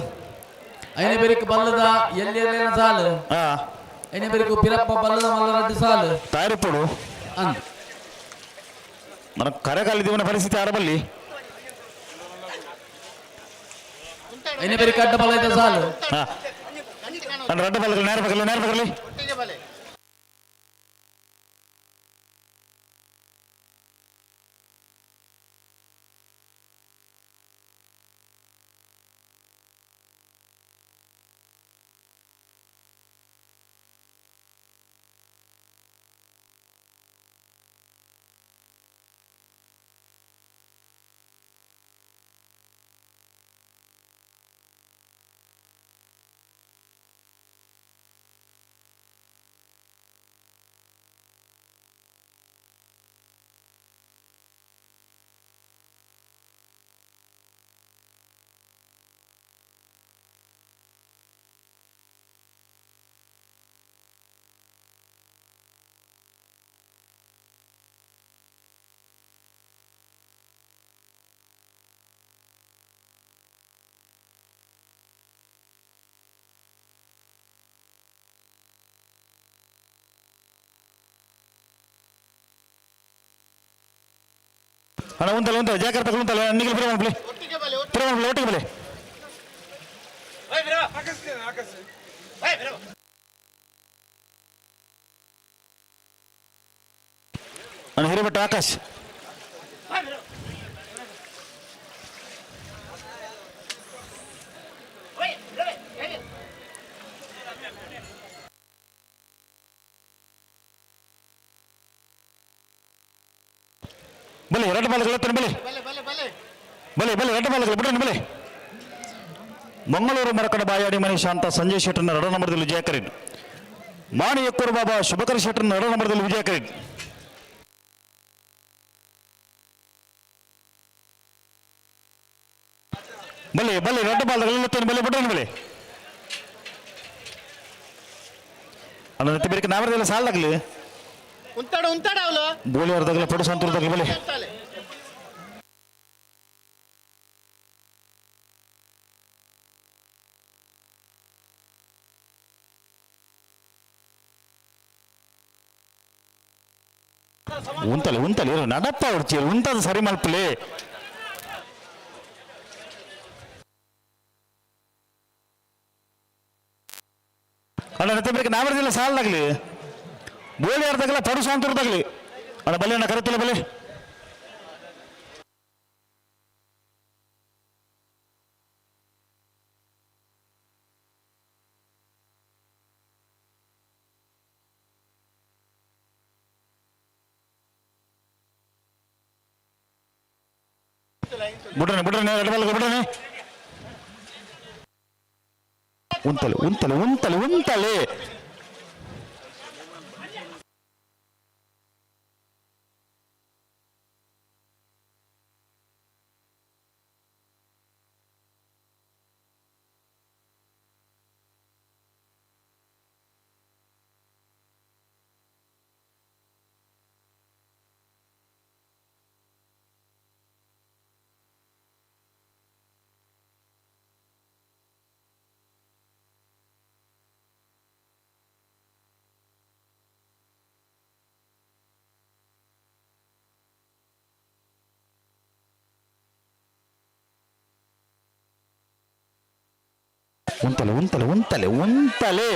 ಐನೆ ಬೇರಿಕ ಬಲ್ಲದ ಎಲ್ಲಿ ಸಾಲು ಐನೆ ಬೇರಿಕ ಪಿರಪ್ಪ ಬಲ್ಲದ ಮಲ್ಲ 2 ಸಾಲು ತಾಯರಿಪ್ಪಡು ಅಂದ್ మన కరకాలిదివన పరిస్థితి ఆడబల్లి ಐನೆ ಬೇರಿಕ ಅಡ್ಡ ಬಲ್ಲ ಇದೆ ಸಾಲು ಅಣ್ಣ 2 ಬಾಲಗಳು ನೇರ ಬಗಲಿ ಅಣ್ಣ ಉಂಟಲ್ಲ ಜಾಗ್ರತೆ ಉಂಟಲ್ಲ ನಿಗಲ್ ಬರಲಿ ಒಟ್ಟಿಗೆ ಬಲೆ ಅಣ್ಣ ಹಿರಿಮಠ ಆಕಾಶ್ ಬಲೆ 2 ಬಾಲಗಳು ಬಲೆ 2 ಬಾಲಗಳು ಬಿಡೋಣ ಬಲೆ ಮಂಗಳೂರು ಮರಕಡ ಬಾಯಾಡಿ ಮನೆ ಶಾಂತ ಸಂಜಯ್ ಶೆಟ್ಟರ್ನ 2 ನಂಬರ್ದಲ್ಲಿ ವಿಜಯ ಕರೀಡ್ ಮಾಣಿ ಎಕ್ಕೂರು ಬಾಬಾ ಶುಭಕರ ಶೆಟ್ಟರ್ನ 2 ನಂಬರ್ದಲ್ಲಿ ವಿಜಯ ಕರೀಡ್ ಬಲೆ 2 ಬಾಲಗಳು ಬಲೆ ಬಿಡೋಣ ಬಲೆ ಅಣ್ಣ ಬೇರೆ ನಾವರದೆಲ್ಲ ಸಾಲಾಗಲಿ ಬೋಳಿ ಅರ್ಧಗಲ ಪಡು ಸಂತೂರ್ದಾಗಲಿ ಬಲೆ ಉಂತಲೆ ನಡಪ್ಪ ಹೊಡ್ಚಿ ಉಂಟದು ಸರಿ ಮಲ್ಪಲೆ ಅಣ್ಣ ನತ್ತೆ ಬೇಕು ನಾವರದಿಲ್ಲ ಸಾಲದಾಗ್ಲಿ ಬೋಳಿ ಅರ್ಧಾಗಲ್ಲ ಪಡು ಸಾಂತೂರ್ದಾಗ್ಲಿ ಅಣ್ಣ ಬಲೆ ಅಣ್ಣ ಕರೆತಿಲ್ಲ ಬಲೆ ಬಿಡ್ರನೆ ಎಡಬಲ್ಗೆ ಬಿಡ್ರನೆ ಉಂತಲೆ ಉಂತಲೆ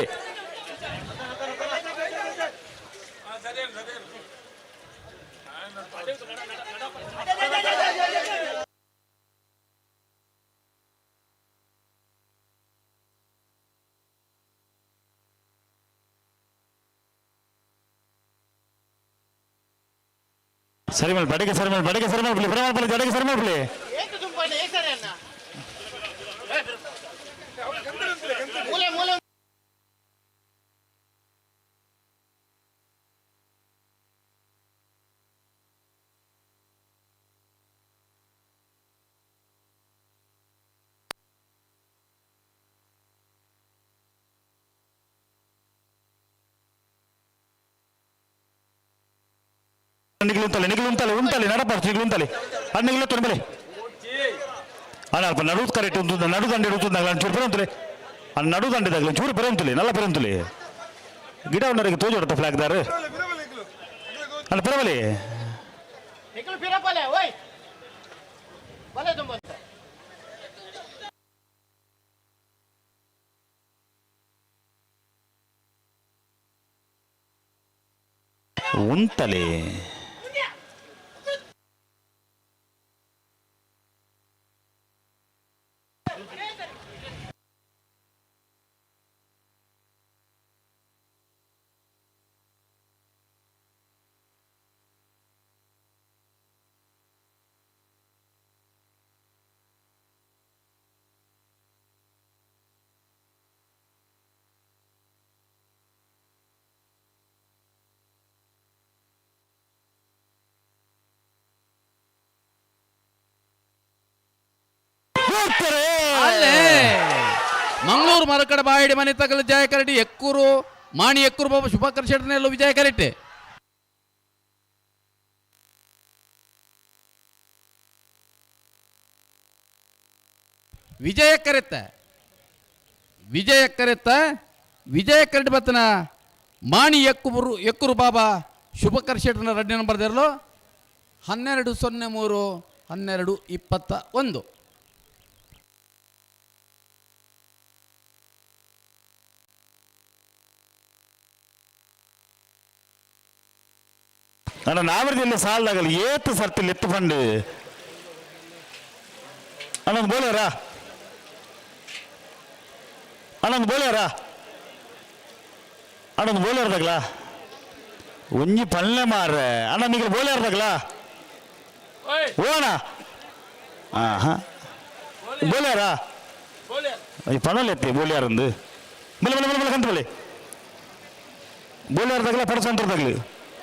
ಸರಿ ಮಾಡಿ ಬಡಿಗೆ ಸರಿ ಮಾಡ್ಬಿಡಿ ಜಡೆಗೆ ಸರಿ ಮಾಡ್ಬಿಡಿ ನಿಗುಳುಂತಲೆ ನಡಪಾರ್ದು ನಿಗುಳುಂತಲೆ ನಿಗುಲು ತೊಂಬಲೆ ಅಣ್ಣ ಅಲ್ಪ ನಡುವು ಕರೆಕ್ಟ್ ಉಂಟು ನಡು ದಂಡೆ ಉಂಟು ಚೂರು ಬರಂತಲೆ ನಡು ದಂಡೆದಾಗಲಿ ಚೂರು ಬರಂತಲೆ ನಲ್ಲ ಬರಂತಲೆ ಗಿಡ ಉಂಡರಿಗೆ ತೋಜು ಹೊಡ್ತ ಫ್ಲಾಗ್ ದಾರು ಅಣ್ಣ ಪರವಲೆ ಉಂತಲೆ ಮಂಗಳೂರು ಮರಕಡ ಬಾಯಿಡಿ ಮನೆ ತಗಲು ವಿಜಯ ಕರೆಟ್ಟಿ ಎಕ್ಕೂರು ಮಾಣಿ ಎಕ್ಕೂರು ಬಾಬು ಶುಭಾಕರ್ ಶೆಟ್ಟನೆಲ್ಲೂ ವಿಜಯ ಕರೆಟ್ಟೆ ವಿಜಯ ಕರೆಟ್ ಬತ್ತನ ಮಾಣಿ ಎಕ್ಕೂರು ಬಾಬಾ ಶುಭಕರ್ ಶೆಟ್ಟನ ರಡ್ಡಿ ನಂಬರ್ ದೇರಲು 12/03/1221 ಅಣ್ಣ ನಾವರದಿಲ್ಲ ಸಾಲದಾಗಲಿ ಏತು ಸರ್ತಿಲ್ ಎತ್ತು ಫಂಡ್ ಅಣ್ಣೊಂದು ಬೋಲ್ಯಾರ ಅಣ್ಣೊಂದು ಬೋಲ್ಯಾರ್ದಾಗಲ ಒಂಜಿ ಪಲ್ಲೆ ಮಾರ್ರೆ ಅಣ್ಣ ನಿಗಲು ಬೋಲ್ಯಾರ್ದಾಗಲ ಓಣ ಬೋಲ್ಯಾರ ಈ ಪಣಲ್ ಎತ್ತಿ ಬೋಲ್ಯಾರಂದು ಬಲೆ ಕಂತ ಬಲೆ ಬೋಲ್ಯಾರ್ದಾಗಲ ಪಡಸಂತ್ರದಾಗಲಿ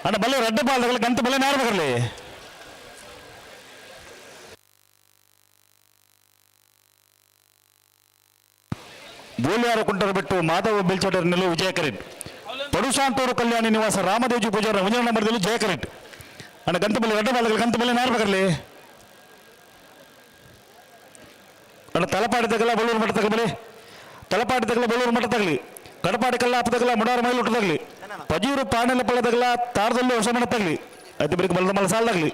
ಅಣ್ಣ ಬಲ್ಲೆ ರೆಡ್ಡ ಪಾಲ್ದಾಗಲಿ ಗಂತ ಬಲ್ಲೆ ನಾರ್ಬೇಕಲ್ಲಿ ಬೋಲ್ಯಾರ ಕುಂಟರ ಬಿಟ್ಟು ಮಾಧವ ಬೆಲ್ಚೋಟರ್ನಲ್ಲೂ ವಿಜಯ ಕರೆಟ್ ಪಡುಶಾಂತೂರು ಕಲ್ಯಾಣಿ ನಿವಾಸ ರಾಮದೇವ್ಜಿ ಪೂಜಾರ ಮುಂಜಾನೆ ನಂಬರ್ದಲ್ಲೂ ಜಯ ಕರೆಟ್ ಅಣ್ಣ ಗಂತ ಬಲ್ಲೆ ರೆಡ್ಡ ಪಾಲ್ದಾಗಲಿ ಗಂತ ಬಲ್ಲೆ ನಾರ್ಬೇಕಲ್ಲಿ ಅಣ್ಣ ತಲಪಾಡಿದಾಗಲ್ಲ ಬಳ್ಳೂರು ಮಠ ತಗಲಿ ತಲಪಾಡಿದಾಗಲ್ಲ ಬಳ್ಳೂರು ಮಠ ತಗಲಿ ಕಡಪಾಡಿ ಕಲ್ಲ ಹಾಪದಾಗಲ್ಲ ಮುಡಾರ ಮೈಲು ಹುಟ್ಟದಾಗಲಿ ಪಜೂರು ಪಾಣೆಲ ಪಳ್ಳದಾಗಲ್ಲ ತಾರದಲ್ಲೂ ಹೊಸ ಮಠ ತಗಲಿ ಐತೆ ಬೇಕು ಬಲ್ಲದ ಮಲ್ಲ ಸಾಲದಾಗಲಿ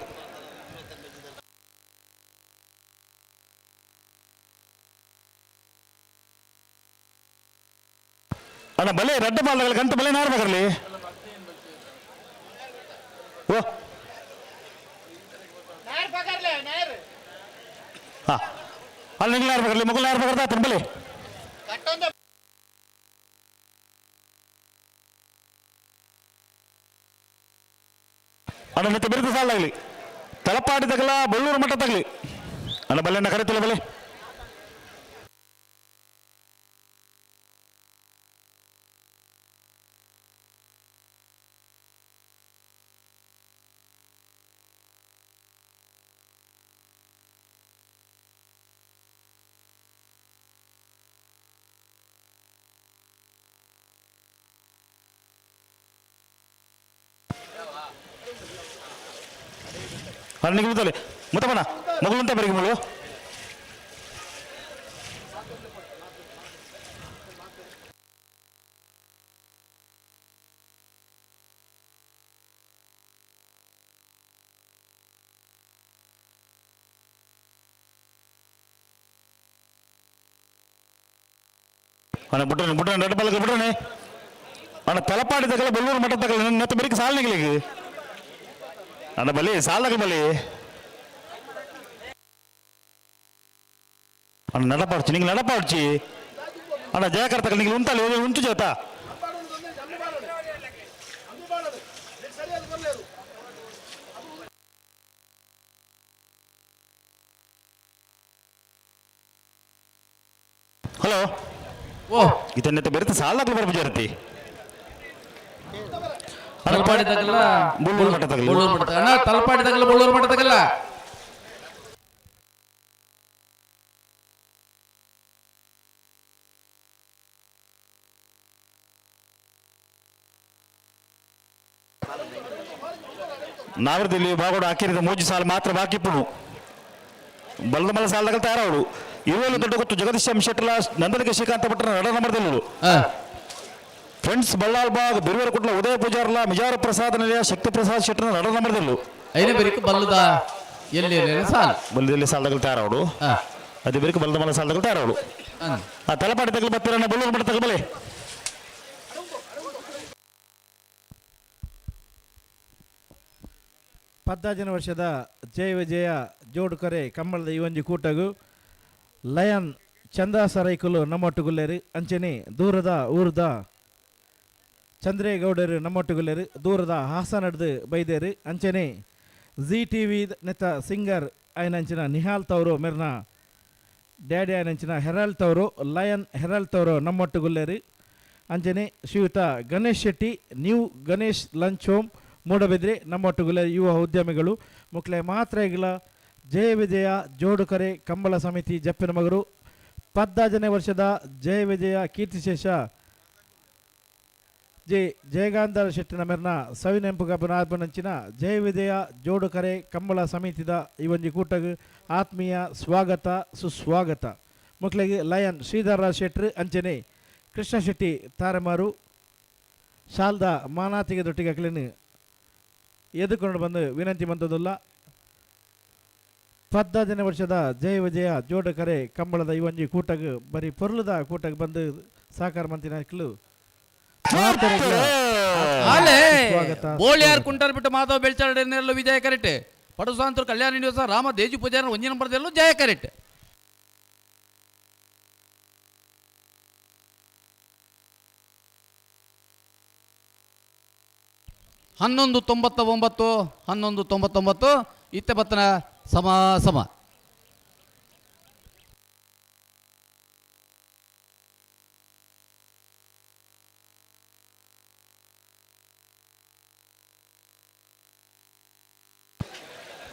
ಅಣ್ಣ ಬಲೆ ರೆಡ್ಡ ಬಾಲ್ದಾಗಲಿ ಗಂಟು ಬಲೆ ನಾರ್ಬೇಕಲ್ಲಿ ಓ ಹಾ ಅಲ್ಲಿ ನಿಂಗೆ ನಾರ್ಬೇಕಲ್ಲಿ ಮಗಲ್ ನಾರ್ಬೇಕಾದ್ರೆ ಆತನ ಬಲೆ ಅಣ್ಣ ಮತ್ತೆ ಬಿರುದು ಸಾಲಾಗಲಿ ತಳಪಾಡಿ ತಗಲ ಬಳ್ಳೂರು ಮಠ ತಗಲಿ ಅಣ್ಣ ಬಲ್ಲೆಣ್ಣ ಕರಿತಿಲ್ಲ ಬಲೆ ಅಲ್ಲಿ ನಿಗುತ್ತಲೆ ಮುತ್ತಪ್ಪಣ ಮಗುಲಂತ ಬರಿಗೆ ಮಗಳು ಅಣ್ಣ ಬಿಟ್ರೆ ಬಿಟ್ರೆ ರೆಡ್ ಬಾಲ್ಗೆ ಬಿಟ್ರೆ ಅಣ್ಣ ತಲಪಾಡಿ ತಗಲ ಬೆಳ್ಳೂರು ಮಠ ತಗಲ ನೆತ್ತ ಬರೀಕ್ ಸಾಲ ನಿಗಲಿಗೆ ಅಣ್ಣ ಬಲಿ ಸಾಲಾಗ ಬಲಿ ಅಣ್ಣ ನಡಪಾಡ್ಚಿ ನಿಂಗೆ ನಡಪಾಡ್ಚಿ ಅಣ್ಣ ಜಯಕರ್ ತಗಲ ನಿಂಗೆ ಉಂಟಲ್ಲ ಉಂಟು ಜೋತಾ ಹಲೋ ಓ ಇದನ್ನೆತ್ತ ಬೆರೆತ ಸಾಲಾಗ್ಲು ಬರ್ಬುಜಾರತಿ ತಲಪಾಡಿ ತಗಲ ಬಳ್ಳೂರು ಮಠ ತಗಲಿ ಬಳ್ಳೂರು ಮಠ ಅಣ್ಣ ತಲಪಾಡಿ ತಗಲ ಬಳ್ಳೂರು ಮಠ ತಗಲ ನಾವರದಲ್ಲಿ ಬಾಗೋಡು ಹಾಕಿರಿದ ಮೂಜಿ ಸಾಲ ಮಾತ್ರ ಬಾಕಿ ಪುಣು ಬಲದ ಮಲ ಸಾಲದಾಗ ತಯಾರವಳು ಇವೆಲ್ಲ ದೊಡ್ಡ ಗೊತ್ತು ಜಗದೀಶ್ ಶೆಟ್ಟಲ ನಂದನಿಗೆ ಶ್ರೀಕಾಂತ ಭಟ್ರ ನಡ ನಂಬರ್ದಲ್ಲಿ ಫ್ರೆಂಡ್ಸ್ ಬಳ್ಳಾಲ್ ಬಾಗ್ ಬಿರುವೇರ ಕುಟ್ಲ ಉದಯ ಪೂಜಾರ್ಲ ಮಿಜಾರ ಪ್ರಸಾದ ನಿಲಯ ಶಕ್ತಿ ಪ್ರಸಾದ್ ಶೆಟ್ಟರ ನಡ ನಂಬರ್ದಲ್ಲು ಐನೇ ಬೆರಿಕು ಬಲ್ಲದ ಎಲ್ಲಿ ಸಾಲ ಬಲ್ಲದಲ್ಲಿ ಸಾಲದಾಗ ತಯಾರವಳು ಅದೇ ಬೆರಿಕು ಬಲದ ಮಲ ಸಾಲದಾಗ ತಯಾರವಳು ಆ ತಲಪಾಡಿ ತಗಲು ಬರ್ತೀರಣ್ಣ ಬಳ್ಳೂರು ಮಠ ತಗಬಲೆ ಪದ್ದಾಜಿನ ವರ್ಷದ ಜಯ ವಿಜಯ ಜೋಡುಕರೆ ಕಂಬಳದ ಈ ಒಂಜಿ ಕೂಟಗು ಲಯನ್ ಚಂದ ಸರೈಕುಲು ನಮ್ಮೊಟ್ಟುಗುಲ್ಲೇರು ಅಂಚನೆ ದೂರದ ಊರದ ಚಂದ್ರೇಗೌಡರು ನಮ್ಮೊಟ್ಟುಗುಲ್ಲೇರು ದೂರದ ಹಾಸನಡ್ದು ಬೈದೇರು ಅಂಚನೆ ಜಿ ಟಿ ವಿ ನೆತ್ತ ಸಿಂಗರ್ ಆಯ್ನಂಚಿನ ನಿಹಾಲ್ ತವರು ಮೆರ್ನ ಡ್ಯಾಡಿ ಆಯ್ನಂಚಿನ ಹೆರಾಲ್ ತವರು ಲಯನ್ ಹೆರಾಲ್ ತವರು ನಮ್ಮೊಟ್ಟುಗುಲ್ಲೇರು ಅಂಚನೆ ಶ್ರೀಯುತ Ganesh Shetty new Ganesh lunch home Moodbidri ನಮ್ಮೊಟ್ಟುಗುಲ ಯುವ ಉದ್ಯಮಿಗಳು ಮುಕ್ಲೆ ಮಾತ್ರ ಈಗಲ ಜಯ ವಿಜಯ ಜೋಡುಕರೆ ಕಂಬಳ ಸಮಿತಿ ಜಪ್ಪಿನ ಮಗರು 15ನೇ ವರ್ಷದ ಜಯ ವಿಜಯ ಕೀರ್ತಿಶೇಷ ಜಯಗಾಂಧರ ಶೆಟ್ಟಿನ ಮೆರ್ನ ಸವಿನೆಂಪು ಗಬ್ಬನಾರ್ಬನಂಚಿನ ಜಯ ವಿಜಯ ಜೋಡುಕರೆ ಕಂಬಳ ಸಮಿತಿದ ಈ ಒಂಜಿ ಕೂಟಗ್ ಆತ್ಮೀಯ ಸ್ವಾಗತ ಸುಸ್ವಾಗತ ಮುಕ್ಲೆಗೆ ಲಯನ್ ಶ್ರೀಧರ ಶೆಟ್ರು ಅಂಚನೆ ಕೃಷ್ಣ ಶೆಟ್ಟಿ ತಾರೆಮಾರು ಶಾಲ್ದ ಮಾನಾತಿಗೆ ದೊಟ್ಟಿಗೆ ಕ್ಲೀನ್ ಎದುಕೊಂಡು ಬಂದು ವಿನಂತಿ ಬಂದದಲ್ಲ 15ನೇ ವರ್ಷದ ಜಯ ವಿಜಯ ಜೋಡುಕರೆ ಕಂಬಳದ ಈ ಒಂಜಿ ಕೂಟಗ್ ಬರೀ ಪೊರ್ಲದ ಕೂಟಗ್ ಬಂದು ಸಾಕಾರ ಮಂತಿನಕ್ಲು ಬೋಳಿಯಾರ್ ಕುಂಟಾರ್ ಬಿಟ್ಟು ಮಾಧವ್ ಬೆಳ್ಚಾರ್ಡೆಲ್ಲೂ ವಿಜಯ ಕರೆಕ್ಟ್ ಪಡುಸಾಂತರು ಕಲ್ಯಾಣ ದಿವಸ ರಾಮ ದೇಜಿ ಪೂಜಾರ ಒಂಜಿ ನಂಬರ್ದಲ್ಲೂ ಜಯ ಕರೆಕ್ಟ್ ಹನ್ನೊಂದು 99 ಇತ್ತೆ ಬತ್ತನ ಸಮ ಸಮ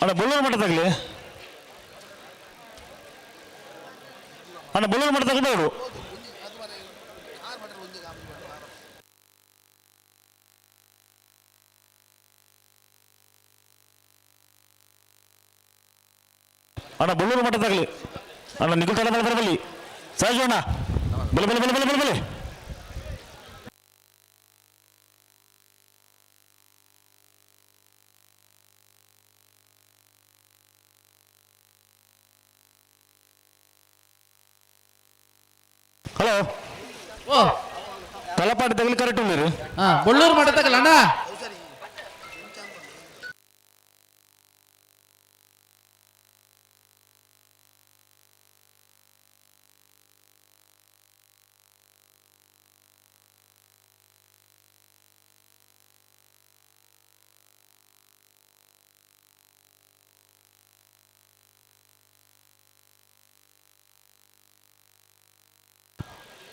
ಅಣ್ಣ ಬಳ್ಳೂರು ಮಠ ತಗಲಿ ಅಣ್ಣ ಬಳ್ಳೂರು ಮಠ ತಗಬೇಡು ಅಣ್ಣ ಬಳ್ಳೂರು ಮಠ ತಗಲಿ ಅಣ್ಣ ನಿಗುತ್ತಲ್ಲ ಬರಬಲ್ಲಿ ಸಹಜ ಅಣ್ಣ ಬಲೆ ಬಲೆ ಬಲೆ ಬಲೆ ಬಲೆ ಬಲೆ ಓ ತಲಪಾಡಿ ತಗಲಿ ಕರೆಕ್ಟ್ ಉಳ್ಳೀರಿ ಬಳ್ಳೂರು ಮಠ ತಗಲ ಅಣ್ಣ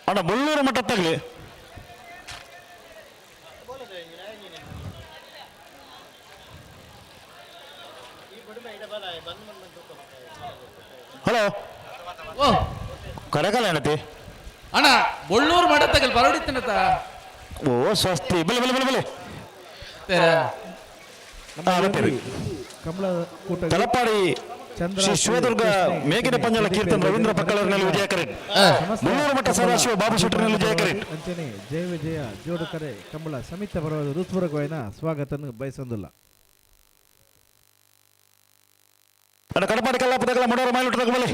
ಅಣ್ಣ ಬಳ್ಳೂರು ಮಠ ತಗಲಿ ಹಲೋ ಓ ಕರೆಕಲ್ಲ ಏನತಿ ಅಣ್ಣ ಬಳ್ಳೂರು ಮಠ ತಗಲ್ ಬರೋಡಿತ್ತನತ ಓ ಸ್ವಸ್ತಿ ಬಲೆ ಬಲೆ ಬಲೆ ಬಲೆ ತಲಪಾಡಿ ಶ್ರೀ ಶಿವದುರ್ಗ ಮೇಗಿನ ಪಂಜಲ ಕೀರ್ತನ್ ರವೀಂದ್ರ ಪಕ್ಕಳರ್ನಲ್ಲಿ ವಿಜಯ ಕರೆಟ್ ಮುಳ್ಳೂರು ಮಠ ಸದಾಶಿವ ಬಾಬು ಶೆಟ್ಟರ್ನಲ್ಲಿ ವಿಜಯ ಕರೆಟ್ ಅಂಚನೆ ಜಯ ವಿಜಯ ಜೋಡುಕರೆ ಕಂಬಳ ಸಮಿತ ಪರವಾದ ಹೃತ್ಪೂರ್ವಕವಾದ ಸ್ವಾಗತವನ್ನು ಬಯಸೊಂದಿಲ್ಲ ಅಣ್ಣ ಕಡಪಾಡಿ ಕಲ್ಲಾಪದಗಳ ಮುಡಾರ ಮೈಲುಟ್ಟು ಬಲೆ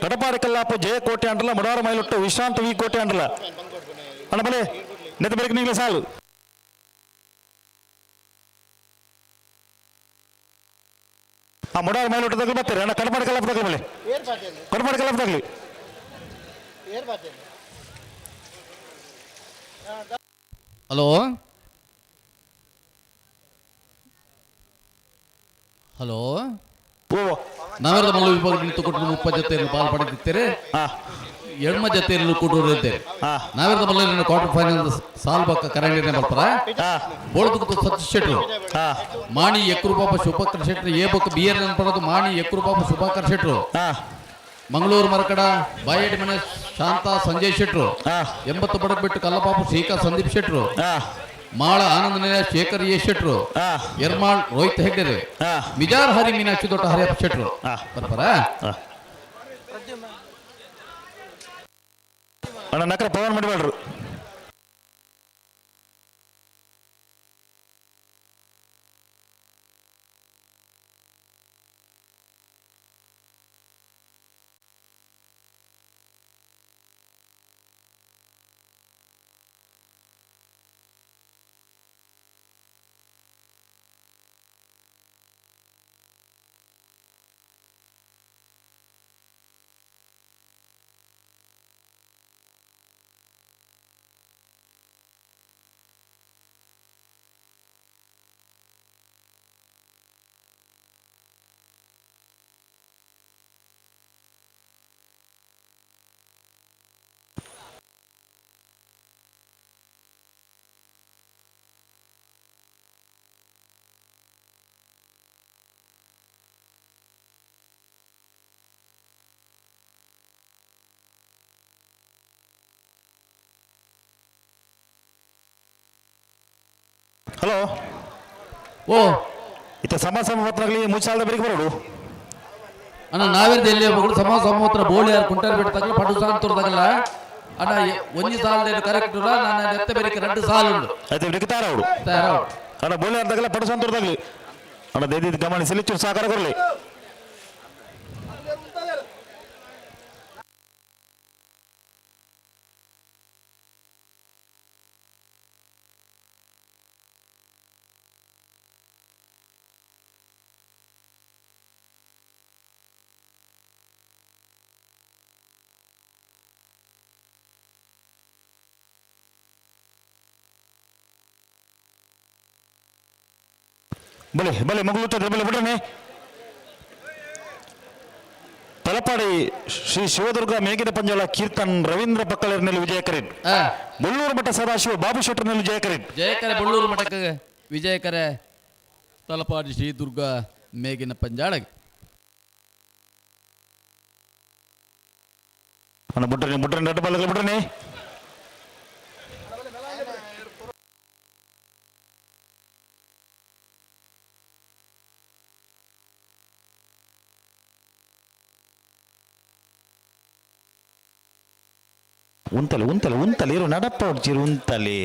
ಕಡಪಾಡಿ ಕಲ್ಲಾಪು ಜಯ ಕೋಟೆ ಅಂಡಲ ಮುಡಾರ ಮೈಲುಟ್ಟು ವಿಶ್ರಾಂತ ವಿ ಕೋಟೆ ಅಂಡಲ ಅಣ್ಣ ಬಲೆ ನೆತ್ತ ಬೆಳಗ್ಗೆ ನೀಗ್ಲೇ ಸಾಲು ಆ ಮುಡಾರ ಮೈಲುಟ್ಟು ತಗಲಿ ಬರ್ತಾರೆ ಅಣ್ಣ ಕಡಪಾಡಿ ಕಲ್ಲಾಪ ತಗಲಿ ಬಲೆ ಕಡಪಾಡಿ ಕಲ್ಲಾಪ ತಗಲಿ ಹಲೋ ಹಲೋ ನಾವೆಲ್ಲ ಮಲ್ಲ ವಿಭಾಗದಲ್ಲಿ ತಗೊಂಡು 30 ಜೊತೆಯಲ್ಲಿ ಪಾಲ್ ಪಡೆದಿದ್ದೇವೆ ಎಡ್ಮ ಜೊತೆಯಲ್ಲೂ ಕೂಡಿದ್ದೇವೆ ನಾವೆಲ್ಲ ಮಲ್ಲ ಕ್ವಾರ್ಟರ್ ಫೈನಲ್ ಸಾಲ್ಬಕ್ಕ ಕರಾಣಿನೇ ಬರ್ತಾರ ಬೋಳ್ದು ಸತೀಶ್ ಶೆಟ್ರು ಮಾಣಿ ಯಕೃಪಾಪ ಶುಭಕರ್ ಶೆಟ್ರು ಎ ಬೊಕ್ಕ ಬಿ ಆರ್ ಪಡೋದು ಮಾಣಿ ಯಕೃಪಾಪ ಶುಭಕರ್ ಶೆಟ್ರು ಮಂಗಳೂರು ಮರಕಡ ಬಾಯೇಡಿ ಮನೆ ಶಾಂತ ಸಂಜಯ್ ಶೆಟ್ರು 80 ಬಡಕ್ ಬಿಟ್ಟು ಕಲ್ಲಪಾಪು ಶ್ರೀಕಾ ಸಂದೀಪ್ ಶೆಟ್ರು ಮಾಳ ಆನಂದನ ಶೇಖರ್ ಎ ಶೆಟ್ರು ಎರ್ಮಾಳ್ ರೋಹಿತ್ ಹೆಗ್ಡೆರೆ ಮಿಜಾರ್ ಹರಿ ಮೀನಾಕ್ಷಿ ದೊಡ್ಡ ಹರಿಯಪ್ಪ ಶೆಟ್ರು ಬರ್ತಾರ ಅಣ್ಣ ನಕರ ಪವನ್ ಮಾಡಿಬೇಡ್ರು ಹಲೋ ಓ ಇತ್ತ ಸಮಾಜ ಪತ್ರಗಳಲ್ಲಿ ಮುಚ್ಚಾಲದ ಬೆಳಿಗ್ಗೆ ಬರೋಡು ಅಣ್ಣ ನಾವೇನು ಎಲ್ಲಿ ಹೋಗ್ಬಿಡು ಸಮಾಜ ಸಮೂತ್ರ ಬೋಳಿ ಯಾರು ಕುಂಟಲ್ ಬಿಟ್ಟು ತಗಲ ಪಡು ಸಾಂತುರ್ದಾಗಲ್ಲ ಅಣ್ಣ ಒಂಜಿ ಸಾಲದ ಕರೆಕ್ಟ್ ಇಲ್ಲ ನಾನು ಎತ್ತ ಬೇರೆ 2 ಸಾಲು ಉಂಟು అయితే విడతారావుడు అన్న బోలే అర్ధగల పడు సంతూర్ తగలి అన్న దేది గమనించి చూ సాకార కొరలి ಬಲೆ ಬಲೆ ಮಗಳು ಬಲೆ ಬಿಡ್ರನೆ ತಲಪಾಡಿ ಶ್ರೀ ಶಿವದುರ್ಗ ಮೇಗಿನ ಪಂಜಲ ಕೀರ್ತನ್ ರವೀಂದ್ರ ಪಕ್ಕಳರ್ನಲ್ಲಿ ವಿಜಯ ಕರೆಟ್ ಮುಳ್ಳೂರು ಮಠ ಸದಾಶಿವ ಬಾಬು ಶೆಟ್ಟರ್ನಲ್ಲಿ ವಿಜಯ ಕರೆಟ್ ಜಯಕರೆ ಬಳ್ಳೂರು ಮಠಕ್ಕೆ ವಿಜಯಕರೆ ತಲಪಾಡಿ ಶ್ರೀ ದುರ್ಗ ಮೇಗಿನ ಪಂಜಾಳಗೆ ಅಣ್ಣ ಬಿಡ್ರನೆ ಬಿಡ್ರನೆ ಎರಡು ಬಲ್ಲಗಳು ಬಿಡ್ರನೆ ಉಂತಲೆ ಉಂತಲೆ ಉಂತಲೆ ಇರು ನಡಪ್ಪ ಹೊಡ್ಚಿರು ಉಂತಲೆ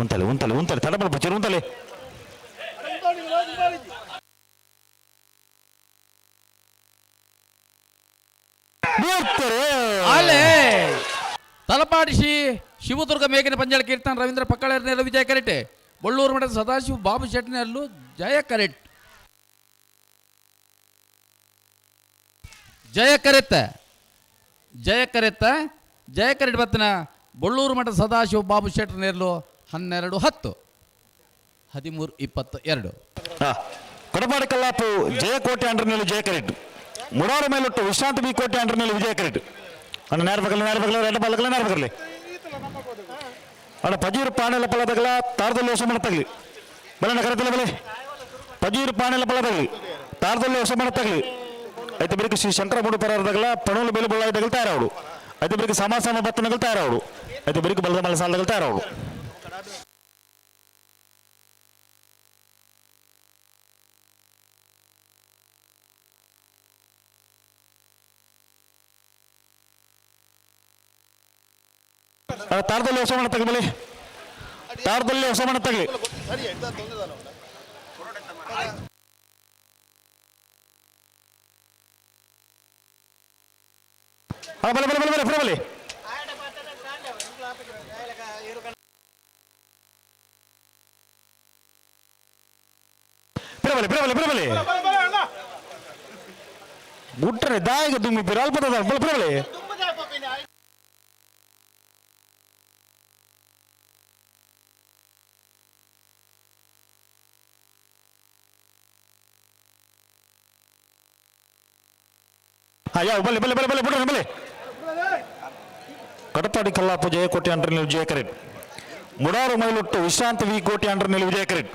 ಉಂತಲೆ ತಡಬಡ ಪಚ್ಚರು ಉಂತಲೆ ಅಲ್ಲೇ ತಲಪಾಡಿಸಿ ಶಿವದುರ್ಗ ಮೇಘನ ಪಂಜಾಳ ಕೀರ್ತನ ರವೀಂದ್ರ ಪಕ್ಕಳರ್ನೆರಲು ವಿಜಯ ಕರೆಟ್ ಬಳ್ಳೂರು ಮಠದ ಸದಾಶಿವ ಬಾಬು ಶೆಟ್ಟಿನೆರಲು ಜಯ ಕರೆಟ್ ಜಯ ಕರೆಟ್ ಬತ್ತನ ಬಳ್ಳೂರು ಮಠದ ಸದಾಶಿವ ಬಾಬು ಶೆಟ್ಟಿನೆರಲು 12-10 13-22 ಕೊಡಪಾಡಿ ಕಲ್ಲಾಪು ಜಯಕೋಟೆ ಅಂಡ್ರನಲ್ಲಿ ಜಯ ಕರೆಟ್ ಮುಡಾರು ಮೇಲೊಟ್ಟು ವಿಶ್ರಾಂತಿ ಬಿ ಕೋಟೆ ಅಂಡ್ರನಲ್ಲಿ ವಿಜಯ ಕರೆಟ್ ಅಣ್ಣ ನೇರ ಬಗಲ ರೆಡ್ಡ ಬಲ್ಲಗಲ ನೇರ ಬಗಲಿ ಅಣ್ಣ ಪಜೀರು ಪಾಣೆಲ ಪಲ ತಗಲ ತಾರದಲ್ಲಿ ಹೊಸ ಮಣ ತಗಲಿ ಬಲಣ್ಣ ಕರೆತಿಲ್ಲ ಬಲೆ ಪಜೀರು ಪಾಣೆಲ ಪಲ ತಗಲಿ ತಾರದಲ್ಲಿ ಹೊಸ ಮಣ ತಗಲಿ అయితే బిరికి శ్రీ శంకరముడు పరారు తగల పణులు బెలు బొల్లాయి తగులుతారావుడు అయితే బిరికి సమాసమ బత్తు నగులుతారావుడు అయితే బిరికి బలద మలసాలు తగులుతారావుడు ತಾರದಲ್ಲಿ ಹೊಸ ಮಣ ತಗಲಿ ಬಲೆ ತಾರದಲ್ಲಿ ಹೊಸ ಮಣ ತಗಲಿ ಬಲೆ ಬಲೆ ಬಲೆ ಬಲೆ ಬಲೆ ಬಿರಬಲೆ ಮುಟ್ರೆ ದಾಯಿಗೆ ದುಮ್ಮಿ ಬಿರಲ್ಪದ ಬಲೆ ಬಿರಬಲೆ ಯಾವ ಬಲೆ ಬಲೆ ಬಲೆ ಬಲೆ ಬಿಡ್ರಿ ಬಲೆ ಕಡಪಾಡಿ ಕಲ್ಲಾಪು ಜಯಕೋಟೆ ಅಂಡ್ರನಲ್ಲಿ ವಿಜಯ ಕರೆಟ್ ಮುಡಾರು ಮೈಲೊಟ್ಟು ವಿಶ್ರಾಂತಿ ವಿ ಕೋಟೆ ಅಂಡ್ರನಲ್ಲಿ ವಿಜಯ ಕರೆಟ್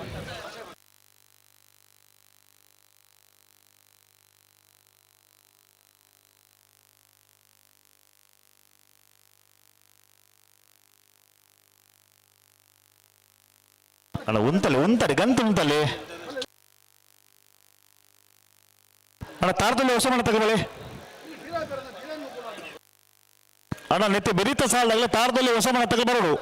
ಅಲ್ಲ ಉಂತಲೆ ಗಂತು ಉಂತಲೆ ಅಣ್ಣ ತಾರದಲ್ಲಿ ಹೊಸ ಮಣ ತಗಬಳೆ ಅಣ್ಣ ನೆತ್ತೆ ಬೆರೀತ ಸಾಲದಾಗಲೇ ತಾರದಲ್ಲಿ ಹೊಸ ಮಣ ತಗಬರೋಡು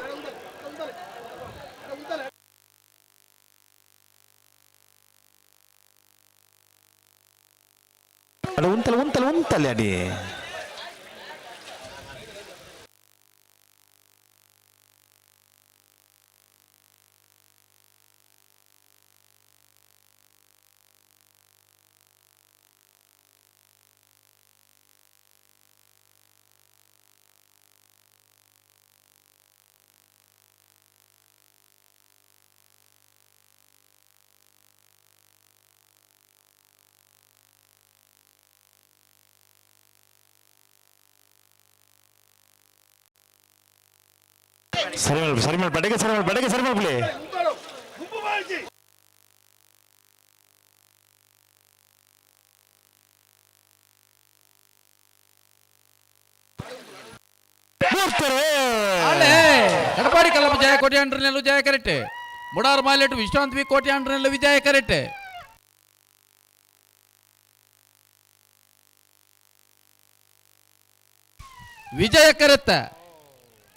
ಅಣ್ಣ ಉಂತಲೆ ಅಡಿ ಸರಿ ಮಾಡಿ ಬಡೆಗೆ ಸರಿ ಮಾಡ್ಬಿಡಿ ಕಡಪಾಡಿ ಕಲ್ಲಪ್ಪ ಜಯ ಕೋಟೆ ಅಂಡ್ರನೆಲ್ಲು ಜಯ ಕರೆಟ್ ಮುಡಾರು ಮಾಲೆಟ್ಟು ವಿಶ್ರಾಂತಿ ವಿ ಕೋಟೆ ಅಂಡ್ರನೆಲ್ಲು ವಿಜಯ ಕರೆಟ್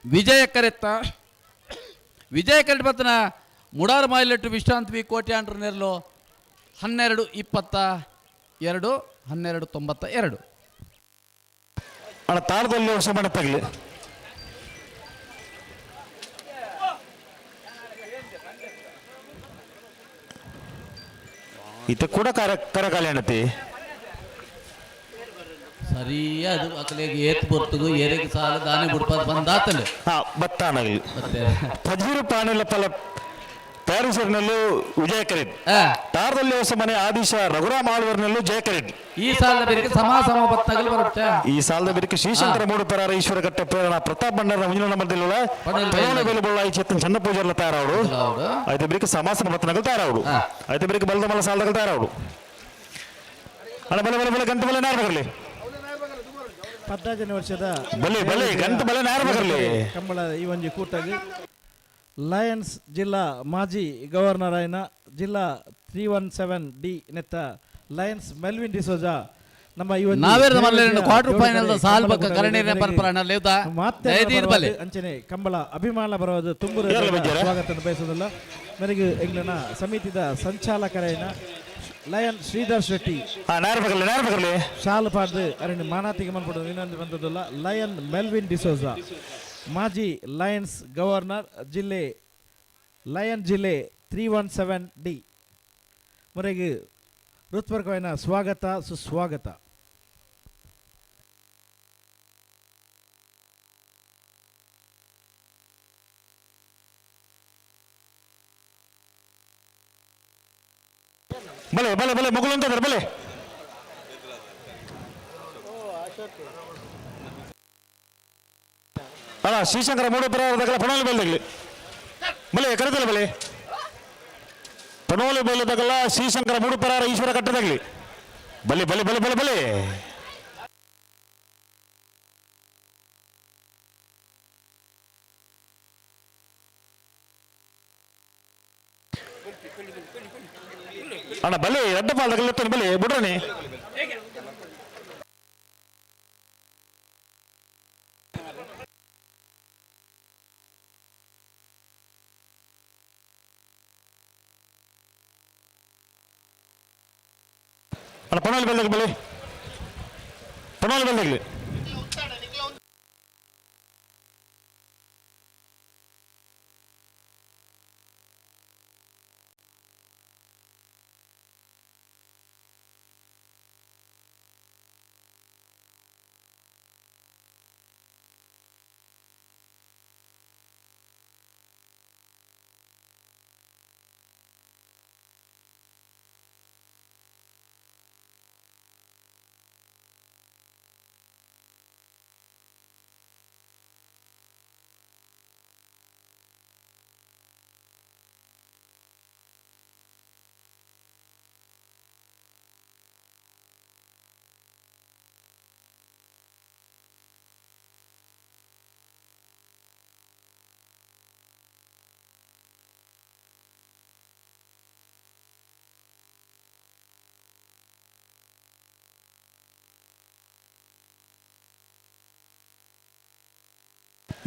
ವಿಜಯ ಕರೆಟ್ ಬತ್ತನ ಮುಡಾರು ಮಾಲೆಟ್ಟು ವಿಶ್ರಾಂತಿ ವಿ ಕೋಟೆ ಅಂಡ್ರನೆಲ್ಲು 12-22 12-92 ಅಣ್ಣ ತಾಳದಲ್ಲಿ ಹೊಸ ಮಣ ತಗಲಿ ಇತ ಕೂಡ ಕರಕಾಲಿ ಅಣ್ಣತಿ ಸರಿಯಾ ಅದು ಅಕಲೆಗೆ ಏತ್ ಬರ್ತದು ಏರೆಗೆ ಸಾಲ ದಾನೆ ಬಿಡ್ಪದ ಬಂದಾತಲೆ ಬತ್ತಾನಗಲಿ ಪಜೀರು ಪಾಣಿಲ ಫಲ ಪ್ಯಾರಿಸರ್ನಲ್ಲೂ ವಿಜಯ ಕರೆಟ್ ತಾರದಲ್ಲಿ ಹೊಸ ಮನೆ ಆದಿಶ ರಘುರಾಮ್ ಆಳ್ವರ್ನಲ್ಲೂ ಜಯ ಕರೆಟ್ ಈ ಸಾಲದ ಬೇರೆ ಸಮ ಬತ್ತಾಗಲು ಬರುತ್ತೆ ಈ ಸಾಲದ ಬೇರೆ ಶ್ರೀಶಂಕರ ಮೂಡು ಪರಾರ ಈಶ್ವರ ಕಟ್ಟೆ ಪ್ರೇರಣ ಪ್ರತಾಪ್ ಬಂಡಾರ ಮುಂಜಿನ ಮಧ್ಯದಲ್ಲಿ ಪರವಣ ಬೇಲು ಬೊಳ್ಳ ಚೇತನ್ ಚನ್ನ ಪೂಜಾರ್ಲ ತಯಾರವಡು అయితే ಬೇರೆ ಸಮಾಸನ ಬತ್ತನಗಲ್ ತಯಾರವಡು అయితే ಬೇರೆ ಬಲದ ಮಲ ಸಾಲದಗಲ್ ತಯಾರವಡು ಅಣ್ಣ ಬಲೆ ಗಂಟು ಬಲೆ ನಾರ್ ಬರಲಿ 18ನೇ ವರ್ಷದ ಬಲೆ ಗಂಟು ಬಲೆ ನಾರ್ ಬರಲಿ ಕಂಬಳ ಈ ಒಂದು ಕೂಟಗೆ ಲಯನ್ಸ್ ಜಿಲ್ಲಾ ಮಾಜಿ ಗವರ್ನರ್ ಆಯ್ನ ಜಿಲ್ಲಾ 317D ನೆತ್ತ ಲಯನ್ಸ್ ಮೆಲ್ವಿನ್ ಡಿಸೋಜಾ ನಮ್ಮ ಈ ಒಂದು ನಾವೇರ ಮಲ್ಲೆರನ್ನು ಕ್ವಾರ್ಟರ್ ಫೈನಲ್ ಸಾಲ್ ಬಕ್ಕ ಕರಣೀರ ಪರಪರನ ಲೇವ್ದ ದಯದೀರ್ ಬಲೆ ಅಂಚನೆ ಕಂಬಳ ಅಭಿಮಾನ ಬರೋದು ತುಂಬು ಸ್ವಾಗತ ಬಯಸೋದಿಲ್ಲ ನನಗೆ ಎಂಗ್ಲನ ಸಮಿತಿದ ಸಂಚಾಲಕರೇನ ಲಯನ್ ಶ್ರೀಧರ್ ಶೆಟ್ಟಿ ಶಾಲ್ ಪಾಡ್ದು ಅರಣ್ಯ ಮಾನಾತಿಗೆ ಮನ್ಪಡೋದು ಇನ್ನೊಂದು ಬಂದದಲ್ಲ ಲಯನ್ ಮೆಲ್ವಿನ್ ಡಿಸೋಜಾ ಮಾಜಿ ಲಯನ್ಸ್ ಗವರ್ನರ್ ಜಿಲ್ಲೆ ಲಯನ್ ಜಿಲ್ಲೆ 317D ಮೊರೆಗೆ ಹೃತ್ಪೂರ್ವಕమైన ಸ್ವಾಗತ ಸುಸ್ವಾಗತ. ಬಲೆ ಬಲೆ ಬಲೆ ಮಗಳು ಅಂತ ಬಲೆ ಅಲ್ಲ ಶ್ರೀಶಂಕರ ಮೂಡುಪುರ ಪಣೋಲಿ ಬೆಲ್ದಾಗಲಿ ಬಲೆ ಕರೆದಲ್ಲ ಬಲೆ ಪಣೋಲಿ ಬೆಲ್ಲದಾಗಲ್ಲ ಶ್ರೀಶಂಕರ ಮೂಡುಪುರ ಈಶ್ವರ ಕಟ್ಟದಾಗಲಿ ಬಲೆ ಬಲೆ ಬಲೆ ಬಲೆ ಬಲೆ ಅಣ್ಣ ಬಲೆ ಅಡ್ಡ ಪಾಲ್ದಾಗಲ್ಲ ಬಲೆ ಬಿಡ್ರನಿ ಅಣ್ಣ ಪಣೋಲಿ ಬೆಲ್ದಾಗ ಬಲೆ ಪಣೋಲಿ ಬೆಲ್ದಾಗಲಿ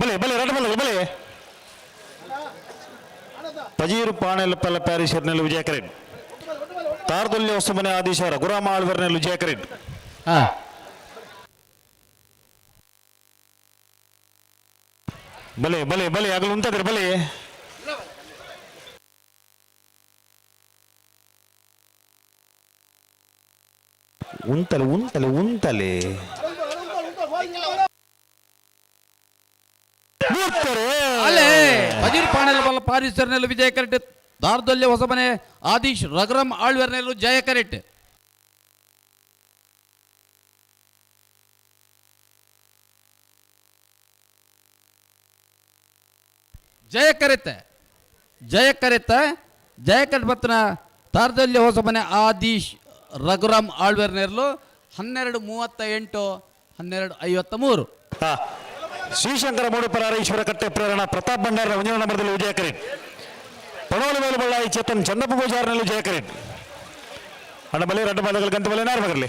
ಬಲೆ ಬಲೆ ರಡ್ಡ ಬಲೆ ಬಲೆ ಪಜೀರು ಪಾಣೆಲ್ಲಪ್ಪಲ್ಲ ಪ್ಯಾರಿಶರ್ನಲ್ಲಿ ವಿಜಯ ಕರೆಡ್ ತಾರದೊಲ್ಲೆ ಹೊಸಮನೆ ಆದೀಶ್ವರ ಗುರಾಮ ಆಳ್ವರ್ನಲ್ಲಿ ವಿಜಯ ಕರೆಡ್ ಬಲೆ ಬಲೆ ಬಲೆ ಆಗಲು ಉಂಟದ್ರೆ ಬಲೆ ಉಂಟಲೆ ಉಂಟಲೆ ಉಂಟಲೆ ಅಲ್ಲೇ ಬಜೀರ್ ಪಾಣೆಲ್ ಬಲ್ಲ ಪಾರಿಸರ್ನೆಲ್ಲು ವಿಜಯ ಕರೆಟ್ ದಾರ್ದೊಲ್ಲೆ ಹೊಸಮನೆ ಆದೀಶ್ ರಘುರಾಮ್ ಆಳ್ವೆರ್ನೆಲ್ಲು ಜಯ ಕರೆಟ್ ಜಯ ಕರೆತ ಜಯ ಕರೆತ ಜಯ ಕರೆಟ್ ಬತ್ತನ ದಾರ್ದೊಲ್ಲೆ ಹೊಸಮನೆ ಆದೀಶ್ ರಘುರಾಮ್ ಆಳ್ವೆರ್ನೆಲ್ಲು 12:38 12:53 ಶ್ರೀಶಂಕರ ಮೂಡುಪುರ ಈಶ್ವರ ಕಟ್ಟೆ ಪ್ರೇರಣ ಪ್ರತಾಪ್ ಭಂಡಾರ ಒಂದನೇ ನಂಬರ್ದಲ್ಲಿ ವಿಜಯ ಕರೆಟ್ ಪಣೋಲಿ ಮೇಲೆ ಬಳ್ಳಾಯಿ ಚೇತನ್ ಚಂದಪ್ಪ ಪೂಜಾರ್ನಲ್ಲಿ ವಿಜಯ ಕರೆಟ್ ಅಣ್ಣ ಬಲೆ ರಡ್ಡ ಬಾದಗಳು ಗಂತ ಬಲೆ ನಾರ್ ಬಗರ್ಲಿ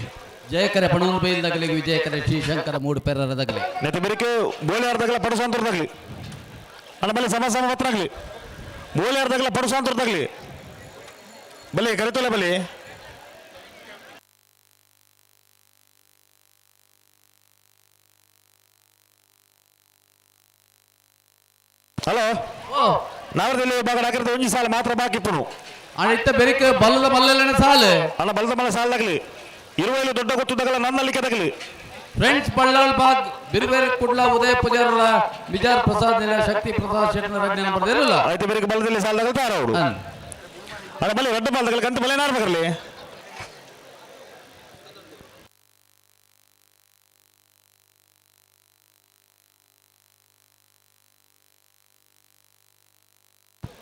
ಜಯ ಕರೆ ಪಣೋಲ್ ಬೈಲ್ದಾಗಲಿ ವಿಜಯ ಕರೆ ಶ್ರೀಶಂಕರ ಮೂಡುಪೆರರದಾಗಲಿ ನೆತ್ತ ಬೆರಿಕೆ ಬೋಲಿಯಾರ್ದಾಗಲ ಪಡುಸಾಂತರದಾಗಲಿ ಅಣ್ಣ ಬಲೆ ಸಮ ಸಮ ಪತ್ರಾಗಲಿ ಬೋಲಿಯಾರ್ದಾಗಲ ಪಡುಸಾಂತರದಾಗಲಿ ಬಲೆ ಕರೆತೋಲೆ ಬಲೆ ಹಲೋ ನಾವರದಲ್ಲಿ ಭಾಗ ಹಾಕಿರೋದು ಒಂಜಿ ಸಾಲ ಮಾತ್ರ ಬಾಕಿ ಇಪ್ಪನು ಅಣ್ಣ ಬೆರಿಕೆ ಬಲ್ಲದ ಮಲ್ಲೆಲ್ಲನೆ ಸಾಲು ಅಣ್ಣ ಬಲ್ಲದ ಮಲ್ಲ ಸಾಲಾಗಲಿ ಇರುವಲ್ಲಿ ದೊಡ್ಡ ಗೊತ್ತದಾಗಲ್ಲ ನನ್ನಲ್ಲಿಕ್ಕೆ ತಗಲಿ ಫ್ರೆಂಡ್ಸ್ ಬಳ್ಳಾಳ್ ಬಾಗ್ ಬಿರುಬೇರೆ ಕುಡ್ಲ ಉದಯ ಪೂಜಾರರ ಬಿಜಾರ್ ಪ್ರಸಾದ್ ನೆಲ ಶಕ್ತಿ ಪ್ರಸಾದ್ ಶೆಟ್ನ ರಜ್ಞೆ ನಂಬರ್ ಇರಲ್ಲ ಆಯ್ತು ಬೆರಿಕೆ ಬಲ್ಲದಲ್ಲಿ ಸಾಲದಾಗ ತಾರ ಅವರು ಅಣ್ಣ ಬಲ್ಲಿ ರಡ್ಡ ಬಾಲ್ದಾಗಲಿ ಗಂತ ಬಲೆ ನಾರ್ ಬಗರ್ಲಿ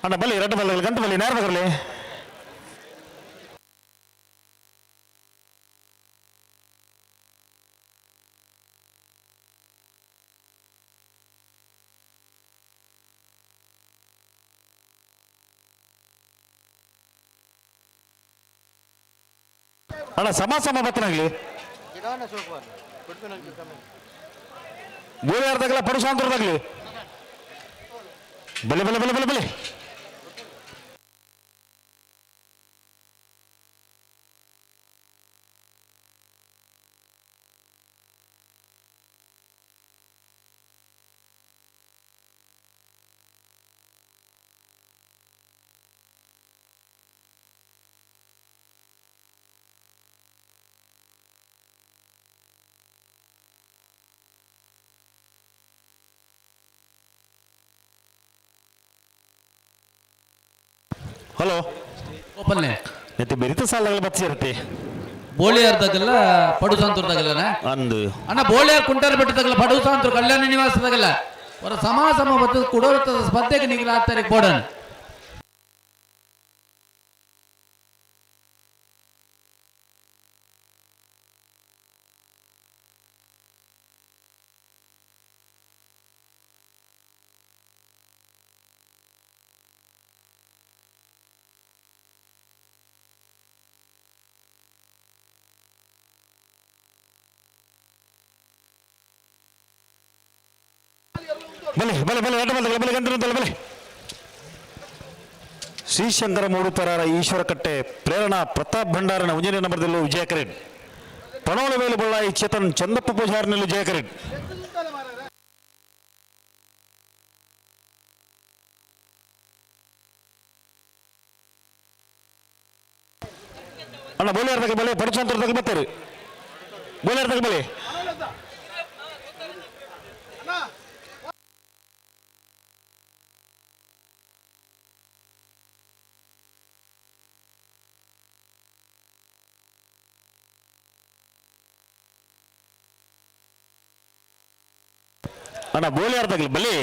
ಅಣ್ಣ ಬಲ್ಲಿ ರಡ್ಡ ಬಾಲ್ದಾಗಲಿ ಗಂತ ಬಲ್ಲಿ ನಾರ್ ಬಗರ್ಲಿ ಅಣ್ಣ ಸಮ ಸಮ ಬತ್ತನಾಗ್ಲಿ ಗೋಲಿ ಯಾರ್ದಾಗಲ್ಲ ಪಡುಸಾಂತರದಾಗ್ಲಿ ಬಲೆ ಬಲೆ ಬಲೆ ಬಲೆ ಬಲೆ ಹಲೋ ಓಪನ್ನೆ ನೆತ್ತಿ ಬೆರಿತ ಸಾಲಗಳು ಬಚ್ಚಿರುತ್ತೆ ಬೋಳಿಯಾರ್ದಾಗಲ್ಲ ಪಡುಸಾಂತರದಾಗಲ್ಲ ಅಂದು ಅಣ್ಣ ಬೋಳಿಯಾರ್ ಕುಂಟಾರ ಬೆಟ್ಟದಾಗಲ್ಲ ಪಡುಸಾಂತರ ಕಲ್ಯಾಣ ನಿವಾಸದಾಗಲ್ಲ ಅವರ ಸಮ ಬತ್ತು ಕೊಡೋರ ಸ್ಪರ್ಧೆಗೆ ನಿಗಲ ಆಗ್ತಾರೆ ಬೋಡನ್ ಬಲೆ ಬಲೆ ಬಲೆ ಎಡ್ಡ ಬಲೆ ಬಲೆ ಗಂಟೆ ಬಲೆ ಶ್ರೀಶಂಕರ ಮೂಡುಪರಾರ ಈಶ್ವರ ಕಟ್ಟೆ ಪ್ರೇರಣಾ ಪ್ರತಾಪ್ ಭಂಡಾರನ ಉಂಜನೆ ನಂಬರ್ದಲ್ಲೂ ವಿಜಯ ಕರೆಡ್ ಪಣೋಳ ವೇಲು ಬಳ್ಳಾಯಿ ಚೇತನ್ ಚಂದಪ್ಪ ಪೂಜಾರಿನಲ್ಲೂ ಜಯ ಕರೆಡ್ ಅಣ್ಣ ಬೋಲಿಯಾರ್ದಾಗ ಬಲೆ ಪಡಚಂತರದಾಗ ಬರ್ತಾರೆ ಬೋಲಿಯಾರ್ದಾಗ ಬಲೆ ಅಣ್ಣ ಬೋಲಿಯಾರ್ದಾಗ್ಲಿ ಬಲಿ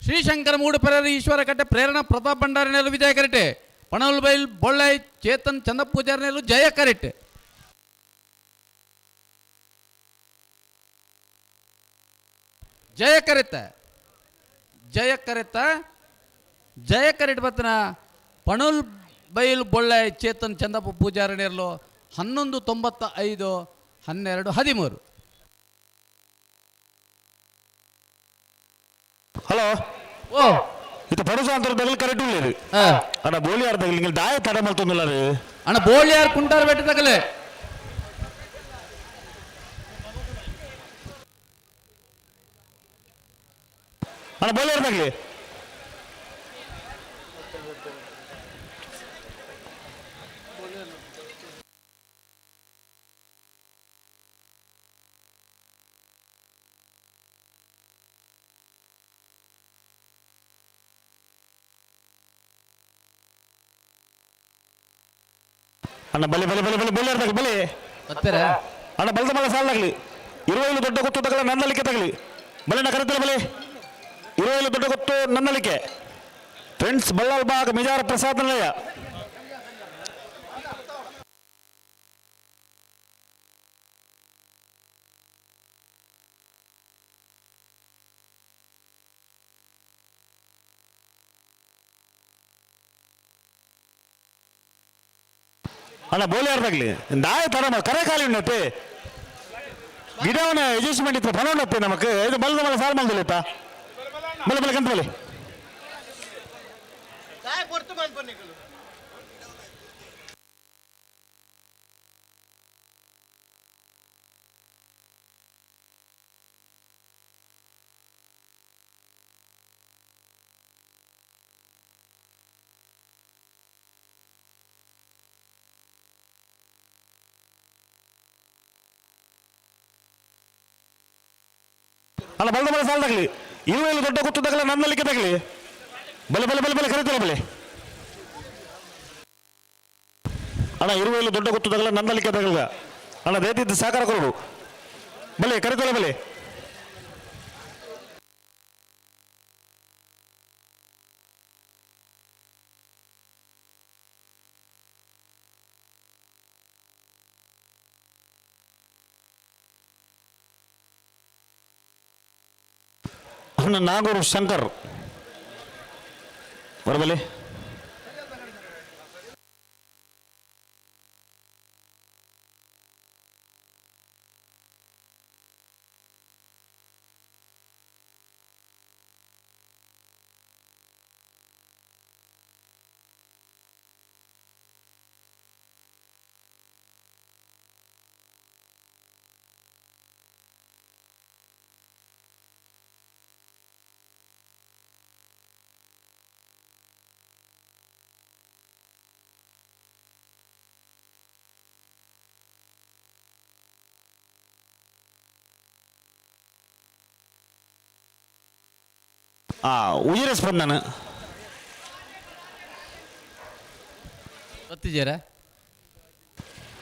ಶ್ರೀಶಂಕರ ಮೂಡುಪೆರರ ಈಶ್ವರ ಕಟ್ಟೆ ಪ್ರೇರಣಾ ಪ್ರತಾಪ್ ಭಂಡಾರಿನಲ್ಲೂ ವಿಜಯ ಕರೆಟೆ ಪಣವಲ್ ಬೈಲ್ ಬೊಳ್ಳಾಯಿ ಚೇತನ್ ಚಂದಪ್ಪ ಪೂಜಾರಿನಲ್ಲೂ ಜಯ ಕರೆಟೆ ಜಯ ಕರೆಟ್ ಬತ್ತನ ಪಣವಲ್ ಬೈಲ್ ಬೊಳ್ಳಾಯಿ ಚೇತನ್ ಚಂದಪ್ಪ ಪೂಜಾರಿನಲ್ಲೂ 1195 12 13 ಹಲೋ ಓ ಇದು ಪಡುಸಾಂತರದಾಗ ಕರೆಕ್ಟ್ ಉಳ್ಳೇರು ಅಣ್ಣ ಬೋಲಿಯಾರ್ದಾಗ ಹಿಂಗೆ ದಾಯ ತಡ ಮಾಡ್ತೊಂದಿಲ್ಲ ರೀ ಅಣ್ಣ ಬೋಳಿಯಾರ್ ಕುಂಟಾರ ಬೆಟ್ಟದಾಗಲೇ ಅಣ್ಣ ಬೋಲಿಯಾರ್ದಾಗ್ಲಿ ಅಣ್ಣ ಬಲೆ ಬಲೆ ಬಲೆ ಬಲೆ ಬೋಲಿಯಾರ್ದಾಗ ಬಲೆ ಬರ್ತಾರ ಅಣ್ಣ ಬಲದ ಮಲ ಸಾಲಾಗ್ಲಿ 25 ದೊಡ್ಡ ಗೊತ್ತು ತಗಲ ನನ್ನಲಿಕ್ಕೆ ತಗಲಿ ಬಲೆ ಕರೆತಲ್ಲ ಬಲೆ 25 ದೊಡ್ಡ ಗೊತ್ತು ನನ್ನಲಿಕ್ಕೆ ಫ್ರೆಂಡ್ಸ್ ಬಳ್ಳಾಲ್ ಬಾಗ್ ಮಿಜಾರ ಪ್ರಸಾದ್ ನಿಲಯ ಅಣ್ಣ ಬೋಲಿಯಾರ್ದಾಗ್ಲಿ ದಾಯ ತಡ ಕರೆ ಖಾಲಿ ಉಣ್ಣತ್ತೆ ಗಿಡವನ ಅಡ್ಜಸ್ಟ್ಮೆಂಟ್ ಇತ್ತು ಫಲ ಉಣ್ಣತ್ತೆ ನಮಕ್ ಇದು ಬಲದ ಮಲ ಸಾಲ ಮಾಡ್ದಿಲ್ಲ ಬಲೆ ಬಲೆ ಕಂತ ಬಲೆ ಅಲ್ಲ ಬಲದ ಬಲ ಸಾಲದಾಗ್ಲಿ 25 ದೊಡ್ಡ ಗೊತ್ತದಾಗಲ್ಲ ನನ್ನಲಿಕ್ಕೆ ತಗಲಿ ಬಲೆ ಬಲೆ ಬಲೆ ಬಲೆ ಕರೀತಾರೆ ಬಲೆ ಅಣ್ಣ 25 ದೊಡ್ಡ ಗೊತ್ತದಾಗಲ್ಲ ನನ್ನಲಿಕ್ಕೆ ತಗಲ್ಗ ಅಣ್ಣ ದಯತಿದ್ದು ಸಹಕಾರ ಕೊಡು ಬಲೆ ಕರೀತಾರೆ ಬಲೆ ಅಣ್ಣ ನಾಗೂರು ಶಂಕರ್ ಬರಬಲೆ. ಉಜಿರೆ ಸ್ಪಂದನ ಗೊತ್ತಿದ್ದೀರ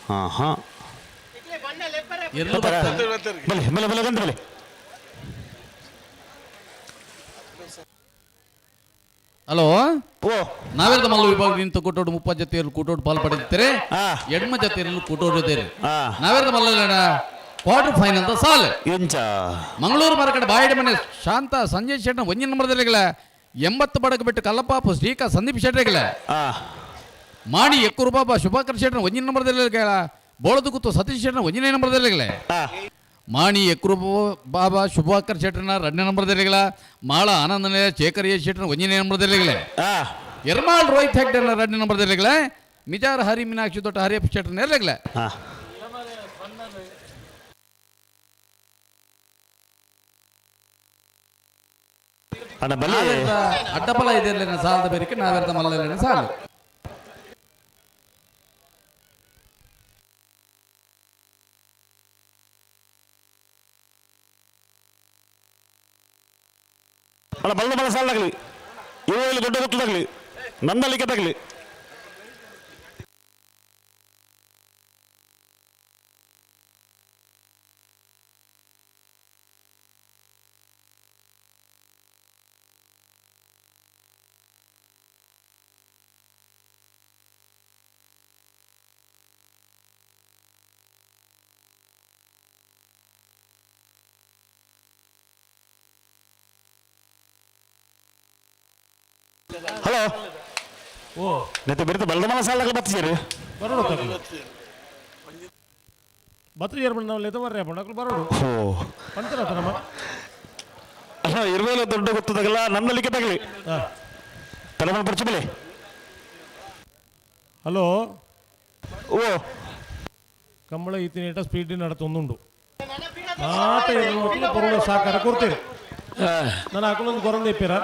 ಹಾಂ ಹಾಂ ಬಲೆ ಬಲೆ ಬಲೆ ಗಂತ ಬಲೆ. ಹಲೋ ಓ ನಾವೆಲ್ಲ ಮಲ್ಲ ವಿಭಾಗ ನಿಂತು ಕೂಟೋಡು 30 ಜೊತೆಯಲ್ಲಿ ಕೂಟೋಡು ಪಾಲು ಪಡೆದಿದ್ದಾರೆ. ಎಡ್ಮ ಜೊತೆಯಲ್ಲಿ ಕೂಟೋಡಿದ್ದೇವೆ. ನಾವೆಲ್ಲ ಮಲ್ಲ ಕ್ವಾರ್ಟರ್ ಫೈನಲ್ ಸಾಲ್ ಎಂಚ ಮಂಗಳೂರು ಮಾರ್ಕೆಟ್ ಬಾಯಡ ಮನೆ ಶಾಂತ ಸಂಜಯ್ ಶೆಟ್ಟ 1 ನಂಬರ್ದಲ್ಲಿಗಳ 80 ಬಡಕ ಬಿಟ್ಟು ಕಲ್ಲಪ್ಪ ಶ್ರೀಕಾ ಸಂದೀಪ್ ಶೆಟ್ಟಿಗಳ ಮಾಣಿ ಎಕ್ಕೂರು ಬಾಬಾ ಶುಭಾಕರ್ ಶೆಟ್ಟ 1 ನಂಬರ್ದಲ್ಲಿಗಳ ಬೋಳದು ಕೂತು ಸತೀಶ್ ಶೆಟ್ಟ 1ನೇ ನಂಬರ್ದಲ್ಲಿಗಳ ಮಾಣಿ ಎಕ್ಕೂರು ಬಾಬಾ ಶುಭಾಕರ್ ಶೆಟ್ಟನ 2ನೇ ನಂಬರ್ದಲ್ಲಿಗಳ ಮಾಳ ಆನಂದನೇ ಶೇಖರ್ ಶೆಟ್ಟನ 1ನೇ ನಂಬರ್ದಲ್ಲಿಗಳ ಎರ್ಮಾಳ್ ರೋಹಿತ್ ಹೆಗ್ಡೆನ 2ನೇ ನಂಬರ್ದಲ್ಲಿಗಳ ಮಿಜಾರ್ ಹರಿ ಮೀನಾಕ್ಷಿ ದೊಡ್ಡ ಹರಿಯಪ್ಪ ಶೆಟ್ಟನ ಎರಲಿಗಳ ಅಡ್ಡಬಲ ಇದೆಲ್ಲ ಸಾಲದ ಬೇರಿಕೆ ನಾವೆಲ್ಲ ಮಲ್ಲ ಸಾಲು ಅಲ್ಲ ಬಲ್ಲ ಬಲ ಸಾಲಾಗಲಿ ಇವುಗಳಲ್ಲಿ ದೊಡ್ಡ ಗೊತ್ತದಾಗಲಿ ನಂದಲಿಕೆ ತಗಲಿ. ಹಲೋ ಓ ನೆತ್ತೆ ಬೆರೆತ ಬಲ್ದಮನ ಸಾಲಾಗ ಬತ್ತೀರಿ ಬರೋಡು ತಗಲು ಬತ್ರಿ ಏರ್ಬಂಡು ನಾವು ಲೆತ ಬರ್ರಿ ಬಂಡಕಲು ಬರೋಡು ಓ ಅಂತರ ನಮ್ಮ ಅಲ್ಲ ಇರುವೆಲ್ಲ ದೊಡ್ಡ ಗೊತ್ತದಾಗಲ್ಲ ನಂದಲಿಕೆ ತಗಲಿ ತಲೆಮನ್ ಪರ್ಚಿ ಬೆಲೆ. ಹಲೋ ಓ ಕಂಬಳ ಈತಿನೇಟ ಸ್ಪೀಡ್ ನಡತೊಂದುಂಡು ಆತ ಪೊರುಳ ಸಾಕಾರ ಕೊಡ್ತೀರಿ ನಾನು ಹಾಕೊಂಡೊಂದು ಕೊರಂದು ಇಪ್ಪೀರ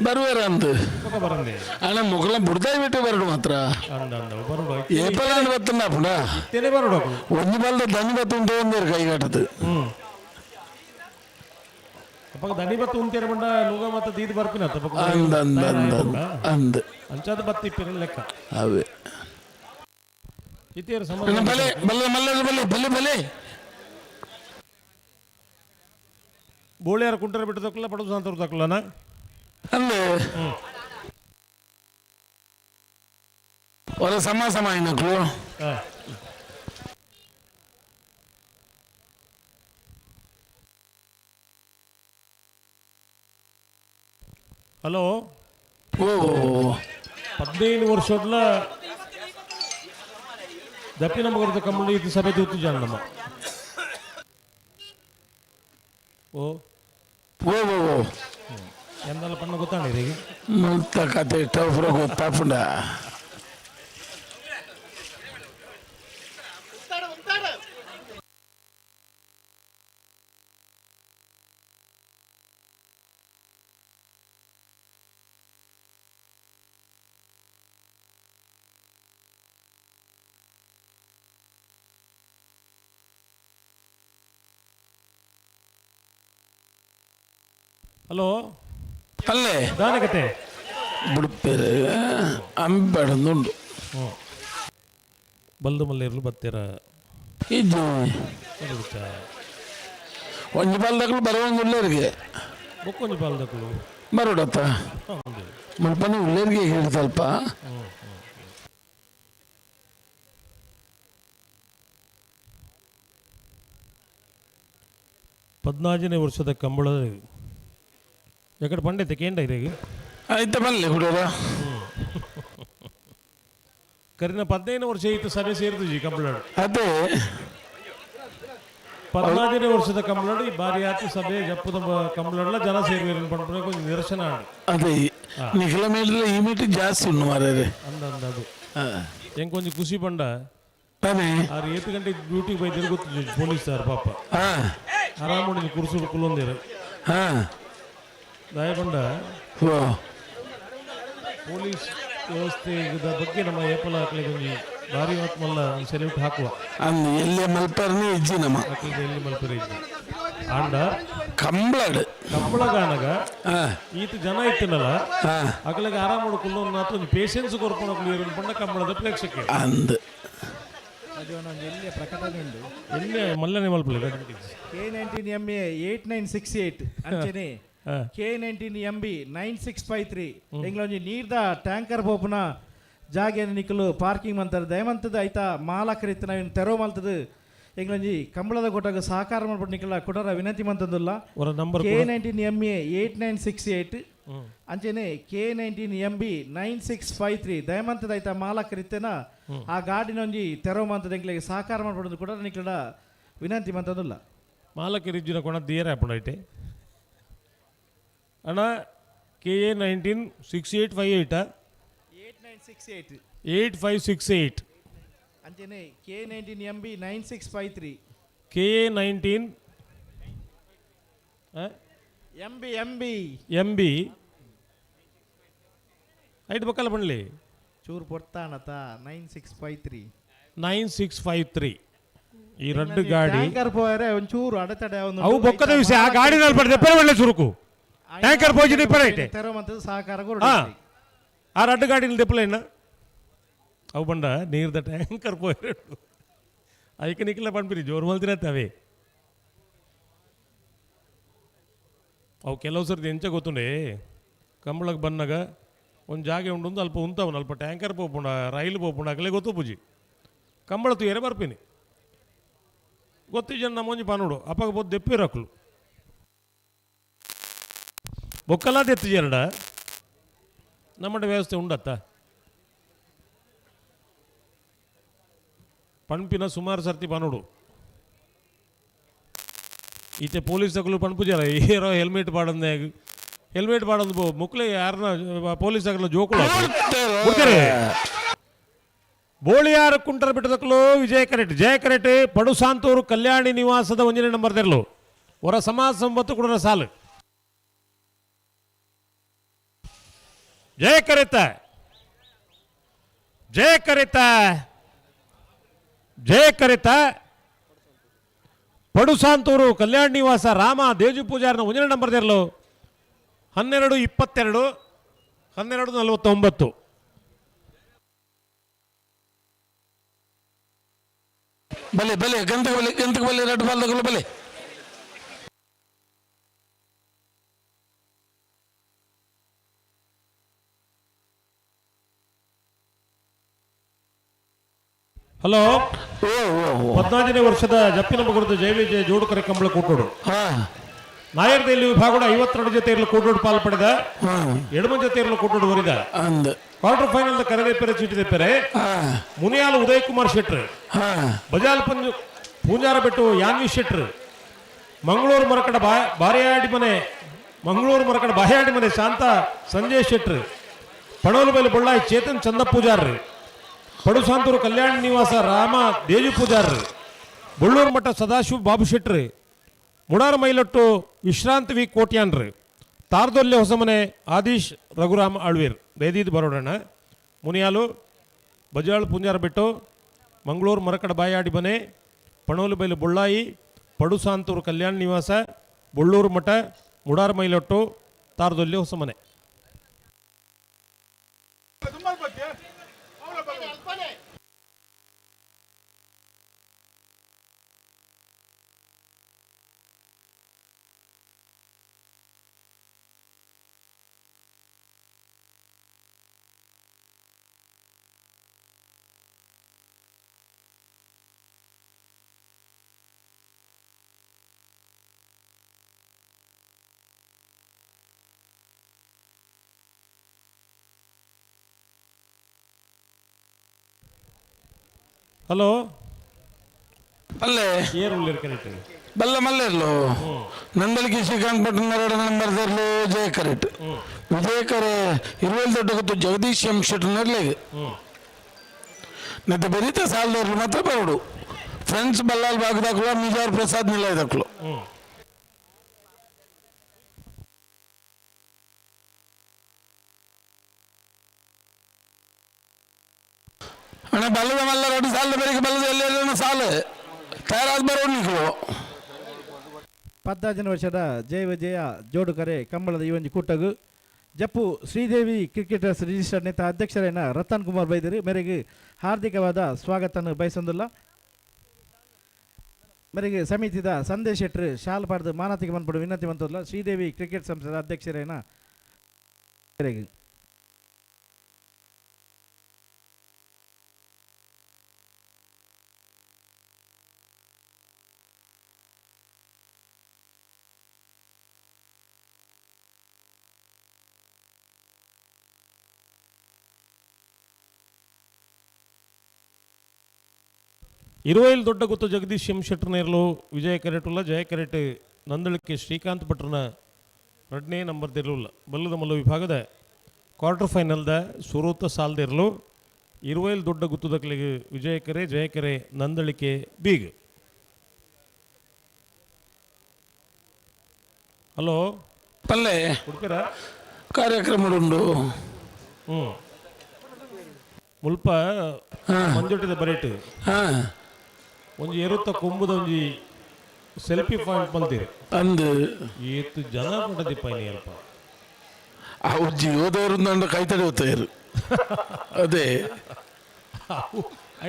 ಬರುವೇರ ಅಂದು ಬರಂದೆ ಅಣ್ಣ ಮುಗಲ ಬುಡ್ದಾಯಿ ಬಿಟ್ಟು ಬರಡು ಮಾತ್ರ ಏಪಲಾಂಡ್ ಬತ್ತನ್ನ ಪುಡ ತೆನೆ ಬರಡು ಒಂದು ಬಲ್ದ ದನಿ ಬತ್ತು ಉಂಟು ಒಂದೇರು ಕೈಗಾಟದು ಅಪ್ಪ ದನಿ ಬತ್ತು ಉಂಟೇರ ಬಂಡ ನುಗ ಮತ್ತೆ ದೀದ್ ಬರ್ಪಿನ ಅಂದ್ ಅಂಚಾದ ಬತ್ತಿ ಇಪ್ಪಿರ ಲೆಕ್ಕ ಅವೇ ಇತಿಯರ ಬಲೆ ಬಲ್ಲೆ ಮಲ್ಲದ ಬಲೆ ಬಲೆ ಬಲೆ ಬೋಳಿಯಾರ ಕುಂಟರ ಬಿಟ್ಟು ತಕ್ಕಲ್ಲ ಪಡದು ಸಂತರು ತಕ್ಕಲನ ಅಲ್ಲೇ ஒரு சமாசமா எனக்கு ಹಲೋ ಓ 15 ವರ್ಷದ ದಕ್ಷಿಣ ಮಗರದ ಕಮ್ಮಳಿ ಇದು ಸಭೆ ಜೊತೆ ಜಾಣ ನಮ್ಮ ಓ ಓ ಓ ಎಂದಲ್ಲ ಪಣ್ಣ ಗೊತ್ತಾಣಿರಿ ಮಂತ ಕತೆ ಟಫ್ರ ಗೊತ್ತಾಪುಂಡ ಹಲೋ ಅಲ್ಲೇ ದಾನಕತೆ ಬಿಡ್ಪೇರೆ ಅಂಬೆಡನುಂಡು ಬಲ್ದು ಮಲ್ಲೇರ್ಲು ಬತ್ತೀರ ಇದು ಒಂಜಿ ಬಾಲ್ದಕ್ಲು ಬರುವಂಗೆ ಉಳ್ಳೇರಿಗೆ ಬೊಕ್ಕೊಂಜಿ ಬಾಲ್ದಕ್ಲು ಬರೋಡತ್ತ ಮಲ್ಪನೆ ಉಳ್ಳೇರಿಗೆ ಹೇಳಿ ಸ್ವಲ್ಪ 14ನೇ ವರ್ಷದ ಕಂಬಳ ఎక్కడ పండైతే కేండ ఇరేగి అయితే పల్లె ಹುಡುಗರ ಕರಿನ 15 ವರ್ಷ ಇತ್ತು ಸಭೆ ಸೇರಿದ್ವಿ ಕಂಬಳಾಡು ಅದೇ 14ನೇ ವರ್ಷದ ಕಂಬಳಾಡು ಈ ಬಾರಿ ಆತು ಸಭೆ ಜಪ್ಪದ ಕಂಬಳಾಡ್ಲ ಜನ ಸೇರಿವೇರು ಪಂಪನೆ ಕೊಂಚ ನಿರಸನ ಆಡು ಅದೇ ನಿಖಿಲ ಮೇಡ್ರೆ ಈ ಮೀಟಿ ಜಾಸ್ತಿ ಉಣ್ಣು ಮಾರೇ ಅಂದು ಹೆಂಗೆ ಕೊಂಚ ಖುಷಿ ಪಂಡ ತಾನೇ 8 ಗಂಟೆ ಡ್ಯೂಟಿಗೆ ಬೈ ತಿರುಗುತ್ತಿದ್ವಿ ಪೊಲೀಸ್ ಸರ್ ಪಾಪ ಆರಾಮ ಕುರ್ಸುಡು ಕುಲ್ಲೊಂದಿರು ದಯ ಪಂಡ ಪೊಲೀಸ್ ವ್ಯವಸ್ಥೆ ಬಗ್ಗೆ ನಮ್ಮ ಏಪಲ ಹಾಕಲಿಗೆ ಒಂದು ಭಾರಿ ಹೊತ್ತು ಮಲ್ಲ ಒಂದು ಸೆಲ್ಯೂಟ್ ಹಾಕುವ ಅಂದು ಎಲ್ಲಿ ಮಲ್ಪರ್ನೇ ಇಜ್ಜಿ ನಮ್ಮ ಎಲ್ಲಿ ಮಲ್ಪರ ಇಜ್ಜಿ ಆಂಡ ಕಂಬಳಗಾನಗ ಈತ ಜನ ಇತ್ತನಲ್ಲ ಅಕಲಿಗೆ ಆರಾಮ ಮಾಡ್ಕೊಂಡು ಒಂದು ಪೇಷನ್ಸ್ ಕೊರ್ಕೊಂಡು ಪಂಡ ಕಂಬಳದ ಪ್ರೇಕ್ಷಕ ಅಂದು ಎಲ್ಲಿಯ ಪ್ರಕಟಣೆ ಉಂಟು ಎಲ್ಲಿ ಮಲ್ಲನೆ ಮಲ್ಪಲೆ K19MA 8968 ಅಂಚನೆ K19MB 9653 ಎಂಗ್ಲೊಂಜಿ ನೀರ್ದ ಟ್ಯಾಂಕರ್ ಪೋಪುನ ಜಾಗೇನ ನಿಕ್ಕಲು ಪಾರ್ಕಿಂಗ್ ಮಂತಾರೆ ದಯಮಂತದ ಐತ ಮಾಲಕರಿತ್ತ ನಾವೇನು ತೆರವು ಮಲ್ತದ ಎಂಗ್ಲೊಂಜಿ ಕಂಬಳದ ಕೊಟ್ಟಾಗ ಸಹಕಾರ ಮಾಡ್ಬಿಟ್ಟು ನಿಕ್ಕಲ ಕೊಡರ ವಿನಂತಿ ಮಂತದಲ್ಲ K19MA 8968 ಅಂಚೆನೆ K19MB 9653 ದಯಮಂತದ ಐತ ಮಾಲಕರಿತ್ತೇನ ಆ ಗಾಡಿನ ಒಂಜಿ ತೆರವು ಮಂತದ ಎಂಗ್ಲಿಗೆ ಸಹಕಾರ ಮಾಡ್ಬಿಡೋದು ಕೊಡರ ನಿಕ್ಕಲ ವಿನಂತಿ ಮಂತದಲ್ಲ ಮಾಲಕರಿಜ್ಜಿನ ಕೊಣ ದಿಯರ ಆಪಣೈತೆ ಅಣ್ಣ KA 196858 8568 ಅಂಚೆನೆ K19MB 9653 KA 19 MB ಐಟ್ ಬಕ್ಕಲ್ಲ ಬಣ್ಲಿ ಚೂರು ಪೊರ್ತಾನತ 9653 ಈ ರಡ್ಡು ಗಾಡಿ ಟ್ಯಾಂಕರ್ ಪೋಯರೆ ಒಂಚೂರು ಅಡೆತಡೆ ಅವು ಬೊಕ್ಕದ ವಿಷಯ ಆ ಗಾಡಿನಲ್ಲಿ ಪಡೆದ ಪೆರ ಒಳ್ಳೆ ಸುರುಕು ಟ್ಯಾಂಕರ್ ಪೋಜಿ ನಿಪ್ಪರ ಐತೆ ತೆರವಂತದ ಸಹಕಾರ ಆ ರಡ್ಡು ಗಾಡಿನಲ್ಲಿ ದಿಪ್ಪಲ ಇನ್ನ ಅವು ಬಂಡ ನೀರ್ದ ಟ್ಯಾಂಕರ್ ಪೋಯರೆ ಅದಕ್ಕೆ ನಿಕ್ಲ ಪಂಪಿರಿ ಜೋರು ಮಲ್ತಿರತ್ತವೆ ಅವು ಕೆಲವು ಸರ್ತಿ ಎಂಚ ಗೊತ್ತುಂಡೆ ಕಂಬಳಕ್ಕೆ ಬಂದಾಗ ಒಂದು ಜಾಗ ಉಂಡು ಅಲ್ಪ ಉಂತವನು ಅಲ್ಪ ಟ್ಯಾಂಕರ್ ಪೋಪುಂಡ ರೈಲು ಪೋಪುಂಡ ಆಗಲೇ ಗೊತ್ತು ಪೂಜಿ ಕಂಬಳ ತುಯರೆ ಬರ್ಪೀನಿ ಗೊತ್ತಿ ಜನ ನಮ್ಮೊಂಜಿ ಪಾನೋಡು ಅಪ್ಪಾಗ ಬೋದು ದೆಪ್ಪಿರಕ್ಲು ಬೊಕ್ಕಲ್ಲ ಎತ್ತು ಜರಡ ನಮ್ಮಡ ವ್ಯವಸ್ಥೆ ಉಂಡತ್ತ ಪಣ್ಪಿನ ಸುಮಾರು ಸರ್ತಿ ಪಾನೋಡು ಈಚೆ ಪೊಲೀಸ್ ತಗೊಳ್ಳು ಪಣ್ಪುಜಾರ ಏರೋ ಹೆಲ್ಮೆಟ್ ಪಾಡಂದೆ ಹೆಲ್ಮೆಟ್ ಪಾಡಂದು ಮುಕ್ಲೆ ಯಾರನ್ನ ಪೊಲೀಸ್ ತಗೊಳ್ಳು ಜೋಕುಳು ಬೋಳಿಯಾರು ಕುಂಟರ ಬಿಟ್ಟದಕ್ಕಲು ವಿಜಯ ಕರೆಟ್ ಪಡುಸಾಂತೂರು ಕಲ್ಯಾಣಿ ನಿವಾಸದ 1ನೇ ನಂಬರ್ ತೆರಲು ಹೊರ ಸಮಾಜ ಸಂಪತ್ತು ಕೂಡ ಸಾಲು ಜಯ ಕರಿತ ಪಡುಸಾಂತೂರು ಕಲ್ಯಾಣ ನಿವಾಸ ರಾಮ ದೇಜು ಪೂಜಾರನ 1ನೇ ನಂಬರ್ ತೆರಲು 12:22 12:49 ಬಲೆ ಗಂಟೆಗೆ ಬಲೆ ರೆಡ್ ಬಾಲ್ದಗಳು ಬಲೆ ಹಲೋ 14ನೇ ವರ್ಷದ ಜಪ್ಪಿನ ಮಗುರದ ಜಯವಿಜಯ ಜೋಡುಕರೆ ಕಂಬಳ ಕೂಟೋಡು ನಾಯರ್ದಲ್ಲಿ ವಿಭಾಗದ 52 ಜೊತೆ ಇರಲು ಕೂಟೋಡು ಪಾಲು ಪಡೆದ ಎಡಮ ಜೊತೆ ಇರಲು ಕೂಟೋಡು ಹೊರಿದ ಕ್ವಾರ್ಟರ್ ಫೈನಲ್ ಕರೆದೆಪ್ಪರೆ ಚೀಟಿ ತೆಪ್ಪರೆ ಮುನಿಯಾಲು ಉದಯ್ ಕುಮಾರ್ ಶೆಟ್ರ್ ಬಜಾಲ್ ಪೂಂಜಾರ ಬೆಟ್ಟು ಯಾನ್ವಿ ಶೆಟ್ರ್ ಮಂಗಳೂರು ಮರಕಡ ಬಾಹ್ಯಾಡಿ ಮನೆ ಶಾಂತ ಸಂಜಯ್ ಶೆಟ್ರ್ ಪಣೋಲು ಬೈಲು ಬೊಳ್ಳಾಯಿ ಚೇತನ್ ಚಂದ ಪೂಜಾರ್ ಪಡುಸಾಂತೂರು ಕಲ್ಯಾಣ ನಿವಾಸ ರಾಮ ದೇಜು ಪೂಜಾರ್ ಬೊಳ್ಳೂರು ಮಠ ಸದಾಶಿವ ಬಾಬು ಶೆಟ್ರ್ ಮುಡಾರ ಮೈಲೊಟ್ಟು ವಿಶ್ರಾಂತ್ ವಿ ಕೋಟ್ಯಾನ್ರು ತಾರ್ದೊಲ್ಲೆ ಹೊಸಮನೆ ಆದೀಶ್ ರಘುರಾಮ್ ಆಳ್ವೀರ್ ಬೇದಿದ್ ಬರೋಡಣ್ಣ ಮುನಿಯಾಲು ಬಜಾಳ್ ಪುಂಜಾರ ಬೆಟ್ಟು ಮಂಗಳೂರು ಮರಕಡ ಬಾಯಾಡಿ ಮನೆ ಪಣೋಲು ಬೈಲು ಬೊಳ್ಳಾಯಿ ಪಡುಸಾಂತೂರು ಕಲ್ಯಾಣ ನಿವಾಸ ಬೊಳ್ಳೂರು ಮಠ ಮುಡಾರ ಮೈಲೊಟ್ಟು ತಾರ್ದೊಲ್ಲೆ ಹೊಸಮನೆ ಹಲೋ ಅಲ್ಲೇ ಏರುಳ್ಳಿ ಕರೆಕ್ಟ್ ಬಲ್ಲ ಮಲ್ಲೆರ್ಲು ನಂದಲಿಗೆ ಶ್ರೀಕಾಂತ್ ಪಟ್ಟಣ ನಂಬರ್ದರ್ಲು ಜಯ ಕರೆಕ್ಟ್ ವಿಜಯಕರೆ ಇರುವಲ್ ದೊಡ್ಡ ಗೊತ್ತು ಜಗದೀಶ್ ಎಂ ಶೆಟ್ಟರ್ನರ್ಲೆಗೆ ನೆತ್ತ ಬೆರೀತ ಸಾಲದವ್ರು ಮಾತ್ರ ಬರೋಡು ಫ್ರೆಂಡ್ಸ್ ಬಲ್ಲಾಲ್ ಭಾಗದಾಕಲು ಮಿಜಾರ್ ಪ್ರಸಾದ್ ನಿಲಯದಾಕಲು ಅಣ್ಣ ಬಲ್ಲದ ಮಲ್ಲ ಎರಡು ಸಾಲದ ಬೆರಿಗೆ ಬಲ್ಲದ ಎಲ್ಲ ಸಾಲು ತಯಾರಾದ ಬರೋಡು ನಿಖಲು 18 ವರ್ಷದ ಜಯ ವಿಜಯ ಜೋಡುಕರೆ ಕಂಬಳದ ಈ ಒಂದು ಕೂಟಗು ಜಪ್ಪು ಶ್ರೀದೇವಿ ಕ್ರಿಕೆಟರ್ಸ್ ರಿಜಿಸ್ಟರ್ಡ್ ನೇತ ಅಧ್ಯಕ್ಷರಾದ ರತನ್ ಕುಮಾರ್ ಬೈದರು ಮೇರೆಗೆ ಹಾರ್ದಿಕವಾದ ಸ್ವಾಗತ ಬಯಸೊಂದಿಲ್ಲ ಮೇರೆಗೆ ಸಮಿತಿದ ಸಂದೇಶ್ ಶೆಟ್ಟರ್ ಶಾಲ್ ಪಡೆದು ಮಾನತಿಗೆ ಮನ್ಪಡು ವಿನಂತಿ ಬಂತಲ್ಲ ಶ್ರೀದೇವಿ ಕ್ರಿಕೆಟ್ ಸಂಸ್ಥೆಯ ಅಧ್ಯಕ್ಷರೇನ ಮೇರೆಗೆ ಇರುವೈಲ್ ದೊಡ್ಡ ಗುತ್ತು ಜಗದೀಶ್ ಎಂ ಶೆಟ್ಟರ್ನೇರ್ಲು ವಿಜಯ ಕರೆಟುಲ್ಲ ಜಯ ಕರೆಟ್ ನಂದಳಿಕೆ ಶ್ರೀಕಾಂತ್ ಭಟ್ರನ 2ನೇ ನಂಬರ್ದಿರಲಿಲ್ಲ ಬಲ್ಲದ ಮಲ್ಲ ವಿಭಾಗದ ಕ್ವಾರ್ಟರ್ ಫೈನಲ್ದ ಸುರೂತ ಸಾಲ್ದಿರಲು ಇರುವೈಲ್ ದೊಡ್ಡ ಗುತ್ತುದಕ್ಲಿಗೆ ವಿಜಯ ಕರೆ ಜಯ ಕರೆ ನಂದಳಿಕೆ ಬೀಗ್. ಹಲೋ ಪಲ್ಲೆ ಹುಡುಕರ ಕಾರ್ಯಕ್ರಮ ಉಂಡು ಮುಲ್ಪ ಮಂಜುಟಿದ ಬರೇಟ್ ಒಂಜಿ ಏರುತ್ತ ಕೊಂಬುದ ಒಂಜಿ ಸೆಲ್ಫಿ ಪಾಯಿಂಟ್ ಬಂದಿರಿ ಅಂದು ಏತು ಜನ ಕೊಟ್ಟದಿಪ್ಪ ಅಲ್ಪ ಆ ಉಜ್ಜಿ ಹೋದವರು ಕೈ ತಡೆ ಹೋಗ್ತಾಯಿರು ಅದೇ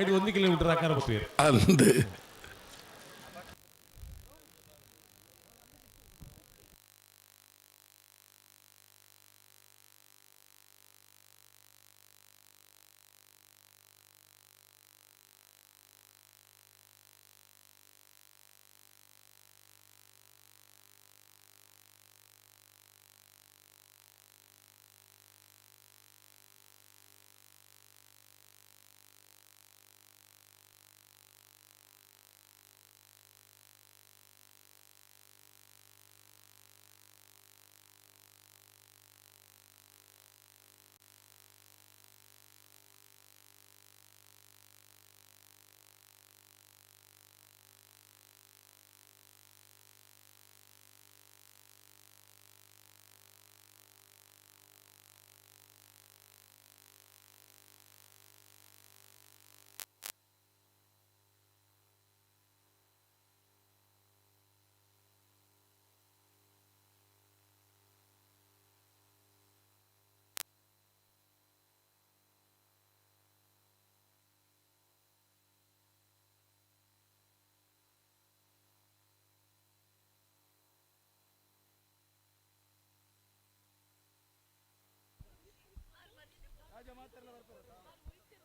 1 ಕಿಲೋಮೀಟರ್ ಆಕಾರ ಬರ್ತೀರಿ ಅಂದು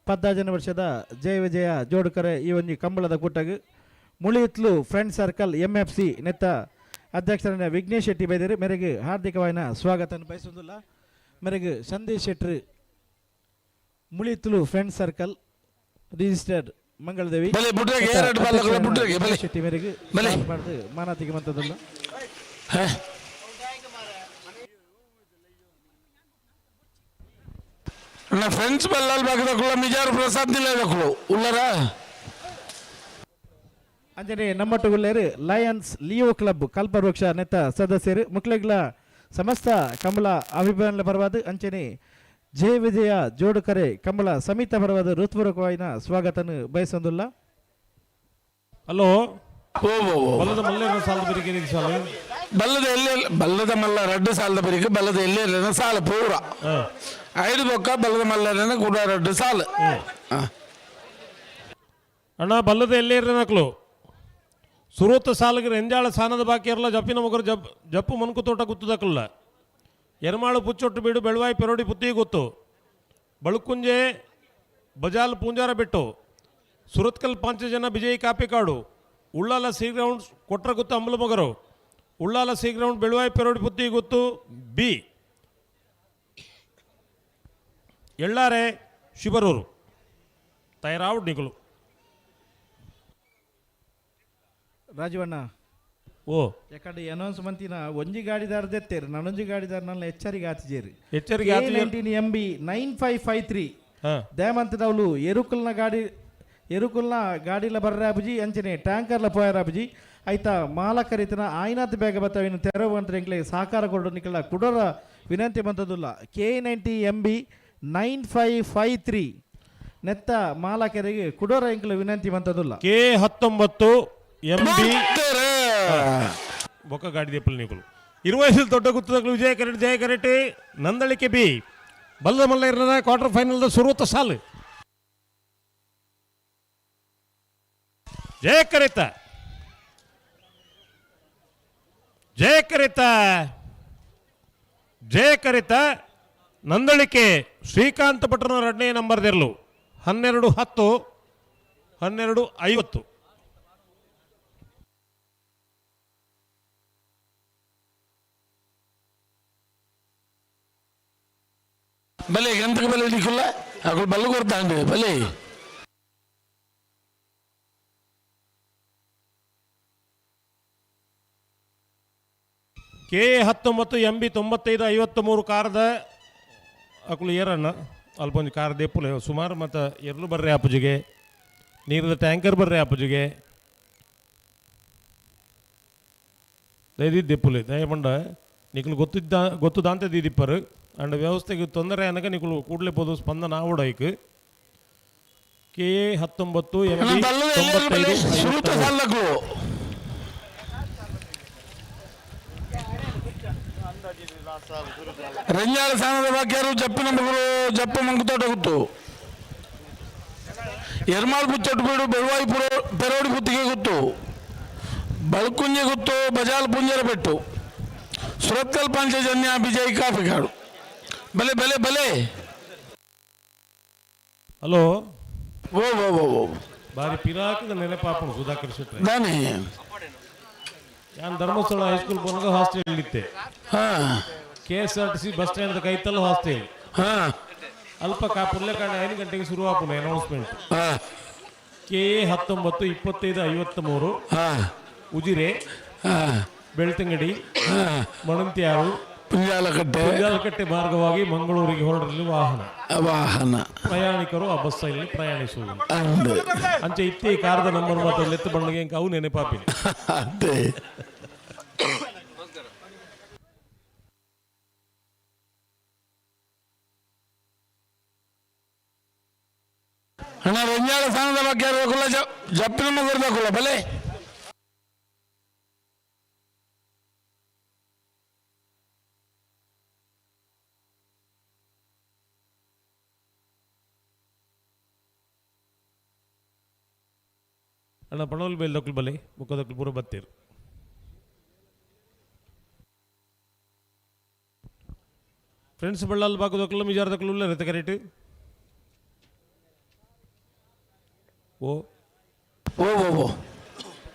ಪದ್ದಾಜನ ವರ್ಷದ ಜಯ ವಿಜಯ ಜೋಡುಕರೆ ಈ ಒಂದು ಕಂಬಳದ ಕೂಟಗೆ ಮುಳಿಯಿತ್ಲು ಫ್ರೆಂಡ್ ಸರ್ಕಲ್ MFC ನೆತ್ತ ಅಧ್ಯಕ್ಷರನ್ನ ವಿಘ್ನೇಶ್ ಶೆಟ್ಟಿ ಬೈದರು ಮೇರೆಗೆ ಹಾರ್ದಿಕವಾದ ಸ್ವಾಗತ ಬಯಸುವುದಿಲ್ಲ ಮೇರೆಗೆ ಸಂದೇಶ್ ಶೆಟ್ಟಿ ಮುಳಿಯಿತ್ಲು friend circle registered Mangaladevi Shetty ಮೇರೆಗೆ ಮಾಡಿದು ಮಾನತಿಗೆ ಬಂತದಲ್ಲ నా ఫ్రెండ్స్ బల్లాల్ బాగదకుల మిజార్ ప్రసాద్ నిలయదకులు ఉల్లరా ಅಂಜನೆ ನಮ್ಮೊಟ್ಟುಗುಳ್ಳೇರು ಲಯನ್ಸ್ ಲಿಯೋ ಕ್ಲಬ್ ಕಲ್ಪವೃಕ್ಷ ನೆತ್ತ ಸದಸ್ಯರು ಮುಕ್ಲೆಗ್ಲ ಸಮಸ್ತ ಕಂಬಳ ಅಭಿಮಾನ ಪರವಾದ ಅಂಚನೆ ಜಯ ವಿಜಯ ಜೋಡುಕರೆ ಕಂಬಳ ಸಮಿತ ಪರವಾದ ಹೃತ್ಪೂರ್ವಕವಾದ ಸ್ವಾಗತನು ಬಯಸೊಂದಿಲ್ಲ. ಹಲೋ ಬಲ್ಲದ ಮಲ್ಲೇರ ಸಾಲದ ಬರಿಗೆ ಸಾಲ ಬಲ್ಲದ ಮಲ್ಲ 2 ಸಾಲದ ಬರಿಗೆ ಬಲ್ಲದ ಎಲ್ಲೇರನ ಸಾಲ ಪೂರ 5 ಬೊಕ್ಕ ಬಲ್ಲದ ಮಲ್ಲರನ ಕೂಡ 2 ಸಾಲ ಅಣ್ಣ ಬಲ್ಲದ ಎಲ್ಲೇರನಕ್ಲು ಸುರೂತ ಸಾಲಗರ ಎಂಜಾಳ ಸಾನದ ಬಾಕಿ ಇರಲ್ಲ ಜಪ್ಪಿನ ಮಗರು ಜಪ್ಪು ಮನ್ಕು ತೋಟ ಗುತ್ತದಕ್ಕಲ್ಲ ಎರ್ಮಾಳು ಪುಚ್ಚೊಟ್ಟು ಬೀಡು ಬೆಳವಾಯಿ ಪೆರೋಡಿ ಪುತ್ತಿ ಗೊತ್ತು ಬಳುಕುಂಜೆ ಬಜಾಲ್ ಪೂಂಜಾರ ಬಿಟ್ಟು ಸುರತ್ಕಲ್ 5 ಜನ ಬಿಜಯಿ ಕಾಪಿ ಕಾಡು ಉಳ್ಳಾಲ ಸಿ ಗ್ರೌಂಡ್ ಕೊಟ್ರ ಗೊತ್ತು ಅಂಬಲ ಮಗರು ಉಳ್ಳಾಲ ಸಿ ಗ್ರೌಂಡ್ ಬೆಳವಾಯಿ ಪೆರೋಡಿ ಪುತ್ತಿ ಗೊತ್ತು ಬಿ ಎಳ್ಳಾರೆ ಶಿಬರೂರು ತಯಾರಾವುಡ್ ನಿಗಲು ರಾಜವಣ್ಣ ಓ ಯಾಕಂದ್ರೆ ಅನೌನ್ಸ್ಮೆಂಟಿನ ಒಂಜಿ ಗಾಡಿದಾರ ದೆತ್ತೇರು ನನ್ನೊಂಜಿ ಗಾಡಿದಾರ ನನ್ನ ಎಚ್ಚರಿಕೆ ಆತಿಜೇರು ಎಚ್ಚರಿಕೆ MB 9553 ದಯಮಂತದವಳು ಎರುಕುಲ್ನ ಗಾಡಿಲ ಬರ್ರಾಬುಜಿ ಅಂಚನೆ ಟ್ಯಾಂಕರ್ಲ ಪೋಯರಾಬುಜಿ ಆಯ್ತಾ ಮಾಲಕರಿತನ ಆಯ್ನಾತ್ ಬೇಗ ಬತ್ತವಿನ ತೆರವಂತರೆಂಗ್ಲೆ ಸಹಕಾರ ಕೊಡು ನಿಕಲ ಕುಡರ ವಿನಂತಿ ಬಂತದುಲ್ಲ K90 MB 9553 ನೆತ್ತ ಮಾಲಕರಿಗೆ ಕುಡರ ಎಂಕ್ಲ ವಿನಂತಿ ಬಂತದುಲ್ಲ K19 MB ಬೊಕ್ಕ ಗಾಡಿ ದೆಪ್ಪಲ್ ನಿಕುಲು 20 ದೊಡ್ಡ ಗುತ್ತದಗಳು ಜಯ ಕರೆಟ್ ನಂದಳಿಕೆ ಬಿ ಬಲ್ಲದ ಮಲ್ಲ ಇರನ ಕ್ವಾರ್ಟರ್ ಫೈನಲ್ ಶುರುವತ್ತ ಸಾಲು ಜಯ ಕರೆತ ನಂದಳಿಕೆ ಶ್ರೀಕಾಂತ ಭಟ್ರನ 2ನೇ ನಂಬರ್ ದೆರ್ಲು 12-10 12-50 భలే ఎంతకు భలే నీకుల్లా అక్కడ బల్ల కొడతాండి భలే K19 MB 95-53 ಕಾರದ ಅಕುಲು ಏರಣ್ಣ ಅಲ್ಪೊಂದು ಕಾರ್ ದೆಪ್ಪುಲೆ ಸುಮಾರು ಮತ್ತು ಎರ್ಲು ಬರ್ರೆ ಆಪುಜಿಗೆ ನೀರದ ಟ್ಯಾಂಕರ್ ಬರ್ರೆ ಆಪುಜಿಗೆ ದಯದಿ ದೆಪ್ಪುಲೆ ದಯಪಂಡ ನಿಕಲು ಗೊತ್ತು ದಾಂತೆ ದೀದಿಪ್ಪರು ಅಂಡ್ ವ್ಯವಸ್ಥೆಗೆ ತೊಂದರೆ ಅನ್ನಕ ನಿಕಲು ಕೂಡಲೇ ಪೋದು ಸ್ಪಂದನ ಆವಡೈಕ್ K19 MB 95 ರಂಜಾಳ ಸ್ಥಾನದ ವಾಕ್ಯರು ಜಪ್ಪಿನ ಮಗಳು ಜಪ್ಪ ಮಂಗುತೋಟ ಗುತ್ತು ಎರ್ಮಾಳ್ ಬುಚ್ಚಟ್ಟು ಬೀಡು ಬೆಳವಾಯಿಪುರ ಪೆರೋಡಿ ಗುತ್ತಿಗೆ ಗುತ್ತು ಬಳ್ಕುಂಜೆ ಗುತ್ತು ಬಜಾಲ್ ಪುಂಜರ ಪೆಟ್ಟು ಸುರತ್ಕಲ್ ಪಂಚಜನ್ಯ ಬಿಜಯ್ ಕಾಫಿ ಕಾಡು ಬಲೆ ಬಲೆ ಬಲೆ ಹಲೋ ಓ ಓ ಓ ಓ ಬಾರಿ ಪಿರಾಕದ ನೆನಪಾಪನು ಸುಧಾಕರ್ ಶೆಟ್ಟಿ ದಾನೆ ನಾನು ಧರ್ಮಸ್ಥಳ ಹೈಸ್ಕೂಲ್ ಬಂದಾಗ ಹಾಸ್ಟೆಲ್ ಇತ್ತೆ KSRTC ಬಸ್ ಸ್ಟ್ಯಾಂಡ್ ಕೈತಲ್ಲ ಹಾಸ್ಟೆಲ್ ಅಲ್ಪ ಕಾಪುರ್ಲೆ ಕಾಣ 5 ಗಂಟೆಗೆ ಶುರು ಆಪುನ ಅನೌನ್ಸ್ಮೆಂಟ್ K19 25-53 ಉಜಿರೆ ಬೆಳ್ತಂಗಡಿ ಮಣಂತ್ಯಾರು ಪುಂಜಾಲಕಟ್ಟೆ ಮಾರ್ಗವಾಗಿ ಮಂಗಳೂರಿಗೆ ಹೊರಡಲು ವಾಹನ ಪ್ರಯಾಣಿಕರು ಆ ಬಸ್ಸಲ್ಲಿ ಪ್ರಯಾಣಿಸುವುದು ಅಂಚೆ ಇತ್ತೆ ಕಾರದ ನಂಬರ್ ಮಾತ್ರ ಎತ್ತು ಬಂಡಿಗೆ ಅವು ನೆನಪಾಪಿನಿ ಅಣ್ಣ ರಂಜಾಳ ಸ್ಥಾನದ ಬಗ್ಗೆ ಜಪ್ಪಿನ ಮಗರ್ಬೇಕಲ್ಲ ಬಲೆ ಅಣ್ಣ ಪಣವಲ್ ಬೇಲ್ ದಕ್ಕಲು ಬಲೆ ಮುಖದಕ್ಕಲು ಪೂರ ಬತ್ತೇರು ಫ್ರೆಂಡ್ಸ್ ಬಳ್ಳಾಲ್ ಬಾಕುದಕ್ಕಲು ಮಿಜಾರದಕ್ಕಲು ಉಲ್ಲ ರತೆ ಕರೆಕ್ಟ್ ಓ ಓ ಓ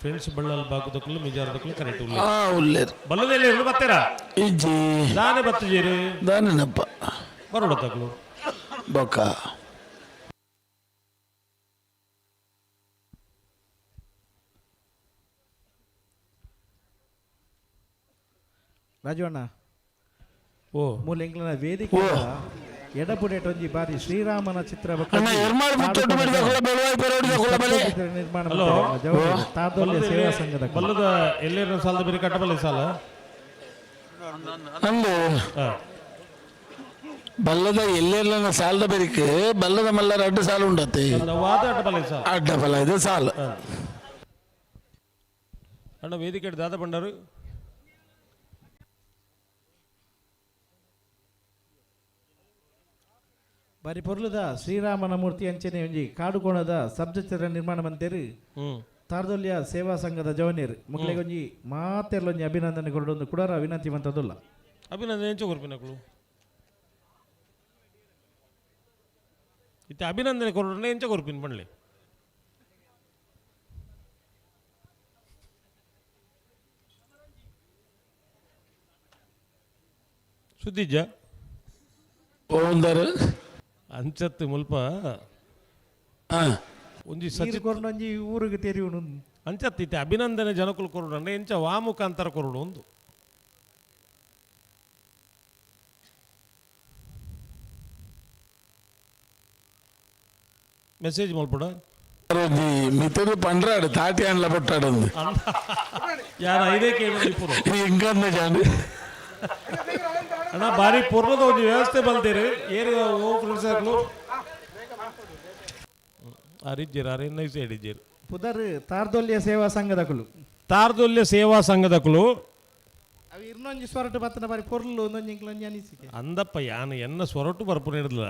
ಫ್ರೆಂಡ್ಸ್ ಬಳ್ಳಾಲ್ ಬಾಕುದಕ್ಕಲು ಮಿಜಾರದಕ್ಕಲು ಕರೆಕ್ಟ್ ಉಲ್ಲ ಬಲ್ಲದಲ್ಲಿ ಇರಲು ಬತ್ತೇರಾ ಇಜ್ಜಿ ದಾನೆ ಬತ್ತಜೇರು ದಾನೆನಪ್ಪ ಬರೋಡತ್ತಕ್ಕಲು ಬೊಕ್ಕ ರಾಜವಣ್ಣ ಓ ಮೂಲ ಎಂಗ್ಲನ ವೇದಿಕೆ ಎಡಪುಡೆಟೊಂಜಿ ಬಾರಿ ಶ್ರೀರಾಮನ ಚಿತ್ರ ನಿರ್ಮಾಣ ತಾದೊಲ್ಯ ಸೇವಾ ಸಂಘದ ಬಲ್ಲದ ಎಲ್ಲೇರ ಸಾಲದ ಬೇರೆ ಕಟ್ಟಬಲ್ಲ ಸಾಲ ಬಲ್ಲದ ಎಲ್ಲೆಲ್ಲ ಸಾಲದ ಬೇರಿಕೆ ಬಲ್ಲದ ಮಲ್ಲರ ಅಡ್ಡ ಸಾಲು ಉಂಡತ್ತೆ ಅಡ್ಡಬಲ ಇದು ಸಾಲು ಅಣ್ಣ ವೇದಿಕೆ ದಾದ ಬಂಡರು ಬಾರಿ ಪೊರ್ಲುದ ಶ್ರೀರಾಮನ ಮೂರ್ತಿ ಅಂಚನೆ ಒಂಜಿ ಕಾಡುಕೋಣದ ಸಬ್ಜಚಿತ್ರ ನಿರ್ಮಾಣ ಮಂತೇರು ತಾರ್ದೊಲ್ಯ ಸೇವಾ ಸಂಘದ ಜವನೇರು ಮಕ್ಕಳಿಗೆ ಒಂಜಿ ಮಾತೆರ್ಲೊಂಜಿ ಅಭಿನಂದನೆ ಕೊರಡೊಂದು ಕುಡರ ವಿನಂತಿ ಮಂತದುಲ್ಲ ಅಭಿನಂದನೆ ಎಂಚ ಕೊರ್ಪಿನಕ್ಕಳು ಇತ್ತೆ ಅಭಿನಂದನೆ ಕೊರಡನೆ ಎಂಚ ಕೊರ್ಪಿನ ಪಂಡ್ಲೆ ಸುದ್ದಿಜ್ಜ ಅಂಚತ್ತು ಮುಲ್ಪ ಒಂಜಿ ಒಂಜಿ ಊರಿಗೆ ತೆರಿಯುನು ಅಂಚತ್ತಿತ್ತೆ ಅಭಿನಂದನೆ ಜನಕುಲು ಕೊರುಡು ಅಂದ್ರೆ ಎಂಚ ವಾಮುಖಾಂತರ ಕೊರುಡು ಒಂದು ಮೆಸೇಜ್ ಮಲ್ಪಡ ಮಿತದು ಪಂಡ್ರಾಡು ತಾಟಿ ಅನ್ಲ ಪಟ್ಟಾಡು ಯಾರ ಐದೇ ಕೇಳಿ ಪುರು ಹಿಂಗನ್ನ ಜಾನು ಅಣ್ಣ ಬಾರಿ ಪೂರ್ಣದ ಒಂದು ವ್ಯವಸ್ಥೆ ಬಂದಿರಿ ಏರಿ ಓ ಫ್ರೆಂಡ್ಸ್ ಅರಿಜ್ಜೇರು ಅರೆನ್ನೈಸ್ ಹೇಳಿದ್ದೀರು ಪುದರ್ ತಾರ್ದೊಲ್ಯ ಸೇವಾ ಸಂಘದಕುಲು ತಾರ್ದೊಲ್ಯ ಸೇವಾ ಸಂಘದಕುಲು ಅವು ಇನ್ನೊಂದು ಸ್ವರಟು ಬತ್ತನ ಬಾರಿ ಪೊರ್ಲು ಒಂದೊಂದು ಇಂಕ್ಲೊಂದು ಅನಿಸಿಕೆ ಅಂದಪ್ಪ ಯಾನು ಎನ್ನ ಸ್ವರಟು ಬರ್ಪುನ ಹಿಡಿದ್ಲ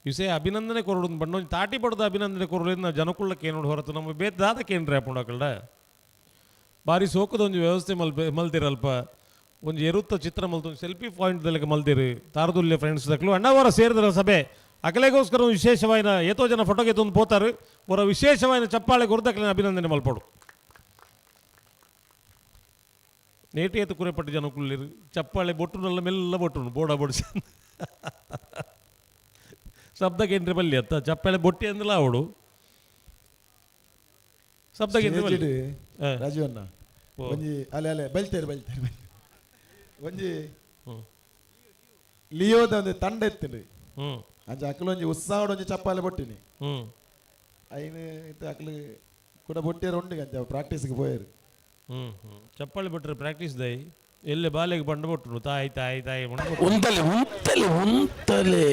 ವಿಷಯ ಅಭಿನಂದನೆ ಕೊರಡು ಬಂಡೊಂದು ತಾಟಿ ಪಡೆದ ಅಭಿನಂದನೆ ಕೊರಲಿಂದ ಜನಕುಳ್ಳಕ್ಕೆ ಏನು ಹೊರತು ನಮ್ಮ ಬೇದಾದಕ್ಕೆ ಏನ್ರಿ ಹಾಕೊಂಡಾಕಲ್ಡ ಬಾರಿ ಸೋಕದ ಒಂದು ವ್ಯವಸ್ಥೆ ಮಲ್ತಿರಲ್ಪ ಒಂದು ಎರುತ್ತ ಚಿತ್ರ ಮಲ್ತು ಒಂದು ಸೆಲ್ಫಿ ಪಾಯಿಂಟ್ದಲ್ಲಿ ಮಲ್ತಿರಿ ತಾರದುಲ್ಯ ಫ್ರೆಂಡ್ಸ್ ದಕ್ಕಲು ಅಣ್ಣವರ ಸೇರಿದ್ರ ಸಭೆ ಅಕಲೆಗೋಸ್ಕರ ಒಂದು ವಿಶೇಷವಾದ ಏತೋ ಜನ ಫೋಟೋಗೆ ತಂದು ಪೋತಾರೆ ಅವರ ವಿಶೇಷವಾದ ಚಪ್ಪಾಳೆ ಕೊರದಕ್ಕಲೆ ಅಭಿನಂದನೆ ಮಲ್ಪಡು ನೇಟಿ ಎತ್ತು ಕುರೆಪಟ್ಟು ಜನಕುಳ್ಳಿರು ಚಪ್ಪಾಳೆ ಬೊಟ್ಟುನೆಲ್ಲ ಮೆಲ್ಲ ಬೊಟ್ಟುನು ಬೋಡ ಬಡಿಸಿ ಶಬ್ದಕ್ಕೆ ಎಂಟ್ರಿ ಬಲ್ಲಿ ಅತ್ತ ಚಪ್ಪಾಳೆ ಬೊಟ್ಟಿ ಅಂದಿಲ್ಲ ಅವಳು ಶಬ್ದಕ್ಕೆ ಎಂಟ್ರಿ ಬಲ್ಲಿ ರಾಜೀವಣ್ಣ ಒಂಜಿ ಅಲೆ ಅಲೆ ಬಲ್ತೇರು ಒಂಜಿ ಲಿಯೋದ ಒಂದು ತಂಡ ಎತ್ತಿರಿ ಅಂಚ ಅಕ್ಕಲು ಒಂಜಿ ಉತ್ಸಾಹ ಒಂಜಿ ಚಪ್ಪಾಲೆ ಬೊಟ್ಟಿನಿ ಐನು ಇತ್ತು ಅಕ್ಕಲು ಕೂಡ ಬೊಟ್ಟಿಯರು ಉಂಡು ಅಂಚ ಪ್ರಾಕ್ಟೀಸ್ಗೆ ಪೋಯರು ಚಪ್ಪಾಳೆ ಬಿಟ್ರೆ ಪ್ರಾಕ್ಟೀಸ್ ದೈ ಎಲ್ಲೇ ಬಾಲೆಗೆ ಬಂಡು ಬಿಟ್ರು ತಾಯಿ ತಾಯಿ ತಾಯಿ ಉಂತಲೆ ಉಂತಲೆ ಉಂತಲೆ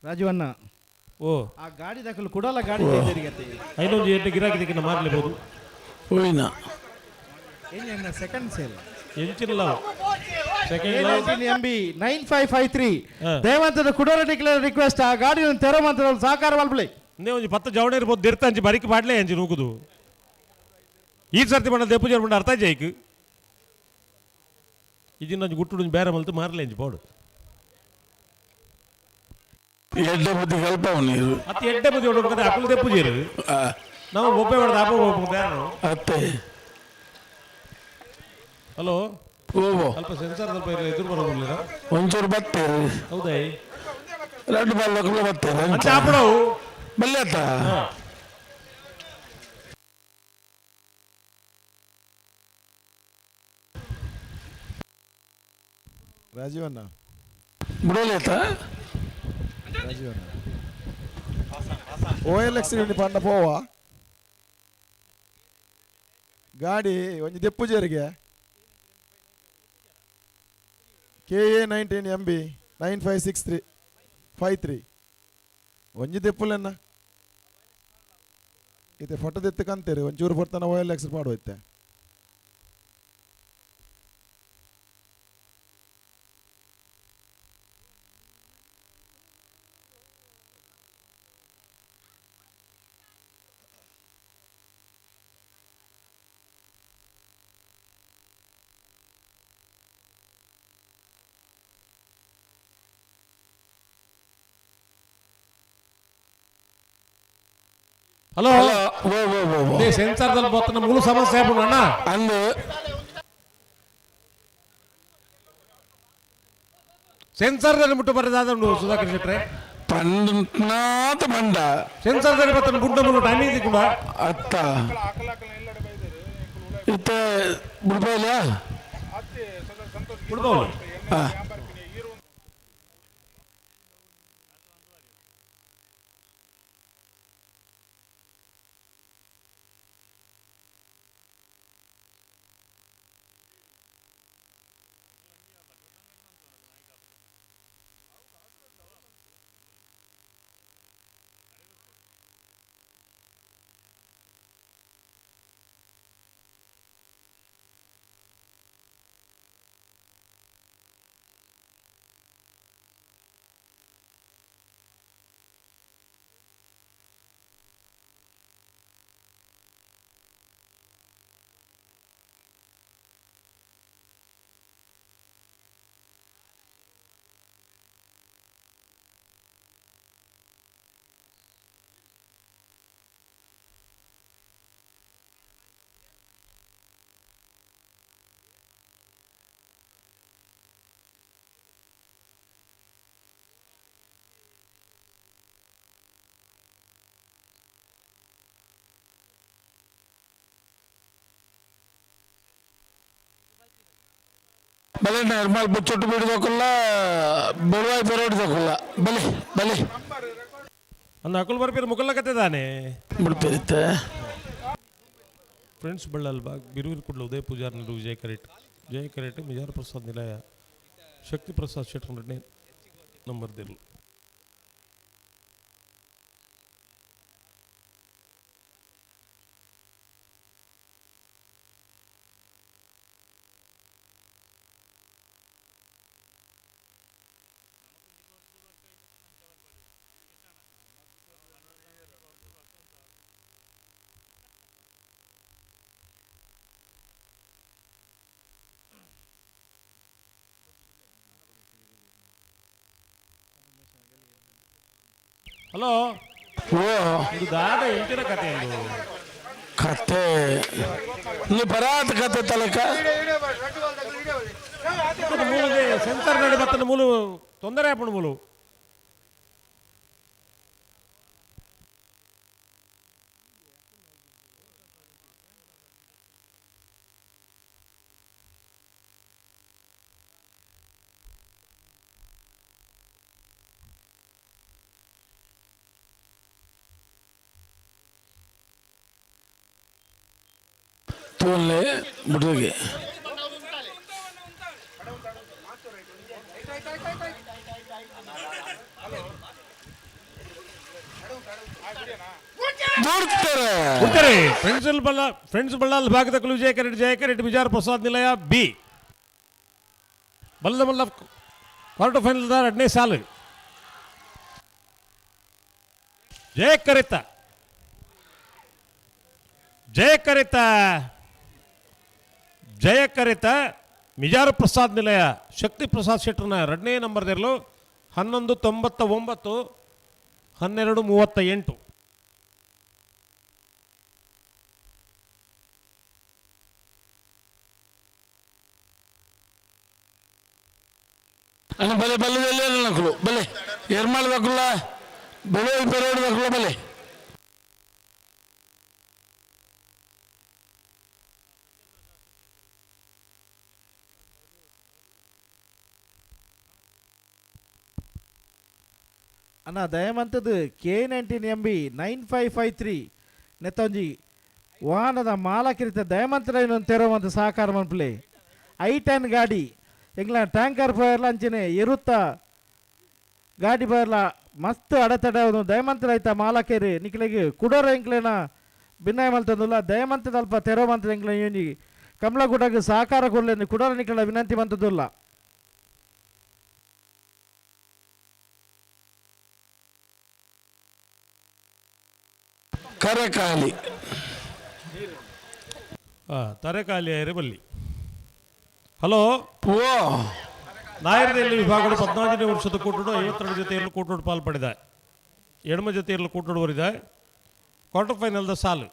ರಾಜವಣ್ಣ ಓ ಆ ಗಾಡಿ ದಾಖಲು ಕೊಡಲ್ಲ ಗಾಡಿ ಐನೊಂದು ಎಂಟು ಗಿರಾಕಿ ಮಾರ್ಲೇಬಹುದು ಹೋಯ್ನ ಏನು ಸೆಕೆಂಡ್ ಸೇಲ್ ಎಂಚಿಲ್ಲ ಸೆಕೆಂಡ್ ಎಂಬಿ 9553 ದೇವಂತದ ಕುಡೋರ ಡಿಕ್ಲೇರ್ ರಿಕ್ವೆಸ್ಟ್ ಆ ಗಾಡಿಯನ್ನು ತೆರವಂತ ಸಹಕಾರ ಮಲ್ಪಲೆ ಇಂದೇ ಒಂದು 10 ಜವಣ ಇರ್ಬೋದು ದಿರ್ತ ಅಂಚಿ ಬರಿಕೆ ಮಾಡ್ಲೇ ಅಂಚಿ ನೂಕುದು ಈ ಸರ್ತಿ ಬಣ್ಣ ದೆಪ್ಪು ಜರ್ಬಂಡ ಅರ್ಥ ಜೈಕ್ ಇದನ್ನೊಂದು ಗುಟ್ಟು ಬೇರೆ ಮಲ್ತು ಮಾರ್ಲೆ ಅಂಚಿ ಪೋಡು ಎಡ್ಡೆ ಬುದ್ಧಿ ಕಲ್ಪ ನೀರು ಅತ್ತ ಎಡ್ಡೆ ಬುದ್ಧಿ ಹೊಡ್ಬೇಕು ಅಕ್ಕಲು ದೆಪ್ಪು ಜೇರು ನಾವು ಒಬ್ಬೆ ಹೊಡೆದ ಆಪ ಹೋಗ್ಬೇಕು ಬೇರೆ ಅತ್ತೆ ಹಲೋ ಓ ಸ್ವಲ್ಪ ಸೆನ್ಸರ್ ಸ್ವಲ್ಪ ಎದುರು ಬರೋದಿಲ್ಲ ಒಂಚೂರು ಬತ್ತೇರು ಹೌದಾ ಎರಡು ಬಾಲ್ಗಳು ಬತ್ತೇರು ಚಾಪಡವು ಬಲ್ಲೆತ್ತ ರಾಜೀವಣ್ಣ ಬಿಡಲೇತ ರಾಜೀವಣ್ಣ OLX ಪಂಡ ಪೋವ ಗಾಡಿ ಒಂಜಿ ದೆಪ್ಪುಜೇರಿಗೆ KA 19 MB 956353 ಒಂಜಿ ದೆಪ್ಪುಲೆನ್ನ ಇದೆ ಫೋಟೋ ದೆತ್ತಕಂತೀರಿ ಒಂಚೂರು ಬರ್ತಾನ OLX ಮಾಡುವೈತೆ ಹಲೋ ಸೆನ್ಸಾರ್ದಲ್ಲಿ ಬರ್ತನ ಮೂಲ ಸಮಸ್ಯೆ ಅಣ್ಣ ಅಂದು ಸೆನ್ಸಾರ್ದಲ್ಲಿ ಮುಟ್ಟು ಬರೋದಾದ ಸುಧಾಕರ್ ಶೆಟ್ರೆ ಪಂಡನಾಥ ಮಂಡ ಸೆನ್ಸಾರ್ದಲ್ಲಿ ಬರ್ತನ ಗುಡ್ಡ ಮೂಲ ಟೈಮಿಂಗ್ ಕೂಡ ಅತ್ತ ಇತ್ತ ಬಿಡ್ಬೋಲ್ಲ ಬಿಡ್ಬೋದು ಬಲೆ ನಿರ್ಮಲ್ ಬುಚ್ಚೊಟ್ಟು ಬಿಡೋಕಲ್ಲ ಬೆಳವಾಯಿ ಬರೋಡ್ದಕ್ಕಲ್ಲ ಬಲೆ ಬಲೆ ಅನ್ನ ಅಕುಲ್ ಬರ್ಪೀರ್ ಮುಕಲ್ಲ ಕತೆದಾನೆ ಬಿಡ್ಪಿರುತ್ತೆ ಫ್ರೆಂಡ್ಸ್ ಬಳ್ಳಾಲ್ ಬಾಗ್ ಬಿರೂರು ಕುಡ್ಲ ಉದಯ ಪೂಜಾರ್ ನೆರವು ಜಯ ಕರೆಟ್ ಮಿಜಾರ್ ಪ್ರಸಾದ್ ನಿಲಯ ಶಕ್ತಿ ಪ್ರಸಾದ್ ಶೆಟ್ಟರ್ 2ನೇ ನಂಬರ್ದಿರು. ಹಲೋ ಇದು ದಾದ ಎಂಟಿನ ಕತೆ ಎಂದು ಕತೆ ನೀ ಬರಾತ ಕತೆ ತಲಕ ಮೂಲದೆ ಸೆನ್ಸರ್ ನಡಿ ಬತ್ತನ ಮೂಲು ತೊಂದರೆ ಆಪಣ ಮೂಲು ತೋನ್ಲೆ ಬಿಡುಗೆ ಫ್ರೆಂಡ್ಸ್ ಬಳ್ಳಾಲ್ ಭಾಗದಕ್ಕೂ ಜಯ ಕರೆಟ್ ವಿಜಾರ್ ಪ್ರಸಾದ್ ನಿಲಯ ಬಿ ಬಲ್ಲದ ಕ್ವಾರ್ಟರ್ ಫೈನಲ್ 2ನೇ ಸಾಲು ಜಯ ಕರಿತ ಮಿಜಾರ್ ಪ್ರಸಾದ್ ನಿಲಯ ಶಕ್ತಿ ಪ್ರಸಾದ್ ಶೆಟ್ಟರ್ನ 2ನೇ ನಂಬರ್ದಿರಲು 11:99 12:38. ಅಣ್ಣ ಬಲೆ ಬಲ್ಲದಲ್ಲಿ ನಕಲು ಬಲೆ ಎರ್ಮಾಳದಕ್ಕಲ್ಲ ಬೆಳೆ ಬೆರೋಡ್ದಕ್ಕಲ್ಲ ಬಲೆ ಅಣ್ಣ ದಯಮಂತದ್ದು K19MB 9553 ನೆತ್ತೊಂಜಿ ವಾಹನದ ಮಾಲಕರಿತ ದಯಮಂತರ ಇನ್ನೊಂದು ತೆರವಂತ ಸಹಕಾರ ಮನ್ಪಲೆ I10 ಗಾಡಿ ಎಂಗ್ಲ ಟ್ಯಾಂಕರ್ ಪರ್ಲ ಅಂಚನೆ ಇರುತ್ತ ಗಾಡಿ ಪರ್ಲ ಮಸ್ತ್ ಅಡೆತಡೆ ದಯಮಂತರ ಆಯ್ತಾ ಮಾಲಕೇರಿ ನಿಕ್ಲೆಗೆ ಕುಡೋರ ಎಂಕ್ಲೇನ ಭಿನ್ನಾಯ ಮಲ್ತಂದುಲ್ಲ ದಯಮಂತದ ಅಲ್ಪ ತೆರವಂತ ಎಂಕ್ಲ ಏನಿ ಕಮಲಗುಡಗೆ ಸಹಕಾರ ಕೊಡ್ಲೇನು ಕುಡೋರ ನಿಕ್ಲ ವಿನಂತಿ ಬಂತದುಲ್ಲ. ಕರಕಾಲಿ ತರೆಕಾಲಿ ಬಲ್ಲಿ. ಹಲೋ ನಾಯರದಲ್ಲಿ ವಿಭಾಗಗಳು 14ನೇ ವರ್ಷದ ಕೂಟೋಡು 52 ಜೊತೆಯಲ್ಲಿ ಕೂಟೋಡು ಪಾಲ್ಪಡಿದೆ. ಎಡಮ ಜೊತೆಯಲ್ಲಿ ಕೂಟೋಡುವರಿದೆ. ಕ್ವಾರ್ಟರ್ ಫೈನಲ್ದ ಸಾಲು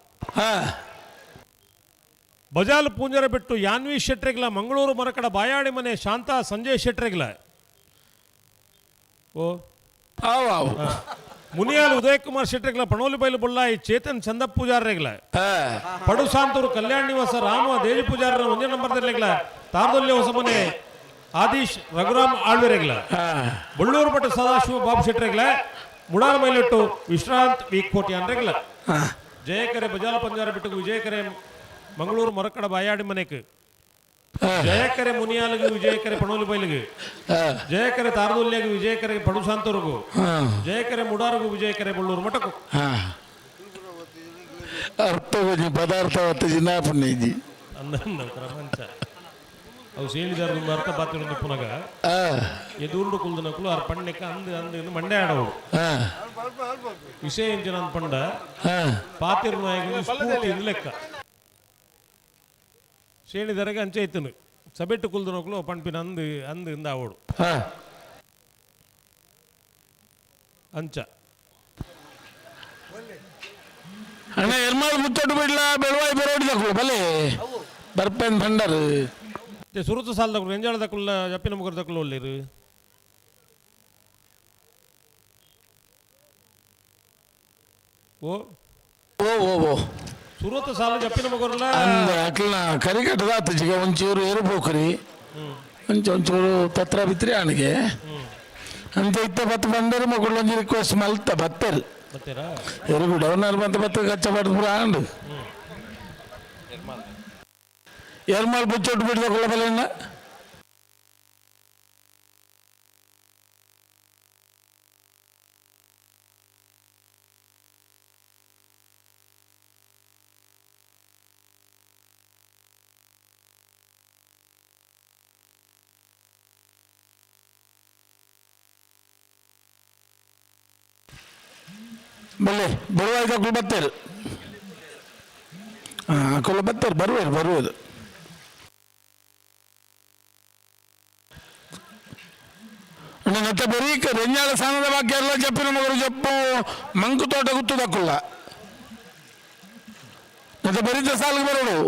ಬಜಾಲ್ ಪೂಂಜರ ಬಿಟ್ಟು ಯಾನ್ವಿ ಶೆಟ್ರೆಗ್ಲ ಮಂಗಳೂರು ಮರಕಡ ಬಾಯಾಡಿ ಮನೆ ಶಾಂತ ಸಂಜಯ್ ಶೆಟ್ರೆಗ್ಲ ಮುನಿಯಾಲ್ ಉದಯ್ ಕುಮಾರ್ ಶೆಟ್ರೆಗ್ಲ ಪಣೋಲಿ ಬೈಲು ಬುಳ್ಳಾಯಿ ಚೇತನ್ ಚಂದಪ್ ಪೂಜಾರ್ರೆಗ್ಲ ಪಡು ಶಾಂತೂರು ಕಲ್ಯಾಣ ನಿವಾಸ ರಾಮ ದೇವಿ ಪೂಜಾರ 1ನೇ ನಂಬರ್ದರ್ಲೆಗ್ಲ ತಾರದೊಲ್ಲೆ ಹೊಸಮನೆ ಆದೀಶ್ ರಘುರಾಮ್ ಆಳ್ವಿರೆಗ್ಲ ಬಳ್ಳೂರು ಪಟ್ಟು ಸದಾಶಿವ ಬಾಬು ಶೆಟ್ರೆಗ್ಲ ಮುಡಾಲ ಮೈಲೆಟ್ಟು ವಿಶ್ರಾಂತ್ ವೀಕೋಟಿ ಅನ್ರೆಗ್ಲ ಜಯಕರೆ ಬಜಾಲ ಪಂಜಾರ ಬಿಟ್ಟು ವಿಜಯಕರೆ ಮಂಗಳೂರು ಮರಕಡ ಬಾಯಾಡಿ ಮನೆಕ್ ಜಯಕರೆ ಮುನಿಯಾಲಗೂ ವಿಜಯಕರೆ ಪಣೋಲಿ ಬೈಲಿಗೆ ಜಯಕರೆ ತಾರದೊಲ್ಲೆಗೂ ವಿಜಯಕರೆ ಪಡು ಶಾಂತೂರ್ಗೂ ಜಯಕರೆ ಮುಡಾರಗೂ ವಿಜಯಕರೆ ಬಳ್ಳೂರು ಮಠಕ್ಕೂ ಅರ್ಥ ಪದಾರ್ಥ ಜಿನಾಪುಣ್ಯಜಿ ಅಂದ ಪ್ರಪಂಚ ಅವು ಸೇಳಿದಾರ ಅರ್ಥ ಪಾತ್ರ ಪುನಗ ಎದುರುಡು ಕುಲ್ದನಕ್ಕೂ ಅವ್ರ ಪಣ್ಣಕ್ಕೆ ಅಂದು ಮಂಡೆ ಆಡವು ವಿಷಯ ಎಂಜಿನ ಅಂದ್ ಪಂಡ ಪಾತಿರ್ ನಾಯಕ ಲೆಕ್ಕ ಸೇಣಿದರಗೆ ಅಂಚೆ ಇತ್ತನು ಸಬೆಟ್ಟು ಕುಲ್ದನಕ್ಕೂ ಪಣ್ಪಿನ ಅಂದು ಇಂದ ಆವೋಡು ಅಂಚ ಅಣ್ಣ ಎರ್ಮಾಳ್ ಮುತ್ತೊಟ್ಟು ಬಿಡ್ಲ ಬೆಳವಾಯಿ ಬೆರೋಡಿದಕ್ಕಳು ಬಲೆ ಬರ್ಪೇನ್ ಭಂಡರ್ ಸುರುತು ಸಾಲದಕ್ಕಳು ಎಂಜಾಳದಕ್ಕಲ್ಲ ಜಪ್ಪಿನ ಮುಗರದಕ್ಕಳು ಒಳ್ಳೆರು ಓ ಓ ಓ ಓ ಸುರುತು ಸಾಲ ಜಪ್ಪಿನ ಮುಗರಲ್ಲ ಅಕ್ಲನ ಕರಿಕಟ್ಟದ ಆತಜಿಗೆ ಒಂಚೂರು ಏರುಪೋಕರಿ ಒಂಚೂರು ತತ್ರ ಬಿತ್ತರಿ ಅವನಿಗೆ ಅಂತ ಇತ್ತ ಬತ್ತು ಬಂದರು ಮಗಳು ಒಂಜಿ ರಿಕ್ವೆಸ್ಟ್ ಮಲ್ತ ಬತ್ತರು ಎರುಗು ಡೌನರ್ ಬಂತ ಬತ್ತ ಕಚ್ಚಬಾರ್ದು ಪೂರ ಆಂಡು ಎರ್ಮಾಲ್ ಬುಚ್ಚೊಟ್ಟು ಬಿಡ್ದ ಕೊಲ್ಲಬಲ್ಲ ಬಲ್ಲೆ ಬರುವಾಗ ಅಕ್ಕಳು ಬರ್ತಾರೆ ಅಕ್ಕಳು ಬರ್ತಾರೆ ಬರುವುದು ಮತ್ತೆ ಬರೀ ರೆಂಜಾಳ ಸ್ಥಾನದ ಬಗ್ಗೆ ಎಲ್ಲ ಜಪ್ಪಿನ ಮಗರು ಜಪ್ಪು ಮಂಕು ತೋಟ ಗುತ್ತದಕ್ಕುಲ್ಲ ಮತ್ತೆ ಬರೀತ ಸಾಲಿಗೆ ಬರೋಡು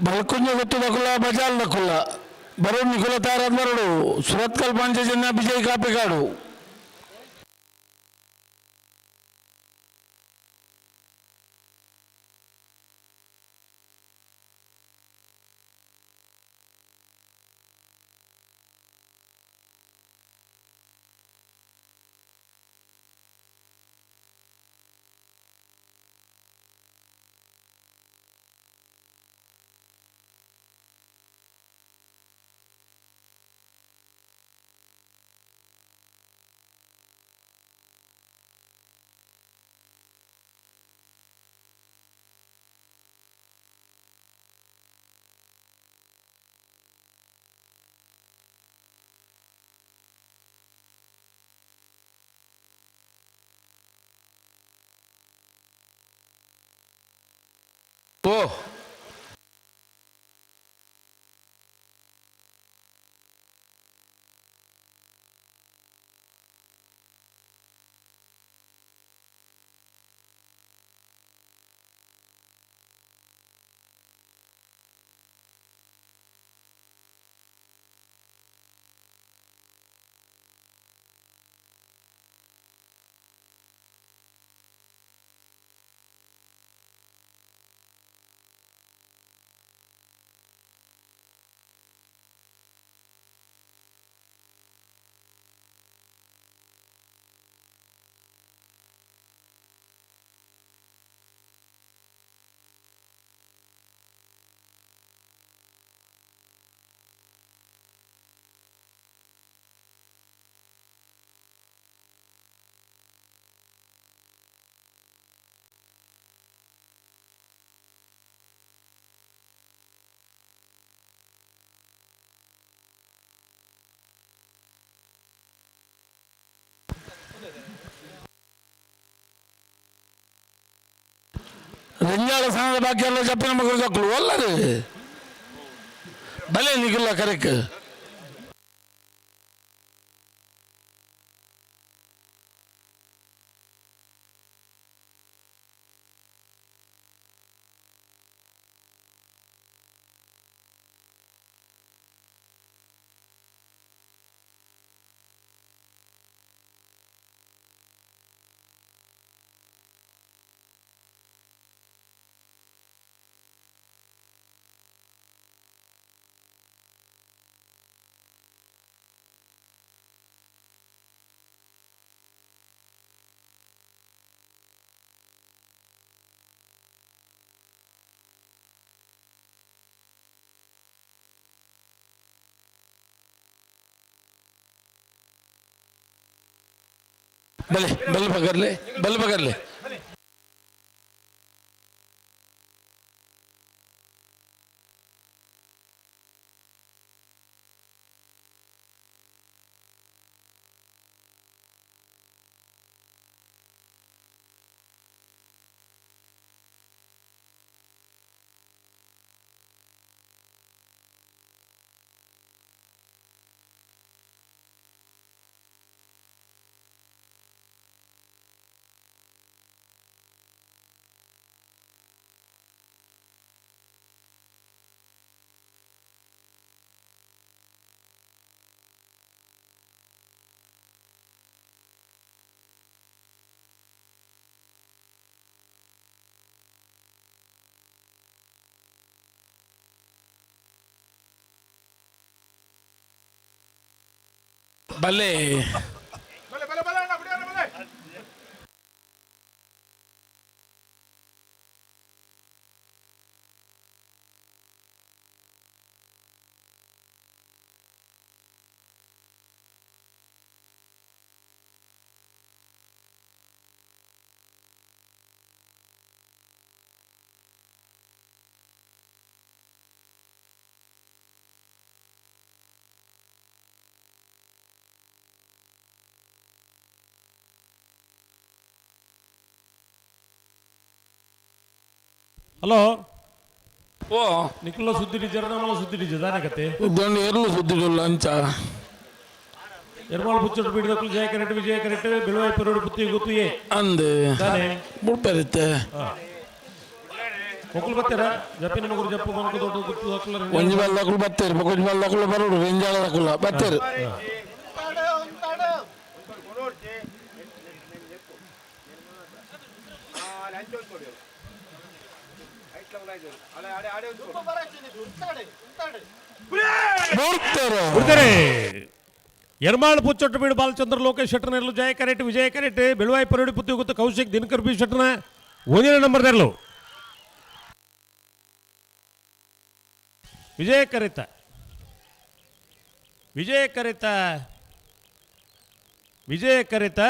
ಬಲ್ಕುಂಜ ಗೊತ್ತದಕ್ಕುಲ್ಲ ಬಜಾಲ್ದಕ್ಕುಲ್ಲ ಬರೋ ನಿಖುಲ ತಾರಾದ ಬರಡು ಸುರತ್ಕಲ್ ಪಂಚಜನ್ಯ ಬಿಜಯ್ ಕಾಪಿಕಾಡು ಓ ರೆಂಜಾಳ ಸ್ಥಾನದ ಬಾಕಿ ಎಲ್ಲ ಜಪ್ಪಿನ ಮಗರು ಜಕ್ಕಳು ಅಲ್ಲದೆ ಬಲೆ ನಿಖಿಲ್ಲ ಕರೆಕ್ ಬಲೆ ಬಲ್ ಬಗರ್ಲೆ ಬಲ್ಲೆ ಹಲೋ ಓ ನಿಖಿಲ ಸುದ್ದಿ ಡಿಜರ್ ನಮ್ಮ ಸುದ್ದಿ ಡಿಜರ್ ದಾನೆ ಕತೆ ಇದೊಂದು ಎರಲು ಸುದ್ದಿಲ್ಲ ಅಂಚ ಎರ್ಮಾಳ್ ಪುಚ್ಚಟ್ಟು ಬಿಡದಕ್ಕೂ ಜಯ ಕರೆಕ್ಟ್ ಬೆಳವಾಯಿ ಪರೋಡಿ ಪುತ್ತಿ ಗೊತ್ತಿಯೇ ಅಂದೆ ದಾನೆ ಬುಡ್ಪೆರುತ್ತೆ ಮಕ್ಕಳು ಬರ್ತಾರ ಜಪ್ಪಿನ ಮಗರು ಜಪ್ಪು ಮನಕ ದೊಡ್ಡ ಗುತ್ತು ಹಾಕಲ್ಲ ಒಂಜಿ ಬಲ್ದಕ್ಕಳು ಬತ್ತೇರು ಕೊಂಜಿ ಬಲ್ದಕ್ಕಳು ಬರೋಡು ರೆಂಜಾಳದಕ್ಕಲ್ಲ ಬತ್ತೇರು ಎರ್ಮಾಳ್ ಪುಚ್ಚೊಟ್ಟು ಬೀಡು ಬಾಲಚಂದ್ರ ಲೋಕೇಶ್ ಶೆಟ್ಟರ್ ನೆರಲು ಜಯ ಕರೆಕ್ಟ್ ವಿಜಯ ಕರೆಕ್ಟ್ ಬೆಳವಾಯಿ ಪರೋಡಿ ಪುತ್ತಿ ಗೊತ್ತು ಕೌಶಿಕ್ ದಿನಕರ್ ಬಿ ಶೆಟ್ಟರ್ನ 1ನೇ ನಂಬರ್ ನೆರಲು ವಿಜಯ ಕರೆತ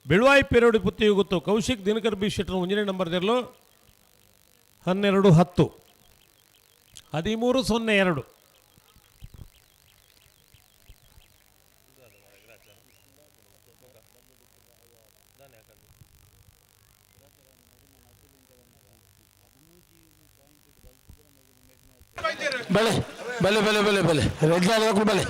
ಬೆಳವಾಯಿ ಪೆರೋಡಿ ಪುತ್ತಿ ಗೊತ್ತು ಕೌಶಿಕ್ ದಿನಕರ್ ಬಿ ಶೆಟ್ಟರ್ 1ನೇ ನಂಬರ್ ನೆರಲು 12-10 13-02 ಬಲೆ ಬಲೆ ಬಲೆ ಬಲೆ ಬಲೆ ರೆಂಜಾಳದಕ್ಕಳು ಬಲೆ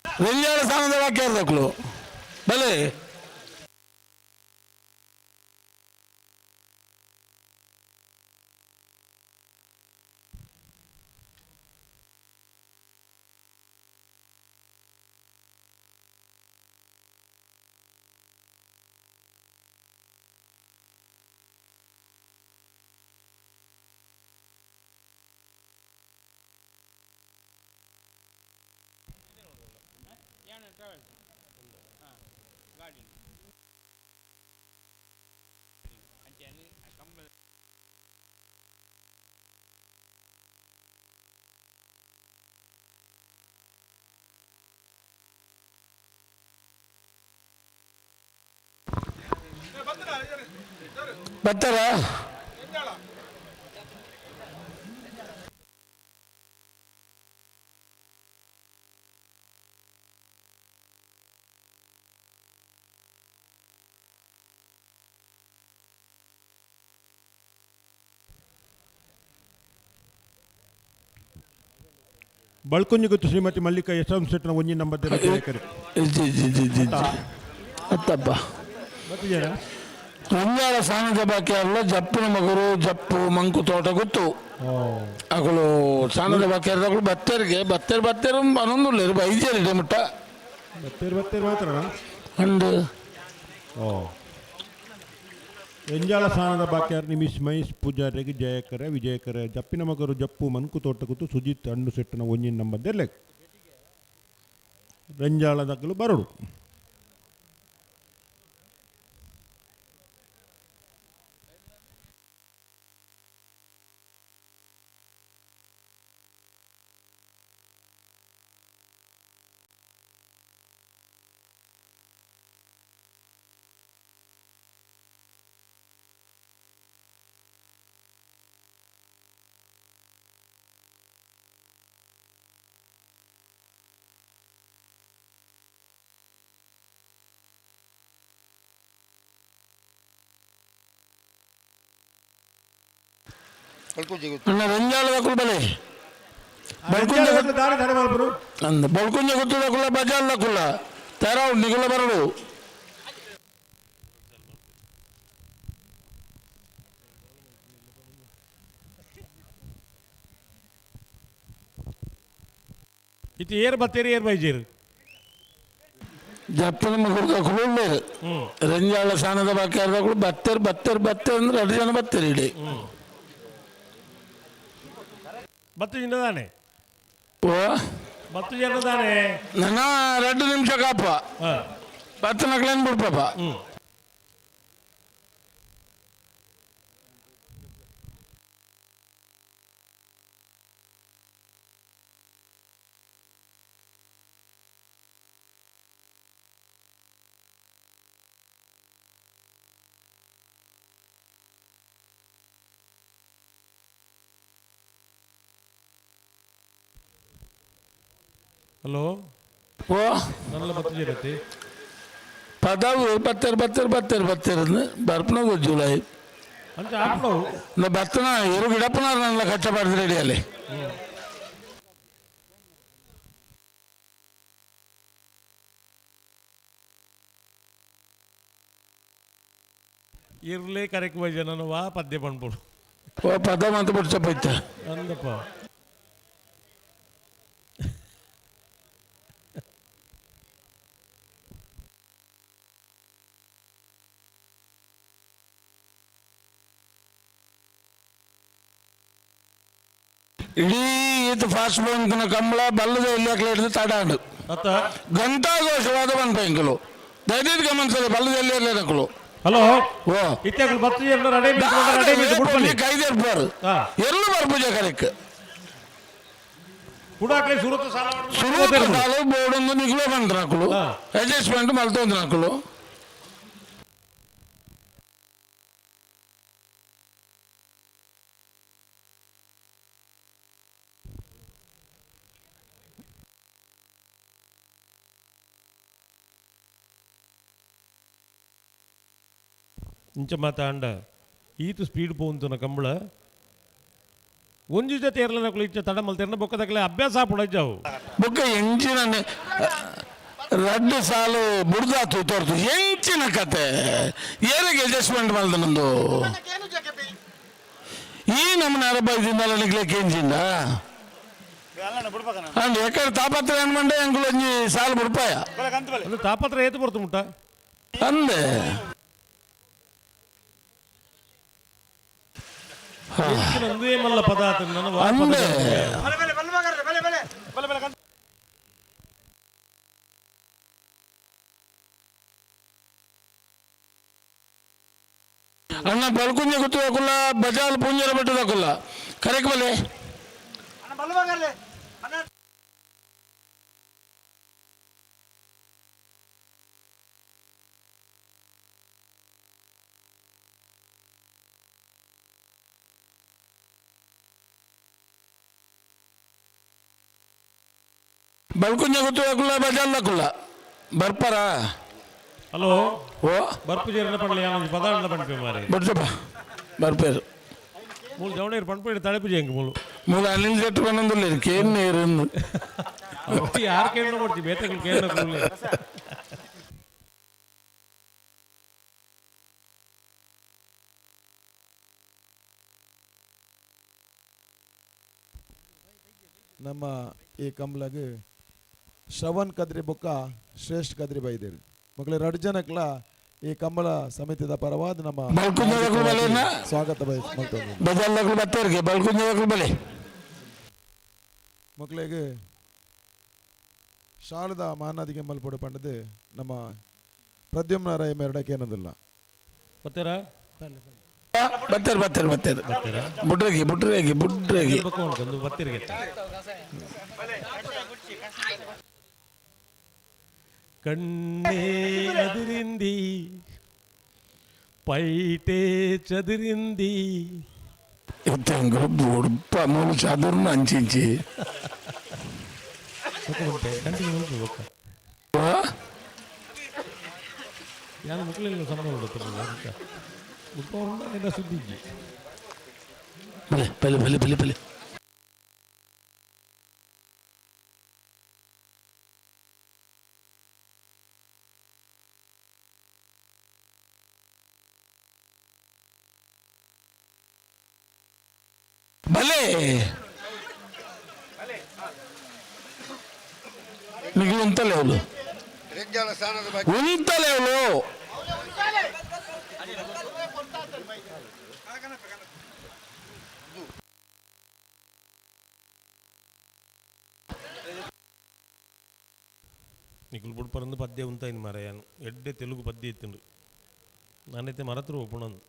ರೆಂಜಾಳ ಸ್ಥಾನದ ವಾಕ್ಯ ಇರ್ದಕ್ಕಳು ಬಲೆ ಬರ್ತಾರ ಬಳ್ಕೊಂಜಿ ಗೊತ್ತು ಶ್ರೀಮತಿ ಮಲ್ಲಿಕಾ ಯಶವಂತ್ ಶೆಟ್ಟರ್ನ 1ನೇ ನಂಬರ್ ಅತ್ತಪ್ಪ ರಂಜಾಳ ಸಾನದ ಬಾಕಿ ಅಲ್ಲ ಜಪ್ಪಿನ ಮಗರು ಜಪ್ಪು ಮಂಕು ತೋಟ ಗೊತ್ತು ಅಗಳು ಸಾನದ ಬಾಕಿ ಬತ್ತೇರಿಗೆ ಬತ್ತೇರು ಅನ್ನೊಂದು ಬೈಜೇರಿ ಮುಟ್ಟ ಬತ್ತೇರು ಮಾತ್ರ ಅಂಡ್ ಓ ಎಂಜಾಲ ಸ್ನಾನದ ಬಾಕ್ಯಾರ್ ನಿಮಿಷ್ ಮಹೇಶ್ ಪೂಜಾರಿಗೆ ಜಯಕರ ವಿಜಯಕರ ಜಪ್ಪಿನ ಮಗರು ಜಪ್ಪು ಮನ್ಕು ತೋಟಕುತ್ತು ಸುಜಿತ್ ಹಣ್ಣು ಸೆಟ್ಟಿನ ಒಂಜಿನ ನಂಬರ್ದೆಲ್ಲೆ ರಂಜಾಳದಕ್ಕಲು ಬರಡು ಅಣ್ಣ ರಂಜಾಳದ ಕುಲ್ಬಲೆ ಬಳ್ಕುಂಜ ಗುತ್ತುದಕ್ಕುಲ್ಲ ಬಜಾರ್ದಕ್ಕುಲ್ಲ ತೇರಾ ನಿಗುಲ ಬರಡು ಇದು ಏರ್ ಬತ್ತೇರಿ ಏರ್ ಬೈಜೀರ್ ಜಪ್ಪಿನ ಮಗುರ್ದ ಕುಳ್ಳೆ ರಂಜಾಳ ಸಾನದ ಬಾಕ್ಯಾರ್ದಕ್ಕಳು ಬತ್ತೇರ್ ಬತ್ತೇರ್ ಬತ್ತೇರ್ ಅಂದ್ರೆ 2 ಜನ ಬತ್ತೇರಿ ಇಡೀ ಬತ್ತು ಜನದಾನೆ ಓ ಬತ್ತು ಜನದಾನೆ ನನ್ನ 2 ನಿಮಿಷ ಕಾಪ 10 ನಕ್ಲೇನ್ ಬಿಡ್ಪಾಪ ಹಲೋ ಓ നല്ല പത്ത് ചേരത്തി ಪದಾವು ಬತ್ತೇರ್ ಬರ್ಪನ ಜುಲೈ ಅಂಚ ಆಪ್ಲವು ಬತ್ತನ ಇರು ಗಿಡಪ್ಪನ ನನ್ನ ಕಷ್ಟಪಡಿದ್ರೆ ರೆಡಿಯಲ್ಲಿ ಇರ್ಲೇ ಕರೆಕ್ಟ್ ಬೈ ಜನನು ವಾ ಪದ್ಯ ಪಣ್ಪುಡು ಓ ಪದ ಮಾತು ಬಿಡ್ಸಪ್ಪ ಅಂದಪ್ಪ ಇಡೀ ಇದು ಫಾಸ್ಟ್ ಬಂಕಿನ ಕಂಬಳ ಬಲ್ಲದ ಎಲ್ಲಿ ಹಿಡಿದು ತಡಾಡು ಘಂಟಾಘೋಷವಾದ ಬಂಪೆಂಕಲು ದಯವಿಟ್ಟು ಗಮನಿಸದೆ ಬಲ್ಲದ ಎಲ್ಲಿ ಇರಲೇನಕ್ಕಳು ಹಲೋ ಓ ಇತ್ಯಾಕಲು 10 ಜನ ರೆಡಿ ಕೈದೇರ್ಪಾರು ಎಲ್ಲೂ ಬರ್ಪೂಜೆ ಕರೆಕ್ ಕುಡಾಕ್ಲೆ ಸುರುತ ಸಾಲ ಬೋರ್ಡೊಂದು ನಿಗ್ಲೋ ಬಂದ್ರು ನಕ್ಕಳು ಅಡ್ಜಸ್ಟ್ಮೆಂಟ್ ಮಲ್ತೊಂದು ನಕ್ಕಳು ಇಂಚ ಮಾತಾಂಡ ಈತು ಸ್ಪೀಡ್ ಪೋಂತನ ಕಂಬಳ ಒಂಜು ಜೊತೆ ಇರಲಿಲ್ಲ ಇಚ್ಚ ತಡ ಮಲ್ತಿರ್ನ ಬೊಕ್ಕದಾಗಲೇ ಅಭ್ಯಾಸ ಪುಡಜ್ಜಾವು ಬೊಕ್ಕ ಎಂಚಿನ 2 ಸಾಲು ಬುಡ್ದಾತು ತೋರ್ತು ಎಂಚಿನ ಕತೆ ಏರಿಗೆ ಅಡ್ಜಸ್ಟ್ಮೆಂಟ್ ಮಾಡ್ದೆ ನಂದು ಈ ನಮ್ಮನ ಅರಬೈದಿಂದಲ್ಲ ನಿಗ್ಲಿಕ್ಕೆ ಎಂಚಿಂದ ಅಂಡ್ ಎಕಡೆ ತಾಪತ್ರ ಏನ್ ಮಂಡೆ ಅಂಗುಲು ಒಂಜಿ ಸಾಲು ಬುಡ್ಪಾಯ ತಾಪತ್ರ ಏತು ಬರ್ತು ಮುಟ್ಟ ಅಂದೆ ಒಂದೇ ಮಲ್ಲ ಪದಾರ್ಥ ಅಂದೆ ಅಣ್ಣ ಬಲ್ಕುಂಜ ಗೊತ್ತುಲ್ಲ ಬಜಾಲ್ ಪುಂಜರ ಬೆಟ್ಟದಕ್ಕಲ್ಲ ಕರೆಕ್ಟ್ ಬಲೆ ಬಲ್ಕುಂಜ ಗೊತ್ತುಲ್ಲ ಬಜಾಲ್ದಕ್ಕಲ್ಲ ಬರ್ಪಾರ ಹಲೋ ಓ ಬರ್ಪು ಜೇರನ ಪಡ್ಲಿ ಯಾವೊಂದು ಪದಾರ್ಥ ಪಣ್ಪೆ ಮಾರೆ ಬರ್ಸಪ್ಪ ಬರ್ಪೇರು ಮೂಲ ಜವಣೇರು ಪಣ್ಪೆ ತಳಪು ಜೇಂಗ ಮೂಲ ಅನಿಲ್ ಶೆಟ್ಟಿ ಬಂದೊಂದಿಲ್ಲ ಕೇನ್ ನೀರು ಯಾರು ಕೇಳೋ ಕೊಡ್ತೀವಿ ಬೇತಗಳು ಕೇಳೋ ನಮ್ಮ ಈ ಕಂಬ್ಲಾಗ ಶ್ರವಣ್ ಕದ್ರಿ ಬೊಕ್ಕ ಶ್ರೇಷ್ಠ ಕದ್ರಿ ಬೈದೇರು ಮಕ್ಕಳು 2 ಜನಕ್ಲ ಈ ಕಂಬಳ ಸಮಿತಿದ ಪರವಾದ ನಮ್ಮ ಸ್ವಾಗತ ಮಕ್ಕಳಿಗೆ ಶಾರದಾ ಮಾನದಿಗೆ ಮಲ್ಪೊಡೆ ಪಂಡದು ನಮ್ಮ ಪ್ರದ್ಯುಮ್ನ ರೈ ಮೆರಡಕ್ಕೆ ಏನದಿಲ್ಲ ಬರ್ತೀರಾ ಬರ್ತಾರೆ ಬುಡ್ರಗಿ ಬರ್ತೀರಿ ಕಣ್ಣೇ ಅದಿರಿಂದಿ ಪೈಟೆ ಚದುರಿಂದಿ ఉడుప మూడు చదువును అంచించి ഞാൻ മുകളിൽ സമയം കൊടുത്തിട്ടുണ്ട് മുപ്പ സുദ്ധിക്ക് పల్లె పల్లె పల్లె పల్లె భలే మీకు ఇంత లేవులు ఇంత లేవులు నికుల్ పరందు పద్య ఉంటాయింది మరయాను ఎడ్డే తెలుగు పద్య ఎత్తుండు నానైతే మరతురు ఒప్పునందు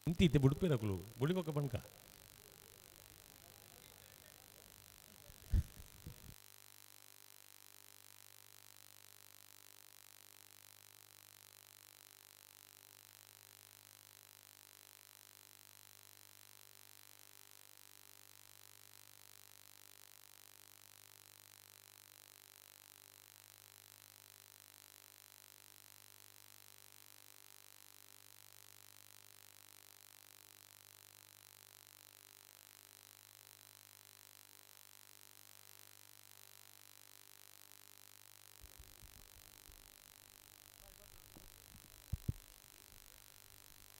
ఇంత ఇతే బుడిపోయినకులు బుడిపక్క పనుక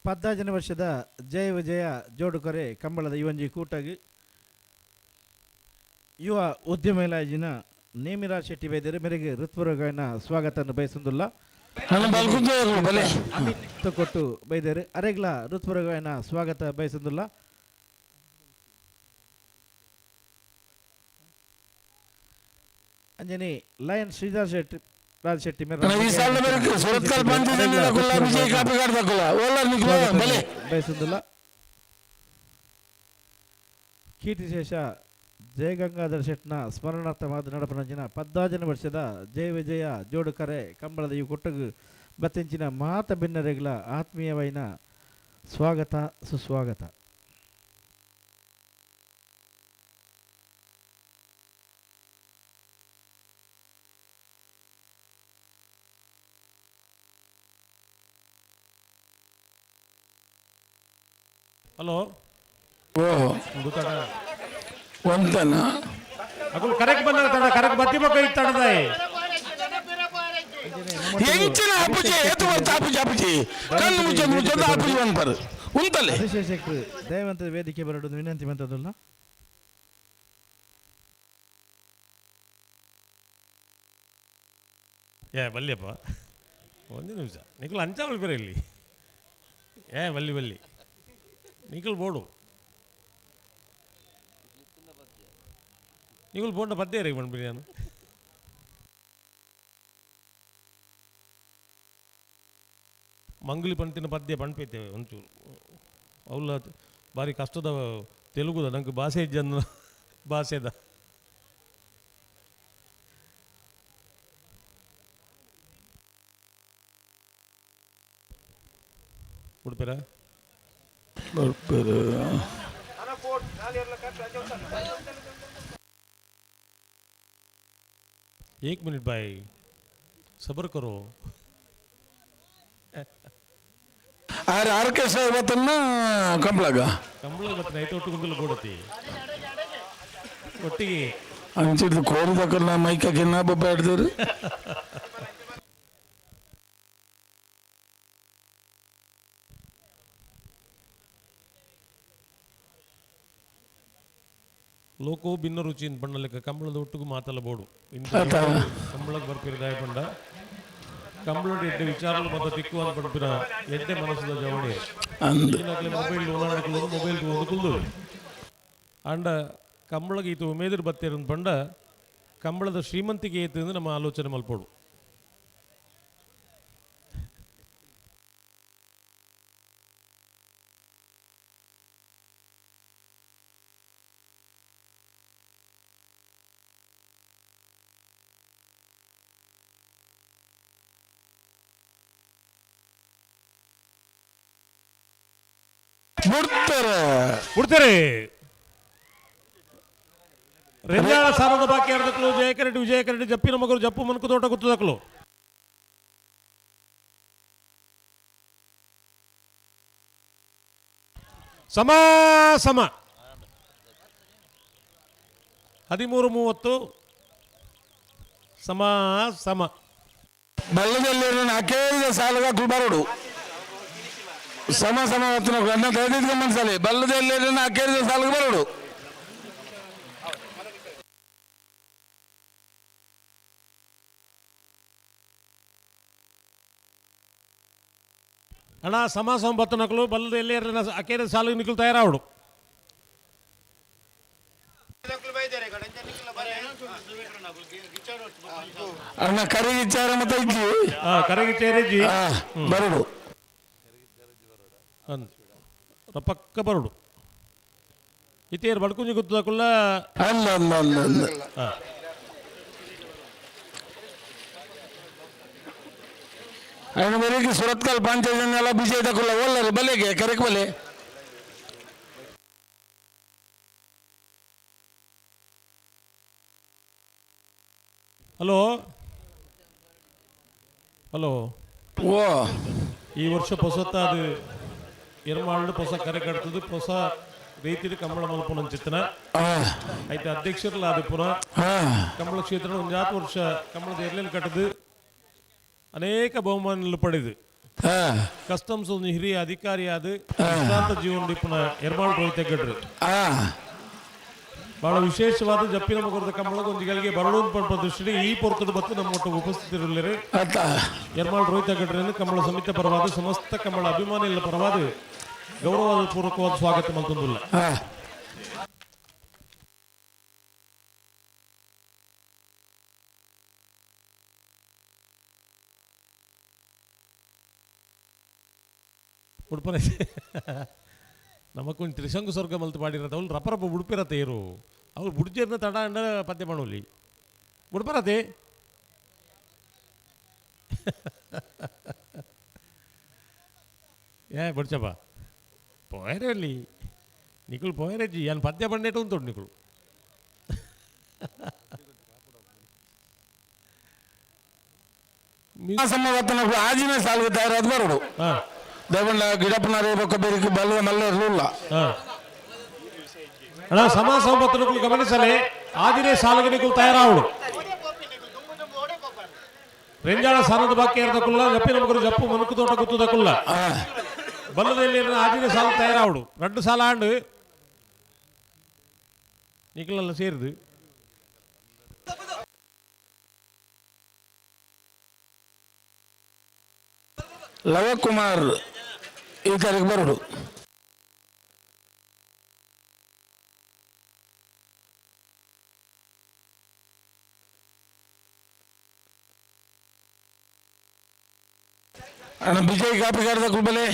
ಪದ್ನಾಜನ ವರ್ಷದ ಜಯ ವಿಜಯ ಜೋಡುಕೊರೆ ಕಂಬಳದ ಯುವಂಜಿ ಕೂಟಗಿ ಯುವ ಉದ್ಯಮ ಇಲಾಜಿನ ನೇಮಿರಾಜ್ ಶೆಟ್ಟಿ ಬೈದರು ಮೇರೆಗೆ ಹೃತ್ಪೂರ್ವಕమైన ಸ್ವಾಗತವನ್ನು ಬಯಸುವುದಿಲ್ಲ ಕೊಟ್ಟು ಬೈದರು ಅರೆಗ್ಲ ಹೃತ್ಪೂರ್ವಕమైన ಸ್ವಾಗತ ಬಯಸುವುದಿಲ್ಲ ಅಂಜನಿ ಲಯನ್ ಶ್ರೀಧರ್ ಶೆಟ್ಟಿ ರಾಜ್ ಶೆಟ್ಟಿ ಬಯಸುವುದಿಲ್ಲ ಕೀರ್ತಿಶೇಷ ಜಯ ಗಂಗಾಧರ ಶೆಟ್ನ ಸ್ಮರಣಾರ್ಥವಾದ ನಡಪನಂಚಿನ 14 ವರ್ಷದ ಜಯ ವಿಜಯ ಜೋಡುಕರೆ ಕಂಬಳದ ಇವು ಕೊಟ್ಟಗು ಬತ್ತೆಂಚಿನ ಮಾತ ಭಿನ್ನರೆಗಳ ಆತ್ಮೀಯವೈನ ಸ್ವಾಗತ ಸುಸ್ವಾಗತ ಹಲೋ ಒಂದನ ಅಕುಲ್ ಕರೆಕ್ಟ್ ಬಂದ ತಡ ಕರೆಕ್ಟ್ ಬತ್ತಿ ಬಕ್ಕ ಇತ್ತ ತಡದಾಯಿ ಎಂಚಿನ ಅಪುಜಿ ಎತ್ತು ಬಂತ ಅಪುಜಿ ಕಣ್ಣು ಮುಚ್ಚ ಅಪುಜಿ ಬಂಪರು ಉಂತಲೆ ಅಭಿಷೇಕ್ ದಯವಂತ ವೇದಿಕೆ ಬರಡು ವಿನಂತಿ ಮಂತದಲ್ಲ ಬಲ್ಲಿಯಪ್ಪ ಒಂದು ನಿಮಿಷ ನಿಖಲ್ ಅಂಚಾವಳಿ ಬೇರೆ ಇಲ್ಲಿ ಬಲ್ಲಿ ನಿಖಲ್ ಬೋಡು ನಿಖಲ್ ಬೋಂಡ ಪದ್ಯ ರೇಗ್ ಬಂದ್ಬಿಡಿ ನಾನು ಮಂಗಲಿ ಪಂತಿನ ಪದ್ಯ ಪಂಡ್ಪೈತೇವೆ ಒಂಚೂರು ಅವಳ ಭಾರಿ ಕಷ್ಟದ ತೆಲುಗುದ ನಂಗೆ ಭಾಷೆ ಜನ ಭಾಷೆದ ಉಡುಪೇರ एक मिनट भाई सबर करो अरे आर्केस्ट्रा ಇವತ್ತನ್ನ ಕಂಬಳಗ ಇವತ್ತು ನೈಟ್ ಒಟ್ಟಿಗೆ ಕೂಡತಿ ಒಟ್ಟಿಗೆ ಅಂಚಿದ್ದು ಕೋರಿದಕ್ಕಲ್ಲ ಮೈಕಕ್ಕೆ ನಾ ಬಬ್ಬ ಹಿಡ್ದವ್ರು ಲೋಕೋ ಭಿನ್ನ ರುಚಿ ಪಂಡಲೆಕ್ಕ ಕಂಬಳದ ಒಟ್ಟಿಗೂ ಮಾತಲ್ಲಬೋಡು ಕಂಬಳಕ್ಕೆ ಬರ್ಪಿರದಾಯ ಪಂಡ ಕಂಬಳದ ಎಡ್ಡೆ ವಿಚಾರಗಳು ಮತ್ತು ತಿಕ್ಕು ಅಂತ ಪಂಪಿನ ಎಡ್ಡೆ ಮನಸ್ಸದ ಜವಣಿ ಮೊಬೈಲ್ ಮೊಬೈಲ್ ಕುಲ್ದು ಅಂಡ ಕಂಬಳಗೆ ಈತ ಉಮೇದರ್ ಬತ್ತೇರ ಪಂಡ ಕಂಬಳದ ಶ್ರೀಮಂತಿಗೆ ಏತು ಅಂದ್ರೆ ನಮ್ಮ ಆಲೋಚನೆ ಮಲ್ಪೋಡು ಬಿಡ್ತಾರೆ ರೆಂಜಾಳ ಸಾರದ ಬಾಕಿ ಅರ್ಧಕ್ಲು ಜಯಕರೆಡ್ಡಿ ವಿಜಯಕರೆಡ್ಡಿ ಜಪ್ಪಿನ ಮಗರು ಜಪ್ಪು ಮನ್ಕು ತೋಟ ಗುತ್ತದಕ್ಲು ಸಮ ಸಮ 13:30 ಸಮ ಸಮ ಬಲ್ಲದಲ್ಲಿ ನಾಲ್ಕೈದು ಸಾಲಗ ಗುಲ್ಬಾರೋಡು ಸಮ ಸಮ ಅನ್ನ ತೈದಿದ್ದ ಮನ್ಸಲ್ಲಿ ಬಲ್ಲದಲ್ಲಿ ನಾಲ್ಕೈದು ಸಾಲಗ ಬರೋಡು ಅಣ್ಣ ಸಮ ಸಮ ಬತ್ತನಕಲು ಬಲ್ಲದ ಎಲ್ಲಿ ಅಕೇರ ಸಾಲು ನಿಕ್ಕಲು ತಯಾರಾವಡು ಅಣ್ಣ ಕರಿಗಿಚ್ಚಾರ ಮತ್ತೆ ಇಜ್ಜಿ ಕರಗಿಚ್ಚೇರಿಜ್ಜಿ ಬರೋಡು ಪಕ್ಕ ಬರೋಡು ಇತೇರು ಬಡ್ಕುಂಜಿ ಗುತ್ತದಕುಲ್ಲ ಅಲ್ಲ ಅಲ್ಲ ಅಲ್ಲ ಅಲ್ಲ ಅಣ್ಣ ಬರೀ ಸುರತ್ಕಲ್ ಪಂಚಾಯತ್ ಬಿಜೆ ತಗೊಳ್ಳ ಒಲ್ಲರು ಬಲೆಗೆ ಕರೆಕ್ ಬಲೆ ಹಲೋ ಹಲೋ ಓ ಈ ವರ್ಷ ಹೊಸತ ಅದು ಎರ್ಮಾಳು ಹೊಸ ಕರೆ ಕಟ್ತದು ಹೊಸ ರೀತಿಯ ಕಂಬಳ ಮಲ್ಪನ ಚಿತ್ತನ ಆಯ್ತು ಅಧ್ಯಕ್ಷರಲ್ಲ ಅದು ಪುನಃ ಕಂಬಳ ಕ್ಷೇತ್ರ ಒಂದು 4 ವರ್ಷ ಕಂಬಳದ ಎರ್ಲೆಲ್ಲಿ ಕಟ್ಟದು ಅನೇಕ ಬಹುಮಾನಗಳು ಪಡೆದು ಕಸ್ಟಮ್ಸ್ ಒಂದು ಹಿರಿಯ ಅಧಿಕಾರಿಯಾದ ವಿಶ್ರಾಂತ ಜೀವನ ದಿಪ್ಪನ ಎರ್ಮಾಳು ರೋಹಿತ ಗಡ್ರು ಬಹಳ ವಿಶೇಷವಾದ ಜಪ್ಪಿನ ಮಗರದ ಕಂಬಳದ ಒಂದಿಗಳಿಗೆ ಬರಡೂನ್ ಪಂಪ ದೃಷ್ಟಿ ಈ ಪೊರ್ತದ ಬತ್ತು ನಮ್ಮ ಒಟ್ಟು ಉಪಸ್ಥಿತರಿಲ್ಲರೆ ಎರ್ಮಾಳು ರೋಹಿತ ಗಡ್ರನ್ನು ಕಂಬಳ ಸಮಿತಿ ಪರವಾದ ಸಮಸ್ತ ಕಂಬಳ ಅಭಿಮಾನಿಗಳ ಪರವಾದ ಗೌರವದ ಪೂರ್ವಕವಾದ ಸ್ವಾಗತ ಮಲ್ತೊಂದಿಲ್ಲ ಉಡುಪನೆ ನಮಕೊಂದು ತ್ರಿಶಂಕು ಸ್ವರ್ಗ ಮಲ್ತು ಪಾಡಿರತ್ತೆ ಅವ್ಳು ರಪರಪ ಉಡುಪಿರತ್ತೆ ಇರು ಅವ್ಳು ಬುಡ್ಜೇರ್ನ ತಡ ಅಂಡ ಪದ್ಯ ಮಾಡೋಲಿ ಬುಡ್ಪರತ್ತೆ ಬಡ್ಚಪ್ಪ ಪೋಯರೇ ಅಲ್ಲಿ ನಿಕುಲ್ ಪೋಯರೇ ಜಿ ಯಾನ್ ಪದ್ಯ ಬಂಡೇಟು ಉಂಟು ನಿಕುಳು ಆಜಿನ ಸಾಲ್ಗೆ ತಯಾರಾದ ಬರೋಡು ದಯವಂಡ ಗಿಡಪ್ಪನಾರೇ ಬೇರೆ ಬಲ್ಲ ಮಲ್ಲ ಅಣ್ಣ ಸಮ ಸಂಪತ್ತನುಗಳು ಗಮನಿಸಲೇ ಆದಿನೇ ಸಾಲಗನಿಗಳು ತಯಾರಾವಳು ರೆಂಜಾಳ ಸಾಲದ ಬಾಕಿ ಇರದಕ್ಕುಲ್ಲ ಜಪ್ಪಿನ ಮಗರು ಜಪ್ಪು ಮನುಕು ತೋಟ ಗುತ್ತದಕ್ಕುಲ್ಲ ಬಲ್ಲದಲ್ಲಿ ಆದಿನೇ ಸಾಲ ತಯಾರಾವಡು 2 ಸಾಲ ಆಂಡು ನಿಖಲೆಲ್ಲ ಸೇರಿದು ಲವಕುಮಾರ್ ಈ ತಾರೀಕು ಬರೋಡು ಅಣ್ಣ ಬಿಜೈ ಕಾಪಿ ಕಾರ್ದ ಕುಲ್ಬಲೆ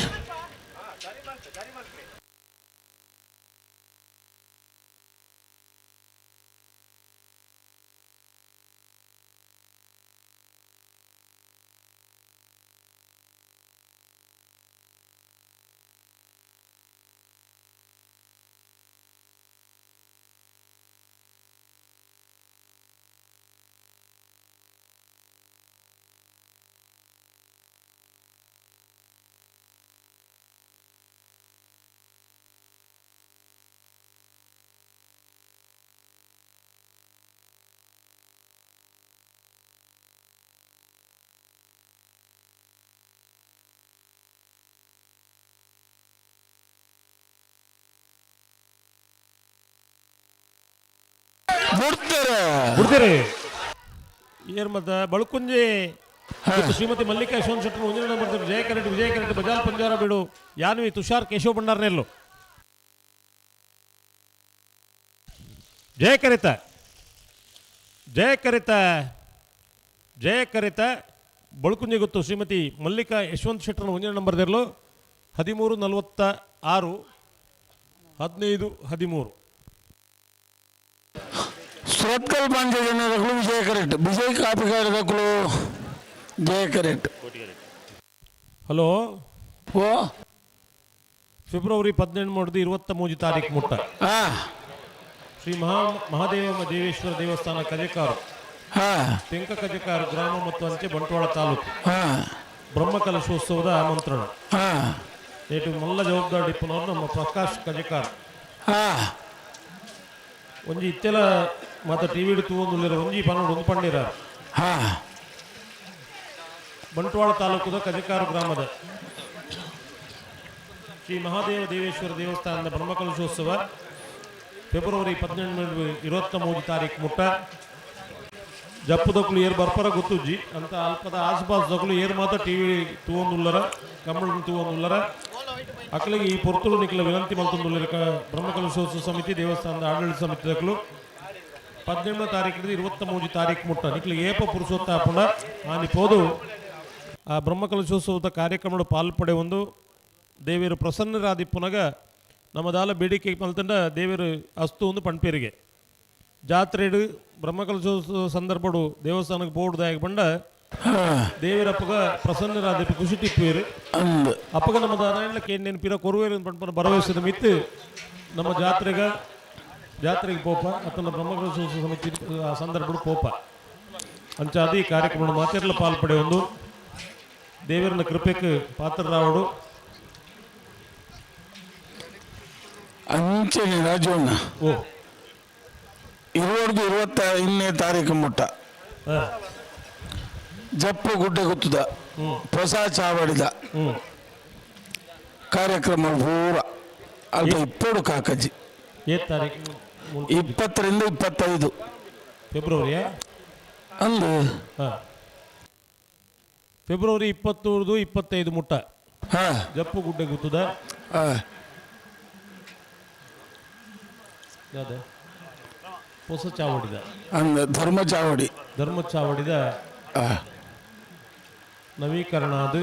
ಬಿಡ್ತೀರಿ ಏರ್ ಮತ್ತೆ ಬಳ್ಕುಂಜಿ ಮತ್ತು ಶ್ರೀಮತಿ ಮಲ್ಲಿಕಾ ಯಶವಂತ್ ಶೆಟ್ಟರ್ ಒಂದನೇ ನಂಬರ್ ಜಯ ಕರೆಟ್ ಬಜಾಲ್ ಪಂಜಾರ ಬೀಡು ಯಾನ್ವಿ ತುಷಾರ್ ಕೇಶವ ಭಂಡಾರ್ನೆಲ್ಲು ಜಯ ಕರಿತ ಬಳ್ಕುಂಜಿ ಗೊತ್ತು ಶ್ರೀಮತಿ ಮಲ್ಲಿಕಾ ಯಶವಂತ್ ಶೆಟ್ಟರ್ ಒಂದನೇ ನಂಬರ್ದಿರಲು 13:46 15:13 ಸುರತ್ಕಲ್ ಪಾಂಚ ಜನರು ವಿಜಯ ಕರೆಕ್ಟ್ ವಿಜಯ್ ಕಾಪಿಗಾರಗಳು ಜಯ ಕರೆಕ್ಟ್. ಹಲೋ ಓ ಫೆಬ್ರವರಿ 18 ತಾರೀಕು ಮುಟ್ಟ ಶ್ರೀ ಮಹಾದೇವ ದೇವೇಶ್ವರ ದೇವಸ್ಥಾನ ಕಜೆಕಾರು ತೆಂಕ ಕಜೆಕಾರು ಗ್ರಾಮ ಮತ್ತು ಅಂಚೆ ಬಂಟ್ವಾಳ ತಾಲೂಕು ಬ್ರಹ್ಮಕಲಶೋತ್ಸವದ ಆಮಂತ್ರಣ ಏಟು ಮಲ್ಲ ಜವಾಬ್ದಾರಿ ಡಿಪ್ಪನವರು ನಮ್ಮ ಪ್ರಕಾಶ್ ಕಜೆಕಾರ್ ಒಂಜಿ ಇತ್ತೆಲ ಮತ್ತು ಟಿವಿ ಹಿಡಿತು ಒಂದು ಒಂಜಿ ಪನ್ನೊಂದು ಒಂದು ಪಂಡಿರ ಬಂಟ್ವಾಳ ತಾಲೂಕದ ಕಜೆಕಾರು ಗ್ರಾಮದ ಶ್ರೀ ಮಹಾದೇವ ದೇವೇಶ್ವರ ದೇವಸ್ಥಾನದ ಬ್ರಹ್ಮಕಲಶೋತ್ಸವ ಫೆಬ್ರವರಿ 18 ತಾರೀಕು ಮುಟ್ಟ ಜಪ್ಪದಕ್ಕಲು ಏರ್ ಬರ್ಪರ ಗೊತ್ತುಜ್ಜಿ ಅಂತ ಅಲ್ಪದ ಆಸುಪಾಸದಕ್ಕಲು ಏರ್ ಮಾತ್ರ ಟಿವಿ ತೂವೊಂದುಲ್ಲರ ಕಂಬಳ ತೂವೊಂದುಲ್ಲರ ಅಕ್ಕಲಿಗೆ ಈ ಪೊರ್ತುಲು ನಿಖಲ ವಿನಂತಿ ಮಲ್ತೊಂದುಲ್ಲರ ಬ್ರಹ್ಮಕಲಶೋತ್ಸವ ಸಮಿತಿ ದೇವಸ್ಥಾನದ ಆಡಳಿತ ಸಮಿತಿದಕ್ಕಲು 18 ತಾರೀಕಿನಿಂದ 23 ತಾರೀಕು ಮುಟ್ಟ ನಿಖಲಿಗೆ ಏಪ ಪುರುಷೋತ್ತಾಪುಣ ಆನಿ ಪೋದು ಆ ಬ್ರಹ್ಮಕಲಶೋತ್ಸವದ ಕಾರ್ಯಕ್ರಮದ ಪಾಲ್ಪಡೆ ಒಂದು ದೇವಿಯರು ಪ್ರಸನ್ನರಾದಿಪ್ಪುನಗ ನಮ್ಮದಾಲ ಬೇಡಿಕೆ ಮಲ್ತಂಡ ದೇವಿಯರು ಅಸ್ತು ಒಂದು ಪಣ್ಪೇರಿಗೆ ಜಾತ್ರೆಡು ಬ್ರಹ್ಮಕಲಶೋತ್ಸವ ಸಂದರ್ಭಡು ದೇವಸ್ಥಾನಕ್ಕೆ ಬೋರ್ಡ್ ದಾಯಕ ಬಂಡ ದೇವರಪ್ಪಗ ಪ್ರಸನ್ನರಾದ ಖುಷಿ ಟಿಪ್ಪೇರು ಅಪ್ಪಗ ನಮ್ಮ ದಾನ ಕೇಂದ್ರ ಪಿರ ಕೊರುವೇರು ಪಂಪನ ಭರವಸೆದ ಮಿತ್ತು ನಮ್ಮ ಜಾತ್ರೆಗೆ ಪೋಪ ಅತನ ಬ್ರಹ್ಮಕಲಶೋತ್ಸವ ಸಮಿತಿ ಆ ಸಂದರ್ಭಡು ಪೋಪ ಅಂಚಾದಿ ಈ ಕಾರ್ಯಕ್ರಮ ಮಾತೆರ್ಲ ಪಾಲ್ಪಡೆ ಒಂದು ದೇವರನ ಕೃಪೆಗೆ ಪಾತ್ರರಾವಡು ಅಂಚನೆ ರಾಜವಣ್ಣ ಓ 21 ತಾರೀಕು ಮುಟ್ಟ ಜಪ್ಪು ಗುಡ್ಡೆ ಗುತ್ತದ ಹೊಸ ಚಾವಡಿದ ಕಾರ್ಯಕ್ರಮ ಪೂರ ಅಲ್ಪ ಇಪ್ಪಡು ಕಾಕಜ್ಜಿ 20 ರಿಂದ 25 ಫೆಬ್ರವರಿ ಅಂದು ಫೆಬ್ರವರಿ 20 25 ಮುಟ್ಟ ಜಪ್ಪು ಗುಡ್ಡೆ ಗುತ್ತದ ಹೊಸ ಚಾವಡಿದ ಧರ್ಮ ಚಾವಡಿದ ನವೀಕರಣ ಅದು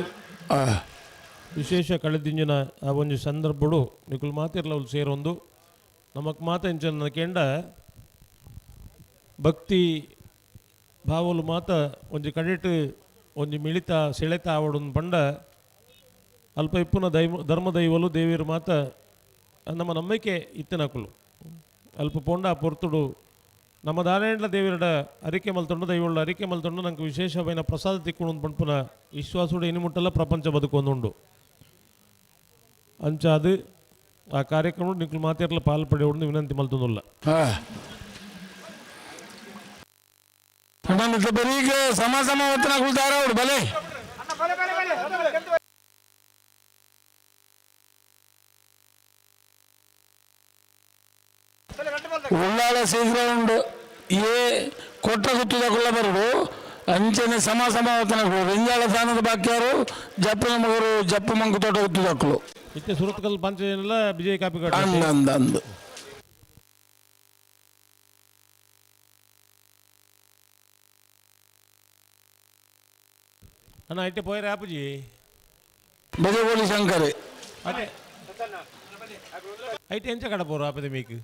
ವಿಶೇಷ ಕಳೆದಿಂಜಿನ ಆ ಒಂದು ಸಂದರ್ಭಡು ನಿಕುಲ್ ಮಾತಿರ್ಲ ಅವ್ರು ಸೇರೊಂದು ನಮಕ್ ಮಾತ ಇಂಚನ ಕೆಂಡ ಭಕ್ತಿ ಭಾವಲು ಮಾತ ಒಂಜಿ ಕಡೆಟ್ ಒಂಜಿ ಮಿಳಿತ ಸೆಳೆತ ಆವಡೊಂದು ಪಂಡ ಅಲ್ಪ ಇಪ್ಪುನ ಧರ್ಮ ದೈವಲು ದೇವಿಯರು ಮಾತ ನಮ್ಮ ನಂಬಿಕೆ ಇತ್ತಿನಕುಲು ಅಲ್ಪ ಪೊಂಡ ಪೊರ್ತುಡು ನಮ್ಮ ದಾನೇಂಡ್ಲ ದೇವಿರಡ ಅರಿಕೆ ಮಲ್ತೊಂಡು ದೈವಳ್ಳ ಅರಿಕೆ ಮಲ್ತೊಂಡು ನಂಗೆ ವಿಶೇಷమైన ಪ್ರಸಾದ ತಿಕ್ಕೊಂಡು ಪಂಪುನ ವಿಶ್ವಾಸುಡು ಇನಿಮುಟ್ಟಲ್ಲ ಪ್ರಪಂಚ ಬದುಕೊಂದುಂಡು ಅಂಚಾದು ಆ ಕಾರ್ಯಕ್ರಮ ನಿಕ್ಲು ಮಾತೆರ್ಲ ಪಾಲ್ಪಡೆ ಉಂಡು ವಿನಂತಿ ಮಲ್ತೊಂದುಲ್ಲ ಬರೀಗ ಸಮ ಹೊತ್ತನಾಗುಳ್ತಾರ ಬಲೆ ಉಳ್ಳಾಳ ಶೀಘ್ರ ಉಂಡು ಏ ಕೊಟ್ಟ ಗುತ್ತದ ಕೊಲ್ಲಬರುಡು ಅಂಚನೆ ಸಮ ಹೊತ್ತನಾಗುಳು ರೆಂಜಾಳ ಸ್ಥಾನದ ಬಾಕ್ಯಾರು ಜಪ್ಪನ ಮಗರು ಜಪ್ಪ ಮಂಕು ತೋಟ ಗುತ್ತದಕ್ಕಳು ಇತ್ತೆ ಸುರತ್ಕಲ್ ಪಂಚಾಯತ್ ವಿಜಯ ಕಾಪಿ ಅಂದು ಅಣ್ಣ ಐಟೆ ಪೋಯರ ಆಪುಜಿ ಬಜಗೋಳಿ ಶಂಕರೆ ಐಟೆ ಎಂಚ ಕಡ ಪೋರು ಆಪದೆ ಮೀಕು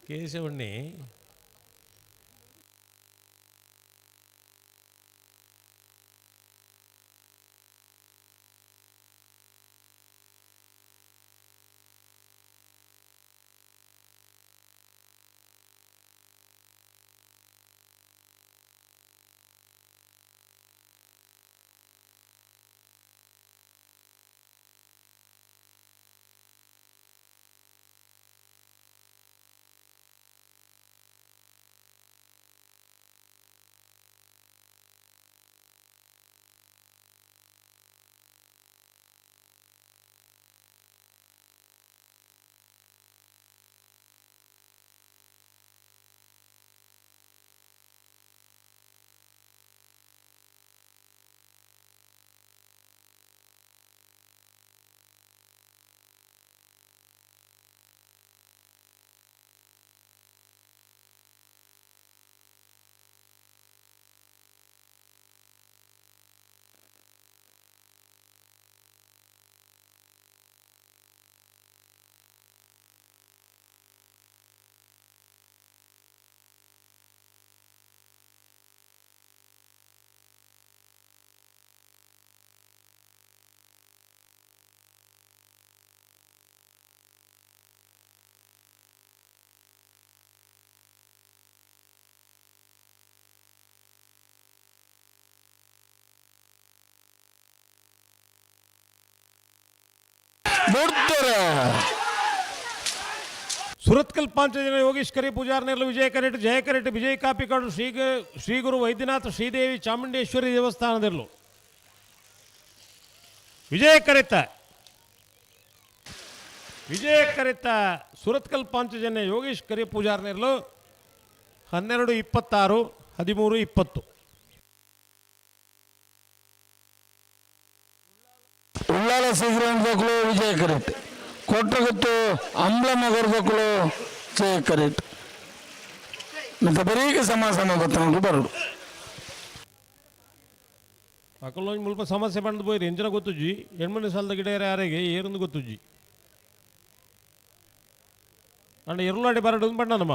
ಕೇಶವಣ್ಣೆ ಬಿಡ್ತಾರೆ. ಸುರತ್ಕಲ್ ಪಾಂಚಜನ ಯೋಗೀಶ್ ಕರಿ ಪೂಜಾರ್ ನೆರಳು ವಿಜಯ ಕರೆಟ್ ಜಯ ಕರೆಟ್ ವಿಜಯ ಕಾಪಿಕಾಡು ಶ್ರೀ ಗುರು ವೈದ್ಯನಾಥ ಶ್ರೀದೇವಿ ಚಾಮುಂಡೇಶ್ವರಿ ದೇವಸ್ಥಾನದಲ್ಲೂ ವಿಜಯ ಕರೆತ ಸುರತ್ಕಲ್ ಪಾಂಚಜನ್ಯ ಯೋಗೀಶ್ ಕರಿ ಪೂಜಾರ್ ನೆರಳು 12-26 13-20. ಉಳ್ಳಾಲ ಶ್ರೀಗ್ರಾಮದಕ್ಕಳು ವಿಜಯ ಕರೆಟ್ ಕೊಟ್ಟಗುತ್ತು ಅಂಬ್ಲನಗರದಕ್ಕಳು ಜಯ ಕರೆಟ್ ಮತ್ತೆ ಬರೀಗೆ ಸಮಾಸಮ ಗೊತ್ತಂಡು ಬರಡು ಅಕಲ್ ಮುಲ್ಪ ಸಮಸ್ಯೆ ಬಂದು ಬೋಯ್ರಿ ಎಂಚಿನ ಗೊತ್ತುಜ್ಜಿ ಹೆಣ್ಮನೆ ಸಾಲದ ಗಿಡ ಯಾರಿಗೆ ಏರೊಂದು ಗೊತ್ತುಜ್ಜಿ ಅಣ್ಣ ಎರಲಾಡಿ ಬರಡು ಬಣ್ಣ ನಮ್ಮ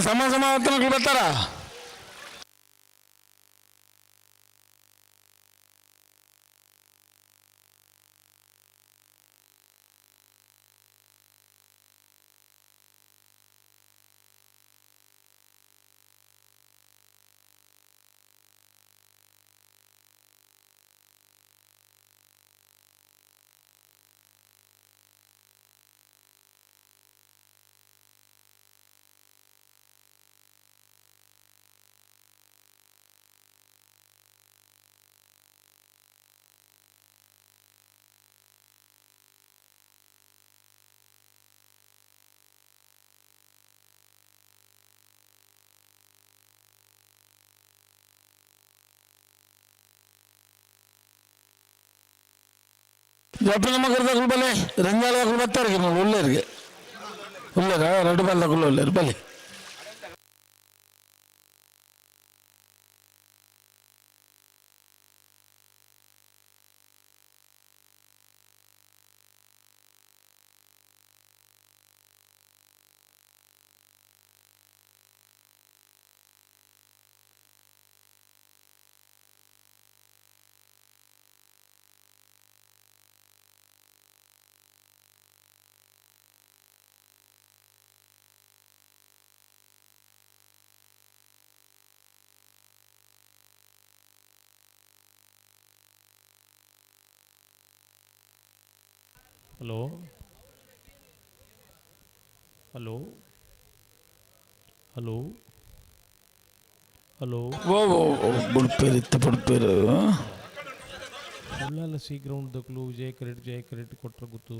ಸಮಾಸಮಾವರ್ತನಗಳು ಬರ್ತಾರ ಜಪ್ಪನ ಮಗರದಾಗಲು ಬಲೆ ರಂಜಾಳದಾಗಲು ಬರ್ತಾರೆ ಒಳ್ಳೆಯರಿಗೆ ಒಳ್ಳೆಯರ ಎರಡು ಬಾಲ್ದಾಗಲು ಒಳ್ಳೆಯರು ಬಲೆ ಹಲೋ ಹಲೋ ಹಲೋ ಹಲೋ ಬುಡ್ಪೇರು ಉಳ್ಳಾಲ ಸಿ ಗ್ರೌಂಡ್ ದಕ್ಲು ಜಯ ಕರೆಕ್ಟ್ ಕೊಟ್ಟರೆ ಗೊತ್ತು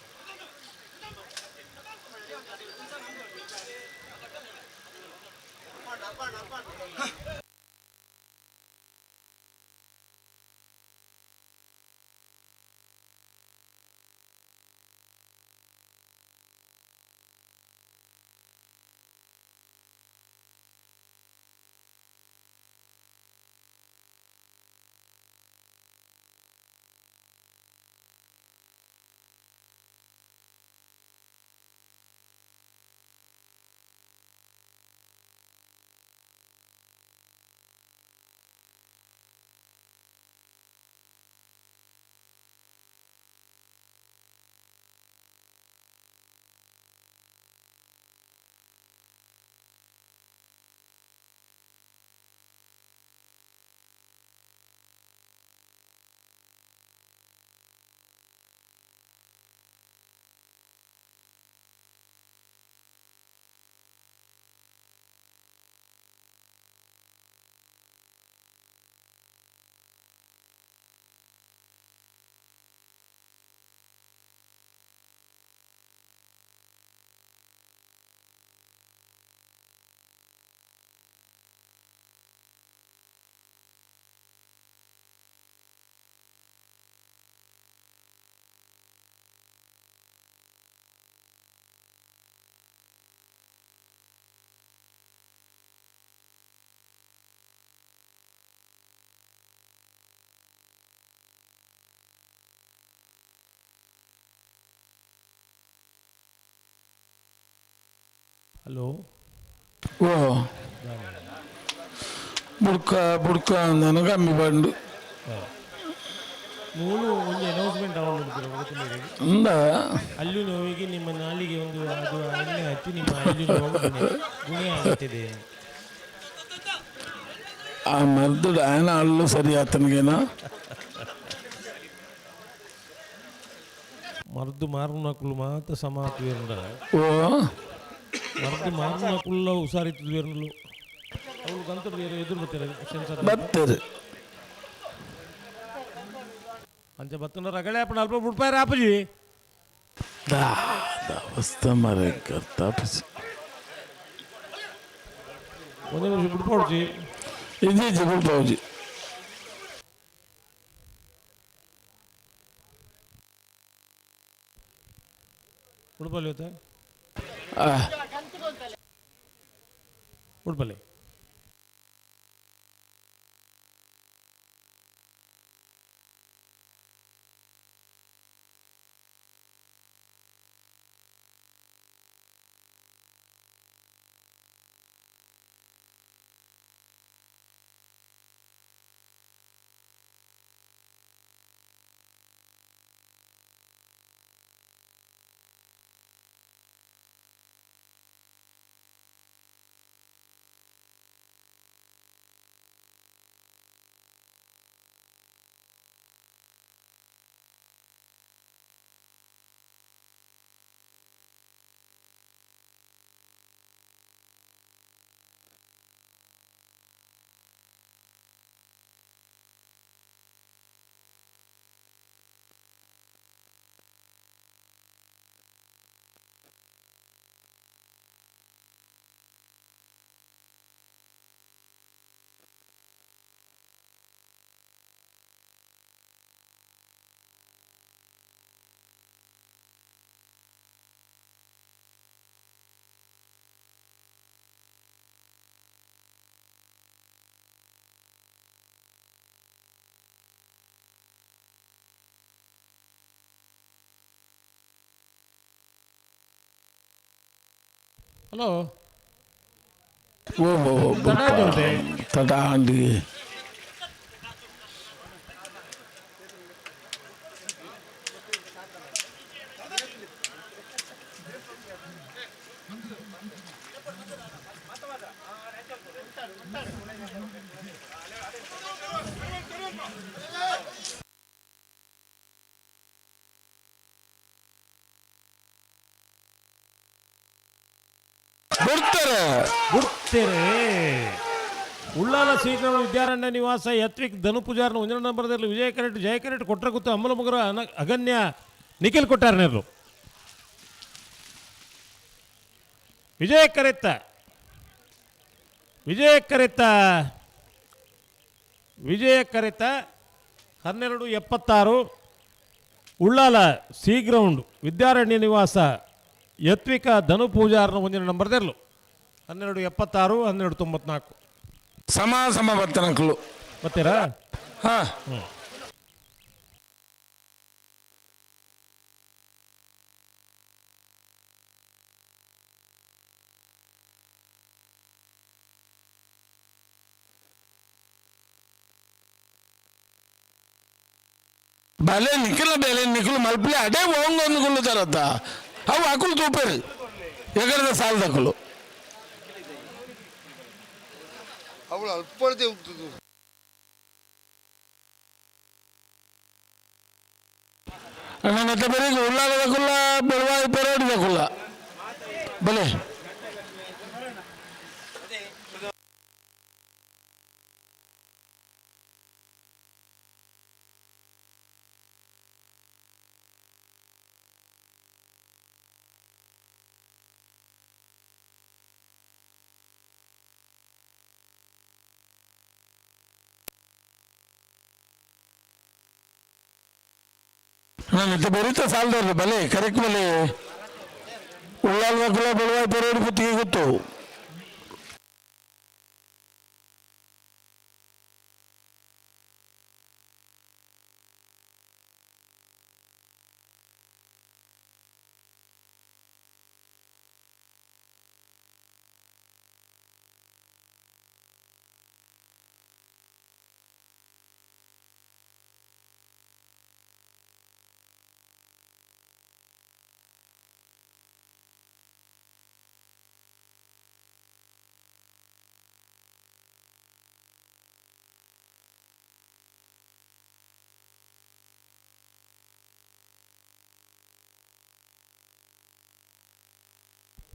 ಹಲೋ ಓ ಬುಡ್ಕ ನನಗಮ್ಮಿ ಬಂಡು ಮೂಲು ಒಂದು ಅನೌನ್ಸ್ಮೆಂಟ್ ಅಂದ ಹಲ್ಲು ನೋವಿಗೆ ನಿಮ್ಮ ನಾಲಿಗೆ ಒಂದು ಅದು ಎಣ್ಣೆ ಹಚ್ಚಿ ನಿಮ್ಮ ಹಲ್ಲು ನೋವು ಗುಣ ಆಗುತ್ತಿದೆ. ಆ ಮರ್ದು ಆಯನ ಅಲ್ಲು ಸರಿ ಆತನಿಗೇನ ಮರ್ದು ಮಾರುನಕುಲು ಮಾತ ಸಮಾತು ಬೇರುಂಡ ಓ ಮರ್ದು ಮಾರುನಕುಲ್ಲ ಹುಷಾರಿತ್ತು ಬೇರುಂಡ್ಲು ಅವಳು ಗಂತರು ಎದುರು ಬರ್ತಾರೆ ಸೆನ್ಸರ್ ಬರ್ತದೆ ಅಂಚ ಬತ್ತನ ರಗಳೆ ಅಪ್ಪ ಅಲ್ಪ ಬಿಡ್ಪಾರ ಅಪ್ಪಜಿ ಅವಸ್ಥೆ ಮರೆ ಕರ್ತಾಪಸಿ ಒಂದೇ ನಿಮಿಷ ಬಿಡ್ಪಾಡ್ಜಿ ಇದ್ದೀಜಿ ಬಿಡ್ಪಾವ್ಜಿ ಉಡುಪಲ್ಲಿ ಇವತ್ತ ಉಡುಪಲ್ಲಿ ಹಲೋ ಓ ತಡಾಂಡಿ ಬಿಡ್ತೇರೆ ಉಳ್ಳಾಲ ಶ್ರೀಗ್ರಾಮ ವಿದ್ಯಾರಣ್ಯ ನಿವಾಸ ಯತ್ವಿಕ್ ಧನು ಪೂಜಾರನ 1 ನಂಬರ್ದಲ್ಲಿ ವಿಜಯ ಕರೆಟ್ ಜಯ ಕರೆಟ್ ಕೊಟ್ರ ಕೂತು ಅಮ್ಮಲ ಮುಗರ ಅಗನ್ಯ ನಿಖಿಲ್ ಕೊಟ್ಟಾರನೇರು ವಿಜಯ ಕರೆತ್ತ 1276 ಉಳ್ಳಾಲ ಸಿ ಗ್ರೌಂಡ್ ವಿದ್ಯಾರಣ್ಯ ನಿವಾಸ ಯತ್ವಿಕ ಧನು ಪೂಜಾರನ 1 ನಂಬರ್ದೆರ್ಲು 1276 1294 ಸಮ ಬರ್ತನಕ್ಲು ಬರ್ತೀರಾ ಹಾ భలే నిఖిల్ మలుపులే అడే ఓంగొందుకులు తర్వాత అవి అక్కులు చూపారు ఎక్కడ సాల్ దక్కులు ಅವಳು ಅಲ್ಪಡದೆ ಹೋಗ್ತದೆ ನನ್ನ ಬರೀಗ ಉಳ್ಳಾಗದಕ್ಕಲ್ಲ ಬೆಳವಾಗಿ ಪೆರೋಡಿದಕ್ಕಲ್ಲ ಬಲೆ ನಾನು ಬರೀತಾ ಸಾಲದವ್ರು ಬಲೆ ಕರೆಕ್ಟ್ ಬಲೆ ಉಳ್ಳಾಲ್ವಾಕುಲ ಬೆಳವಾಯಿ ಪೆರೋಡಿ ಪುತ್ತಿಗೆ ಗೊತ್ತು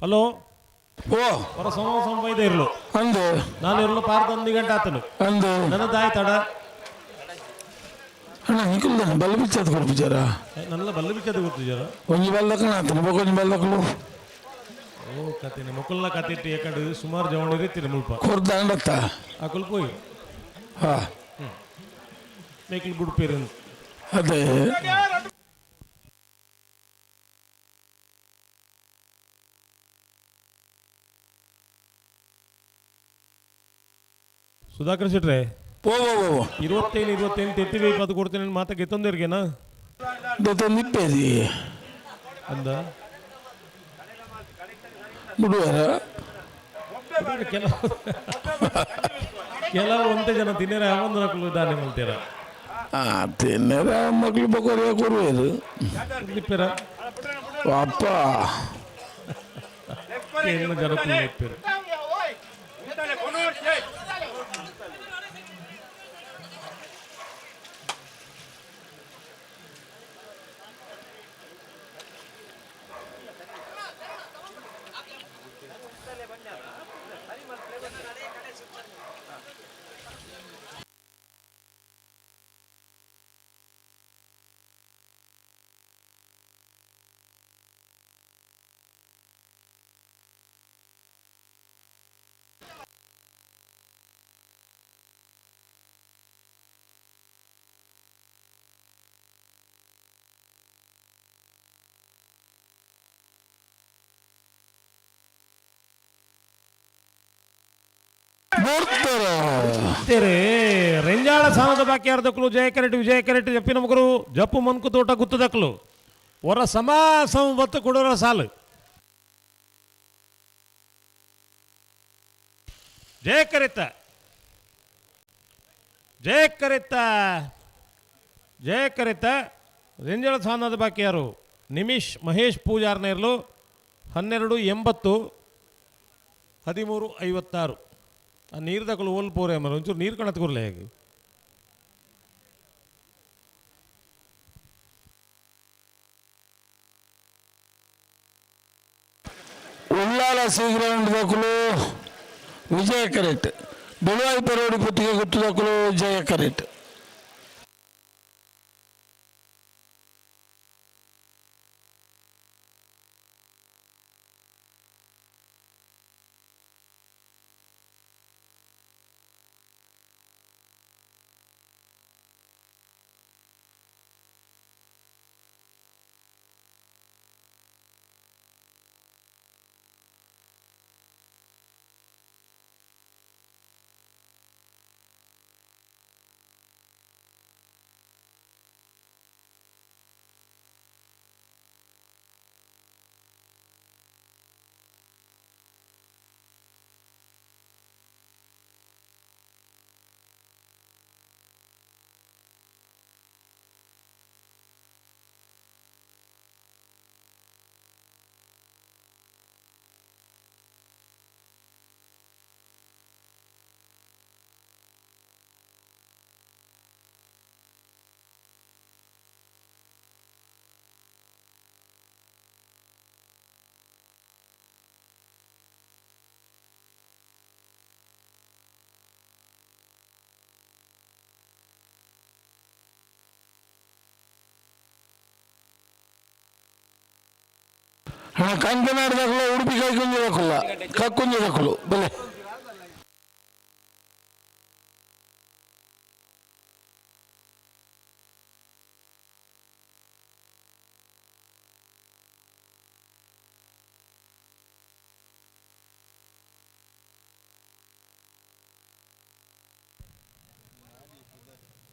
ಹಲೋ ಓ ಹೊರ ಸಂವೈದ ಇರಲು ಅಂದು ನಾನು ಇರಲು ಪಾರ್ದ 1 ಗಂಟೆ ಆತನು ಅಂದು ನನ್ನದಾಯ ತಡ ಅಣ್ಣ ನಿಖಿಲ್ ಬಲ್ಲ ಬಿಚ್ಚದ ಕೊಡ್ಬಿಚಾರ ನನ್ನ ಬಲ್ಲ ಬಿಚ್ಚದ ಗೊತ್ತಿದ್ದಾರ ಒಂಜಿ ಬಲ್ಲಕಣ ಆತನ ಬೊಕೊಂಜಿ ಬಲ್ಲಕಲು ಓ ಕತೆನೆ ಮೊಕಲ್ನ ಕತೆ ಇಟ್ಟು ಯಾಕಂಡು ಸುಮಾರು ಜವಣ ಇರ್ತೀರಿ ಮುಲ್ಪ ಕೊರ್ದ ಅಂಡತ್ತ ಆ ಕುಲ್ಪೋಯಿ ಹಾ ಮೇಕಿಲ್ ಬುಡ್ಪೇರು ಅದೇ ಸುಧಾಕರ್ ಶೆಟ್ರೆ ಓ ಓ ಓ 25 ತೆತ್ತಿವಿ 20 ಕೊಡ್ತೇನೆ ಮಾತ ಗೆತ್ತೊಂದಿರ್ಗೇನಾ ನಿಪ್ಪೇದಿ ಅಂದ ಬಿಡುವಾರ ಕೆಲವು ಒಂದೇ ಜನ ತಿನ್ನರ ಒಂದು ನಕಲು ದಾನೆ ಮಾಡ್ತೀರ ತಿನ್ನರ ಮಕ್ಳು ಬಕೋರೆ ಕೊಡುವುದು ನಿಪ್ಪೇರ ಅಪ್ಪ ಏನು ಜನಕ್ಕೂ ನಿಪ್ಪೇರು ರೆಂಜಾಳ ಸಾಲದ ಬಾಕಿ ಅರ್ಧಕ್ಲು ಜಯ ಕರೆಟ್ ಜಪ್ಪಿನ ಮಗರು ಜಪ್ಪು ಮನ್ಕು ತೋಟ ಗುತ್ತದಕ್ಲು ಹೊರ ಸಂವತ್ತು ಕೊಡೋರ ಸಾಲು ಜಯ ಕರೆತ ರೆಂಜಾಳ ಸಾಲದ ಬಾಕಿ ಯಾರು ನಿಮಿಷ್ ಮಹೇಶ್ ಪೂಜಾರ್ನ ಇರಲು 12:80 13:56 ಆ ನೀರು ತಗೊಳ್ಳು ಓಲ್ ಪೋರೆ ಮರ ಒಂಚೂರು ನೀರು ಕಣತ್ ಕೊರ್ಲೆ ಹೇಗೆ ಉಳ್ಳಾಲ ಶ್ರೀಗ್ರೌಂಡ್ ದಕ್ಕಲು ವಿಜಯ ಕರೆಟ್ ಬೆಳುವಾಯಿ ಪರೋಡಿ ಪುತ್ತಿಗೆ ಗುಟ್ಟು ದಕ್ಕಲು ಜಯ ಕರೆಟ್ ಕಂಕನಾಡದಾಗಲು ಉಡುಪಿ ಕೈಕುಂಜದಕ್ಕಲ್ಲ ಕಕ್ಕುಂಜದಕ್ಕಲು ಬೆಲೆ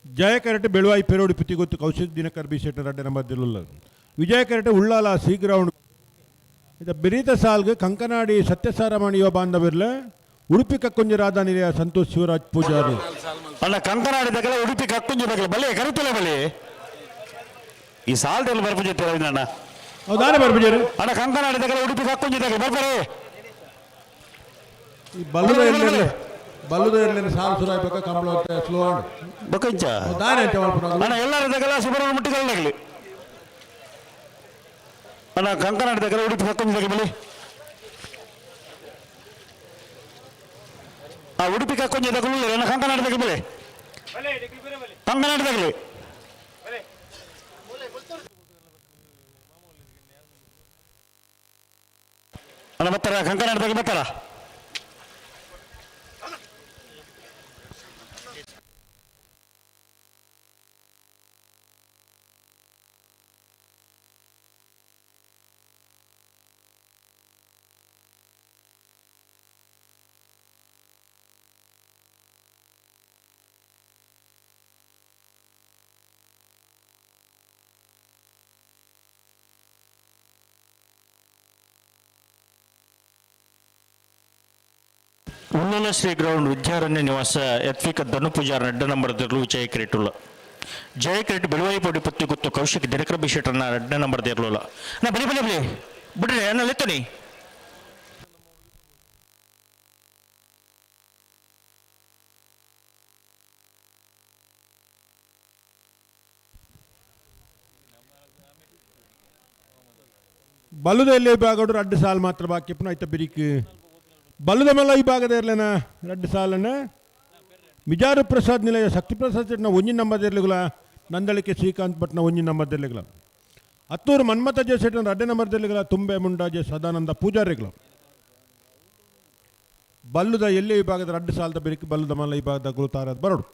ಜಯ ಕರೆಟ್ ಬೆಳುವಾಯಿ ಪೆರೋಡಿ ಪುತ್ತಿ ಗೊತ್ತು ಕೌಶಿಕ್ ದಿನಕರ್ ಬಿ ಶೆಟ್ಟರ್ ಅಡ್ಡ ನಂಬರ್ದಿಲ್ಲ ವಿಜಯ ಕರೆಟ್ ಉಳ್ಳಾಲ ಸಿ ಗ್ರೌಂಡ್ ಇದು ಬೆರೀತ ಸಾಲ್ಗೆ ಕಂಕನಾಡಿ ಸತ್ಯಸಾರಮಣಿ ಯುವ ಬಾಂಧವಿರ್ಲೆ ಉಡುಪಿ ಕಕ್ಕುಂಜ ರಾಧಾನಿರಿಯ ಸಂತೋಷ್ ಶಿವರಾಜ್ ಪೂಜಾರಿ ಅಲ್ಲ ಕಂಕನಾಡಿ ದಗಲ ಉಡುಪಿ ಕಕ್ಕುಂಜ ದಗಲ ಬಲೆ ಕರಿತಲೆ ಬಲೆ ಈ ಸಾಲದಲ್ಲಿ ಬರ್ಬುಜೆ ಅಣ್ಣ ಹೌದಾನೆ ಬರ್ಬುಜರು ಅಣ್ಣ ಕಂಕನಾಡಿ ದಗಲ ಉಡುಪಿ ಕಕ್ಕುಂಜ ದಗಲ ಬರ್ಬರೆ ಈ ಬಲ್ಲುದ ಇರಲಿ ಸಾಲು ಸುರಾಯ್ಬೇಕ ಕಂಬಳ ಸ್ಲೋ ಆಂಡ್ ಬಕಂಚ ದಾನೆ ಅಂತ ಅಣ್ಣ ಎಲ್ಲರ ದಗಲ ಸುಬ್ರಹ್ಮಣ್ಯ ಮುಟ್ಟಿಗಳಾಗಲಿ ಅಣ್ಣ ಕಂಕನಾಡಿ ದಗಲ ಉಡುಪಿ ಕಕ್ಕುಂಜ ದಗಲ ಬಲೆ ಉಡುಪಿಗೆ ಕೊಂಚ ತಗೊಳ್ಳಿ ಕಂಕನಾಡ ತಗೊಳ್ಳಿ ಕಂಕನಾಡ ತಗೊಳ್ಳಿ ಅಣ್ಣ ಬರ್ತಾರ ಕಂಕನಾಡ ತಗೊಳ್ಳಿ ಬರ್ತಾರ ಉಳ್ಳಲ ಶ್ರೀ ಗ್ರೌಂಡ್ ವಿದ್ಯಾರಣ್ಯ ನಿವಾಸ ಯತ್ವಿಕ ಧನು ಪೂಜಾರ ಅಡ್ಡ ನಂಬರ್ ದೇರ್ಲು ಜಯ ಕ್ರಿಕೆಟ್ ಜಯ ಕ್ರಿಕೆಟ್ ಬೆಳವಾಯಿ ಪೋಟಿ ಪತ್ತಿ ಗೊತ್ತು ಕೌಶಿಕ್ ದಿನಕರ ಬಿಶೆಟ್ರನ್ನ ಅಡ್ಡ ನಂಬರ್ ದೇರ್ಲು ನಾ ಬಲಿ ಬಲಿ ಬಲಿ ಬಿಡ್ರಿ ಅನ್ನ ಲೆತ್ತನಿ ಬಲ್ಲುದಲ್ಲಿ ವಿಭಾಗಡು 2 ಸಾಲು ಮಾತ್ರ ಬಾಕಿ ಪುನಃ ಐತ ಬಿರಿಕ್ ಬಲ್ಲುದ ಮೇಲೆ ಈ ಭಾಗದ ಇರಲೇನ 2 ಸಾಲನ್ನ ಮಿಜಾರು ಪ್ರಸಾದ್ ನಿಲಯ ಶಕ್ತಿ ಪ್ರಸಾದ್ ಚಟ್ನ ಒಂಜಿ ನಂಬರ್ ಇರ್ಲಿಗಳ ನಂದಳಿಕೆ ಶ್ರೀಕಾಂತ್ ಭಟ್ನ ಒಂಜಿ number ಇರ್ಲಿಗಳ Hattur Manmatha J ಸೆಟ್ನ 2 number ಇರ್ಲಿಗಳ ತುಂಬೆ ಮುಂಡಾಜೆ ಸದಾನಂದ ಪೂಜಾರಿಗಳು ಬಲ್ಲುದ ಎಲ್ಲಿ ವಿಭಾಗದ 2 ಸಾಲದ ಬಿರಿಕ್ ಬಲ್ಲುದ ಮಲ್ಲ ಈ ಭಾಗದ ಗುರುತಾರದ್ ಬರೋಡು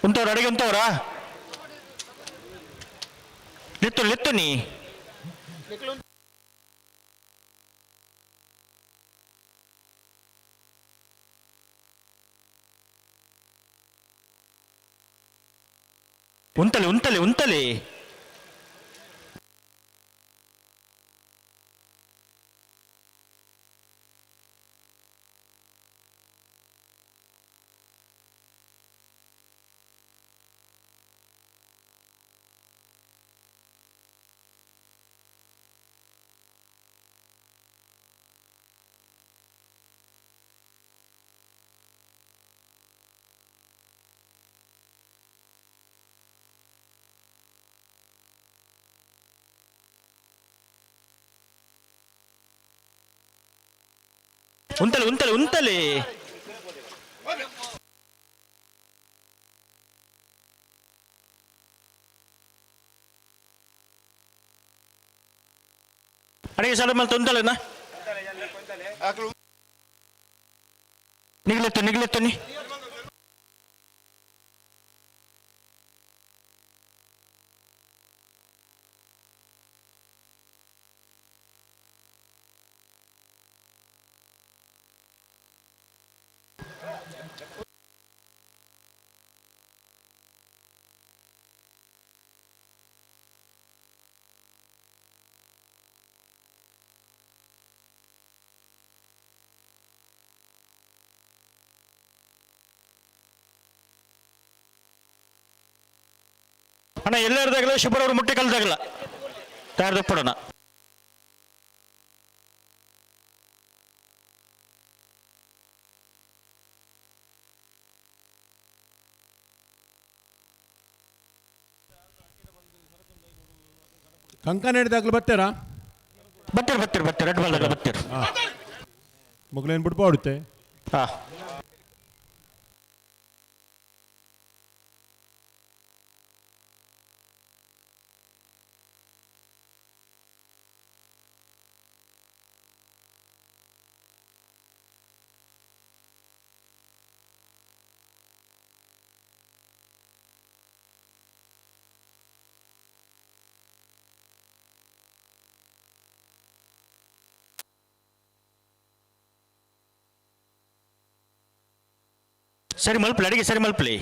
ಉಂಟವ್ರ ಅಡಿಗೆ ಉಂಟವ್ರಾ ಲಿತ್ತು ಲಿತ್ತು ನೀ ಉಂಟಲಿ ಉಂಟಲಿ ಉಂಟಲಿ ಉಂಟಲಿ ಉಂಟಲಿ ಉಂಟಲಿ ಅಡಿಗೆ ಸಾಲ ಮೇಲೆ ಉಂಟಲೇನಾ ನಿಗ್ಲೆತ್ತು ನಿಗ್ಲೆತ್ತು ನೀ ಅಣ್ಣ ಎಲ್ಲರದಾಗಲ್ಲ ಶಿವರವ್ರ ಮುಟ್ಟೆ ಕಲ್ದಾಗಲ್ಲ ತಯಾರು ಪಡೋಣ ಕಂಕಣ ಹಿಡಿದಾಗ್ಲು ಬರ್ತಾರಾ ಬರ್ತೀರಿ ಬರ್ತೀರಿ ಬರ್ತೀರಿ ರೆಡ್ ಬಾಲ್ದಾಗ ಬರ್ತೀರಿ ಮಗಳೇನು ಬಿಡ್ಬೋಡುತ್ತೆ ಹಾಂ ಸರಿ ಮಲ್ಪಲಿ ಅಡಿಗೆ ಸರಿ ಮಲ್ಪಲಿ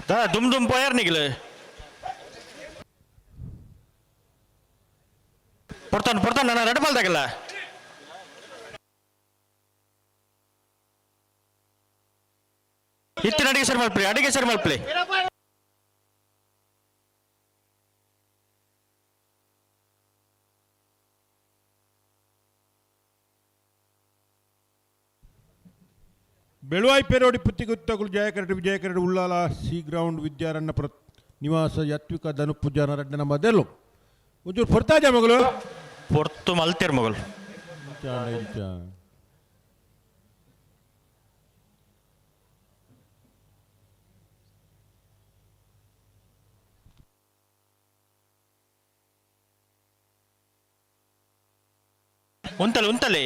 दुम पोयर निघले ಪಡ್ತಾನೆ ನಾನು ರೆಡ್ ಬಾಲ್ ತಗಲ್ಲ ಇತ್ತಿನ ಅಡಿಗೆ ಸರ್ ಮಲ್ಪ್ಲಿ ಬೆಳುವಾಯಿ ಪೇರೋಡಿ ಪುತ್ತಿಗುತ್ತಗಳು ವಿಜಯಕರಡು ಉಳ್ಳಾಲ ಸಿ ಗ್ರೌಂಡ್ ವಿದ್ಯಾರಣ್ಯ ನಿವಾಸ ಯತ್ವಿಕ ಧನು ಪೂಜಾನ ರಡ್ಡನ ಮೊದಲು ಒಂಚೂರು ಪೊರ್ತಾಜ ಮಗಳು ಪೊರ್ತು ಮಲ್ತೇರ್ ಮಗಳು ಉಂತಲೆ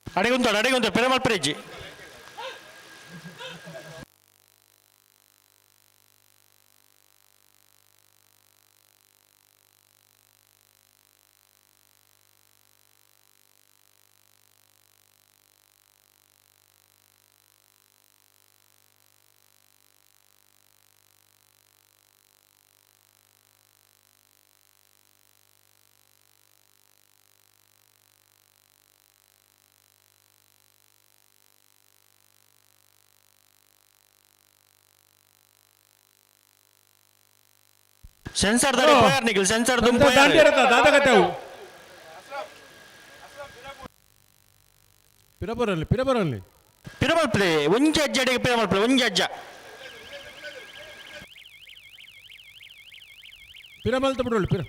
ಅಡಿಗುಂತ ಪೆರಮಲ್ ಪ್ರೇಜಿ सेंसर दारे पोयर निकल सेंसर तुम पोयर दांडे रहता दादा कहते हो पिरबरल्ली पिरमल प्ले ಒಂಜಿ ಅಜ್ಜಡಿಗೆ पिरमल प्ले ಒಂಜಿ ಅಜ್ಜ पिरमल तो ಬಿಡೋಲ್ಲ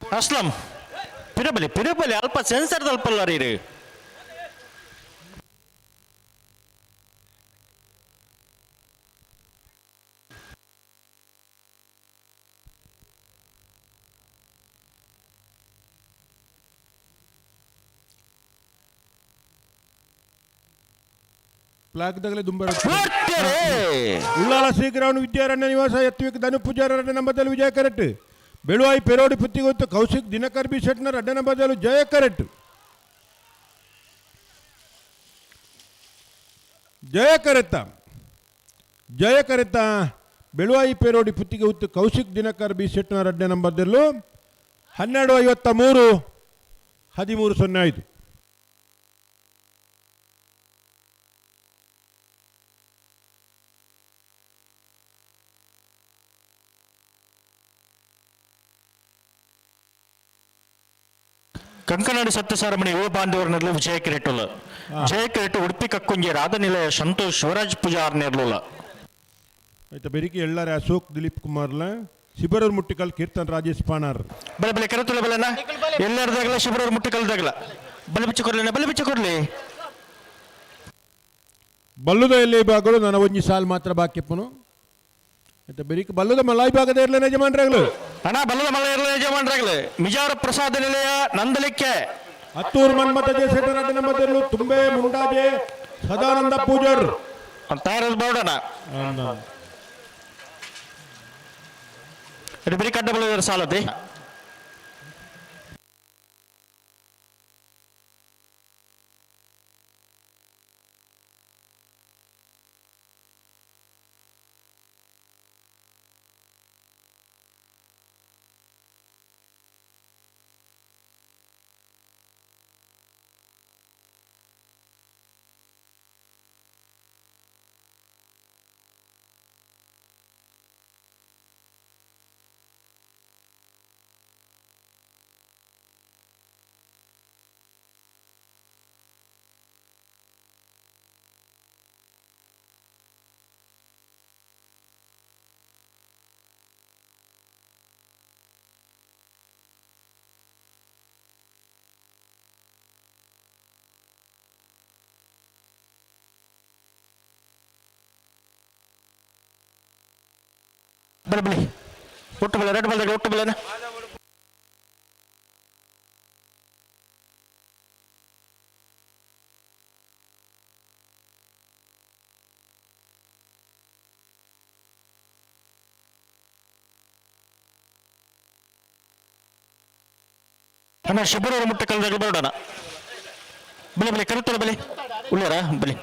ಅಸ್ಲಂ ಪಿರಬಲಿ ಅಲ್ಪ ಸೆನ್ಸರ್ ದಲ್ಪಲ್ಲ ರೀ ಫ್ಲಾಗ್ ದಗಲೆ ದುಂಬರ ಉಳ್ಳಾಲ ಸಿ ಗ್ರೌಂಡ್ ವಿದ್ಯಾರಣ್ಯ ನಿವಾಸ ಯತ್ವಿಕ ಧನು ಪೂಜಾರ ರಡ್ಡನ ಬದಲು ವಿಜಯ ಕರೆಟ್ ಬೆಳುವಾಯಿ ಪೆರೋಡಿ ಪುತ್ತಿಗೊತ್ತು ಕೌಶಿಕ್ ದಿನಕರ್ ಬಿ ಶೆಟ್ನರ್ ರಡ್ಡನ ಬದಲು ಜಯ ಕರೆಟ್ ಜಯ ಕರೆತ ಬೆಳುವಾಯಿ ಪೆರೋಡಿ ಪುತ್ತಿಗೆ ಉತ್ತು ಕೌಶಿಕ್ ದಿನಕರ್ ಬಿ ಶೆಟ್ನರ್ ರಡ್ಡನ ಬದಲು 12:53 13:05 ಕಂಕನಾಡು ಸತ್ಯಸಾರಮಣಿ ಯುವ ಬಾಂಧವರನ್ನೆಲ್ಲ ವಿಜಯ ಕಿರೀಟುಲ ಜಯ ಕಿರೀಟ ಉಡುಪಿ ಕಕ್ಕುಂಜಿ ರಾಧನಿಲಯ ಸಂತೋಷ್ ಶಿವರಾಜ್ ಪೂಜಾರ್ ನೆರ್ಲುಲ ಆಯ್ತಾ ಬೆರಿಕಿ ಎಲ್ಲಾರೆ ಅಶೋಕ್ ದಿಲೀಪ್ ಕುಮಾರ್ಲ ಶಿಬರೂರ್ ಮುಟ್ಟಿಕಲ್ ಕೀರ್ತನ್ ರಾಜೇಶ್ ಪಾನಾರ್ ಬಲೆ ಕರೆತುಲ ಬಲೆನ ಎಲ್ಲರದಾಗಲ ಶಿಬರೂರ್ ಮುಟ್ಟಿಕಲ್ದಾಗಲ ಬಲೆ ಬಿಚ್ಚ ಕೊಡ್ಲಿ ಬಲ್ಲುದ ಎಲ್ಲಿ ಭಾಗಗಳು ನನ್ನ ಒಂಜಿ ಸಾಲ್ ಮಾತ್ರ ಬಾಕಿಪ್ಪನು ಆಯ್ತಾ ಬೆರಿಕಿ ಬಲ್ಲುದ ಮಲಾಯಿ ಭಾಗದ ಇರಲಿ ಯಜಮಾನ್ರಾಗ್ಲು ಅಣ್ಣ ಬಲ್ಲದ ಮಲ್ಲ ಇರಲಿ ಯಜಮಾನ್ರಾಗ್ಲು ಮಿಜಾರ ಪ್ರಸಾದ ನಿಲಯ ನಂದಲಿಕ್ಕೆ ಹತ್ತೂರು ಮನ್ಮತ ಜೆ ಸೆಟರಾದ ನಮ್ಮದಲ್ಲೂ ತುಂಬೆ ಮುಂಡಾಜೆ ಸದಾನಂದ ಪೂಜಾರ್ ತಯಾರಲ್ಲಿ ಬರೋಣ ಬರೀ ಕಡ್ಡ ಸಾಲದೆ ಬರಬಲಿ ಒಟ್ಟು ಬಲ ರೆಡ್ ಬಲ್ ಒಟ್ಟು ಬಲನ ಅಣ್ಣ ಶಿಬರೂರು ಮುಟ್ಟ ಕಲ್ದಾಗ ಬರೋಣ ಬಲಿ ಬಲಿ ಕರುತ್ತಾರೆ ಬಲಿ ಉಳ್ಳಾರ ಬಲಿ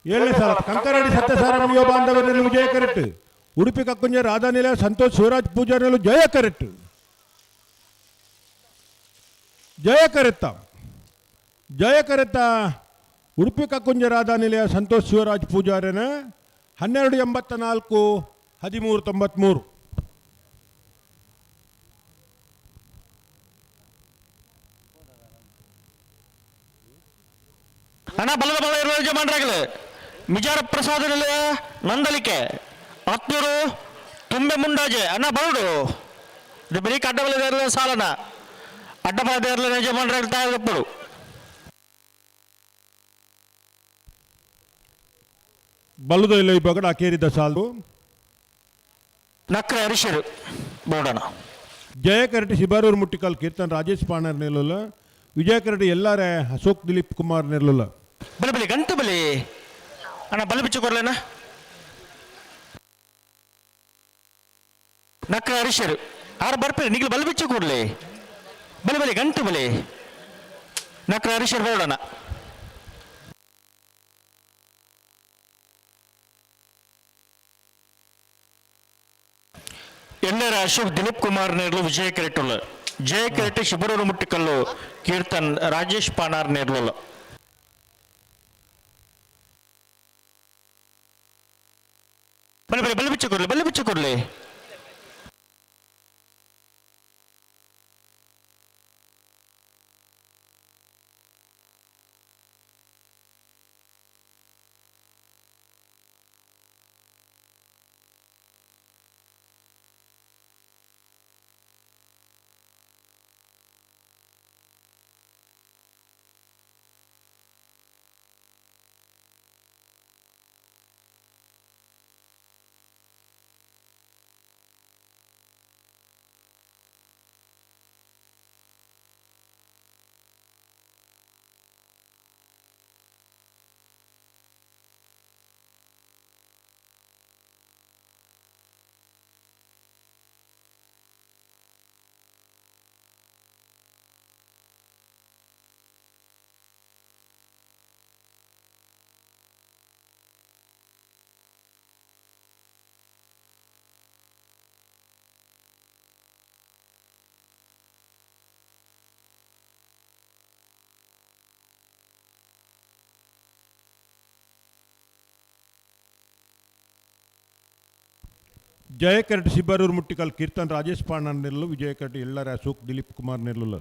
ಏಳನೇ ಸಾಲ ಕಂಕರಡಿ ಸತ್ಯಸಾರಂ ಯುವ ಬಾಂಧವರಲ್ಲಿ ವಿಜಯ ಕರೆಕ್ಟ್ ಉಡುಪಿ ಕಕ್ಕುಂಜ ರಾಧಾನಿಲಯ ಸಂತೋಷ್ ಶಿವರಾಜ್ ಪೂಜಾರಿಯಲ್ಲೂ ಜಯ ಕರೆಕ್ಟ್ ಜಯ ಕರೆತ್ತ ಉಡುಪಿ ಕಕ್ಕುಂಜ ರಾಧಾನಿಲಯ ಸಂತೋಷ್ ಶಿವರಾಜ್ ಪೂಜಾರಿನ 1284 1393 ಅಣ್ಣ ಬಲ್ಲದ ಬಲ್ಲ ಇರುವ ಯಜಮಾನರಾಗಲಿ ಮಿಜಾರ ಪ್ರಸಾದ ನಿಲಯ ನಂದಲಿಕೆ ಹತ್ನೂರು ತುಂಬೆ ಮುಂಡಾಜೆ ಅಣ್ಣ ಬರಡು ಇದು ಬರೀ ಅಡ್ಡಬಲದ ಸಾಲನ ಅಡ್ಡಬಲದ ಯಜಮಾನರಾಗ್ತಾ ಇರಪ್ಪಡು ಬಲ್ಲದ ಇಲ್ಲ ಈ ಬಗಡ ಕೇರಿದ ಸಾಲು ನಕ್ರ ಹರಿಶರು ಬೋಡಣ ಜಯ ಕರಟಿ ಶಿಬಾರೂರು ಮುಟ್ಟಿಕಲ್ ಕೀರ್ತನ್ ರಾಜೇಶ್ ಪಾಣರ್ ನೆರಲುಲ್ಲ ವಿಜಯ ಕರಟಿ ಎಲ್ಲಾರೆ ಅಶೋಕ್ ದಿಲೀಪ್ ಕುಮಾರ್ ನೆರಲುಲ್ಲ ಬಲಿ ಬಲಿ ಗಂಟು ಬಲಿ ಅಣ್ಣ ಬಲಿ ಬಿಚ್ಚು ಕೊಡ್ಲೇನ ನಕ್ರ ಹರಿಶರು ಆರು ಬರ್ಪೇರಿ ನಿಗ್ಲು ಬಲಿ ಬಿಚ್ಚು ಕೊಡ್ಲಿ ಬಲಿ ಬಲಿ ಗಂಟು ಬಲಿ ನಕ್ರ ಹರಿಶರು ಬೋಡಣ ಎಲ್ಲರ ಅಶೋಕ್ ದಿಲೀಪ್ ಕುಮಾರ್ ನೇರ್ಲು ವಿಜಯ ಕೆರೆಟ್ಟುಲ್ಲ ಜಯ ಕೆರೆಟ್ಟಿ ಶಿಬರೂರು ಮುಟ್ಟಿಕಲ್ಲು ಕೀರ್ತನ್ ರಾಜೇಶ್ ಪಾಣಾರ್ ನೇರ್ಲು ಬಲಿ ಬಲಿ ಬಲಿ ಬಿಚ್ಚು ಕೊಡ್ಲಿ ಜಯಕರಟ್ ಸಿಬ್ಬರೂರು ಮುಟ್ಟಿಕಲ್ ಕೀರ್ತನ್ ರಾಜೇಶ್ ಪಾಂಡನ್ ನೆರಳು, ವಿಜಯಕರಟ್ ಎಳ್ಳರ ಅಶೋಕ್ ದಿಲೀಪ್ ಕುಮಾರ್ ನೆರಳು.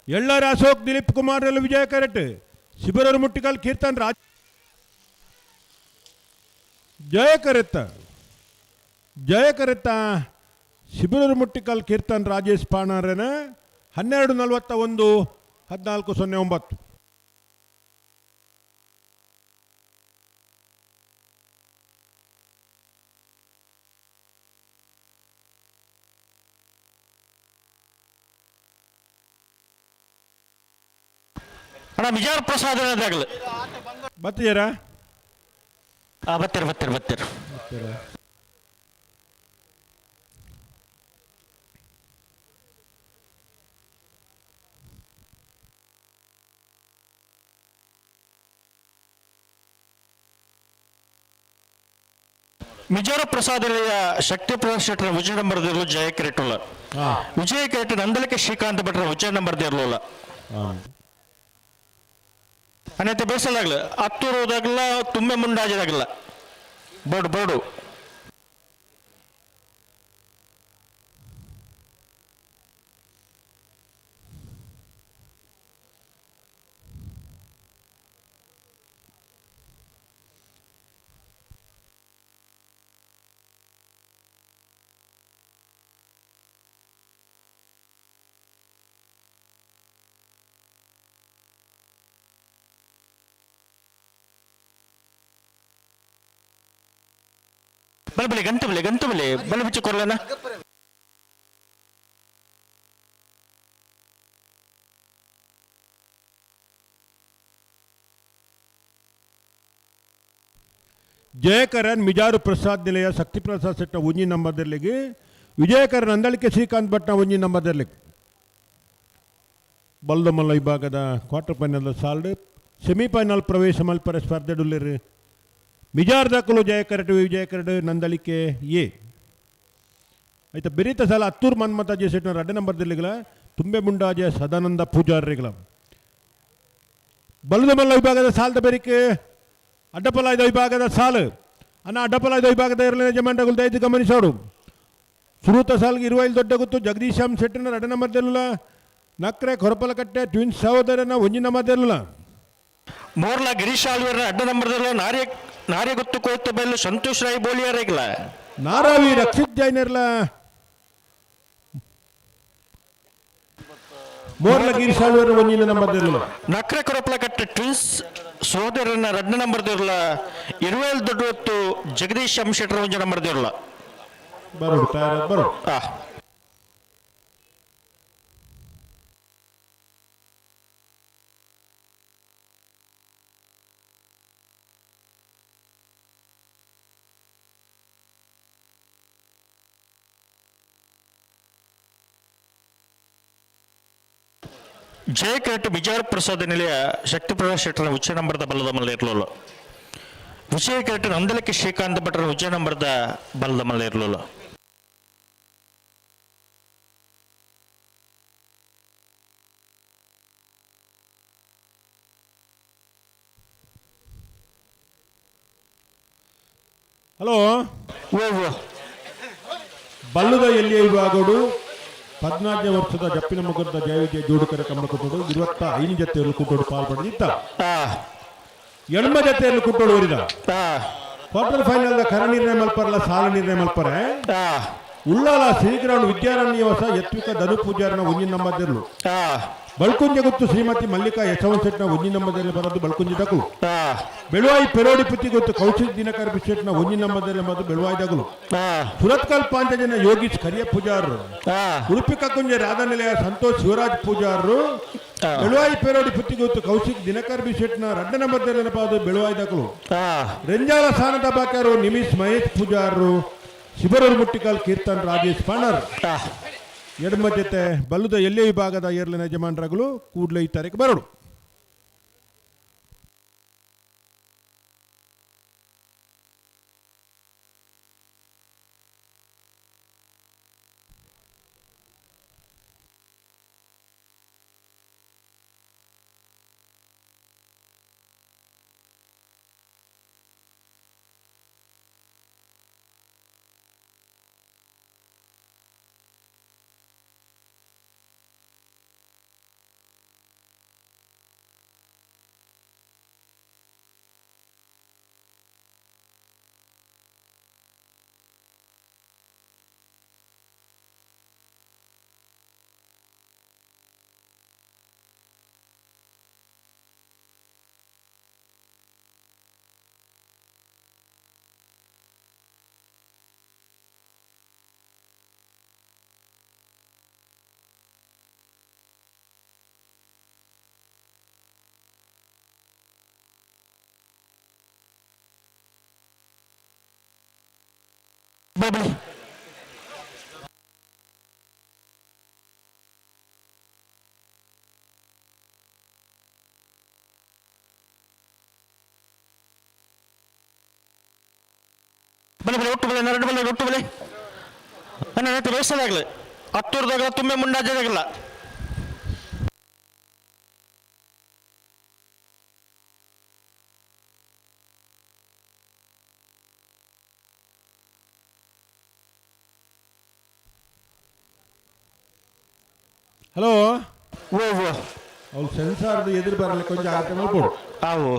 ಎಳ್ಳರ ಅಶೋಕ್ ದಿಲೀಪ್ ಕುಮಾರ್ ನೆರಳು, ವಿಜಯಕರಟ್ ಸಿಬ್ಬರೂರು ಮುಟ್ಟಿಕಲ್ ಕೀರ್ತನ್ ರಾಜ್ ಜಯಕರತ್ತ ಶಿಬಿರೂರು ಮುಟ್ಟಿಕಲ್ ಕೀರ್ತನ್ ರಾಜೇಶ್ ಪಾಣಾರನ 12:41 14:09. ಅಣ್ಣ ವಿಜಯ ಪ್ರಸಾದ್ ಆಗಲಿ ಬರ್ತೀರಾ? ಬರ್ತೀರ. ಮಿಜೋರ ಪ್ರಸಾದ ಶಕ್ತಿ ಪ್ರಕಾಶ್ ಶೆಟ್ಟರ ವಿಜಯ ನಂಬರ್ ದೇರ್ಲು ಜಯ ಕಿರೀಟುಲ್ಲ ವಿಜಯ ಕಿರೀಟ ನಂದಲಿಕೆ ಶ್ರೀಕಾಂತ್ ಭಟ್ರ ವಿಜಯ ನಂಬರ್ ದೇರ್ಲುಲ್ಲ ಅನೇತೆ ಬೇಸಲಾಗಲ್ಲ ಹತ್ತೂರುದಾಗಲ್ಲ ತುಂಬೆ ಮುಂಡಾಜದಾಗಲ್ಲ ಬೋರ್ಡು ಬಲಬಲಿ ಗಂತು ಬಲಿ ಬಲ ಬಿಚ್ಚು ಕೊರ್ಲನ ಜಯಕರನ್ ಮಿಜಾರು ಪ್ರಸಾದ್ ನಿಲಯ ಶಕ್ತಿ ಪ್ರಸಾದ್ ಸೆಟ್ಟ ಒಂಜಿ ನಂಬರ್ದಲ್ಲಿಗೆ ವಿಜಯಕರನ್ ಅಂದಳಿಕೆ ಶ್ರೀಕಾಂತ್ ಭಟ್ನ ಒಂಜಿ ನಂಬರ್ದಲ್ಲಿಗೆ ಬಲ್ದಮಲ್ಲ ವಿಭಾಗದ ಕ್ವಾರ್ಟರ್ ಫೈನಲ್ ಸಾಲ್ಡ್ ಸೆಮಿಫೈನಲ್ ಪ್ರವೇಶ ಮಲ್ಪರ ಸ್ಪರ್ಧೆಡುಲ್ಲೇರು ಮಿಜಾರ್ದಕ್ಕಲು ಜಯಕರಟ್ ವಿಜಯಕರಟ್ ನಂದಳಿಕೆ ಎ ಆಯ್ತಾ ಬೆರೀತ ಸಲ ಹತ್ತೂರು ಮನ್ಮತ ಜೆ ಸೆಟ್ನ 2 ನಂಬರ್ದಲ್ಲಿಗಳ ತುಂಬೆ ಮುಂಡಾಜೆ ಸದಾನಂದ ಪೂಜಾರಿಗಳ ಬಲ್ದಮಲ್ಲ ವಿಭಾಗದ ಸಾಲ್ದ ಬೆರಿಕೆ ಅಡ್ಡಪಲಾಯ್ದ ವಿಭಾಗದ ಸಾಲು ಅಡ್ಡಪಲಾಯ್ದ ವಿಭಾಗದ ಎರಡನೇ ಜಮಾಂಡಗಳು ದಯದು ಗಮನಿಸೋಡು ಸುರೂತ ಸಾಲ್ಗೆ 25 ದೊಡ್ಡ ಗುತ್ತು ಜಗದೀಶ್ ಶೆಟ್ಟಿನ 2 ನಂಬರ್ದಲ್ಲ ನಕ್ರೆ ಕೊರಪಲಕಟ್ಟೆ ಟ್ವಿನ್ಸ್ ಸಹೋದರನ 1 ನಂಬರ್ದಲ್ಲ ಮೋರ್ಲಾ ಗಿರೀಶ್ ಆಳ್ವರ 2 ನಂಬರ್ದಲ್ಲ ನಾರ್ಯ ಗೊತ್ತು ಕೋತ ಬೆಲ್ಲು ಸಂತೋಷ್ ರಾಯ್ ಬೋಲಿಯಾರೇಗ್ಲ ನಾರಾವಿ ರಕ್ಷಿತ್ ಜೈನರ್ಲ ಮೋರ್ಲಾ ಗಿರೀಶ್ ಆಳ್ವರ 1 ನಂಬರ್ದಲ್ಲ ನಕ್ರೆ ಕೊರಪಲಕಟ್ಟೆ ಟ್ವಿನ್ಸ್ ಸಹೋದರನ 2 ನಂಬರ್ದಿರಲ್ಲ 25 ದೊಡ್ಡ ಹೊತ್ತು ಜಗದೀಶ್ ಶೆಟ್ಟರ 1 ನಂಬರ್ದಿರಲ್ಲ ಬರೋ ಜಯಕರಟ್ ಮಿಜಾರ್ ಪ್ರಸಾದ ನಿಲಯ ಶಕ್ತಿ ಪ್ರಕಾಶ್ ಶೆಟ್ಟರ ಉಚ್ಚ ನಂಬರ್ದ ಬಲ್ಲದ ಮಲ್ಲ ಇರಲಿಲ್ಲ ವಿಜಯಕರಟ್ ನಂದಲಿಕೆ ಶ್ರೀಕಾಂತ್ ಭಟ್ರ ಉಚ್ಚ ನಂಬರ್ದ ಬಲ್ಲದ ಮಲ್ಲ ಇರಲಿಲ್ಲ ಹಲೋ ಬಲ್ಲದ ಎಲ್ಲಿಯ ವಿಭಾಗಗಳು 14ನೇ ವರ್ಷದ ಜಪ್ಪಿನ ಮೊಗರದ ಜಯವಿಜಯ ಜೋಡುಕರ ಕಮ್ಮಳ ಕುಟ್ಟೋಡು 25 ಜೊತೆಯಲ್ಲಿ ಕುಟ್ಟೋಡು ಪಾಲ್ಪಡೆದಿದ್ದ ಎಳ್ಮ ಜೊತೆಯಲ್ಲಿ ಕುಟ್ಟೋಡು ಓರಿದ ಕ್ವಾರ್ಟರ್ ಫೈನಲ್ ಕರ ನಿರ್ಣಯ ಮಲ್ಪರಲ್ಲ ಸಾಲ ನಿರ್ಣಯ ಮಲ್ಪರೆ ಉಳ್ಳಾಲ ಶ್ರೀಗ್ರೌಂಡ್ ವಿದ್ಯಾರಣ್ಯ ಹೊಸ ಯತ್ವಿಕ ಧನು ಪೂಜಾರನ 1 ನಂಬರ್ದಿರ್ಲು ಬಳ್ಕುಂಜ ಗೊತ್ತು ಶ್ರೀಮತಿ ಮಲ್ಲಿಕಾ ಯಶವಂತನ ಒಂಜಿ ನಂಬರ್ದಲ್ಲಿ ಬರೋದು ಬಳ್ಕುಂಜಿ ದಕಲು ಬೆಳುವಾಯಿ ಪೆರೋಡಿ ಪುತ್ತಿ ಗೊತ್ತು ಕೌಶಿಕ್ ದಿನಕರ್ ಬಿಸ್ಕೆಟ್ನ ಒಂಜಿ ನಂಬರ್ದಲ್ಲಿ ಬರೋದು ಬೆಳುವಾಯಿ ದಗಲು ಸುರತ್ಕಲ್ ಪಾಂಚಜನ ಯೋಗೀಶ್ ಕರಿಯ ಪೂಜಾರರು ಉಡುಪಿ ಕಕ್ಕುಂಜೆ ರಾಧಾನಿಲಯ ಸಂತೋಷ್ ಶಿವರಾಜ್ ಪೂಜಾರರು ಬೆಳುವಾಯಿ ಪೆರೋಡಿ ಪುತ್ತಿ ಗೊತ್ತು ಕೌಶಿಕ್ ದಿನಕರ್ ಬಿಸ್ಕೆಟ್ನ 2 ನಂಬರ್ದಲ್ಲಿ ಬರೋದು ಬೆಳುವಾಯಿ ದಕಲು ರೆಂಜಾಲ ಸ್ಥಾನದ ಬಾಕ್ಯಾರು ನಿಮಿಷ್ ಮಹೇಶ್ ಪೂಜಾರರು ಶಿಬರೂರು ಮುಟ್ಟಿಕಲ್ ಕೀರ್ತನ್ ರಾಜೇಶ್ ಪಾಣರ್ ಎಡಮ ಜೊತೆ ಬಲ್ಲುದ ಎಲ್ಲೇ ವಿಭಾಗದ ಏರ್ಲಿನ ಯಜಮಾನರಾಗಲು ಕೂಡಲೇ ಈ ತಾರೀಕು ಬರೋಡು. ಬನ್ನಿ ಬನ್ನಿ ಒಟ್ಟು ಬಲೆ 2 ಬಲೆ ಒಟ್ಟು ಬಲೆ ನನ್ನ ವೇಷದಾಗಲಿ 10 ತುಂಬೆ ಮುಂಡಾಜದಾಗಲ್ಲ ಹಲೋ ಓ ಅವ್ರು ಸೆನ್ಸಾರ್ದು ಎದುರು ಬರಲಿಕ್ಕೆ ಕೊಂಚ ಆಯ್ತು ಮಾಡ್ಬೋದು ಅವು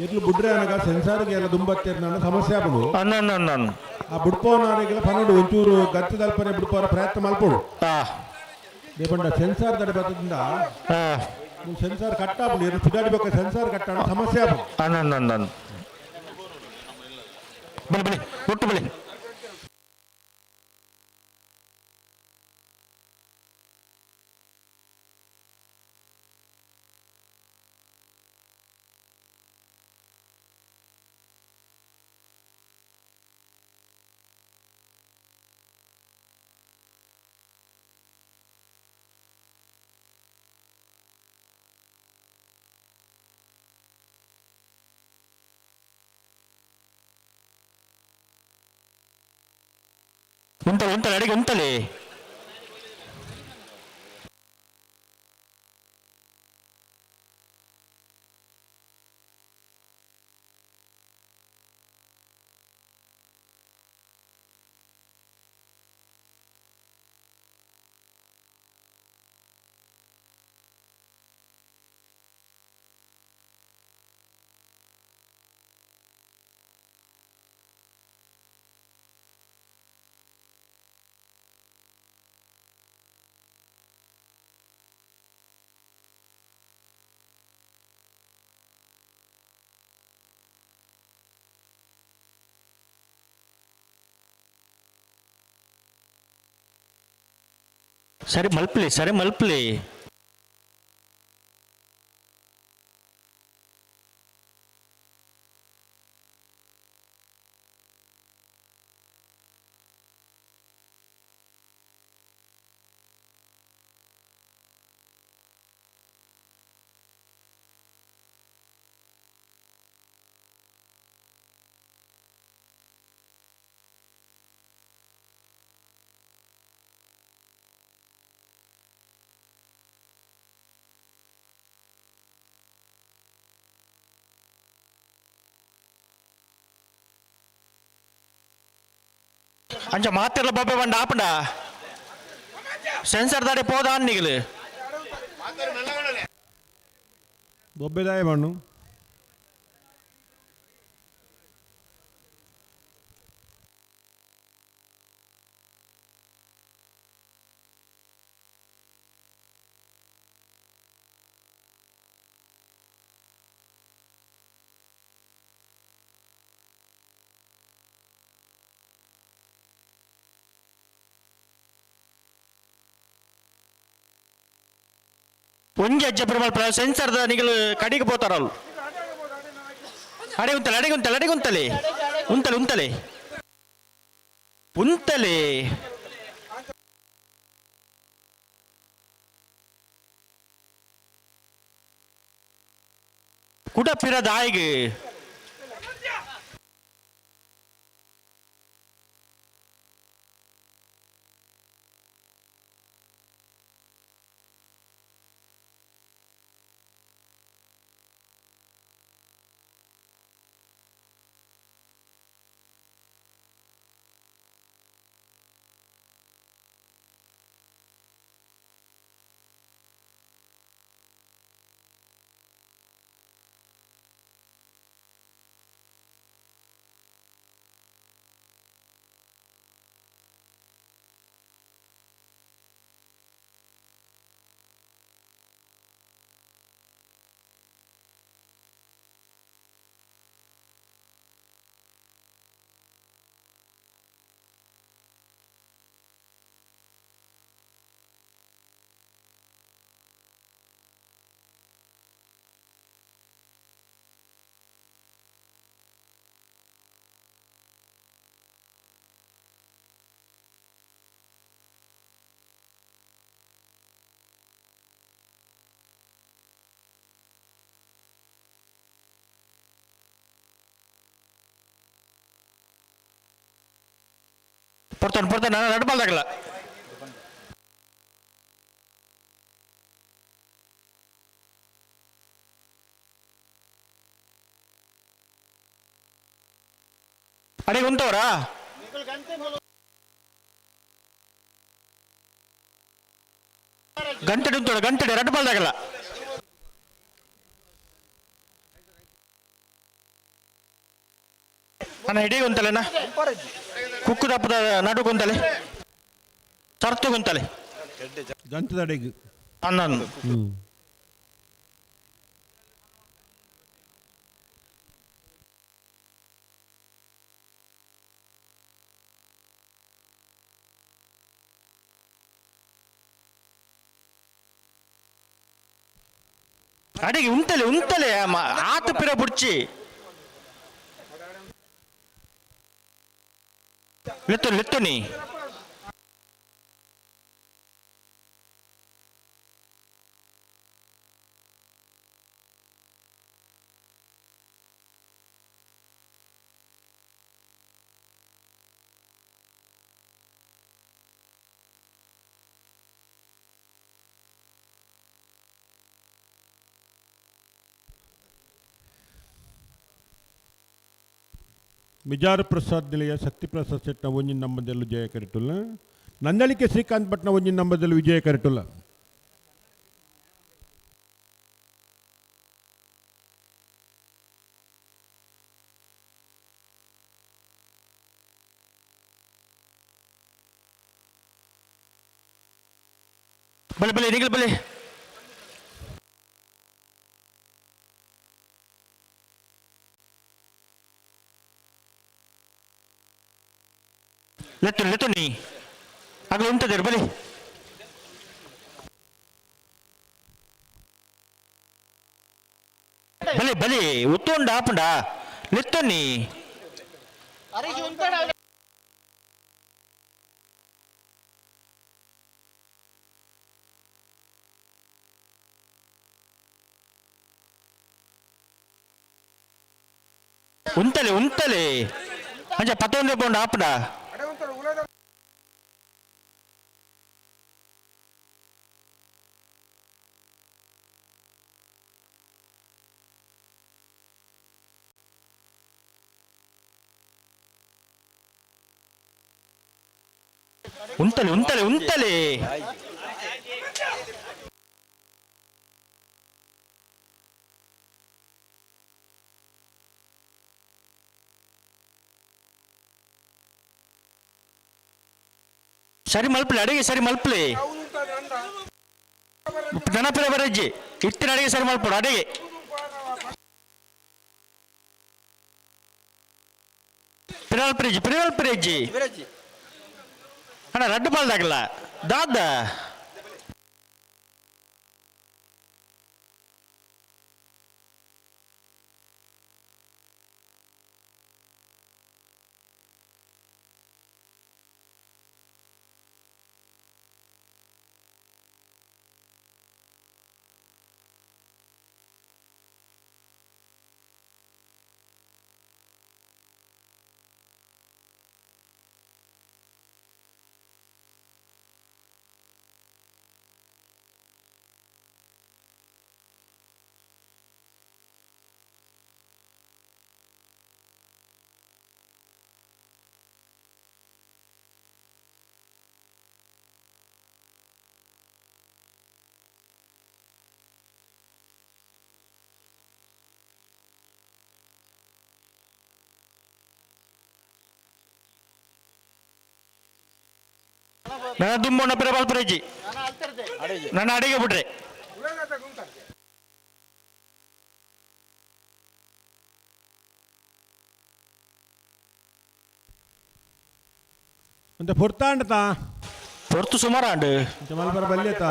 ಎದ್ಲು ಬುಡ್ರೆ ಅನಗ ಸೆನ್ಸಾರ್ಗೆ ಎಲ್ಲ ದುಂಬತ್ತೇರು ನನ್ನ ಸಮಸ್ಯೆ ಆಗ್ಬೋದು ಆ ಬುಡ್ಪೋನವರಿಗೆಲ್ಲ ಪನ್ನೊಂದು ಒಂಚೂರು ಗತ್ತು ತಲ್ಪನೆ ಬುಡ್ಪೋರ ಪ್ರಯತ್ನ ಮಾಡ್ಬೋದು ದೇಪಂಡ ಸೆನ್ಸಾರ್ ತಡೆ ಬರ್ತದಿಂದ ನೀವು ಸೆನ್ಸಾರ್ ಕಟ್ ಆಗ್ಬೋದು ಏನು ಸುಧಾರಿಬೇಕು ಸೆನ್ಸಾರ್ ಕಟ್ ಅನ್ನೋ ಸಮಸ್ಯೆ ಆಗ್ಬೋದು ಬನ್ನಿ ಬನ್ನಿ ಒಟ್ಟು ಬನ್ನಿ ಉಂಟಲೆ ಅಡಿಗೆ ಉಂಟಲೆ సరే మలుపులే ಅಂಚ ಮಾತೆಲ್ಲ ಬೊಬ್ಬೆ ಬಂಡ ಆಪಂಡ ಸೆನ್ಸರ್ ದಾಡೆ ಪೋದ ಅನ್ನಿಗಲು ಬೊಬ್ಬೆದಾಯ ಮಣ್ಣು ಒಂಜಿ ಅಜ್ಜ ಪುರಮಲ್ಪ ಸೆನ್ಸರ್ದ ನಿಗಲು ಕಡಿಗೆ ಪೋತಾರಲ್ಲ ಅಡೆಗುಂತಲೆ ಉಂತಲೆ ಕುಡಪಿರ ದಾಯಿಗೆ ಪಡ್ತಾನೆ ನಡ್ಬಾರ್ದಾಗಲ್ಲ ಅಡಿಗೆ ಉಂಟವರಾ ಗಂಟೆ ರಡ್ಬಾರ್ದಾಗಲ್ಲ ಅಣ್ಣ ಹಿಡಿಗೆ ಉಂಟಲ್ಲಣ್ಣ ಕುಕ್ಕು ದಪ್ಪದ ನಡು ಗೊಂತಲೆ ತರ್ತು ಗೊಂತಲೆ ಗಂಟದ ಅಡೆಗೆ ಅನ್ನೊಂದು ಅಡಿಗೆ ಉಂಟಲೆ ಆತ ಪಿರ ಬುಡ್ಚಿ ಲೆತ್ತು ನೀ ಮಿಜಾರ್ ಪ್ರಸಾದ್ ನಿಲಯ ಶಕ್ತಿ ಪ್ರಸಾದ್ ಸೆಟ್ನ ಒಂಜಿನ ನಂಬದಲ್ಲೂ ಜಯ ಕರೆಟುಲ್ಲ ನಂದಳಿಕೆ ಶ್ರೀಕಾಂತ್ ಭಟ್ನ ಒಂಜಿನ ನಂಬದಲ್ಲೂ ವಿಜಯ ಕರೆಟುಲ್ಲ ಬಲೆ ನಿಗಲ್ ಬಲೆ ಲೆತ್ತು ನೀ ಅದು ಉಂಟದೇರು ಬಲಿ ಬಲಿ ಉತ್ತುಂಡ ಆಪುಂಡ ಲೆತ್ತು ನೀ ಉಂತಲೆ ಅಂಚ 11 ಪೌಂಡ್ ಆಪುಂಡ ಉಂತಲೆ ಸರಿ ಮಲ್ಪಲೆ ಅಡಿಗೆ ಸರಿ ಮಲ್ಪಲೆ ನೆನಪಿನ ಬರಜ್ಜಿ ಇತ್ತಿನ ಅಡಿಗೆ ಸರಿ ಮಲ್ಪಡು ಅಡಿಗೆ ಪಿರವಲ್ಪರೆಜ್ಜಿ ಅಣ್ಣ ರಡ್ಡು ಬಾಲ್ದಾಗಲ್ಲ ದಾದ ನನ್ನ ದುಮ್ಮಣ್ಣ ಪಿರ ಬಲ್ಪರೆಜ್ಜಿ ನನ್ನ ಅಡಿಗೆ ಬಿಡ್ರೆ ಅಂತ ಪೊರ್ತಾಂಡತಾ ಪೊರ್ತು ಸುಮಾರಾಂಡ್ ಮಲ್ಪರ ಬಲ್ಯತಾ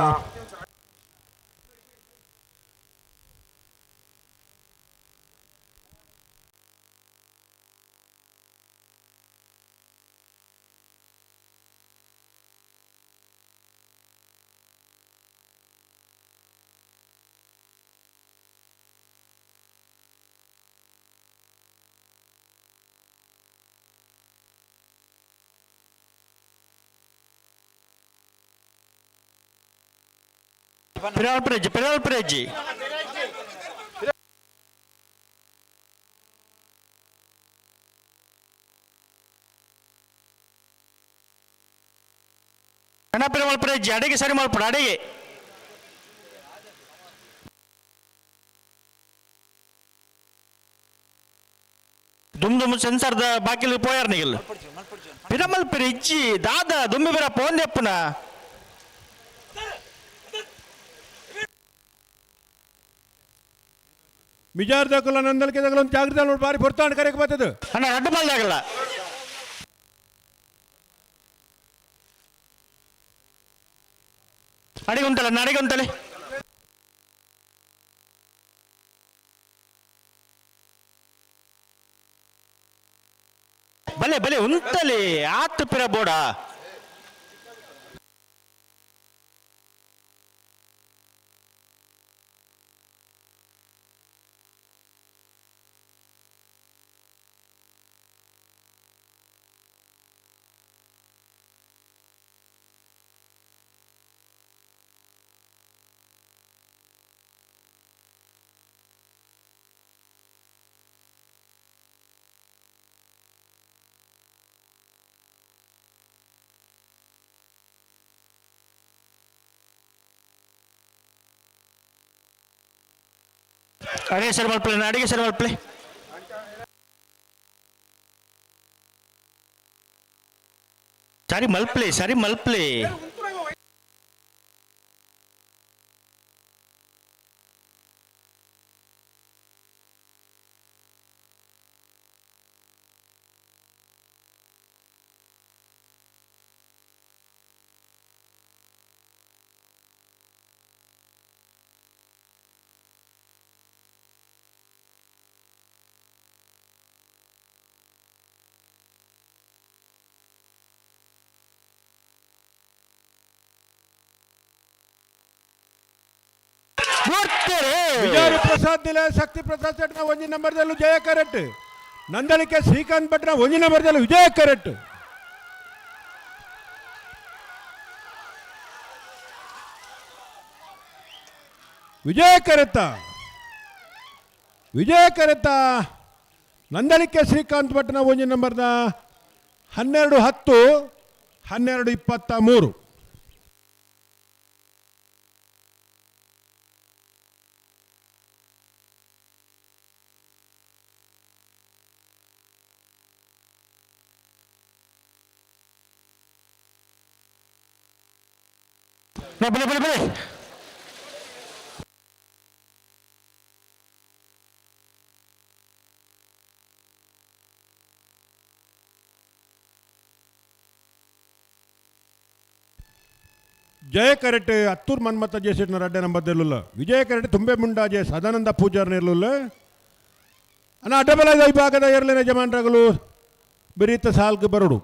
Peralpreji. Kenapa Peralpreji? Adege sari malpur adege. Dum sensor da bakil poyar nigel. Peralpreji dada dumme bera ponde puna. Mijar ದಕಲ ನಂದಲ್ ಕೆ ದಕಲ ಜಾಗೃತ ನೋಡಿ ಬಾರಿ ಬರ್ತಾಂಡ್ ಕರೆಕ್ ಬರ್ತದ ಅಣ್ಣ ರಡ್ಡು ಮಲ್ದಾಗಲ್ಲ ಅಡಿಗೆ ಉಂಟಲ್ಲ ನಡಿಗೆ ಉಂಟಲೆ ಬಲೆ ಬಲೆ ಉಂಟಲೆ ಆತು ಪಿರ ಬೋಡ ಅಡಿಗೆ ಸರಿ ಮಲ್ಪಲೆ ಅಡಿಗೆ ಸರಿ ಮಲ್ಪಲೆ ಸರಿ ಮಲ್ಪಲೆ ವಿಜಯ ಪ್ರಸಾದ್ ನಿಲಯ ಶಕ್ತಿ ಪ್ರಸಾದ್ ಶೆಟ್ನ ಒಂಜಿ ನಂಬರ್ದಲ್ಲೂ ಜಯ ಕರೆಕ್ಟ್ ನಂದಳಿಕೆ ಶ್ರೀಕಾಂತ್ ಭಟ್ನ ಒಂಜಿ ನಂಬರ್ದಲ್ಲೂ ವಿಜಯ ಕರೆಕ್ಟ್ ವಿಜಯ ಕರೆತ್ತ ನಂದಳಿಕೆ ಶ್ರೀಕಾಂತ್ ಭಟ್ನ ಒಂಜಿ ನಂಬರ್ದ 12-10-12-23 ಬಲೆ ಜಯ ಕರೆಕ್ಟ್ ಹತ್ತೂರು ಮನ್ಮತ್ತ ಜೆ ಸೆಟ್ನ ರಡ್ಡೆ ನಂಬರ್ದಲ್ಲ ವಿಜಯ ಕರೆಕ್ಟ್ ತುಂಬೆ ಮುಂಡಾ ಜೆ ಸದಾನಂದ ಪೂಜಾರ್ನ ಇರಲಿಲ್ಲ ಅನ್ನ ಅಡ್ಡಬಲದ ವಿಭಾಗದ ಎರಲಿನ ಯಜಮಾನರಾಗಲು ಬೆರೀತ ಸಾಲ್ಗೆ ಬರಡು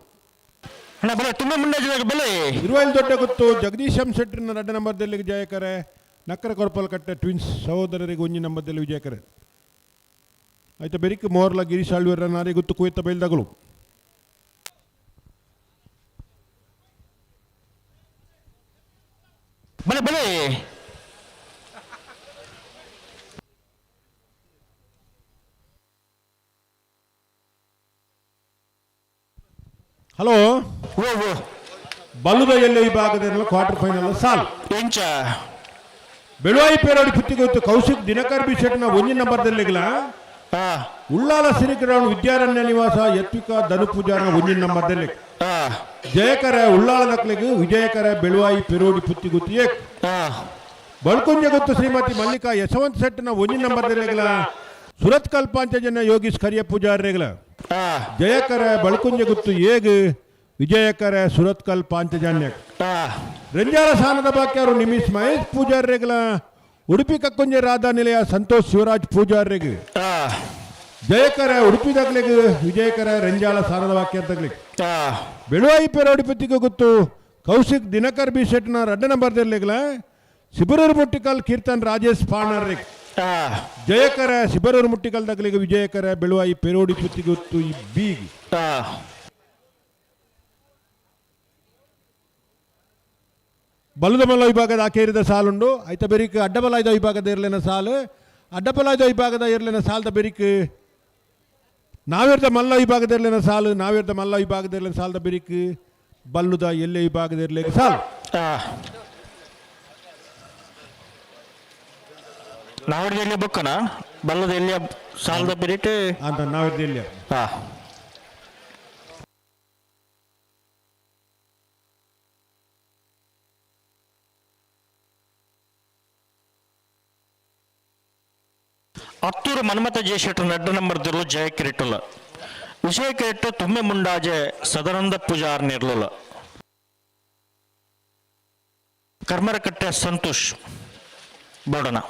ಇರುವಲ್ಲಿ ದೊಡ್ಡ ಗೊತ್ತು ಜಗದೀಶ್ ಎಂ ಶೆಟ್ರಿನ ರಡ್ಡೆ ನಂಬರ್ದಲ್ಲಿ ಜಯಕರೆ ನಕ್ಕರ ಕೊರಪಲ್ ಕಟ್ಟೆ ಟ್ವಿನ್ಸ್ ಸಹೋದರರಿಗೆ ಒಂಜಿ ನಂಬರ್ದಲ್ಲಿ ವಿಜಯಕರೆ ಆಯ್ತು ಬೆರಿಕ್ ಮೋರ್ಲ ಗಿರೀಶ್ ಆಳ್ವೀರ ನಾರಿ ಗೊತ್ತು ಕುಯ್ತ ಬೈಲ್ದಾಗಲು ಬಲೆ ಹಲೋ ಬಲ್ಲುದ ಎಲ್ಲ ವಿಭಾಗದಲ್ಲಿ ಕ್ವಾರ್ಟರ್ ಫೈನಲ್ ಸಾಲ್ ಬೆಳುವಾಯಿ ಪೇರಾಡಿ ಪುತ್ತಿಗೊತ್ತು ಕೌಶಿಕ್ ದಿನಕರ್ ಬಿ ಶೆಟ್ನ ಒಂಜಿ ನಂಬರ್ದಲ್ಲಿಗಲ ಉಳ್ಳಾಲ ಸಿರಿಗ್ರೌಂಡ್ ವಿದ್ಯಾರಣ್ಯ ನಿವಾಸ ಯತ್ವಿಕಾ ಧನುಪೂಜಾನ ಒಂಜಿ ನಂಬರ್ದಲ್ಲಿ ಜಯಕರ ಉಳ್ಳಾಳ ನಕ್ಲಿಗೆ ವಿಜಯಕರ ಬೆಳುವಾಯಿ ಪೆರೋಡಿ ಪುತ್ತಿ ಗುತ್ತಿಯೇ ಬಳ್ಕುಂಜ ಗೊತ್ತು ಶ್ರೀಮತಿ ಮಲ್ಲಿಕಾ ಯಶವಂತ್ ಸೆಟ್ನ ಒಂಜಿ ನಂಬರ್ ರೆಗಲ ಸುರತ್ ಕಲ್ಪಾಂಚಜನ ಯೋಗೀಶ್ ಕರಿಯ ಪೂಜಾರ್ ರೆಗಲ ಜಯಕರ ಬಳ್ಕುಂಜ ಗೊತ್ತು ಏಗ್ ವಿಜಯಕರ ಸುರತ್ ಕಲ್ಪಾಂಚಜನ್ಯ ರಂಜಾರ ಸಾನದ ಬಾಕ್ಯಾರು ನಿಮಿಷ್ ಮಹೇಶ್ ಪೂಜಾರ್ ರೆಗಲ ಉಡುಪಿ ಕಕ್ಕುಂಜ ರಾಧಾ ನಿಲಯ ಸಂತೋಷ್ ಶಿವರಾಜ್ ಪೂಜಾರ್ ರೆಗ್ ಜಯಕರ ಉಡುಪಿ ದಗ್ಲಿಗೆ ವಿಜಯಕರ ರಂಜಾಲ ಸಾನದ ವಾಕ್ಯ ತಗ್ಲಿಗೆ ಬೆಳುವಾಯಿ ಪೆರೋಡಿ ಪುತ್ತಿಗೆ ಗೊತ್ತು ಕೌಶಿಕ್ ದಿನಕರ್ ಬಿ ಶೆಟ್ನ 2 ನಂಬರ್ ದರ್ಲೆಗಲ ಸಿಬರೂರು ಮುಟ್ಟಿಕಲ್ ಕೀರ್ತನ್ ರಾಜೇಶ್ ಪಾಣರ್ ಜಯಕರ ಸಿಬರೂರು ಮುಟ್ಟಿಕಲ್ ದಗ್ಲಿಗೆ ವಿಜಯಕರ ಬೆಳುವಾಯಿ ಪೆರೋಡಿ ಪುತ್ತಿಗೆ ಗೊತ್ತು ಈ ಬೀಗ್ ಬಲದ ಮಲ್ಲ ವಿಭಾಗದ ಆಕೇರಿದ ಸಾಲುಂಡು ಐತ ಬೆರಿಕ್ ಅಡ್ಡಬಲಾಯ್ದ ವಿಭಾಗದ ಇರ್ಲಿನ ಸಾಲು ಅಡ್ಡಬಲಾಯ್ದ ವಿಭಾಗದ ಇರ್ಲಿನ ಸಾಲದ ಬೆರಿಕ್ ನಾವಿರ್ದ ಮಲ್ಲ ವಿಭಾಗದಲ್ಲಿನ ಸಾಲು ನಾವಿರ್ದ ಮಲ್ಲ ವಿಭಾಗದಲ್ಲಿನ ಸಾಲದ ಬೆರಿಕ್ ಬಲ್ಲುದ ಎಲ್ಲೆ ವಿಭಾಗದಿರ್ಲಿಕ್ಕೆ ಸಾಲು ನಾವಿರ್ದ ಎಲ್ಲಿಯ ಬುಕ್ಕನ ಬಲ್ಲದ ಎಲ್ಲಿಯ ಸಾಲದ ಬೆರಿಟ್ ಅಂತ ನಾವಿರ್ದ ಎಲ್ಲಿಯ ಅತ್ತೂರು ಮನ್ಮಥ ಜಯಶೆಟ್ಟ 2 ನಂಬರ್ ದಿರ್ಲು ಜಯ ಕಿರೀಟುಲ ವಿಷಯ ಕಿರೀಟ ತುಂಬೆ ಮುಂಡಾಜೆ ಸದಾನಂದ ಪೂಜಾರ್ ನಿರ್ಲುಲ ಕರ್ಮರಕಟ್ಟೆ ಸಂತೋಷ್ ಬೋಡನ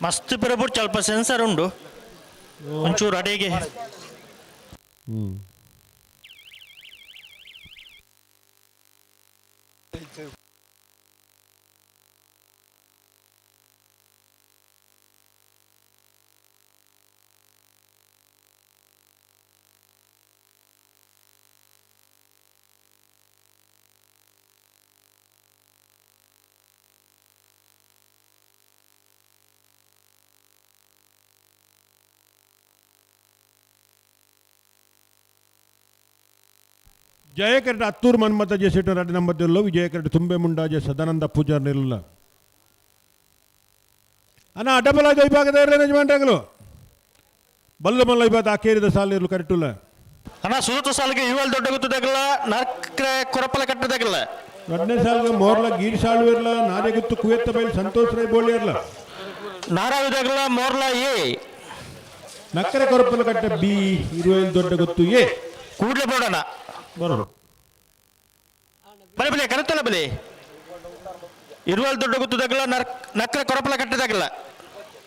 ಮಸ್ತ್ ಪುರಪುರ್ ಸ್ವಲ್ಪ ಸೆನ್ಸರ್ ಉಂಡು ಒಂಚೂರು ಅಡಿಗೆ ಜಯಕರಟ ಅತ್ತೂರು ಮನ್ಮಥ ಜಯಶೆಟ್ಟ 2 ನಂಬರ್ ದಿರ್ಲು ವಿಜಯಕರಟ ತುಂಬೆ ಮುಂಡಾಜೆ ಸದಾನಂದ ಪೂಜಾರ್ ನಿರ್ಲ ಅನ್ನ ಅಡ್ಡಬಲಾಯ್ದ ವಿಭಾಗದ ಇರಲಿ ಯಜಮಾನ್ರಾಗಲು ಬಲ್ಲದ ಮಲ್ಲ ವಿಭಾಗ ಆಕೇರಿದ ಸಾಲು ಇರಲು ಕರೆಕ್ಟುಲ್ಲ ಅಣ್ಣ ಸುರತ ಸಾಲಿಗೆ ಇವೆಲ್ಲ ದೊಡ್ಡ ಗೊತ್ತದಾಗಲ್ಲ ನರ್ಕ್ರೆ ಕೊರಪಲ ಕಟ್ಟದಾಗಲ್ಲ 2ನೇ ಸಾಲಿಗೆ ಮೋರ್ಲ ಗೀರ್ ಸಾಲು ಇರಲ್ಲ ನಾದೇ ಗೊತ್ತು ಕುವೆತ್ತ ಬೈಲ್ ಸಂತೋಷ್ ರೈ ಬೋಳಿ ಇರಲ್ಲ ನಾರಾವಿದಾಗಲ್ಲ ಮೋರ್ಲ ಎ ನಕ್ಕರೆ ಕೊರಪಲ ಕಟ್ಟ ಬಿ ಇರುವೆಲ್ ದೊಡ್ಡ ಗೊತ್ತು ಎ ಕೂಡ್ಲೆ ಬೋಡಣ ಬರೋರು ಬಲೆ ಬಲೆ ಕರೆತಲ್ಲ ಬಲೆ ಇರುವಲ್ ದೊಡ್ಡ ಗೊತ್ತದಾಗಲ್ಲ ನಕ್ಕರೆ ಕೊರಪಲ ಕಟ್ಟದಾಗಲ್ಲ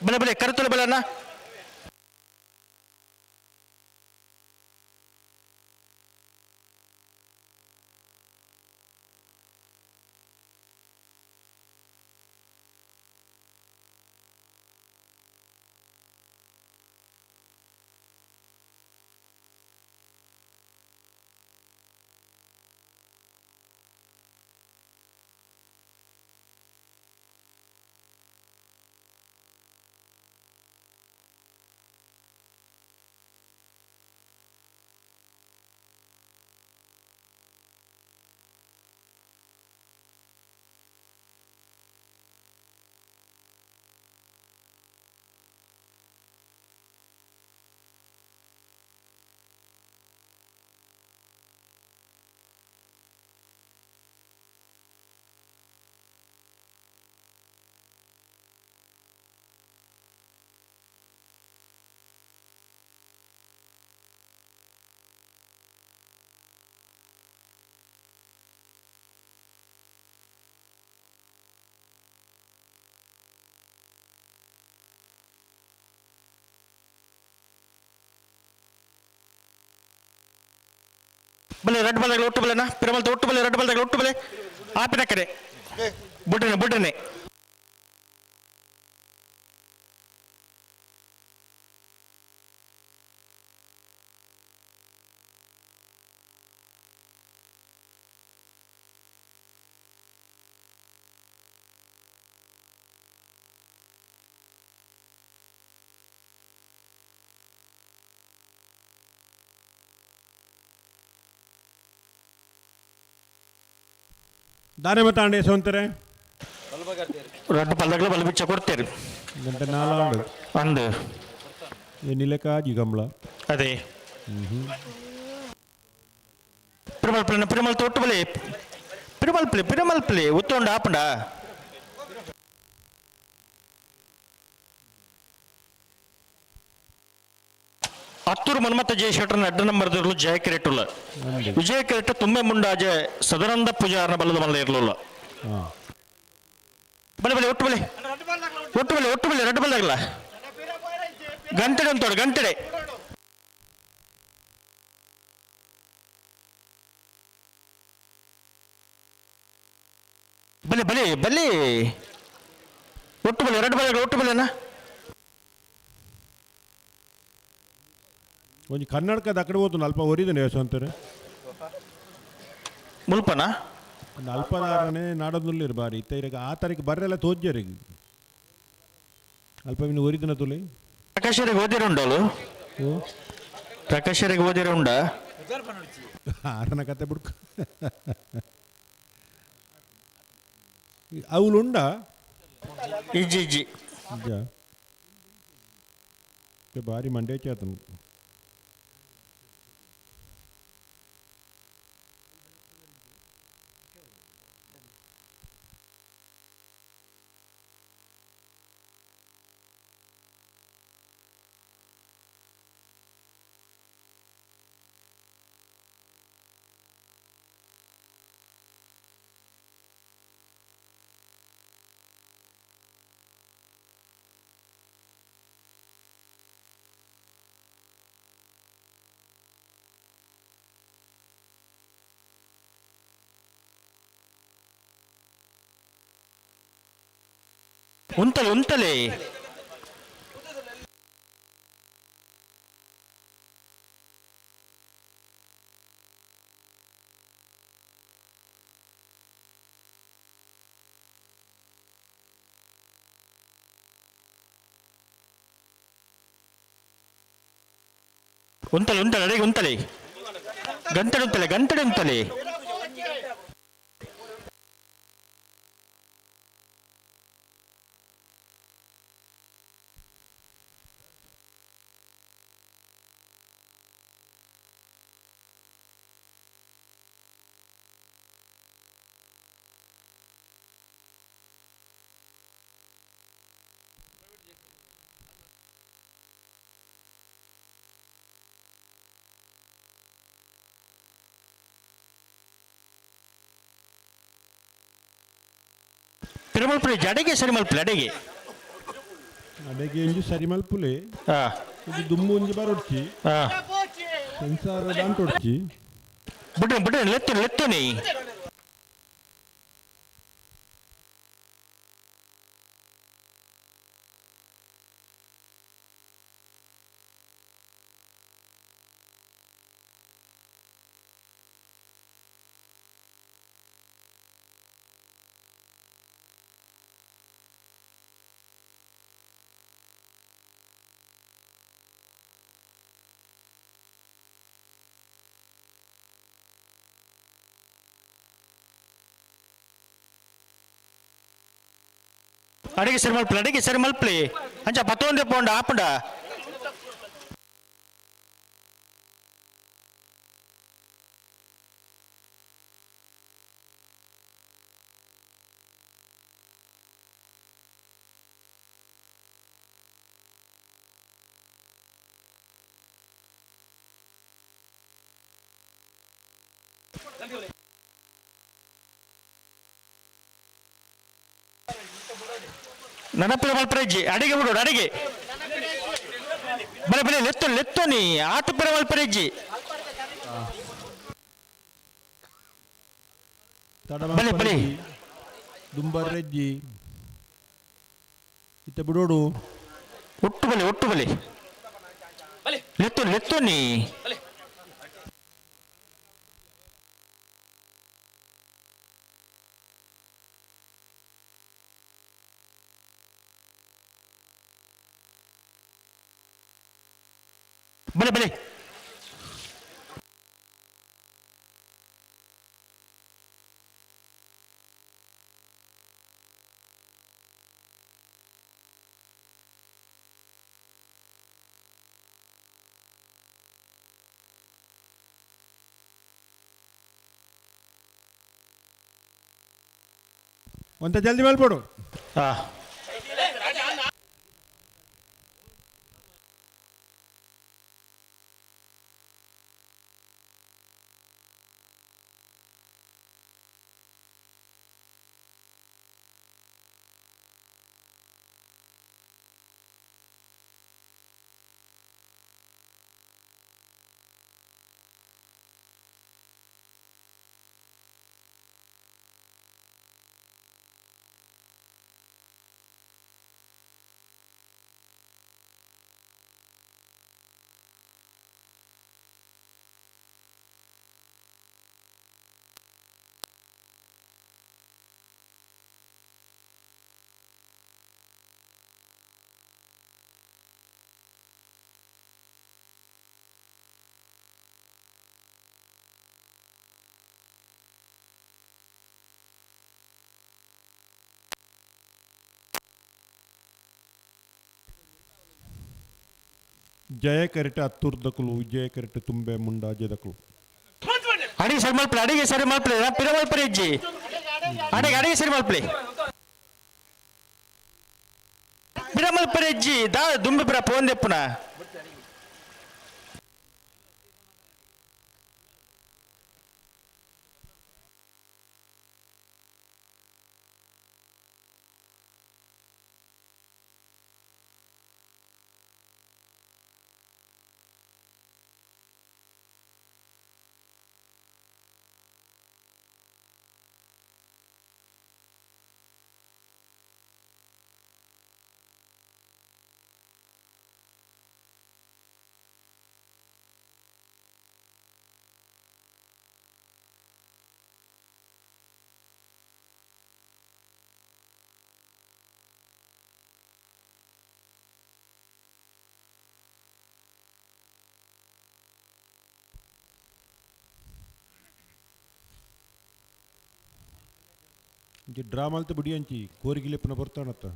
ಬಲೆ ಬಲೆ ಕರೆತಲ್ಲ ಬಲಣ್ಣ ಬಲೆ ರೆಡ್ ಬಾಲ್ ಒಟ್ಟು ಬಲೆನಾ ಪಿರಮಲ್ತ ಒಟ್ಟು ಬಲೆ ರೆಡ್ ಬಾಲ್ ಒಟ್ಟು ಬಲೆ ಆಪಿನ ಕಡೆ ಬುಡ್ಡನೆ ದಾನೆ ಮತ್ತಾಂಡೆ ಸೋಂತಾರೆ ರೆಡ್ ಪಲ್ದಗಳು ಬಲ್ ಬಿಚ್ಚ ಕೊಡ್ತೇರಿ ಗಂಟೆ ನಾಲಾಂಡು ಅಂದು ಏನಿಲ್ಲ ಕಾಜಿ ಕಂಬಳ ಅದೇ ಪಿರಮಲ್ ತೊಟ್ಟು ಬಲೆ ಪಿರಮಲ್ ಪ್ಲೇ ಉತ್ತೊಂಡು ಆಪಂಡ ಹತ್ತೂರು ಮನ್ಮತ್ತ ಜಯಶೆಟ್ಟರ್ನ ಅಡ್ಡ ನಂಬರ್ದರ್ಲು ಜಯ ಕಿರೀಟುಲ್ಲ ವಿಜಯ ಕಿರೀಟ ತುಂಬೆ ಮುಂಡಾಜ ಸದಾನಂದ ಪೂಜಾರನ ಬಲ್ಲದ ಮಲ್ಲ ಇರಲಿಲ್ಲ ಬಲೆ ಬಲೆ ಒಟ್ಟು ಬಲೆ ರೆಡ್ ಬಲ್ದಾಗಲ್ಲ ಗಂಟೆಡೆ ಅಂತೋಡು ಗಂಟೆಡೆ ಬಲೆ ಬಲೆ ಬಲೆ ಒಟ್ಟು ಬಲೆ ರೆಡ್ ಬಲ್ದಾಗ ಒಟ್ಟು ಬಲೆನಾ ಒಂಜಿ ಕನ್ನಡಕದ ಅಕಡೆ ಹೋತು ಅಲ್ಪ ಒರಿದನೆ ಯಶು ಅಂತಾರೆ ಮುಲ್ಪನ ಅಲ್ಪದಾರನೇ ನಾಡೋದಿಲ್ಲ ಬಾರಿ ಇತ್ತ ಇರಗ ಆ ತಾರೀಕು ಬರ್ರೆಲ್ಲ ತೋಜ್ಜರಿಗೆ ಅಲ್ಪ ಇನ್ನು ಒರಿದನ ತುಲೆ ಪ್ರಕಾಶರಿಗೆ ಓದಿರುಂಡಲು ಪ್ರಕಾಶರಿಗೆ ಓದಿರುಂಡ ಆರನ ಕತೆ ಬಿಡ್ಕ ಅವಳುಂಡ ಇಜ್ಜಿ ಭಾರಿ ಮಂಡ್ಯ ಚೇತನು ಉಂತಲೆ ಅಡೆಗೆ ಉಂತಲೆ ಗಂಟಡೆ ಉಂತಲೆ ಪಿರಮಲ್ಪುಲೆ ಜಡೆಗೆ ಸರಿಮಲ್ಪುಲೆ ಅಡೆಗೆ ಒಂಜಿ ಸರಿಮಲ್ಪುಲೆ ಇದು ದುಮ್ಮು ಒಂಜಿ ಬರೊಡ್ಚಿ ಸಂಸಾರ ದಾಂಟೊಡ್ಚಿ ಬಿಡ್ರೆ ಲೆತ್ತನೆ ಅಡಿಗೆ ಸರಿ ಮಲ್ಪಲೆ ಅಂಚ 11 ಪೌಂಡ್ ಆಪುಂಡ ನನಪುರ ಮಲ್ಪರೆಜ್ಜಿ ಅಡಿಗೆ ಬಿಡೋಡು ಅಡಿಗೆ ಬಲೆ ಲೆತ್ತೋನಿ ಆಟುಪುರ ಮಲ್ಪರೆಜ್ಜಿ ತಡಮಪ್ಪರೆಜ್ಜಿ ದುಂಬರ್ರೆಜ್ಜಿ ಇತ್ತ ಬಿಡೋಡು ಒಟ್ಟು ಬಲೆ ಲೆತ್ತೊನಿ ಬಲೆ ಒಂತ ಜಲ್ದಿ ಮೇಲ್ಪಡು ಜಯ ಕರೆಟ ಹತ್ತೂರ್ ದಕ್ಕಲು ವಿಜಯ ಕರೆಟ ತುಂಬೆ ಮುಂಡಾಜೆ ದಕ್ಕಲು ಅಡಿಗೆ ಸರಿ ಮಲ್ಪಲೆ ಪಿರ ಮಲ್ಪರೆಜ್ಜಿ ಅಡಿಗೆ ಸರಿ ಮಲ್ಪಲೆ ಪಿರ ಮಲ್ಪರೆಜ್ಜಿ ದಾ ದುಂಬೆ ಪಿರ ಪೋಂದೆಪ್ಪುನ ಡ್ರಾಮಲ್ತ ಬಿಡಿ ಅಂಚಿ ಕೋರಿಗಿಲೆಪ್ಪನ ಬರ್ತಾನತ್ತ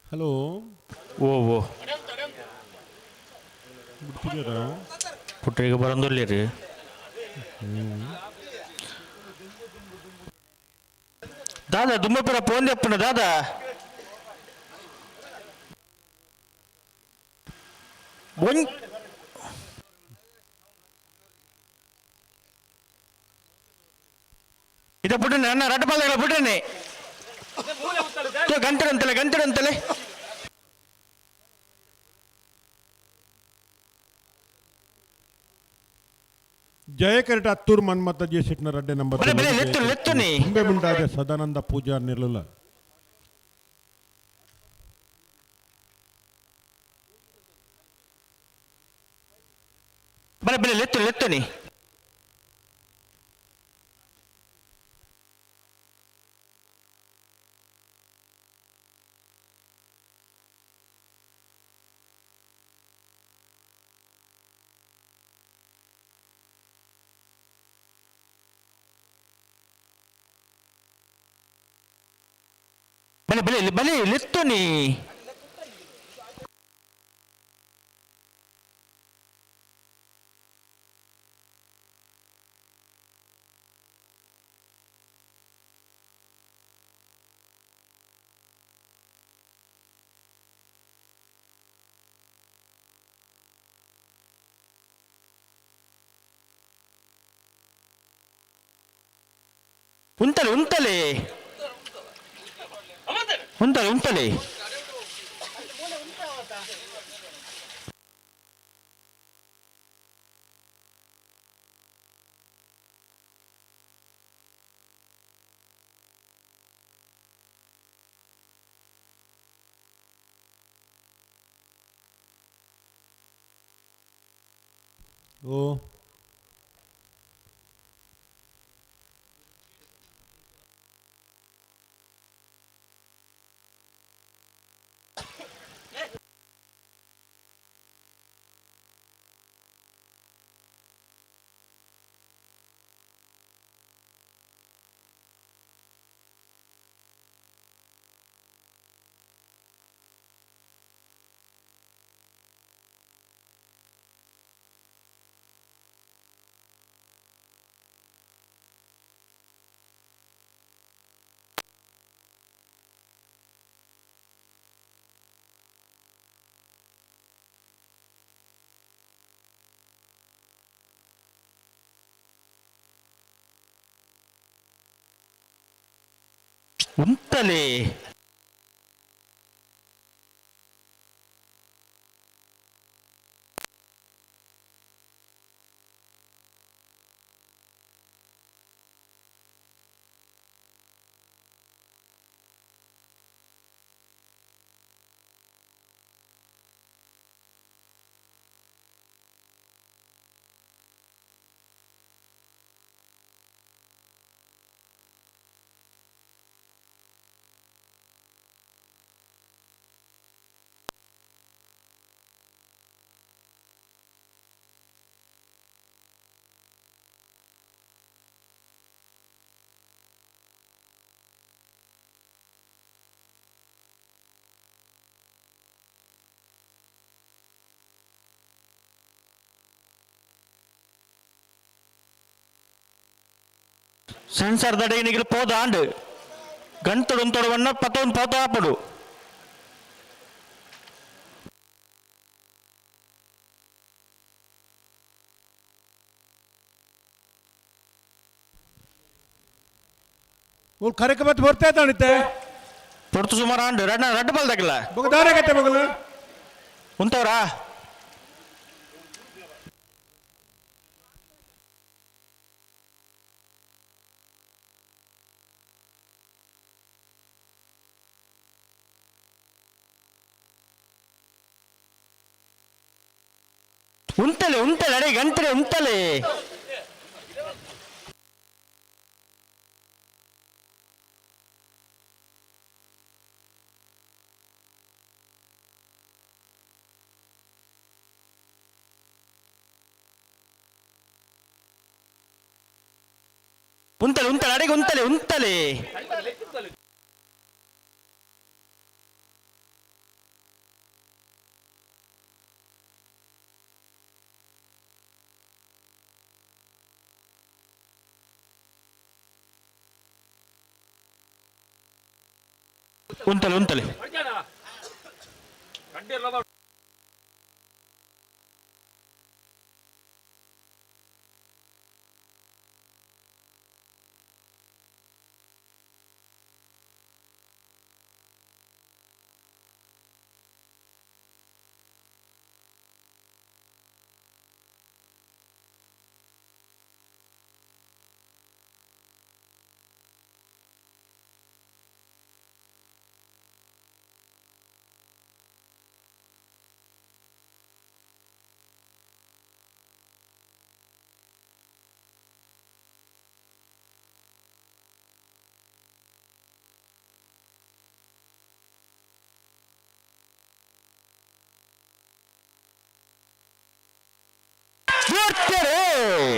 ಹಲೋ ಓ ಬಿಡ್ತಿದ್ದೀರಾ ಪುಟ್ರಿಗೆ ಬರಂದಿಲ್ಲ ರೀ ದಾದಾ ದುಂಬಪುರ ಪೋಂದೆಪ್ಪನ ದಾದಾ ಇದ ಬಿಟ್ಟನೆ ಅಣ್ಣ ರಡ್ಡಪಾಲ ಬಿಟ್ಟನೆ ಗಂಟರಂತಲೆ ಜಯ ಕರೆಟ ಹತ್ತೂರ್ ಮನ್ಮತ ಜೆ ಸಿಟ್ನ ರಡ್ಡೆ ನಂಬರ್ ತುಂಬೆ ಮುಂಡಾಜೆ ಸದಾನಂದ ಪೂಜಾ ನಿರ್ಲುಲ ಲೆತ್ತನಿ ಬಲಿ ಬಲಿ ಬಲಿ ಲಿತ್ತು ನೀ ಉಂಟಲೆ ಉಂಟಲೆ ಉಂಟಲೆ ಉಂಟಲೆ ಓ ಉಂಟಲೆ సెన్సార్ దడిగి నిగిలి పోదాండు గంతుడు ఉంతడు వన్న పతోన్ పోతా అప్పుడు वो खरे के बात भरते तो निते పొడుతు సుమారు అండు రెడ్ బల్ దగ్గర बगदारे कहते बगल ఉంతవరా ఉంటలే ఉంటలే అడే గంటలే ఉంటలే ఉంటలే ఉంటలే అడే ఉంటలే ఉంటలే ఉంటలే ఉంటలే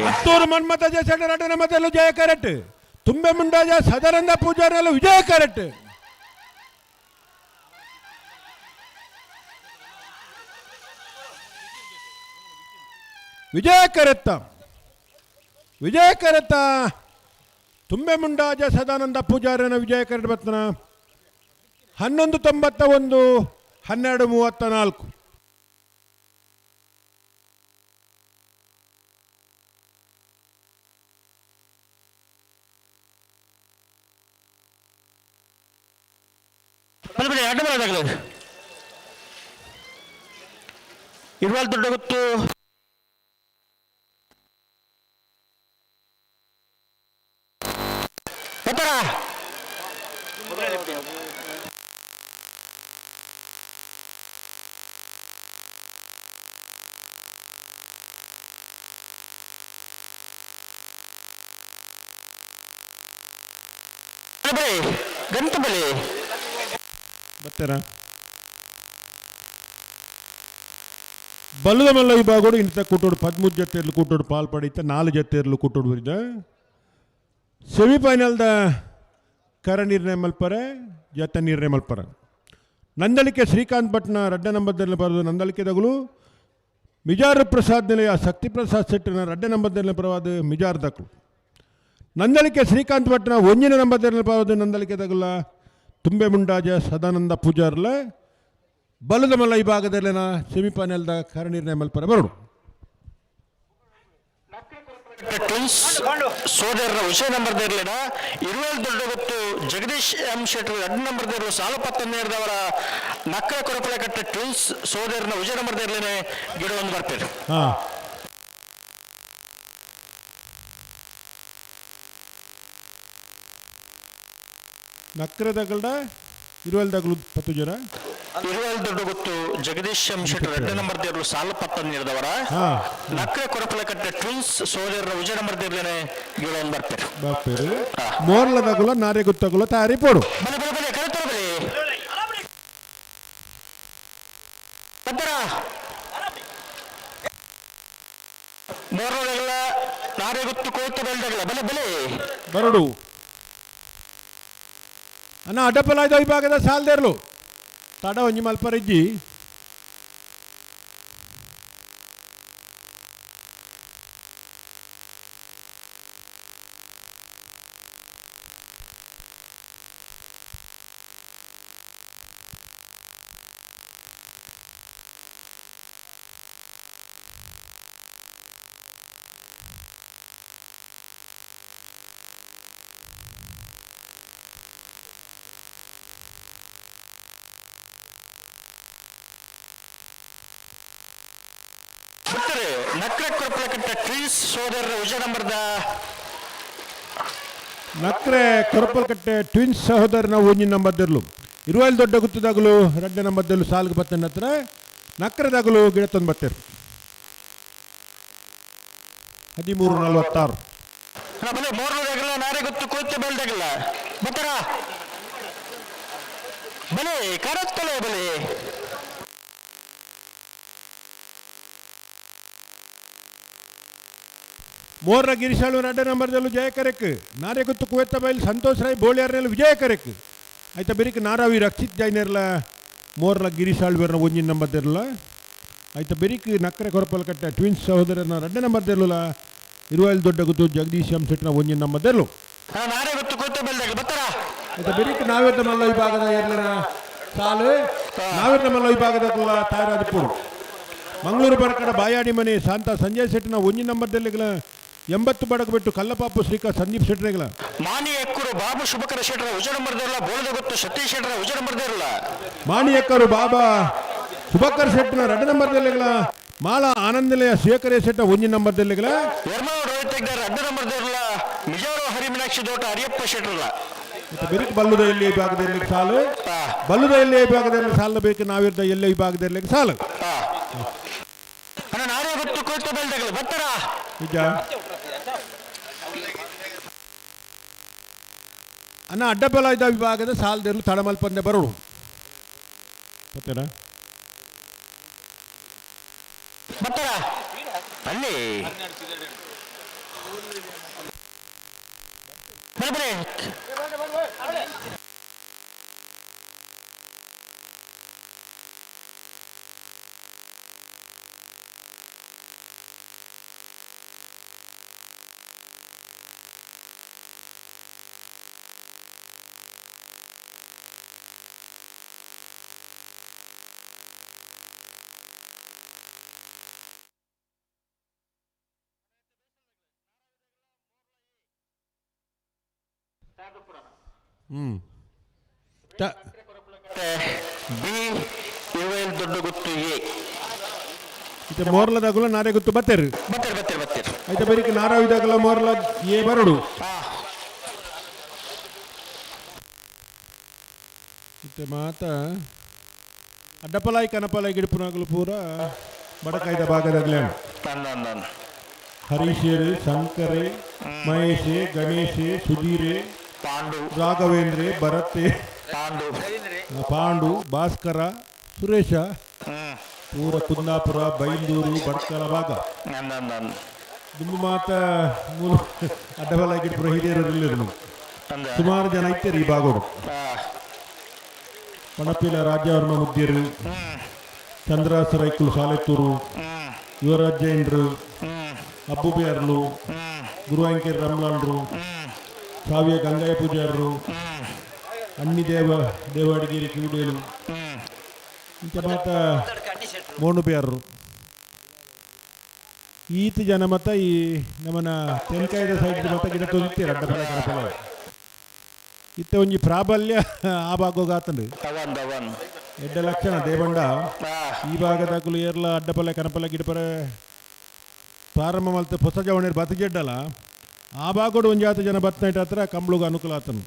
ಹತ್ತೂರು ಮನ್ಮಥ ಜಯಸೇಠ ನಟನ ಮತಲು ಜಯ ಕರೆಟ್ ತುಂಬೆ ಮುಂಡಾಜ ಸದರಂದ ಪೂಜಾರಲು ವಿಜಯ ಕರೆಟ್ ವಿಜಯ ಕರೆತ್ತ ತುಂಬೆ ಮುಂಡಾಜ ಸದಾನಂದ ಪೂಜಾರನ ವಿಜಯ ಕರೆಟ್ ಬರ್ತನ 1191 1234. ಅಡ್ಡ ಬರೋದಾಗಲಿ ಇರುವಲ್ ದೊಡ್ಡ ಗೊತ್ತು ಗಂತ ಬಲಿ ಬರ್ತಾರ ಬಲ್ಲದ ಮಲ್ಲ ವಿಭಾಗೋಡು ಇಂಥ ಕೂಟೋಡು 13 ಜೊತೆಯರ್ಲು ಕೂಟೋಡು ಪಾಲ್ಪಡಿತ 4 ಜೊತೆಯರ್ಲು ಕೂಟೋಡು ಬರಿದ ಸೆಮಿಫೈನಲ್ದ ಕರ ನಿರ್ಣಯ ಮಲ್ಪರೆ ಜತ ನಿರ್ಣಯ ಮಲ್ಪರ ನಂದಳಿಕೆ ಶ್ರೀಕಾಂತ್ ಭಟ್ನ ರಡ್ಡ ನಂಬರ್ದಲ್ಲಿ ಬರೋದು ನಂದಳಿಕೆ ತಗುಲು ಮಿಜಾರ್ ಪ್ರಸಾದ್ ನಿಲಯ ಶಕ್ತಿ ಪ್ರಸಾದ್ ಶೆಟ್ಟಿನ ರಡ್ಡ ನಂಬರ್ದಲ್ಲಿ ಬರೋದು ಮಿಜಾರ್ ದಕ್ಕಳು ನಂದಳಿಕೆ ಶ್ರೀಕಾಂತ್ ಭಟ್ನ ಒಂಜಿನ ನಂಬರ್ದಲ್ಲಿ ಬರೋದು ನಂದಳಿಕೆ ತಗುಲ ತುಂಬೆ ಮುಂಡಾಜ ಸದಾನಂದ ಪೂಜಾರ್ಲ ಬಲದ ಮಲ್ಲ ಈ ಭಾಗದಲ್ಲಿನ ಸೆಮಿಫೈನಲ್ದ ಕರ ನಿರ್ಣಯ ಮಲ್ಪರ ಬರೋಡು ಟ್ವಿನ್ಸ್ ಸೋದರರ ವಿಷಯ ನಂಬರ್ ದೇರ್ಲಿನ ಇರುವಲ್ ದೊಡ್ಡ ಗೊತ್ತು ಜಗದೀಶ್ ಎಂ ಶೆಟ್ಟಿ 2 ನಂಬರ್ ದೇರ್ಲು ಸಾಲು 11 ನಕ್ಕರ ಕೊರಪಲೆ ಕಟ್ಟ ಟ್ವಿನ್ಸ್ ಸೋದರನ ವಿಷಯ ನಂಬರ್ ದೇರ್ಲಿನೇ ಗಿಡ ಒಂದು ಬರ್ತೀರಿ ನಕ್ರದಗಲ್ಡ ಇರುವಲ್ದಾಗಲು 10 ಜನ ಇರುವಲ್ ದೊಡ್ಡ ಗೊತ್ತು ಜಗದೀಶ್ ಎಂ ಶೆಟ್ಟಿ 2 ನಂಬರ್ ದೇರ್ಲು ಸಾಲು 11 ನಕ್ಕರ ಕೊರಪಲೆ ಕಟ್ಟ ಟ್ವಿನ್ಸ್ ಸೋದರರ ವಿಜಯ ನಂಬರ್ ದೇರ್ಲಿನೇ ಗಿಡ ಒಂದು ಬರ್ತೀರಿ ಮೋರ್ಲದಾಗುಲ ನಾರೆ ಗೊತ್ತಾಗುಲ ತಯಾರಿ ಪೋಡು ಮೋರ್ಲದಾಗಲ ನಾರೆ ಗೊತ್ತು ಕೋತ ಬೆಲ್ದಾಗಲ ಬಲೆ ಬಲೆ ಬರಡು ಅನ್ನ ಅಡ್ಡಪಲಾಯ್ದ ವಿಭಾಗದ ಸಾಲ್ದೇರ್ಲು ತಡ ಒಂಜಿ ಮಲ್ಪರಿಜ್ಜಿ ನಕ್ರ ಕೊರಪಲೆ ಕಟ್ಟ ಟ್ವಿನ್ಸ್ ಸೋದರರ ವಿಜಯ ನಂಬರ್ದ ನಕ್ರೆ ಕೊರಪಲ್ಕಟ್ಟೆ ಟ್ವಿನ್ಸ್ ಸಹೋದರನ ಒಂಜಿ ನಂಬರ್ದರ್ಲು ಇರುವಲ್ ದೊಡ್ಡ ಗುತ್ತದಾಗಲು 2 ನಂಬರ್ದರ್ಲು ಸಾಲ್ಗೆ ಬತ್ತನ ಹತ್ರ ನಕ್ರದಾಗಲು ಗಿಡ ತಂದು ಬರ್ತೇರು 1346 ಬಲೆ ಮೋರ್ಲದಾಗಲ ನಾರೆ ಗೊತ್ತು ಕೋತ ಬೆಲ್ದಾಗಲ್ಲ ಬತ್ತರ ಬಲೆ ಕರತ್ತಲೆ ಬಲೆ ಮೋರ್ರ ಗಿರಿಶಾಳು 2 ನಂಬರ್ದಲ್ಲೂ ಜಯ ಕರೆಕ್ ನಾರೆ ಗೊತ್ತು ಕುವೆತ್ತ ಬೈಲ್ ಸಂತೋಷ್ ರಾಯ್ ಬೋಳಿಯಾರ್ನೆಲ್ಲ ವಿಜಯ ಕರೆಕ್ ಆಯ್ತಾ ಬೆರಿಕ್ ನಾರಾವಿ ರಕ್ಷಿತ್ ಜೈನರ್ಲ ಮೋರ್ಲ ಗಿರಿಶಾಳು ಬೇರೆ ಒಂಜಿನ ನಂಬರ್ದಿರಲ್ಲ ಆಯ್ತಾ ಬೆರಿಕ್ ನಕ್ಕರೆ ಕೊರಪಲ್ಕಟ್ಟೆ ಟ್ವಿನ್ಸ್ ಸಹೋದರನ 2 ನಂಬರ್ದಿರಲ್ಲ ಇರುವಲ್ ದೊಡ್ಡ ಗೊತ್ತು ಜಗದೀಶ್ ಎಂ ಶೆಟ್ಟಿನ ಒಂಜಿನ ನಂಬರ್ದಿರಲು ನಾರೆ ಗೊತ್ತು ಕೋತ ಬೆಲ್ದಾಗಲ್ಲ ಬತ್ತರ ಆಯ್ತಾ ಬೆರಿಕ್ ನಾವೇತ ಮಲ್ಲ ವಿಭಾಗದ ಏರ್ಲಿನ ಸಾಲು ನಾವೇತ ಮಲ್ಲ ವಿಭಾಗದ ತಯಾರಾದಿಪ್ಪು ಮಂಗಳೂರು ಬರಕಡ ಬಾಯಾಡಿ ಮನೆ ಶಾಂತ ಸಂಜಯ್ ಶೆಟ್ಟಿನ ಒಂಜಿನ ನಂಬರ್ದಲ್ಲಿಗಳ 80 ಬಡಕು ಬಿಟ್ಟು ಕಲ್ಲಪಾಪು ಶ್ರೀಕಾ ಸಂದೀಪ್ ಶೆಟ್ರಿಗಳ ಮಾನಿ ಎಕ್ಕರು ಬಾಬು ಶುಭಕರ ಶೆಟ್ರ ವಿಜಯ ನಂಬರ್ ದೇರ್ಲ ಬೋಳದ ಗೊತ್ತು ಸತೀಶ್ ಶೆಟ್ರ ವಿಜಯ ನಂಬರ್ ದೇರ್ಲ ಮಾನಿ ಎಕ್ಕರು ಬಾಬಾ ಶುಭಕರ್ ಶೆಟ್ಟಿನ 2 ನಂಬರ್ದಲ್ಲಿಗಳ ಮಾಲಾ ಆನಂದಲಯ ಶೇಖರ ಶೆಟ್ಟ ಒಂಜಿ ನಂಬರ್ದಲ್ಲಿಗಳ ಎರ್ಮಾವ್ ರೋಹಿತ್ ತೆಗ್ದಾರ 2 ನಂಬರ್ ದೇರ್ಲ ಮಿಜಾರೋ ಹರಿಮೀನಾಕ್ಷಿ ದೋಟ ಹರಿಯಪ್ಪ ಶೆಟ್ರಲ್ಲ ಬೆರಿಕ್ ಬಲ್ಲುದ ಎಲ್ಲಿ ವಿಭಾಗದಲ್ಲಿ ಸಾಲು ಬಲ್ಲುದ ಎಲ್ಲಿ ವಿಭಾಗದಲ್ಲಿ ಸಾಲ ಬೇಕು ನಾವಿರ್ದ ಎಲ್ಲ ವಿಭಾಗದಲ್ಲಿ ಸಾಲು ನಾರೇ ಗೊತ್ತು ಕೋತ ಬೆಲ್ದಾಗಲ್ಲ ಬತ್ತರ ನಿಜ ಅನ್ನ ಅಡ್ಡಬಲಾಯ್ದ ವಿಭಾಗದ ಸಾಲದಲ್ಲಿ ತಡಮಲ್ಪಂದೆ ಬರೋಡು ಗೊತ್ತೇನಾ ಬತ್ತರ ಅಲ್ಲಿ ಬರಬರೇ ಬಿ ಇರುವೆಲ್ ದೊಡ್ಡ ಗುತ್ತು ಎ ಇತ್ತೆ ಮೋರ್ಲದಾಗಲ ನಾರೇ ಗುತ್ತು ಬತ್ತೇರು ಐತೆ ಬರೀಕ್ ನಾರಾವಿದಾಗಲ ಮೋರ್ಲ ಏ ಬರಡು ಇತ್ತೆ ಮಾತ ಅಡ್ಡಪಲಾಯಿ ಕನಪಲಾಯಿ ಗಿಡಪುನಾಗಲು ಪೂರ ಬಡಕಾಯ್ದ ಭಾಗದಾಗಲೇ ಹರೀಶೇರು ಶಂಕರೇ ಮಹೇಶೇ ಗಣೇಶೇ ಸುಧೀರೇ ರಾಘವೇಂದ್ರೇ ಭರತೆ ಪಾಂಡು ಭಾಸ್ಕರ ಸುರೇಶ ಪೂರ ಕುಂದಾಪುರ ಬೈಂದೂರು ಬಡ್ಕಲ ಭಾಗ ದುಂಬು ಮಾತ ಮೂಲ ಅಡ್ಡಬಲಾಗಿಟ್ಟು ಹಿರಿಯರು ಸುಮಾರು ಜನ ಇದ್ದಾರೆ ಈ ಭಾಗವರು ಪಣಪಿಲ ರಾಜ್ಯವರ್ಮ ಮುದ್ದಿಯರು ಚಂದ್ರಾಸ ರೈಕುಲು ಸಾಲೆತ್ತೂರು ಯುವರಾಜ್ ಜೈನ್ರು ಅಬ್ಬುಬೇರ್ಲು ಗುರುವಂಕೇರಿ ರಮ್ಲಾನ್ರು ಸಾವಿಯ ಗಂಗಾಯ ಪೂಜಾರರು ಅನ್ನಿ ದೇವಾಡಿಗೇರಿ ಕಿವುಡೇಲು ಇಂಥ ಮಾತ ಮೋಣು ಬೇರರು ಈತ ಜನ ಮತ ಈ ನಮ್ಮನ ತೆಂಕಾಯದ ಸೈಡ್ ಮತ ಗಿಡ ತೊಂದಿತ್ತೀರ ಅಡ್ಡಪಲ ಕಡಪಲ ಇತ್ತ ಒಂಜಿ ಪ್ರಾಬಲ್ಯ ಆ ಭಾಗೋಗಾತಂಡು ಎಡ್ಡ ಲಕ್ಷಣ ದೇವಂಡ ಈ ಭಾಗದಾಗಲು ಏರ್ಲ ಅಡ್ಡಪಲ ಕನಪಲ ಗಿಡಪರ ಪ್ರಾರಂಭ ಮಲ್ತ ಹೊಸ ಜವಣೇರು ಬತಗೆಡ್ಡಲ್ಲ ಆ ಭಾಗೋಡು ಒಂಜಿ ಆತ ಜನ ಬತ್ನೈಟ್ ಹತ್ರ ಕಂಬ್ಳುಗ ಅನುಕೂಲ ಆತನು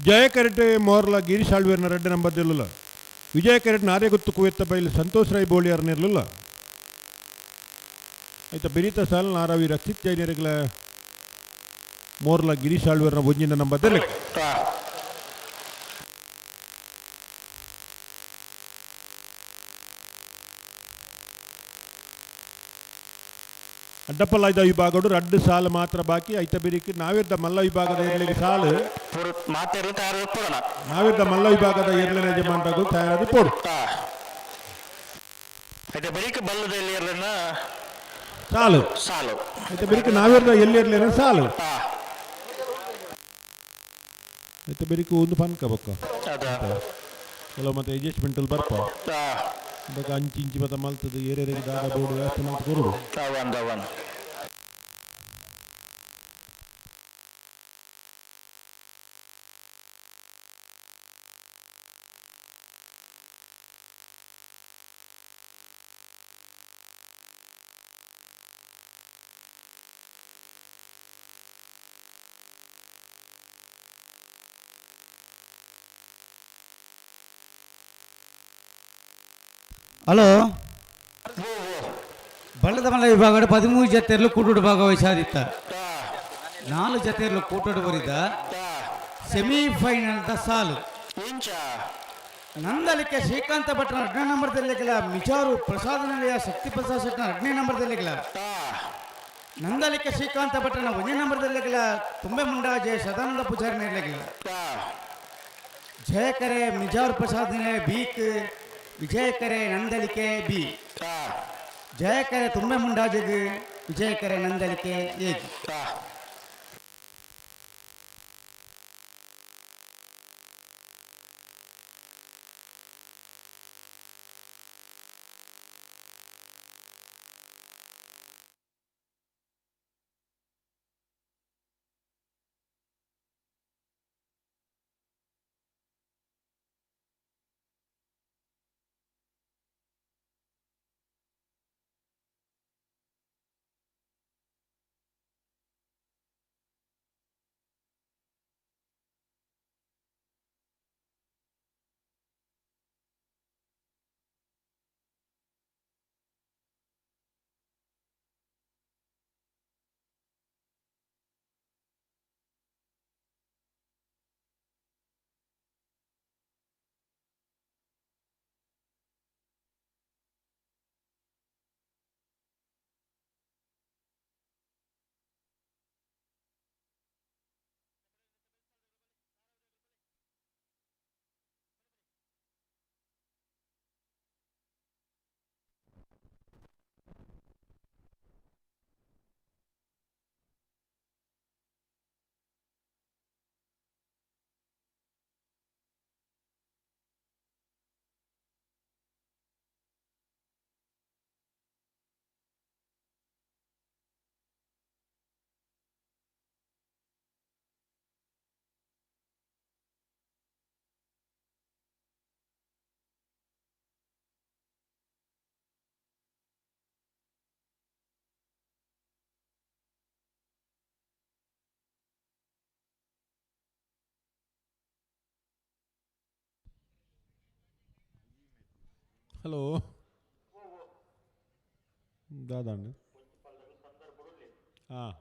ಜಯ ಕರೆಟ್ ಮೋರ್ಲ ಗಿರೀಶ್ ಆಳ್ವೇರ್ನ ರೆಡ್ಡ ನಂಬರ್ದಿಲ್ಲ ವಿಜಯ ಕರೆಟ್ ನಾರೇ ಗುತ್ತು ಕುವೆತ್ತ ಬೈಲ್ ಸಂತೋಷ್ ರಾಯ್ ಬೋಳಿಯರ್ನಿರ್ಲಿಲ್ಲ ಆಯ್ತಾ ಬೆರೀತ ಸಾಲ ನಾರಾವಿ ರಕ್ಷಿತ್ ಜೈನರಿಗಳ ಮೋರ್ಲ ಗಿರೀಶ್ ಆಳ್ವೇರ್ನ ಒಂಜಿನ ನಂಬರ್ದಲ್ಲಿ ಅಡ್ಡಪಲ್ಲಾಯ್ದ ವಿಭಾಗಡು ರಡ್ಡು ಸಾಲು ಮಾತ್ರ ಬಾಕಿ ಐತ ಬೆರಿಕೆ ನಾವಿದ್ದ ಮಲ್ಲ ವಿಭಾಗದ ಏರ್ಲಿಗೆ ಸಾಲು ನಾವಿದ್ದ ಮಲ್ಲ ವಿಭಾಗದ ಏರ್ಲಿನ ಯಜಮಾನರಾಗು ತಯಾರಾಗಿ ಪೋಡು ಸಾಲು ಐತ ಬೆರಿಕೆ ನಾವಿರ್ದ ಎಲ್ಲಿ ಇರ್ಲಿನ ಸಾಲು ಐತ ಬೆರಿಕೆ ಒಂದು ಪನ್ಕ ಬಕ್ಕ ಕೆಲವು ಮತ್ತೆ ಅಡ್ಜಸ್ಟ್ಮೆಂಟ್ ಬರ್ಪ ಅದಕ್ಕೆ ಅಂಚಿ ಇಂಚಿ ಮತ್ತೆ ಮಲ್ತದ್ದು ಏರಿಯಾರಿಗೆ ದಾದ ಬೋರ್ಡು ವ್ಯವಸ್ಥೆ ಮಾಡ್ತು ಕೊಡುದು ಹಲೋ ಬಳ್ಳದ ಮಲ್ಲ ವಿಭಾಗ 13 ಜತೆಯಲ್ಲೂ ಕೂಟೋಡು ಭಾಗವಹಿಸಾದಿತ್ತ 4 ಜತೆಯಲ್ಲೂ ಕೂಟೋಡು ಬರಿದ ಸೆಮಿಫೈನಲ್ ಸಾಲು ನಂದಲಿಕ್ಕೆ ಶ್ರೀಕಾಂತ ಭಟ್ನ 10ನೇ ನಂಬರ್ದಲ್ಲಿಗಳ ಮಿಜಾರು ಪ್ರಸಾದ ನಿಲಯ ಶಕ್ತಿ ಪ್ರಸಾದ್ ಶೆಟ್ನ 10ನೇ ನಂಬರ್ದಲ್ಲಿಗಳ ನಂದಲಿಕ್ಕೆ ಶ್ರೀಕಾಂತ ಭಟ್ನ 1ನೇ ನಂಬರ್ದಲ್ಲಿಗಳ ತುಂಬೆ ಮುಂಡಾಜೆ ಸದಾನಂದ ಪೂಜಾರಿ ನಿರ್ಲಗಿಲ್ಲ ಜಯಕರೆ ಮಿಜಾರು ಪ್ರಸಾದ್ ನಿಲಯ ಬೀಕ್ ವಿಜಯಕರೆ ನಂದಲಿಕೆ ಬಿ ಜಯಕರೆ ತುಂಬೆ ಮುಂಡಾಜೆಗ್ ವಿಜಯಕರೆ ನಂದಲಿಕೆ ಏಗ್ ಹಲೋ ದಾದಾಂಡು ಹಾಂ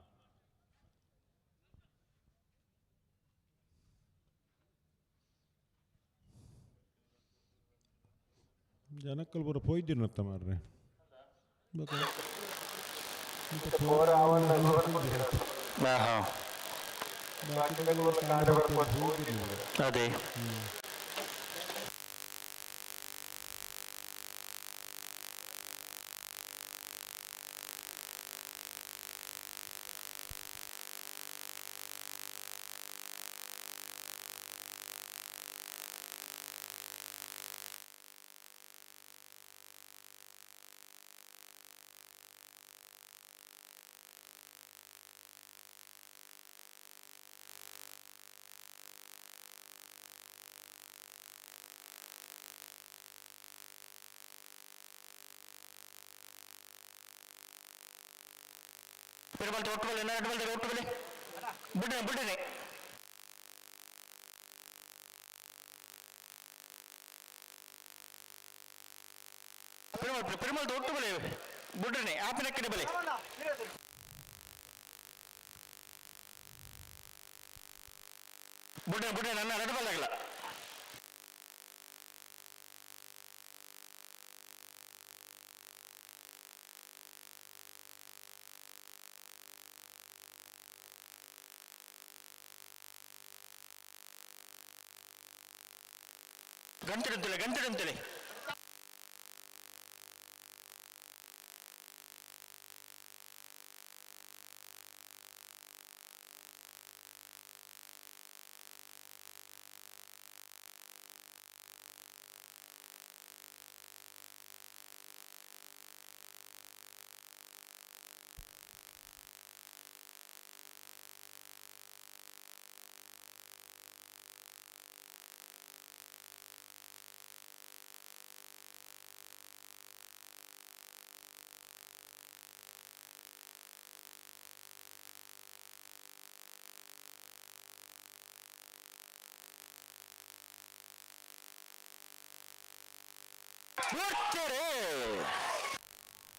ಜನಕ್ಕಲ್ಲಿ ಬರೋ ಪೋಯ್ದಿನತ್ತ ಮಾರ್ರೆ ಅದೇ ಬಿಡ್ರಿ ಪೆರುಮಲ್ ಒಟ್ಟು ಬಲೆ ಬಿಡ್ರಿ ಆಪಿನ ಕಡೆ ಬಲೆ ಬಿಡ್ರಿ ನನ್ನ ನಡಬಲ್ಲಾಗಲ್ಲ ಗಂಟೆಡಂತೇಳಿ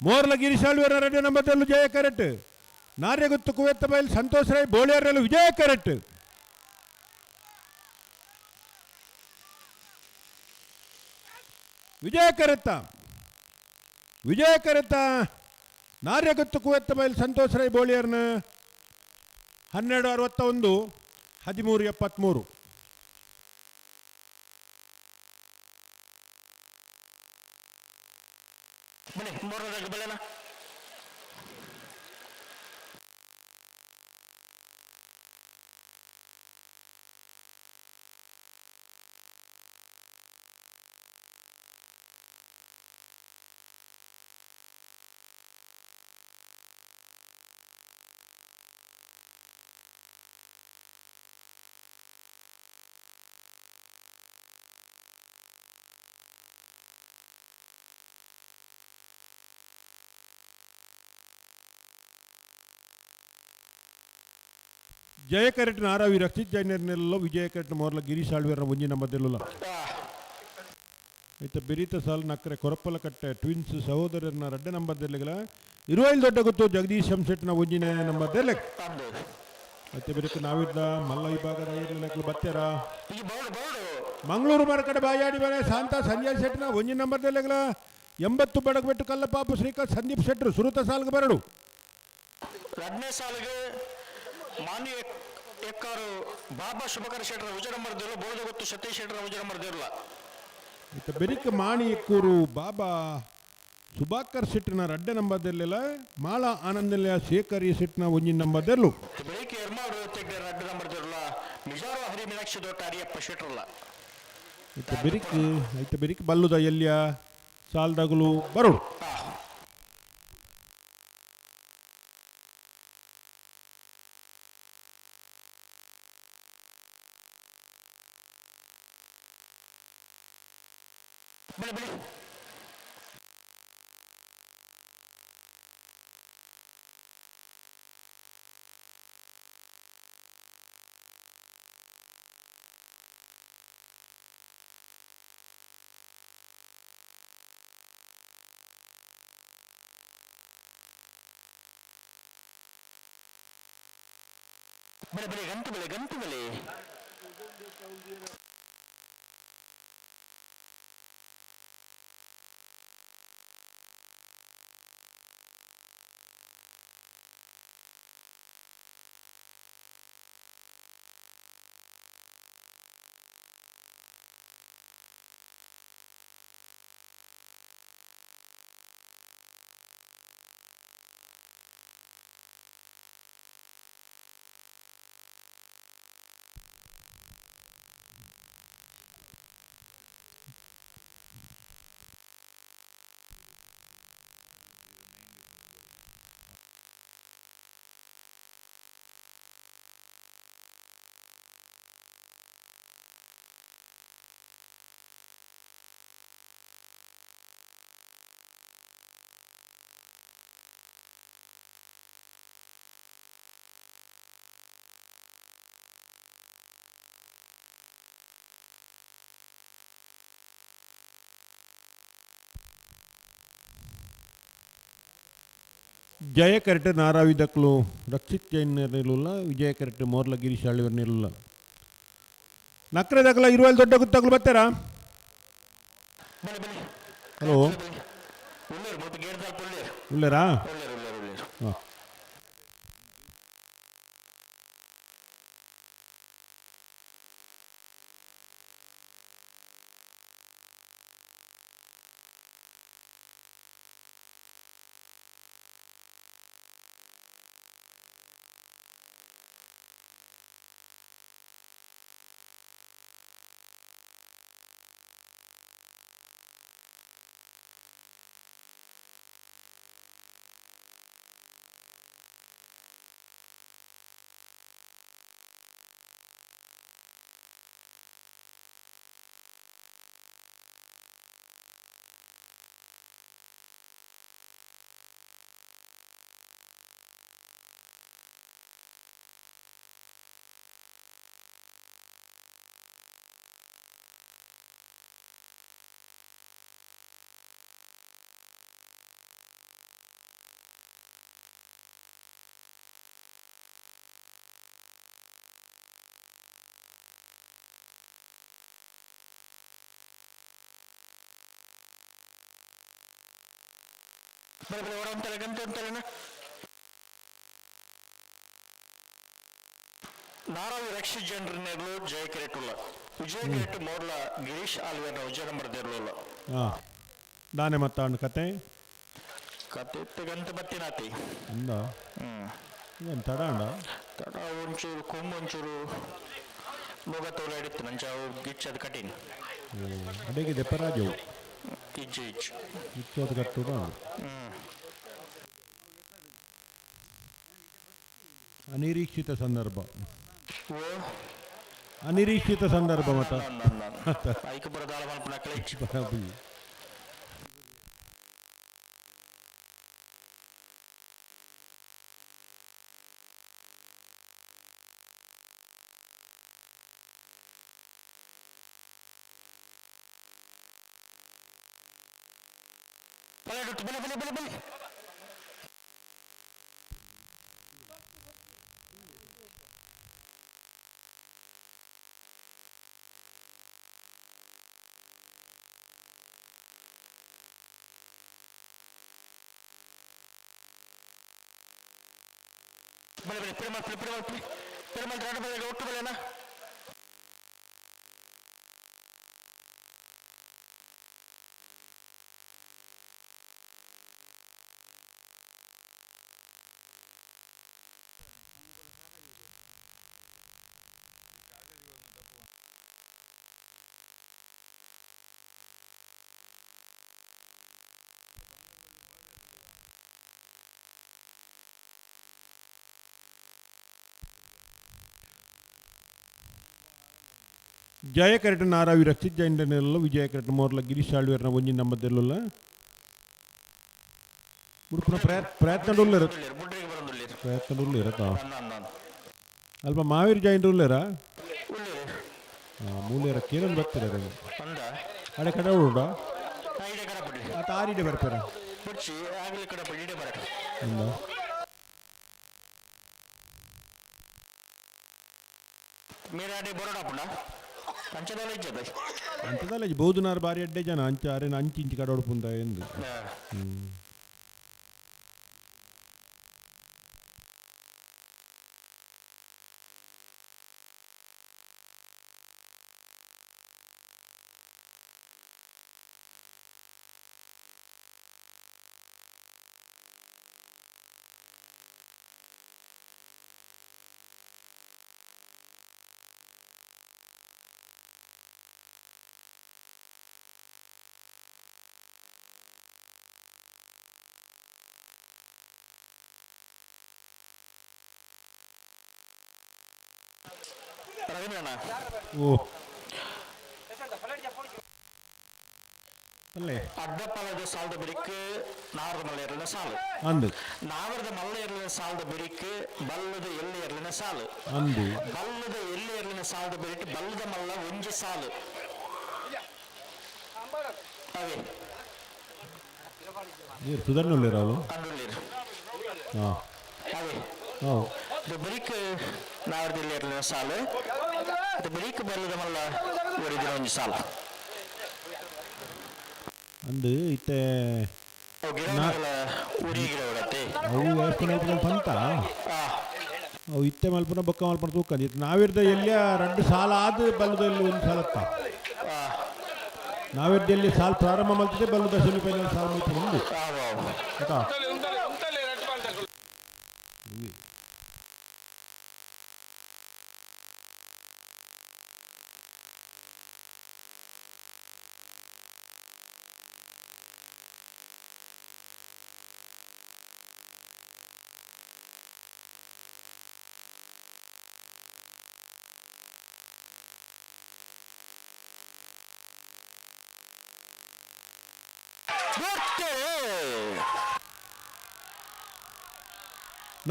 ಮೋರ್ಲ ಗಿರಿಶಾಳ್ವರ ರೆಡ್ಡಿ ನಂಬರ್ದಲ್ಲೂ ಜಯ ಕರೆಕ್ಟ್ ನಾರ್ಯಗುತ್ತು ಕುವೆತ್ತ ಬೈಲ್ ಸಂತೋಷ್ ರೈ ಬೋಳಿಯರಲ್ಲೂ ವಿಜಯ ಕರೆಕ್ಟ್ ವಿಜಯ ಕರೆತ್ತ ನಾರ್ಯಗುತ್ತು ಕುವೆತ್ತ ಬೈಲ್ ಸಂತೋಷ್ ರೈ ಬೋಳಿಯರ್ನ 1261 1373 ಬಲೆನಾ ಜಯ ಕರೆಕ್ಟ್ ನಾರಾವಿ ರಕ್ಷಿತ್ ಜೈನರ್ನೆಲ್ಲ ವಿಜಯ ಕರೆಕ್ಟ್ ಮೋರ್ಲ ಗಿರೀಶ್ ಆಳ್ವೇರ ಒಂಜಿನ ಮಧ್ಯಲ್ಲ ಐತ ಬೆರೀತ ಸಾಲ್ ನಕ್ಕರೆ ಕೊರಪ್ಪಲ ಕಟ್ಟೆ ಟ್ವಿನ್ಸ್ ಸಹೋದರನ ರಡ್ಡೆ ನಂಬರ್ದೆಲೆಗಳ 25 ದೊಡ್ಡ ಗೊತ್ತು ಜಗದೀಶ್ ಶಂಶೆಟ್ನ ಒಂಜಿನ ನಂಬರ್ದೆಲೆ ಮತ್ತೆ ಬೆರಕು ನಾವಿದ್ದ ಮಲ್ಲ ವಿಭಾಗದ ಲೆಕ್ಕಲು ಬತ್ತೆರ ಮಂಗಳೂರು ಮರಕಡೆ ಬಾಯಾಡಿ ಮನೆ ಶಾಂತ ಸಂಜಯ್ ಶೆಟ್ನ ಒಂಜಿನ ನಂಬರ್ದೆಲೆಗಳ 80 ಬಡಗಬೆಟ್ಟು ಕಲ್ಲಪಾಪು ಶ್ರೀಕಾಂತ್ ಸಂದೀಪ್ ಶೆಟ್ರು ಸುರುತ ಸಾಲ್ಗೆ ಬರಡು 2ನೇ ಸಾಲಿಗೆ ಮಾನ್ಯ ಎಕ್ಕಾರು ಬಾಬಾ ಶುಭಕರ ಶೆಟ್ರ ಉಜರ ಮರ್ದಿರಲ್ಲ ಬೋಧ ಗೊತ್ತು ಸತೀಶ್ ಶೆಟ್ರ ಉಜರ ಮರ್ದಿರಲ್ಲ ಬೆರಿಕ ಮಾಣಿ ಎಕ್ಕೂರು ಬಾಬಾ ಸುಭಾಕರ್ ಶೆಟ್ನ ರಡ್ಡೆ ನಂಬರ್ದೆಲ್ಲ ಮಾಳಾ ಆನಂದಲ್ಯ ಶೇಖರಿ ಶೆಟ್ನ ಒಂಜಿನ ನಂಬರ್ದೆಲ್ಲು ಬೆಳಿಗ್ಗೆ ಎರ್ಮಾಡು ತೆಗ್ದೆ ರಡ್ಡೆ ನಂಬರ್ದಿರಲ್ಲ ನಿಜಾರು ಹರಿ ಮೀನಾಕ್ಷಿ ದೊಡ್ಡ ಅರಿಯಪ್ಪ ಶೆಟ್ರಲ್ಲ ಬೆರಿಕ ಬಲ್ಲುದ ಎಲ್ಯ ಸಾಲ್ದಾಗಲು ಬರೋಡು ಬಲೆ ಬಲೆ ಗಂಟು ಬಲೆ ಗಂಟು ಬಲೆ జయ కరెక్ట్ నారావి దక్కులు రక్షిత్ జైన్ నిర్ణయుల విజయ కరెక్ట్ మోర్ల గిరీష్ ఆళ్ళివర్ నిర్ణయుల నక్రే దక్కల 20 దొడ్డ గుత్తకులు బತ್ತಾరా హలో ఉల్లేరా ನಾರಾವಿ ರಕ್ಷಿತ್ ಜನರ ನೇರ್ಲು ಜಯ ಕಿರೀಟುಲ್ಲ ವಿಜಯ ಕಿರೀಟ್ ಮೋರ್ಲ ಗಿರೀಶ್ ಆಲ್ವೇರ್ನ ವಿಜಯ ನಂಬರ್ ದೇರ್ಲುಲ್ಲ దానే మత్తాండు కతే ಕತೆ ಗಂತ ಬತ್ತಿನಾತಿ ఉందా ಏನು ತಡಾಂಡ ತಡ ಒಂಚೂರು ಕೊಂಬು ಒಂಚೂರು ಲೋಗ ತೋಲ ಹಿಡಿತು ನಂಚ ಗಿಚ್ಚದು ಕಠಿಣ ಅಡೆಗೆ ದೆಪ್ಪರಾಜವು ಇಜ್ಜು ಇಜ್ಜು ಇಚ್ಚೋದು ಕಟ್ಟುಡ ಅನಿರೀಕ್ಷಿತ ಸಂದರ್ಭ ಅನಿರೀಕ್ಷಿತ ಸಂದರ್ಭ ಮತ ಐಕಪುರದಾಳ ಮಲ್ಪನ ಕಳಿಚ್ ಬಲೆ ಬಲೆ ಬಲೆ ಬಲೆ ಬಲೆ ಪೆರುಮಲ್ ರಾಡ ಬಲೆ ಒಟ್ಟು ಬಲೆನಾ ಜಯ ಕರೆಕ್ಟ್ ನಾರಾವಿ ರಕ್ಷಿತ್ ಜೈನ್ ನೆರಳು ವಿಜಯ ಕರೆಕ್ಟ್ ಮೋರ್ಲ ಗಿರೀಶ್ ಆಳ್ವೇರ್ನ ಒಂಜಿ ನಂಬರ್ದೆಲ್ಲ ಉಡುಪುನ ಪ್ರಯತ್ನಡುಲ್ಲೇರ ಅಲ್ಪ ಮಾವೀರ್ ಜೈನ್ ಉಲ್ಲೇರ ಮೂಲೇರ ಕೇರಳ ಬರ್ತೀರ ಅಡೆ ಕಡೆ ಉಂಡ ಆತ ಆರಿಡೆ ಬರ್ತಾರ ಮೀರಾಡಿ ಬರೋಡಪ್ಪಣ ಪಂಚದಲ್ಲ ಇಜ್ಜದ ಅಂಚದಲ್ಲ ಬಹುದಿನಾರು ಬಾರಿ ಅಡ್ಡೆ ಜನ ಅಂಚ ಅರೇನ ಅಂಚಿ ಇಂಚಿ ಕಡೋಡು ಪುಂದ ಎಂದು ಓ ಅಲ್ಲೇ ಅಡ್ಡಪಾಲದ ಸಾಲದ ಬಿರಿಕ್ ನಾರದ ಮಲ್ಲ ಎರಲಿನ ಸಾಲು ಅಂದು ನಾವರದ ಮಲ್ಲ ಎರಲಿನ ಸಾಲದ ಬಿರಿಕ್ ಬಲ್ಲದ ಎಲ್ಲಿ ಎರಲಿನ ಸಾಲು ಅಂದು ಬಲ್ಲದ ಎಲ್ಲಿ ಎರಲಿನ ಸಾಲದ ಬಿರಿಕ್ ಬಲ್ಲದ ಮಲ್ಲ ಒಂಜಿ ಸಾಲು ಅವೇ ನೀರು ಸುಧಾರಣೆ ಅಂಡುಳ್ಳೀರು ಹಾಂ ಅವೇ ಹೌದು ಇದು ಬಿರಿಕ್ ನಾವರದ ಎಲ್ಲಿ ಎರಲಿನ ಸಾಲು ಅದು ಬಿರಿಕ್ ಬಲ್ಲದ ಮಲ್ಲ ಒಡಿದಿನ ಒಂಜಿ ಸಾಲು ಅಂದು ಇತ್ತೆ ಅವು ಎಷ್ಟು ಮಲ್ಪನ ಪಂತ ಅವು ಇತ್ತೆ ಮಲ್ಪನ ಬೊಕ್ಕ ಮಲ್ಪನ ತೂಕಂದು ಇತ್ತು ನಾವಿರ್ದ ಎಲ್ಲಿಯ 2 ಸಾಲ ಆದ ಬಲ್ಲದಲ್ಲಿ ಒಂದು ಸಾಲತ್ತ ನಾವಿರ್ದ ಎಲ್ಲಿ ಸಾಲ ಪ್ರಾರಂಭ ಮಾಡ್ತಿದ್ದೆ ಬಲ್ಲದ ಸೆಮಿಫೈನಲ್ ಸಾಲ ಮಲ್ಪನ ಒಂದು ಆಯ್ತಾ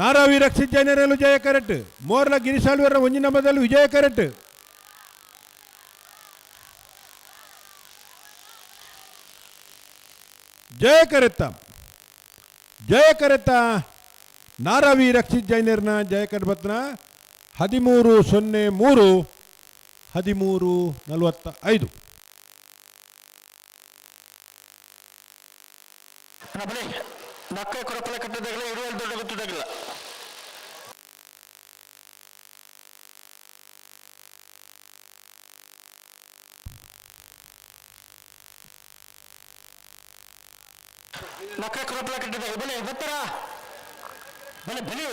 ನಾರಾವಿ ರಕ್ಷಿತ್ ಜನರಲು ಜಯ ಕರೆಟ್ ಮೋರ್ಲ ಗಿರಿಸಾಳ್ವರ ಒಂಜಿ ನಂಬದಲ್ಲಿ ವಿಜಯ ಕರೆಟ್ ಜಯ ಕರೆತ್ತ ನಾರಾವಿ ರಕ್ಷಿತ್ ಜೈನರ್ನ ಜಯ ಕಟ್ಬತ್ನ 13-03 13:45 ನಕ್ಕ ಕೊರಪಲ ಕಟ್ಟದಾಗಲ್ಲ ಇರುವಲ್ಲಿ ದೊಡ್ಡ ಗೊತ್ತದಾಗಲ್ಲ ನಕ್ಕ ಕೊರಪಲ ಕಟ್ಟದಾಗ ಬಲೆ ಬತ್ತರ ಬಲೆ ಬಲೆ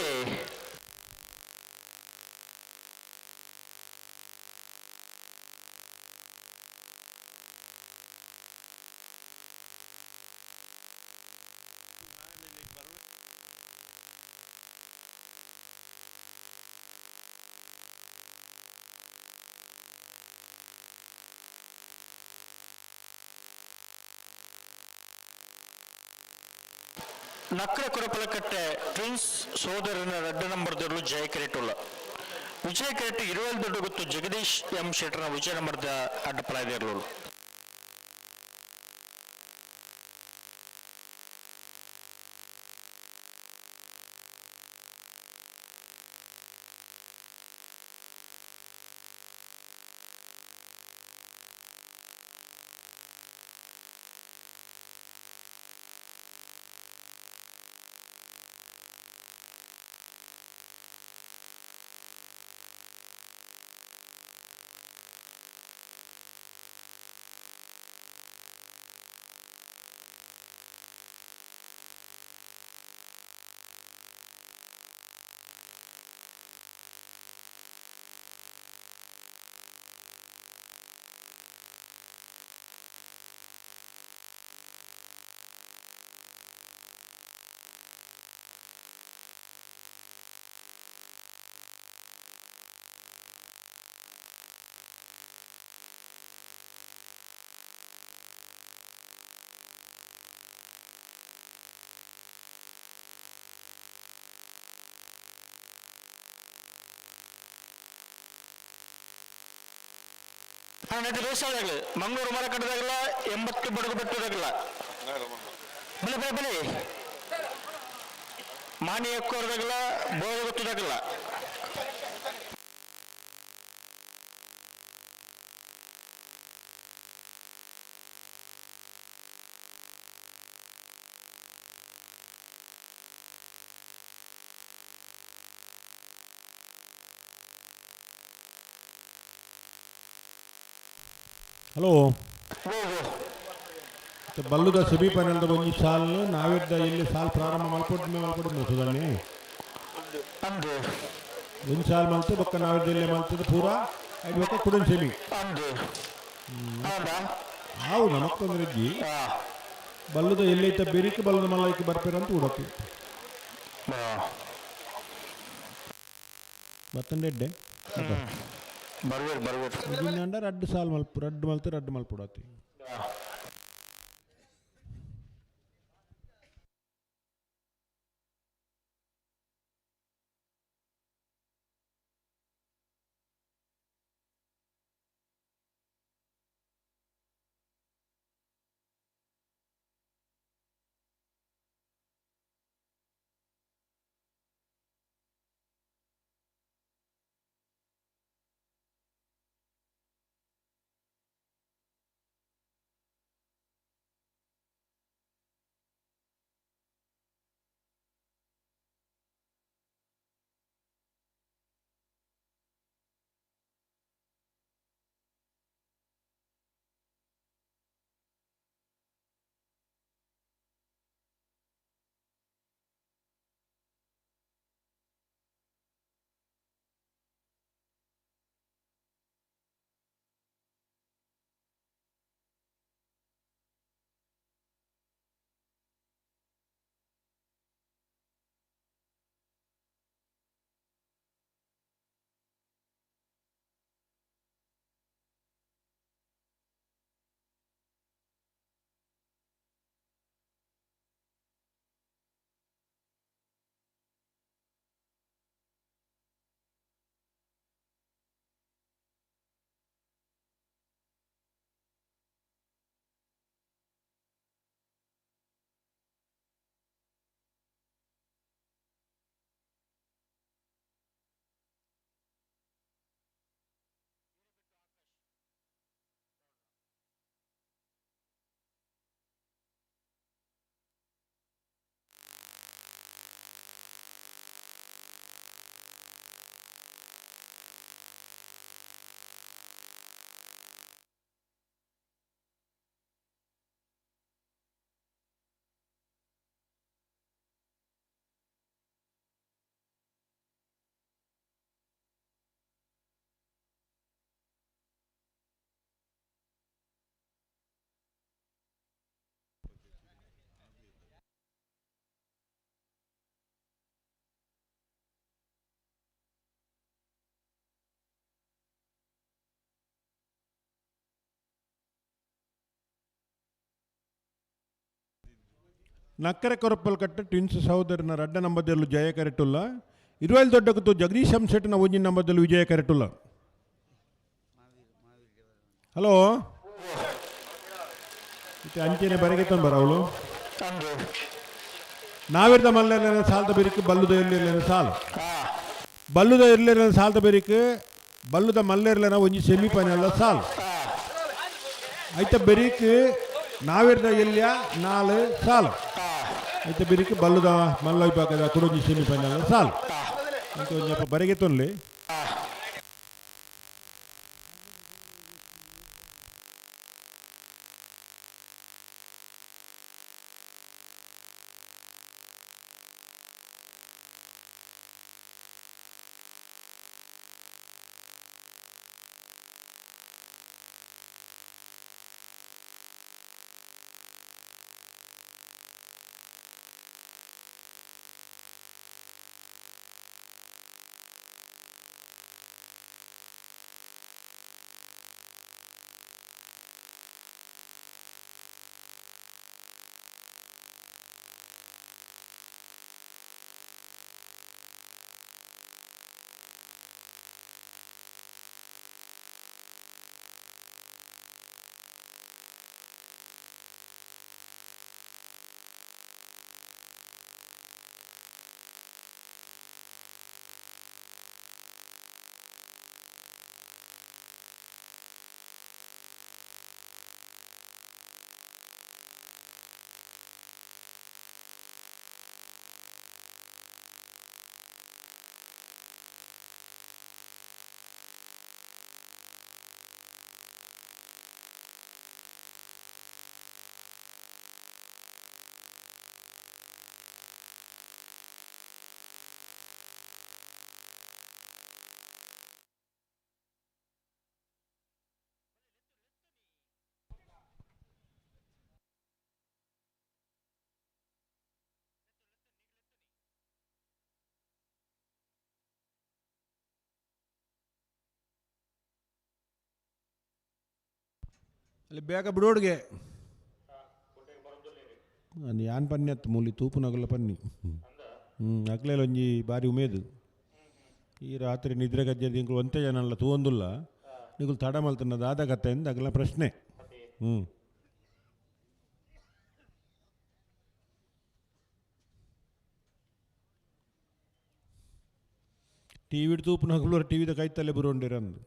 ನಕ್ಕರ ಕೊರಪಲಕಟ್ಟೆ ಟ್ವಿನ್ಸ್ ಸೋದರನ 2 ನಂಬರ್ದವರು ಜಯ ಕೆರೆಟುಲ್ಲ ವಿಜಯ ಕೆರೆಟ್ 20 ದೊಡ್ಡ ಗೊತ್ತು ಜಗದೀಶ್ ಎಂ ಶೆಟ್ಟರ್ನ ವಿಜಯ ನಂಬರ್ದ ಅಡ್ಡಪಲಾಯಿದಿರಲು ನದಿ ರೋಸಾದಾಗಲಿ ಮಂಗಳೂರು ಮರ ಕಟ್ಟದಾಗಲ್ಲ 80 ಬಡಗು ಬೆಟ್ಟದಾಗಲ್ಲ ಬಲೆ ಬಲೆ ಬಲೆ ಮಾನಿ ಎಕ್ಕೋರ್ದಾಗಲ್ಲ ಬೋಗ ಗೊತ್ತದಾಗಲ್ಲ ಹಲೋ ಬಲ್ಲುದ ಸೆಮಿಫೈನಲ್ದ ಒಂಜಿ ಸಾಲ್ ನಾವಿದ್ದ ಎಲ್ಲಿ ಸಾಲ್ ಪ್ರಾರಂಭ ಮಲ್ಪೊಟ್ಟು ಸುಧಾರಣೆ ಒಂದು ಸಾಲ್ ಮಲ್ತು ಬೊಕ್ಕ ನಾವಿದ್ದ ಎಲ್ಲೇ ಮಲ್ತದ ಪೂರ ಅದು ಬೊಕ್ಕ ಕುಡನ್ ಸೆಮಿ ಹಾವು ನಮಕ್ ತೊಂದರೆ ಇಜ್ಜಿ ಬಲ್ಲುದ ಎಲ್ಲೈತ ಬೆರಿಕೆ ಬಲ್ಲದ ಮಲ್ಲಕ್ಕೆ ಬರ್ಪೇರಂತ ಉಡಕ್ಕೆ ಮತ್ತೊಂದೆಡ್ಡೆ ಬರ್ಬೇಡ ರಡ್ಡು ಸಾಲ್ ಮಲ್ಪು ರಡ್ಡು ಮಲ್ಪುಡತ್ತಿ ನಕ್ಕರೆ ಕೊರಪ್ಪಲ್ಕಟ್ಟ ಟ್ವಿನ್ಸ್ ಸಹೋದರನ ರಡ್ಡ ನಂಬರ್ದಲ್ಲೂ ಜಯ ಕರೆಟುಲ್ಲ 25 ದೊಡ್ಡಕತ್ತು ಜಗದೀಶ್ ಶೆಟ್ಟನ ಒಂಜಿ ನಂಬರ್ದಲ್ಲೂ ವಿಜಯ ಕರೆಟುಲ್ಲ. ಹಲೋ ಇತ್ತೆ ಅಂಚೆನೆ ಬರಗೆತ್ತೊಂದು ಬರವಳು ನಾವಿರ್ದ ಮಲ್ಲೆಲ್ಲ ಸಾಲ್ದ ಬೆರಿಕೆ ಬಲ್ಲುದ ಇರ್ಲಿಲ್ಲ ಸಾಲು ಬಲ್ಲುದ ಇರ್ಲಿಲ್ಲ ಸಾಲ್ದ ಬೆರಿಕೆ ಬಲ್ಲುದ ಮಲ್ಲೆರ್ಲನ ಒಂಜಿ ಸೆಮಿಫೈನಲ್ ಸಾಲು ಐತ ಬೆರಿಕೆ ನಾವಿರ್ದ ಎಲ್ಯ 4 ಸಾಲು ಐತ ಬೆರಿಕೆ ಬಲ್ಲುದ ಮಲ್ಲ ವಿಭಾಗದ ಕುಡೊಂಜಿ ಸೆಮಿಫೈನಲ್ ಸಾಲು ಅಂತ ಒಂಜಿ ಬರಗೆತ್ತೊನ್ಲಿ ಅಲ್ಲಿ ಬೇಗ ಬಿಡೋಡ್ಗೆ ಅದು ಯಾನ್ ಪನ್ನಿ ಅತ್ತ ಮೂಲಿ ತೂಪುನಗಲ ಪನ್ನಿ ಅಕ್ಲೆಲ್ಲ ಒಂಜಿ ಬಾರಿ ಉಮೇದು ಈ ರಾತ್ರಿ ನಿದ್ರೆ ಗಜ್ಜೆ ನಿಂಗಳು ಒಂತೆ ಜನಲ್ಲ ತೂವೊಂದುಲ್ಲ ನಿಗಳು ತಡ ಮಲ್ತನ್ನದು ಆದ ಕಥೆಯಿಂದ ಅಗಲ ಪ್ರಶ್ನೆ ಟಿ ವಿ ತೂಪುನಗಲು ಟಿವಿದ ಕೈತಲ್ಲೇ ಬರೋಂಡಿರಂದು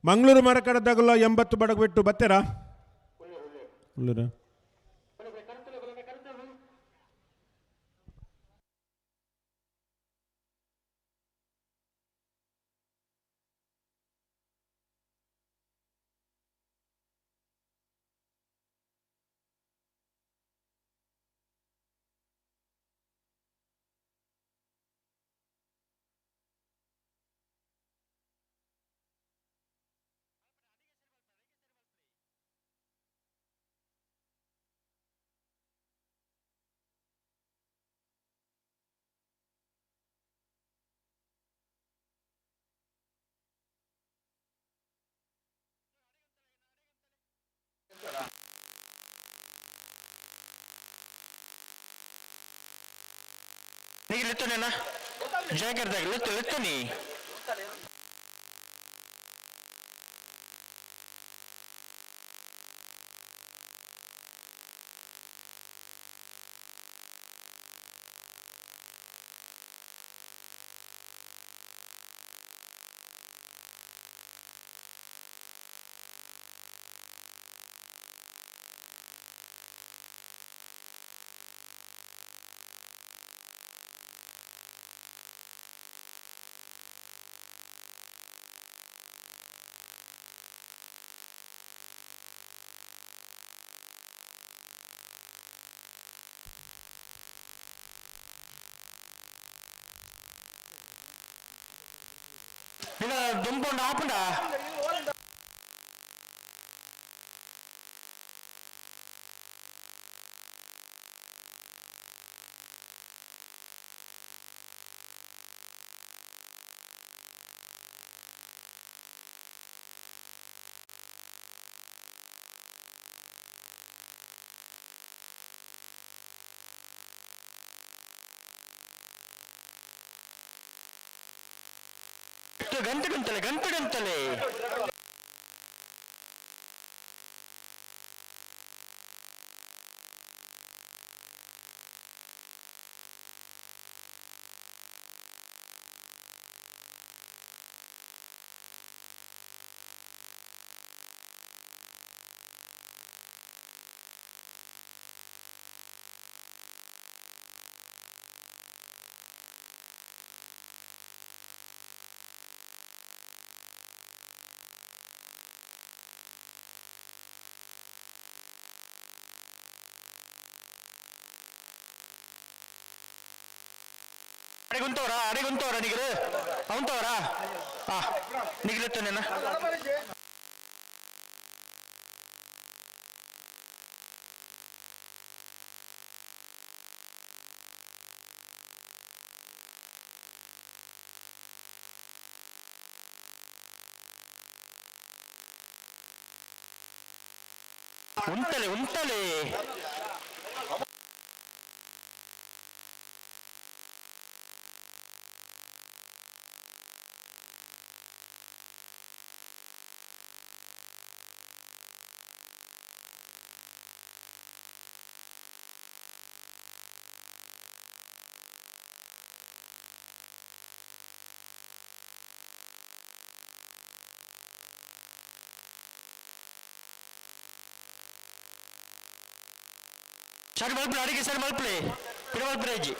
ಮಂಗಳೂರು ಮರಕಡದಾಗಲ್ಲ 80 ಬಡಗ್ ಬಿಟ್ಟು ಬತ್ತೇರಾ ಉಳ್ಳೂರ నీకు లెత్తనేనా జాగ్రత్త లెత్తని నిన్న దుంపండి ఆపండా ಗಂಟೆಗಂತಲೇ అడిగుంతవరా నీకు అవుతావరా నీకు లెత్తనేనా ఉంటలే సరే మలుపులే అడిగి సరే మలుపులే పిడమలుపులేజీ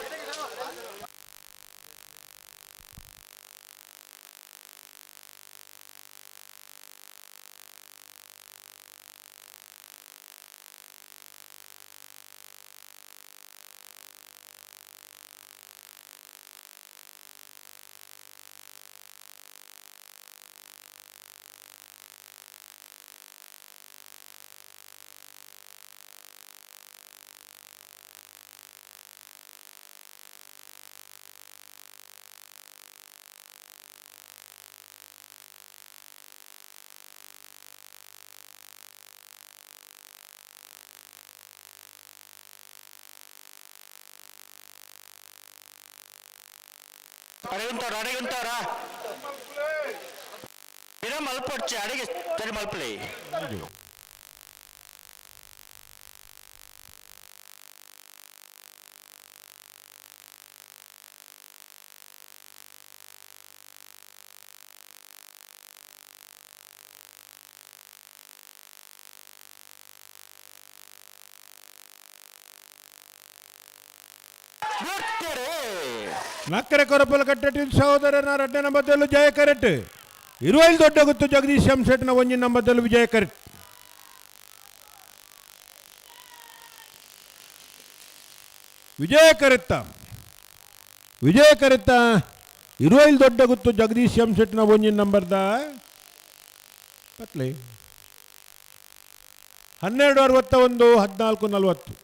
ಅಡಿಗೆ ಉಂಟವರಾ ಇಡ ಮಲ್ಪೊಚ್ಚೆ ಅಡಿಗೆ ಸರಿ ಮಲ್ಪಲಿ ನಕ್ಕರೆ ಕೊರಪಲ ಕಟ್ಟೆ ಸಹೋದರನ 2ನೇ ನಂಬರ್ದಲ್ಲೂ ಜಯ ಕರೆಟ್ 25 ದೊಡ್ಡ ಗುತ್ತು ಜಗದೀಶ್ ಎಂ ಶೆಟ್ನ 1ನೇ ನಂಬರ್ದಲ್ಲೂ ವಿಜಯ ಕರೆಟ್ ವಿಜಯ ಕರೆತ್ತ 25 ದೊಡ್ಡ ಗುತ್ತು ಜಗದೀಶ್ ಎಂ ಶೆಟ್ನ 1ನೇ ನಂಬರ್ದ ಪತ್ಲೆ 12:61 14:40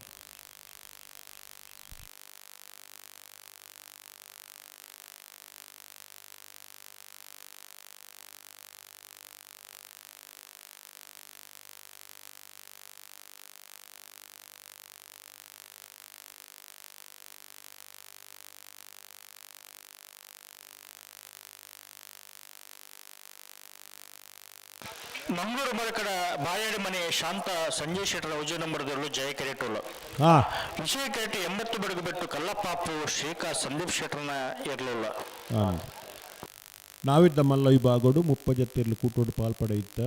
ಮಂಗಳೂರು ಮರಕಡ ಬಾಯಾಡಿ ಮನೆ ಶಾಂತ ಸಂಜಯ್ ಶೆಟ್ಟರ 1 ನಂಬರ್ದಲ್ಲೂ ಜಯ ಕೆರೆಟೋಲ್ಲ ವಿಜಯ ಕೆರೆಟ್ 80 ಬಡಗು ಬಿಟ್ಟು ಕಲ್ಲಪ್ಪಾಪು ಶ್ರೀಕಾಂತ್ ಸಂದೀಪ್ ಶೆಟ್ಟರ್ನ ಇರಲಿಲ್ಲ ನಾವಿದ್ದ ಮಲ್ಲ ವಿಭಾಗೋಡು 30 ಜೊತೆಯಲ್ಲಿ ಕೂಟೋಡು ಪಾಲ್ಪಡೆಯಿತ್ತ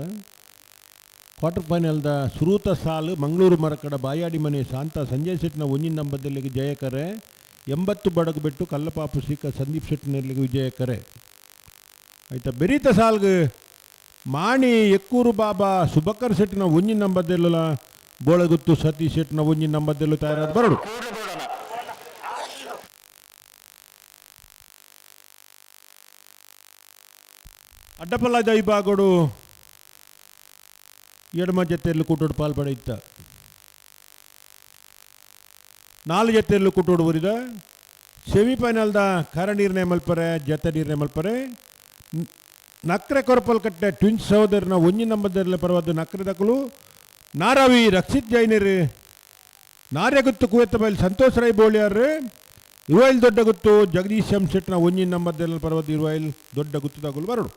ಕ್ವಾರ್ಟರ್ ಫೈನಲ್ದ ಸುರೂತ ಸಾಲು ಮಂಗಳೂರು ಮರಕಡ ಬಾಯಾಡಿ ಮನೆ ಶಾಂತ ಸಂಜಯ್ ಶೆಟ್ನ 1ನೇ ನಂಬರ್ದಲ್ಲಿಗೆ ಜಯಕರೆ 80 ಬಡಗು ಬಿಟ್ಟು ಕಲ್ಲಪಾಪು ಶ್ರೀಕಾಂತ್ ಸಂದೀಪ್ ಶೆಟ್ಟರ್ನಲ್ಲಿಗೆ ವಿಜಯಕರೆ ಆಯ್ತಾ ಬೆರೀತ ಸಾಲ್ಗೆ ಮಾಣಿ ಎಕ್ಕೂರು ಬಾಬಾ ಸುಬಕರ್ ಶೆಟ್ನ 1ನೇ ನಂಬರ್ದಲ್ಲ ಬೋಳಗುತ್ತು ಸತೀಶ್ ಶೆಟ್ನ 1ನೇ ನಂಬರ್ದಲ್ಲೂ ತಯಾರಾದ ಬರಡು ಅಡ್ಡಪಲ್ಲದ ವಿಭಾಗೋಡು ಎಡಮ ಜೊತೆಯಲ್ಲಿ ಕೂಟೋಡು ಪಾಲ್ಪಡೆಯಿತ್ತ 4 ಜೊತೆಯಲ್ಲೂ ಕೂಟೋಡು ಬರಿದ ಸೆಮಿಫೈನಲ್ದ ಕರ ನಿರ್ಣಯ ಮಲ್ಪರೆ ಜತೆ ನಿರ್ಣಯ ಮಲ್ಪರೆ ನಕ್ರೆ ಕೊರಪಲ್ಕಟ್ಟೆ ಟ್ವಿನ್ಸ್ ಸಹೋದರನ 1ನೇ ನಂಬರ್ದಲ್ಲ ಪರವಾದ ನಕ್ರೆ ದಕ್ಕಲು ನಾರಾವಿ ರಕ್ಷಿತ್ ಜೈನರು ನಾರ್ಯಗುತ್ತು ಕುವೆತ್ತ ಬೈಲ್ ಸಂತೋಷ್ ರೈ ಬೋಳಿಯಾರ್ 25 ದೊಡ್ಡ ಗುತ್ತು ಜಗದೀಶ್ ಎಂ ಶೆಟ್ನ 1ನೇ ನಂಬರ್ದಲ್ಲ ಪರವಾದ 25 ದೊಡ್ಡ ಗುತ್ತು ತಗಲು ಬರಡು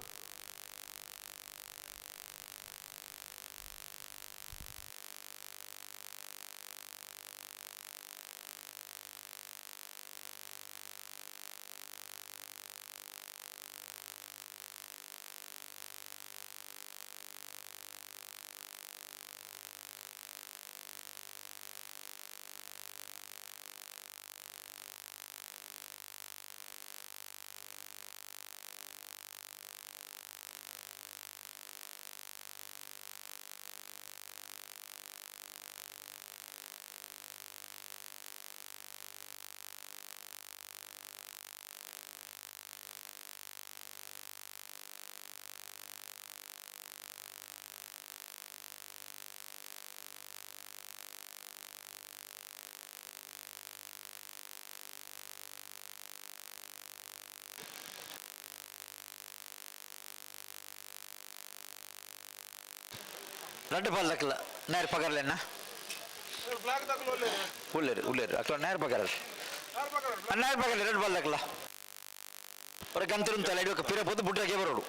ரெண்டு பால் தக்கல நேர் பகர்ல என்ன உள்ளேரு அக்கா நேர் பகர் நேர் பகர்ல ரெண்டு பால் தக்கல ஒரு ಗಂತರು ತಲೆ ಇಡುವ ಪಿರ ಪೊದ್ದು ಬುಟ್ಟಕ್ಕೆ ಬರೋಡು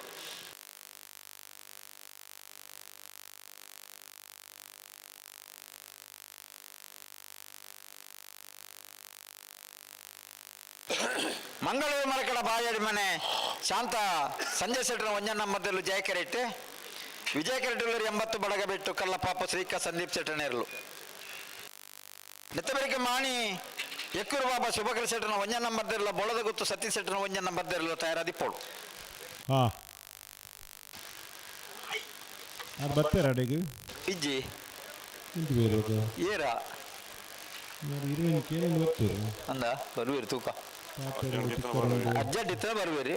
ಮಂಗಳೂರು ಮರಕಡ ಬಾಯಾಡಿ ಮನೆ ಶಾಂತ ಸಂಜಯ್ ಶೆಟ್ಟರ 1ನೇ ನಂಬರ್ದಲ್ಲೂ ಜಯ ಕೆರೆಟ್ ವಿಜಯ ಕೆರೆಟುಲ್ಲರು 80 ಬಡಗ ಬಿಟ್ಟು ಕಲ್ಲಪಾಪ ಶ್ರೀಕಾಂತ್ ಸಂದೀಪ್ ಶೆಟ್ಟನೇರಲು ನೆತ್ತಬರಿಕೆ ಮಾಣಿ ಎಕ್ಕೂರು ಬಾಬಾ ಶುಭಕರ ಶೆಟ್ಟನ 1ನೇ ನಂಬರ್ದಲ್ಲ ಬೊಳದ ಗುತ್ತು ಸತೀಶ್ ಶೆಟ್ಟನ 1ನೇ ನಂಬರ್ದಲ್ಲ ತಯಾರಾದಿಪ್ಪೋಳು ಬರ್ತಾರೆ ಅಡಿಗೆ ಇಜ್ಜಿ ಏರಾ ಅಂದ ಬರುವೇರಿ ತೂಕ ಅರ್ಜೆಂಟ್ ಇತ್ತ ಬರುವೇರಿ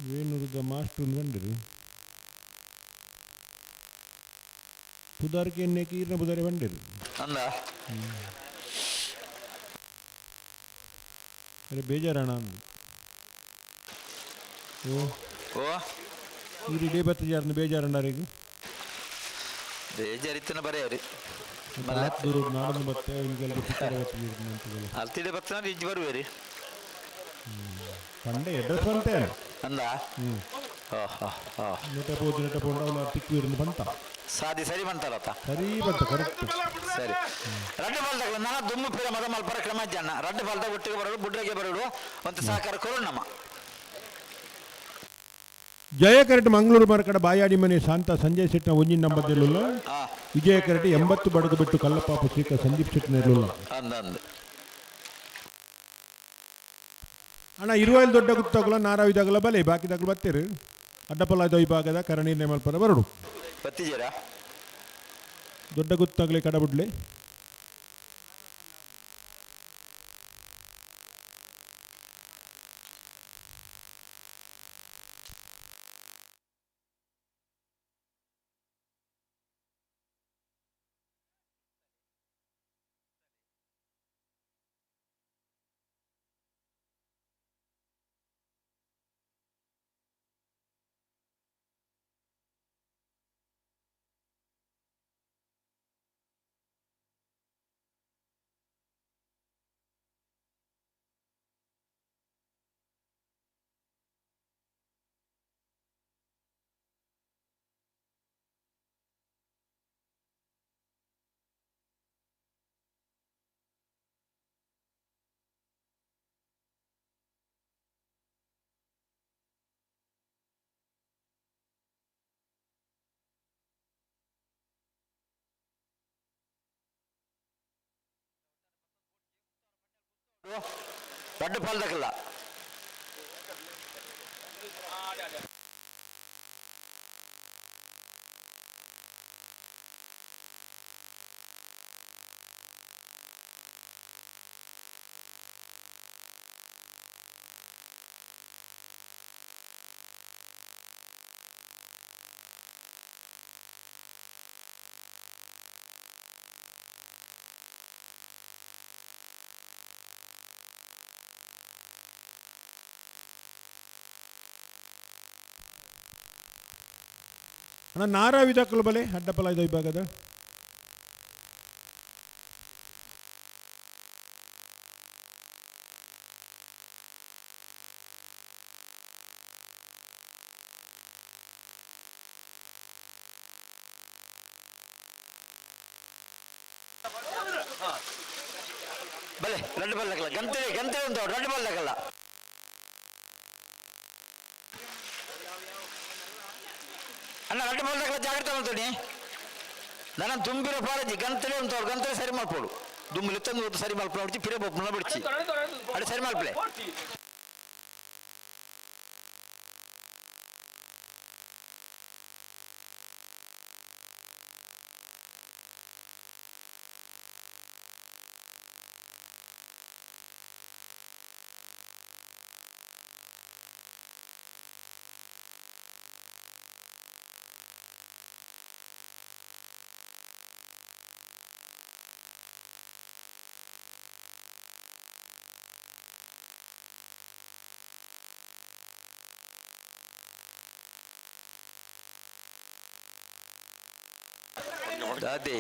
ವೇಣುರುದ ಮಾಸ್ಟರ್ ಬಂದಿರು ಪುದಾರ್ಕೆ ಎಣ್ಣೆಕ್ಕೆ ಈರ್ನ ಪುದಾರಿ ಬಂದಿರು ಅಂದ ಅರೆ ಬೇಜಾರಣ ಅಂದು ಓ ಈ ಡೇ ಬತ್ತ ಜಾರನ ಬೇಜಾರಂಡಾರಿಗೂ ಬೇಜಾರಿತ್ತನ ಬರೆಯವ್ರಿ ನಾಡನ್ನು ಮತ್ತೆ ಈಗೆಲ್ಲ ಅಲ್ತಿಡೆ ಬರ್ತಾನೆ ಇಜ್ಜಿ ಬರುವೇರಿ ಪಂಡೆ ಅಡ್ರೆಸ್ ಬಂತೆ ಅಂದ ನೆಟ ಪೋಂಡ ತಿಕ್ಕು ಇருந்து ಬಂತ ಸಾದಿ ಸರಿ ಬಂತಾರತ್ತ ಸರಿ ಬಂತ ಕರೆಕ್ಟ್ ಸರಿ ರಡ್ಡು ಬಾಲ್ದಾಗ ನಾನು ದುಮ್ಮು ಪೀರ ಮದ ಮಲ್ಪರ ಕ್ರಮ ಜನ ರಡ್ಡು ಬಾಲ್ದಾಗ ಒಟ್ಟಿಗೆ ಬರೋಡು ಬುಡ್ರೆಗೆ ಬರೋಡು ಒಂದು ಸಹಕಾರ ಕೊರೋಣ ನಮ್ಮ ಜಯ ಕರೆಟ್ ಮಂಗಳೂರು ಮರಕಡ ಬಾಯಾಡಿ ಮನೆ ಶಾಂತ ಸಂಜಯ್ ಶೆಟ್ನ ಒಂಜಿನ ನಂಬರ್ದಲ್ಲ ವಿಜಯ ಕರೆಟ್ 80 ಬಡಗು ಬಿಟ್ಟು ಕಲ್ಲಪ್ಪಾಪ ಶ್ರೀಕ ಸಂದೀಪ್ ಶೆಟ್ನ ಇರಲಿಲ್ಲ ಅಣ್ಣ 25 ದೊಡ್ಡ ಗುತ್ತಗಲ ನಾರಾವಿದಾಗಲ ಬಲೆ ಬಾಕಿದಾಗಲ ಬತ್ತೇರು ಅಡ್ಡಪಲಾದ ವಿಭಾಗದ ಕರಣಿ ನೇಮಲ್ಪರ ಬರಡು ಬತ್ತಿಜರ ದೊಡ್ಡ ಗುತ್ತಗಲೆ ಕಡಬುಡ್ಲೆ ರಡ್ಡು ಪಾಲ್ದಾಗಲ್ಲ ಅಣ್ಣ ನಾರಾವಿದಾಕಲು ಬಲೆ ಅಡ್ಡಪಲಾದ ವಿಭಾಗದ ಬಲೆ ರಡ್ಡು ಬಾಲ್ದಾಗಲ್ಲ ಗಂತೆ ಒಂದು ರಡ್ಡು ಬಾಲ್ದಾಗಲ್ಲ ಅಣ್ಣ ರಡ್ಡು ಬಾಲ್ದಾಗಲ್ಲ ಜಾಗ್ರತೆ ಮಾಡ್ತೀನಿ ನಾನು ತುಂಬಿರೋ ಪಾರಜಿ ಗಂತಲೇ ಉಂಟು ಗಂತಲೇ ಸರಿ ಮಾಡ್ಕೊಡು ದುಮ್ಮಲಿ ತಂದು ಸರಿ ಮಾಡ್ಕೊಂಡು ಪಿರೇ ಬೋಪ್ನ ಬಿಡ್ಚಿ ಅಡೆ ಸರಿ ಮಾಡ್ಪ್ಲೆ ಅದೇ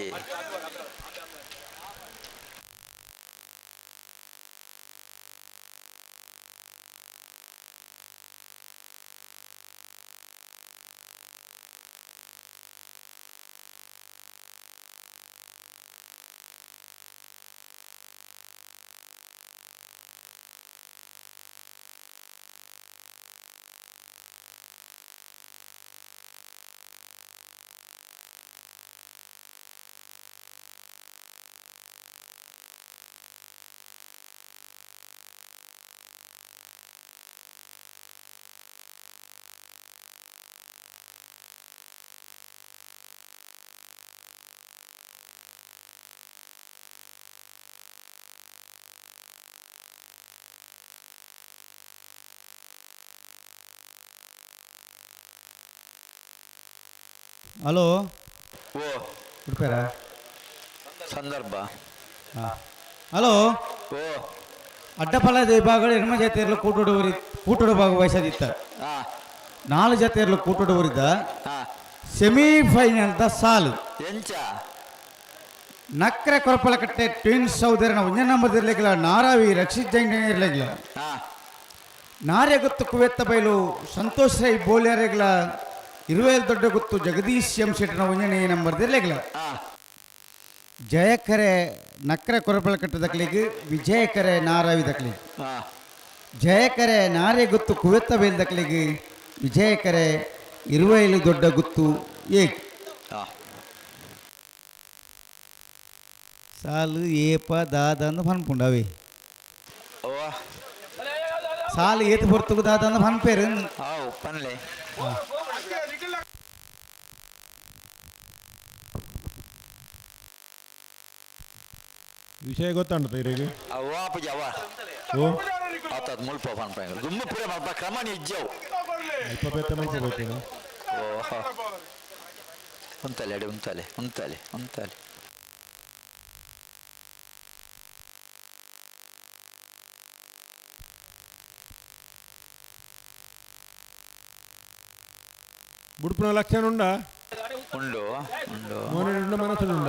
ಹಲೋ ಓ ಉಡುಪೇರಾ ಸಂದರ್ಭ ಹಲೋ ಓ ಅಡ್ಡಪಲಾದ ವಿಭಾಗಗಳು ಹೆಣ್ಮ ಜಾತಿಯರ್ಲು ಕೂಟೋಡು ಭಾಗವಹಿಸದಿತ್ತ 4 ಜಾತಿಯರ್ಲು ಕೂಟೋಡುವರಿದ್ದ ಸೆಮಿಫೈನಲ್ ದ ಸಾಲು ಎಂಚ ನಕ್ರೆ ಕೊರಪಲಕಟ್ಟೆ ಟ್ವಿನ್ಸ್ ಸಹೋದರನ ಒಂಜ ನಂಬರ್ ಇರ್ಲಿಕ್ಕಿಲ್ಲ ನಾರಾವಿ ರಕ್ಷಿತ್ ಜೈನ್ ಇರ್ಲಿಕ್ಕಿಲ್ಲ ನಾರ್ಯ ಗೊತ್ತು ಕುವೆತ್ತ ಬೈಲು ಸಂತೋಷ್ ರೈ ಬೋಲ್ಯಾರೆಗಳ 20 ದೊಡ್ಡ ಗೊತ್ತು ಜಗದೀಶ್ ಎಂ ಶೆಟ್ಟನ ಒಂಜನೇ ನಂಬರ್ ಇರ್ಲಿಕ್ಕಿಲ್ಲ ಜಯಕರೆ ನಕ್ರೆ ಕೊರಪಲಕಟ್ಟೆ ದಕ್ಲಿಗೆ ವಿಜಯಕರೆ ನಾರಾವಿ ದಕ್ಲಿಗೆ ಜಯಕರೆ ನಾರ್ಯ ಗೊತ್ತು ಕುವೆತ್ತ ಬೈಲ್ ದಕ್ಲಿಗೆ ವಿಜಯಕರೆ 20 ದೊಡ್ಡ ಗುತ್ತು ಏಕ್ ಸಾಲು ಏಪ ದಾದಂದು ಪನ್ಪುಂಡವೆ ಸಾಲು ಏತು ಬರ್ತುಗು ದಾದಂದು ಪನ್ಪೇರು ವಿಷಯ ಗೊತ್ತಂಡ ತೈರಿಗೆ ಓ ಆತದ ಮುಲ್ಪ ಪನ್ಪಾಂಗ ಗುಮ್ಮ ಪುರ ಮಲ್ಪ ಕ್ರಮಣಿ ಇಜ್ಜವು ಅಲ್ಪ ಬೇತ ಮಲ್ಪ ಬೇತೇನು ಓ ಉಂತಲೆ ಬುಡ್ಪುನ ಲಕ್ಷಣ ಉಂಡಾ ಉಂಡು ಮೋನೆಡುಂಡ ಮನಸ್ಸುಂಡ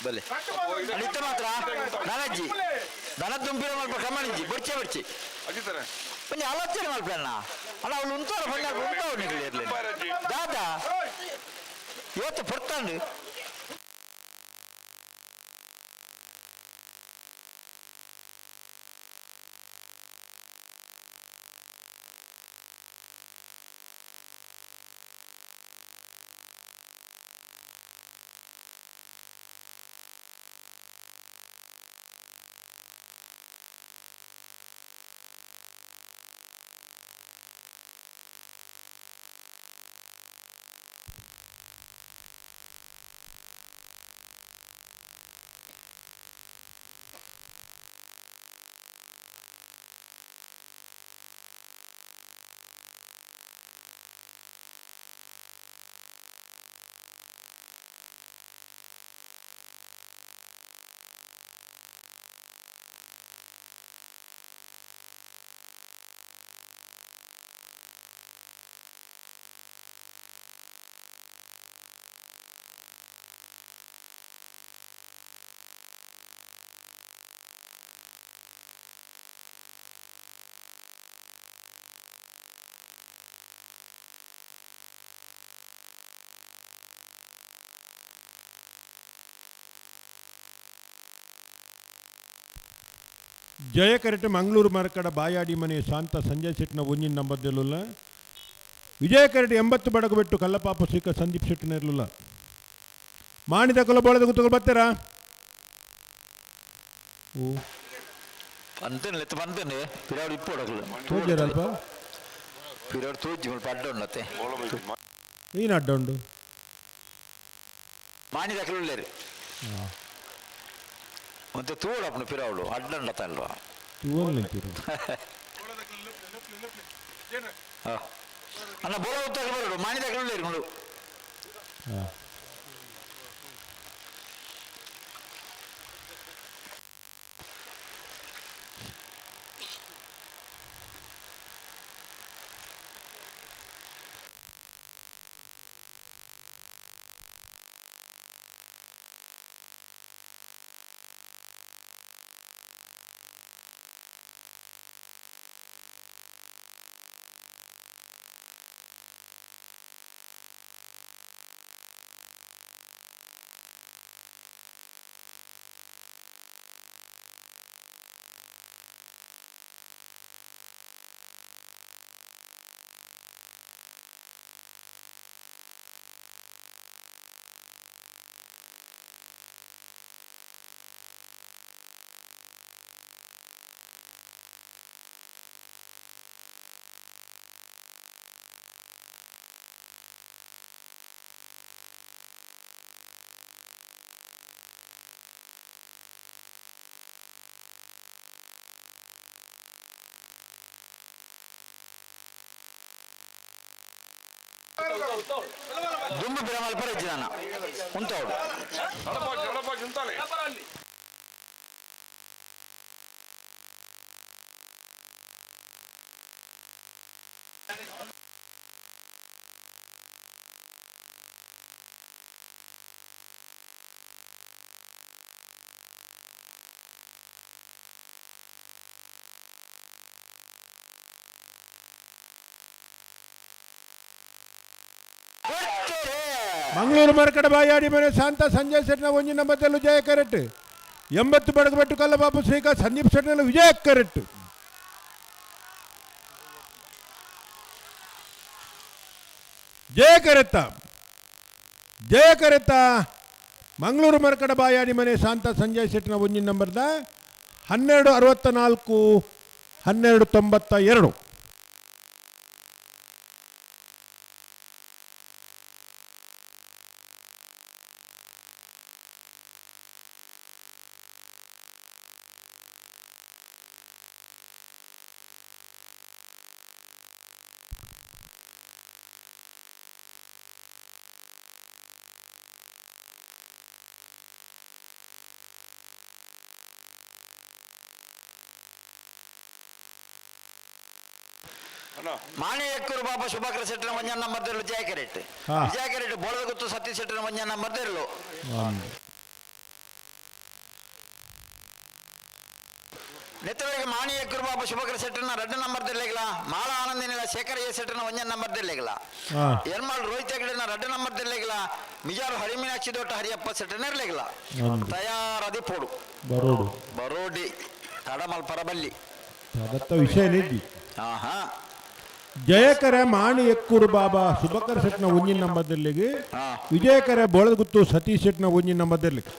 ಬಲೆ ಅನಿತ ಮಾತ್ರ ನನಜ್ಜಿ ದನ ತುಂಬಿರ ಮಲ್ಪ ಕ್ರಮಣಿಜ್ಜಿ ಬಡ್ಚಿ ಒಂದು ಆಲೋಚನೆ ಮಲ್ಪಣ್ಣ ಅಲ್ಲ ಅವಳು ಉಂಟೋರ ಬಣ್ಣ ಉಂಟವು ನಿಗಲಿ ಇರಲಿ ದಾದಾ ಇವತ್ತು ಪಡ್ತಾಂಡು ಜಯ ಕರೆಟ್ ಮಂಗಳೂರು ಮರಕಡ ಬಾಯಾಡಿ ಮನೆ ಶಾಂತ ಸಂಜಯ್ ಶೆಟ್ಟಿನ ಒಂಜಿನ ನಂಬರ್ದಲ್ಲ ವಿಜಯ ಕರೆಟ್ 80 ಬಡಗು ಬಿಟ್ಟು ಕಲ್ಲಪಾಪ ಸಿಕ್ಕ ಸಂದೀಪ್ ಶೆಟ್ಟಿನ ಇರಲಿಲ್ಲ ಮಾಣಿದ ಕೊಲ ಬೋಳದ ಗುತ್ತಗಳು ಬರ್ತಾರಾ ಓ ಪಂತನೆ ಲೆತ್ತ ಪಂತನೆ ಪಿರಾಡು ಇಪ್ಪೋಡಗಳು ತೋಜರಲ್ಪ ಪಿರಾಡು ತೋಜಿ ಮಲ್ಪ ಅಡ್ಡ ಉಂಡತ್ತೆ ಏನು ಅಡ್ಡ ಉಂಡು ಮಾಣಿದ ಕಲ್ಲುಳ್ಳೇರು ಮತ್ತೆ ತೂಡಪ್ಪನ ಪಿರಾವಳು ಅಡ್ಡಂಡತಲ್ವಾ ಅಣ್ಣ ಬೋಳ ಉತ್ತಾಗ ಬರೋಡು ಮಾಣಿದ ಕಲ್ಲುಳ್ಳೇರು ದುಂಬು ಬಿರಮಲ್ ಪರ ಇಜ್ಜಿದಾನ ಉಂತೋಡು ಮಂಗಳೂರು ಮರಕಡ ಬಾಯಾಡಿ ಮನೆ ಶಾಂತ ಸಂಜಯ್ ಶೆಟ್ನ ಒಂಜಿ ನಂಬತ್ತಲು ವಿಜಯ ಕರೆಟ್ 80 ಬಡಗಬೆಟ್ಟು ಕಲ್ಲಬಾಬು ಶ್ರೀಕಾಂತ್ ಸಂದೀಪ್ ಶೆಟ್ನಲು ವಿಜಯ ಕರೆಟ್ ಜಯ ಕರೆತ್ತ ಮಂಗಳೂರು ಮರಕಡ ಬಾಯಾಡಿ ಮನೆ ಶಾಂತ ಸಂಜಯ್ ಶೆಟ್ನ ಒಂಜಿ ನಂಬರ್ದ 1264 1292 ಮಾಣಿ ಎಕ್ಕೂರು ಬಾಬಾ ಶುಭಾಕರ ಶೆಟ್ಟರ ಮಂಜಾನ ನಂಬರ್ದೆರ್ಲು ವಿಜಯ ಕೆರೆಟ್ ಬೋಳದ ಗುತ್ತು ಸತೀಶ್ ಶೆಟ್ಟರ ಮಂಜಾನ ನಂಬರ್ದೆರ್ಲು ನೆತ್ತವರಿಗೆ ಮಾಣಿ ಎಕ್ಕೂರು ಬಾಬಾ ಶುಭಾಕರ ಶೆಟ್ಟರ್ನ 2 ನಂಬರ್ದೆರ್ಲೆಗಲ ಮಾಳ ಆನಂದಿನ ಶೇಖರ ಎ ಶೆಟ್ಟರ್ನ ಒಂಜಾನ ನಂಬರ್ದೆರ್ಲೆಗಲ ಎರ್ಮಾಳ್ ರೋಹಿತ್ ಹೆಗಡೆನ 2 ನಂಬರ್ದೆರ್ಲೆಗಲ ಮಿಜಾರು ಹರಿಮೀನಾಕ್ಷಿ ದೊಡ್ಡ ಹರಿಯಪ್ಪ ಶೆಟ್ಟರ್ನೆರ್ಲೆಗಲ ತಯಾರದಿ ಪೋಡು ಬರೋಡಿ ತಡಮಲ್ ಪರಬಲ್ಲಿ ವಿಷಯ ಜಯಕರ ಮಾಣಿ ಎಕ್ಕೂರು ಬಾಬಾ ಶುಭಕರ ಶೆಟ್ನ ಒಂಜಿನ ನಂಬರ್ದಲ್ಲಿಗೆ ವಿಜಯಕರ ಬೋಳದಗುತ್ತು ಸತೀಶ್ ಶೆಟ್ನ ಒಂಜಿನ ನಂಬರ್ದಲ್ಲಿಗೆ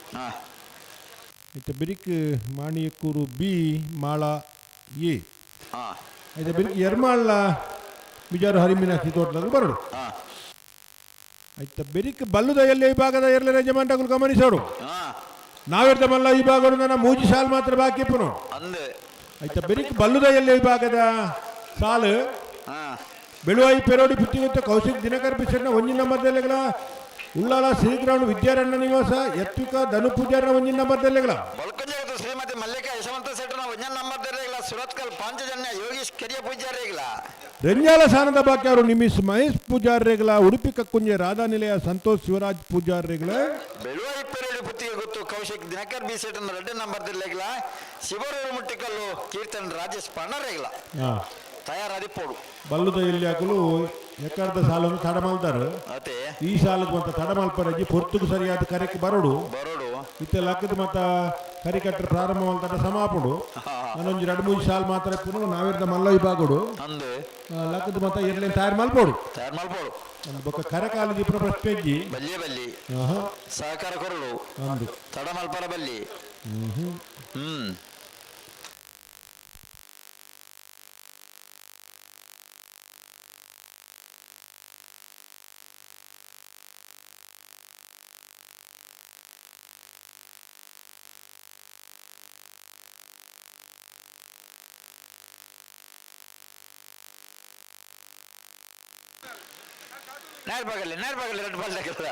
ಇತ್ತ ಬಿರಿಕ್ ಮಾಣಿ ಎಕ್ಕೂರು ಬಿ ಮಾಳ ಎ ಆಯ್ತ ಬಿರಿಕ್ ಎರ್ಮಾಳ ಬಿಜಾರು ಹರಿಮೀನಾಕ್ಷಿ ತೋಟದಾಗ ಬರೋಡು ಆಯ್ತ ಬಿರಿಕ್ ಬಲ್ಲುದಯಲ್ಲಿ ವಿಭಾಗದ ಎರಲ ಯಜಮಾನಗಳು ಗಮನಿಸೋಡು ನಾವೆರ್ದ ಮಲ್ಲ ವಿಭಾಗಗಳು ನನ್ನ ಮೂಜಿ ಸಾಲ್ ಮಾತ್ರ ಬಾಕಿ ಪುನು ಆಯ್ತ ಬಿರಿಕ್ ಬಲ್ಲುದಯಲ್ಲಿ ವಿಭಾಗದ ಸಾಲು ಬೆಳುವಾಯಿ ಪೆರೋಡಿ ಪುತ್ತಿಗುತ್ತ ಕೌಶಿಕ್ ದಿನಕರ್ ಬಿಸೆಟ್ನ ಒಂಜಿನ ನಂಬರ್ದಲ್ಲಿಗಳ ಉಳ್ಳಾಲ ಶ್ರೀಗ್ರೌಂಡ್ ವಿದ್ಯಾರಣ್ಯ ನಿವಾಸ ಯತ್ವಿಕ ಧನು ಪೂಜಾರನ ಒಂಜಿನ ನಂಬರ್ದಲ್ಲಿಗಳ ಬಲ್ಕಂಜಗತ್ತು ಶ್ರೀಮತಿ ಮಲ್ಲಿಕಾ ಯಶವಂತ ಶೆಟ್ಟರ್ನ ಒಂಜನ ನಂಬರ್ದಲ್ಲಿಗಳ ಸುರತ್ಕಲ್ ಪಾಂಚಜನ್ಯ ಯೋಗೀಶ್ ಕೆರಿಯ ಪೂಜಾರಿಗಳ ರೆಂಜಾಲ ಸಾನದ ಬಾಕ್ಯಾರು ನಿಮಿಸ್ ಮಹೇಶ್ ಪೂಜಾರಿಗಳ ಉಡುಪಿ ಕಕ್ಕುಂಜೆ ರಾಧಾ ನಿಲಯ ಸಂತೋಷ್ ಶಿವರಾಜ್ ಪೂಜಾರಿಗಳ ಬೆಳುವಾಯಿ ಪೆರೋಡಿ ಪುತ್ತಿಗೆ ಗೊತ್ತು ಕೌಶಿಕ್ ದಿನಕರ್ ಬಿ ಶೆಟ್ಟರ್ನ 2 ನಂಬರ್ದಲ್ಲಿಗಳ ಶಿವರೂರು ಮುಟ್ಟಿಕಲ್ಲು ಕೀರ್ತನ್ ರಾಜೇಶ್ ಪಣ್ಣರೇಗಳ ತಯಾರಾದಿ ಪೋಡು ಬಲ್ಲುದ ಎಲ್ಲಿ ಹಾಕಲು ಎಕರದ ಸಾಲನ್ನು ತಡ ಮಾಡ್ತಾರೆ ಈ ಸಾಲಕ್ಕೆ ಮತ್ತೆ ತಡ ಮಲ್ಪರಜಿ ಪೊರ್ತುಕು ಸರಿಯಾದ ಕರೆಕ್ಕೆ ಬರೋಡು ಇತ್ತೆ ಲಕ್ಕದ ಮತ್ತ ಕರಿಕಟ್ಟರೆ ಪ್ರಾರಂಭ ಮಾಡ್ತಾರೆ ಸಮಾಪಡು ನಾನೊಂದು 2-3 ಸಾಲ ಮಾತ್ರ ಪುನಃ ನಾವಿರ್ದ ಮಲ್ಲ ವಿಭಾಗಡು ಲಕ್ಕದ ಮತ್ತ ಎರಡನೇ ತಯಾರು ಮಲ್ಪೋಡು ಒಂದು ಬೊಕ್ಕ ಕರೆ ಕಾಲದಿ ಪ್ರಶ್ನೆಜ್ಜಿ ಬಲ್ಲಿ ಸಹಕಾರ ಕೊರಡು ತಡ ಮಲ್ಪರ ಬಲ್ಲಿ ನೇರ ಬಗಲಿ 2 ಬಾಲ್ ತಗಲ್ಲ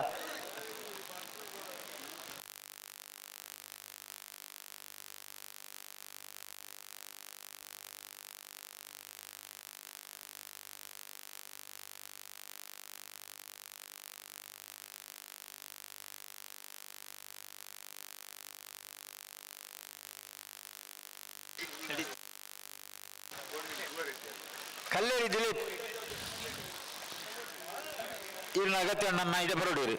ಕಲ್ಲೇರಿ ದಿಲೀಪ್ ಇವ್ರನ್ನ ಅಗತ್ಯ ನನ್ನ ಇಡೆ ಬರೋಡಿರಿ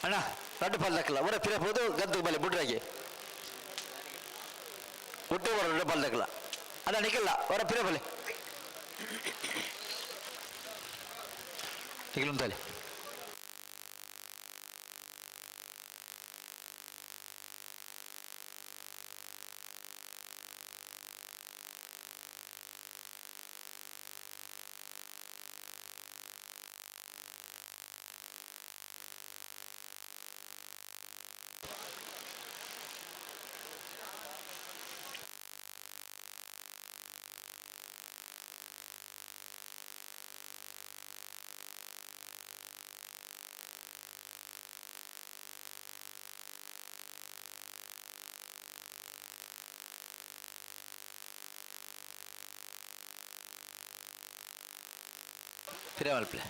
ಅಣ್ಣ ರಡ್ಡು ಪಲ್ದಕ್ಕಲ್ಲ ಒರ ಪಿರಬಹುದು ಗದ್ದು ಬಲೆ ಬುಡ್ರಾಗಿ ಹುಟ್ಟು ಬರ ರಡ್ಡು ಪಲ್ದಕ್ಕಲ್ಲ ಅದ ನಿಖಲ್ಲ ಒರ ಪಿರಬಲೆ ನಿಖಲುಂತಲೆ Tiremalple.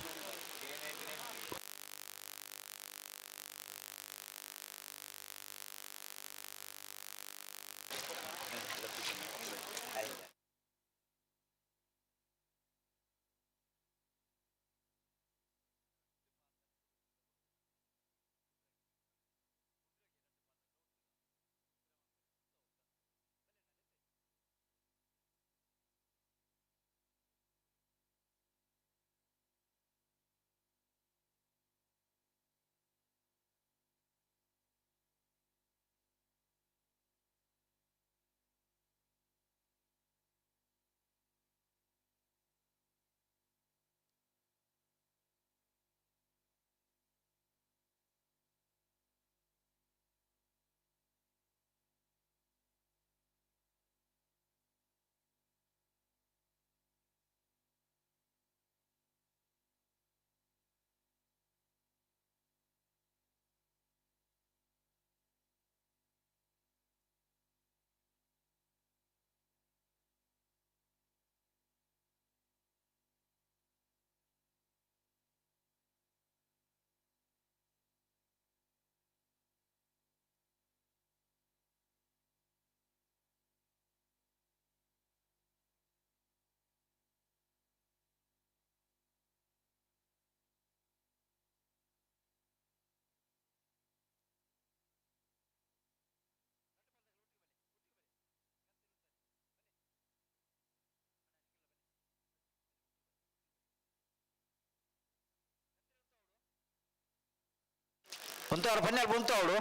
Untuk banyak buntu lo.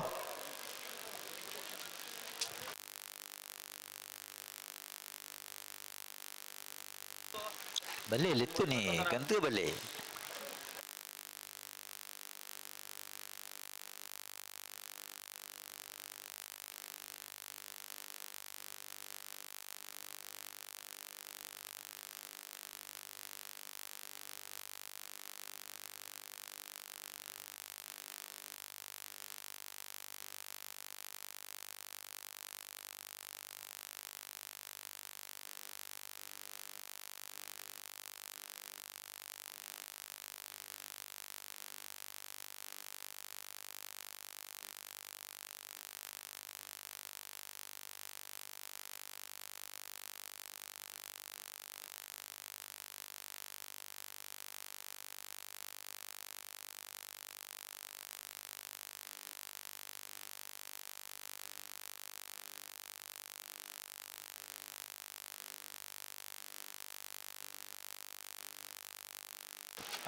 Balik itu nih, gantu balik.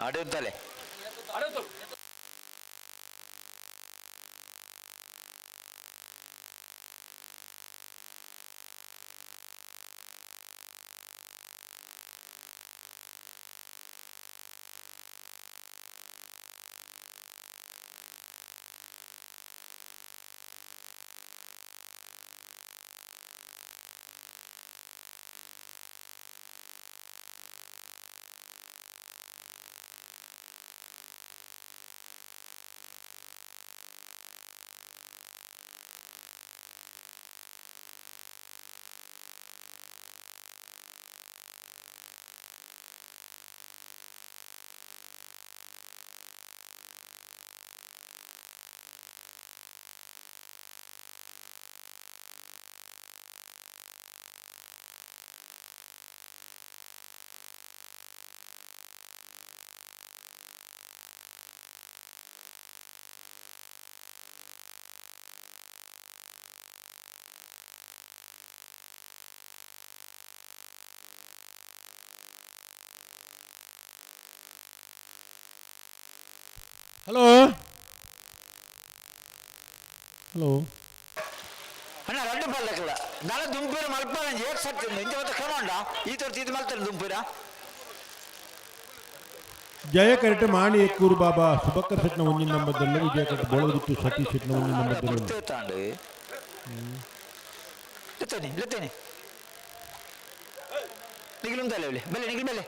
Ada entah le. Ada tu. Hello hello ಅಣ್ಣ రెండు పల్లెకల నాಳೆ దుంపూర మలపాలని చేస్తుంది ఇంతవరకు క్రమండా ఈ తోటి ఇది మలుతాను దుంపూర ಜಯ ಕರೆಕ್ಟ್ ಮಾಣಿ ಎಕ್ಕೂರು ಬಾಬಾ ಸುಬಕ್ಕರ್ ಸೆಟ್ನ ಒಂದಿನ ನಂಬರ್ದಲ್ಲೂ ವಿಜಯ ಕರೆಕ್ಟ್ ಬೋಳಗುತ್ತು ಸತೀಶ್ ಸೆಟ್ನ ಒಂದಿನ ನಂಬರ್ದಲ್ಲೂ ಲೆತ್ತೇನೆ ನಿಗಿಲು ಬೆಲೆ ನಿಗಿಲು ಬೆಲೆ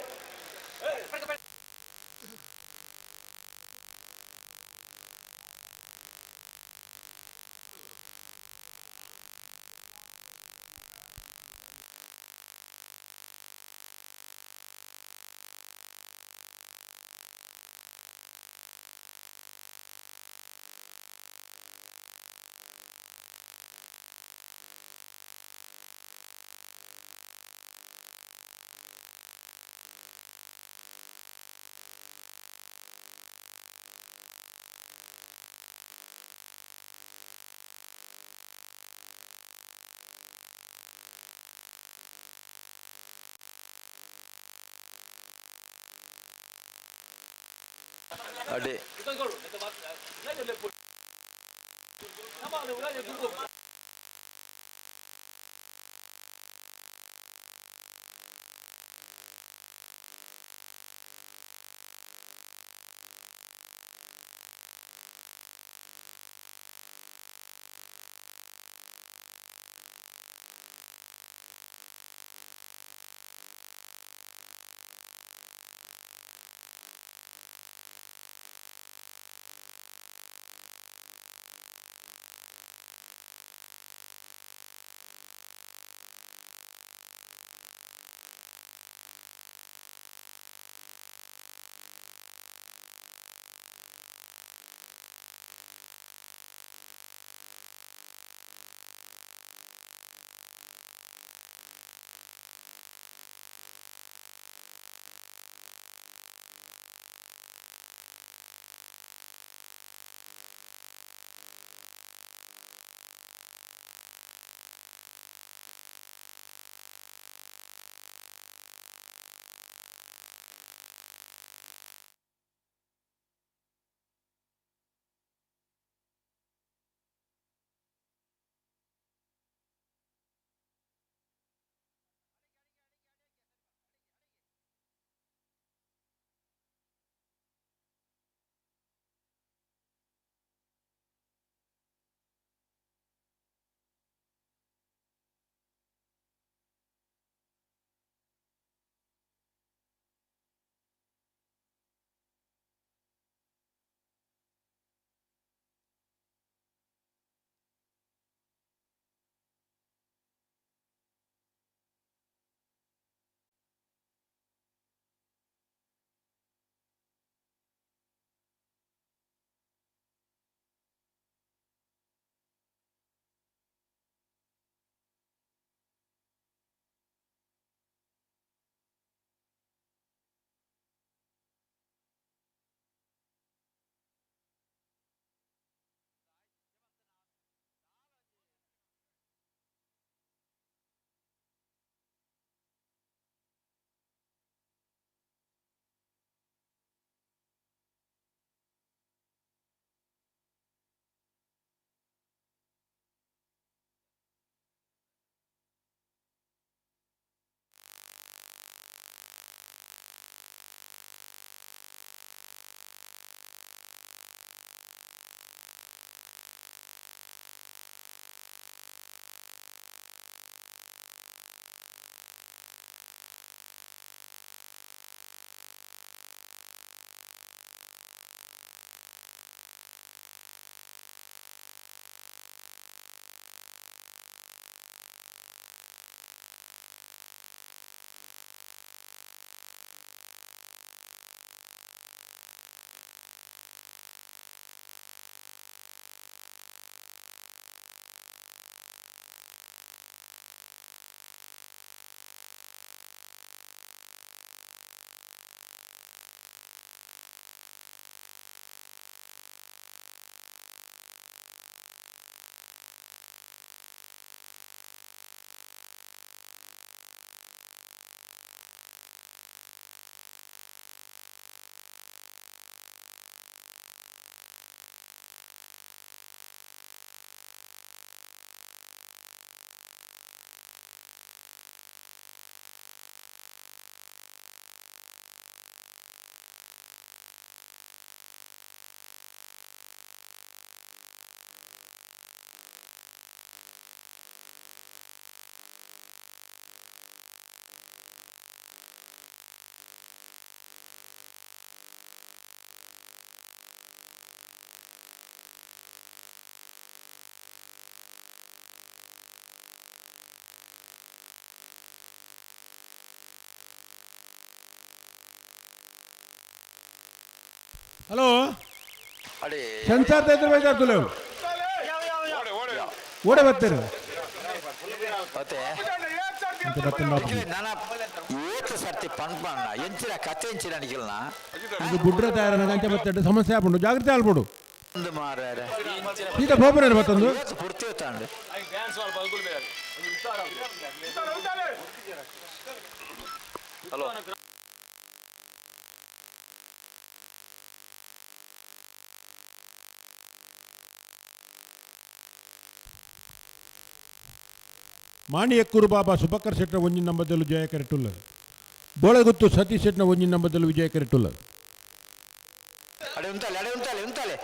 ಅದೇ ಹಲೋ ಅಡಿ ಸೆನ್ಸಾರ್ ತೆಗೆದು ಬೈದಾರ್ತಲ್ಲ ಓಡೆ ಬರ್ತಾರೆ ಮತ್ತೆ ನಾನು ಏತು ಸರ್ತಿ ಪಂಪಣ್ಣ ಎಂಚಿನ ಕತೆ ಎಂಚಿನ ಅನಿಕಿಲ್ನ ಇದು ಬುಡ್ರ ತಯಾರನ ಗಂಟೆ ಬರ್ತಡೆ ಸಮಸ್ಯೆ ಆಗ್ಬಿಡು ಜಾಗ್ರತೆ ಆಗ್ಬಿಡು ಒಂದು ಮಾರ್ಯಾರ ಸೀದಾ ಬೋಪನ ಮತ್ತೊಂದು ಪೂರ್ತಿ ಹೊತ್ತಾಂಡು ಹಲೋ ಮಾಣಿ ಎಕ್ಕೂರು ಬಾಬಾ ಸುಬಕ್ಕರ್ ಶೆಟ್ನ ಒಂಜಿನ ನಂಬದಲ್ಲೂ ಜಯ ಕರೆಟ್ಟುಳ್ಳದು ಬೋಳೆಗುತ್ತು ಸತೀಶ್ ಶೆಟ್ನ ಒಂಜಿನ ನಂಬದಲ್ಲೂ ವಿಜಯ ಕರೆಟ್ಟುಳ್ಳದು ಅಡೆ ಉಂಟಲೆ ಅಡೆ ಉಂಟಲೆ ಉಂಟಲೆ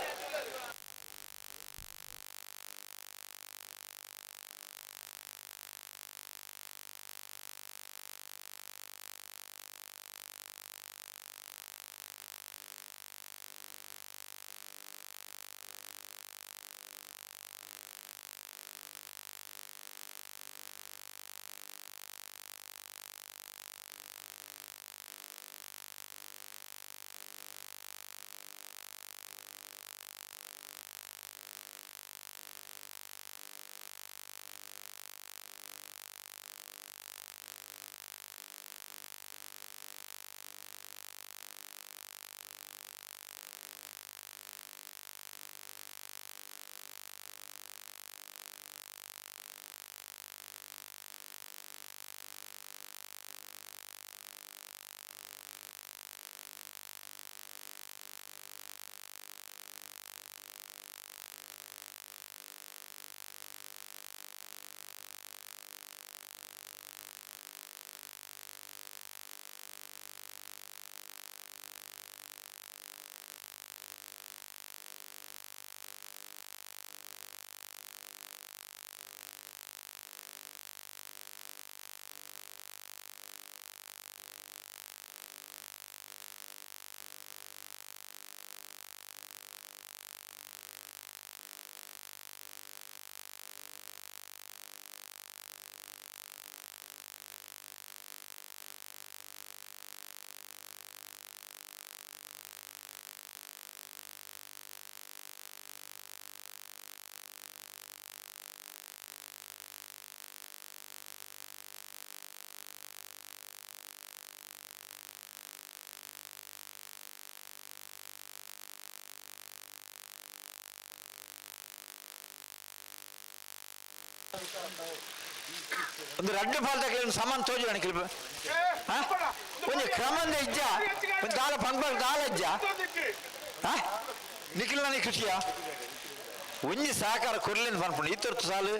ಒಂದು ರಡ್ಡು ಪಾಲ್ದಾಗ ಒಂದು ಸಾಮಾನು ತೋಜು ಅಣಕಿಲ್ ಒಂದು ಕ್ರಮಂದ ಇಜ್ಜ ಒಂದು ದಾಲ ಪಂಕ್ಬಲ್ ದಾಲ ಇಜ್ಜ ನಿಖಿಲ್ ನನಗೆ ಖುಷಿಯಾ ಒಂಜಿ ಸಹಕಾರ ಕೊರ್ಲೇನು ಪನ್ಪುಂಡು ಇತ್ತೊರ್ತು ಸಾಲು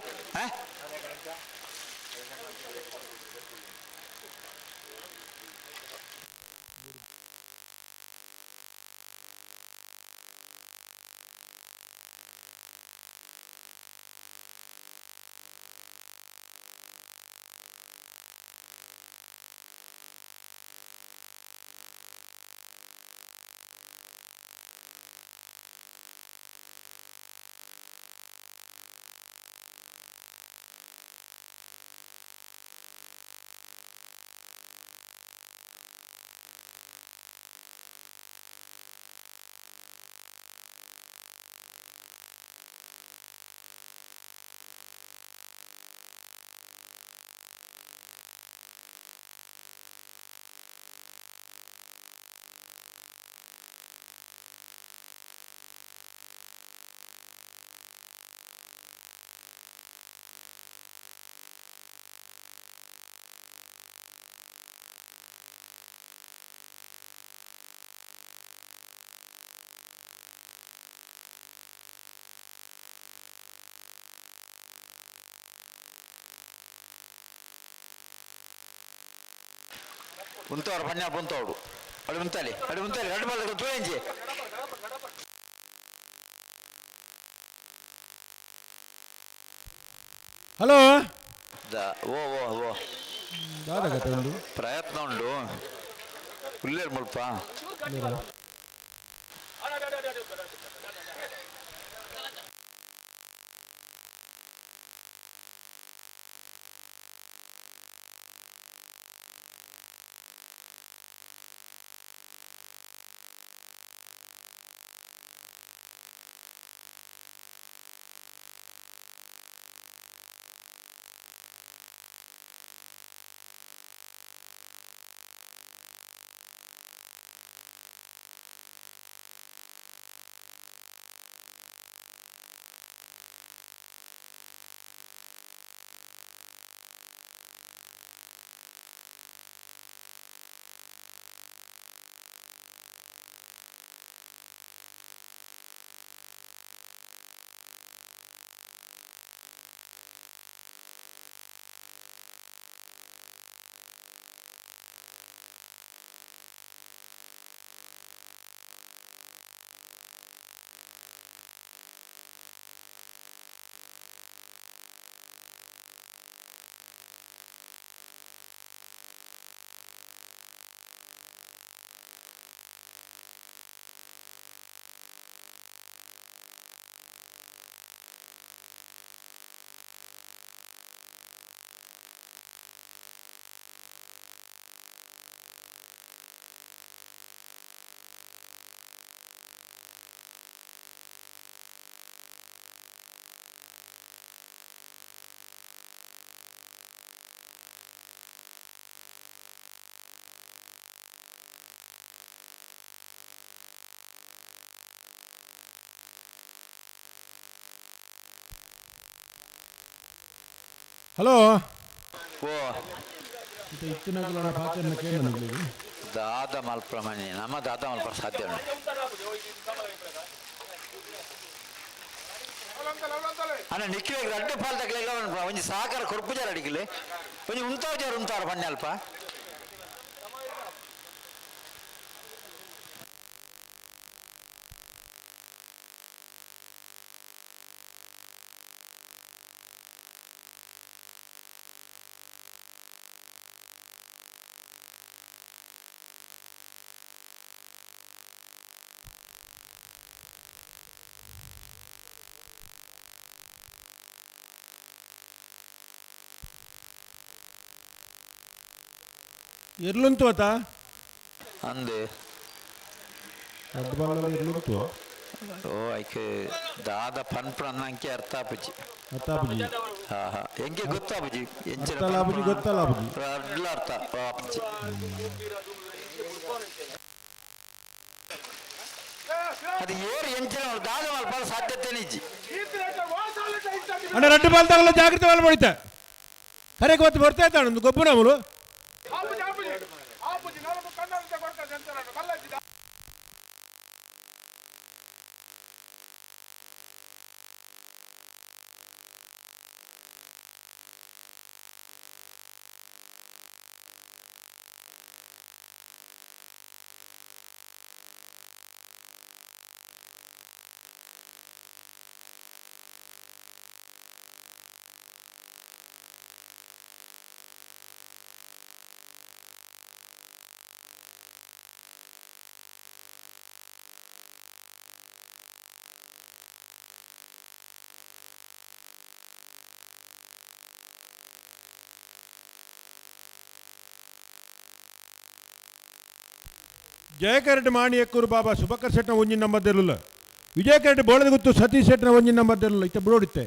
ಉಂತವ್ರು ಪಣ್ಣ ಪುಂತೋಡು ಅಡಿ ಉಂತಲಿ ಎರಡು ಬಾಲ ತೂಂಜಿ ಹಲೋ ಓ ಓ ಓ ದಾದಾಗತ್ತೆ ಒಂದು ಪ್ರಯತ್ನ ಉಂಡು ಉಳ್ಳೇರು ಮುಲ್ಪ ಹಲೋ ಓ ಇತ್ತಿನ ಪಾತ್ರನ ಕೇಳ ದಾದ ಮಲ್ಪ ಮನೆ ನಮ್ಮ ದಾದ ಮಲ್ಪ ಸಾಧ್ಯ ಅಣ್ಣ ನಿಕ್ಕಿಗೆ ರಡ್ಡು ಪಾಲ್ ತಗಲಿಲ್ಲ ಒಂಜಿ ಸಾಕಾರ ಕೊರ್ಪುಜಾರ ಅಡಿಗಿಲೆ ಒಂಜಿ ಉಂತಾವ್ಜಾರು ಉಂತಾರ ಬನ್ನಿ ಅಲ್ಪ ಎರ್ಲುಂತು ಆತ ಅಂದೆ ಎರ್ಲುಂತು ಓ ಐಕೆ ದಾದ ಪನ್ಪುರ ಅನ್ನಂಕೆ ಅರ್ಥ ಆಪುಜಿ ಅತ್ತಾಪುಜಿ ಹಾ ಹಾ ಎಂಗೆ ಗೊತ್ತಾಪುಜಿ ಎಂಚಿನ ಗೊತ್ತಲಾಪುಜಿ ಗೊತ್ತಲಾಪುಜಿ ಅಡ್ಲ ಅರ್ಥ ಆಪುಜಿ ಅದು ಏರು ಎಂಚಿನ ದಾದ ಮಲ್ಪ ಸಾಧ್ಯತೆ ನಿಜಿ ಅಣ್ಣ ರಡ್ಡು ಬಾಲ್ ತಗಲ ಜಾಗ್ರತೆ ಬಾಲ್ ಮಾಡಿತ ಕರೆಗೆ ಹೊತ್ತು ಬರ್ತಾ ಇದ್ದಾಳೆ ಒಂದು ಗೊಬ್ಬರ ನಮ್ಮಲು ಜಯಕರೆಡ್ಡಿ ಮಾಣಿ ಎಕ್ಕೂರು ಬಾಬಾ ಸುಬಕರ್ ಶೆಟ್ನ ಒಂಜಿನ ನಂಬರ್ ತೆರಲಿಲ್ಲ ವಿಜಯಕರೆಡ್ಡಿ ಬೋಳದ ಗೊತ್ತು ಸತೀಶ್ ಶೆಟ್ನ ಒಂಜಿನ ನಂಬರ್ ತೆರಲಿಲ್ಲ ಇತ್ತ ಬಿಡೋಡಿತ್ತೆ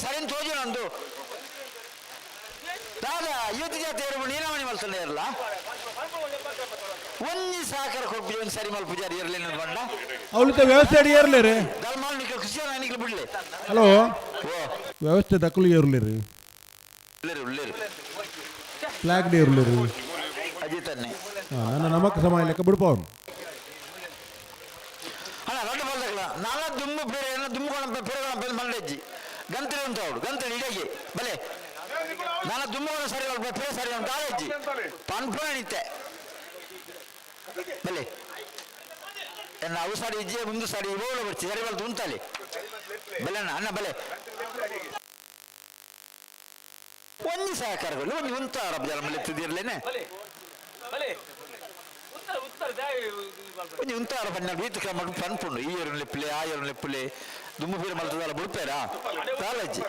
ಸರಿ ತೋಜುನೊಂದು ದಾದಾ ಯುವತಿ ಜಾತಿ ಎರಡು ನೀಲಮಣಿ ಮಲ್ಸಲ್ಲ ಇರಲ್ಲ ಒಂಜಿ ಸಾಕರ ಕೊಬ್ಬಿ ಒಂದು ಸರಿ ಮಲ್ ಪೂಜಾರಿ ಇರಲಿ ಬಂಡ ಅವಳಿತ ವ್ಯವಸ್ಥೆ ಅಡಿ ಇರ್ಲಿ ದಲ್ಮಾಲ್ ನಿಕ್ಲು ಖುಷಿ ನಿಕ್ಲು ಬಿಡ್ಲಿ ಹಲೋ ವ್ಯವಸ್ಥೆ ದಕ್ಕಲು ಇರ್ಲಿ ಉಳ್ಳೇರು ಫ್ಲಾಗ್ ಡೇ ಇರ್ಲಿ ಅಜಿ ತನ್ನೆ ನನ್ನ ನಮಕ್ ಸಮಯ ಲೆಕ್ಕ ಬಿಡ್ಪವನು ಅಣ್ಣ ದೊಡ್ಡ ಬಲ್ದಲ್ಲ ನಾನ ದುಮ್ಮು ಬೇರೆ ದುಮ್ಮುಗಳ ಪೇರೆಗಳ ಮಲ್ಲೆಜ್ಜಿ ಗಂತಳಿ ಅಂತ ಅವಳು ಗಂತಳಿ ಇಡಗಿ ಬಲೆ ನಾನು ದುಮ್ಮುಗಳ ಸರಿ ಪೇರೆ ಸರಿ ಅಂತ ಆಲಜ್ಜಿ ಪನ್ಪುಣ ನಿತ್ತೆ ಬಲೆ ಎನ್ನ ಅವು ಸಾರಿ ಇಜ್ಜೆ ಮುಂದು ಸಾರಿ ಇವುಗಳು ಬರ್ತಿ ಸರಿ ಬಲ್ತು ಉಂಟಲ್ಲಿ ಬಲೆ ಅಣ್ಣ ಬಲೆ ಒಂಜಿ ಸಹಕಾರಗಳು ಒಂಜಿ ಉಂಟ ರಬ್ಜಾಲ ಮಲೆ ಎತ್ತಿದಿರ್ಲೇನೆ ಒಂಜಿ ಉಂಟಾರ ಪನ್ನ ಬೀತ್ ಕ್ರಮ ಪನ್ಪುಂಡು ಈ ಏರು ಲೆಪ್ಪಲೆ ಆ ಏರು ಲೆಪ್ಪಲೆ ದುಮ್ಮು ಪೀರ ಮಲ್ತದಲ್ಲ ಬಿಡ್ಪೇರಾ ಕಾಲಜ್ಜಿ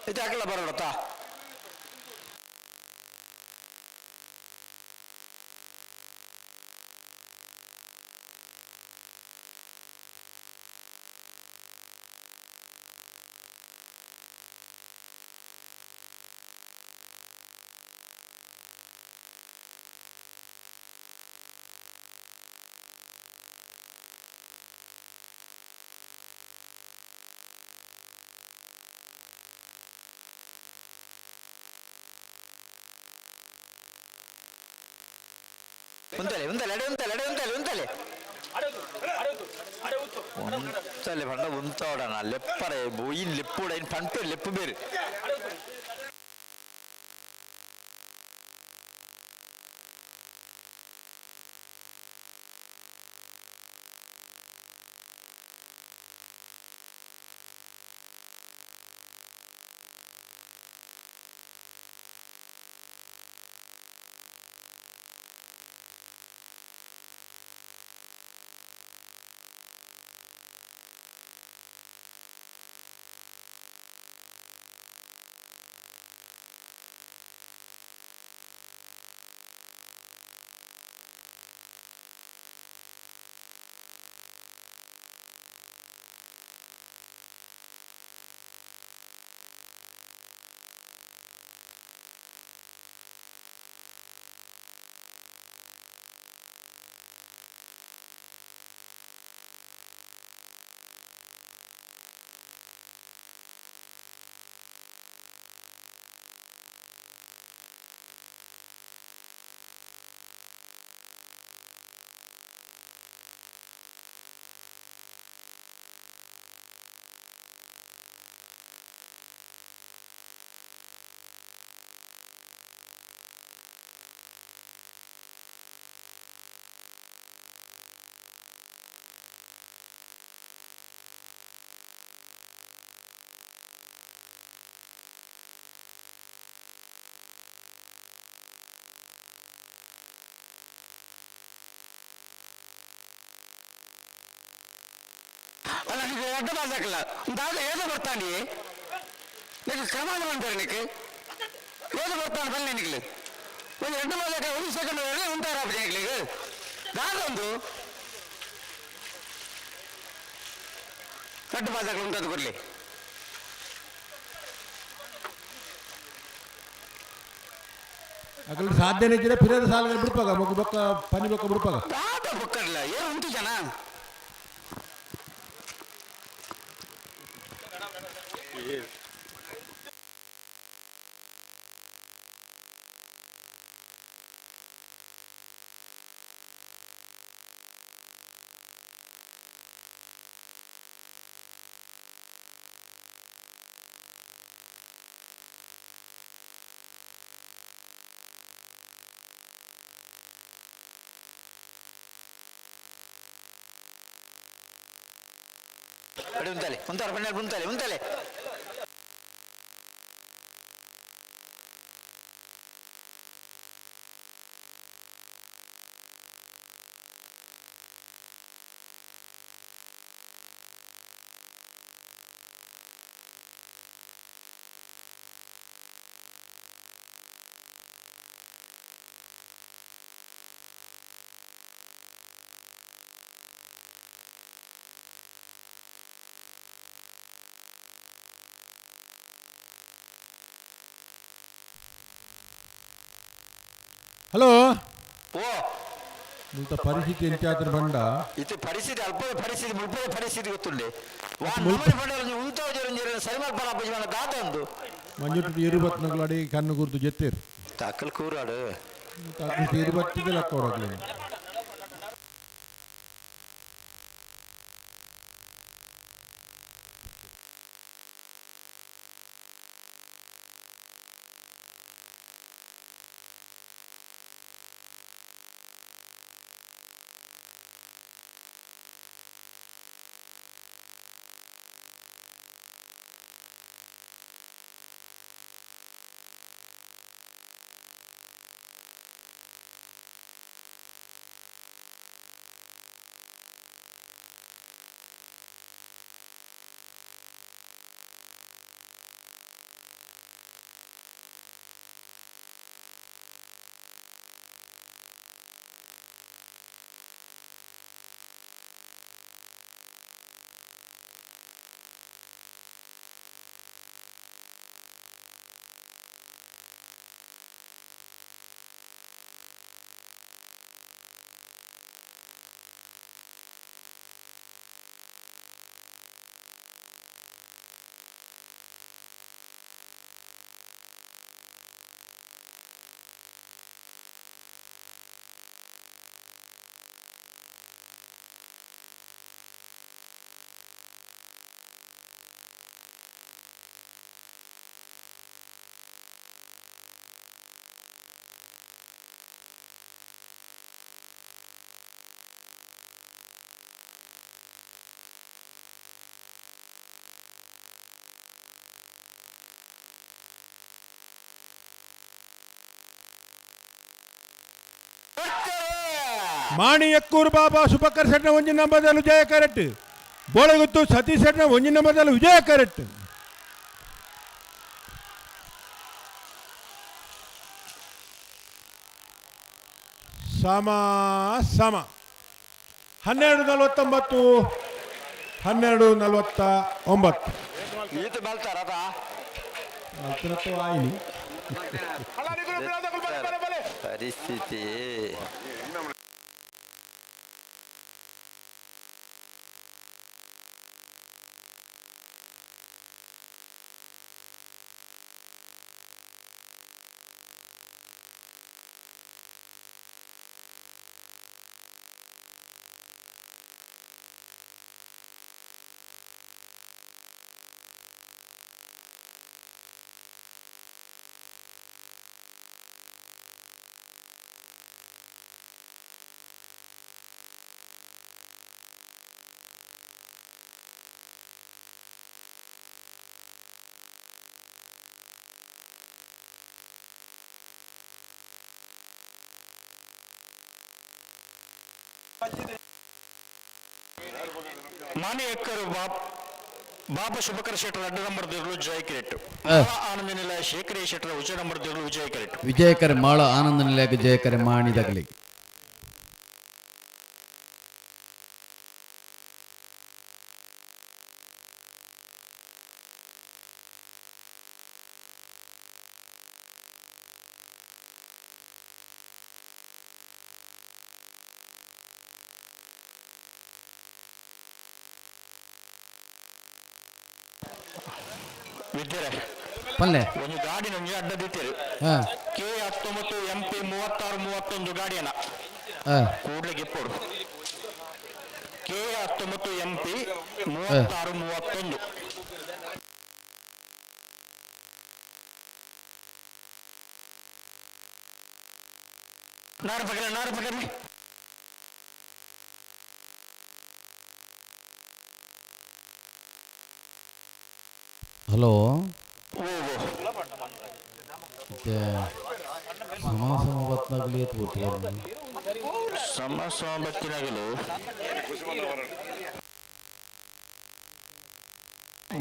ಇದು ಹಾಕಲ್ಲ ಬರೋಡತ್ತಾ ఉంటలే పండ ఉంచాడన లెప్పరే బోయిన్ లెప్పుడైన పంపే లెప్పు పేరు ಅಲ್ಲ ನೀವು ಒಡ್ಡ ಬಾಜಾಕಲ್ಲ ದಾದ ಏದು ಬರ್ತಾನೆ నీకు క్రమాలు అంటారు నీకు ఏది ಬರ್ತಾನೆ ಬನ್ನಿ ನಿಗ್ಲಿ ಒಂದು ಎಡ್ಡು ಬಾಜಾಕ ಒಂದು ಸೆಕೆಂಡ್ ఉంటాರ ಅಪ್ಪ ನಿಗ್ಲಿಗೆ ದಾದೊಂದು ಕಟ್ಟು ಬಾಜಾಕ ಉಂಟದು ಕೊಡ್ಲಿ ಅಕಲ್ ಸಾಧ್ಯನೇ ಇದ್ರೆ ಫಿರದ ಸಾಲಗಳು ಬಿಡ್ಪಾಗ ಮಗು ಬಕ್ಕ ಪನಿ ಬಕ್ಕ ಬಿಡ್ಪಾಗ ದಾದ ಬಕ್ಕಲ್ಲ ಏನು ಉಂಟು ಜನ ఉండాలి ఉంటారు పన్నెండు ఉండాలి ఉండాలి ಹಲೋ ಓ ಇಂಥ ಪರಿಸ್ಥಿತಿ ಎಂಚಾತ್ರ ಬಂಡ ಇದು ಪರಿಸ್ಥಿತಿ ಅಲ್ಪ ಪರಿಸ್ಥಿತಿ ಮುಲ್ಪದ ಪರಿಸ್ಥಿತಿ ಗೊತ್ತುಂಡೆ ಸೈಮಲ್ ದಾದ ಒಂದು ಮಂಜುಟ್ಟು ಇರುವತ್ನಗಳು ಅಡಿ ಕಣ್ಣು ಗುರ್ತು ಜೆತ್ತೇರು ತಾಕಲ್ ಕೂರಾಡು ಇರುವತ್ತಿಗೆ ಲೆಕ್ಕ ಹೊಡಗ್ಲಿ ಮಾಣಿಯಕ್ಕೂರು ಬಾಬಾ ಸುಪಕರ್ ಸೆಟ್ನ ಒಂಜಿ ನಂಬರ್ದಲ್ಲಿ ವಿಜಯ ಕರೆಕ್ಟ್ ಬೋಳಗುತ್ತು ಸತೀಶ್ ಸೆಟ್ನ ಒಂಜಿ ನಂಬರ್ದಲ್ಲಿ ವಿಜಯ ಕರೆಕ್ಟ್ ಸಮ ಸಮ 12:49 12:49 ಆಯ್ನಿ ಪರಿಸ್ಥಿತಿ ಮಾನ್ಯ ಎಕ್ಕರು ಬಾಬಾ ಶುಭಕರ್ ಶೆಟ್ಟರ್ 2 ನಂಬರ್ ದೇವರು ಜಯ ಕಿರೀಟ್ ಆನಂದ ನಿಲಯ ಶೇಖರೇ ಶೆಟ್ಟರ್ ಉಚ್ಚ ನಂಬರ್ ದೇವರು ವಿಜಯ ಕಿರೀಟ್ ವಿಜಯಕರ ಮಾಳ ಆನಂದ ನಿಲಯಕ್ಕೆ ಜಯಕರ ಮಾಣಿದಗಲಿ ವಿದ್ಯರೆ ಪಲ್ಲೆ ಒಂದು ಗಾಡಿ ನನಗೆ ಅಡ್ಡದಿತ್ತೇರು K19 MP 3631 ಗಾಡಿಯನ್ನ ಕೂಡಲೇ ಗೆಪ್ಪೋಡು K19 MP 3631 ನಾರು ಪಕಡ್ರಿ ಹಲೋ ಸಮಾಸಮಬತ್ನಾಗಲಿ ಸಮಾಸಮಬತ್ತಿನಾಗಲು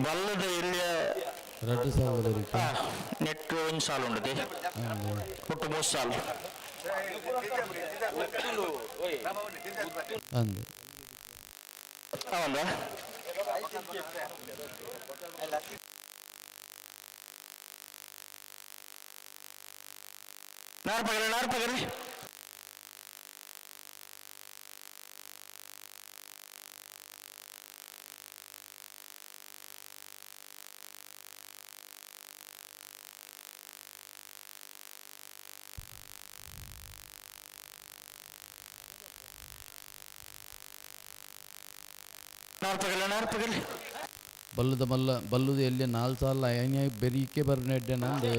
ಬಲ್ಲದ ಇಲ್ಲಿಯ 2,000 ನೆಟ್ ಒಂದು ಸಾಲು ಉಂಟದೆ ಒಟ್ಟು 3 ಸಾಲು ಅಂದು ಅವಲ್ಲ ನಾರ್ಪಗಲಿ ಬಲ್ಲುದ ಮಲ್ಲ ಬಲ್ಲುದ ಎಲ್ಲಿ 4 ಸಾಲ ಆಯ್ನ ಬೆರಿಕೆ ಬರ್ನೆಡ್ಡೆ ನಂದು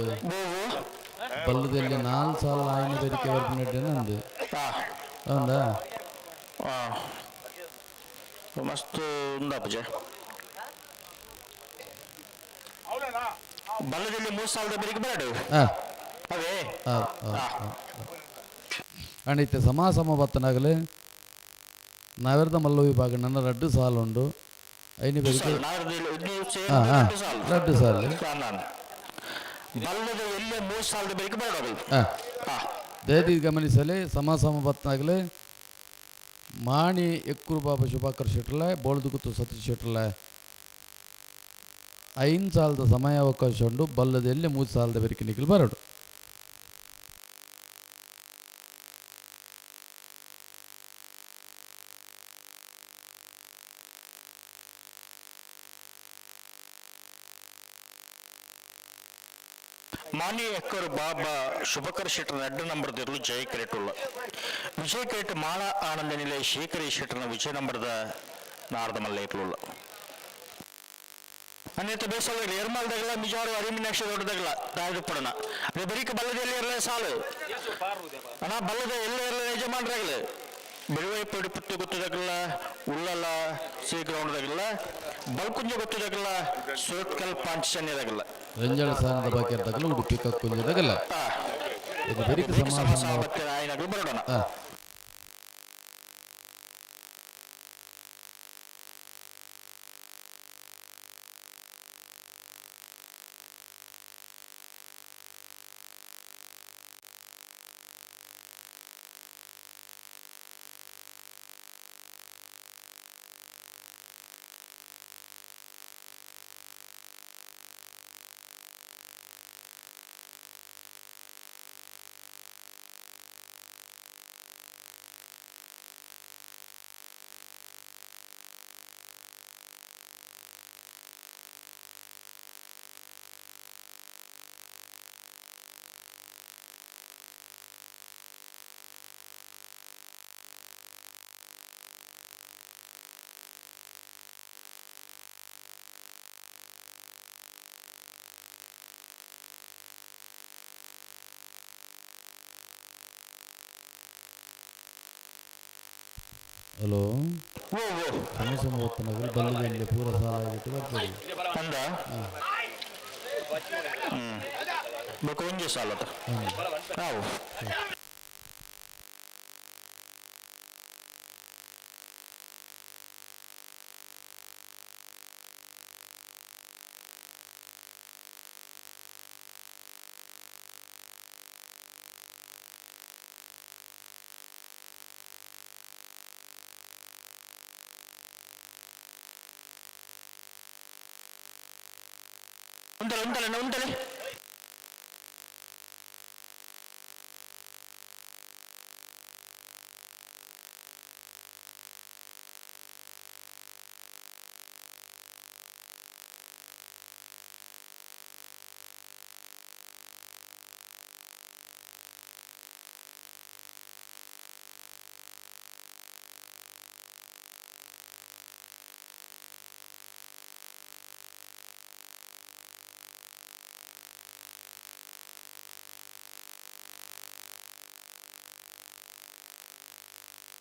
ಬಲ್ಲುದಲ್ಲಿ 4 ಸಾಲ ಆಯ್ನ ಬೆರಿಕೆ ಬರ್ನೆಡ್ಡೆ ನಂದು ಹೌದಾ ಮಸ್ತ್ ಉಂದಾ ಪೂಜೆ ಬಲ್ಲದಲ್ಲಿ 3 ಸಾಲದ ಬೆರಿಕೆ ಬರಡು ಅವೇ ಅಂಡ್ ಸಮ ಬತ್ತನಾಗಲಿ ನಗರದ ಮಲ್ಲ ವಿಭಾಗ ನನ್ನ 2 ಸಾಲು ಉಂಡು ಐನಿ ಬೆರಿಕೆ 2 ಸಾಲು ದಯದಿ ಗಮನಿಸಲಿ ಸಮ ಬತ್ತನಾಗಲಿ ಮಾಣಿ ಎಕ್ಕೂರು ಬಾಬಾ ಶುಭಾಕರ್ ಶೆಟ್ರಲ ಬೋಳ್ದುಗುತ್ತು ಸತೀಶ್ ಶೆಟ್ರಲ 5 ಸಾಲದ ಸಮಯಾವಕಾಶ ಉಂಡು ಬಲ್ಲದಲ್ಲಿ 3 ಸಾಲದ ಬೆರಿಕೆ ನಿಖಿಲ್ ಬರಡು ಮಾನಿ ಎಕ್ಕರ್ ಬಾಬಾ ಶುಭಕರ್ ಶೆಟ್ಟರ್ನ 2 ನಂಬರ್ದ ಜಯ ಕೆರೆಟುಳ್ಳ ವಿಜಯ ಕೆರೆಟ್ ಮಾಳ ಆನಂದ ನಿಲಯ ಶೇಖರಿ ಶೆಟ್ಟರ್ನ ವಿಜಯ ನಂಬರ್ದ ನಾರದ ಮಲ್ಲ ಏಪುಳ್ಳ ಅನ್ನೇತ ಬೇಸಲ್ಲ ಏರ್ಮಾಲ್ದಾಗಲ್ಲ ಮಿಜಾರು ಅರಿಮಿನಾಕ್ಷ ದೊಡ್ಡದಾಗಲ್ಲ ತಾಯ್ದು ಪಡನ ಅದೇ ಬರೀಕ ಬಲ್ಲದಲ್ಲಿ ಇರಲೇ ಸಾಲು ಅಣ್ಣ ಬಲ್ಲದ ಎಲ್ಲ ಇರಲೇ ಯಜಮಾನ್ರಾಗಲ್ಲ ಬಿಳುವೈ ಪಡಿ ಪುಟ್ಟಿ ಗೊತ್ತದಾಗಲ್ಲ ಉಳ್ಳಲ್ಲ ಸಿ ಗ್ರೌಂಡ್ದಾಗಲ್ಲ ಬಲ್ಕುಂಜ ಗೊತ್ತದಾಗಲ್ಲ ಸೋಟ್ಕಲ್ ಪಾಂಚನ್ಯದಾಗಲ್ಲ ರಂಜಾಳ ಸ್ಥಾನದ ಬಾಕಿ ಇರ್ದಾಗಲ್ಲ ಉಡುಪಿ ಕಕ್ಕುಂಜದಾಗಲ್ಲ ಇದು ಬೆರಿಕೆ ಸಮಾಸಾವತ್ತರ ಆಯ್ನಾಗಲು ಬರೋಣ ಹಲೋ ಸಮಸ್ಯೆ ಮೂವತ್ತನಾಗಲಿ ಬಲ್ಲದಲ್ಲಿ ಪೂರ ಸಾಲ ಆಗಿಟ್ಟು ಬರ್ತದೆ ಬೇಕು ಸಾಲ ನಾವು ಉಂಟಲೆ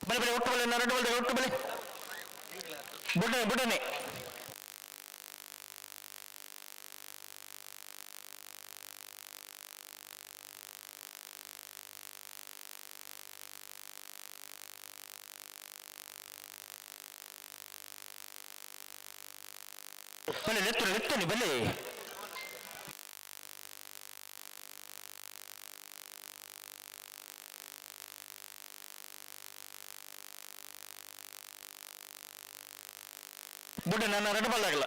ಬಲೆ ಬಲೆ ಒಟ್ಟು ಬಲೆ ಎರಡು ಬಲೆ ಒಟ್ಟು ಬಲೆ ಬುಡನೆ ಬಲೆ ನೆತ್ತನೆ ಬಲೆ ಬುಡ ನನ್ನ 2 ಬಾಲ್ ಆಗಲ್ಲ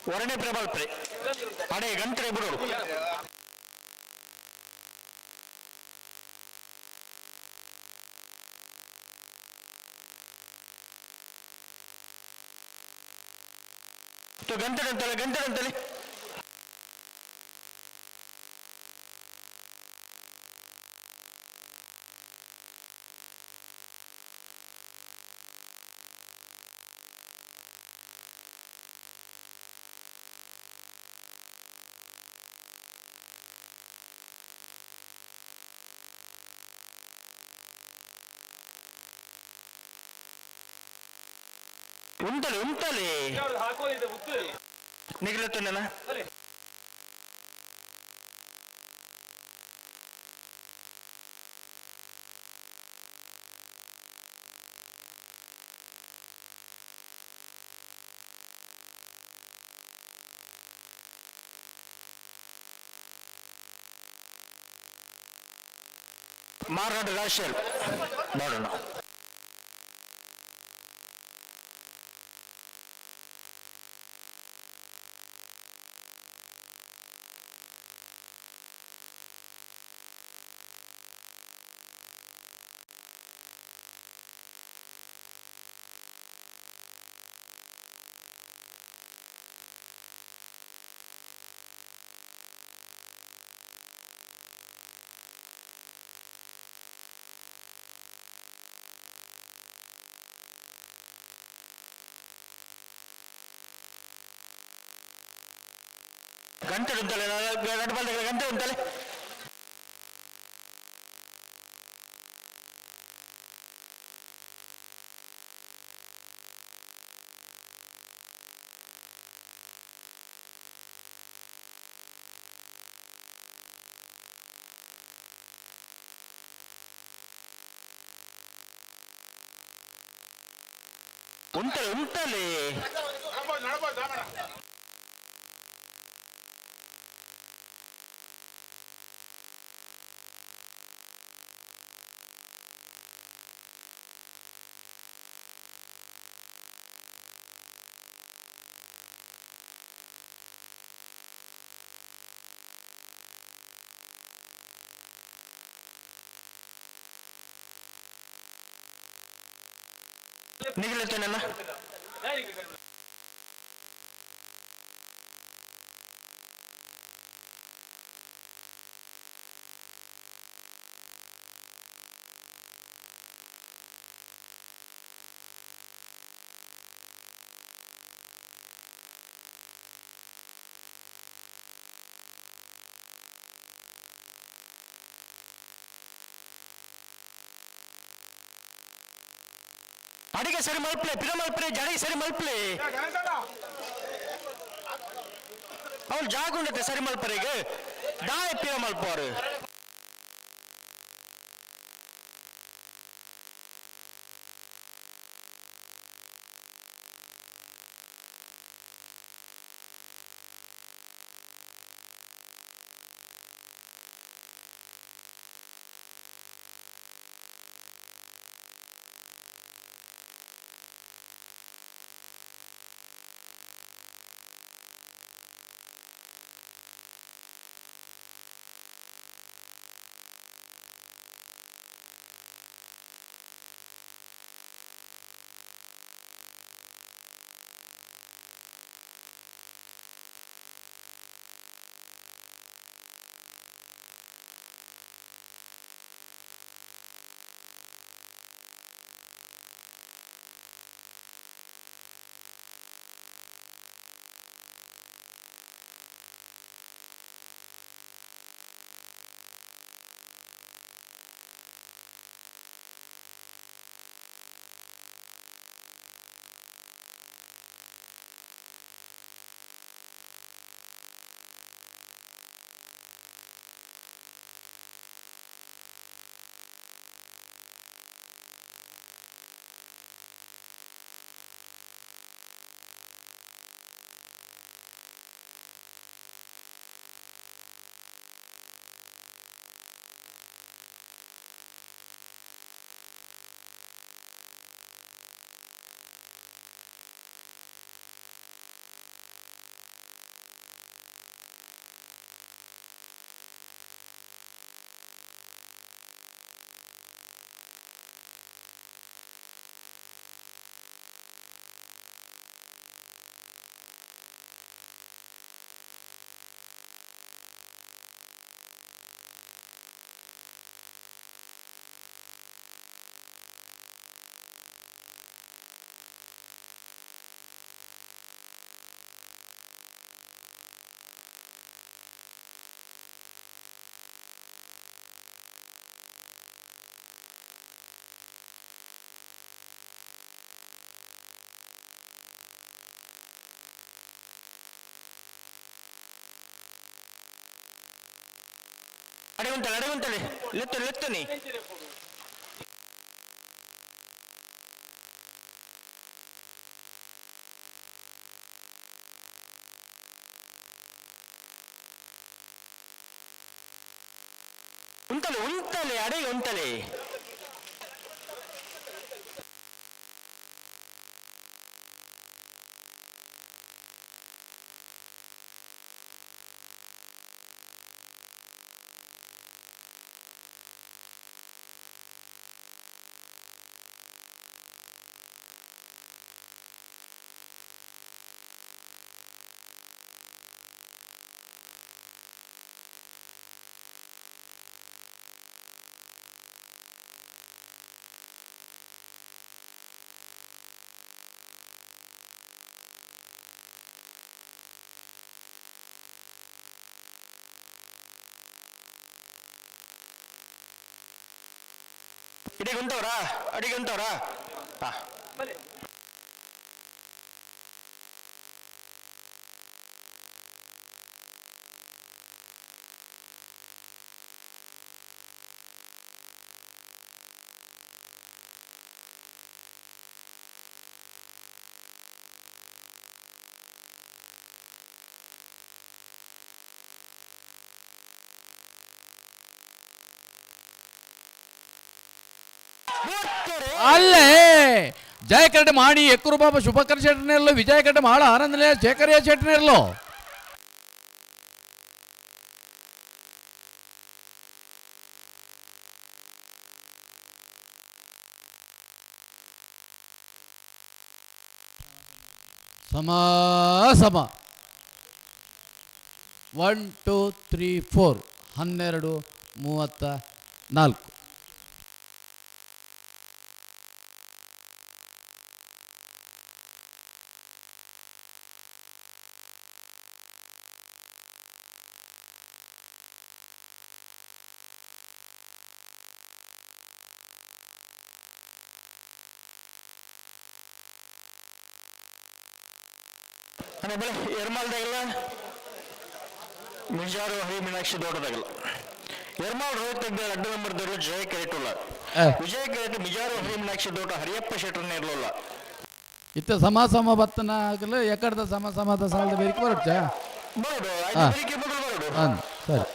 ಒರಣೆ ಪ್ರಬಲ್ಪೆ ಅಡೆ ಗಂಟೆ ಬಿಡೋರು ಗಂಟೆ ಗಂಟೆ ಉಂಟಲೆ ನಿಗಲತ್ತಲ್ಲ ಮಾರಾಟ ರಾಶಿಯಲ್ ನೋಡೋಣ ಗಂಟೆ ಉಂಟಲ್ಲ ಗಂಟೆ ಉಂಟಲ್ಲ ಉಂಟಲೆ ನಿಗಲತ್ತೇನಲ್ಲ ಅಡಿಗೆ ಸರಿ ಮಲ್ಪಲೆ ಪಿರ ಮಲ್ಪಲೆ ಜಡಿಗೆ ಸರಿ ಮಲ್ಪಲೆ ಅವಳು ಜಾಗ ಉಂಡತೆ ಸರಿ ಮಲ್ಪರೆಗೆ ದಾಯ ಪಿರ ಮಲ್ಪೋರು ಅಡಗುಂತಲೆ ಲೆತ್ತನಿ ಉಂಟಲೆ ಅಡಗಿ ಉಂಟಲೆ ಅಡಿಗಂತವ್ರಾ ಅಲ್ಲೇ ಜಯಕರಡೆ ಮಾಡಿ ಎಕ್ಕರು ಬಾಬಾ ಶುಭಕರ್ ಶೆಟ್ಟರ್ನೆರಲು ವಿಜಯಕರಡೆ ಮಾಳ ಆನಂದನೇ ಶೇಖರಿಯ ಶೆಟ್ಟರ್ನೆರಲು ಸಮ 1 2 3 4 12:34 ಎರ್ಮಾಲ್ದಾಗಲ್ಲ ಮಿಜಾರು ಹರಿ ಮೀನಾಕ್ಷಿ ದೊಡ್ಡದಾಗಲ್ಲ ಎರ್ಮಾಲ್ ರೋಹಿತ್ ತೆಗ್ದ ಅಡ್ಡ ನಂಬರ್ದವರು ಜಯ ಕೆರೆಟುಲ್ಲ ವಿಜಯ ಕೆರೆಟ್ ಮಿಜಾರು ಹರಿ ಮೀನಾಕ್ಷಿ ದೊಡ್ಡ ಹರಿಯಪ್ಪ ಶೆಟ್ಟರ್ನ ಇರಲಿಲ್ಲ ಇತ್ತ ಸಮ ಬತ್ತನ ಆಗಲು ಎಕಡದ ಸಮದ ಸಾಲದ ಬೇರಿಕೆ ಬರುತ್ತೆ ಸರಿ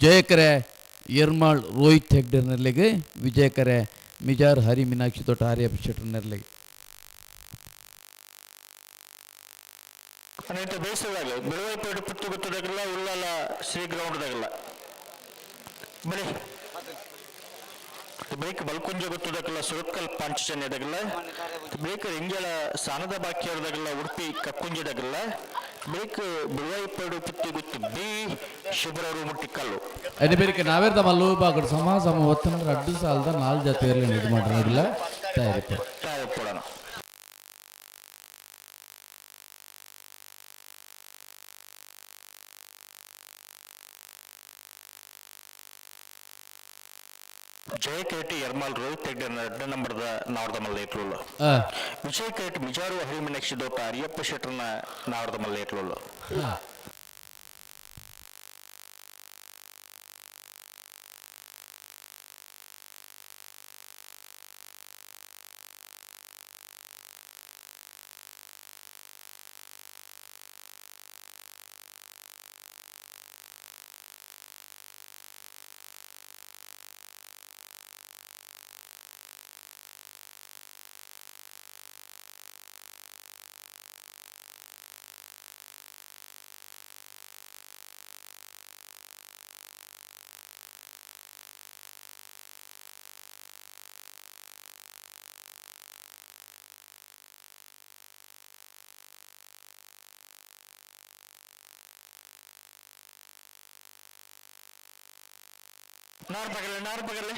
ಜಯಕರೆ ಯರ್ಮಾಳ್ ರೋಹಿತ್ ಹೆಗ್ಡೆ ನೆರಳಿಗೆ ವಿಜಯಕರೆ ಮಿಜಾರ್ ಹರಿ ಮೀನಾಕ್ಷಿ ತೋಟ ಹರಿಯಪ್ಪ ಶೆಟ್ಟರ್ ನೆರಳಿಗೆ ಬೇಯಿಸೋದಾಗಲ್ಲ ಬಿಡುವೈಪೇಟೆ ಪುತ್ತು ಗೊತ್ತದಾಗಲ್ಲ ಉಳ್ಳಾಲ ಶ್ರೀ ಗ್ರೌಂಡ್ದಾಗಲ್ಲ ಬರೀ ಬೈಕ್ ಬಲ್ಕುಂಜ ಗೊತ್ತದಾಗಲ್ಲ ಸುರತ್ಕಲ್ ಪಾಂಚಜನ್ಯದಾಗಲ್ಲ ಬೈಕ್ ಇಂಗ್ಯಳ ಸಾನದ ಬಾಕಿಯದಾಗಲ್ಲ ಉಡುಪಿ ಕಕ್ಕುಂಜದಾಗಲ್ಲ ಬೈಕ್ ಬಿಡುವೈಪೇಟೆ ಪುತ್ತಿ ಗೊತ್ತು ಬಿ ಶುಭ್ರವರು ಮುಟ್ಟಿಕಲ್ಲು ಅದೇ ಬೇರೆ ನಾವೇರ್ದ ಮಲ್ಲು ಬಾಗಡ್ ಸಮ ಒತ್ತನ ಅಡ್ಡು ಸಾಲದ 4 ಜೊತೆಯಲ್ಲಿ ಇದು ಮಾಡಿರಲಿಲ್ಲ ತಯಾರಿ ಕೊಡೋಣ ಜಯಕೇಟಿ ಯರ್ಮಾಲ್ ರೋಹಿತ್ ಹೆಗ್ಡೆ ಅಡ್ಡ ನಂಬರ್ದ ನಾವರ್ದ ಮಲ್ಲ ಇಟ್ಲುಲ್ಲ ವಿಜಯಕೇಟಿ ಮಿಜಾರು ಹರಿಮೀನಾಕ್ಷಿ ದೋಟ ಅರಿಯಪ್ಪ ಶೆಟ್ಟರ್ನ ನಾವರ್ದ ಮಲ್ಲ ಇಟ್ಲುಲ್ಲ ನಾರು ಪಗಲೆ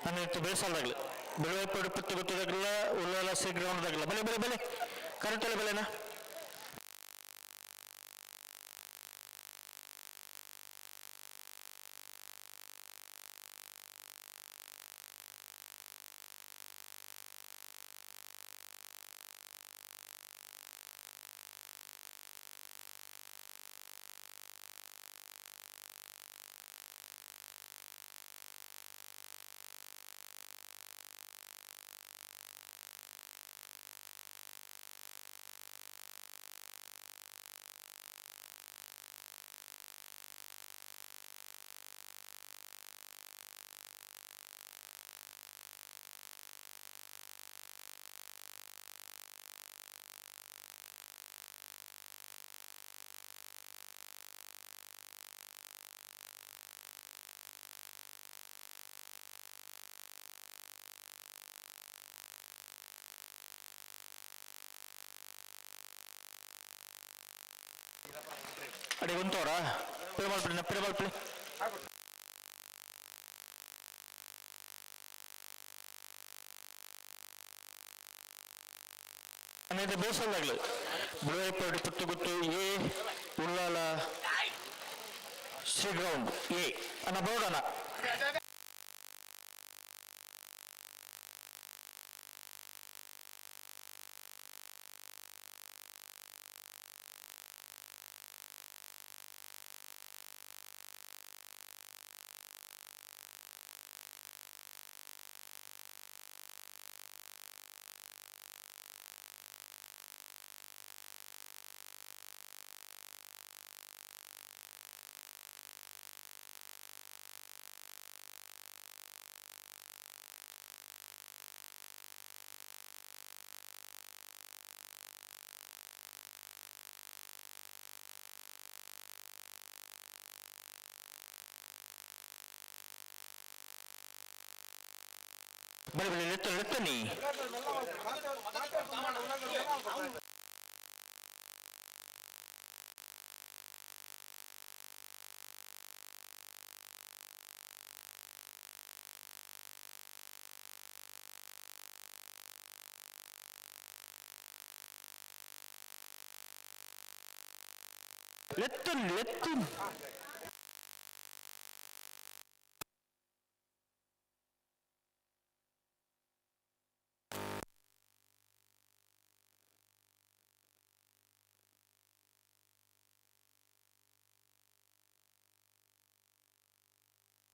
ಅನ್ನಿತ್ತು ಬೇಸಲ್ದಾಗಲಿ ಬೆಳೆ ಪಟ್ಟು ಗೊತ್ತದಾಗಲ್ಲ ಉಳ್ಳಾಲ ಗ್ರೌಂಡ್ದಾಗಲ್ಲ ಬೆಲೆ ಕರೆಕ್ಟ್ ಅಲ್ಲ ಬೆಲೆನಾ ಅಡಿ ಉಂಟೋರ ಪೆರಬಾಲ್ಪಳ್ಳಿ అనేది ಬೇಸಲ್ದಾಗಲಿ ಬೆಳೆಪಡಿ ಪುಟ್ಟುಗುತ್ತು ಎ ಉಳ್ಳಾಲ ಶ್ರೀ ಗ್ರೌಂಡ್ ಎ ಅನ್ನ ಬೋರ್ಡನ ಬಳಿ ಲೆತ್ತನಿ ಲೆತ್ತನಿ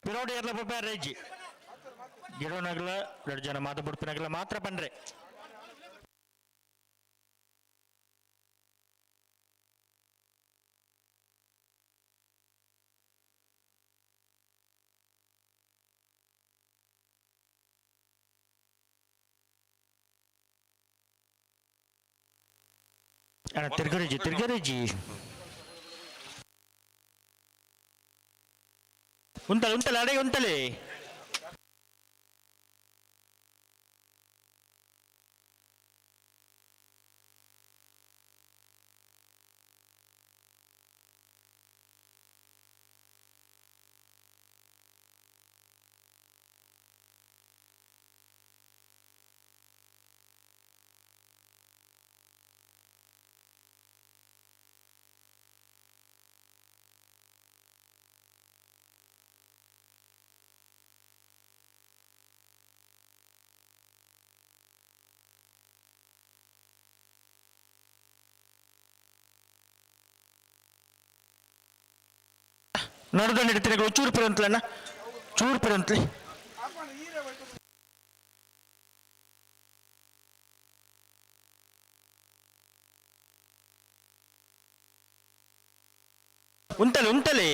ಪಿರೋಡಿ ಎಲ್ಲ ಪ್ರಿಪೇರ್ ರೇಜಿ ಗಿಡೋನಾಗಲ 2 ಜನ ಮಾತು ಬಿಡ್ಪಿನಾಗಲ ಮಾತ್ರ ಬಂದ್ರೆ ತಿರ್ಗರೇಜಿ ಉಂಟಲೆ ಅಡೆ ಉಂಟಲೆ ನಡ್ದು ನಡೀತೀನಿ ಚೂರು ಪೇರು ಅಂತಲಣ್ಣ ಚೂರು ಪೇರು ಅಂತಲೇ ಉಂಟಲೆ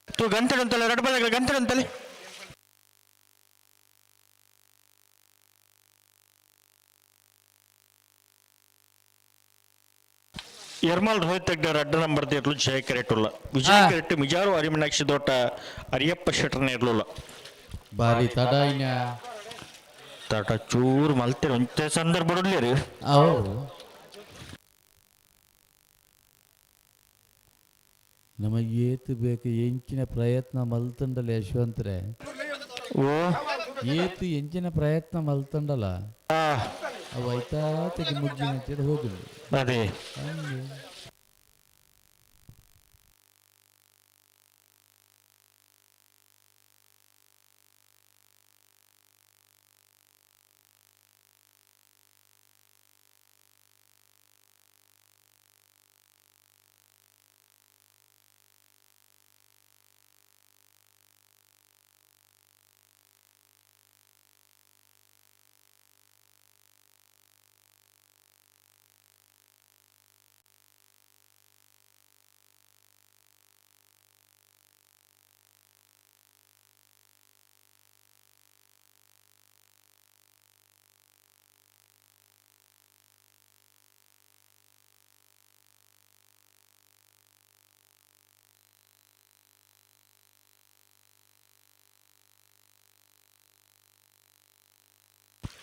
तू गंतड ಅಂತಲ್ಲ ಎರಡು ಬದಲ ಗಂಟೆ ಅಂತಲೇ ಎರ್ಮಾಲ್ ರೋಹಿತ್ ತೆಗ್ದರ್ ಅಡ್ಡ ನಂಬರ್ ಇರ್ಲು ಜಯ ಕೆರೆಟುಲ್ಲ ವಿಜಯ ಕೆರೆಟ್ ಮಿಜಾರು ಅರಿಮನಾಕ್ಷಿ ದೊಡ್ಡ ಅರಿಯಪ್ಪ ಶೆಟ್ಟರ್ನ ಇರ್ಲಿಲ್ಲ ಬಾರಿ ತಡಾಯಿನ ತಟ ಚೂರು ಮಲ್ತಿರ ಒಂಚ ಸಂದರ್ಭ ಬಿಡಲಿ ನಮಗೆ ಏತು ಬೇಕು ಎಂಚಿನ ಪ್ರಯತ್ನ ಮಲ್ತಂಡಲ್ಲ ಯಶವಂತರೇ ಓ ಏತು ಎಂಚಿನ ಪ್ರಯತ್ನ ಮಲ್ತಂಡಲ್ಲ ಅವು ಆಯ್ತಾ ತೆಗಿ ಮುಜ್ಜಿನ ಹೋಗಲಿ ಅದೇ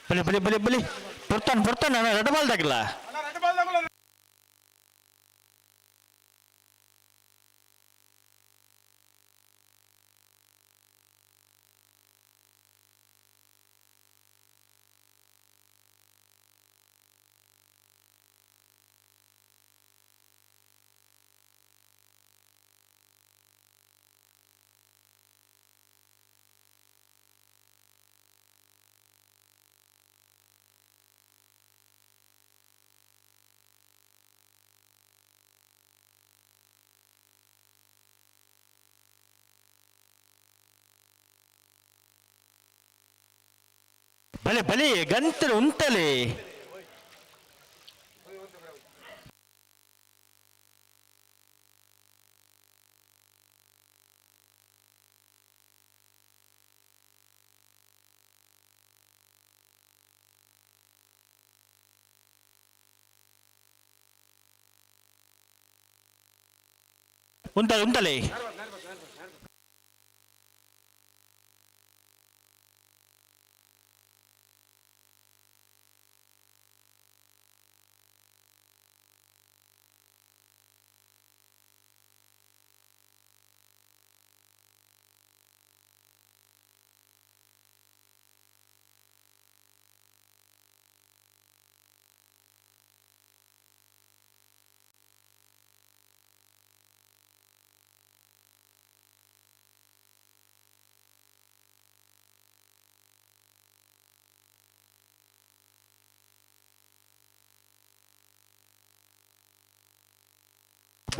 ಬಲಿ ಬಲಿ ಬಲಿ ಬಲಿ ಬರ್ತಾನೆ ರೆಡ್ ಬಾಲ್ದಾಗಿಲ್ಲ ಬಲೆ ಬಲೆ ಗಂತಲು ಉಂಟಲೆ ಉಂಟಲೆ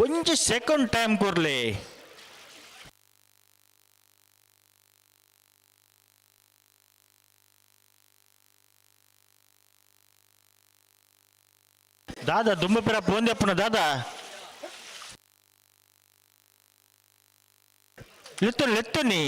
ಒಂಜಿ ಸೆಕೆಂಡ್ ಟೈಮ್ ಕೊರ್ಲಿ ದಾದಾ ದುಂಬಪೆರ ಪೋಂದೆಪ್ಪನ ದಾದಾ ಲೆತ್ತುನಿ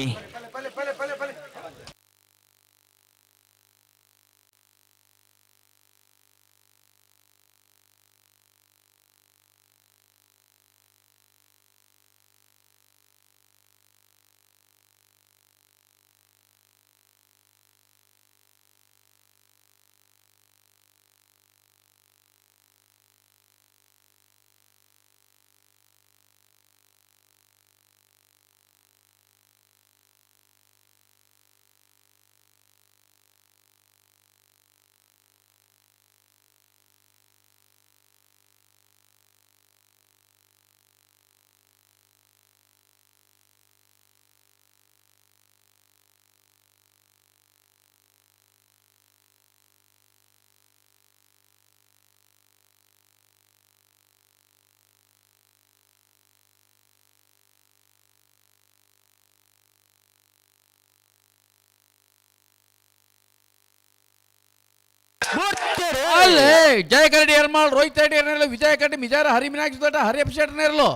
ಅಲ್ಲೇ ಜಯಕರಡಿ ಎರ್ಮಾಳ್ ರೋಹಿತ್ ರೆಡ್ಡಿ ಏನಿರಲ್ಲ ವಿಜಯ ಕಡ್ಡಿ ಮಿಜಾರ ಹರಿ ಮೀನಾಕ್ಷಿ ದೊಡ್ಡ ಹರಿ ಅಭಿಷೇಕನೇ ಇರಲು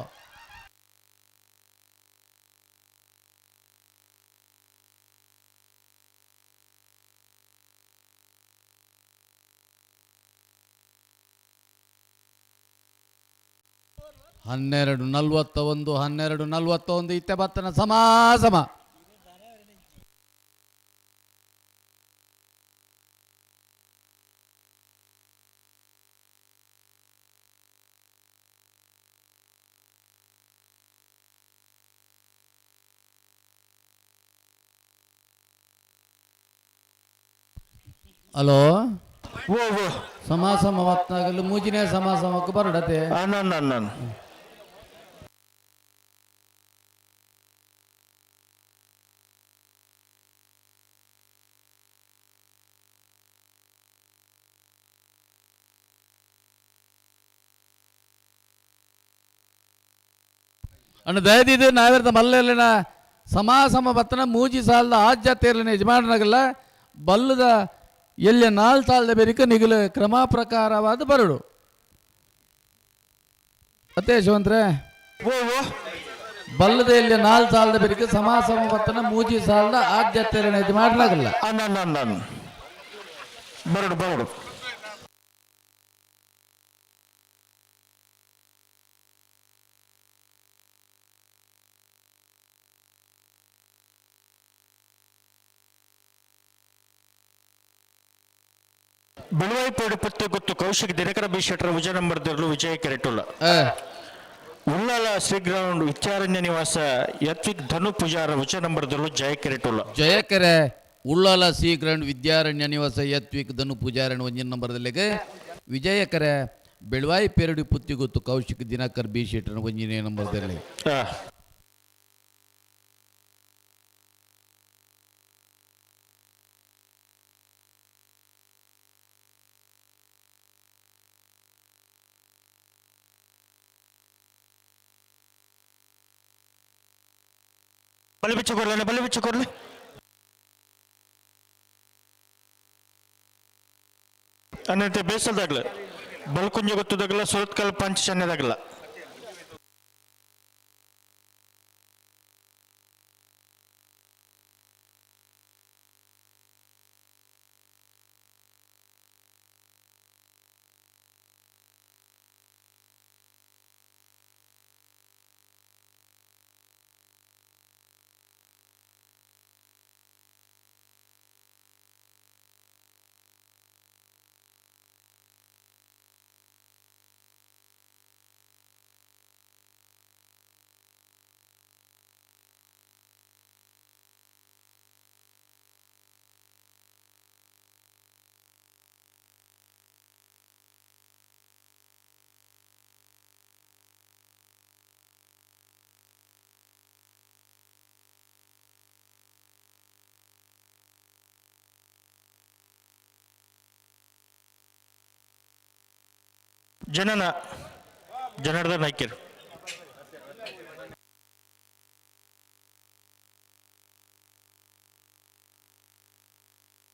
ಹನ್ನೆರಡು 12:41 ಇತ್ತೆ ಬತ್ತನ ಸಮಾಸಮ ಹಲೋ ಓ ಸಮಾಸಮ ಮತ್ನಾಗಲು ಮೂಜಿನೇ ಸಮಾಸಮಕ್ಕೆ ಬರಡತೆ ನಾನು ಅಣ್ಣ ದಯದಿದ್ದು ನಾವಿರ್ತ ಮಲ್ಲೆಲ್ಲಿನ ಸಮಾಸಮ ಬತ್ತನ ಮೂಜಿ ಸಾಲದ ಆಜ್ಯತೆಯಲ್ಲಿನ ಯಜಮಾನನಾಗಲ್ಲ ಬಲ್ಲದ ಎಲ್ಲ 4 ಸಾಲದ ಬೆರಿಕ ನಿಗಲು ಕ್ರಮ ಪ್ರಕಾರವಾದ ಬರಡು ಅತ್ತೆ ಯಶವಂತ್ರೆ ಬಲ್ಲದ ಎಲ್ಲ 4 ಸಾಲದ ಬೆರಿಕ ಸಮಾಸಮ ಬತ್ತನ ಮೂಜಿ ಸಾಲದ ಆಜ್ಯತೆಯಲ್ಲಿನ ಯಜಮಾನನಾಗಲ್ಲ ಬರಡು ಬೆಳವಾಯಿಪೇಡು ಪುತ್ತೆ ಗೊತ್ತು ಕೌಶಿಕ್ ದಿನಕರ ಬಿ ಶೆಟ್ಟರ ವಿಜಯ ನಂಬರ್ದರ್ಲು ವಿಜಯ ಕೆರೆಟುಲ್ಲ ಉಳ್ಳಾಲ ಶ್ರೀ ಗ್ರೌಂಡ್ ವಿಚಾರಣ್ಯ ನಿವಾಸ ಯತ್ವಿಕ್ ಧನು ಪೂಜಾರ ವಿಜಯ ನಂಬರ್ದರ್ಲು ಜಯ ಕೆರೆಟುಲ್ಲ ಜಯಕೆರೆ ಉಳ್ಳಾಲ ಸಿ ಗ್ರೌಂಡ್ ವಿದ್ಯಾರಣ್ಯ ನಿವಾಸ ಯತ್ವಿಕ್ ಧನು ಪೂಜಾರಣ್ಯ ಒಂಜಿನ ನಂಬರ್ದಲ್ಲಿಗೆ ವಿಜಯಕರೆ ಬೆಳವಾಯಿ ಪೇರಡಿ ಪುತ್ತಿ ಗೊತ್ತು ಕೌಶಿಕ್ ದಿನಕರ್ ಬಿ ಶೆಟ್ಟರ ಒಂಜಿನ ನಂಬರ್ದಲ್ಲಿ ಬಲಿ ಬಿಚ್ಚು ಕೊರ್ಲೆ ಅನ್ನಂತೆ ಬೇಸಲ್ದಾಗ್ಲ ಬಲ್ಕುಂಜ ಗೊತ್ತದಾಗಲ್ಲ ಸುರತ್ಕಲ್ ಪಂಚ ಚೆನ್ನದಾಗಲ್ಲ ಜನಾರ್ದನ್ ನಾಯ್ಕರ್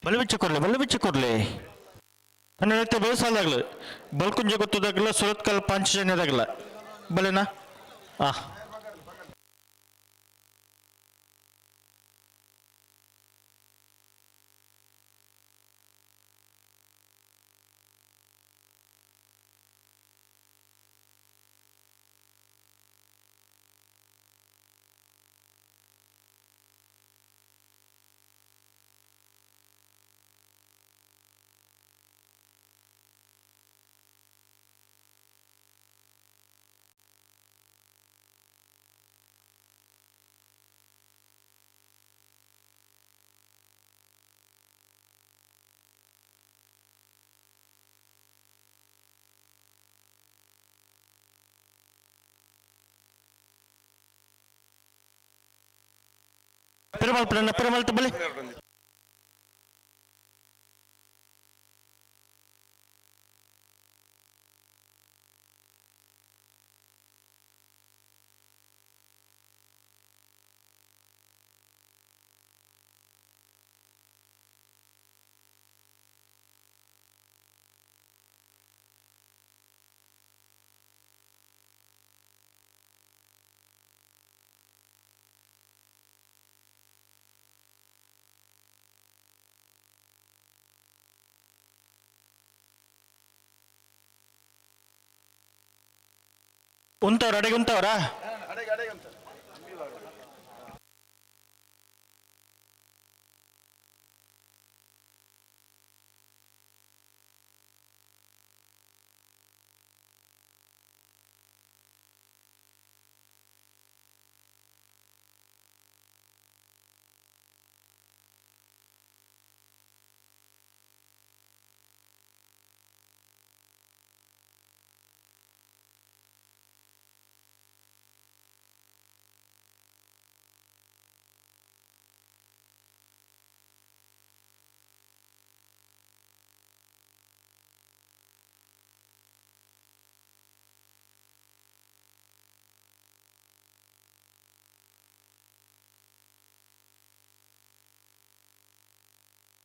ಬಲ ಬಿಚ್ಚ ಕೊಡ್ಲಿ ನನ್ನ ಬೇಸಾದಾಗಲ ಬಲ್ಕುಂಜ ಗೊತ್ತದಾಗಲ್ಲ ಸುರತ್ಕಲ್ ಪಾಂಚಜನ್ಯದಾಗಲ್ಲ ಬಲೆನಾ Peramal balik. ಉಂಟವ್ರ ಅಡೆಗೆ ಉಂಟವ್ರ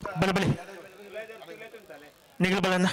ಬಲೆ ನಿಗಲ್ ಬಲನ್ನ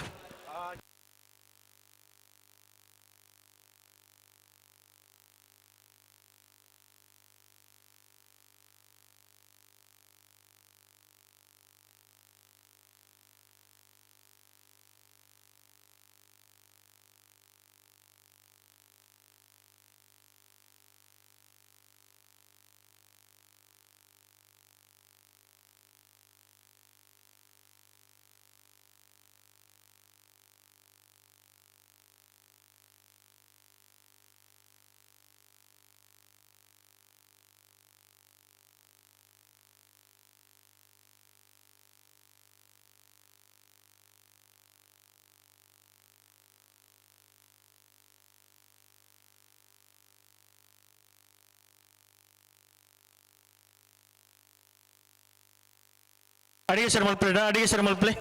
ಅಡಿಗೆ ಸರ್ ಮಲ್ಪಲೆ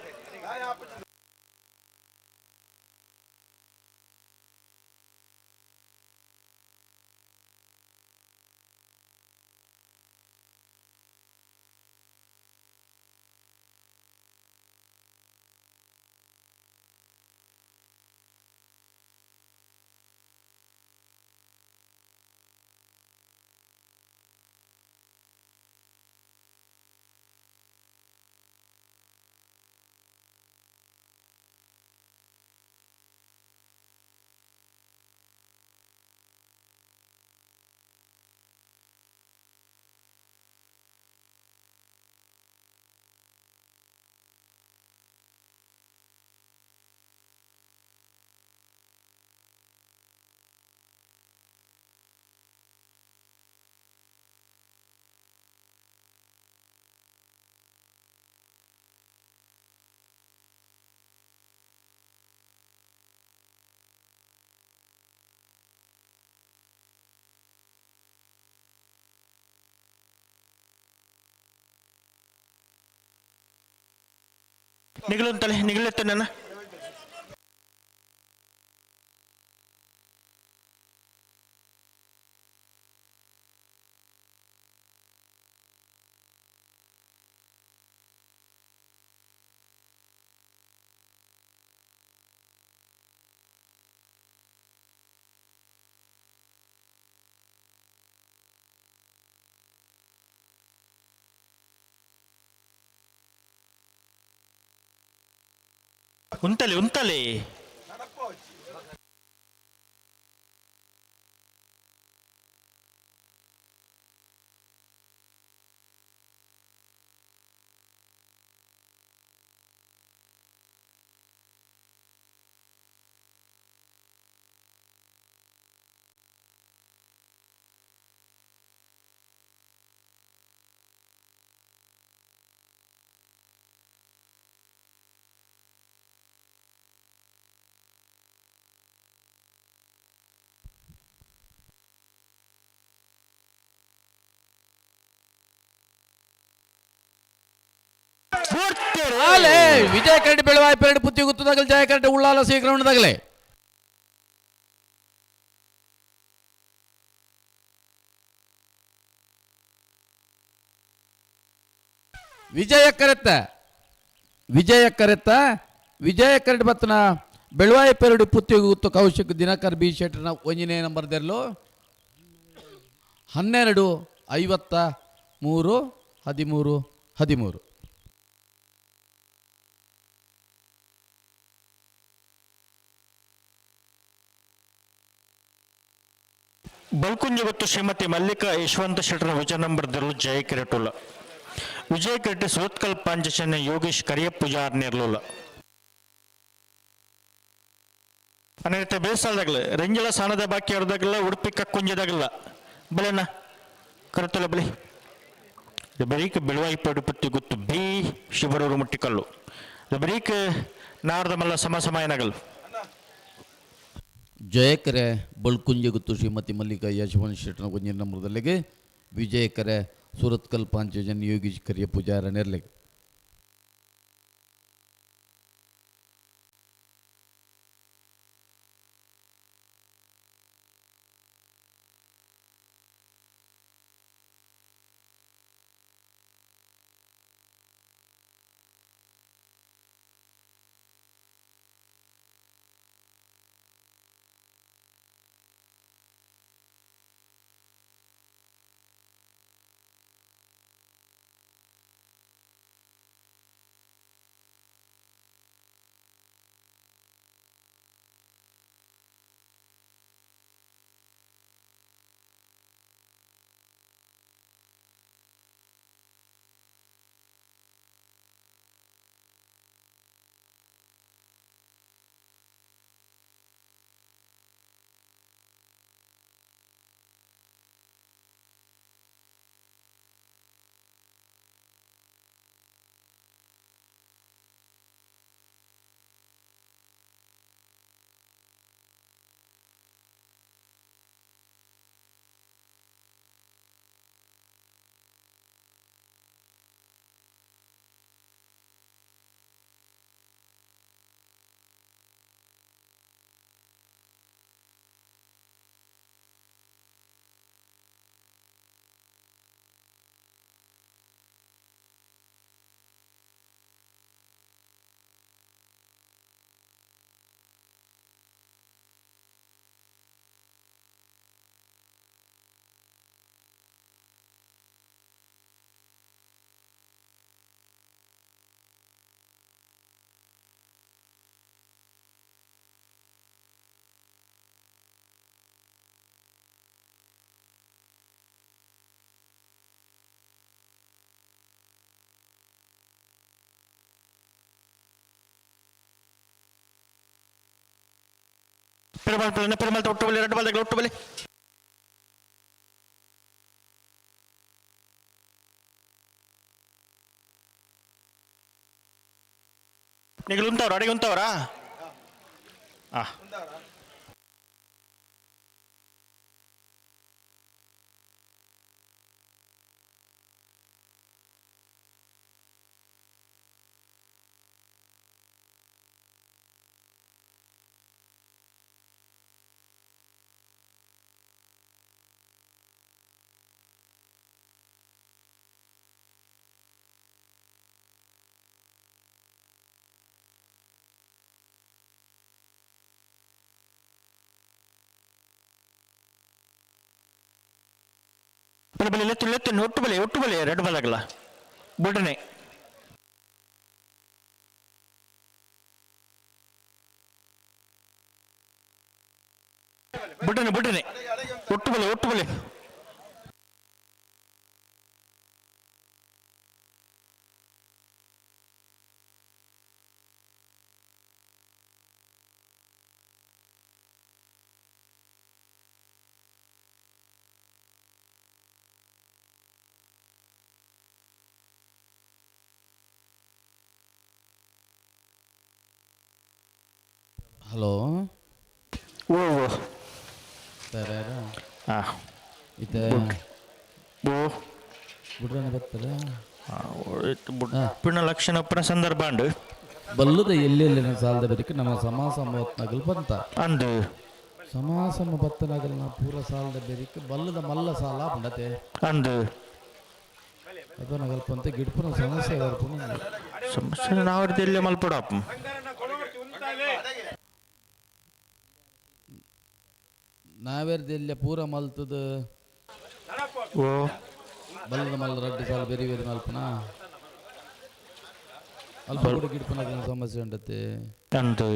ನಿಗಲುತ್ತೆ ನನ್ನ ಉಂತಲೆ ವಿಜಯ ಕರಡಿ ಬೆಳವಾಯಿ ಪೇರಡು ಪುತ್ತಿ ಗುತ್ತದಾಗಲಿ ಜಯ ಕರಡಿ ಉಳ್ಳಾಲ ಸಿ ಗ್ರೌಂಡ್ದಾಗಲೇ ವಿಜಯ ಕರಡಿ ಬತ್ತನ ಬೆಳವಾಯಿ ಪೇರಡು ಪುತ್ತಿ ಗುತ್ತು ಕೌಶಿಕ್ ದಿನಕರ್ ಬಿ ಶೆಟ್ರನ ಒಂಜನೇ ನಂಬರ್ ದೆರ್ಲು 12:53:13. ಬಲ್ಕುಂಜ ಮತ್ತು ಶ್ರೀಮತಿ ಮಲ್ಲಿಕಾ ಯಶವಂತ ಶೆಟ್ಟರ ವಿಜಯ ನಂಬರ್ ದೆರ್ಲು ಜಯ ಕಿರಟುಲ ವಿಜಯ ಕಿರಟಿ ಸುರತ್ಕಲ್ ಪಾಂಚಶನ್ಯ ಯೋಗೇಶ್ ಕರಿಯ ಪೂಜಾರ್ ನಿರ್ಲುಲ ಅನೇಕ ಬೇಸಾದಾಗಲ ರಂಜಲ ಸಾಣದ ಬಾಕಿ ಅವ್ರದಾಗಲ್ಲ ಉಡುಪಿ ಕಕ್ಕುಂಜದಾಗಲ್ಲ ಬಲೆನ ಕರೆತಲ್ಲ ಬಲಿ ಬರೀಕ್ ಬೆಳವಾಯಿ ಪೇಡು ಪುತ್ತಿ ಗುತ್ತು ಬಿ ಶಿವರೂರು ಮುಟ್ಟಿಕಲ್ಲು ಬರೀಕ್ ನಾರದ ಮಲ್ಲ ಸಮಸಮಾಯನಗಲ್ ಜಯಕರೆ ಬಳ್ಕುಂಜೆ ಗುತ್ತು ಶ್ರೀಮತಿ ಮಲ್ಲಿಕಾ ಯಶವಂತ ಶೆಟ್ಟನ ಒಂಜನೇ ನಂಬರ್ದಲ್ಲಿಗೆ ವಿಜಯಕರೆ ಸುರತ್ಕಲ್ ಪಾಂಚಜನ್ ಯೋಗೀಶ್ ಕರಿಯ ಪೂಜಾರ ನೆರ್ಲೆಗೆ ಪೆರುಮಾಳ್ ಒಟ್ಟು ಬಲಿ 2 ಬಾಲ್ದಾಗ ಒಟ್ಟು ಬಲಿ ನಿಗಳು ಉಂಟವ್ರ ಅಡಿಗೆ ಉಂಟವ್ರಾ ಬಲಿ ಲೆತ್ತು ಒಟ್ಟು ಬಲಿ 2 ಬಾಲ್ದಾಗಲ್ಲ ಬುಡನೆ ಬಿಟ್ಟನೆ ಒಟ್ಟು ಬಲೆ ಹಲೋ ಓ ಸರ ಇದು ಬಿಡ್ರನೆ ಬರ್ತಾರೆ ಪುಣ್ಯ ಲಕ್ಷಣಪ್ಪನ ಸಂದರ್ಭ ಅಂಡು ಬಲ್ಲುದ ಎಲ್ಲೆಲ್ಲಿನ ಸಾಲದ ಬರಿಕೆ ನಮ್ಮ ಸಮಾಸ ನಗಲ್ ಬಂತ ಅಂದು ಸಮಾಸಮ ಬತ್ತನಗಲ್ನ ಪೂರ ಸಾಲದ ಬೆರಿಕೆ ಬಲ್ಲದ ಮಲ್ಲ ಸಾಲ ಬಂಡತೆ ಅಂದು ಅದು ನಗಲ್ ಪಂತ ಗಿಡ್ಪುನ ಸಮಸ್ಯೆ ಸಮಸ್ಯೆ ನಾವರ್ದೆಲ್ಲೇ ಮಲ್ಪಡಪ್ಪ ನಾವೇರ್ದೆಲ್ಲ ಪೂರ ಮಲ್ತದ ಓ ಬಲ್ಲದ ಮಲ್ಲ ರಡ್ಡು ಸಾಲ ಬೇರೆ ಬೇರೆ ಮಲ್ಪನ ಅಲ್ಪ ಕೂಡ ಗಿಡ್ಪನ ಸಮಸ್ಯೆ ಉಂಡತೆ ಅಂದು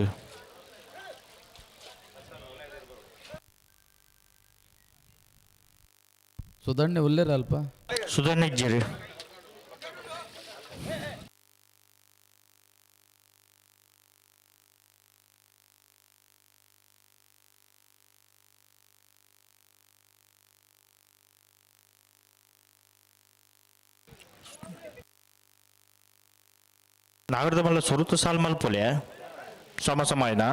ಸುಧಣ್ಣೆ ಒಳ್ಳೆರ ಅಲ್ಪ ಸುಧನ್ನಿಜ್ಜರಿ ನಾಗರದ ಮಲ್ಲ ಸುರುತ ಸಾಲ್ ಮಲ್ಪೊಲೆ ಸಮಸಮಾಯನ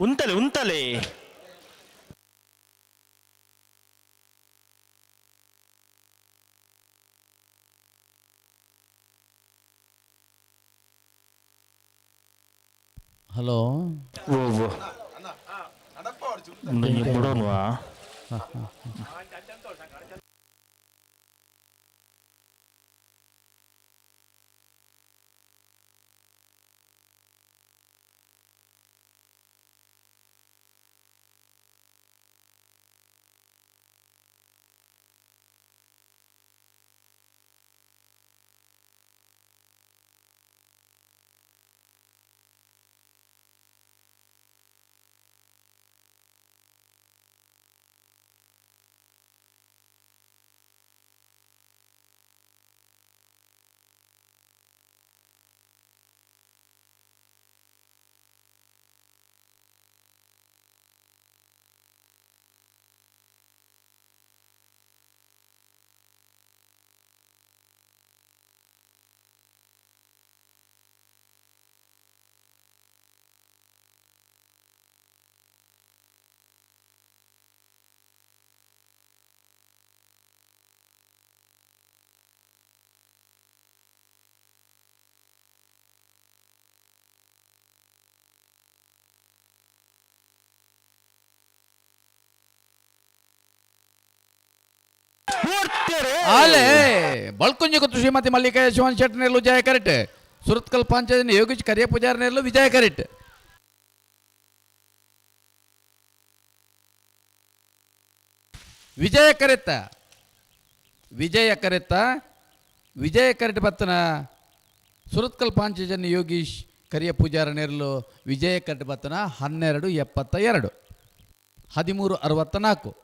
ಉಂತಲೆ ಹಲೋ ಓ ಬಿಡೋನ್ವಾ ಆಲೆ ಬಳ್ಕುಂಜಿ ಗೊತ್ತು ಶ್ರೀಮತಿ ಮಲ್ಲಿಕಾಯ ಶಿವನ್ ಶೆಟ್ಟರ್ನೆಲ್ಲೂ ವಿಜಯ ಕರೆಟ್ ಸುರತ್ಕಲ್ ಪಂಚಾಯತ್ ಯೋಗೀಶ್ ಕರಿಯ ಪೂಜಾರನೆಲ್ಲೂ ವಿಜಯ ಕರೆಟ್ ವಿಜಯ ಕರೆಟ್ ಬತ್ತನ ಸುರತ್ಕಲ್ ಪಂಚಾಯತ್ ಯೋಗೀಶ್ ಕರಿಯ ಪೂಜಾರನೆಲ್ಲೂ ವಿಜಯ ಕರೆಟ್ ಬತ್ತನ 1272 1364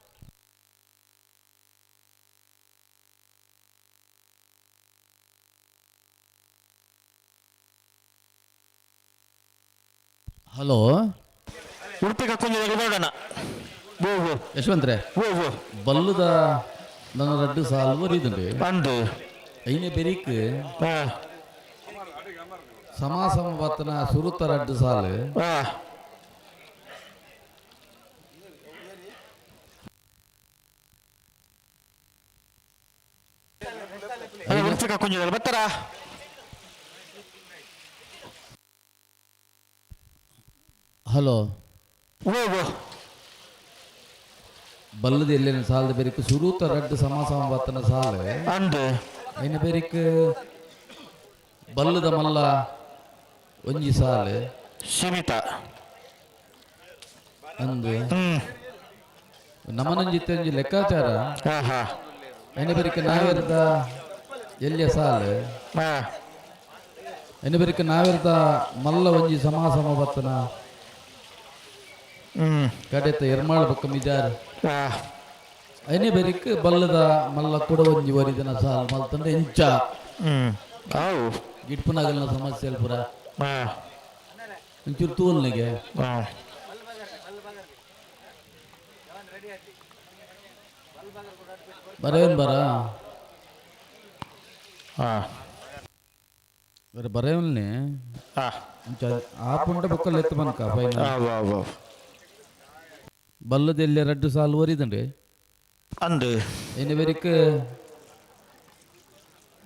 ಹಲೋ ಉಡುಪಿ ಕಕ್ಕೊಂಜಿ ನೋಡೋಣ ಯಶವಂತ್ರೆ ಬಲ್ಲುದ ನನ್ನ ರಡ್ಡು ಸಾಲು ಬರೀದುಂಡು ಅಂದು ಐನೆ ಬೆರಿಕ್ ಸಮಾಸಮ ಬತ್ತನ ಸುರುತ ರಡ್ಡು ಸಾಲು ಉಡುಪಿ ಕಕ್ಕೊಂಜಿ ಬರ್ತಾರ ಹಲೋ ಬಲ್ಲದ ಎಲ್ಲೇನ ಸಾಲದ ಬೆರಿಕ್ ಸುರೂತ ರಡ್ಡು ಸಮಾಸಮ ಬತ್ತನ ಸಾಲು ಅಂದು ಐನ ಬೆರಿಕ್ ಬಲ್ಲದ ಮಲ್ಲ ಒಂಜಿ ಸಾಲು ಸೀಮಿತ ಅಂದು ನಮ್ಮನೊಂಜಿತ್ತೆ ಒಂಜಿ ಲೆಕ್ಕಾಚಾರ ಎನೆ ಬರಿಕ ನಾವೆರ್ದ ಎಲ್ಲಿಯ ಸಾಲು ಎನೆ ಬರಿಕ ನಾವೆರ್ದ ಮಲ್ಲ ಒಂಜಿ ಸಮಾಸಮ ಬತ್ತನ ಕಡೆತ ಎರ್ಮಾಳ ಬಕ್ಕ ಮಿಜಾರ್ ಐನೆ ಬೆರಿಕ್ ಬಲ್ಲದ ಮಲ್ಲ ಕೂಡ ಒಂಜಿ ವರಿದನ ಸಾಲ್ ಮಲ್ತಂದ್ರೆ ಇಂಚ ಗಿಡ್ಪುನಗಲ್ನ ಸಮಸ್ಯೆ ಪುರ ಒಂಚೂರು ತೂಲ್ನಿಗೆ ಬರೇನ್ ಬರೇವಲ್ನಿ ಆ ಪುಂಡ ಬುಕ್ಕಲ್ಲಿ ಎತ್ತು ಬನ್ಕ ಫೈನಲ್ ಬಲ್ಲದೆಲ್ಲಿ 2 ಸಾಲು ವರಿದಂಡೆ ಅಂದು ಇನ್ನು ಬೆರಿಕ್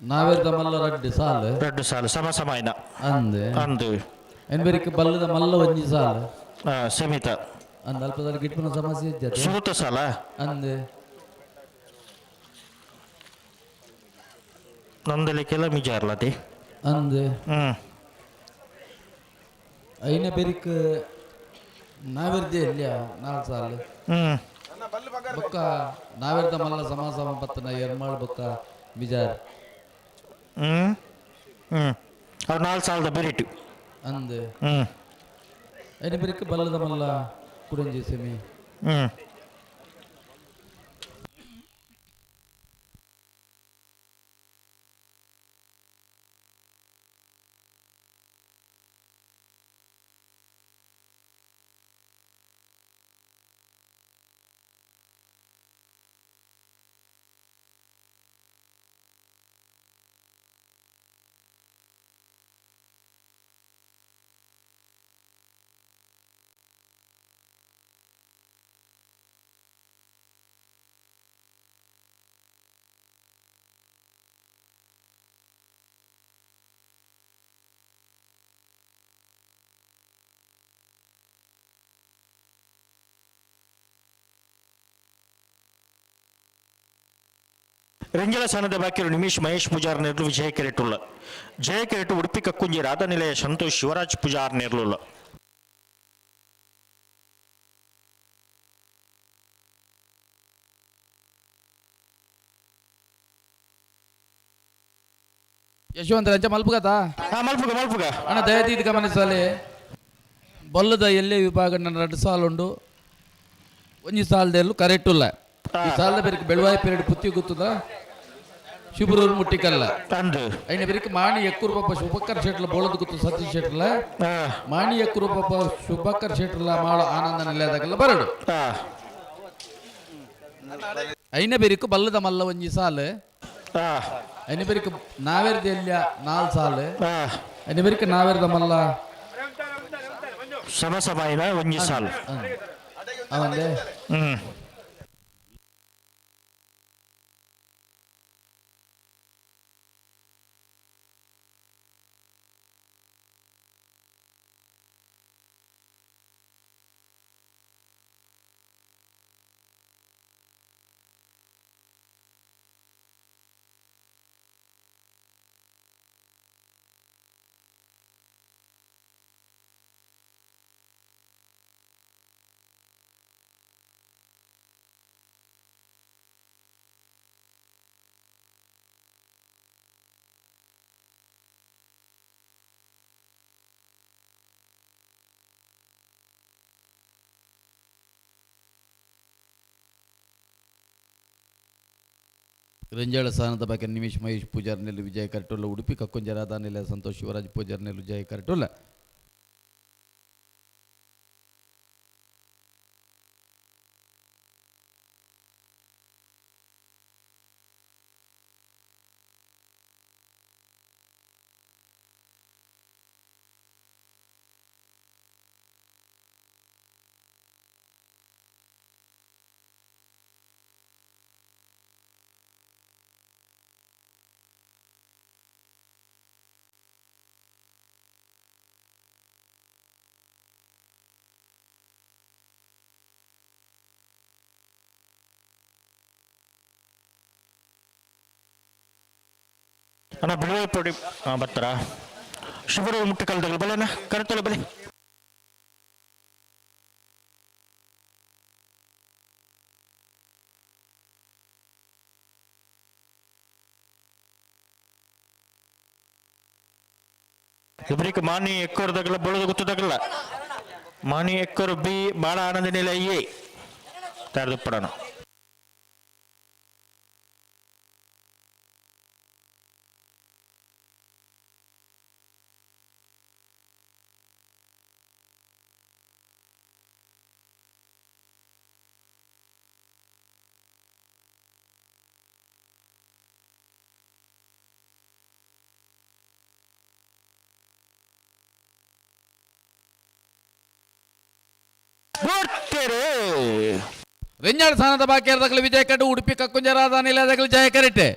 ನಾವೆರ್ದ ಮಲ್ಲ 2 ಸಾಲು ಸಮಸಮಾಯಿನ ಅಂದು ಇನ್ನು ಬೆರಿಕ್ ಬಲ್ಲದ ಮಲ್ಲ ಒಂಜಿ ಸಾಲು ಸಮಿತ ಅಂದ ಅಲ್ಪದಲ್ಲಿ ಗಿಟ್ಪುನ ಸಮಸ್ಯೆ ಇದ್ದ ಸುರುತ ಸಾಲ ಅಂದೆ ನಂದಲಿ ಕೆಲ ಮಿಜಾರ್ಲತಿ ಅಂದೆ ಐನೆ ಬೆರಿಕ್ ನಾವೆರ್ದೆ ಇಲ್ಯ 4 ಸಾಲು ಬೊಕ್ಕ ನಾವೆರ್ದ ಮಲ್ಲ ಸಮಾಸಮ ಪತ್ತನ ಎರ್ಮಾಳ್ ಬೊಕ್ಕ ಬಿಜಾರ್ ಅವ್ರು 4 ಸಾಲದ ಬೆರಿಟು ಅಂದೆ ಐನೆ ಬೆರಿಕ್ ಬಲ್ಲದ ಮಲ್ಲ ಕುಡಂಜಿ ಸೆಮಿ ರಂಜಲ ಸ್ಥಾನದ ಬಾಕಿರು ನಿಮಿಷ್ ಮಹೇಶ್ ಪೂಜಾರ್ ನೆರಳು ವಿಜಯ ಕೆರೆಟುಲ್ಲ ಜಯ ಕೆರೆಟು ಉಡುಪಿ ಕಕ್ಕುಂಜಿ ರಾಧನಿಲಯ ಸಂತೋಷ್ ಶಿವರಾಜ್ ಪೂಜಾರ್ ನೆರಳುಲ್ಲ ಯಶವಂತ ರಂಜ ಮಲ್ಪುಗತಾ ಮಲ್ಪುಗ ಅಣ್ಣ ದಯತೀತಿ ಗಮನಿಸಲಿ ಬೊಲ್ಲದ ಎಲ್ಲೇ ವಿಭಾಗ 2 ಸಾಲು ಉಂಡು ಒಂಜಿ ಸಾಲದಲ್ಲೂ ಕರೆಕ್ಟ್ ಇಲ್ಲ ಈ ಸಾಲದ ಬೆರಿಕ್ ಬೆಳವಾಯಿ ಪೀರಿಯಡ್ ಪುತ್ತಿ ಗೊತ್ತದ ಶಿಬರೂರು ಮುಟ್ಟಿಕಲ್ಲ ಐನ ಬೆರಿಕ್ ಮಾಣಿ ಎಕ್ಕೂರು ಪಾಪ ಶುಭಕರ್ ಶೆಟ್ಲ ಬೋಳದ ಗೊತ್ತು ಸತೀಶ್ ಶೆಟ್ಲ ಮಾಣಿ ಎಕ್ಕೂರು ಪಾಪ ಶುಭಕರ್ ಶೆಟ್ಲ ಮಾಳ ಆನಂದ ನಿಲಯದಾಗೆಲ್ಲ ಬರಡು ಐನ ಬೆರಿಕ್ ಬಲ್ಲದ ಮಲ್ಲ ಒಂಜಿ ಸಾಲು ಐನ ಬೆರಿಕ್ ನಾವೆರ್ದ ಎಲ್ಯ 4 ಸಾಲು ಐನ ಬೆರಿಕ್ ನಾವೆರ್ದ ಮಲ್ಲ ಸಮಸಮಾಯಿನ ಒಂಜಿ ಸಾಲು ಅವಂದೆ ರಂಜಾಳ ಸ್ಥಾನದ ಬಗ್ಗೆ ನಿಮಿಷ್ ಮಹೇಶ್ ಪೂಜಾರ್ ನೆಲ್ಲು ವಿಜಯ ಕರಟೋಲ್ಲ ಉಡುಪಿ ಕಕ್ಕುಂಜ ರಾಧಾನಿಲಯ ಸಂತೋಷ್ ಶಿವರಾಜ್ ಪೂಜಾರ್ ನೆಲ್ಲು ವಿಜಯ ಕರಟೋಲ್ಲ ಅಣ್ಣ ಬಿಡುವೆ ಪೊಡಿ ಬರ್ತಾರ ಶಿವರೂರು ಮುಟ್ಟಿಕಲ್ದಾಗ ಬಲೆನ ಕರೆತೊಲೆ ಬಲೆ ಇವರಿಗೆ ಮಾನಿ ಎಕ್ಕರದಗಲ ಬಳುದು ಗೊತ್ತದಗಲ್ಲ ಮಾನಿ ಎಕ್ಕರು ಬಿ ಬಾಳ ಆನಂದ ನಿಲಯ ಎ ತರದುಪ್ಪಡಣ ವೆಂಜಾಳ ಸ್ಥಾನದ ಬಾಕಿಯರ್ದಾಗಲಿ ವಿಜಯ ಕಡ್ಡು ಉಡುಪಿ ಕಕ್ಕುಂಜ ರಾಧಾನಿಲಯದಾಗಲಿ ಜಯ ಕರಿಟೆ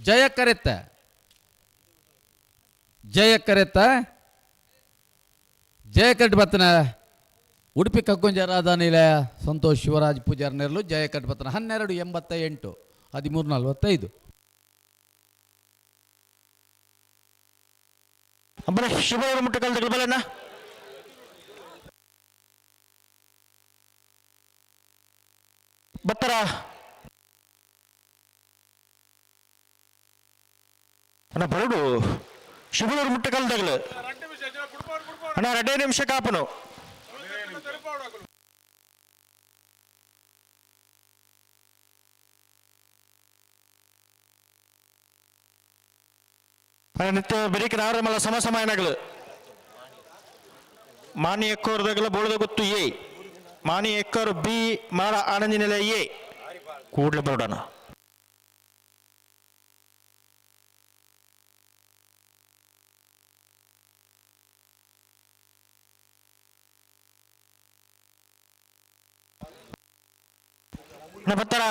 ಜಯ ಕರೆತ್ತ ಜಯ ಕಟ್ಟು ಬತ್ತನ ಉಡುಪಿ ಕಕ್ಕುಂಜ ರಾಧಾನಿಲಯ ಸಂತೋಷ್ ಶಿವರಾಜ್ ಪೂಜಾರ್ ನೆರಳು ಜಯ ಕಟ್ಟು ಬತ್ತನ 12:88 13:45 ಅಬ್ಬರ ಶಿವರ ಮುಟ್ಟ ಕಲ್ದ ಬಲನ ಬತ್ತರ ಅಣ್ಣ ಬರಡು ಶಿವರ ಮುಟ್ಟ ಕಲ್ದಾಗಲು ಅಣ್ಣ 2 ನಿಮಿಷ ಕಾಪನು ನಿತ್ಯ ಬರೀಕ ನಾರಮಲ ಸಮಸಮಾಯನಗಳು ಮಾನಿ ಎಕ್ಕೋರ್ದಾಗಲ ಬೋಳದ ಗೊತ್ತು ಎ ಮಾನಿ ಎಕ್ಕರು ಬಿ ಮಾಡ ಆನಂದಿನೆಲ ಎ ಕೂಡಲೇ ಬರೋಣ ಬತ್ತರ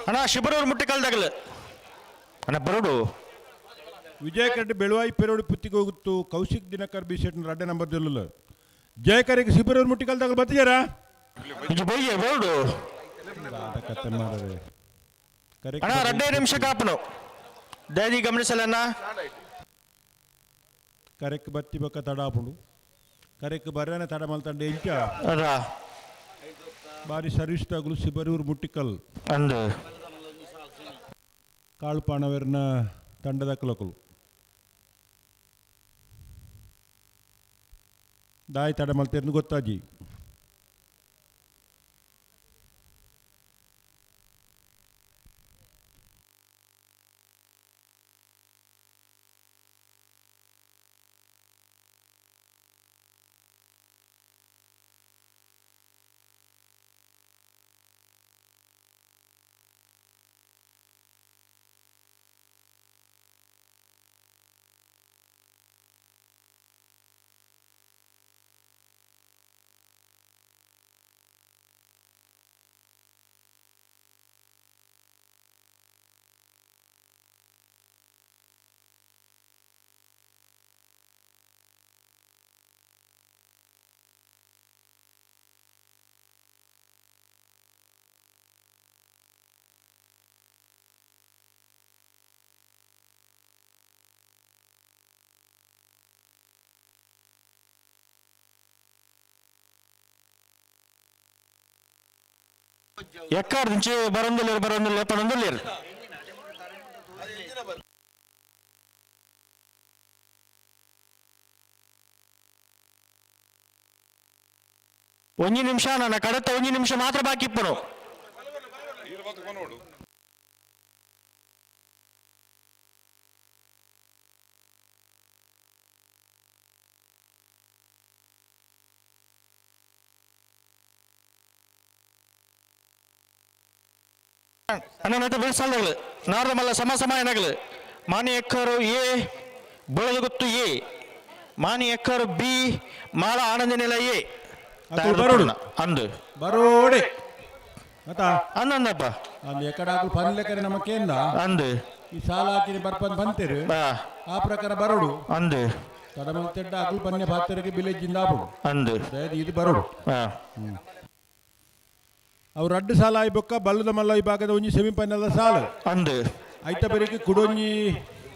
ಅಣ್ಣ ಶಿಬರೂರು ಮುಟ್ಟಿಕಲ್ದಾಗಲು ಅಣ್ಣ ಬರೋಡು ವಿಜಯಕರೆಡ್ಡಿ ಬೆಳುವಾಯಿ ಪೆರೋಡಿ ಪುತ್ತಿಗೆ ಹೋಗುತ್ತು ಕೌಶಿಕ್ ದಿನಕರ್ ಬಿ ಸೆಟ್ 2 ನಂಬರ್ ಜೊಲ್ಲ ಜಯಕರಿಗೆ ಶಿಬರೂರು ಮುಟ್ಟಿಕಲ್ದಾಗಲು ಬರ್ತೀಯಾರಾ ಬೈಯ ಬರೋಡು ಕತೆ ಮಾಡರೆ ಅಣ್ಣ 2 ನಿಮಿಷ ಕಾಪನು ದಯದಿ ಗಮನಿಸಲಣ್ಣ ಕರೆಕ್ ಬತ್ತಿ ಬಕ್ಕ ತಡಾಪುಂಡು ಕರೆಕ್ ಬರ್ಯಾನೆ ತಡ ಮಲ್ತಂಡೆ ಇಂಚ ಬಾರಿ ಸರ್ವಿಸ್ ತಾಗಲು ಶಿಬರೂರು ಮುಟ್ಟಿಕಲ್ ಅಂದು ಕಾಳುಪಾಣವರ್ನ ತಂಡದ ಕಲಕಲು ದಾಯಿ ತಡ ಮಲ್ತೇರ್ನು ಗೊತ್ತಾಜಿ ఎక్కడ నుంచి బరందులేరు పనందులేరు ಒಂಜಿ ನಿಮಿಷ ನನ್ನ ಕಡತ 1 ನಿಮಿಷ ಮಾತ್ರ ಬಾಕಿ ಇಪ್ಪನು ಅಣ್ಣನಂತ ಬೆಳೆಸಾಲಗಳು ನಾರ್ದಮಲ್ಲ ಸಮಸಮಾಯನಗಳು ಮಾನಿ ಎಕ್ಕರು ಎ ಬೆಳೆದು ಗೊತ್ತು ಎ ಮಾನಿ ಎಕ್ಕರು ಬಿ ಮಾಳ ಆನಂದಿನೆಲ ಎ ಅಂದು ಬರೋಡೆ ಅಂದಪ್ಪ ಅಂದು ಎಕಡಾಕು ಪನ್ಲೆಕರೆ ನಮಕೇಂದ ಅಂದು ಈ ಸಾಲ ಹಾಕಿ ಬರ್ಪಂದ್ ಬಂತೇರು ಆ ಪ್ರಕಾರ ಬರೋಡು ಅಂದು ತಡಮಲ್ತೆಡ್ಡ ಅಕುಲ್ ಪನ್ಯ ಪಾತ್ರೆಗೆ ವಿಲೇಜ್ ಇಂದಾಪು ಅಂದು ಇದು ಬರೋಡು ಅವ್ರು 2 ಸಾಲ ಆಯ್ಬೊಕ್ಕ ಬಲ್ಲದ ಮಲ್ಲ ಈ ಭಾಗದ ಒಂಜಿ ಸೆಮಿಫೈನಲ್ ಸಾಲ ಅಂದು ಐತ ಬೆರಿಗೆ ಕುಡೊಂಜಿ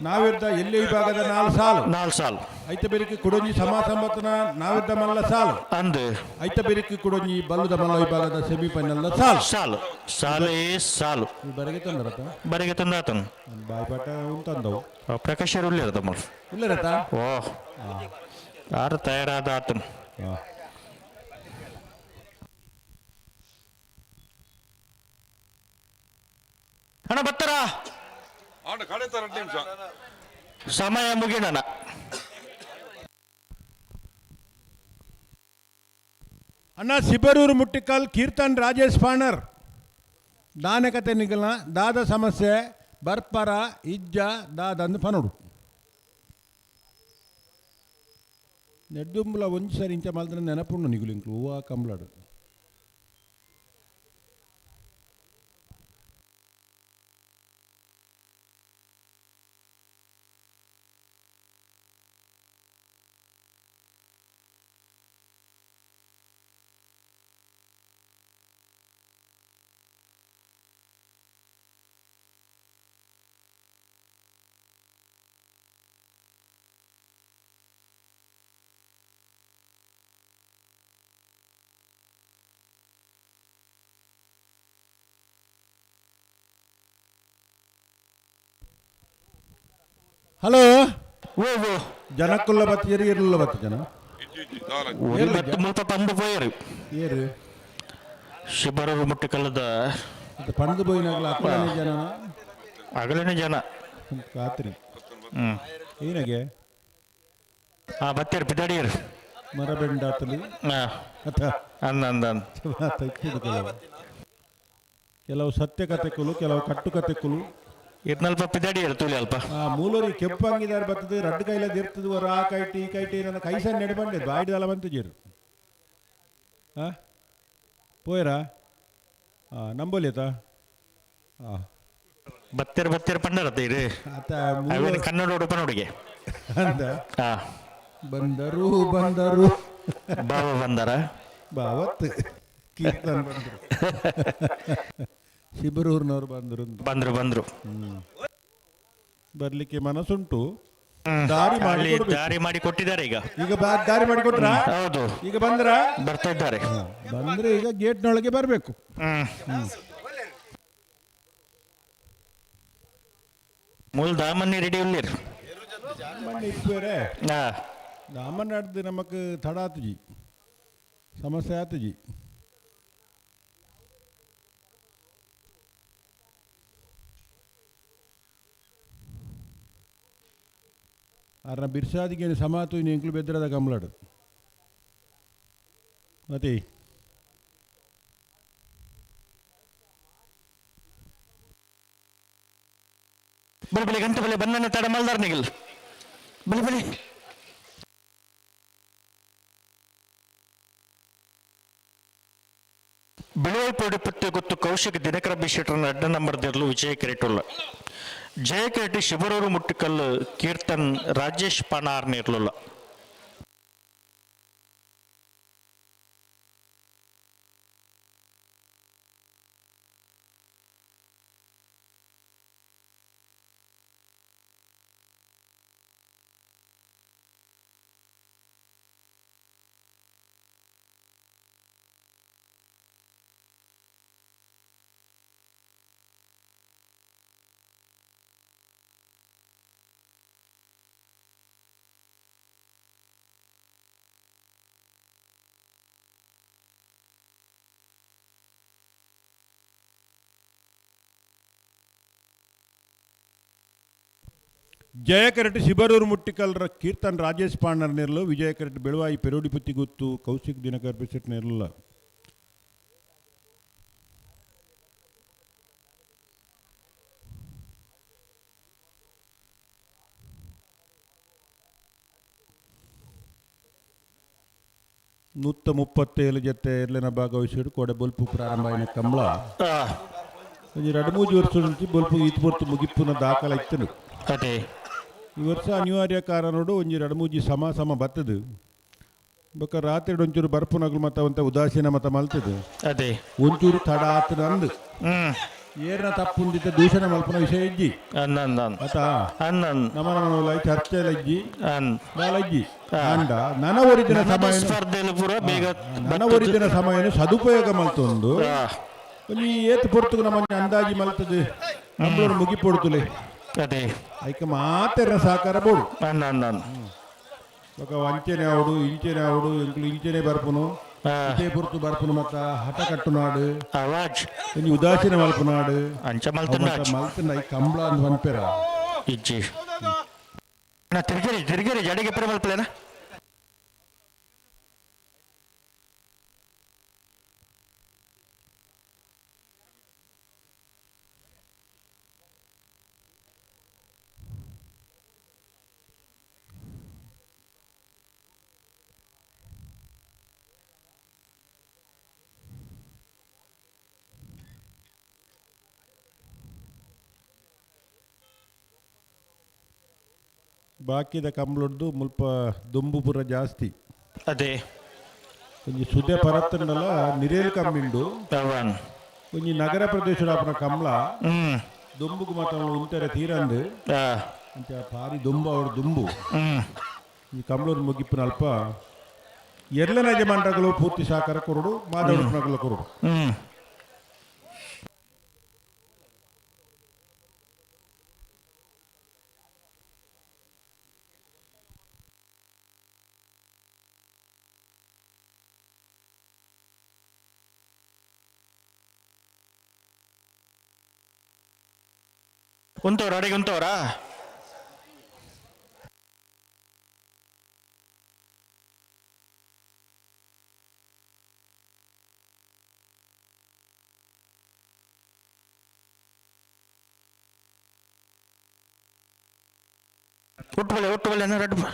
ನಾವಿದ್ದ ಎಲ್ಲಿ ವಿಭಾಗದ 4 ಸಾಲು 4 ಸಾಲು ಐತ ಬೆರಿಕೆ ಕುಡೊಂಜಿ ಸಮಾಸಂಬತ್ತನ ನಾವಿದ್ದ ಮಲ್ಲ ಸಾಲು ಅಂದು ಐತ ಬೆರಿಕೆ ಕುಡೊಂಜಿ ಬಲ್ಲುದ ಮಲ್ಲ ವಿಭಾಗದ ಸೆಮಿಫೈನಲ್ ಸಾಲು ಸಾಲು ಸಾಲೇ ಸಾಲು ಬರೆಗೆ ತಂದರತ ಬರೆಗೆ ತಂದಾತನು ಬಾಯ್ಪಾಟ ಉಂಟಂದವು ಪ್ರಕಾಶ್ ಅವರು ಉಳ್ಳಿರತ ಮಲ್ ಉಳ್ಳರತ ಓ ಯಾರು ತಯಾರಾದ ಆತನು ಅಣ್ಣ ಬತ್ತರಾ ಸಮಯ ಮುಗಿಯಣ ಅಣ್ಣ ಸಿಬರೂರು ಮುಟ್ಟಿಕಲ್ ಕೀರ್ತನ್ ರಾಜೇಶ್ ಪಾಣರ್ ದಾನಕತೆ ನಿಗಲ ದಾದ ಸಮಸ್ಯೆ ಬರ್ಪರ ಇಜ್ಜ ದಾದಂದು ಪನೋಡು ನೆಡ್ಡುಂಬುಲ ಒಂಜಿ ಸರಿ ಇಂಚ ಮಲ್ದ್ರೆ ನೆನಪುಂಡು ನಿಗುಲಿಂಕ್ಲು ಹೂವ ಕಂಬ್ಲಾಡು ಹಲೋ ಓ ಜನಕ್ಕುಲ್ಲ ಬತ್ತು ಎರಿಯಲ್ಲ ಬತ್ತು ಜನ ಮತ್ತು ಮುಲ್ಪ ಪಂದು ಪೋಯರು ಏರು ಶಿಬರೂರು ಮುಟ್ಟಿಕಲ್ಲದ ಪಂದು ಪೋಯಿನಾಗಲ ಅಕ್ಕಳನೇ ಜನ ಅಗಲನೇ ಜನ ರಾತ್ರಿ ಏನಗೆ ಬತ್ತೇರು ಪಿದಾಡಿಯರು ಮರಬೆಂಡಾತಲಿ ಕೆಲವು ಸತ್ಯ ಕಥೆಗಳು ಕೆಲವು ಕಟ್ಟು ಕಥೆಗಳು ಇದ್ನಲ್ಪ ಪಿದಾಡಿಯರು ತುಳಿ ಅಲ್ಪ ಮೂಲೂರಿ ಕೆಂಪಂಗಿದಾರ ಬರ್ತದೆ ರಡ್ಡು ಕೈಲದ ಇರ್ತದೆ ವರ ಆ ಕೈಟಿ ಈ ಕೈಟಿ ನನ್ನ ಕೈಸನ್ ನೆಡೆ ಬಂದೆ ಬಾಯ್ದಲ್ಲ ಬಂತು ಜೀರು ಪೋಯರಾ ನಂಬೋಲಿಯತಾ ಬತ್ತೇರು ಬತ್ತೇರು ಪಂಡರತ್ತೆ ಇರು ಕನ್ನಡ ಉಡುಪ ನೋಡಿಗೆ ಅಂದ ಬಂದರು ಬಂದರು ಬಾವ ಬಂದರ ಬಾವತ್ತು ಕೀರ್ತನ್ ಬಂದರು ಶಿಬರೂರಿನವರು ಬಂದರು ಬಂದ್ರು ಬರ್ಲಿಕ್ಕೆ ಮನಸ್ಸುಂಟು ದಾರಿ ಮಾಡಿ ಕೊಟ್ಟಿದ್ದಾರೆ ಈಗ ದಾರಿ ಮಾಡಿ ಕೊಟ್ರ ಹೌದು ಈಗ ಬಂದ್ರ ಬರ್ತಾ ಇದ್ದಾರೆ ಬಂದ್ರೆ ಈಗ ಗೇಟ್ನೊಳಗೆ ಬರಬೇಕು ಮೂಲ ದಾಮನ್ನಿ ರೆಡಿ ಉಳ್ಳೀರ್ ಇಪ್ಪೇರೆ ದಾಮನ್ ಆಡ್ದು ನಮಕ್ ತಡ ಆತುಜಿ ಸಮಸ್ಯೆ ಆತುಜಿ ಅರ್ನ ಬಿರ್ಸಾದಿಗೆ ಸಮಾತು ಇನ್ನು ಎಂಕ್ಲು ಬೆದ್ರದ ಕಂಬ್ಲಾಡು ಮತ್ತೆ ಬಲಿ ಬಲಿ ಗಂಟೆ ಬಲಿ ಬನ್ನ ತಡ ಮಲ್ದಾರ್ ನಿಗಲ್ ಬಲಿ ಬಲಿ ಬಿಳುವೈ ಪುಟ್ಟಿ ಗೊತ್ತು ಕೌಶಿಕ್ ದಿನಕರ ಬಿಶೆಟ್ರನ್ನ ಅಡ್ಡ ನಂಬರ್ದಿರಲು ವಿಜಯ ಕಿರೀಟುಲ್ಲ ಜಯ ಕಿರೀಟಿ ಶಿಬರೂರು ಮುಟ್ಟಿಕಲ್ಲು ಕೀರ್ತನ್ ರಾಜೇಶ್ ಪಾನಾರ್ನ ಇರಲಿಲ್ಲ ಜಯ ಕರೆಟ್ ಶಿಬರೂರು ಮುಟ್ಟಿಕಲ್ರ ಕೀರ್ತನ್ ರಾಜೇಶ್ ಪಾಂಡರ್ ನೆರಲು ವಿಜಯ ಕರೆಟ್ ಬೆಳುವಾಯಿ ಪೆರೋಡಿ ಪುತ್ತಿ ಗುತ್ತು ಕೌಶಿಕ್ ದಿನಕರ್ ಬಿಸೆಟ್ ನೆರಲ್ಲ ನೂತ್ತ 37 ಜೊತೆ ಎರ್ಲಿನ ಭಾಗವಹಿಸಿಡು ಕೊಡೆ ಬೊಲ್ಪು ಪ್ರಾರಂಭ ಆಯ್ನ ಕಂಬಳ 2-3 ವರ್ಷ నుంచి ಬೊಲ್ಪು ಈತ್ಪೊರ್ತು ಮುಗಿಪ್ಪುನ ದಾಖಲ ಇತ್ತನು ಅದೇ ಈ ವರ್ಷ ಅನಿವಾರ್ಯ ಕಾರಣೋಡು ಒಂಜಿ 2-3 ಸಮ ಬತ್ತದು ಬೊಕ್ಕ ರಾತ್ರಿ ಒಂಚೂರು ಬರ್ಪುನಗಳು ಮತ್ತ ಉದಾಸೀನ ಮತ ಮಲ್ತದು ಅದೇ ಒಂಚೂರು ತಡ ಆತದ ಅಂದು ಏರ್ನ ತಪ್ಪುಂದಿತ್ತ ದೂಷಣ ಮಲ್ಪನ ವಿಷಯ ಇಜ್ಜಿ ಆತ ನಮ್ಮ ನಮ್ಮನ ಚರ್ಚೆಲಜ್ಜಿ ಬಾಲಜ್ಜಿ ಅಂಡ ನನ್ನ ಒರಿದಿನ ಸಮಯ ಸ್ಪರ್ಧೆಲು ಪೂರ ಬೇಗ ನನ್ನ ಒರಿದಿನ ಸಮಯ ಸದುಪಯೋಗ ಮಲ್ತೊಂದು ನೀ ಏತ್ ಪೊರ್ತುಗ ನಮ್ಮ ಅಂದಾಜಿ ಮಲ್ತದೆ ನಮ್ಮಳೋಡು ಮುಗಿಪೊಡ್ತುಲೆ ಅದೇ ಐಕ ಮಾತೆರ ಸಹಕಾರ ಬೋಡು ఒక వంచెనే ఆవుడు ఇంచెనే ఆవుడు ఇంచెనే బర్పును ఇదే పుర్తు బర్పును మత హఠ కట్టునాడు కొంచెం ఉదాసీన మలుపునాడు మలుతున్నాయి కంబళ అని పంపారా ఇచ్చి తిరిగి జడికి ఎప్పుడు మలుపులేనా ಬಾಕಿದ ಕಂಬಳದ್ದು ಮುಲ್ಪ ದುಂಬು ಪುರ ಜಾಸ್ತಿ ಅದೇ కొంచెం సుదే పరత్తుండల నిరేలు కమ్మిండు కొంచెం నగర ప్రదేశం అప్పుడు కమల దుంబుకు మాత్రం ఉంటే తీరందు అంటే భారీ దుంబు ఆవిడ దుంబు ఈ కమలూరు ముగిప్పిన అల్ప ఎర్ల నజమంటకులు పూర్తి సహకార కొరుడు మాధవ నగల కొరుడు ಉಂತವ್ರ ಅಡಿಗೆ ಉಂತವ್ರಾ ಒಟ್ಟುಬಲ್ಲೆ ರಡ್ಡು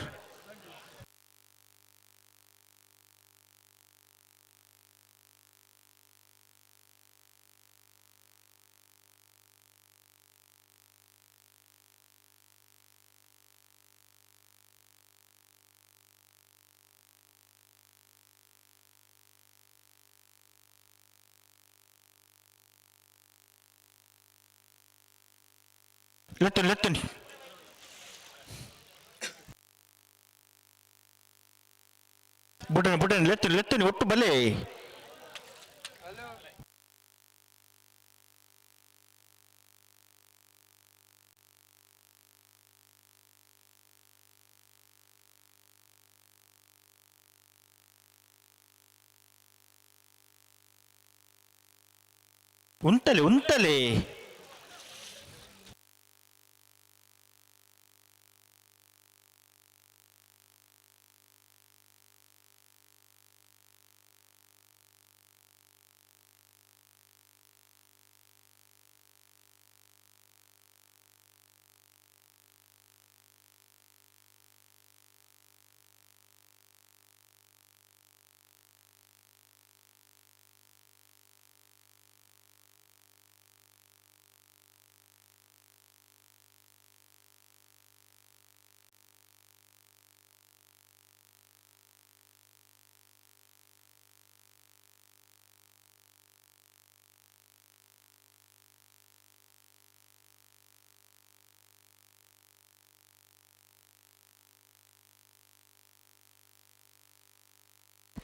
లెత్తని బుడ్డని లెత్తని ఒట్టు బలే ఉంటలే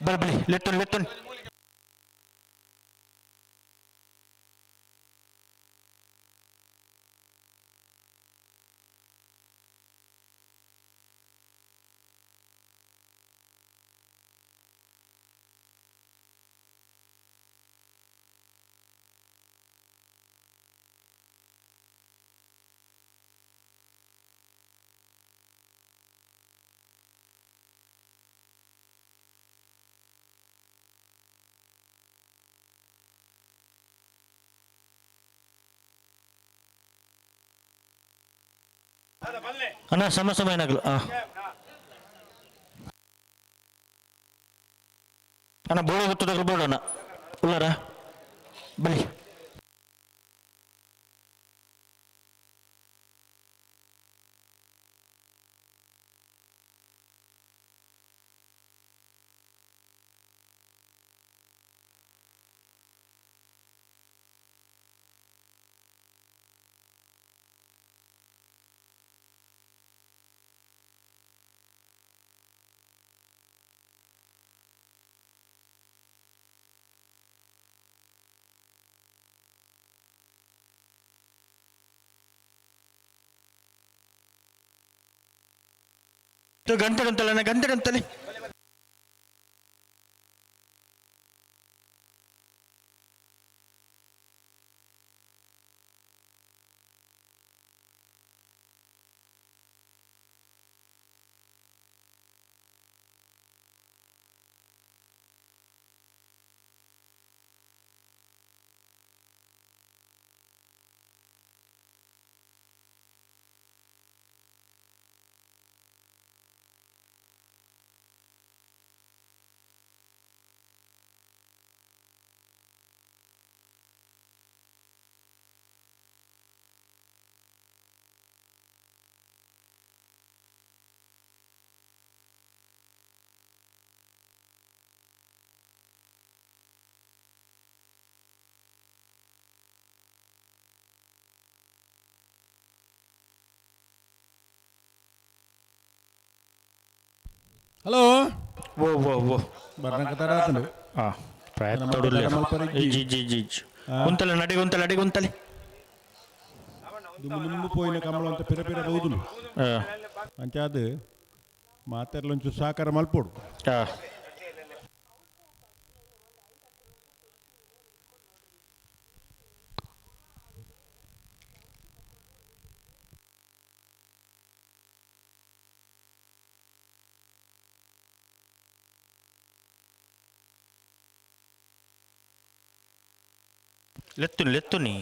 బలి లెత్తని అన్న సమస్యమైన అన్న బోడ గుర్తు దగ్గర బోడ అన్న ఉన్నారా బలి ಗಂಟೆ ಅಂತಲೇ ಹಲೋ ಓ ಬರ್ನಕ ತಡ ಗುಂತಲೆ ನಡಿ ದುಮ್ಮು ಪೋಯಿನ ಕಮಲ ಅಂತ ಪಿರ ಬಹುದುಲು ಅಂಚ ಅದು ಮಾತೆರ್ಲೊಂಚು ಸಾಕಾರ ಮಲ್ಪೋಡು ಲೆತ್ತುನಿ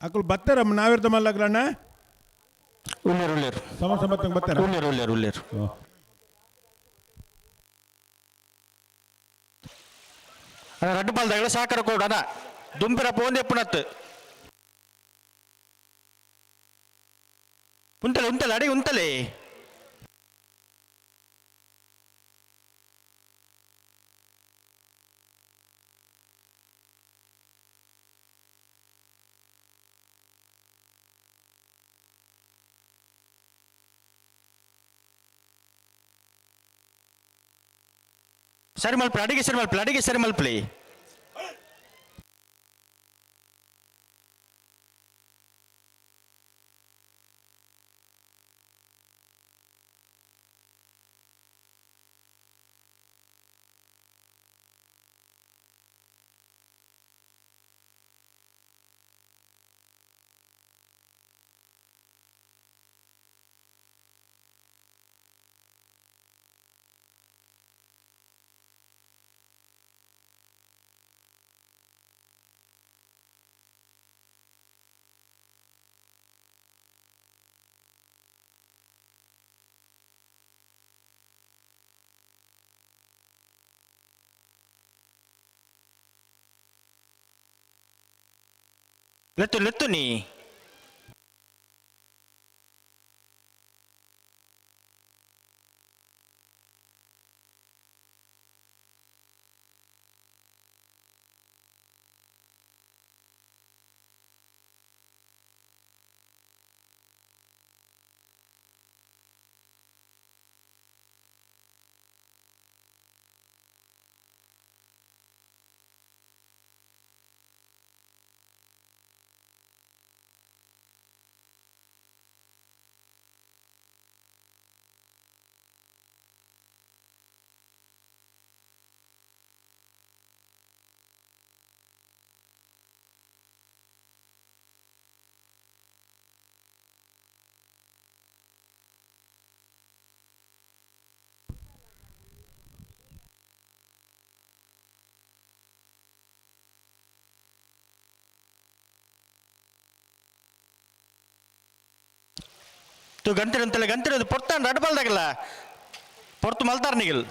ಅಕುಲ್ ಬತ್ತಾರಮ್ಮ ನಾವಿರ್ದ ಮಲ್ಲಗ್ರಣ್ಣ ಉಳ್ಳೇರು ಸಮತಂಗೆ ಬತ್ತಾರ ಉಳ್ಳೇರು ರಡ್ಡು ಬಾಲ್ದಾಗಲ ಸಾಕರ ಕೋಡನ ದುಂಪಿರ ಪೋಂದೆ ಪುನತ್ ಉಂತಲೆ ಅಡಿ ಉಂತಲೆ ಸರಿ ಮಲ್ಪಲೆ ಅಡಿಗೆ ಸರಿ ಮಲ್ಪಲೆ ಲೆತ್ತುನಿ ಗಂಟೆ ಪೊರ್ತಾನ್ ರಡ್ಡು ಬಾಲ್ದಾಗಲ್ಲ ಪೊರ್ತು ಮಲ್ತಾರ ನಿಗಲ್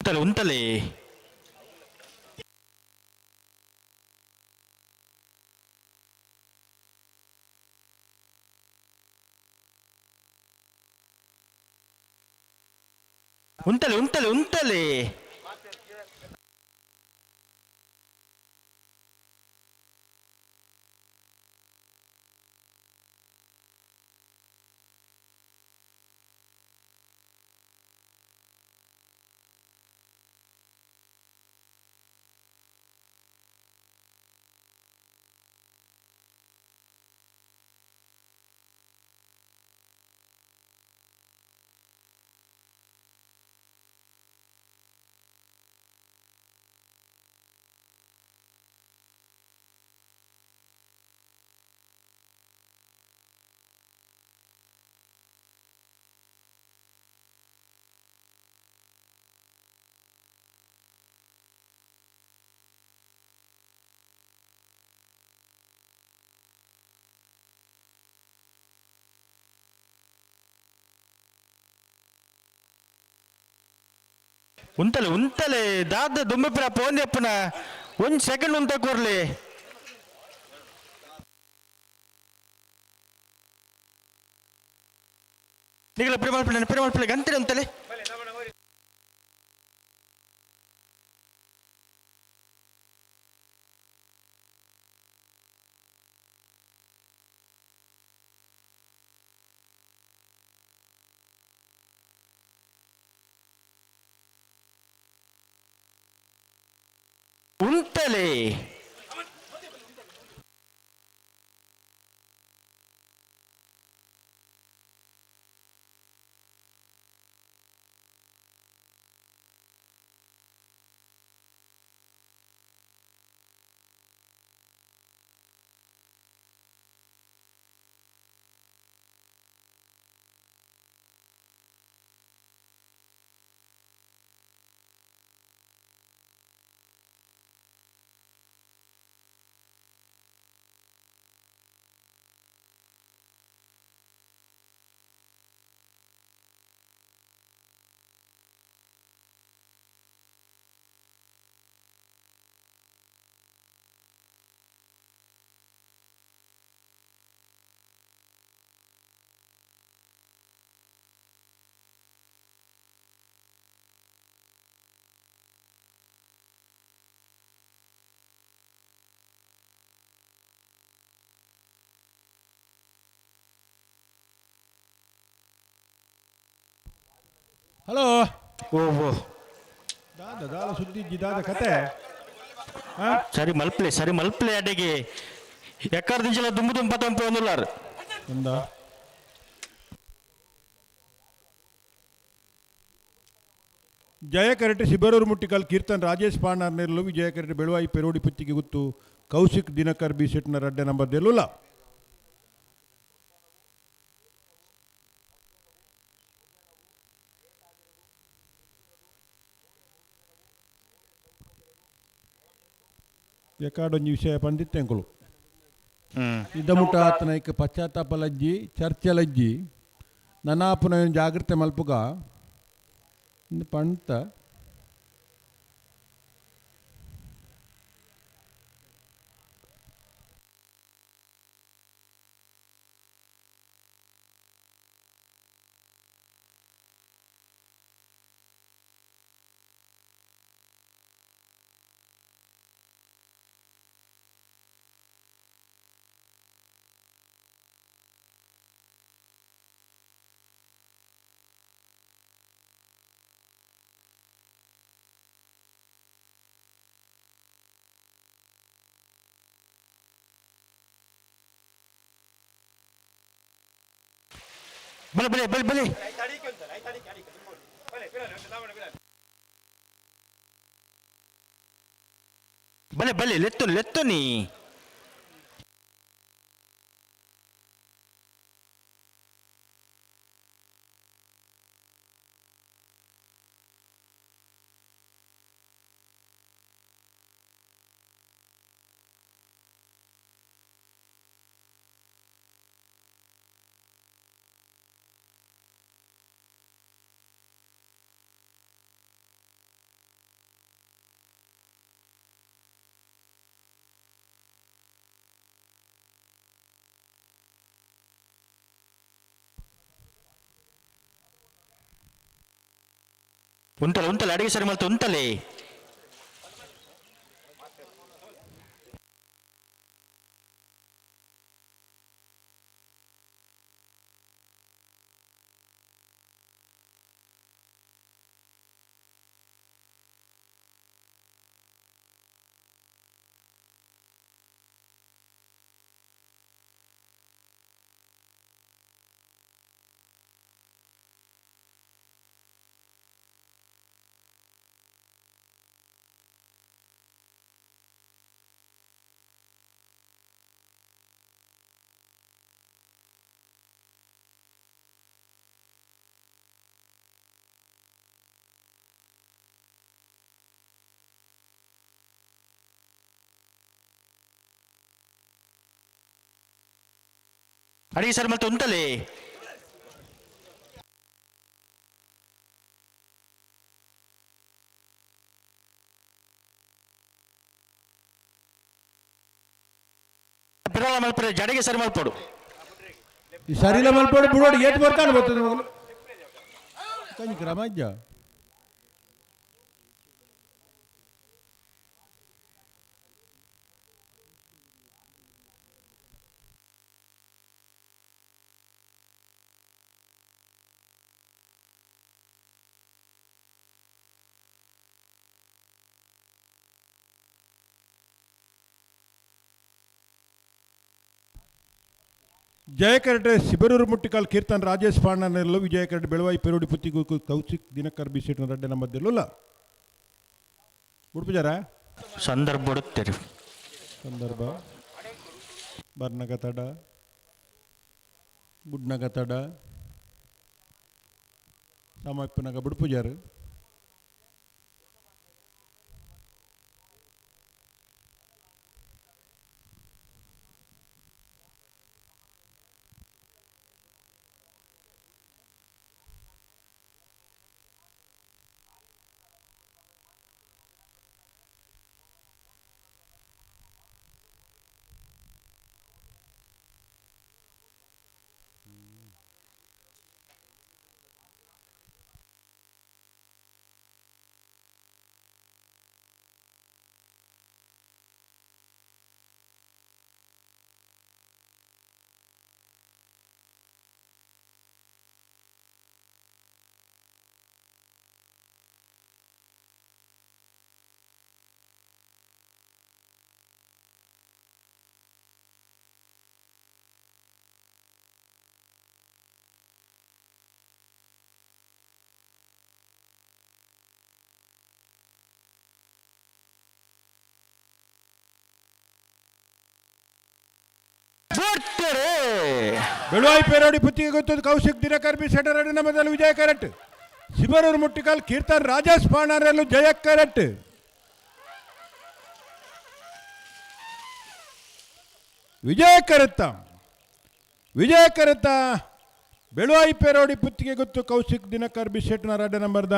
ಉಂಟಲೆ ಉಂಟಲೆ ಉಂಟಲೆ ಉಂಟಲೆ ಉಂಟಲೆ ಉಂಟಲೆ ದಾದ ದುಮ್ಮೆಪುರ ಪೋಂದೆಪ್ಪನ ಒಂದು ಸೆಕೆಂಡ್ ಉಂಟ ಕೊರ್ಲಿ ನಿಗಲ ಪ್ರೇಮಲ್ಪನೆ ಗಂಟೆ ಉಂಟಲೆ ಉಂಟಲೆ ಹಲೋ ಓಹೋ ದಾದ ಸುದ್ದಿ ದಾದ ಕತೆ ಸರಿ ಮಲ್ಪ್ಲೆ ಅಡೆಗೆ ಎಕ್ಕರ್ ದಿಂಚಲ ದುಂಬು ದುಂಬ ತಂಪು ಒಂದುಲ್ಲಾರು ಒಂದಾ ಜಯಕರಟೆ ಸಿಬರೂರು ಮುಟ್ಟಿಕಲ್ ಕೀರ್ತನ್ ರಾಜೇಶ್ ಪಾಂಡಾರ್ ನೆರಳು ವಿಜಯಕರಟೆ ಬೆಳುವಾಯಿ ಪೆರೋಡಿ ಪುಚ್ಚಿಗೆ ಗುತ್ತು ಕೌಶಿಕ್ ದಿನಕರ್ ಬಿ ಸೆಟ್ನ ರಡ್ಡೆ ನಂಬರ್ ದೆಲ್ಲುಲ್ಲ ಎಕಾಡೊಂಜಿ ವಿಷಯ ಪಂದಿತ್ತೆಂಕುಲು ಇದಮುಟ ಆತನೈಕ್ ಪಶ್ಚಾತ್ತಾಪಲಜ್ಜಿ ಚರ್ಚಲಜ್ಜಿ ನನಾಪುನ ಜಾಗ್ರತೆ ಮಲ್ಪುಗ ಪಂತ ಬಲೆ ಬಲೆ ಬಲೆ ಬಲೆ ಬಲೆ ಬಲೆ ಲೆತ್ತೊನಿ ಉಂಟಲ್ಲ ಅಡಿಗೆ ಸರಿ ಮಲ್ತು ಉಂಟಲ್ಲೇ ಅಡಿಗೆ ಸರಿ ಮಲ್ತು ಉಂಟಲ್ಲೇ ಬಿಡಲ್ಲ ಮಲ್ಪರೆ ಜಡೆಗೆ ಸರಿ ಮಲ್ಪಡು ಈ ಸರಿಲ ಮಲ್ಪಡು ಬಿಡೋಡು ಏಟ್ ಬರ್ತಾನೆ ಬರ್ತದೆ ಮಗಳು ಕಂಜಿ ಕ್ರಮಜ್ಜ ಜಯಕರಟೆ ಶಿಬರೂರು ಮುಟ್ಟಿಕಾಲ್ ಕೀರ್ತನ್ ರಾಜೇಶ್ ಪಾಂಡನೆಲ್ಲೂ ವಿಜಯಕರಟೆ ಬೆಳವಾಯಿ ಪೆರೋಡಿ ಪುತ್ತಿಗೂ ಕೌಶಿಕ್ ದಿನಕರ್ ಬಿಸಿಟ್ನ ರಡ್ಡೆ ನಮ್ಮದೆಲ್ಲ ಉಡುಪುಜಾರ ಸಂದರ್ಭ ಸಂದರ್ಭ ಬರ್ನಗ ತಡ ಬುಡ್ನಗ ತಡ ಸಮಯಪ್ಪನಗ ಬುಡುಪುಜಾರು ಬೆಳವಾಯಿ ಪೇರೋಡಿ ಪುತ್ತಿಗೆ ಗೊತ್ತದು ಕೌಶಿಕ್ ದಿನಕರ್ ಬಿ ಸೆಟರಡಿ ನಮ್ಮದಲ್ಲಿ ವಿಜಯ ಕರೆಟ್ ಶಿಬರೂರು ಮುಟ್ಟಿಕಾಲ್ ಕೀರ್ತನ್ ರಾಜೇಶ್ ಪಾಣಾರಲ್ಲೂ ಜಯ ಕರೆಟ್ ವಿಜಯ ಕರೆತ್ತ ಬೆಳವಾಯಿ ಪೇರೋಡಿ ಪುತ್ತಿಗೆ ಗೊತ್ತು ಕೌಶಿಕ್ ದಿನಕರ್ ಬಿ ಸೆಟ್ನ ರಡ್ಡ ನಂಬರ್ದ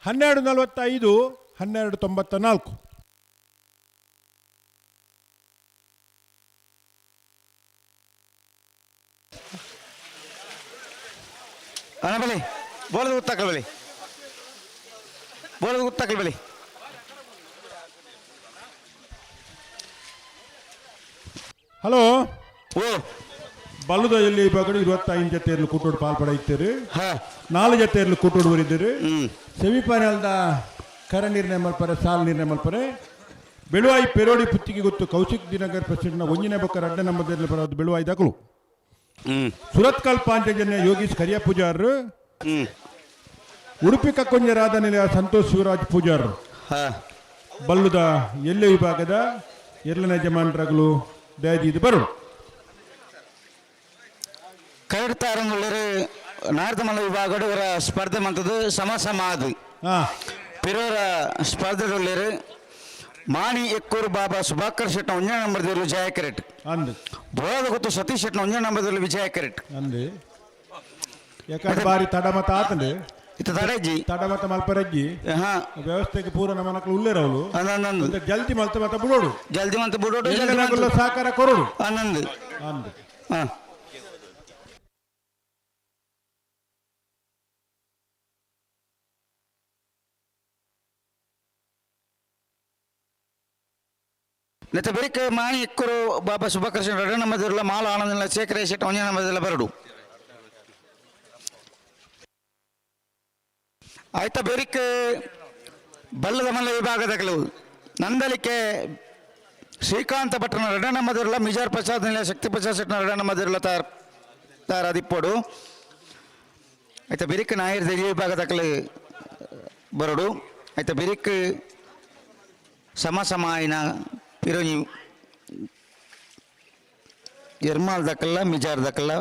12:45 12:94 ಬಲಿ ಬೋಳದ ಗೊತ್ತಾಕಲ್ ಬಲಿ ಹಲೋ ಓ ಬಲ್ಲುದ ಎಲ್ಲಿ ಬಗಡು 25 ಜೊತೆಯಲ್ಲಿ ಕೂಟೋಡು ಪಾಲ್ಪಡೈತೀರಿ 4 ಜೊತೆಯಲ್ಲಿ ಕೂಟೋಡು ಬರಿದ್ದೀರಿ ಸೆಮಿಫೈನಲ್ದ ಕರ ನಿರ್ಣಯ ಮಲ್ಪರೆ ಸಾಲ್ ನಿರ್ಣಯ ಮಲ್ಪರೆ ಬೆಳವಾಯಿ ಪೆರೋಡಿ ಪುತ್ತಿಗೆ ಗೊತ್ತು ಕೌಶಿಕ್ ದಿನಕರ್ ಪ್ರೆಸಿಡೆಂಟ್ನ ಒಂಜಿನ ಬಕ್ಕ ಅಡ್ಡ ನಂಬರ್ದಲ್ಲಿ ಬರೋದು ಬೆಳವಾಯಿ ದಾಖಲು ಸುರತ್ಕಲ್ ಪಾಂಚಜನ್ಯ ಯೋಗೀಶ್ ಕರಿಯ ಪೂಜಾರ್ ಉಡುಪಿ ಕಕ್ಕೊಂಜ ರಾಧನಿಲಯ ಸಂತೋಷ್ ಶಿವರಾಜ್ ಪೂಜಾರ್ ಬಲ್ಲುದ ಎಲ್ಲೆ ವಿಭಾಗದ ಎರಡನೇ ಯಜಮಾನರಗಳು ದಯದೀದು ಬರೋದು ಕೈಡ್ತಾರಂಗುಳ್ಳರು ನಾರ್ದಮಲ್ಲ ವಿಭಾಗಡು ಇವರ ಸ್ಪರ್ಧೆ ಮಂತದ್ದು ಸಮ ಅದು ಪಿರೋರ ಸ್ಪರ್ಧೆಗೊಳ್ಳರು ಮಾಣಿ ಎಕ್ಕೂರು ಬಾಬಾ ಸುಭಾಕರ್ ಶೆಟ್ನ 1 ನಂಬರ್ದಲ್ಲಿ ವಿಜಯ ಕರೆಟ್ ಬೋಳದ ಗೊತ್ತು ಸತೀಶ್ ಶೆಟ್ನ 1 ನಂಬರ್ದಲ್ಲಿ ವಿಜಯ ಕರೆಟ್ ಅಂದೆ ಯಾಕಂದ್ರೆ ಬಾರಿ ತಡಮತ ಆತಂದೆ ತಡಮತ ಮಲ್ಪರಜ್ಜಿ ವ್ಯವಸ್ಥೆಗೆ ಪೂರ ನಮ್ಮ ಮಕ್ಕಳು ಉಳ್ಳೇರವಳು ಜಲ್ದಿ ಮಲ್ತ ಬಿಡೋಡು ಸಹಕಾರ ಕೊರೋಡು ಅಂದ್ ನೆತ್ತ ಬೆರಿಕ ಮಾಣಿ ಎಕ್ಕರು ಬಾಬಾ ಶುಭಕೃಷ್ಣ ರಡ ನಮ್ಮದಿರಲ್ಲ ಮಾಲ ಆನಂದಿಲ್ಲ ಶೇಖರ ಶೆಟ್ಟ ಒಂಜ ನಮ್ಮದಿಲ್ಲ ಬರಡು ಆಯ್ತ ಬೆರಿಕ ಬಲ್ಲದ ಮಲ್ಲ ವಿಭಾಗದ ಕೆಲವು ನಂದಲಿಕೆ ಶ್ರೀಕಾಂತ ಭಟ್ರನ ರಡ ನಮ್ಮದಿರಲ್ಲ ಮಿಜಾರ್ ಪ್ರಸಾದ್ ನಿಲ ಶಕ್ತಿ ಪ್ರಸಾದ್ ಶೆಟ್ಟನ ರಡ ನಮ್ಮದಿರಲ್ಲ ತಯಾರಾದಿಪ್ಪೋಡು ಆಯ್ತ ಬೆರಿಕ ನಾಯರ್ ದೆಲಿ ವಿಭಾಗದ ಕೆಲವು ಬರಡು ಆಯ್ತ ಬೆರಿಕ ಸಮ ಆಯ್ನ ಪಿರೋನಿ ಎರ್ಮಾಲ್ ದಕ್ಕಲ್ಲ ಮಿಜಾರ್ ದಕ್ಕಲ್ಲ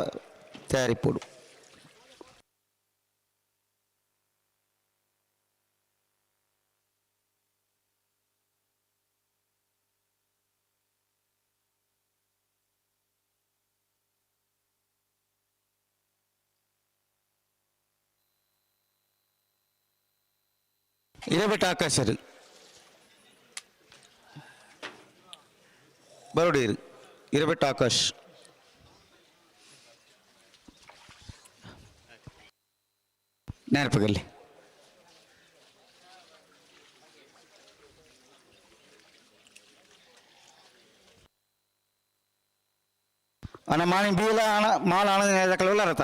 ತಯಾರಿಪ್ಪೋಡು ಇರಬೆಟ್ಟ ಆಕಾಶರು ಬರೋಡೀರು ಇರಬೆಟ್ಟ ಆಕಾಶ್ ನೆನಪಗಲ್ಲಿ ಅಣ್ಣ ಮಾಣಿ ಬೀಲ ಹಣ ಮಾಲ ಹಣದ ಕಳವಲ್ಲ ರಥ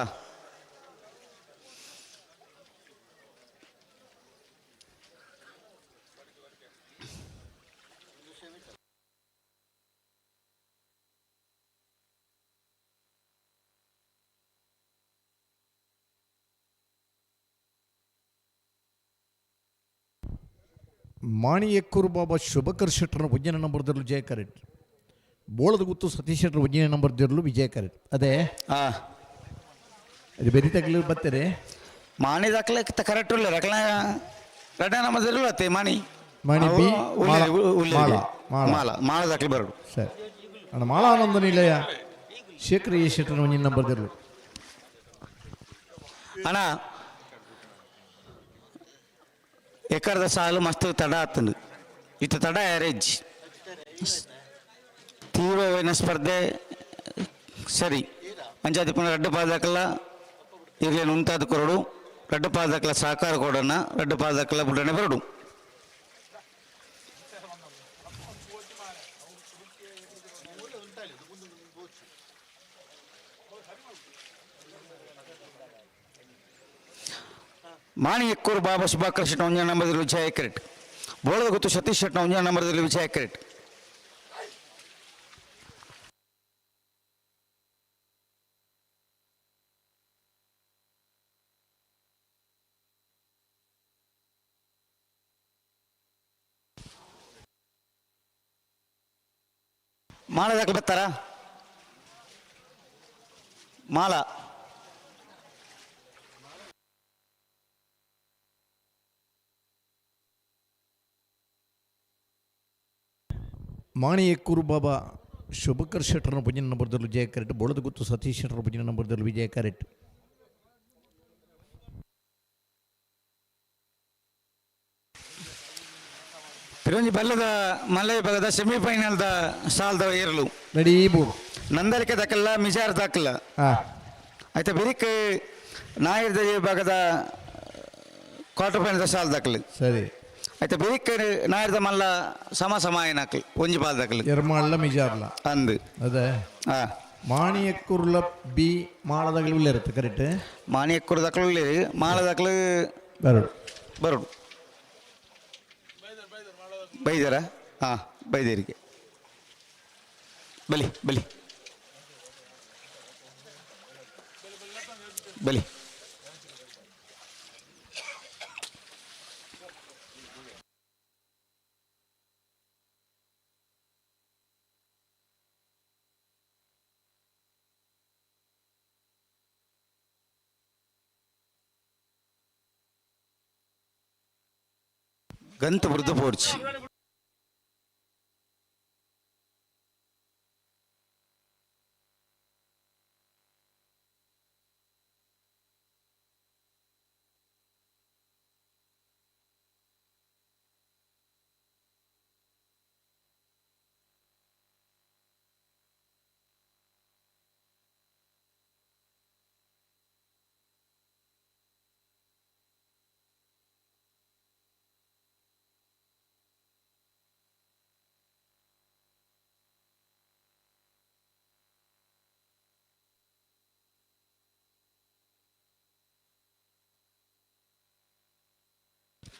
ಮಾಣಿ ಎಕ್ಕೂರು ಬಾಬಾ ಶುಭಕರ್ ಶೆಟ್ಟರ್ನ ಉಜ್ಜನ ನಂಬರ್ದಲ್ಲೂ ವಿಜಯ ಕರೆಕ್ಟ್ ಬೋಳದ ಗುತ್ತು ಸತೀಶ್ ಶೆಟ್ಟರ್ ಉಜ್ಜನ ನಂಬರ್ದಿರಲು ವಿಜಯ ಕರೆಕ್ಟ್ ಅದೇ ಅದು ಬೆರಿ ತಗಲು ಬರ್ತಾರೆ ಮಾಣಿ ದಾಖಲೆ ಕರೆಕ್ಟ್ ಇಲ್ಲ ರಕಲ ರಡ ನಮ್ಮದಿರಲು ಅತ್ತೆ ಮಾಣಿ ಮಾಣಿ ಬಿ ಮಾಲ ಮಾಲ ದಾಖಲೆ ಬರಡು ಸರಿ ಅಣ್ಣ ಮಾಳ ಆನಂದ ನಿಲಯ ಶೇಖರ್ ಎ ಶೆಟ್ಟರ್ನ ಉಜ್ಜನ ನಂಬರ್ದಿರಲು ಅಣ್ಣ ಎಕರದ ಸಾಲು ಮಸ್ತ್ ತಡ ಆತಂದು ಇತ್ತು ತಡ ಆ್ಯಾರೇಜ್ ತೀವ್ರವೈನ ಸ್ಪರ್ಧೆ ಸರಿ ಅಂಚಾದಿ ಪುನಃ ರಡ್ಡು ಪಾದಕಲ ಇರ್ಲೇನು ಉಂಟಾದ ಕೊರಡು ರಡ್ಡು ಪಾದಕಲ ಸಹಕಾರ ಕೊಡೋಣ ರಡ್ಡು ಪಾದಕಲ ಬುಡನೆ ಬರಡು ಮಾಣಿ ಎಕ್ಕೂರು ಬಾಬಾ ಶುಭಾಕರ್ ಶೆಟ್ಟ ಒಂಜ ನಂಬರ್ದಲ್ಲಿ ವಿಜಯ ಕ್ರೆಟ್ ಬೋಳದ ಗೊತ್ತು ಸತೀಶ್ ಶೆಟ್ಟ ಒಂಜ ನಂಬರ್ದಲ್ಲಿ ವಿಜಯ ಕ್ರೆಟ್ ಮಾಲ ದಾಖಲೆ ಬರ್ತಾರಾ ಮಾಲ ಮಾಣಿ ಎಕ್ಕೂರು ಬಾಬಾ ಶುಭಕರ್ ಶೆಟ್ಟರ್ನ ಭುಜನ ನಂಬರ್ದಲ್ಲೂ ವಿಜಯ ಕರೆಕ್ಟ್ ಬೋಳದ ಗುತ್ತು ಸತೀಶ್ ಶೆಟ್ಟರ್ ಭುಜನ ನಂಬರ್ದಲ್ಲೂ ವಿಜಯ ಕರೆಕ್ಟ್ ಪಿರಂಜಿ ಬಲ್ಲದ ಮಲ್ಲ ವಿಭಾಗದ ಸೆಮಿಫೈನಲ್ದ ಸಾಲ್ದ ಏರಲು ರೆಡಿ ಬೋರ್ಡ್ ನಂದಲಿಕೆ ದಾಖಲ್ಲ ಮಿಜಾರ್ ದಾಖಲ ಆಯ್ತಾ ಬೆರಿಕ್ ನಾಯರ್ದ ವಿಭಾಗದ ಕ್ವಾರ್ಟರ್ ಫೈನಲ್ದ ಸಾಲ್ ದಾಖಲೆ ಸರಿ ಆಯ್ತಾ ಬೆರಿಕ್ ನಾಯರ್ದ ಮಲ್ಲ ಸಮ ಆಯ್ನಾಕಲ್ ಒಂಜಿ ಪಾಲ್ ದಾಖಲೆ ಎರ್ಮಾಳ್ಲ ಮಿಜಾರ್ಲ ಅಂದು ಅದೇ ಮಾಣಿ ಎಕ್ಕೂರ್ಲ ಬಿ ಮಾಳದಾಗಲು ಉள்ள ಇರುತ್ತೆ ಕರೆಕ್ಟ್ ಮಾಣಿ ಎಕ್ಕೂರು ದಾಖಲು ಮಾಳ ದಾಖಲು ಬರಡು ಬರಡು ಬೈದರ ಹಾಂ ಬೈದೇರಿಗೆ ಬಲಿ ಬಲಿ ಬಲಿ ಗಂತು ವೃದ್ಧ ಪೋರ್ಚಿ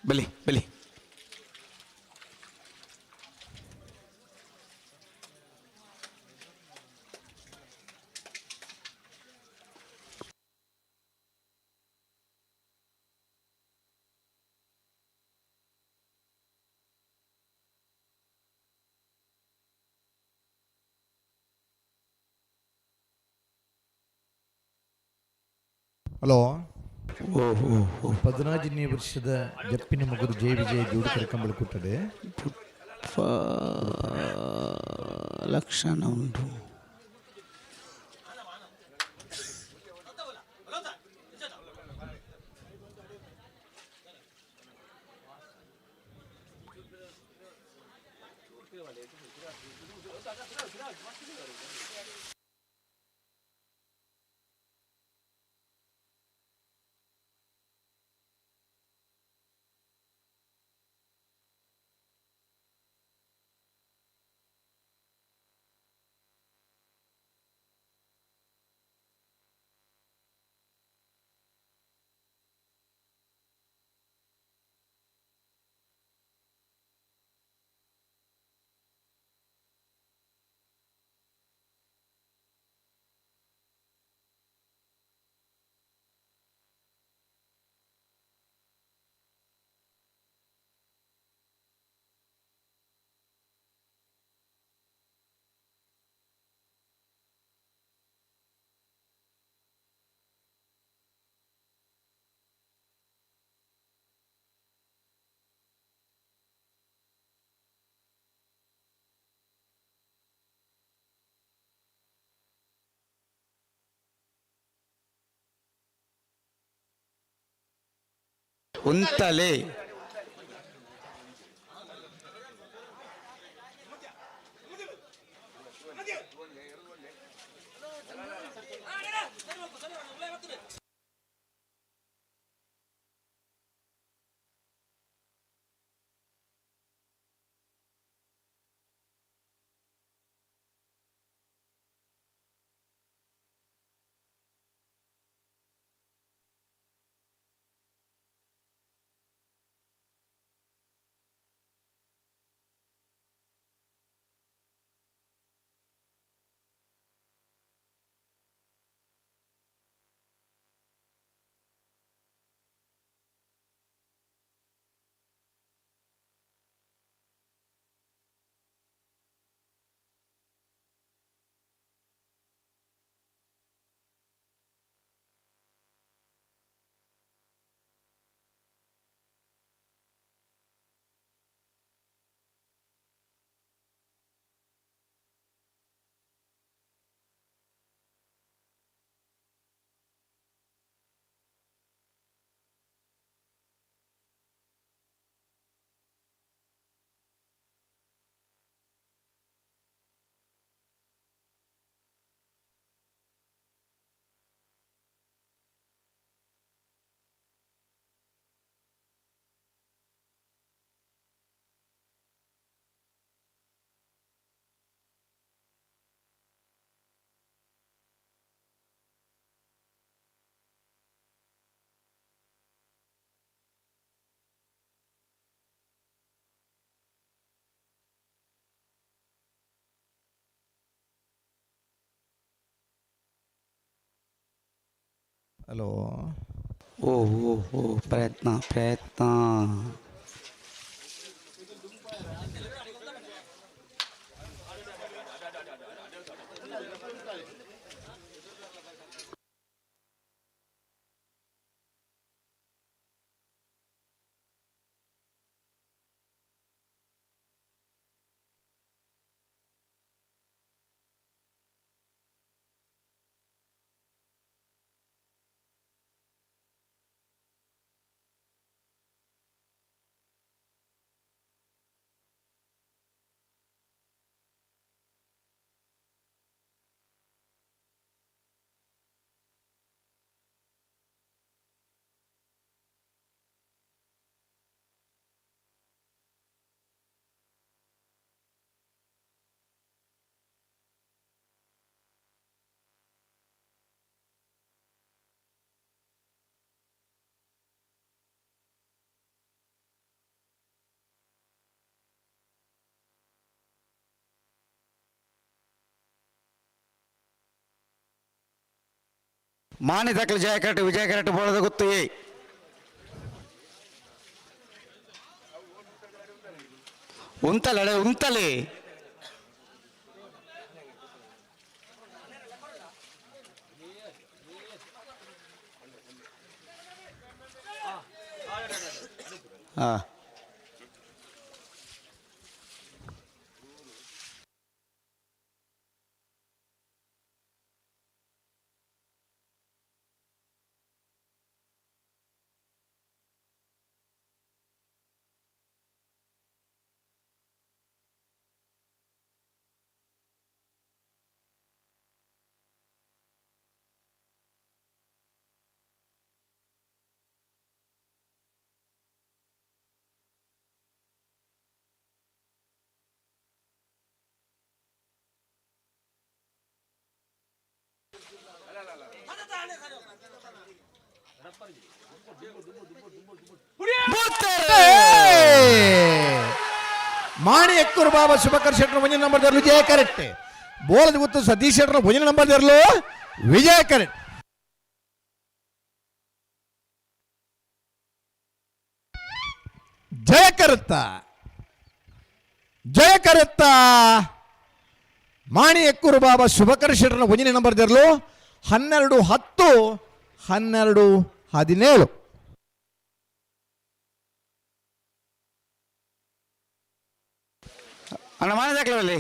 ಬಲಿ ಬಲಿ. ಹಲೋ. ಓ 14ನೇ ವರ್ಷದ ಜಪ್ಪಿನ ಮಗರು ಜಯ ವಿಜಯ ಜೋಡುಕರ ಕಂಬಳ ಕೊಟ್ಟಡೆ ಲಕ್ಷಣ ಉಂಟು. ಉಂತಲೆ ಹಲೋ. ಓ ಪ್ರಯತ್ನ ಮಾಣಿ ದಾಖಲೆ ಜಯ ಕರೆಕ್ಟ್ ವಿಜಯ ಕರೆಕ್ಟ್ ಬೋಳದ ಗೊತ್ತು ಏ ಉಂತಲೆ ಉಂತಲೆ ಹಾ ಮಾಣಿ ಎಕ್ಕೂರು ಬಾಬಾ ಶುಭಕರ್ ಶೆಟ್ರ ಮುಂಜಿನ ನಂಬರ್ ದರ್ಲು ವಿಜಯ ಕರೆಕ್ಟ್ ಬೋಲದ ಗೊತ್ತು ಸತೀಶ್ ಶೆಟ್ರ ಮುಂಜಿನ ನಂಬರ್ ದರ್ಲು ವಿಜಯ ಕರೆಕ್ಟ್ ಜಯ ಕರುತ್ತ ಮಾಣಿ ಎಕ್ಕೂರು ಬಾಬಾ ಶುಭಕರ್ ಶೆಟ್ರನ ಮುಂಜಿನ ನಂಬರ್ ದರ್ಲು 12-10 12-17 ಅಣ್ಣ ಮಾಣಿ ದಾಖಲೆ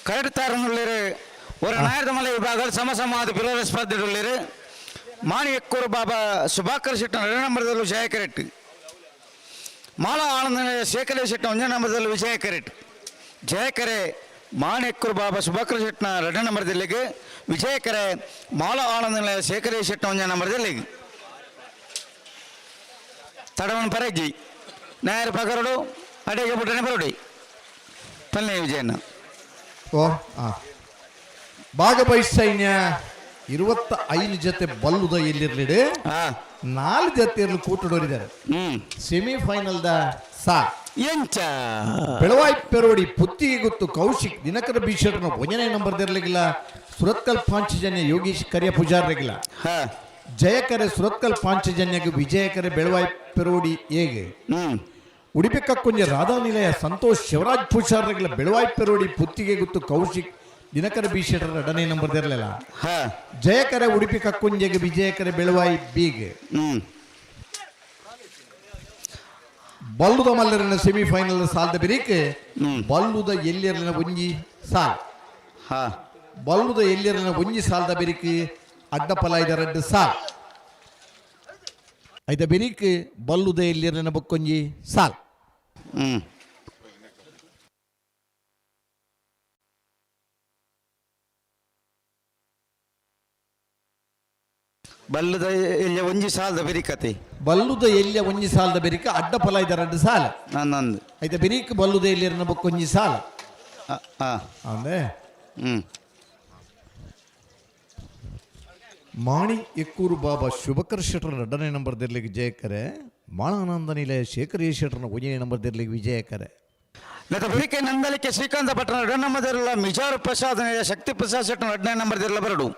ಕರೆಕ್ಟ್ ತಾರನ್ನುಳ್ಳೇರು ஒரு 1000 மலை விபாகங்கள் சமசமாத பிறர ஸ்பர்ಧೆಯುಳ್ಳೇರು ಮಾಣಿ ಎಕ್ಕೂರು ಬಾಬಾ ಶುಭಾಕರ್ ಶೆಟ್ನ 2 ನಂಬರ್ದಲ್ಲೂ ವಿಜಯ ಕರೆಕ್ಟ್ ಮಾಲಾ ಆನಂದ ಶೇಖರ ಶೆಟ್ನ 1 ನಂಬರ್ದಲ್ಲೂ ವಿಜಯ ಕರೆಕ್ಟ್ ಜಯ ಕರೆ ಮಾಣಿ ಎಕ್ಕೂರು ಬಾಬಾ ಶುಭಾಕರ್ ಶೆಟ್ನ 2 ನಂಬರ್ದಲ್ಲಿಗೆ ವಿಜಯ ಕರೆ ಮಾಲಾ ಆನಂದ ಶೇಖರ ಶೆಟ್ನ 1 ನಂಬರ್ದಲ್ಲಿಗೆ ತಡವನ್ ಪರಗಿ ನೇರ ಪಗರಡು ಅಡಿಗೆ ಬಿಟ್ಟನೆ ಬರಡಿ ಪಲ್ಲೆ ವಿಜಯನ ಭಾಗವಹಿಸೈನ್ಯ 25 ಜೊತೆ ಬಲ್ಲುದ ಎಲ್ಲಿರ್ಲಿಡೆ 4 ಜೊತೆ ಕೂಟಡೋರಿದ್ದಾರೆ ಸೆಮಿಫೈನಲ್ ದ ಸಾ ಎಂಚ ಬೆಳವಾಯಿ ಪೆರೋಡಿ ಪುತ್ತಿಗೆ ಗೊತ್ತು ಕೌಶಿಕ್ ದಿನಕರ ಬೀಶರ್ನ 1ನೇ ನಂಬರ್ ದಿರಲಿಲ್ಲ ಸುರತ್ಕಲ್ ಪಾಂಚಜನ್ಯ ಯೋಗೀಶ್ ಕರಿಯ ಪೂಜಾರ್ಲಿಲ್ಲ ಜಯಕರೆ ಸುರತ್ಕಲ್ ಪಾಂಚಜನ್ಯಗೆ ವಿಜಯಕರೆ ಬೆಳವಾಯಿ ಪೆರೋಡಿ ಹೇಗೆ ಉಡುಪಿ ಕಕ್ಕುಂಜ ರಾಧಾನಿಲಯ ಸಂತೋಷ್ ಶಿವರಾಜ್ ಪೂಜಾರ್ಲಿಲ್ಲ ಬೆಳವಾಯಿ ಪೆರೋಡಿ ಪುತ್ತಿಗೆ ಗೊತ್ತು ಕೌಶಿಕ್ ದಿನಕರ ಬೀಶೆಟರ 2ನೇ ನಂಬರ್ ದಿರಲಿಲ್ಲ ಜಯಕರೆ ಉಡುಪಿ ಕಕ್ಕುಂಜೆಗೆ ವಿಜಯಕರೆ ಬೆಳವಾಯಿ ಬೀಗೆ ಬಲ್ಲುದ ಮಲ್ಲರಿನ ಸೆಮಿಫೈನಲ್ ಸಾಲ್ದ ಬಿರಿಕೆ ಬಲ್ಲುದ ಎಲ್ಲಿರಲಿನ ಒಂಜಿ ಸಾಲ್ ಬಲ್ಲುದ ಎಲ್ಲಿರಲಿನ ಒಂಜಿ ಸಾಲ್ದ ಬಿರಿಕೆ ಅಡ್ಡಪಲ ಐದ 2 ಸಾಲ್ ಐದ ಬಿರಿಕೆ ಬಲ್ಲುದ ಎಲ್ಲಿರಲಿನ ಬೊಕ್ಕೊಂಜಿ ಸಾಲ್ ಬಲ್ಲುದ ಎಲ್ಲಿಯ ಒಂಜಿ ಸಾಲದ ಬೆರಿಕತೆ ಬಲ್ಲುದ ಎಲ್ಲಿಯ ಒಂಜಿ ಸಾಲದ ಬೆರಿಕ ಅಡ್ಡಪಲ ಐದ 2 ಸಾಲ ನಂದು ಐದ ಬೆರಿಕ ಬಲ್ಲುದ ಎಲ್ಲಿರನ ಬೊಕ್ಕೊಂಜಿ ಸಾಲ ಅಂದೆ ಮಾಣಿ ಎಕ್ಕೂರು ಬಾಬಾ ಶುಭಕರ್ ಶೆಟ್ರ 2ನೇ ನಂಬರ್ ದಿರ್ಲಿಗೆ ಜಯಕರೆ ಮಾಳಾನಂದ ನಿಲಯ ಶೇಖರ್ ಶೆಟ್ರನ 1ನೇ ನಂಬರ್ ದಿರ್ಲಿಗೆ ವಿಜಯಕರೆ ಬೆರಿಕೆ ನಂದಲಿಕೆ ಶ್ರೀಕಾಂತ ಪಟ್ಟಣ 2 ನಂಬರ್ ದಿರಲ್ಲ ಮಿಜಾರ್ ಪ್ರಸಾದ್ ನಿಲಯ ಶಕ್ತಿ ಪ್ರಸಾದ್ ಶೆಟ್ನ 2ನೇ ನಂಬರ್ ದಿರಲ್ಲ ಬರಡು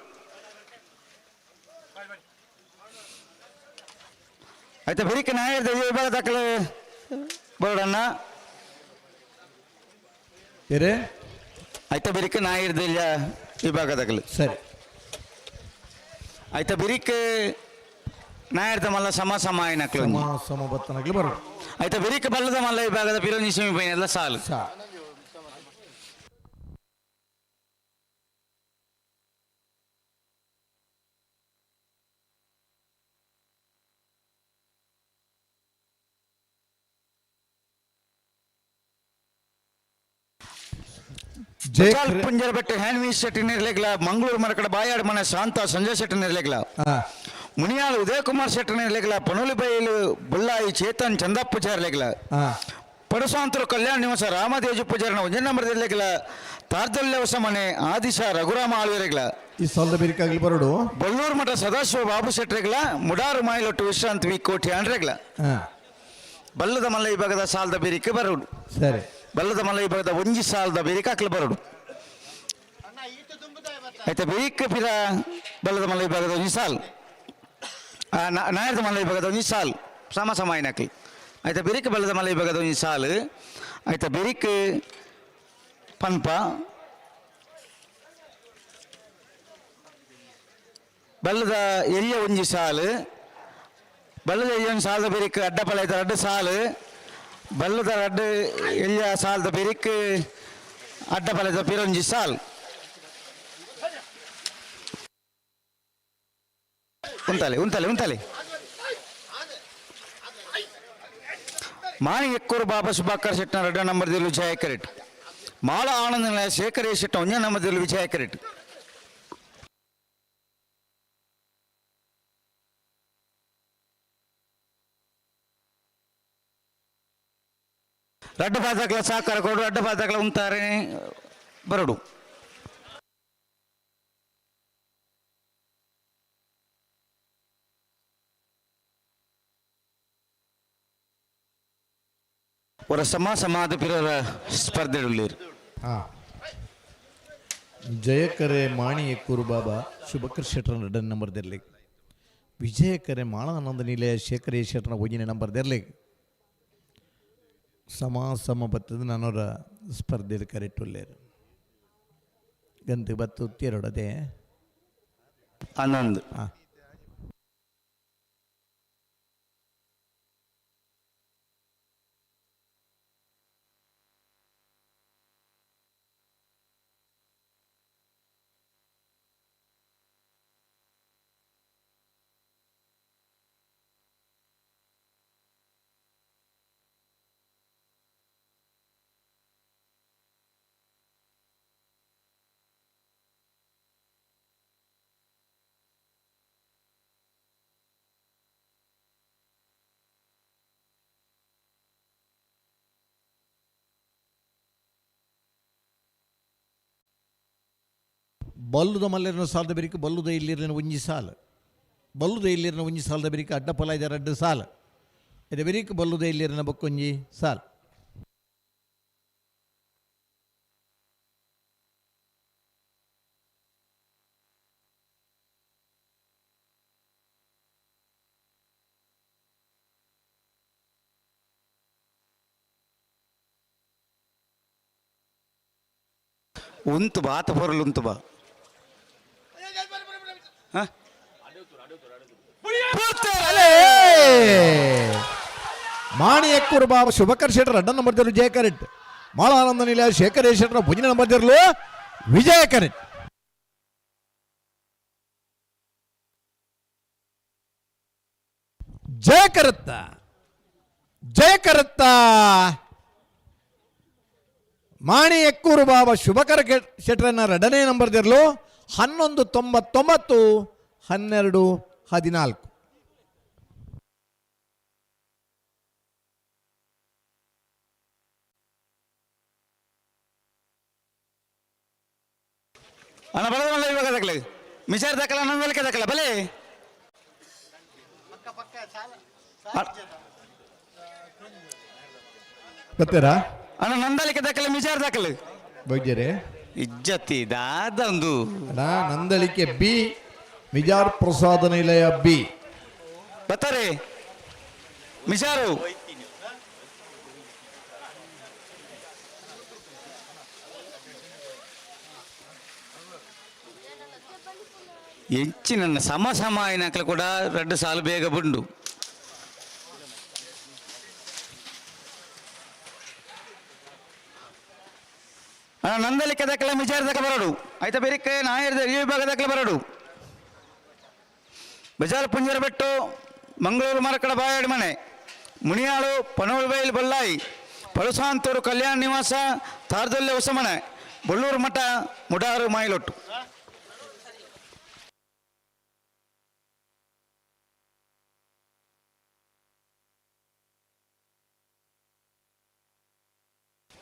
ಆಯ್ತಾ ಬೆರಿಕೆ ನಾಯರ್ದ ವಿಭಾಗ ದಾಖಲೆ ಬರೋಡಣ್ಣ ಆಯ್ತಾ ಬೆರಿಕೆ ನಾಯರ್ದ ಇಲ್ಲ ವಿಭಾಗ ದಾಖಲೆ ಸರಿ ಆಯ್ತಾ ಬೆರಿಕೆ ನಾಯರ್ದ ಮಲ್ಲ ಸಮ ಆಯ್ನಕ್ಲು ಸಮಬತ್ತನಗ್ಲಿ ಬರೋಡು ಆಯ್ತಾ ಬೆರಿಕೆ ಬಲ್ಲದ ಮಲ್ಲ ವಿಭಾಗದ ಪಿರೋನಿ ಸೆಮಿಫೈನಲ್ ಎಲ್ಲ ಸಾಲು ಪುಂಜರ ಬೆಟ್ಟ ಹ್ಯಾಂಡ್ಮಿ ಶೆಟ್ಟಿ ನಿರ್ಲೆಗ್ಲ ಮಂಗಳೂರು ಮರಕಡ ಬಾಯಾಡ್ ಮನೆ ಶಾಂತ ಸಂಜಯ್ ಶೆಟ್ಟಿ ನಿರ್ಲೆಗ್ಲ ಮುನಿಯಾಲ್ ಉದಯಕುಮಾರ್ ಶೆಟ್ಟಿ ನಿರ್ಲೆಗ್ಲ ಪನೋಲಿ ಬೈಲು ಬುಳ್ಳಾಯಿ ಚೇತನ್ ಚಂದಪ್ಪ ಜಾರ್ಲೆಗ್ಲ ಪಡಸಾಂತರು ಕಲ್ಯಾಣ ನಿವಾಸ ರಾಮದೇಜು ಪೂಜಾರನ 1ನೇ ನಂಬರ್ ನಿರ್ಲೆಗ್ಲ ತಾರ್ದಲ್ಯ ಹೊಸ ಮನೆ ಆದಿಶ ರಘುರಾಮ ಆಳ್ವೆರೆಗ್ಲ ಈ ಸೊಲ್ದ ಬಿರಿಕಾಗ್ಲಿ ಬರೋಡು ಬಳ್ಳೂರು ಮಠ ಸದಾಶಿವ ಬಾಬು ಶೆಟ್ರೆಗ್ಲ ಮುಡಾರು ಮಾಯಿಲೊಟ್ಟು ವಿಶ್ರಾಂತಿ ವಿ ಕೋಟಿ ಆಂಡ್ರೆಗ್ಲ ಬಲ್ಲದ ಮಲ್ಲ ವಿಭಾಗದ ಸಾಲದ ಬೇರಿಕೆ ಬರೋಡು ಸರಿ ಬಲ್ಲದ ಮಲ್ಲ ವಿಭಾಗದ ಒಂಜಿ ಸಾಲದ ಬೆರಿಕಾಕ್ಲ ಬರಡು ಆಯ್ತಾ ಬೆರಿಕ್ ಪಿರ ಬಲ್ಲದ ಮಲ್ಲ ವಿಭಾಗದ ಒಂಜಿ ಸಾಲ್ ನಾಯರದ ಮಲ್ಲ ವಿಭಾಗದ ಒಂಜಿ ಸಾಲ್ ಸಮ ಆಯ್ನಕ್ಲಿ ಆಯ್ತಾ ಬೆರಿಕ್ ಬಲ್ಲದ ಮಲ್ಲ ವಿಭಾಗದ ಒಂಜಿ ಸಾಲ್ ಆಯ್ತಾ ಬೆರಿಕ್ ಪನ್ಪ ಬಲ್ಲದ ಎರಿಯ ಒಂಜಿ ಸಾಲು ಬಲ್ಲದ ಎರಿಯ ಒಂದು ಸಾಲದ ಬೆರಿಕ್ ಅಡ್ಡಪಲ ಆಯ್ತು ರಡ್ಡು ಸಾಲು ಬಲ್ಲದ ರಡ್ಡು ಎರಿಯ ಸಾಲದ ಬೆರಿಕ್ ಅಡ್ಡಪಲದ ಪಿರೊಂಜಿ ಸಾಲ್ ಉಂತಲೆ ಮಾಣಿ ಎಕ್ಕೂರು ಬಾಬಾ ಸುಭಾಕರ್ ಶೆಟ್ನ 2 ನಂಬರ್ದಲ್ಲೂ ವಿಜಯ ಕರೆಕ್ಟ್ ಮಾಳ ಆನಂದ ನಿಲಯ ಶೇಖರೇಶ್ ಶೆಟ್ಟ 1 ನಂಬರ್ದಲ್ಲೂ ವಿಜಯ ಕರೆಕ್ಟ್ ರಡ್ಡು ಪಾದಕಲ ಸಹಕಾರ ಕೊಡು ಅಡ್ಡ ಪಾದಕಲ ಉಂತಾರೆ ಬರಡು ಅವರ ಸಮಾದ ಪಿರರ ಸ್ಪರ್ಧೆಯುಳ್ಳೇರು ಜಯಕರೆ ಮಾಣಿ ಎಕ್ಕೂರು ಬಾಬಾ ಶುಭಕರ್ ಶೆಟ್ರ 2 ನಂಬರ್ದಲ್ಲಿ ವಿಜಯಕರೆ ಮಾಳ ಆನಂದ ನಿಲಯ ಶೇಖರೇಶ್ ಶೆಟ್ರ 1 ನಂಬರ್ದಲ್ಲಿ ಸಮ ಬತ್ತದ ನಾನವರ ಸ್ಪರ್ಧೆಯಲ್ಲಿ ಕರೆಕ್ಟುಳ್ಳೇರು ಗಂತು ಬತ್ತು 2 ಅದೇ 11 ಬಲ್ಲುದ ಮಲ್ಲೆರನ ಸಾಲದ ಬೆರಿಕೆ ಬಲ್ಲುದ ಇಲ್ಲಿರನ ಒಂಜಿ ಸಾಲು ಬಲ್ಲುದ ಇಲ್ಲಿರನ ಒಂಜಿ ಸಾಲದ ಬೆರಿಕೆ ಅಡ್ಡಪಲ ಇದೆ 2 ಸಾಲು ಇದು ಬೆರಿಕೆ ಬಲ್ಲುದ ಇಲ್ಲಿರನ ಬಕ್ಕೊಂಜಿ ಸಾಲು ಉಂತು ಬಾತ ಪೊರಲು ಉಂತು ಬಾ ಮಾಣಿ ಎಕ್ಕೂರು ಬಾಬಾ ಶುಭಕರ್ ಶೆಟ್ರ 2 ನಂಬರ್ದಲ್ಲೂ ವಿಜಯ ಕರೆಕ್ಟ್ ಮಾಳ ಆನಂದ ನಿಲಯ ಶೇಖರೇಶ್ ಶೆಟ್ರ 1 ನಂಬರ್ದಲ್ಲೂ ವಿಜಯ ಕರೆಕ್ಟ್ ಜಯ ಕರುತ್ತ ಮಾಣಿ ಎಕ್ಕೂರು ಬಾಬಾ ಶುಭಕರ ಶೆಟ್ರನ್ನ 2ನೇ ನಂಬರ್ದಿರಲು 1199 1214 ಅಣ್ಣ ಬಲದಲ್ಲ ಇವಾಗ ದಕ್ಕಲೆ ಮಿಸಾರ್ ದಕ್ಕಲ ನಂದಲಿಕೆ ದಕ್ಕಲ ಬಲೆ ಗೊತ್ತೀರಾ ಅಣ್ಣ ನಂದಲಿಕೆ ದಕ್ಕಲೆ ಮಿಸಾರ್ ದಕ್ಕಲೆ ಬೈದ್ಯರೇ ಇಜ್ಜತಿ ದಾದಂದು ನಂದಳಿಕೆ ಬಿ ಮಿಜಾರ್ ಪ್ರಸಾದ ನಿಲಯ ಬಿ ಬತ್ತಾರೆ ಮಿಸಾರು ಹೆಚ್ಚಿನ ಸಮ అయినాకలు కూడా 2 సార్లు ಬೇಗ ಬಂಡು ನಂದಲಿಕೆ ದಕ್ಕಲ ಮಿಜಾರ್ ದಕ್ಕ ಬರಡು ಆಯ್ತಾ ಬೇರಿಕೆ ನಾಯರ್ ಈ ವಿಭಾಗ ದಕ್ಕಲ ಬರಡು ಬಜಾರ್ ಪುಂಜರ ಬೆಟ್ಟು ಮಂಗಳೂರು ಮರಕಡ ಬಾಯಾಡಿ ಮನೆ ಮುನಿಯಾಳು ಪನೋಳ್ಬೈಲ್ ಬಲ್ಲಾಯಿ ಪಳುಸಾಂತೂರು ಕಲ್ಯಾಣ ನಿವಾಸ ತಾರದೊಲ್ಲೆ ಹೊಸಮನೆ ಬಳ್ಳೂರು ಮಠ ಮುಡಾರು ಮಾಯಿಲೊಟ್ಟು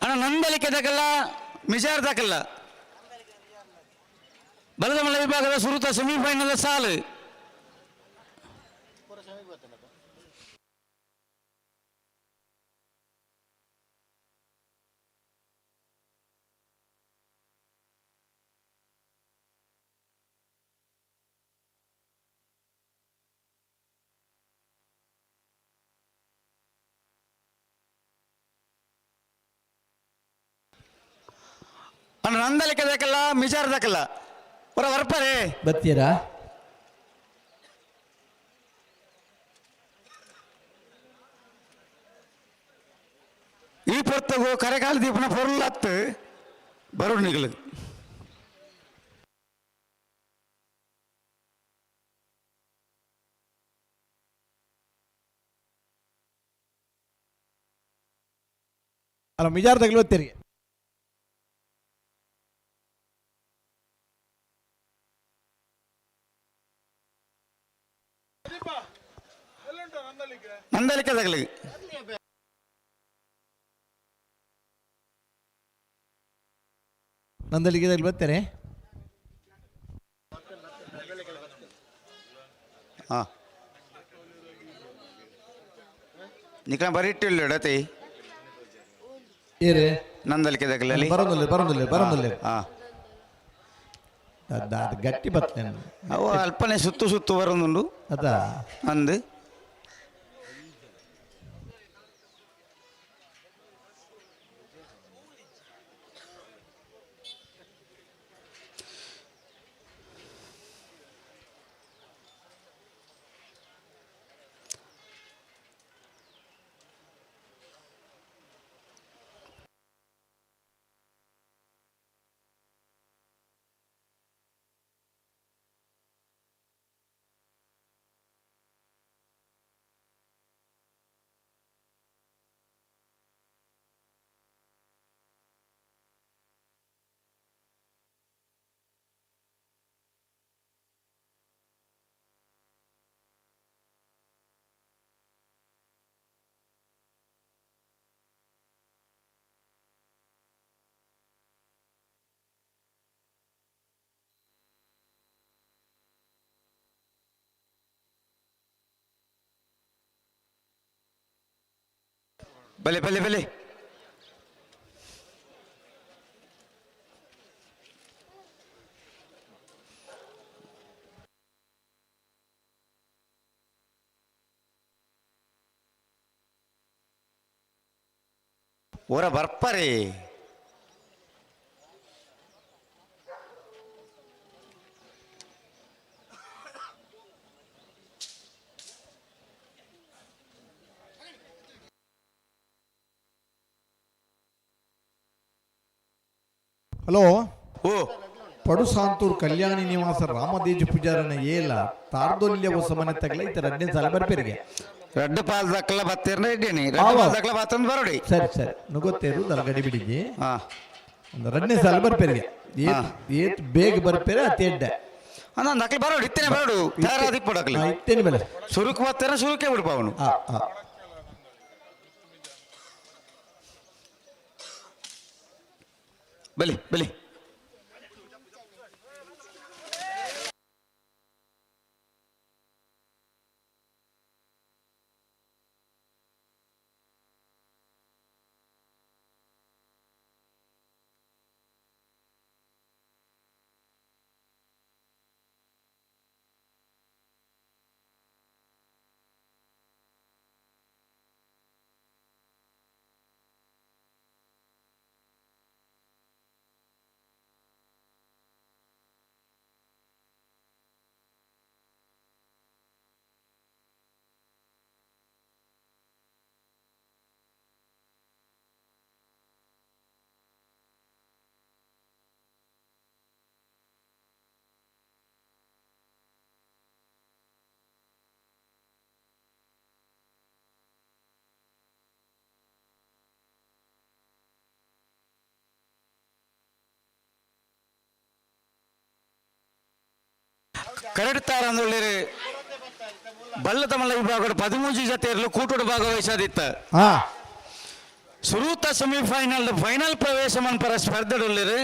ಅಣ್ಣ ನಂದಲಿಕೆ ದಕ್ಕಲ್ಲ ಮಿಜಾರ್ ದಕ್ಕಲ್ಲ ಬಲದಮಲ್ಲ ವಿಭಾಗದ ಸುರುತ ಸೆಮಿಫೈನಲ್ ಸಾಲು ಅಣ್ಣ ನಂದಲಿಕೆ ದಕ್ಕಲ್ಲ ಮಿಜಾರ್ ದಕ್ಕಲ್ಲ ಹೊರ ಬರ್ಪಾರೆ ಬತ್ತೀರಾ? ಈ ಪೊರ್ತಗು ಕರೆಕಾಲ ದೀಪನ ಪೊರ್ಲತ್ತು ಬರೋಡು ನಿಗಲು ಅಲ್ಲ ಮಿಜಾರ್ ತಗಲುತ್ತೀರಿ. ನಂದಲಿಕೆ ತಗಲಿ ನಂದಲಿಗೆ ಬರ್ತಾರೆ. ಹಾಂ ನಿಕ ಬರಿಟ್ಟಿಲ್ಲ ಇಡತಿ ಏರಿ ನಂದಲಿಕೆ ತಗಲಲ್ಲಿ ಬರೋದಿಲ್ಲ. ಹಾಂ ಅದು ಗಟ್ಟಿ ಬರ್ತೇನೆ. ಅವು ಅಲ್ಪನೆ ಸುತ್ತು ಬರೋದುಂಡು ಅದಾ ಅಂದು ಬಲೆ ಓರ ಬರ್ಪಾರೆ ಹಲೋ ಓ ಪಡುಸಾಂತೂರು ಕಲ್ಯಾಣಿ ನಿವಾಸ ರಾಮದೇಜ ಪೂಜಾರನ ಏಲ ತಾರ್ದೊಲ್ಯ ಸಮನೆ ತಗಲ ಇತರ 2 ಸಾಲ ಬರ್ಪೇರಿಗೆ ರೆಡ್ ಪಾಲ್ ದಕ್ಕಲ ಬತ್ತೇರ್ನ ಇದ್ದೇನೆ ರೆಡ್ ಪಾಲ್ ದಕ್ಕಲ ಬತ್ತಂದು ಬರೋಡಿ ಸರಿ ನುಗೊತ್ತೇರು ದಲಗಡಿ ಬಿಡಿಗೆ ಒಂದು 2 ಸಾಲ ಬರ್ಪೇರಿಗೆ ಏತ್ ಬೇಗ ಬರ್ಪೇರೆ ಅತ್ತೇಡ್ಡೆ ಅಣ್ಣ ದಕ್ಕಲ ಬರೋಡಿ ಇತ್ತೇನೆ ಬರೋಡು ತಯಾರಾದಿ ಪಡಕಲ ಇತ್ತೇನೆ ಬೆಲೆ ಸುರುಕು ಬತ್ತೇನ ಸುರುಕೆ ಬಿಡ್ಪ ಅವನು ಬಲಿ ಕರೆಡ್ತಾರ ಅಂದುಳ್ಳೇರಿ ಬಲ್ಲದ ಮಲ್ಲ ವಿಭಾಗದ 13 ಜತೆಯರಲು ಕೂಟದ ಭಾಗವಹಿಸದಿತ್ತ ಸುರೂತ ಸೆಮಿಫೈನಲ್ ಫೈನಲ್ ಪ್ರವೇಶ ಮನ್ಪರ ಸ್ಪರ್ಧೆಡೊಳ್ಳೇರಿ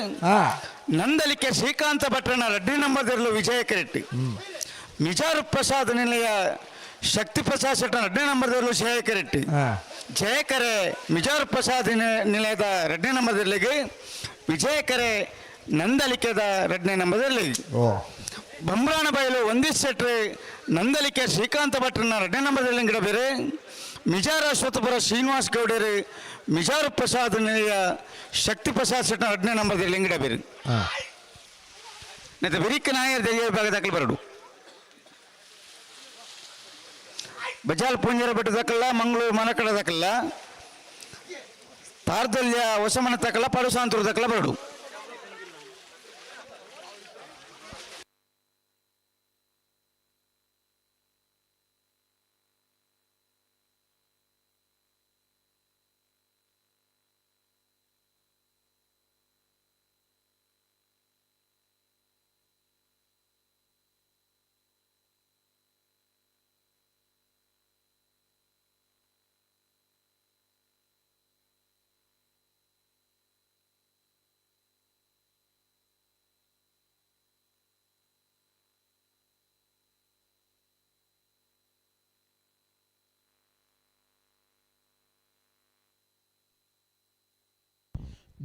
ನಂದಲಿಕೆ ಶ್ರೀಕಾಂತ ಭಟ್ರನ 2 ನಂಬರ್ದಲ್ಲೂ ವಿಜಯ ಕಿರೀಟಿ ಮಿಜಾರು ಪ್ರಸಾದ್ ನಿಲಯ ಶಕ್ತಿ ಪ್ರಸಾದ್ ಶೆಟ್ಟನ 2 ನಂಬರ್ದಲ್ಲೂ ವಿಜಯ ಕಿರೀಟಿ ಜಯಕರೆ ಮಿಜಾರು ಪ್ರಸಾದ್ ನಿಲಯದ 2 ನಂಬರ್ದಲ್ಲಿಗೆ ವಿಜಯಕರೆ ನಂದಲಿಕೆದ 2 ನಂಬರ್ದಲ್ಲಿ ಬಂಬ್ರಾಣ ಬಯಲು ಒಂದಿಸ್ ಶೆಟ್ರೆ ನಂದಲಿಕೆ ಶ್ರೀಕಾಂತ ಭಟ್ರನ 2 ನಂಬರ್ದಲ್ಲಿ ಗಿಡ ಬೇರೆ ಮಿಜಾರ ಅಶ್ವತ್ಥಪುರ ಶ್ರೀನಿವಾಸ್ ಗೌಡರು ಮಿಜಾರು ಪ್ರಸಾದ್ ನಿಲಯ ಶಕ್ತಿ ಪ್ರಸಾದ್ ಸೆಟ್ನ 2ನೇ ನಂಬರ್ದಲ್ಲಿ ಎಂಗಿಡ ಬೇರು ನೆತ್ತ ಬಿರಿಕ್ಕ ನಾಯರ್ ದೆಯ್ಯ ವಿಭಾಗ ದಾಖಲೆ ಬರಡು ಬಜಾಲ್ ಪುಂಜರ ಬೆಟ್ಟ ದಾಖಲ್ಲ ಮಂಗಳೂರು ಮನಕಡ ದಾಖಲ್ಲ ತಾರ್ದಲ್ಯ ಹೊಸಮನ ತಕಲ ಪಡುಸಾಂತೂರು ದಾಖಲ ಬರಡು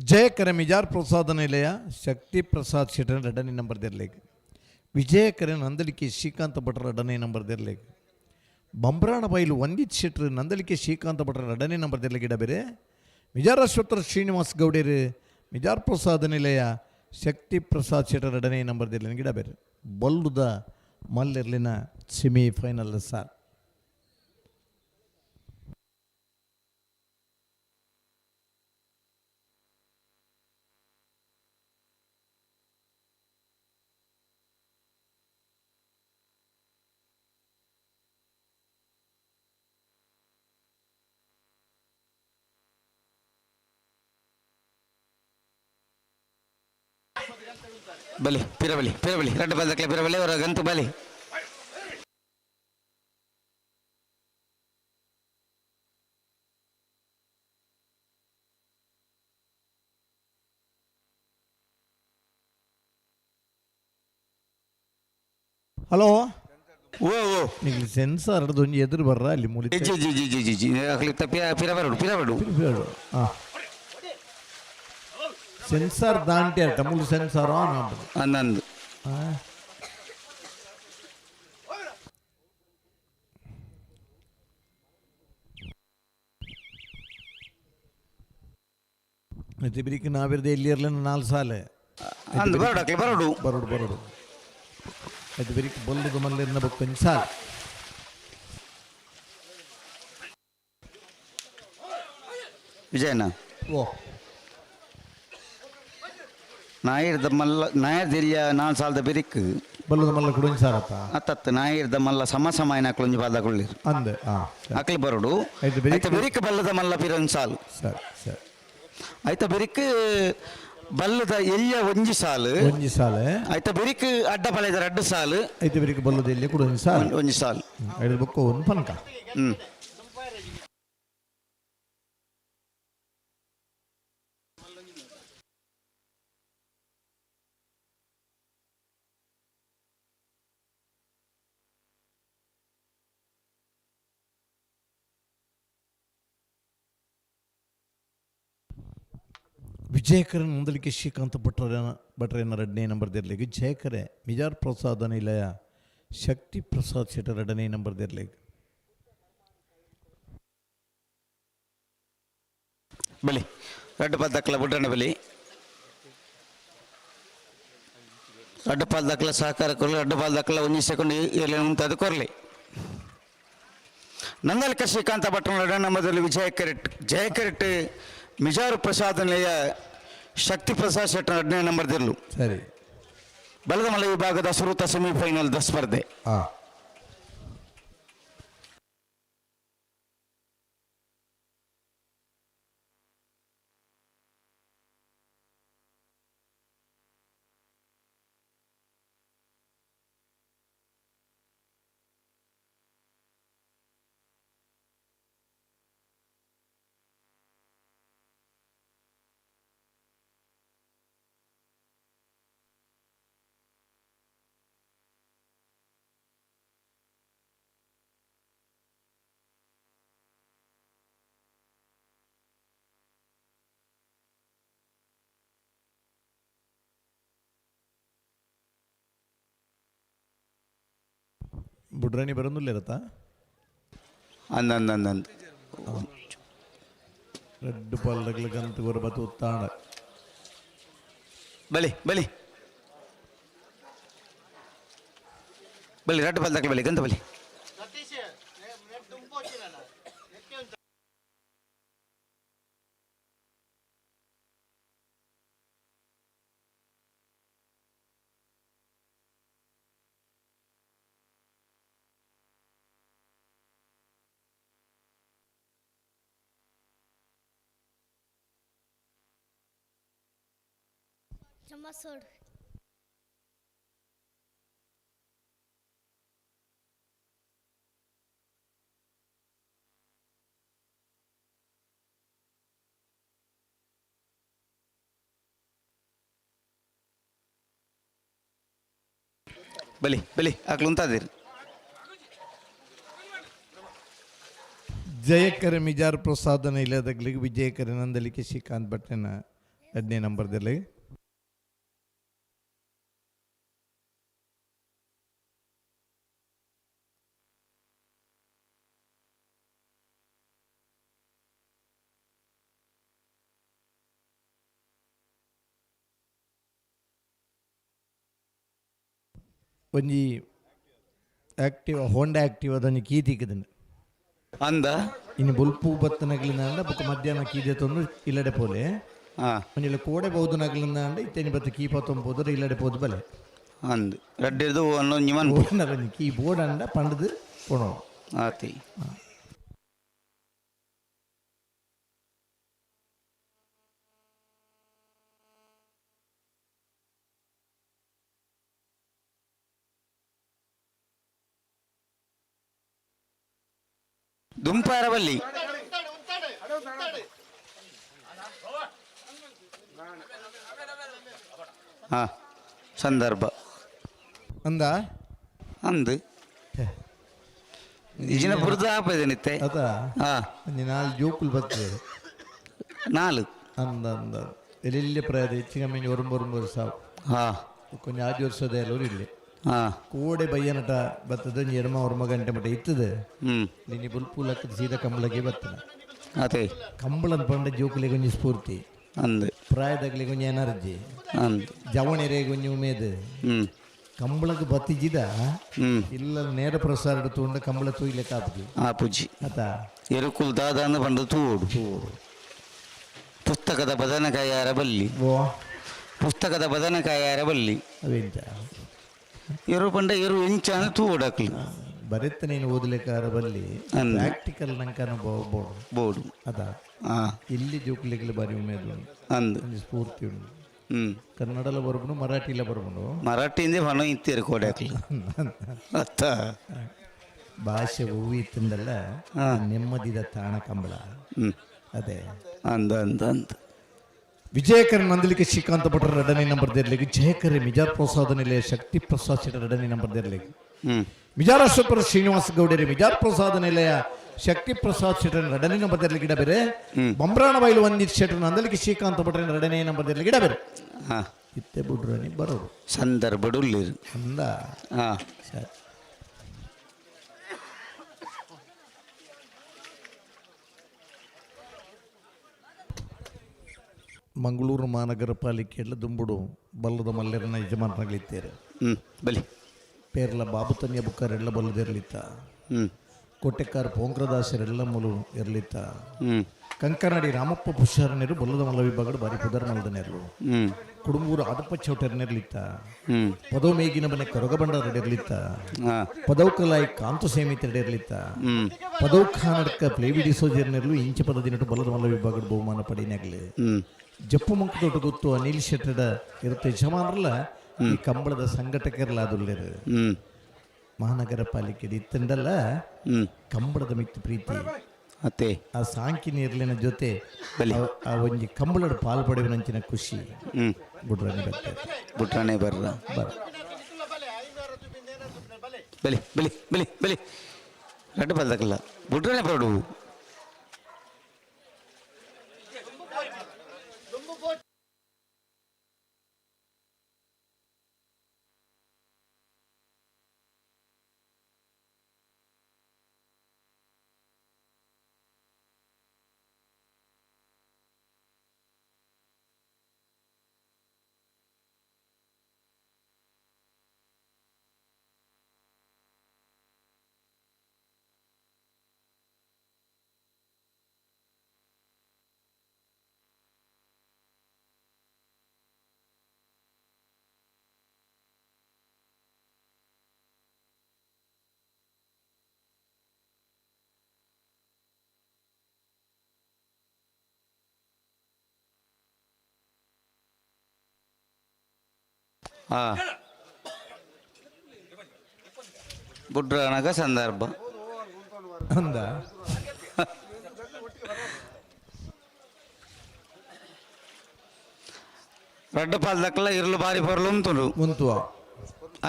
ಜಯಕರ ಮಿಜಾರ್ ಪ್ರಸಾದ ನಿಲಯ ಶಕ್ತಿ ಪ್ರಸಾದ್ ಶೆಟ್ಟರ್ 2ನೇ ನಂಬರ್ದಿರಲೇಗೆ ವಿಜಯಕರ ನಂದಲಿಕೆ ಶ್ರೀಕಾಂತ ಭಟ್ರ 2ನೇ ನಂಬರ್ದಿರಲೇಗೆ ಬಂಬ್ರಾಣ ಬೈಲು ವಂದಿತ್ ಶೆಟ್ಟರ್ ನಂದಲಿಕೆ ಶ್ರೀಕಾಂತ ಭಟ್ರ 2ನೇ ನಂಬರ್ದಿರಲೇಗೆ ಇಡಬೇರೆ ಮಿಜಾರ್ ಅಶ್ವತ್ಥರ ಶ್ರೀನಿವಾಸ್ ಗೌಡರು ಮಿಜಾರ್ ಪ್ರಸಾದ ನಿಲಯ ಶಕ್ತಿ ಪ್ರಸಾದ್ ಶೆಟ್ಟರ್ 2ನೇ ನಂಬರ್ದಿರಲಿ ಇಡಬೇರೆ ಬಲ್ಲುದ ಮಲ್ಲಿರ್ಲಿನ ಸೆಮಿಫೈನಲ್ ಸಾರ್ ಬಲಿ ಪಿರಬಲಿ 2 ಬಾಲ್ ದಾಖಲೆ ಪಿರಬಲಿ ಅವರ ಗಂತು ಬಲಿ ಹಲೋ ಓ ನೀವು ಸೆನ್ಸಾರ್ ಒಂದು ಎದುರು ಬರ್ರ ಅಲ್ಲಿ ಮೂಲಿ ಜಿ ಜಿ ಜಿ ಜಿ ಜಿ ಜಿ ಪಿರಬರು ಹಾಂ ಸೆನ್ಸಾರ್ ದಾಂಟಿ ಅಟ್ಟ ಮೂಲ ಸೆನ್ಸಾರ್ ಆನ್ ಅನ್ನಂದು ಮತ್ತೆ ಬಿರಿಕ್ ನಾವಿರದೆ ಇಲ್ಲಿ ಇರಲಿಲ್ಲ 4 ಸಾಲ ಬರೋಡು ಅದು ಬಿರಿಕ್ ಬಲ್ಲುದು ಮಲ್ಲಿನ ಬೊಕ್ಕ ಸಾಲ ವಿಜಯನ ಓ ನಾಯರ್ದಿರಿಯ 4 ಸಾಲದ ಬೆರಿಕ್ ಬಲ್ಲುದ ಮಲ್ಲ ಕುಡಿನ ಸಾರತ್ತ ಅತ್ತತ್ತು ನಾಯರ್ದ ಮಲ್ಲ ಸಮಸಮಾಯನ ಕುಳಿಂಜಿ ಬಾದ ಕೊಳ್ಳಿರು ಅಂದೆ ಅಕ್ಲಿ ಬರೋಡು ಐತ ಬೆರಿಕ್ ಬಲ್ಲದ ಮಲ್ಲ ಪಿರನ್ ಸಾಲು ಸರಿ ಐತ ಬೆರಿಕ್ ಬಲ್ಲದ ಎಲ್ಲಿಯ ಒಂಜಿ ಸಾಲು ಐತ ಬೆರಿಕ್ ಅಡ್ಡ ಪಳೆದ 2 ಸಾಲು ಐತ ಬೆರಿಕ್ ಬಲ್ಲದ ಎಲ್ಲಿ ಕುಡಿನ ಸಾಲು ಒಂಜಿ ಸಾಲು ಐದು ಬೊಕ್ಕ ಒಂದು ಪನಕ ವಿಜಯಕರ ನಂದಲಿಕೆ ಶ್ರೀಕಾಂತ ಭಟ್ರನ 2ನೇ ನಂಬರ್ದಿರಲಿಗೆ ಜಯಕರೆ ಮಿಜಾರ್ ಪ್ರಸಾದ ನಿಲಯ ಶಕ್ತಿ ಪ್ರಸಾದ್ ಶೆಟ್ಟರ್ 2ನೇ ನಂಬರ್ದಿರಲಿಗೆ ಬಲಿ 2 ಬಾಲ್ ದಾಖಲೆ ಬುಡ್ರಣ್ಣ ಬಲಿ 2 ಬಾಲ್ ದಾಖಲೆ ಸಹಕಾರ ಕೊರಲಿ 2 ಬಾಲ್ ದಾಖಲೆ 1 ಸೆಕೆಂಡ್ ಇರಲಿ ಮುಂತಾದ ಕೊರಲಿ ನಂದಲಿಕೆ ಶ್ರೀಕಾಂತ ಭಟ್ರನ 2ನೇ ನಂಬರ್ದಲ್ಲಿ ಜಯಕರೆಟ್ ಮಿಜಾರು ಪ್ರಸಾದ ನಿಲಯ ಶಕ್ತಿ ಪ್ರಸಾದ್ ಶೆಟ್ಟರ್ 2ನೇ ನಂಬರ್ದಿರಲು ಸರಿ ಬಲದ ಮಲ್ಲ ವಿಭಾಗದ ಸುರುತ ಸೆಮಿಫೈನಲ್ ಸ್ಪರ್ಧೆ ಬುಡ್ರಾಣಿ ಬರೋದಿಲ್ಲ ಇರತ್ತಾ ಅಂದಂದಂದಂದು ரெண்டு பல்லகளுக்கு அந்த ஒரு பத்து உத்தான ಬಲಿ ಬಲಿ ಬಲಿ ರಡ್ಡು ಬಲ್ ಬಲಿ ಗಂತ ಬಲಿ Ramasod. ಬಲಿ ಬಲಿ ಆಗ್ಲು ಉಂತಾದಿರಿ ಜಯಕರ ಮಿಜಾರ್ ಪ್ರಸಾದನ ಇಲ್ಲದಾಗಲಿಗೆ ವಿಜಯಕರ ನಂದಲಿಕೆ ಶ್ರೀಕಾಂತ್ ಭಟ್ನ 2ನೇ ನಂಬರ್ದಲ್ಲಿ ಒಂಜಿ ಆಕ್ಟಿವ್ ಹೋಂಡಾ ಆಕ್ಟಿವ್ ಅದೊಂದು ಕೀ ತಿಕ್ಕದನ್ನು ಅಂದ ಇನ್ನು ಬುಲ್ಪು ಬತ್ತನಗಳಿಂದ ಬೊಕ್ಕ ಮಧ್ಯಾಹ್ನ ಕೀದೆ ತೊಂದು ಇಲ್ಲಡೆ ಪೋಲೆ ಒಂಜಿ ಕೋಡೆ ಬಹುದು ನಗಲಿಂದ ಇತ್ತೇನಿ ಬತ್ತ ಕೀ ಪತ್ತೊಂಬೋದ್ರೆ ಇಲ್ಲಡೆ ಪೋದು ಬಲೆ ಅಂದ್ ರಡ್ಡಿರ್ದು ಕೀ ಬೋರ್ಡ್ ಅಂಡ ಪಂಡದು ಪೋಣೋ ಆತಿ ದುಂಪಾರ ಬಲ್ಲಿ ಹಾ ಸಂದರ್ಭ ಅಂದ ಅಂದು ಈಜಿನ ಬುರ್ದ ಆಪದೆ ನಿತ್ತೆ ಅದ ಒಂಜಿ 4 ಜೋಕುಲು ಬರ್ತದೆ 4 ಅಂದ ಅಂದ ಎಲ್ಲೆಲ್ಲಿ ಪ್ರಾಯದ ಹೆಚ್ಚಿಗೆ ಕಮ್ಮಿ ಒರಂಬೊರಂಬರು ಸಾವು ಕೊಂಚ 5 ವರ್ಷದ ಎಲ್ಲರೂ ಇಲ್ಲಿ ಕೋಡೆ ಬಯ್ಯನಟ ಬರ್ತದೆ 2-3 ಗಂಟೆ ಮಟ್ಟ ಇತ್ತದ ನಿನ್ನೆ ಬುಲ್ಪು ಲಕ್ಕದ ಸೀದಾ ಕಂಬಳಕ್ಕೆ ಬರ್ತದೆ ಅದೇ ಕಂಬಳದ ಪಂಡ ಜೋಕುಲಿಗೆ ಒಂಜಿ ಸ್ಫೂರ್ತಿ ಅಂದು ಪ್ರಾಯದಾಗಲಿ ಕೊಂಚ ಎನರ್ಜಿ ಜವಣೆರೆಗೆ ಕೊಂಚ ಉಮೇದು ಕಂಬಳಕ್ಕೆ ಬತ್ತಿಜಿದ ಇಲ್ಲ ನೇರ ಪ್ರಸಾರ ತಗೊಂಡ ಕಂಬಳ ತೂಯ್ಲಿಕ್ಕೆ ಆಪುಜಿ ಆಪುಜಿ ಆತ ಎರುಕುಲ್ ದಾದಾನ ಬಂದು ತೂಡು ಪುಸ್ತಕದ ಬದನೆಕಾಯಾರ ಬಲ್ಲಿ ಪುಸ್ತಕದ ಬದನೆಕಾಯಾರ ಬಲ್ಲಿ ಅವೆಂಚ ಎರು ಪಂಡ ಎರು ಎಂಚ ತೂಡಕ್ಲಿ ಬರೆತ್ತ ನೀನು ಓದಲಿಕ್ಕಾರ ಬಲ್ಲಿ ಪ್ರಾಕ್ಟಿಕಲ್ ನಂಕನ ಬೋರ್ಡು ಅದ ಇಲ್ಲಿ ಜೋಕ್ಲಿಕ್ಕೆ ಬಾರಿ ಉಮೇದು ಅಂದು ಸ್ಫೂರ್ತಿ ಉಂಟು ಕನ್ನಡಲ ಬರ್ಬುಡು ಮರಾಠಿಲ ಬರ್ಬುಡು ಮರಾಠಿಯಿಂದ ಹೊಣ ಇತ್ತೀರಿ ಕೋಡಕ್ಲಿ ಅತ್ತ ಭಾಷೆ ಹೂವು ಇತ್ತಂದಲ್ಲ ನೆಮ್ಮದಿದ ತಾಣ ಕಂಬಳ ಅದೇ ಅಂದ ಅಂದ ಅಂತ ವಿಜಯಕರ ನಂದಲಿಕೆ ಶ್ರೀಕಾಂತ ಭಟ್ರ 2ನೇ ನಂಬರ್ ದೇರ್ಲಿಗೆ ಜಯಕರ ಮಿಜಾರ್ ಪ್ರಸಾದ ನಿಲಯ ಶಕ್ತಿ ಪ್ರಸಾದ್ ಶೆಟ್ಟರ್ 2ನೇ ನಂಬರ್ ದೇರ್ಲಿಗೆ ಮಿಜಾರ್ ಅಶ್ವಪುರ ಶ್ರೀನಿವಾಸ ಗೌಡರಿ ಮಿಜಾರ್ ಪ್ರಸಾದ ನಿಲಯ ಶಕ್ತಿ ಪ್ರಸಾದ್ ಶೆಟ್ಟರ್ 2ನೇ ನಂಬರ್ ದೇರ್ಲಿಗೆ ಇಡ ಬೇರೆ ಬಂಬ್ರಾಣ ಬೈಲು ಒಂದಿತ್ ಶೆಟ್ಟರ್ ನಂದಲಿಕೆ ಶ್ರೀಕಾಂತ ಭಟ್ರ 2ನೇ ನಂಬರ್ ದೇರ್ಲಿಗೆ ಇಡ ಬೇರೆ ಇತ್ತೆ ಬಿಡ್ರನಿ ಬರೋರು ಸಂದರ್ಭಡುಲ್ಲಿ ಅಂದ ಸರಿ ಮಂಗಳೂರು ಮಹಾನಗರ ಪಾಲಿಕೆಯಲ್ಲಿ ದುಂಬುಡು ಬಲ್ಲದ ಮಲ್ಲೆರನ ಯಜಮಾನರಾಗಲಿದ್ದೇರೆ ಬಲಿ ಪೇರ್ಲ ಬಾಬುತನ್ಯ ಬುಕ್ಕಾರೆಲ್ಲ ಬಲ್ಲದಿರಲಿತ್ತ ಕೋಟೆಕಾರ ಪೋಂಕ್ರದಾಸರೆಲ್ಲ ಮೂಲು ಇರಲಿತ್ತ ಕಂಕನಾಡಿ ರಾಮಪ್ಪ ಪುಷ್ಯಾರನೇರು ಬಲ್ಲದ ಮಲ್ಲ ವಿಭಾಗದ ಬಾರಿ ಪುದರ್ ಮಲ್ಲದನೇರು ಕುಡುಂಬೂರು ಆದಪ್ಪ ಚೌಟರ್ನಿರ್ಲಿತ್ತ ಪದವು ಮೇಗಿನ ಮನೆ ಕೊರಗಬಂಡರಿರ್ಲಿತ್ತ ಪದವು ಕಲಾಯಿ ಕಾಂತು ಸೇಮಿತರಿರ್ಲಿತ್ತ ಪದವು ಖಾನಡ್ಕ ಪ್ಲೇವಿಡಿ ಸೋಜರ್ನಿರ್ಲು ಇಂಚ ಪದ ದಿನಟು ಬಲ್ಲದ ಮಲ್ಲ ವಿಭಾಗದ ಬಹುಮಾನ ಪಡಿನಾಗಲಿ ಜಪ್ಪು ಮಂಕ ದೊಡ್ಡ ಗೊತ್ತು ಅನಿಲ್ ಶೆಟ್ಟಡ ಇರುತ್ತೆ ಯಜಮಾನರಲ್ಲ ಈ ಕಂಬಳದ ಸಂಘಟಕರಲ್ಲ ಅದುಲ್ಲೇರು ಮಹಾನಗರ ಪಾಲಿಕೆ ಇತ್ತಂಡಲ್ಲ ಕಂಬಳದ ಮಿತ್ತು ಪ್ರೀತಿ ಅತ್ತೆ ಆ ಸಾಂಕಿನ ಇರ್ಲಿನ ಜೊತೆ ಆ ಒಂಜಿ ಕಂಬಳದ ಪಾಲ್ ಪಡೆಯುವಂಚಿನ ಖುಷಿ ಬುಡ್ರಾನೆ ಬರ್ತಾರೆ ಬುಟ್ರಾನೆ ಬರ್ರ ಬಲಿ ಬಲಿ ಬಲಿ ಬಲಿ ರಡ್ಡು ಬಲ್ದಕ್ಕಲ್ಲ ಬುಟ್ರಾನೆ ಬರೋಡು ಬುಡ್ರಾನಗ ಸಂದರ್ಭ ಅಂದ ರಡ್ಡ ಪಾಲ್ದಕ್ಕಲ್ಲ ಇರ್ಲು ಬಾರಿ ಬರಲು ಉಂಟು ಮುಂತುವ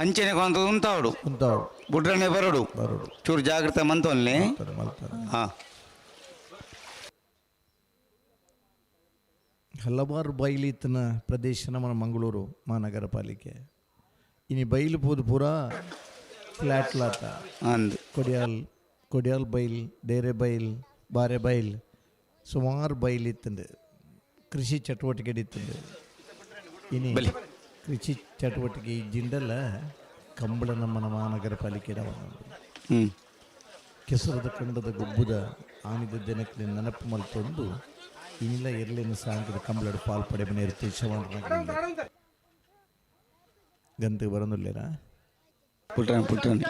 ಅಂಚನೆ ಕೊಂತ ಉಂತಾವಡು ಉಂತಾವಡು ಬುಡ್ರನೆ ಬರಡು ಬರೋಡು ಚೂರು ಜಾಗ್ರತೆ ಮಂತೋನ್ಲಿ ಹಾ ಹಲವಾರು ಬಯಲಿತ್ತಿನ ಪ್ರದೇಶ ನಮ್ಮ ಮಂಗಳೂರು ಮಹಾನಗರ ಪಾಲಿಕೆ ಇನಿ ಬಯಲು ಪೋದು ಪೂರ ಫ್ಲಾಟ್ಲಾತ ಅಂದು ಕೊಡಿಯಾಲ್ ಬೈಲ್ ಡೇರೆ ಬೈಲ್ ಬಾರೆ ಬೈಲ್ ಸುಮಾರು ಬಯಲಿತ್ತಂದು ಕೃಷಿ ಚಟುವಟಿಕೆ ಇತ್ತಂದು ಇನಿ ಕೃಷಿ ಚಟುವಟಿಕೆ ಜಿಂಡಲ್ಲ ಕಂಬಳ ನಮ್ಮ ಮಹಾನಗರ ಪಾಲಿಕೆ ಕೆಸರದ ಕಂಡದ ಗೊಬ್ಬುದ ಆನಿದ ಜನಕ್ಕೆ ನೆನಪು ಮಲ್ತೊಂದು ಇನ್ನಿಲ್ಲ ಎರಲೇನು ಸಾಂಕದ ಕಂಬಳದ ಪಾಲ್ಪಡೆ ಮನೆ ಇರುತ್ತೆ ಗಂತೆ ಬರೋದಿಲ್ಲೇರಾ ಪುಟ್ರಾಣಿ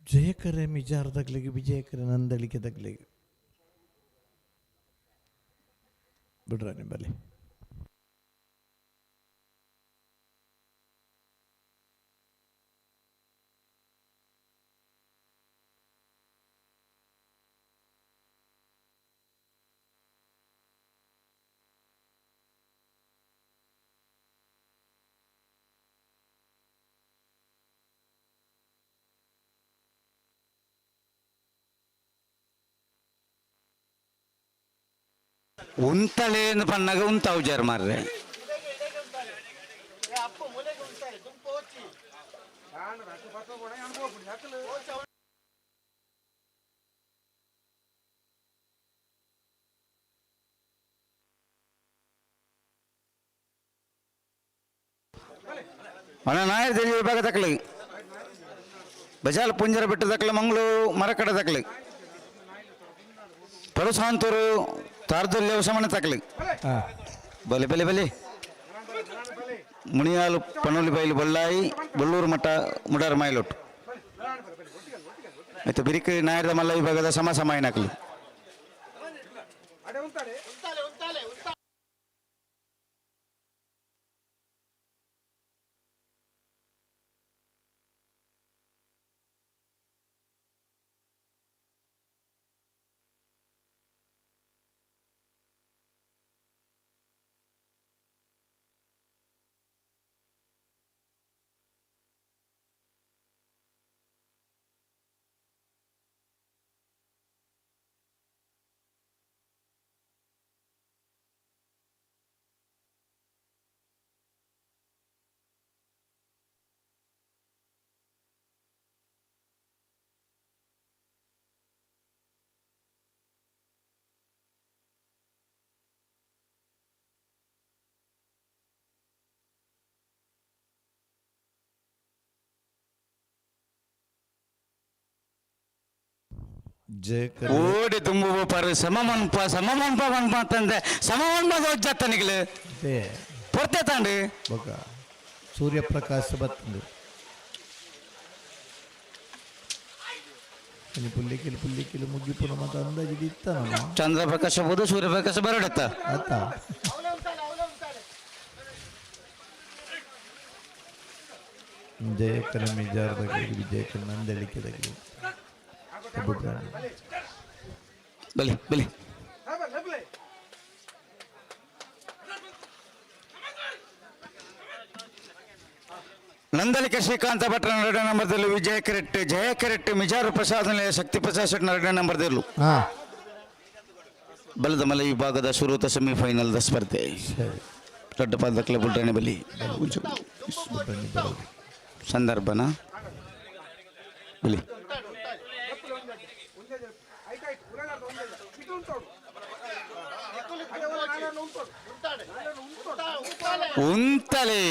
ಜಯಕರೆ ಮಿಜಾರದಾಗ್ಲಿಗೆ ವಿಜಯಕರೆ ನಂದಳಿಕೆ ತಗ್ಲಿಗೆ ಬಿಡ್ರ ನಿಂಬಲ್ಲಿ ಉಂತಲೇನು ಪಣ್ಣಾಗ ಉಂತಾವು ಜರ್ ಮಾರ್ರೆ ಅವನ ನಾಯರ್ ದೇವಿ ವಿಭಾಗ ತಕ್ಕಲಿ ಬಜಾಲ್ ಪುಂಜರ ಬೆಟ್ಟ ತಕ್ಕಲ ಮಂಗಳೂರು ಮರಕಡ ತಕ್ಕಲಿ ಪರುಸಾಂತೂರು ತಾರ್ದಲ್ಯ ಸಮಣ ತಕ್ಕಲಿ ಬಲೆ ಬಲೆ ಬಲೆ ಮುಣಿಯಾಲು ಪನೋಲಿ ಬೈಲು ಬಳ್ಳಾಯಿ ಬಳ್ಳೂರು ಮಠ ಮುಡಾರ ಮೈಲೊಟ್ಟು ಮತ್ತು ಬಿರಿಕಿ ನಾಯರದ ಮಲ್ಲ ವಿಭಾಗದ ಸಮಸಮಾಯನಕಲಿ ಓಡಿ ತುಂಬು ಪರು ಸಮಮನ್ಪ ಅಂತಂದೆ ಸಮಮನ್ಪ ಜತ್ತನಿಗಳು ಪೊರ್ತೆ ತಾಂಡಿ ಸೂರ್ಯಪ್ರಕಾಶ ಬತ್ತಂದು ಪುಲ್ಲಿಕಿಲು ಮುಗ್ಗಿಪುನ ಮತ ಅಂದಾಜು ಇತ್ತ ಚಂದ್ರಪ್ರಕಾಶ ಬೋದು ಸೂರ್ಯಪ್ರಕಾಶ ಬರಡತ್ತ ಆತ ಜಯಕರ ಮಿಜಾರದಾಗಲಿ ವಿಜಯಕರ ನಂದಳಿಕೆದಾಗಲಿ ಬಲಿ ಬಲಿ ನಂದಲಿಕೆ ಶ್ರೀಕಾಂತ ಭಟ್ರ 2 ನಂಬರ್ದಲ್ಲೂ ವಿಜಯ ಕೆರೆಟ್ ಮಿಜಾರು ಪ್ರಸಾದ್ ನಿಲಯ ಶಕ್ತಿ ಪ್ರಸಾದ್ ಶೆಟ್ನ 2 ನಂಬರ್ದಲ್ಲೂ ಬಲದ ಮಲ ವಿಭಾಗದ ಶುರುತ ಸೆಮಿಫೈನಲ್ದ ಸ್ಪರ್ಧೆ ದೊಡ್ಡ ಪಾದಕಲ ಬುಲ್ರಾಣಿ ಬಲಿ ಸಂದರ್ಭನ ಬಲಿ ಉಂಟಾಡೆ ಉಂತಲೇ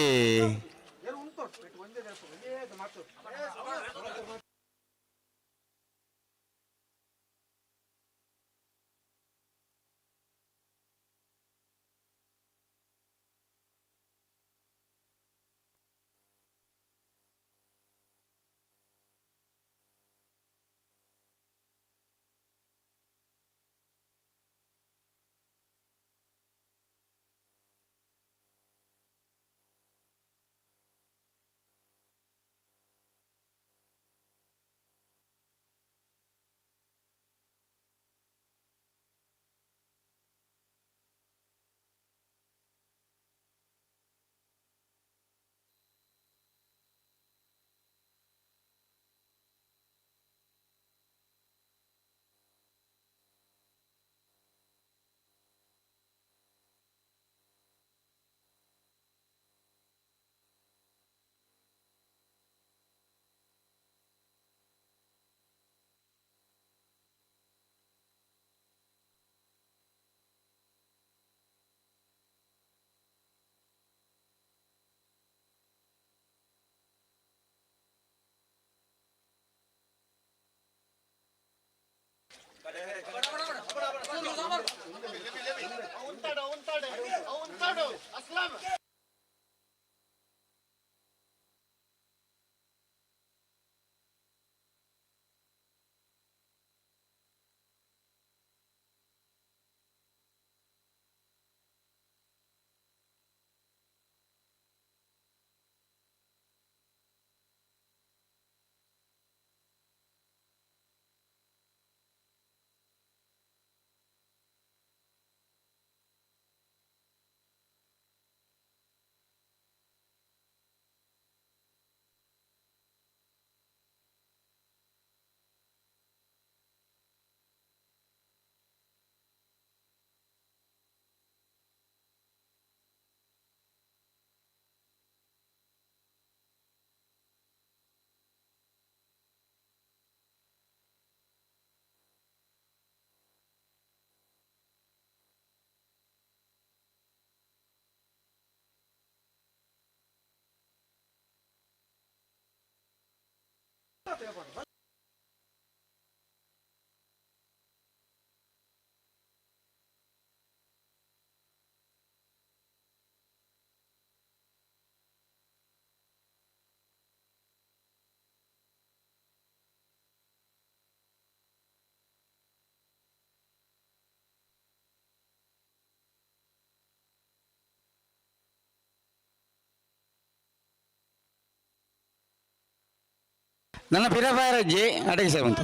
ನನ್ನ ಪಿರಪಾರಜ್ಜಿ ಅಡಗಿ ಸೇವಂತ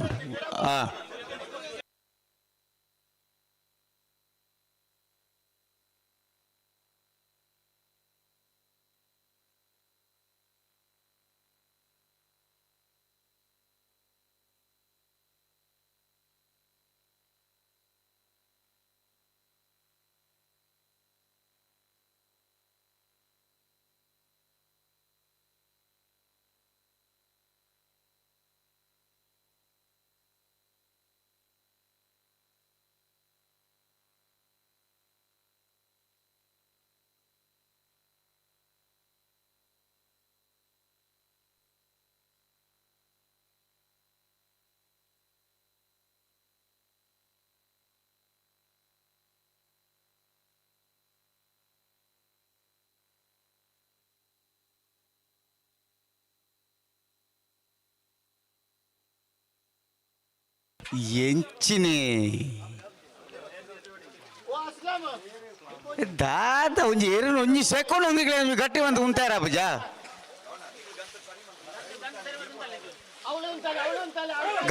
ಎಂಚಿನೇ ದಾದ ಒಂಜಿ ಏರನ್ನು ಒಂಜಿ ಸೆಕೊಂಡು ಒಂದಿಗೆ ಗಟ್ಟಿ ಬಂದು ಉಂಟಾರ ಪೂಜ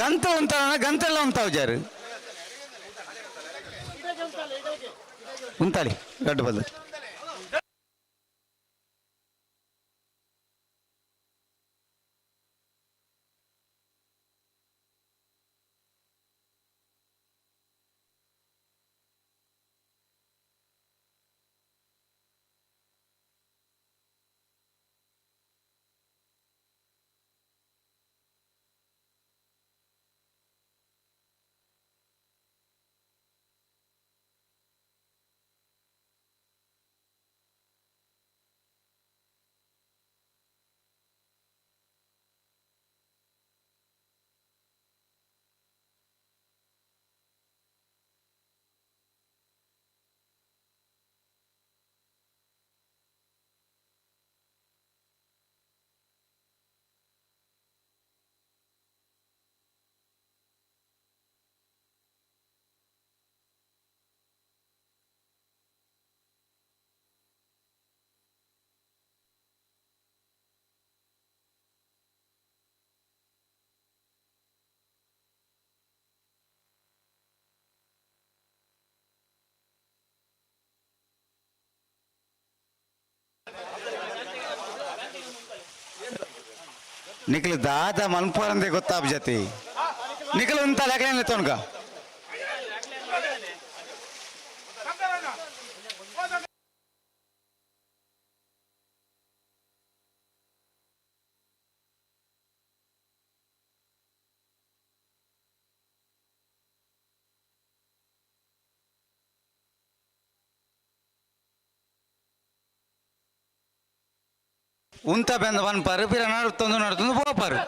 ಗಂತ ಗಂತೆಲ್ಲ ಉಂಟಾವು ಜಾರು ಉಂಟಾಳಿ ಗಡ್ಡು ಬಲ್ಲ ನಿಖಿಲ್ ದಾದ ಮನ್ಪೋರಂದೆ ಗೊತ್ತಾಬ್ ಜತಿ ನಿಖಿಲ್ ಅಂತ ಲೆಕ್ಕ ತೊನ್ಕ ಉಂತ ಬೆಂದ ಪನ್ಪಾರು ಪಿರ ನಡುತ್ತೊಂದು ಪೋಪಾರು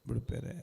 ಬಿಡ್ಪೇರೆ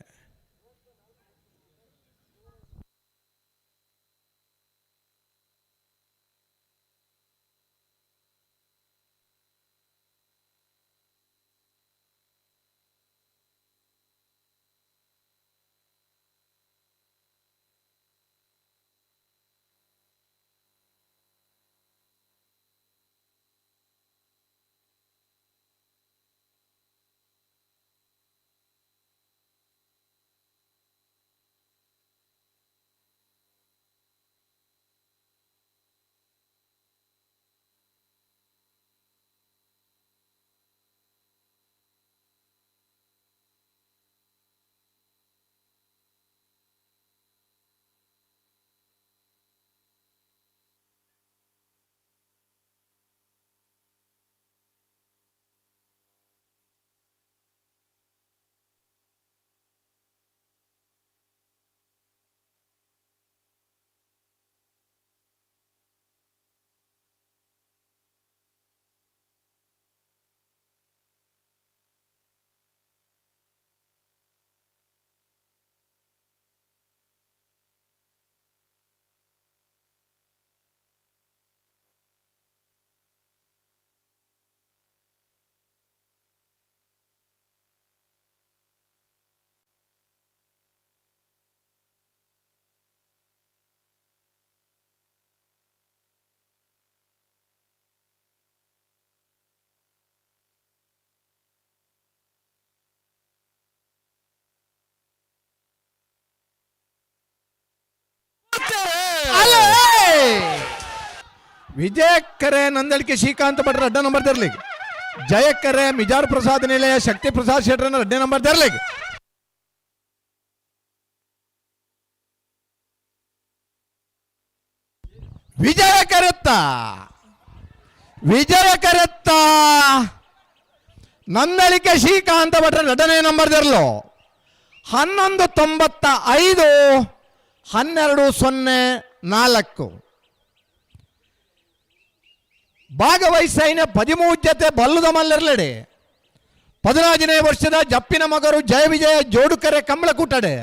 ವಿಜಯಕರೆ ನಂದಳಿಕೆ ಶ್ರೀಕಾಂತ ಭಟ್ರ ಅಡ್ಡ ನಂಬರ್ ತರಲಿ ಜಯಕರೆ ಮಿಜಾರ್ ಪ್ರಸಾದ್ ನಿಲಯ ಶಕ್ತಿ ಪ್ರಸಾದ್ ಶೆಟ್ರನ ಅಡ್ಡ ನಂಬರ್ ತರಲಿ ವಿಜಯಕರೆತ್ತ ನಂದಳಿಕೆ ಶ್ರೀಕಾಂತ ಭಟ್ರ ಎರಡನೇ ನಂಬರ್ ತರಲು 1195 1204 ಭಾಗವಹಿಸೈನ 13 ಜೊತೆ ಬಲ್ಲುದ ಮಲ್ಲರ್ಲಡೆ 15ನೇ ವರ್ಷದ ಜಪ್ಪಿನ ಮಗರು ಜಯ ವಿಜಯ ಜೋಡುಕರೆ ಕಂಬಳಕೂಟಡೆ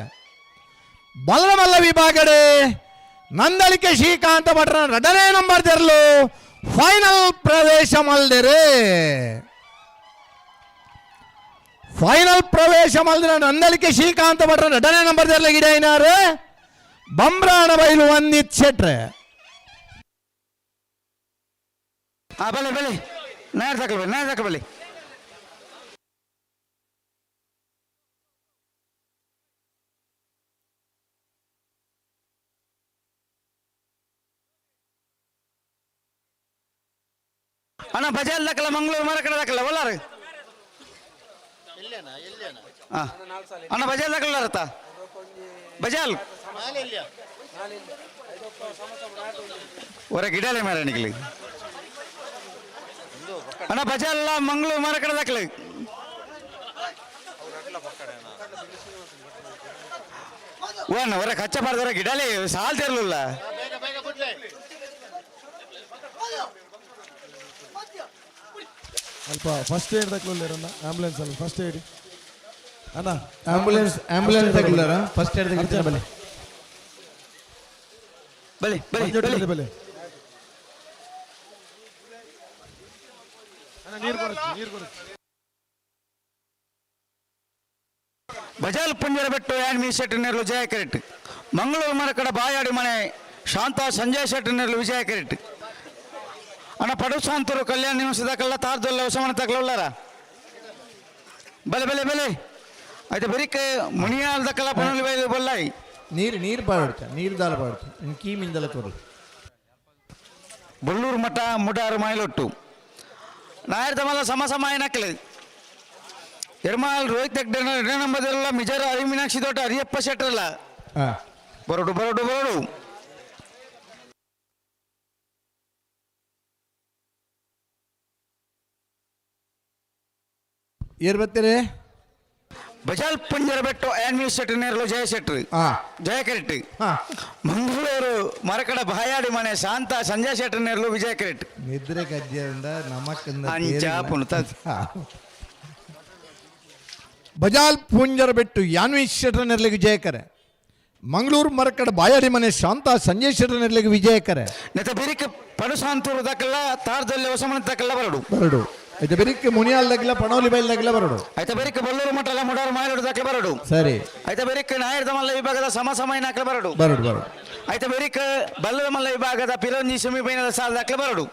ಬಲ್ಲದ ಮಲ್ಲ ವಿಭಾಗಡೆ ನಂದಳಿಕೆ ಶ್ರೀಕಾಂತ ಭಟ್ರ ಎರಡನೇ ನಂಬರ್ ತೆರಲು ಫೈನಲ್ ಪ್ರವೇಶ ಮಲ್ದೆರೆ ಫೈನಲ್ ಪ್ರವೇಶ ಮಲ್ದಿರ ನಂದಳಿಕೆ ಶ್ರೀಕಾಂತ ಭಟ್ರ ಎರಡನೇ ನಂಬರ್ ತೆರಲು ಗಿಡ ಏನಾರು ಬಂಬ್ರಾಣ ಬೈಲು ಒಂದಿತ್ ಶೆಟ್ರೆ ಬಲೆ ಬಲೆ ನಾಯರ್ ತಗೊಳ್ಳಿ ಅಣ್ಣ ಬಜಾಲ್ ದಕ್ಕಲ್ಲ ಮಂಗಳೂರು ಮರ ಕಡೆ ದಕ್ಕಲ್ಲ ಒಲ್ಲಾರು ಅಣ್ಣ ಬಜಾಲ್ ದಕ್ಕಲ್ಲ ಬಜಾಲ್ ಒರ ಗಿಡಲೆ ಮಾರ ನಿಕ್ಲಿ ಅಣ್ಣ ಬಜಾಲ್ಲ ಮಂಗಳೂರು ಮರ ಕಡೆ ದಕ್ಕಲ್ಲ ಓ ಅಣ್ಣ ಒರ ಕಚ್ಚ ಪಾರ್ದವರ ಗಿಡಲೆ ಸಾಲ್ ತೆರಲಿಲ್ಲ ಅಲ್ಪ ಫಸ್ಟ್ ಏಡ್ ತಗೊಳ್ಳಿರನ್ನ ಆಂಬುಲೆನ್ಸ್ ಅಲ್ಲಿ ಫಸ್ಟ್ ಏಡ್ ಅಣ್ಣ ಆಂಬುಲೆನ್ಸ್ ತಗೊಳ್ಳಾರ ಫಸ್ಟ್ ಏಡ್ ತೆಗಿತಾನೆ ಬಲೆ ಬಲೆ ಬಲೆ ಬಲೆ ಬಜಾಲ್ ಪುಂಜರ ಬೆಟ್ಟು ಆ್ಯಂಡ್ ಮೀ ಶೆಟ್ಟಿ ನೆರಳು ಜಯ ಕೆರೆಟ್ ಮಂಗಳೂರು ಮರಕಡ ಬಾಯಾಡಿ ಮನೆ ಶಾಂತ ಸಂಜಯ್ ಶೆಟ್ಟಿ ನೆರಳು ವಿಜಯ ಕೆರೆಟ್ ಅಣ್ಣ ಪಡುಸಾಂತೂರು ಕಲ್ಯಾಣ ನಿವಾಸದ ಕಲ್ಲ ತಾರ್ದಲ್ಲ ಹೊಸಮನ ತಗೊಳ್ಳಾರ ಬಲೆ ಬಲೆ ಬಲೆ అయితే బరిక్ మునియాల దక్కల పనులు వేలు బొల్లాయి ನೀರು ಬಾಡ್ತಾ ನೀರು ದಾಲ ಬಾಡ್ತಾ ಕೀ ಮಿಂದಲ ತೋರು ಬೊಳ್ಳೂರು ಮಠ ಮುಡಾರು ಮೈಲೊಟ್ಟು ನಾಯರ್ ತಮಲ ಸಮಸಮಾಯ ನಕ್ಕಲೆ ಎರ್ಮಾಲ್ ರೋಹಿತ್ ಹೆಗ್ಡೆನ 2 ನಂಬರ್ದಲ್ಲ ಮಿಜರ ಅರಿಮೀನಾಕ್ಷಿ ತೋಟ ಅರಿಯಪ್ಪ ಶೆಟ್ರಲ್ಲ ಬರೋಡು ಬರೋಡು ಬರೋಡು ಏರ್ ಬರ್ತೀರಿ ಬಜಾಲ್ ಪಂಜರ ಬೆಟ್ಟು ಆ್ಯಂಡ್ ಮೀ ಶೆಟ್ಟಿ ನೇರಲು ಜಯ ಶೆಟ್ಟಿ ಜಯ ಕೆರೆಟ್ ಮಂಗಳೂರು ಮರಕಡ ಬಾಯಾಡಿ ಮನೆ ಶಾಂತ ಸಂಜಯ್ ಶೆಟ್ಟಿ ನೇರಲು ವಿಜಯ ಕೆರೆಟ್ ನಿದ್ರೆ ಗಜ್ಜೆಯಿಂದ ನಮಕ್ಕಿಂದ ಬಜಾಲ್ ಪುಂಜರ ಬೆಟ್ಟು ಯಾನ್ವಿ ಶೆಟ್ರ ನೆರಳಿಗೆ ವಿಜಯಕರ ಮಂಗಳೂರು ಮರಕಡ ಬಾಯಾಡಿ ಮನೆ ಶಾಂತ ಸಂಜಯ್ ಶೆಟ್ರ ನೆರಳಿಗೆ ವಿಜಯಕರ ನೆತ ಬಿರಿಕ್ ಪಡುಸಾಂತೂರು ದಕ್ಕಲ್ಲ ತಾರದಲ್ಲಿ ಹೊಸಮನ ತಕ್ಕಲ್ಲ ಬರಡು అయితే బెరికి మునియాల దగ్గర పనోలి బయలు దగ్గర బరడు అయితే బెరికి బొల్లూరు మఠల ముడారు మాయలుడు దగ్గర బరడు సరే అయితే బెరికి నాయర్ దమల్ల ವಿಭಾಗದ ಸಮಸಮಯ ಬರಡು ಬರಡು అయితే బెరికి బల్లದ మల్ల ವಿಭಾಗದ ಪಿರಂಜಿ ಸೆಮಿಫೈನಲ್ ಸಾಲ ದಕ್ಕಲ ಬರಡು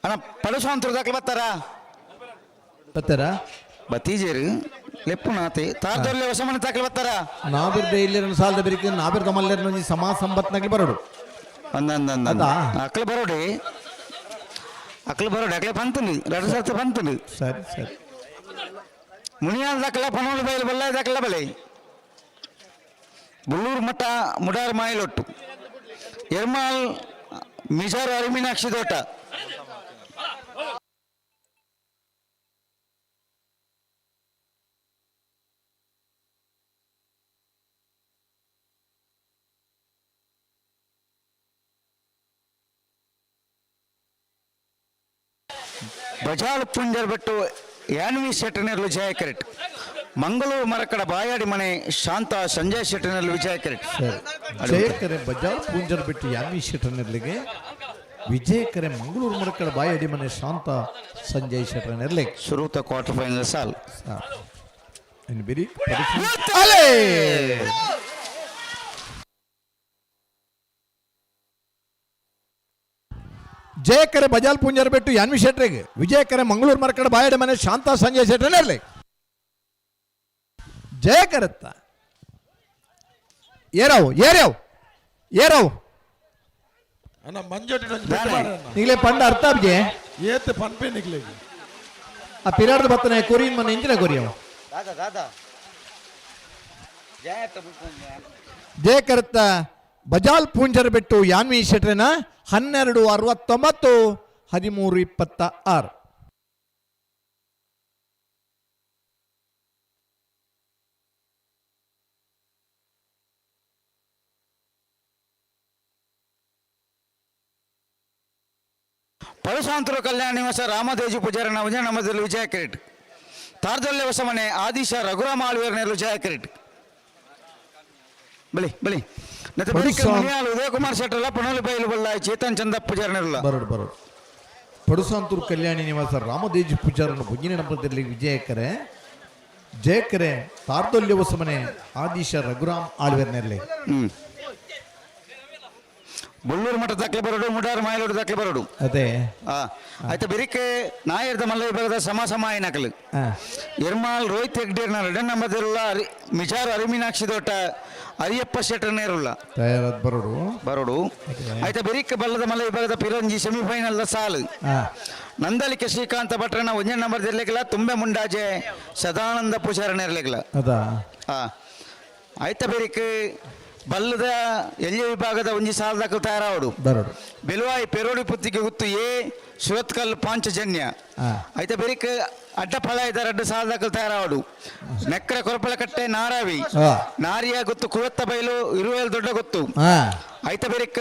ಅಣ್ಣ ಪಡುಸಾಂತೂರು ದಕ್ಕಲ ಬತ್ತಾರಾ ಬತ್ತೀಜೇರು ಲೆಪ್ಪುನಾತೆ ತಾರದಲ್ಲಿ ಹೊಸಮನೆ ತಕ್ಕಲ ಬತ್ತಾರ ನಾಬಿರ್ದೆ ಇಲ್ಲಿರನ ಸಾಲದ ಬೆರಿಕೆ ನಾಬಿರ್ದ ಮಲ್ಲೆರನ ಸಮಾ ಸಂಬತ್ನಾಗಿ ಬರಡು ಅಕ್ಲ ಬರೋಡಿ ಅಕ್ಲೆ ಪಂತನು 2 ಸರ್ತಿ ಪಂತನು ಸರಿ ಮುನಿಯಾದ ದಕ್ಕಲ ಪನೋಳು ಬಯಲು ಬಲ್ಲ ದಕ್ಕಲ ಬಲೆ ಬುಳ್ಳೂರು ಮಠ ಮುಡಾರ್ ಮಾಯಿಲೊಟ್ಟು ಎರ್ಮಾಲ್ ಮಿಜಾರ್ ಅರಿಮೀನಾಕ್ಷಿ ತೋಟ ಬಜಾಲ್ ಪುಂಜರ್ ಬೆಟ್ಟು ಯಾನ್ವಿ ಶೆಟ್ಟನೆರಲು ಜಯ ಕೆರೆಟ್ ಮಂಗಳೂರು ಮರಕಡ ಬಾಯಾಡಿ ಮನೆ ಶಾಂತ ಸಂಜಯ್ ಶೆಟ್ಟನೆರಲು ವಿಜಯ ಕೆರೆಟ್ ಜಯಕರೆ ಬಜಾಲ್ ಪುಂಜರ್ ಬೆಟ್ಟು ಯಾನ್ವಿ ಶೆಟ್ಟನೆರಲಿಗೆ ವಿಜಯಕರೆ ಮಂಗಳೂರು ಮರಕಡ ಬಾಯಾಡಿ ಮನೆ ಶಾಂತ ಸಂಜಯ್ ಶೆಟ್ಟನೆರಲಿಗೆ ಶುರುತ ಕ್ವಾರ್ಟರ್ ಫೈನಲ್ ಸಾಲ್ ಬಿರಿ ಜಯಕರೆ ಬಜಾಲ್ ಪುಂಜರ್ ಬೆಟ್ಟು ಯಾನ್ವಿ ಶೆಟ್ರಿಗೆ ವಿಜಯಕರೆ ಮಂಗಳೂರು ಮರಕಡ ಬಾಯಡ ಮನೆ ಶಾಂತ ಸಂಜಯ್ ಶೆಟ್ಟರ್ಲಿ ಜಯಕರತ್ತ ಏರವ್ ಅಣ್ಣ ಮಂಜೋಟಿ ನಿಗ್ಲೆ ಪಂಡ ಅರ್ಥ ಅಬ್ಜೆ ಏತ್ ಪನ್ಪೆ ನಿಗ್ಲೆ ಆ ಪಿರಾರ್ದ ಬತ್ತನೆ ಕೊರಿಯನ್ ಮನೆ ಇಂಜಿನ ಕೊರಿಯವ್ ಜಯಕರತ್ತ ಬಜಾಲ್ ಪುಂಜರ್ ಬೆಟ್ಟು ಯಾನ್ವಿ ಶೆಟ್ರನ 1269 1326 ಪಡುಸಾಂತೂರು ಕಲ್ಯಾಣ ನಿವಾಸ ರಾಮದೇಜಿ ಪೂಜಾರನ ಉಜನಮದಲ್ಲಿ ವಿಜಯ ಕೆರೆಟ್ ತಾರದಲ್ಲಿ ಹೊಸ ಮನೆ ಆದಿಶ ರಘುರಾಮ ಆಳ್ವೇರ್ನೆರಲು ಜಯ ಕೆರೆಟ್ ಬಲಿ ಉದಯ ಕುಮಾರ್ ಶೆಟ್ಟರ್ಲ ಪನೋಲಿ ಬಯಲು ಬಲ್ಲ ಚೇತನ್ ಚಂದ ಪೂಜಾರನೆರಲ್ಲ ಬರಡು ಪಡುಸಾಂತೂರು ಕಲ್ಯಾಣಿ ನಿವಾಸ ರಾಮದೇಜಿ ಪೂಜಾರನ ಬುಂಜಿನ ನಂಬರದಲ್ಲಿ ವಿಜಯಕರೆ ಜಯಕರೆ ತಾರದಲ್ಲಿ ಹೊಸ ಮನೆ ಆದಿಶ ರಘುರಾಮ್ ಆಳ್ವೇರ್ನೆರಲಿ ಬೊಳ್ಳೂರು ಮಠ ದಕ್ಕಲೆ ಬರೋಡು ಮುಡಾರು ಮಾಯಲೋಡು ದಕ್ಕಲೆ ಬರೋಡು ಅದೇ ಆಯ್ತು ಬೆರಿಕೆ ನಾಯರ್ದ ಮಲ್ಲ ವಿಭಾಗದ ಸಮಸಮಾಯ ನಕಲು ಎರ್ಮಾಲ್ ರೋಹಿತ್ ಹೆಗ್ಡೇರ್ನ 2 ನಂಬರ್ದಲ್ಲ ಮಿಜಾರು ಅರಿಮೀನಾಕ್ಷಿ ತೋಟ ಅರಿಯಪ್ಪ ಶೆಟ್ಟರ್ನೇರುಲ್ಲ ತಯಾರಾದ ಬರೋಡು ಆಯ್ತು ಬೆರಿಕೆ ಬಲ್ಲದ ಮಲ್ಲ ವಿಭಾಗದ ಪಿರಂಜಿ ಸೆಮಿಫೈನಲ್ ಸಾಲು ನಂದಲಿಕೆ ಶ್ರೀಕಾಂತ ಭಟ್ರನ 1 ನಂಬರ್ದಲ್ಲಿಗಲ ತುಂಬೆ ಮುಂಡಾಜೆ ಸದಾನಂದ ಪೂಜಾರನೇರ್ಲಿಗಲ ಅದಾ ಆಯ್ತು ಬೆರಿಕೆ ಬಲ್ಲದ ಎಲ್ಲಿಯ ವಿಭಾಗದ ಒಂಜಿ ಸಾಲದಕ್ಕಲು ತಯಾರಾವಡು ಬರೋಡು ಬೆಲುವಾಯಿ ಪೆರೋಡಿ ಪುತ್ತಿಗೆ ಗುತ್ತು ಎ ಸುರತ್ಕಲ್ ಪಾಂಚಜನ್ಯ ಐತೆ ಬೆರಿಕ್ ಅಡ್ಡಫಳ ಇದ 2 ಸಾಲದಕ್ಕಲು ತಯಾರಾವಡು ನೆಕ್ಕರ ಕೊರಪಳ ಕಟ್ಟೆ ನಾರಾವಿ ನಾರಿಯ ಗುತ್ತು ಕುವೆತ್ತ ಬೈಲು ಇರುವೆಲ್ ದೊಡ್ಡ ಗೊತ್ತು ಐತೆ ಬೆರಿಕ್